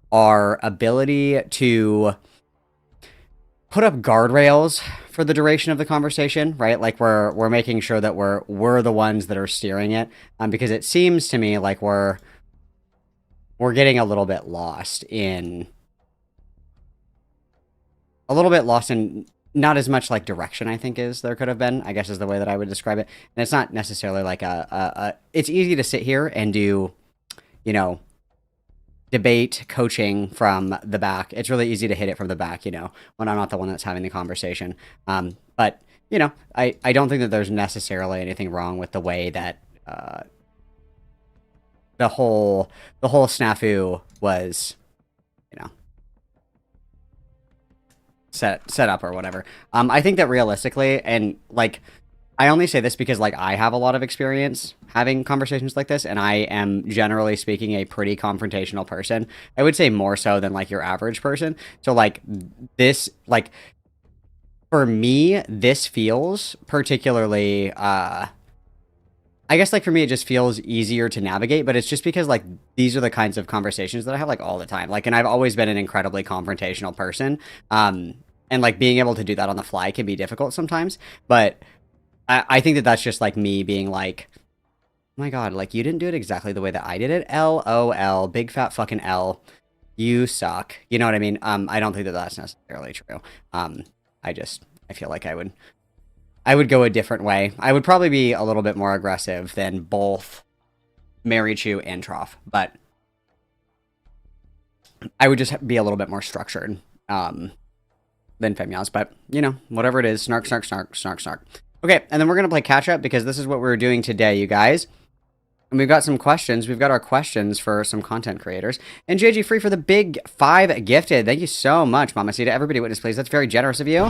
[SPEAKER 1] our ability to put up guardrails for the duration of the conversation, right? Like, we're making sure that we're the ones that are steering it, because it seems to me like we're getting a little bit lost in not as much, like, direction, I think, as there could have been, I guess, is the way that I would describe it. And it's not necessarily like it's easy to sit here and do, you know, debate coaching from the back. It's really easy to hit it from the back, you know, when I'm not the one that's having the conversation. But, you know, I don't think that there's necessarily anything wrong with the way that the whole snafu was, you know, set up or whatever. I think that realistically, and, like, I only say this because, like, I have a lot of experience having conversations like this, and I am, generally speaking, a pretty confrontational person. I would say more so than, like, your average person. So, like, this, like, for me, this feels particularly, I guess, like, for me, it just feels easier to navigate, but it's just because, like, these are the kinds of conversations that I have, like, all the time. Like, and I've always been an incredibly confrontational person. And, like, being able to do that on the fly can be difficult sometimes, but I think that that's just, like, me being like, oh my god, like, you didn't do it exactly the way that I did it. LOL, big fat fucking L. You suck. You know what I mean? I don't think that that's necessarily true. I feel like I would go a different way. I would probably be a little bit more aggressive than both Mary Chew and Trough, but I would just be a little bit more structured than Femyaz. But, you know, whatever it is, snark, snark, snark, snark, snark. Okay, and then we're going to play catch up because this is what we're doing today, you guys. And we've got some questions. We've got our questions for some content creators. And JG Free for the big 5 gifted. Thank you so much, Mamacita. Everybody witness, please. That's very generous of you.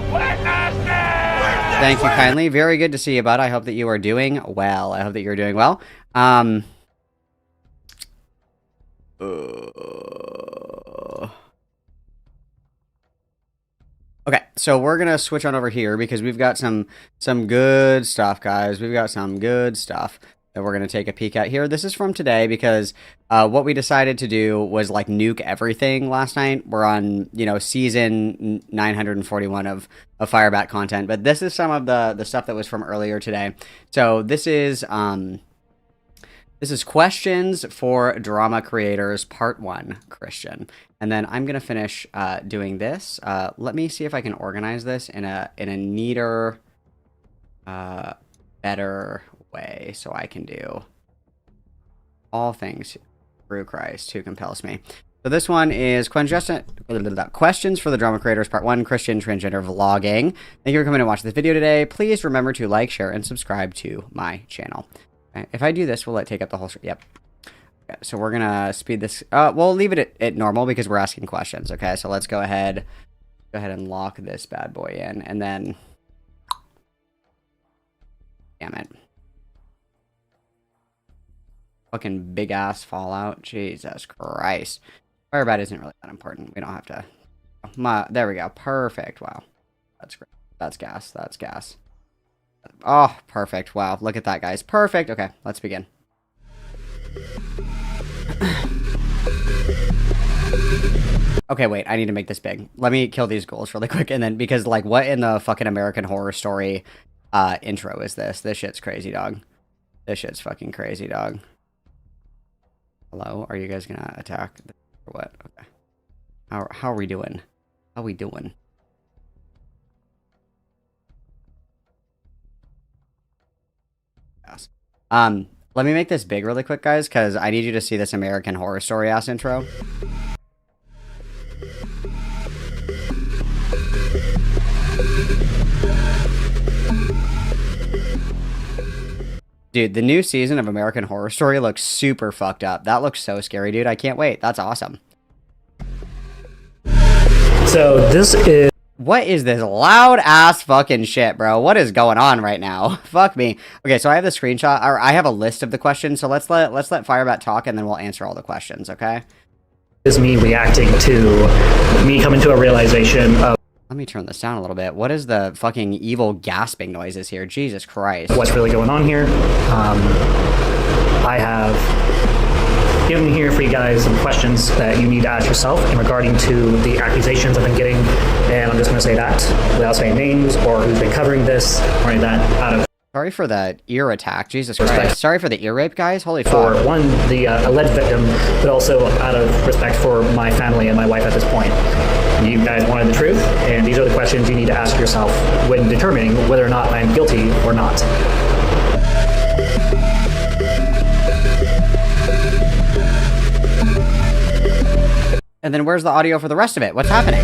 [SPEAKER 1] Thank you kindly. Very good to see you, bud. I hope that you are doing well. I hope that you're doing well. Okay, so we're going to switch on over here because we've got some good stuff, guys. We've got some good stuff that we're going to take a peek at here. This is from today because what we decided to do was, like, nuke everything last night. We're on, you know, season 941 of FIREBAT content, but this is some of the stuff that was from earlier today. So this is questions for drama creators, part 1, Christian. And then I'm going to finish doing this. Let me see if I can organize this in a neater, better way so I can do all things through Christ who compels me. So this one is questions for the drama creators, part 1, Christian transgender vlogging. Thank you for coming to watch this video today. Please remember to like, share, and subscribe to my channel. If I do this, will it take up the whole stream? Yep. Okay, so we're gonna speed this. We'll leave it at normal because we're asking questions. Okay, so let's go ahead and lock this bad boy in, and then, damn it, fucking big ass Fallout. Jesus Christ, FIREBAT isn't really that important. We don't have to. There we go. Perfect. Wow, that's great. That's gas. That's gas. Oh, perfect. Wow, look at that, guys. Perfect. Okay, let's begin. Okay, wait, I need to make this big. Let me kill these ghouls really quick, and then, because, like, what in the fucking American Horror Story intro is this? This shit's crazy, dog. This shit's fucking crazy, dog. Hello? Are you guys gonna attack? Or what? Okay. How are we doing? How we doing? Yes. Let me make this big really quick, guys, because I need you to see this American Horror Story ass intro. Dude, the new season of American Horror Story looks super fucked up. That looks so scary, dude. I can't wait. That's awesome.
[SPEAKER 3] So this is...
[SPEAKER 1] What is this loud ass fucking shit, bro? What is going on right now? Fuck me. Okay, so I have the screenshot, or I have a list of the questions, so let's let FIREBAT talk, and then we'll answer all the questions, okay?
[SPEAKER 3] Is me reacting to me coming to a realization of...
[SPEAKER 1] Let me turn this down a little bit. What is the fucking evil gasping noises here? Jesus Christ.
[SPEAKER 3] What's really going on here. I have given here for you guys some questions that you need to ask yourself in regarding to the accusations I've been getting, and I'm just going to say that without saying names or who's been covering this or any of that out of...
[SPEAKER 1] Sorry for the ear attack. Jesus Christ. Sorry for the ear rape, guys. Holy fuck.
[SPEAKER 3] For one, the alleged victim, but also out of respect for my family and my wife at this point. You guys wanted the truth, and these are the questions you need to ask yourself when determining whether or not I'm guilty or not.
[SPEAKER 1] And then where's the audio for the rest of it? What's happening?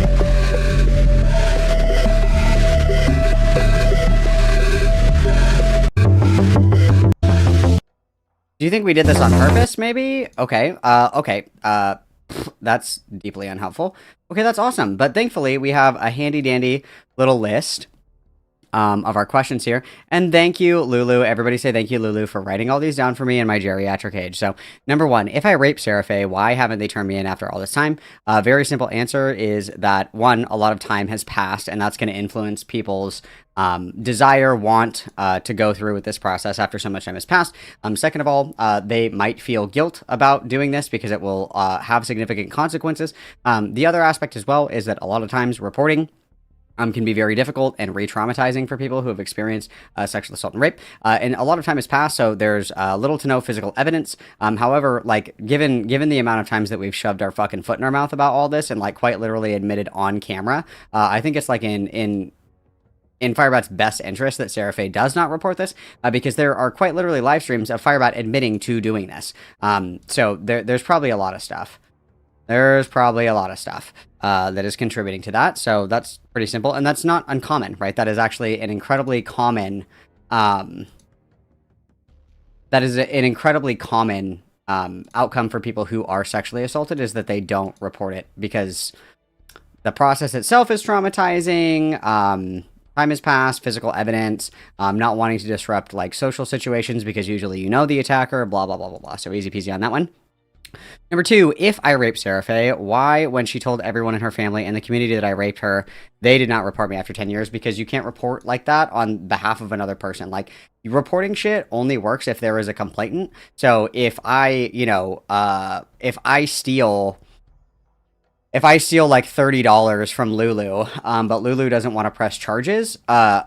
[SPEAKER 1] Do you think we did this on purpose, maybe? Okay, okay, that's deeply unhelpful. Okay, that's awesome. But thankfully, we have a handy-dandy little list of our questions here. And thank you, Lulu. Everybody say thank you, Lulu, for writing all these down for me in my geriatric age. So, number one, if I rape Seraphe, why haven't they turned me in after all this time? Very simple answer is that, one, a lot of time has passed, and that's going to influence people's desire, want to go through with this process after so much time has passed. Second of all, they might feel guilt about doing this because it will have significant consequences. The other aspect as well is that a lot of times reporting can be very difficult and re-traumatizing for people who have experienced sexual assault and rape. And a lot of time has passed, so there's little to no physical evidence. However, like, given the amount of times that we've shoved our fucking foot in our mouth about all this and, like, quite literally admitted on camera, I think it's, like, in FIREBAT's best interest that Seraphe does not report this, because there are quite literally live streams of FIREBAT admitting to doing this. So there's probably a lot of stuff. There's probably a lot of stuff that is contributing to that. So that's pretty simple. And that's not uncommon, right? That is actually an incredibly common, outcome for people who are sexually assaulted, is that they don't report it because the process itself is traumatizing. Time has passed, physical evidence, not wanting to disrupt, like, social situations because usually you know the attacker, blah, blah, blah, blah, blah. So easy peasy on that one. Number two, if I raped Seraphe, why, when she told everyone in her family and the community that I raped her, they did not report me after 10 years? Because you can't report like that on behalf of another person. Like, reporting shit only works if there is a complainant. So if I, if I steal like $30 from Lulu, but Lulu doesn't want to press charges, they're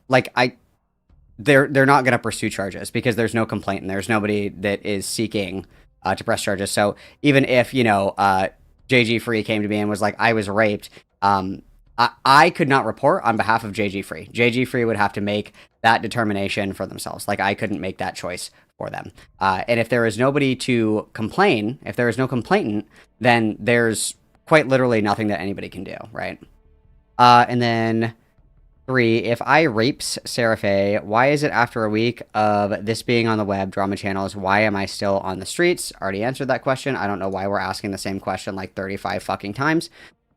[SPEAKER 1] not going to pursue charges because there's no complainant. There's nobody that is seeking to press charges. So even if, JG Free came to me and was like, I was raped, I could not report on behalf of JG Free. JG Free would have to make that determination for themselves. Like, I couldn't make that choice for them. And if there is nobody to complain, if there is no complainant, then there's quite literally nothing that anybody can do, right? And then 3, if I rapes Seraphe, why is it after a week of this being on the web, drama channels, why am I still on the streets? Already answered that question. I don't know why we're asking the same question like 35 fucking times.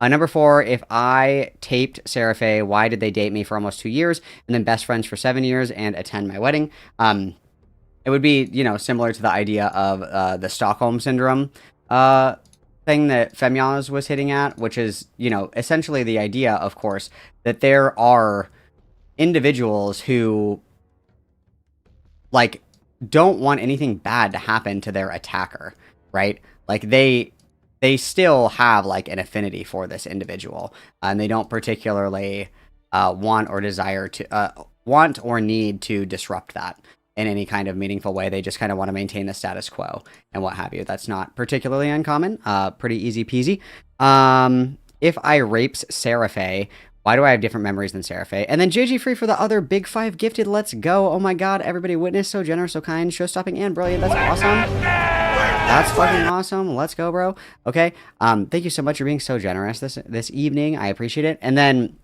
[SPEAKER 1] Number 4, if I taped Seraphe, why did they date me for almost 2 years and then best friends for 7 years and attend my wedding? It would be, similar to the idea of the Stockholm Syndrome thing that Femyaz was hitting at, which is, essentially the idea, of course, that there are individuals who like, don't want anything bad to happen to their attacker, right? Like, they still have, like, an affinity for this individual, and they don't particularly want or desire to, want or need to disrupt that in any kind of meaningful way. They just kind of want to maintain the status quo and what have you. That's not particularly uncommon. Pretty easy peasy. If I rapes Seraphe, why do I have different memories than Seraphe? And then JG Free for the other big 5 gifted. Let's go. Oh my god, everybody witnessed. So generous, so kind, show-stopping, and brilliant. That's awesome. That's fucking awesome. Let's go, bro. Okay. Thank you so much for being so generous this evening. I appreciate it. And then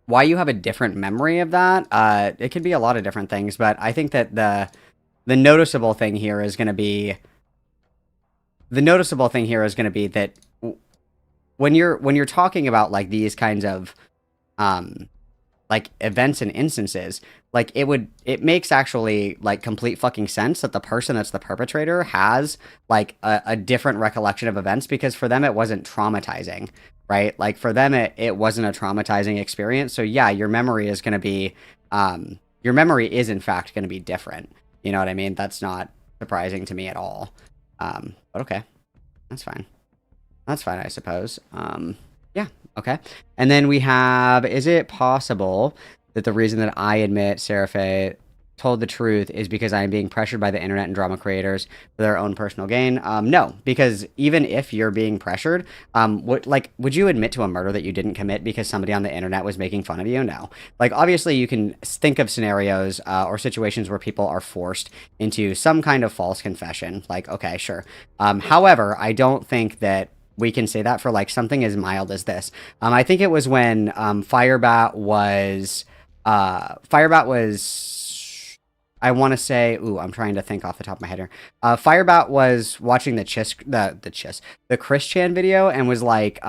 [SPEAKER 1] why you have a different memory of that, it could be a lot of different things, but I think that the noticeable thing here is going to be that when you're talking about like these kinds of like events and instances, like it makes actually like complete fucking sense that the person that's the perpetrator has like a different recollection of events, because for them it wasn't traumatizing, right? Like for them it wasn't a traumatizing experience. So yeah, your memory is going to be your memory is in fact going to be different. You know what I mean? That's not surprising to me at all. But okay, that's fine. That's fine, I suppose. Yeah, okay. And then we have, is it possible that the reason that I admit Seraphe told the truth is because I am being pressured by the internet and drama creators for their own personal gain? No, because even if you're being pressured, would you admit to a murder that you didn't commit because somebody on the internet was making fun of you? No. Like, obviously you can think of scenarios or situations where people are forced into some kind of false confession. Like, okay, sure. However, I don't think that we can say that for like something as mild as this. I think it was when FIREBAT was I want to say, I'm trying to think off the top of my head here. FIREBAT was watching the Chris Chan video and was like,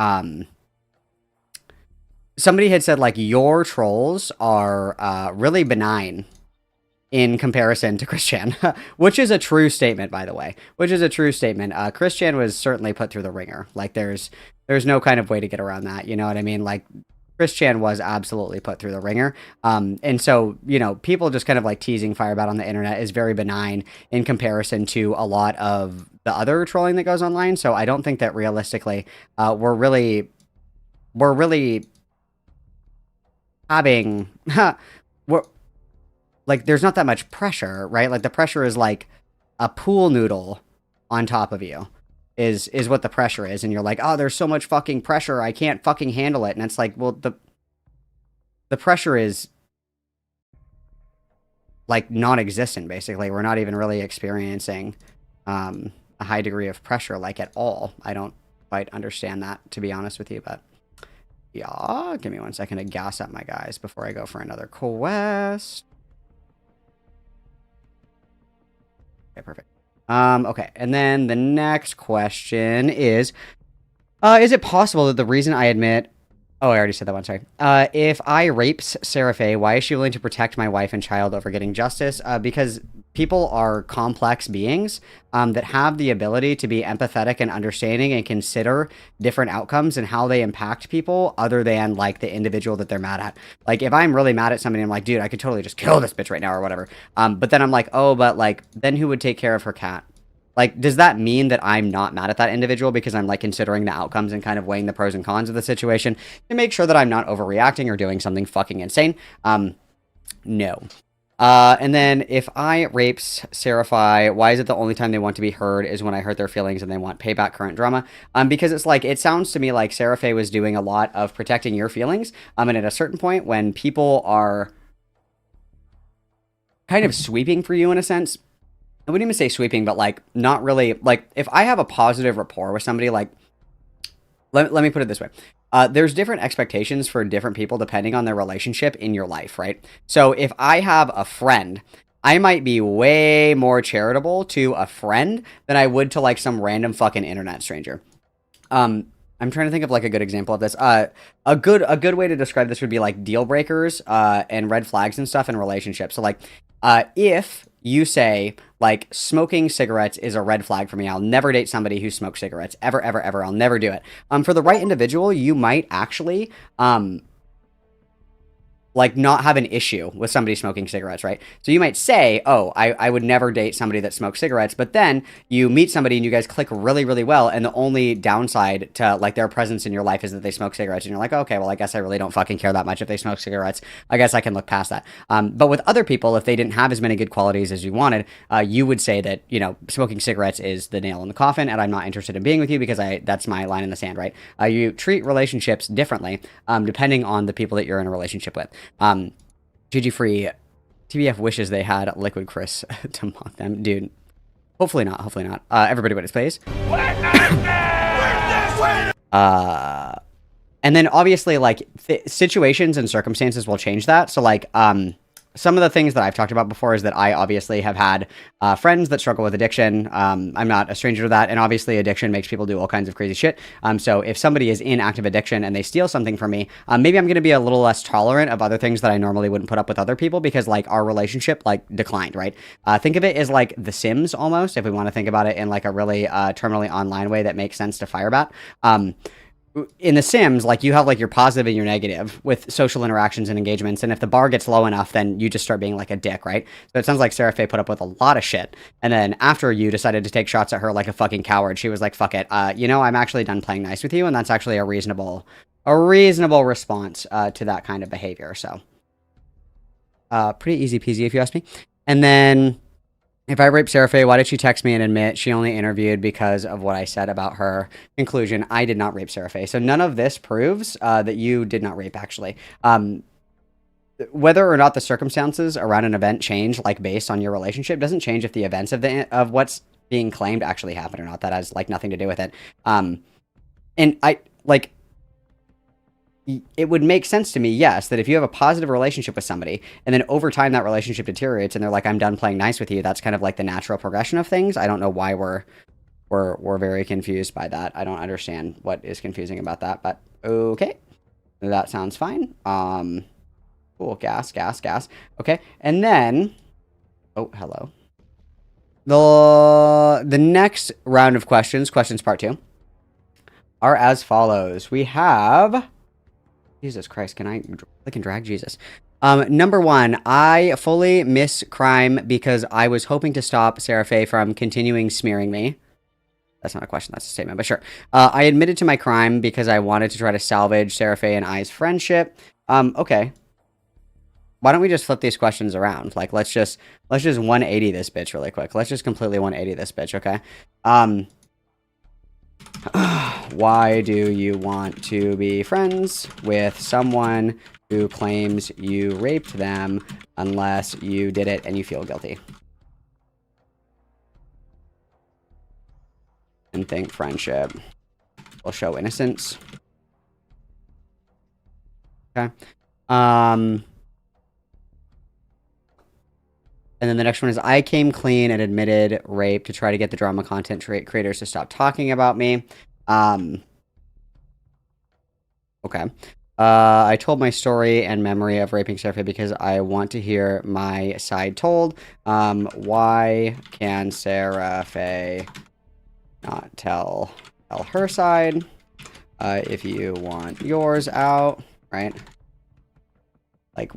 [SPEAKER 1] somebody had said like, your trolls are really benign in comparison to Chris Chan, which is a true statement, by the way, Chris Chan was certainly put through the ringer. Like there's no kind of way to get around that. You know what I mean? Like Chris Chan was absolutely put through the ringer. And so, you know, people just kind of like teasing FIREBAT on the internet is very benign in comparison to a lot of the other trolling that goes online. So I don't think that realistically, we're really having, like, there's not that much pressure, right? Like, the pressure is like a pool noodle on top of you is what the pressure is. And you're like, oh, there's so much fucking pressure. I can't fucking handle it. And it's like, well, the pressure is like non-existent, basically. We're not even really experiencing a high degree of pressure, like at all. I don't quite understand that, to be honest with you, but yeah, give me 1 second to gas up my guys before I go for another quest. Okay, perfect. Okay, and then the next question is it possible that the reason I admit... Oh, I already said that one, sorry. If I rapes Seraphe, why is she willing to protect my wife and child over getting justice? Because people are complex beings that have the ability to be empathetic and understanding and consider different outcomes and how they impact people other than, like, the individual that they're mad at. Like, if I'm really mad at somebody, I'm like, dude, I could totally just kill this bitch right now or whatever. But then I'm like, oh, but, like, then who would take care of her cat? Like, does that mean that I'm not mad at that individual because I'm, like, considering the outcomes and kind of weighing the pros and cons of the situation to make sure that I'm not overreacting or doing something fucking insane? No. And then if I rapes Seraphi, why is it the only time they want to be heard is when I hurt their feelings and they want payback current drama? Because it's like, it sounds to me like Seraphi was doing a lot of protecting your feelings. And at a certain point when people are kind of sweeping for you in a sense, I wouldn't even say sweeping, but like not really, like if I have a positive rapport with somebody, like let me put it this way. There's different expectations for different people depending on their relationship in your life, right? So if I have a friend, I might be way more charitable to a friend than I would to like some random fucking internet stranger. I'm trying to think of like a good example of this. A good way to describe this would be like deal breakers and red flags and stuff in relationships. So like if you say, like, smoking cigarettes is a red flag for me. I'll never date somebody who smokes cigarettes. Ever, ever, ever. I'll never do it. For the right individual, you might actually like not have an issue with somebody smoking cigarettes, right? So you might say, oh, I would never date somebody that smokes cigarettes, but then you meet somebody and you guys click really, really well, and the only downside to like their presence in your life is that they smoke cigarettes, and you're like, okay, well, I guess I really don't fucking care that much if they smoke cigarettes. I guess I can look past that. But with other people, if they didn't have as many good qualities as you wanted, you would say that, you know, smoking cigarettes is the nail in the coffin, and I'm not interested in being with you because that's my line in the sand, right? You treat relationships differently depending on the people that you're in a relationship with. GG Free, TBF wishes they had Liquid Chris to mock them. Dude, hopefully not, hopefully not. Everybody but his place. And then obviously, like, situations and circumstances will change that. So, like, some of the things that I've talked about before is that I obviously have had friends that struggle with addiction. I'm not a stranger to that. And obviously addiction makes people do all kinds of crazy shit. So if somebody is in active addiction and they steal something from me, maybe I'm going to be a little less tolerant of other things that I normally wouldn't put up with other people because like our relationship like declined, right? Think of it as like The Sims almost, if we want to think about it in like a really terminally online way that makes sense to Firebat. In The Sims, like you have like your positive and your negative with social interactions and engagements, and if the bar gets low enough, then you just start being like a dick, right? So it sounds like Sarah Faye put up with a lot of shit, and then after you decided to take shots at her like a fucking coward, she was like, "Fuck it, you know, I'm actually done playing nice with you," and that's actually a reasonable response to that kind of behavior. So, pretty easy peasy if you ask me. And then, if I rape Sarah Faye, why did she text me and admit she only interviewed because of what I said about her? Conclusion, I did not rape Sarah Faye. So none of this proves that you did not rape, actually. Whether or not the circumstances around an event change, like based on your relationship, doesn't change if the events of what's being claimed actually happened or not. That has like nothing to do with it. And I, like... it would make sense to me, yes, that if you have a positive relationship with somebody and then over time that relationship deteriorates and they're like, I'm done playing nice with you, that's kind of like the natural progression of things. I don't know why we're very confused by that. I don't understand what is confusing about that, but okay. That sounds fine. Cool, gas. Okay, and then, oh, hello. The next round of questions part 2, are as follows. We have... Jesus Christ, can I click and drag? Jesus. Number 1, I fully miss crime because I was hoping to stop Sarah Faye from continuing smearing me. That's not a question, that's a statement, but sure. I admitted to my crime because I wanted to try to salvage Sarah Faye and I's friendship. Okay. Why don't we just flip these questions around? Like, let's just 180 this bitch really quick. Let's just completely 180 this bitch, okay? Why do you want to be friends with someone who claims you raped them unless you did it and you feel guilty? And think friendship will show innocence. Okay. And then the next one is, I came clean and admitted rape to try to get the drama content creators to stop talking about me. Okay. I told my story and memory of raping Sarah Faye because I want to hear my side told. Why can Sarah Faye not tell her side? If you want yours out, right? Like...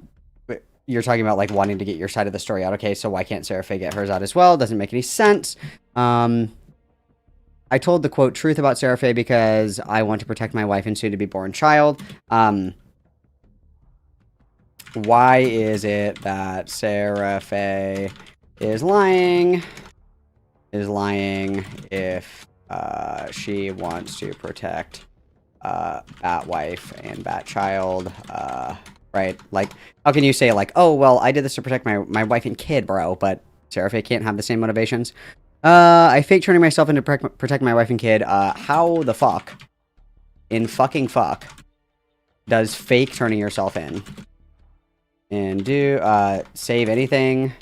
[SPEAKER 1] you're talking about, like, wanting to get your side of the story out. Okay, so why can't Sarah Faye get hers out as well? Doesn't make any sense. I told the, quote, truth about Sarah Faye because I want to protect my wife and soon-to-be-born child. Why is it that Sarah Faye is lying? If she wants to protect Bat Wife and Bat Child, right? Like, how can you say, like, oh, well, I did this to protect my wife and kid, bro, but Sarah Faye can't have the same motivations? I fake turning myself in to protect my wife and kid. How the fuck, in fucking fuck, does fake turning yourself in? And do, save anything?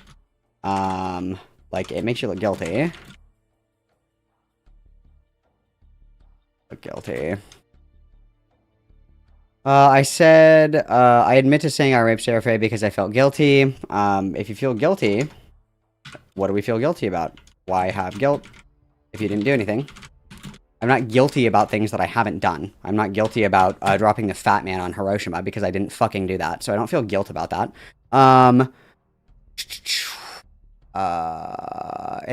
[SPEAKER 1] Like, it makes you look guilty. Look guilty. I said, I admit to saying I raped Sarah Faye because I felt guilty. If you feel guilty, what do we feel guilty about? Why have guilt if you didn't do anything? I'm not guilty about things that I haven't done. I'm not guilty about dropping the fat man on Hiroshima because I didn't fucking do that. So I don't feel guilt about that. And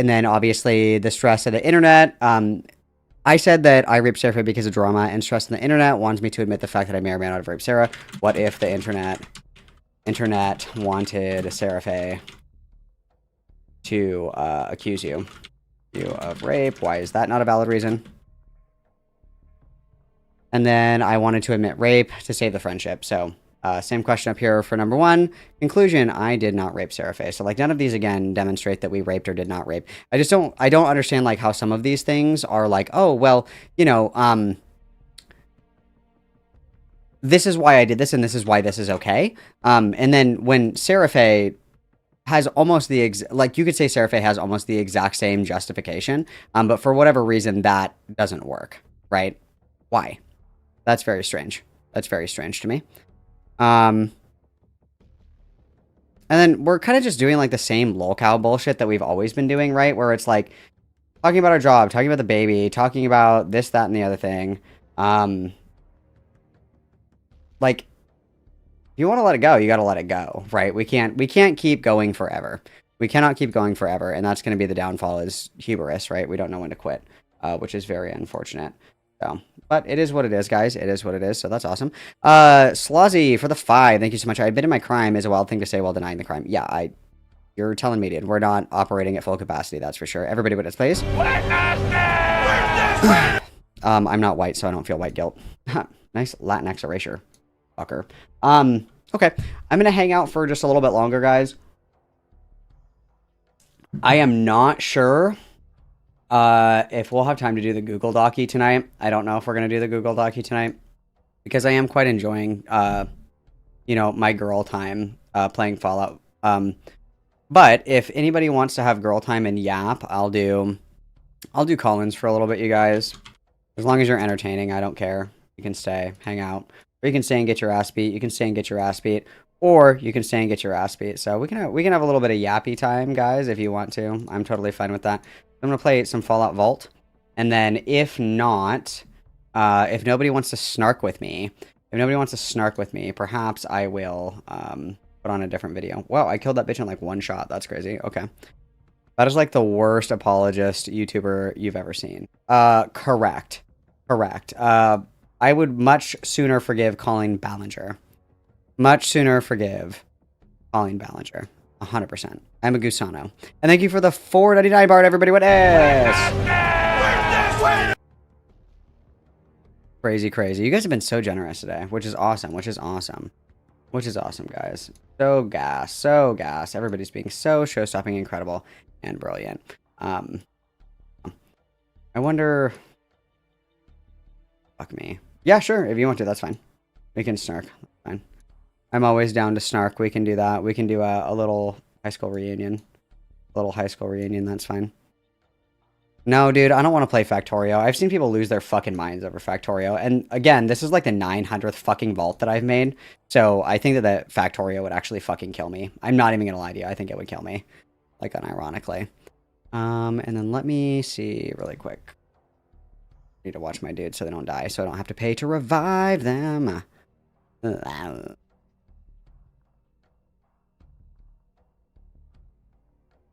[SPEAKER 1] then obviously the stress of the internet. I said that I raped Sarah because of drama, and stress on the internet wants me to admit the fact that I may or may not have raped Sarah. What if the internet wanted Sarah Faye to accuse you of rape? Why is that not a valid reason? And then I wanted to admit rape to save the friendship. So same question up here for number 1. Conclusion, I did not rape Sarah Faye. So like none of these again demonstrate that we raped or did not rape. I don't understand like how some of these things are like, oh, well, you know, this is why I did this and this is why this is okay. And then when Sarah Faye has almost the like you could say Sarah Faye has almost the exact same justification, but for whatever reason that doesn't work, right? Why? That's very strange. That's very strange to me. And then we're kind of just doing like the same LolCow bullshit that we've always been doing, right? Where it's like talking about our job, talking about the baby, talking about this, that, and the other thing. Like, if you want to let it go, you got to let it go, right? We can't keep going forever. We cannot keep going forever, and that's going to be the downfall is hubris, right? We don't know when to quit, which is very unfortunate. So, but it is what it is, guys. It is what it is, so that's awesome. Slozzy for the 5. Thank you so much. I admitted my crime is a wild thing to say while denying the crime. Yeah, you're telling me, dude. We're not operating at full capacity, that's for sure. Everybody witness, please. I'm not white, so I don't feel white guilt. Nice Latinx erasure. Fucker. Okay. I'm gonna hang out for just a little bit longer, guys. I am not sure if we'll have time to do the Google Docu tonight. I don't know if we're going to do the Google Docu tonight because I am quite enjoying, you know, my girl time playing Fallout. But if anybody wants to have girl time and yap, I'll do call-ins for a little bit, you guys. As long as you're entertaining, I don't care. You can stay, hang out, or you can stay and get your ass beat. You can stay and get your ass beat, or you can stay and get your ass beat. So we can have a little bit of yappy time, guys, if you want to. I'm totally fine with that. I'm going to play some Fallout Vault. And then if not, if nobody wants to snark with me, perhaps I will put on a different video. Wow, I killed that bitch in like one shot. That's crazy. Okay. That is like the worst apologist YouTuber you've ever seen. Correct. I would much sooner forgive Colleen Ballinger. 100%. I'm a Gusano. And thank you for the $4.99 Bard, everybody. What is? Crazy. You guys have been so generous today, which is awesome, guys. So gas. Everybody's being so show-stopping, incredible, and brilliant. I wonder... Fuck me. Yeah, sure. If you want to, that's fine. We can snark. That's fine. I'm always down to snark. We can do that. We can do a little high school reunion. That's fine. No, dude, I don't want to play Factorio. I've seen people lose their fucking minds over Factorio. And again, this is like the 900th fucking vault that I've made. So I think that the Factorio would actually fucking kill me. I'm not even going to lie to you. I think it would kill me. Like, unironically. And then let me see really quick. I need to watch my dudes so they don't die. So I don't have to pay to revive them.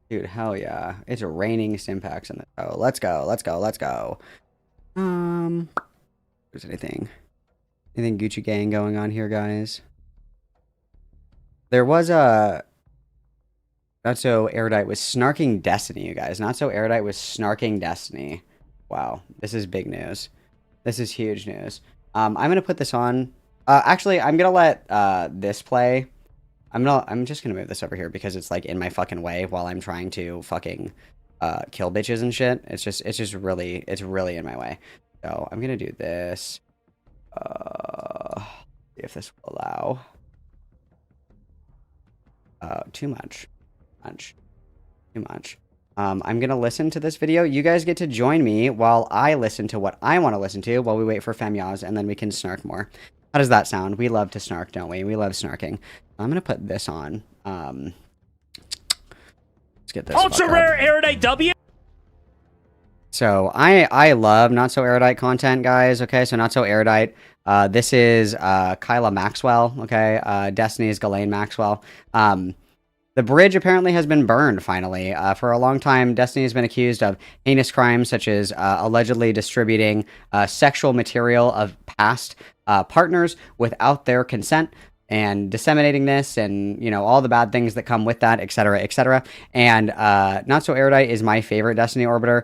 [SPEAKER 1] Dude, hell yeah. It's raining Stimpaks in the... Oh, let's go. There's anything Gucci Gang going on here, guys? There was a... Not So Erudite was snarking Destiny, you guys. Not So Erudite was snarking Destiny. Wow. This is big news. This is huge news. I'm going to put this on... actually, I'm going to let this play... I'm just gonna move this over here because it's like in my fucking way while I'm trying to fucking kill bitches and shit. It's really in my way. So I'm gonna do this. See if this will allow. Too much. I'm gonna listen to this video. You guys get to join me while I listen to what I want to listen to while we wait for Femyaz, and then we can snark more. How does that sound? We love to snark, don't we? We love snarking. I'm gonna put this on. Let's get this.
[SPEAKER 15] Ultra rare Erudite W.
[SPEAKER 1] So I love Not So Erudite content, guys. Okay, so Not So Erudite. This is Kyla Maxwell. Okay, Destiny's Ghislaine Maxwell. The bridge apparently has been burned finally. For a long time, Destiny has been accused of heinous crimes such as allegedly distributing sexual material of past partners without their consent and disseminating this and, you know, all the bad things that come with that, etc., etc. And Not So Erudite is my favorite Destiny Orbiter.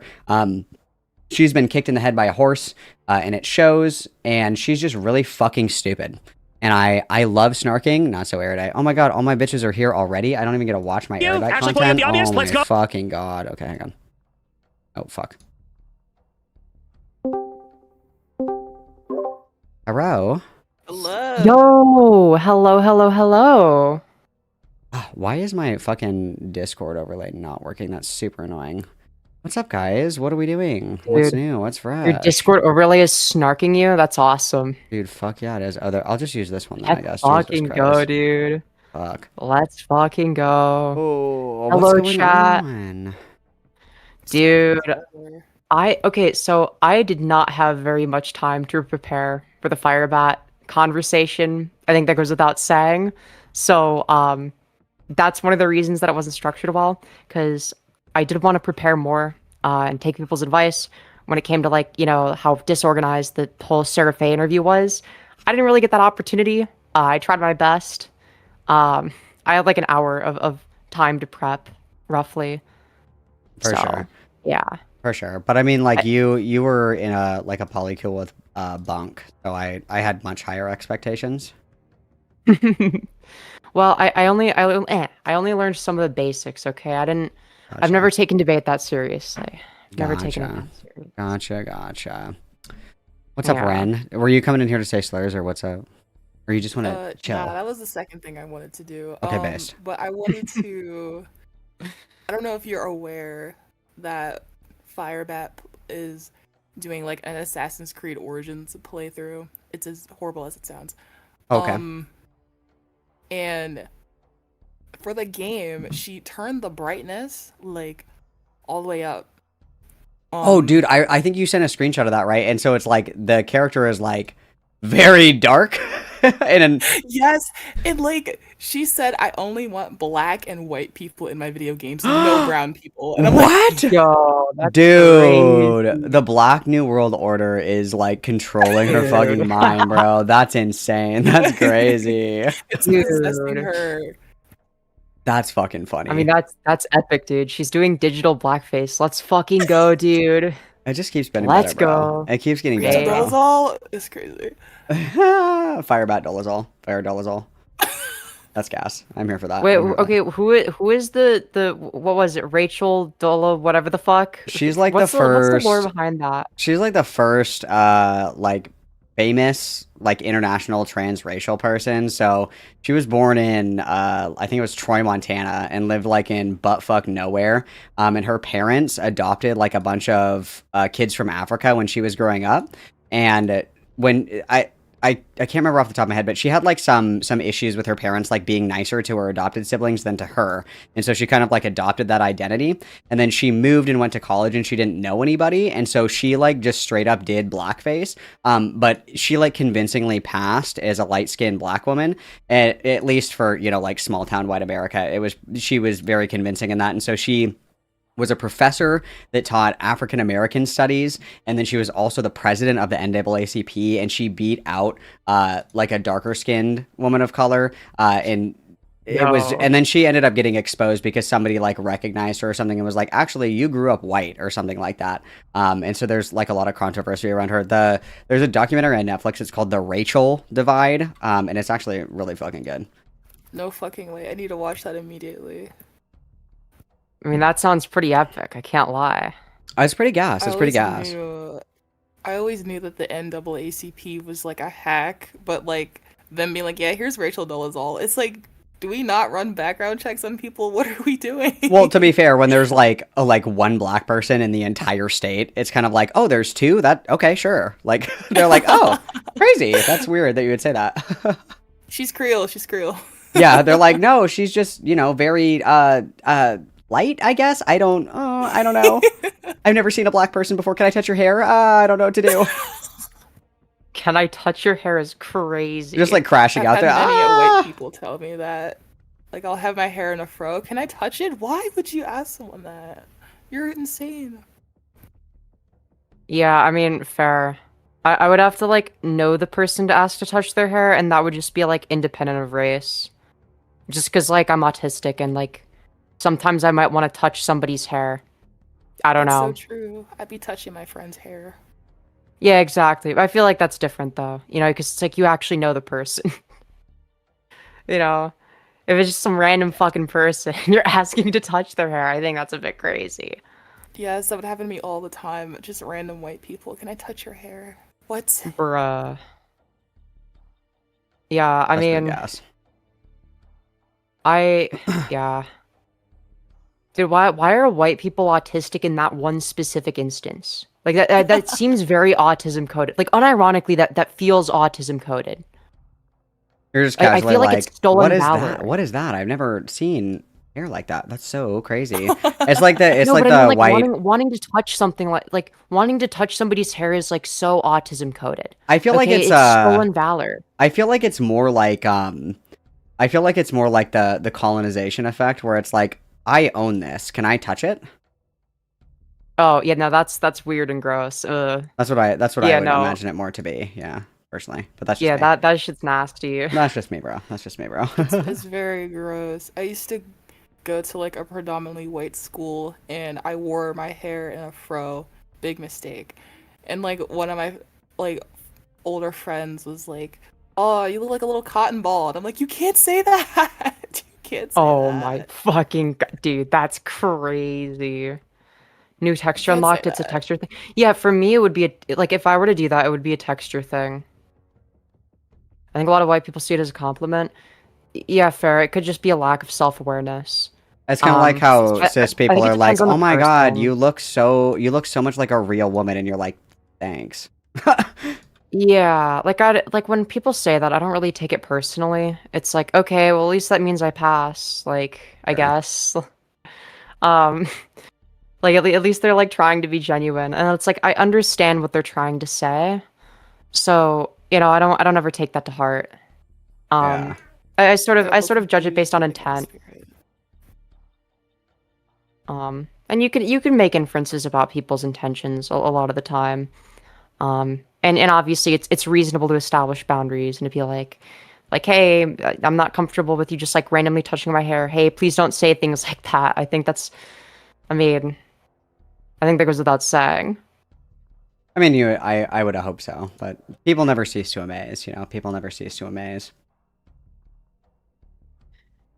[SPEAKER 1] She's been kicked in the head by a horse, and it shows, and she's just really fucking stupid. And I love snarking, Not So Erudite. Oh my god, all my bitches are here already. I don't even get to watch my Erudite content. Oh my fucking god. Okay, hang on. Oh, fuck. Hello?
[SPEAKER 15] Hello.
[SPEAKER 18] Yo, hello.
[SPEAKER 1] Why is my fucking Discord overlay not working? That's super annoying. What's up, guys? What are we doing? What's
[SPEAKER 18] Dude,
[SPEAKER 1] new? What's fresh?
[SPEAKER 18] Your Discord overlay is snarking you? That's awesome.
[SPEAKER 1] Dude, fuck yeah, it is. I'll just use this one then, I
[SPEAKER 18] Let's
[SPEAKER 1] guess.
[SPEAKER 18] fucking
[SPEAKER 1] Jesus
[SPEAKER 18] go,
[SPEAKER 1] Christ.
[SPEAKER 18] dude.
[SPEAKER 1] Fuck.
[SPEAKER 18] Let's fucking go.
[SPEAKER 1] Oh,
[SPEAKER 18] hello,
[SPEAKER 1] what's going
[SPEAKER 18] chat.
[SPEAKER 1] on?
[SPEAKER 18] Dude, so I did not have very much time to prepare for the FireBat conversation. I think that goes without saying. So, that's one of the reasons that it wasn't structured well, because I did want to prepare more and take people's advice when it came to, like, you know, how disorganized the whole Sarah Faye interview was. I didn't really get that opportunity. I tried my best. I had like an hour of time to prep, roughly.
[SPEAKER 1] For sure.
[SPEAKER 18] Yeah.
[SPEAKER 1] For sure. But I mean, like, you were in a polycule with Bunk, so I had much higher expectations.
[SPEAKER 18] Well, I only learned some of the basics. Okay, I've never taken debate that seriously. Never taken it that seriously.
[SPEAKER 1] Gotcha. What's up, Ren? Were you coming in here to say slurs, or what's up? Or you just want to chill?
[SPEAKER 15] Nah, that was the second thing I wanted to do.
[SPEAKER 1] Okay, based.
[SPEAKER 15] But I wanted to. I don't know if you're aware that FireBat is doing like an Assassin's Creed Origins playthrough. It's as horrible as it sounds.
[SPEAKER 1] Okay.
[SPEAKER 15] And for the game, she turned the brightness like all the way up.
[SPEAKER 1] Oh, dude, I think you sent a screenshot of that, right? And so it's like the character is like very dark.
[SPEAKER 15] Yes, and like she said, I only want black and white people in my video games, no brown people. And I'm
[SPEAKER 1] what?
[SPEAKER 15] Like,
[SPEAKER 18] yo, that's
[SPEAKER 1] Dude,
[SPEAKER 18] crazy.
[SPEAKER 1] the Black New World Order is like controlling her fucking mind, bro. That's insane. That's crazy.
[SPEAKER 15] It's possessing her.
[SPEAKER 1] That's fucking funny.
[SPEAKER 18] I mean, that's epic, dude. She's doing digital blackface. Let's fucking go, dude.
[SPEAKER 1] It just keeps getting
[SPEAKER 18] Let's
[SPEAKER 1] better, bro.
[SPEAKER 18] go.
[SPEAKER 1] It keeps getting better, bro.
[SPEAKER 15] Dolazol is crazy.
[SPEAKER 1] FireBat Dolazol. Fire Dolazol. That's gas. I'm here for that.
[SPEAKER 18] Wait,
[SPEAKER 1] I'm here for
[SPEAKER 18] okay, who is the what was it? Rachel Dola, whatever the fuck.
[SPEAKER 1] She's like
[SPEAKER 18] what's
[SPEAKER 1] the first.
[SPEAKER 18] What's the lore behind that?
[SPEAKER 1] She's like the first, like famous, like international transracial person. So she was born in, I think it was Troy, Montana, and lived like in buttfuck nowhere. And her parents adopted like a bunch of kids from Africa when she was growing up. And when I can't remember off the top of my head, but she had like some issues with her parents like being nicer to her adopted siblings than to her. And so she kind of like adopted that identity. And then she moved and went to college and she didn't know anybody. And so she like just straight up did blackface. But she like convincingly passed as a light-skinned black woman, at least for, you know, like small town white America. She was very convincing in that. And so she was a professor that taught African American studies, and then she was also the president of the NAACP, and she beat out like a darker skinned woman of color, and it was, and then she ended up getting exposed because somebody like recognized her or something and was like, actually, you grew up white or something like that. And so there's like a lot of controversy around her. There's a documentary on Netflix. It's called The Rachel Divide, and it's actually really fucking good.
[SPEAKER 15] No fucking way. I need to watch that immediately.
[SPEAKER 18] I mean, that sounds pretty epic. I can't lie.
[SPEAKER 1] It's pretty gas. It's pretty gas.
[SPEAKER 15] I always knew that the NAACP was like a hack, but like them being like, yeah, here's Rachel Dolezal. It's like, do we not run background checks on people? What are we doing?
[SPEAKER 1] Well, to be fair, when there's like one black person in the entire state, it's kind of like, oh, there's two? Okay, sure. Like, they're like, oh, crazy. That's weird that you would say that.
[SPEAKER 15] She's Creole. She's Creole.
[SPEAKER 1] Yeah, they're like, no, she's just, you know, very, light, I guess. I don't know. I've never seen a black person before. Can I touch your hair? I don't know what to do.
[SPEAKER 18] Can I touch your hair is crazy.
[SPEAKER 1] Just like crashing out
[SPEAKER 15] I've
[SPEAKER 1] there.
[SPEAKER 15] had many white people tell me that. Like, I'll have my hair in a fro. Can I touch it? Why would you ask someone that? You're insane.
[SPEAKER 18] Yeah, I mean, fair. I would have to, like, know the person to ask to touch their hair, and that would just be, like, independent of race. Just because, like, I'm autistic, and, like, sometimes I might want to touch somebody's hair. I don't know.
[SPEAKER 15] That's so true. I'd be touching my friend's hair.
[SPEAKER 18] Yeah, exactly. I feel like that's different, though. You know, because it's like you actually know the person. You know? If it's just some random fucking person, you're asking to touch their hair, I think that's a bit crazy.
[SPEAKER 15] Yes, that would happen to me all the time. Just random white people. Can I touch your hair? What?
[SPEAKER 18] Bruh. Yeah, I mean... yeah. Dude, why are white people autistic in that one specific instance? Like, that seems very autism coded. Like, unironically, that feels autism coded.
[SPEAKER 1] You're just
[SPEAKER 18] I
[SPEAKER 1] casually
[SPEAKER 18] feel like it's stolen
[SPEAKER 1] what is
[SPEAKER 18] valor.
[SPEAKER 1] that? What is that? I've never seen hair like that. That's so crazy. It's like the
[SPEAKER 18] No, but I mean,
[SPEAKER 1] white.
[SPEAKER 18] wanting to touch something like wanting to touch somebody's hair is like so autism coded.
[SPEAKER 1] I feel like it's
[SPEAKER 18] stolen valor.
[SPEAKER 1] I feel like it's more like I feel like it's more like the colonization effect where it's like I own this. Can I touch it?
[SPEAKER 18] Oh yeah, no, that's weird and gross.
[SPEAKER 1] That's what I would imagine it more to be. Yeah, personally, but that's just me.
[SPEAKER 18] that shit's nasty.
[SPEAKER 1] That's just me, bro. That's just me, bro.
[SPEAKER 15] It's very gross. I used to go to like a predominantly white school and I wore my hair in a fro. Big mistake. And like one of my like older friends was like, "Oh, you look like a little cotton ball." And I'm like, "You can't say that." You can't say
[SPEAKER 18] Oh
[SPEAKER 15] that.
[SPEAKER 18] my fucking dude, that's crazy. New texture
[SPEAKER 15] Can't say
[SPEAKER 18] unlocked. It's a
[SPEAKER 15] that.
[SPEAKER 18] texture thing. Yeah, for me, it would be like if I were to do that, it would be a texture thing. I think a lot of white people see it as a compliment. Yeah, fair. It could just be a lack of self-awareness.
[SPEAKER 1] It's kind of like how
[SPEAKER 18] I
[SPEAKER 1] cis
[SPEAKER 18] think
[SPEAKER 1] people
[SPEAKER 18] it
[SPEAKER 1] are like,
[SPEAKER 18] depends on the
[SPEAKER 1] "Oh my god,
[SPEAKER 18] person.
[SPEAKER 1] you look so much like a real woman," and you're like, "Thanks."
[SPEAKER 18] Yeah, like when people say that, I don't really take it personally. It's like, okay, well at least that means I pass. Like, I guess. Like at least they're like trying to be genuine, and it's like I understand what they're trying to say. So you know, I don't ever take that to heart. I sort of judge it based on intent. And you can make inferences about people's intentions a lot of the time. And obviously it's reasonable to establish boundaries and to be like, hey, I'm not comfortable with you just like randomly touching my hair. Hey, please don't say things like that. I think that goes without saying.
[SPEAKER 1] I mean, I would hope so, but people never cease to amaze. You know, people never cease to amaze.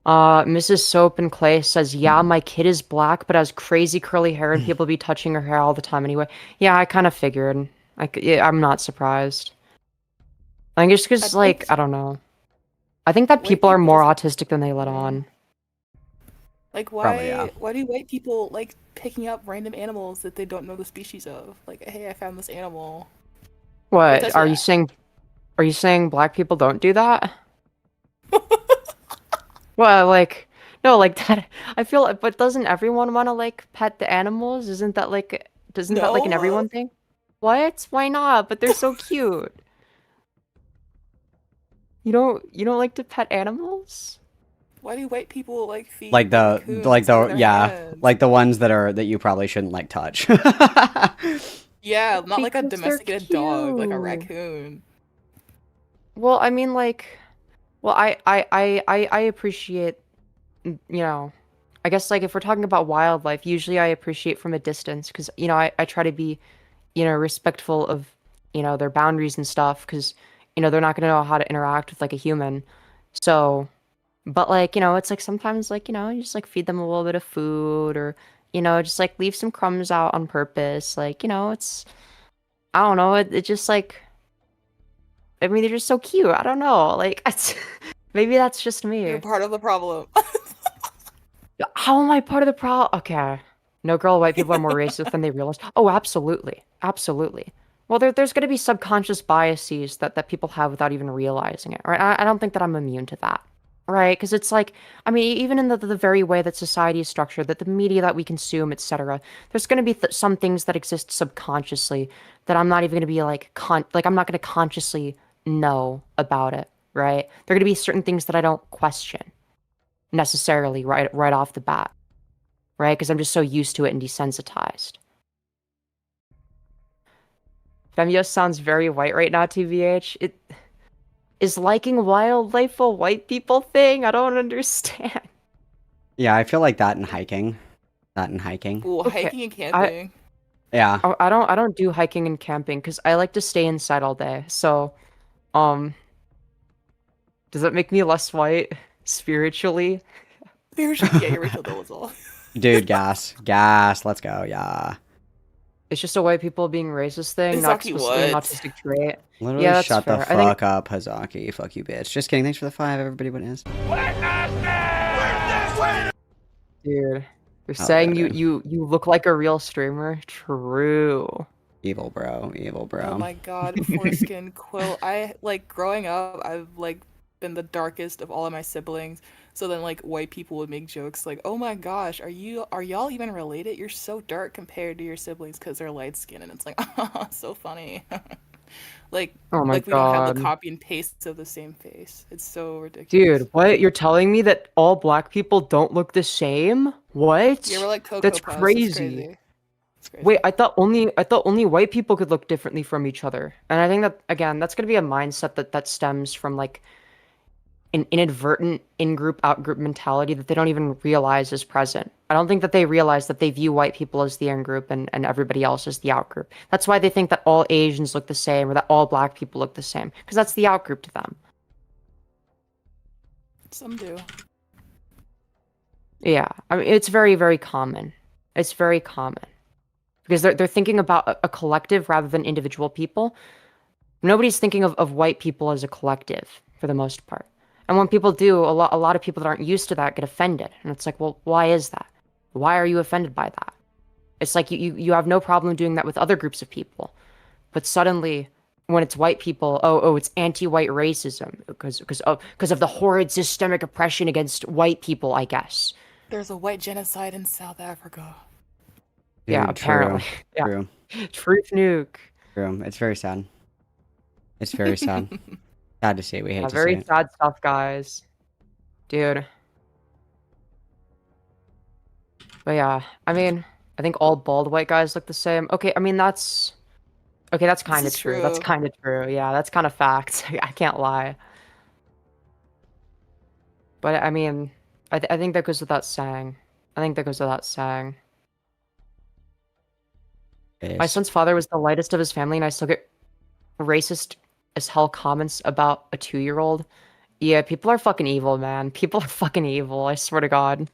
[SPEAKER 18] Mrs. Soap and Clay says, yeah, my kid is black, but has crazy curly hair, and people be touching her hair all the time anyway. Yeah, I kind of figured. I'm not surprised. I think it's because, like, I don't know. I think that people are more autistic than they let on.
[SPEAKER 15] Like, why?
[SPEAKER 1] Probably, yeah.
[SPEAKER 15] Why do white people like picking up random animals that they don't know the species of? Like, hey, I found this animal.
[SPEAKER 18] What are you saying? Are you saying black people don't do that? Well, like, no, like that. I feel, but doesn't everyone want to like pet the animals? Isn't that like an everyone thing? What? Why not? But they're so cute. You don't like to pet animals?
[SPEAKER 15] Why do white people like feed
[SPEAKER 1] Like the
[SPEAKER 15] raccoons with their hands?
[SPEAKER 1] like the ones that you probably shouldn't like touch.
[SPEAKER 15] Yeah, not like a
[SPEAKER 18] Because they're
[SPEAKER 15] domesticated dog, like a
[SPEAKER 18] cute.
[SPEAKER 15] raccoon.
[SPEAKER 18] Well, I mean, like, I appreciate, you know, I guess like if we're talking about wildlife, usually I appreciate from a distance because, you know, I try to be, you know, respectful of, you know, their boundaries and stuff because, you know, they're not gonna know how to interact with like a human. So, but like, you know, it's like sometimes like, you know, you just like feed them a little bit of food or, you know, just like leave some crumbs out on purpose. Like, you know, I don't know, it just like, I mean, they're just so cute. I don't know. Like, maybe that's just me.
[SPEAKER 15] You're part of the problem.
[SPEAKER 18] How am I part of the problem? Okay. No, girl, white people are more racist than they realize. Oh, absolutely. Absolutely. Well, there's going to be subconscious biases that people have without even realizing it, right? I don't think that I'm immune to that. right? Because it's like, I mean, even in the very way that society is structured, that the media that we consume, etc., there's going to be some things that exist subconsciously that I'm not even going to be like, I'm not going to consciously know about it, right? There are going to be certain things that I don't question necessarily right off the bat, right? Because I'm just so used to it and desensitized. Femio sounds very white right now, TVH. Is liking wildlife a white people thing? I don't understand.
[SPEAKER 1] Yeah, I feel like that in hiking. That in hiking.
[SPEAKER 15] Ooh, hiking and camping.
[SPEAKER 1] Yeah.
[SPEAKER 18] I don't do hiking and camping because I like to stay inside all day. So, does that make me less white spiritually?
[SPEAKER 15] Spiritually, yeah, you're Rachel Dolezal.
[SPEAKER 1] Dude, gas. Gas. Let's go. Yeah.
[SPEAKER 18] It's just a white people being racist thing, not
[SPEAKER 15] Hazaki,
[SPEAKER 18] specifically an
[SPEAKER 15] what?
[SPEAKER 18] autistic trait.
[SPEAKER 1] Literally
[SPEAKER 18] Yeah, that's
[SPEAKER 1] shut the
[SPEAKER 18] fair. I think
[SPEAKER 1] fuck up, Hazaki. Fuck you, bitch. Just kidding. Thanks for the 5, everybody. What is?
[SPEAKER 18] Dude, you're
[SPEAKER 1] Oh,
[SPEAKER 18] saying
[SPEAKER 1] yeah, dude.
[SPEAKER 18] you look like a real streamer? True.
[SPEAKER 1] Evil, bro. Evil, bro.
[SPEAKER 15] Oh my god, foreskin quill. I like growing up, I've like been the darkest of all of my siblings. So then like white people would make jokes like, "Oh my gosh, are y'all even related? You're so dark compared to your siblings because they're light skinned." And it's like, "Oh, so funny." Like
[SPEAKER 18] Oh my
[SPEAKER 15] we don't have the
[SPEAKER 18] god.
[SPEAKER 15] copy and paste of the same face. It's so ridiculous.
[SPEAKER 18] Dude, what? You're telling me that all black people don't look the same? What?
[SPEAKER 15] Yeah, we're like Cocoa
[SPEAKER 18] That's
[SPEAKER 15] Puffs.
[SPEAKER 18] crazy.
[SPEAKER 15] It's crazy. It's crazy.
[SPEAKER 18] Wait, I thought only white people could look differently from each other. And I think that again, that's gonna be a mindset that stems from like an inadvertent in-group, out-group mentality that they don't even realize is present. I don't think that they realize that they view white people as the in-group and everybody else as the out-group. That's why they think that all Asians look the same or that all black people look the same, because that's the out-group to them.
[SPEAKER 15] Some do.
[SPEAKER 18] Yeah, I mean, it's very, very common. It's very common. Because they're thinking about a collective rather than individual people. Nobody's thinking of white people as a collective, for the most part. And when people do, a lot of people that aren't used to that get offended. And it's like, well, why is that? Why are you offended by that? It's like you have no problem doing that with other groups of people. But suddenly, when it's white people, it's anti-white racism because of the horrid systemic oppression against white people, I guess.
[SPEAKER 15] There's a white genocide in South Africa.
[SPEAKER 18] Yeah,
[SPEAKER 1] Dude,
[SPEAKER 18] apparently.
[SPEAKER 1] True.
[SPEAKER 18] Yeah. Truth nuke.
[SPEAKER 1] True. It's very sad. It's very sad. Sad to see. We hate to
[SPEAKER 18] Very
[SPEAKER 1] see it.
[SPEAKER 18] sad stuff, guys. Dude. But yeah, I mean, I think all bald white guys look the same. Okay, I mean, that's kind of
[SPEAKER 15] is
[SPEAKER 18] true. That's
[SPEAKER 15] true.
[SPEAKER 18] kind of true. Yeah, that's kind of fact. I can't lie. But I mean, I think that goes without saying. I think that goes without saying. My son's father was the lightest of his family, and I still get racist as hell comments about a 2-year-old. Yeah, people are fucking evil, man. People are fucking evil, I swear to God.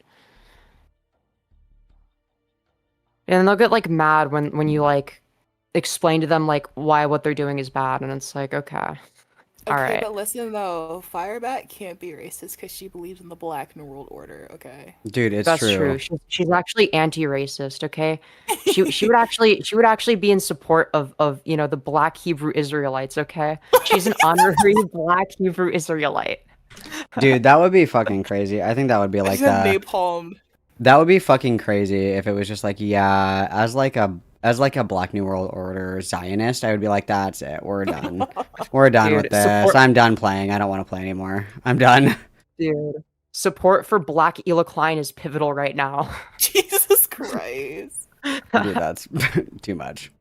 [SPEAKER 18] And they'll get like mad when you like explain to them like why what they're doing is bad, and it's like, okay.
[SPEAKER 15] Okay,
[SPEAKER 18] Alright.
[SPEAKER 15] but listen though, Firebat can't be racist because she believes in the Black New World Order. Okay.
[SPEAKER 1] Dude, it's
[SPEAKER 18] That's
[SPEAKER 1] true.
[SPEAKER 18] She's actually anti-racist, okay? She would actually be in support of the Black Hebrew Israelites, okay? She's an honorary Black Hebrew Israelite.
[SPEAKER 1] Dude, that would be fucking crazy. I think that would be like
[SPEAKER 15] She's got
[SPEAKER 1] that.
[SPEAKER 15] napalm.
[SPEAKER 1] That would be fucking crazy if it was just like, yeah, as like a Black New World Order Zionist, I would be like, that's it. We're done. We're done
[SPEAKER 18] Dude,
[SPEAKER 1] with this.
[SPEAKER 18] support-
[SPEAKER 1] I'm done playing. I don't want to play anymore. I'm done.
[SPEAKER 18] Dude, support for Black Ela Klein is pivotal right now.
[SPEAKER 15] Jesus Christ.
[SPEAKER 1] Dude, that's too much.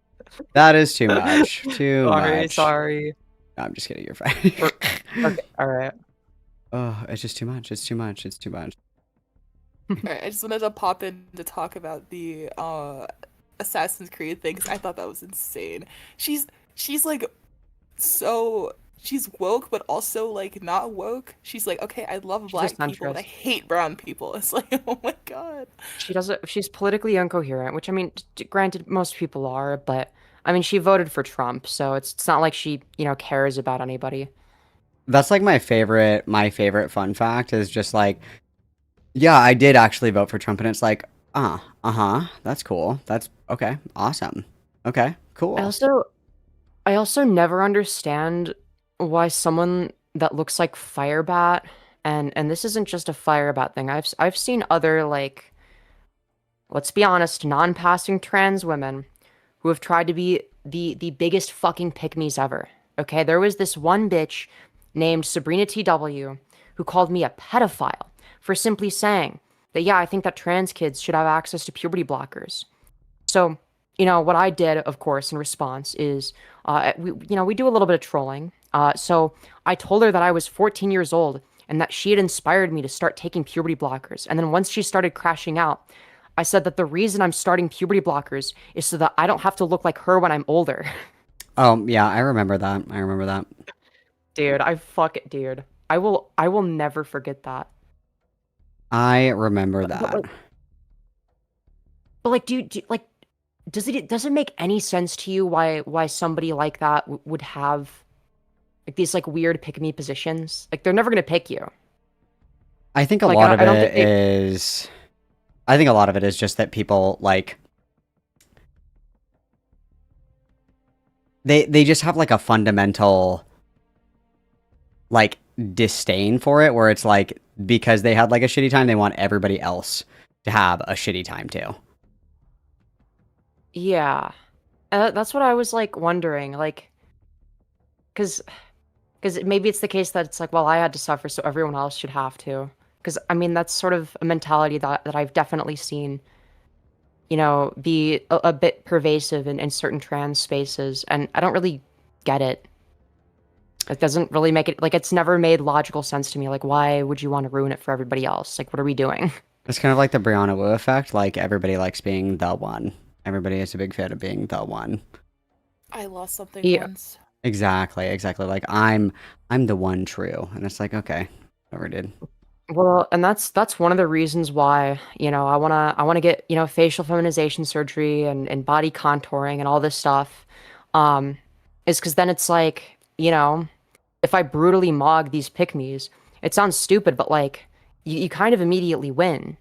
[SPEAKER 1] That is too much. Too much.
[SPEAKER 18] Sorry.
[SPEAKER 1] No, I'm just kidding. You're fine.
[SPEAKER 18] Okay, alright.
[SPEAKER 1] Oh, it's just too much. It's too much. It's too much.
[SPEAKER 15] Alright, I just wanted to pop in to talk about the Assassin's Creed thing because I thought that was insane. She's like she's woke but also like not woke. She's like, okay, I love black people and I hate brown people. It's like, oh my god.
[SPEAKER 18] She's politically incoherent, which I mean, granted, most people are, but I mean, she voted for Trump, so it's not like she, cares about anybody.
[SPEAKER 1] That's like my favorite fun fact is just like, yeah, I did actually vote for Trump, and it's like, that's cool. That's okay, awesome. Okay, cool.
[SPEAKER 18] I also never understand why someone that looks like Firebat And this isn't just a FIREBAT thing. I've seen other, like, let's be honest, non-passing trans women who have tried to be the biggest fucking pick-me's ever. Okay, there was this one bitch named Sabrina TW who called me a pedophile for simply saying that, yeah, I think that trans kids should have access to puberty blockers. So, you know, what I did, of course, in response is, we do a little bit of trolling. So I told her that I was 14 years old and that she had inspired me to start taking puberty blockers. And then once she started crashing out, I said that the reason I'm starting puberty blockers is so that I don't have to look like her when I'm older.
[SPEAKER 1] Oh, yeah, I remember that. I remember that.
[SPEAKER 18] Dude, I will never forget that.
[SPEAKER 1] I remember that.
[SPEAKER 18] But like, like, does it make any sense to you why somebody like that would have like these like weird pick me positions? Like, they're never gonna pick you.
[SPEAKER 1] I think a lot of it is. I think a lot of it is just that people like. They just have like a fundamental like disdain for it, where it's like because they had like a shitty time, they want everybody else to have a shitty time too.
[SPEAKER 18] Yeah, that's what I was like wondering, like, because maybe it's the case that it's like, well, I had to suffer, so everyone else should have to. Because I mean, that's sort of a mentality that I've definitely seen, you know, be a bit pervasive in certain trans spaces, and I don't really get it. It doesn't really make it, like, it's never made logical sense to me. Like, why would you want to ruin it for everybody else? Like, what are we doing?
[SPEAKER 1] It's kind of like the Brianna Wu effect. Like, everybody likes being the one. Everybody is a big fan of being the one.
[SPEAKER 15] I lost something once.
[SPEAKER 1] Exactly. Like, I'm the one true. And it's like, okay, whatever, dude.
[SPEAKER 18] Well, and that's one of the reasons why, you know, I wanna get, you know, facial feminization surgery and body contouring and all this stuff. Is because then it's like, you know, if I brutally mog these pick-me's, it sounds stupid, but like you kind of immediately win.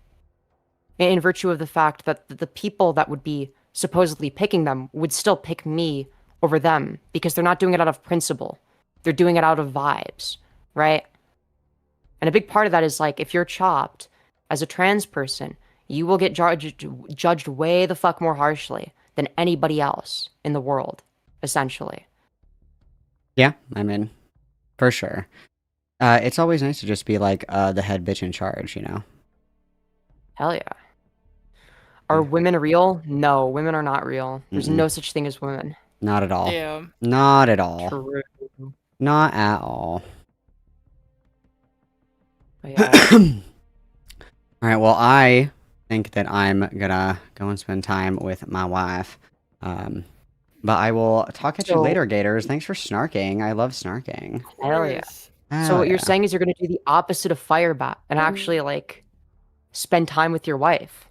[SPEAKER 18] In virtue of the fact that the people that would be supposedly picking them would still pick me over them because they're not doing it out of principle. They're doing it out of vibes, right? And a big part of that is like, if you're chopped as a trans person, you will get judged way the fuck more harshly than anybody else in the world, essentially.
[SPEAKER 1] Yeah, I mean, for sure. It's always nice to just be like the head bitch in charge, you know?
[SPEAKER 18] Hell yeah. Are women real? No, women are not real. There's no such thing as women.
[SPEAKER 1] Not at all.
[SPEAKER 15] Yeah.
[SPEAKER 1] Not at all.
[SPEAKER 18] True.
[SPEAKER 1] Not at all.
[SPEAKER 18] Yeah.
[SPEAKER 1] All right, well, I think that I'm gonna go and spend time with my wife. But I will talk at you later, Gators. Thanks for snarking. I love snarking.
[SPEAKER 18] Hell yeah.
[SPEAKER 1] Hell
[SPEAKER 18] So what you're
[SPEAKER 1] yeah.
[SPEAKER 18] saying is you're going to do the opposite of FIREBAT and actually, like, spend time with your wife.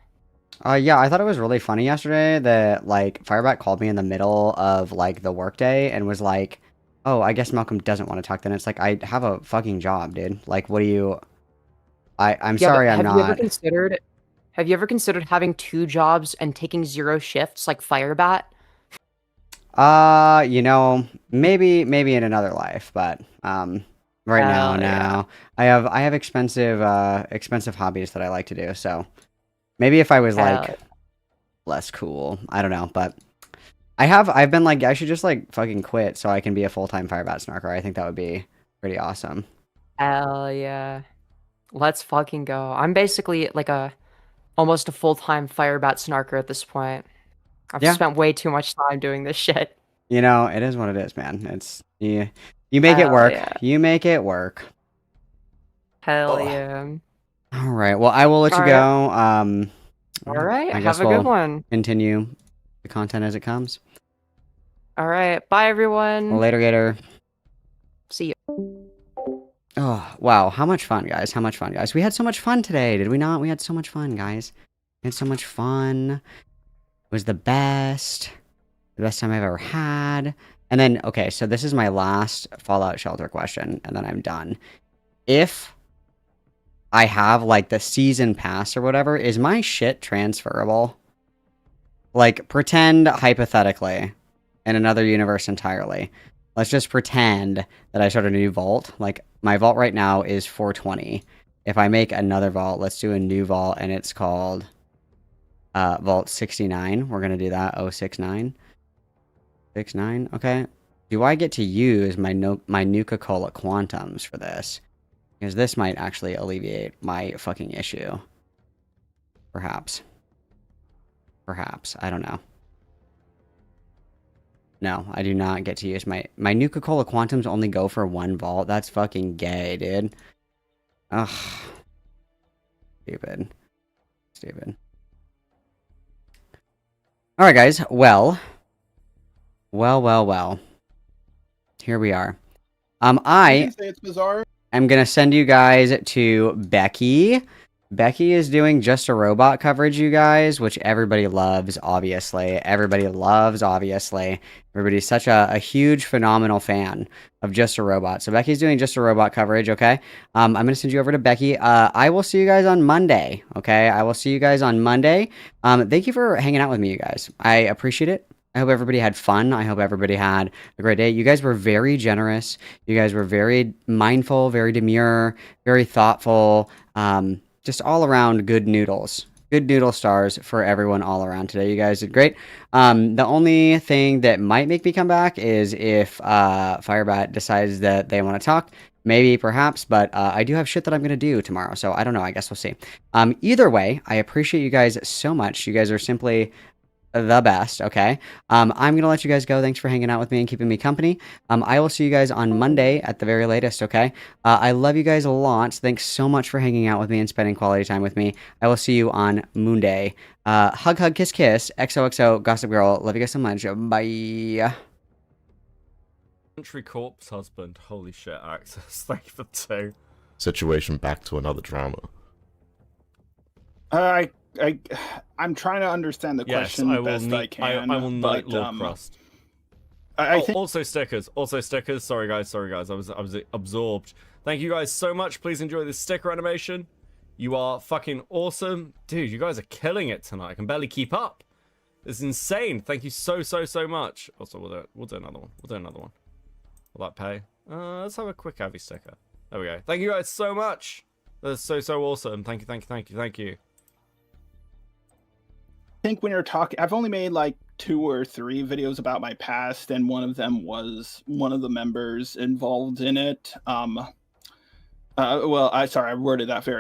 [SPEAKER 1] Yeah, I thought it was really funny yesterday that, like, FIREBAT called me in the middle of, like, the workday and was like, oh, I guess Malcolm doesn't want to talk then. It's like, I have a fucking job, dude. Like, what do you... I'm sorry, I'm not...
[SPEAKER 18] Have you ever considered having 2 jobs and taking 0 shifts like FIREBAT?
[SPEAKER 1] You know, maybe in another life, but, right now, no.
[SPEAKER 18] yeah.
[SPEAKER 1] I have expensive hobbies that I like to do, so... Maybe if I was, like, less cool. I don't know, but... I've been like, I should just, like, fucking quit so I can be a full-time FIREBAT snarker. I think that would be pretty awesome.
[SPEAKER 18] Hell yeah. Let's fucking go. I'm basically, like, almost a full-time FIREBAT snarker at this point. I've spent way too much time doing this shit.
[SPEAKER 1] You know, it is what it is, man. It's... You make it work.
[SPEAKER 18] Yeah.
[SPEAKER 1] You make it work.
[SPEAKER 18] Hell yeah.
[SPEAKER 1] All right. Well, I will let you go.
[SPEAKER 18] All right.
[SPEAKER 1] I guess
[SPEAKER 18] Have a
[SPEAKER 1] we'll
[SPEAKER 18] good one.
[SPEAKER 1] continue the content as it comes.
[SPEAKER 18] All right. Bye, everyone.
[SPEAKER 1] Well, later, Gator.
[SPEAKER 18] See you.
[SPEAKER 1] Oh, wow. How much fun, guys. How much fun, guys. We had so much fun today, did we not? We had so much fun, guys. We had so much fun. It was the best. The best time I've ever had. And then, okay, so this is my last Fallout Shelter question, and then I'm done. If I have, like, the season pass or whatever, is my shit transferable? Like, pretend, hypothetically, in another universe entirely. let's just pretend that I started a new vault. Like, my vault right now is 420. If I make another vault, let's do a new vault, and it's called Vault 69. We're going to do that, 069. 69, okay. Do I get to use my Nuka-Cola Quantums for this? Because this might actually alleviate my fucking issue. Perhaps. Perhaps. I don't know. No, I do not get to use my Nuka-Cola Quantums only go for one vault. That's fucking gay, dude. Ugh. Stupid. Stupid. Alright, guys. Well. Here we are. I
[SPEAKER 10] say it's bizarre.
[SPEAKER 1] am gonna send you guys to Becky. Becky is doing Just a Robot coverage, you guys, which everybody loves, obviously. Everybody loves, obviously. Everybody's such a huge, phenomenal fan of Just a Robot. So Becky's doing Just a Robot coverage, okay? I'm going to send you over to Becky. I will see you guys on Monday, okay? I will see you guys on Monday. Thank you for hanging out with me, you guys. I appreciate it. I hope everybody had fun. I hope everybody had a great day. You guys were very generous. You guys were very mindful, very demure, very thoughtful. Just all around good noodles. Good noodle stars for everyone all around today. You guys did great. The only thing that might make me come back is if FIREBAT decides that they want to talk. Maybe, perhaps, but I do have shit that I'm going to do tomorrow, so I don't know. I guess we'll see. Either way, I appreciate you guys so much. You guys are simply the best, okay? I'm going to let you guys go. Thanks for hanging out with me and keeping me company. I will see you guys on Monday at the very latest, okay? I love you guys a lot. Thanks so much for hanging out with me and spending quality time with me. I will see you on Monday. Hug, hug, kiss, kiss. XOXO, Gossip Girl. Love you guys so much. Bye.
[SPEAKER 19] Country corpse husband. Holy shit, Access. Thank you for the 2.
[SPEAKER 23] Situation back to another drama.
[SPEAKER 10] I'm trying to understand the question the best I can.
[SPEAKER 19] I will knight Lord Crust.
[SPEAKER 10] I think
[SPEAKER 19] also stickers. Also stickers. Sorry guys. I was absorbed. Thank you guys so much. Please enjoy this sticker animation. You are fucking awesome, dude. You guys are killing it tonight. I can barely keep up. This is insane. Thank you so much. Also, we'll do another one. Will that pay? Let's have a quick Avi sticker. There we go. Thank you guys so much. That's so awesome. Thank you.
[SPEAKER 10] I think when you're talking, I've only made like 2 or 3 videos about my past, and one of them was one of the members involved in it. Sorry, I worded that very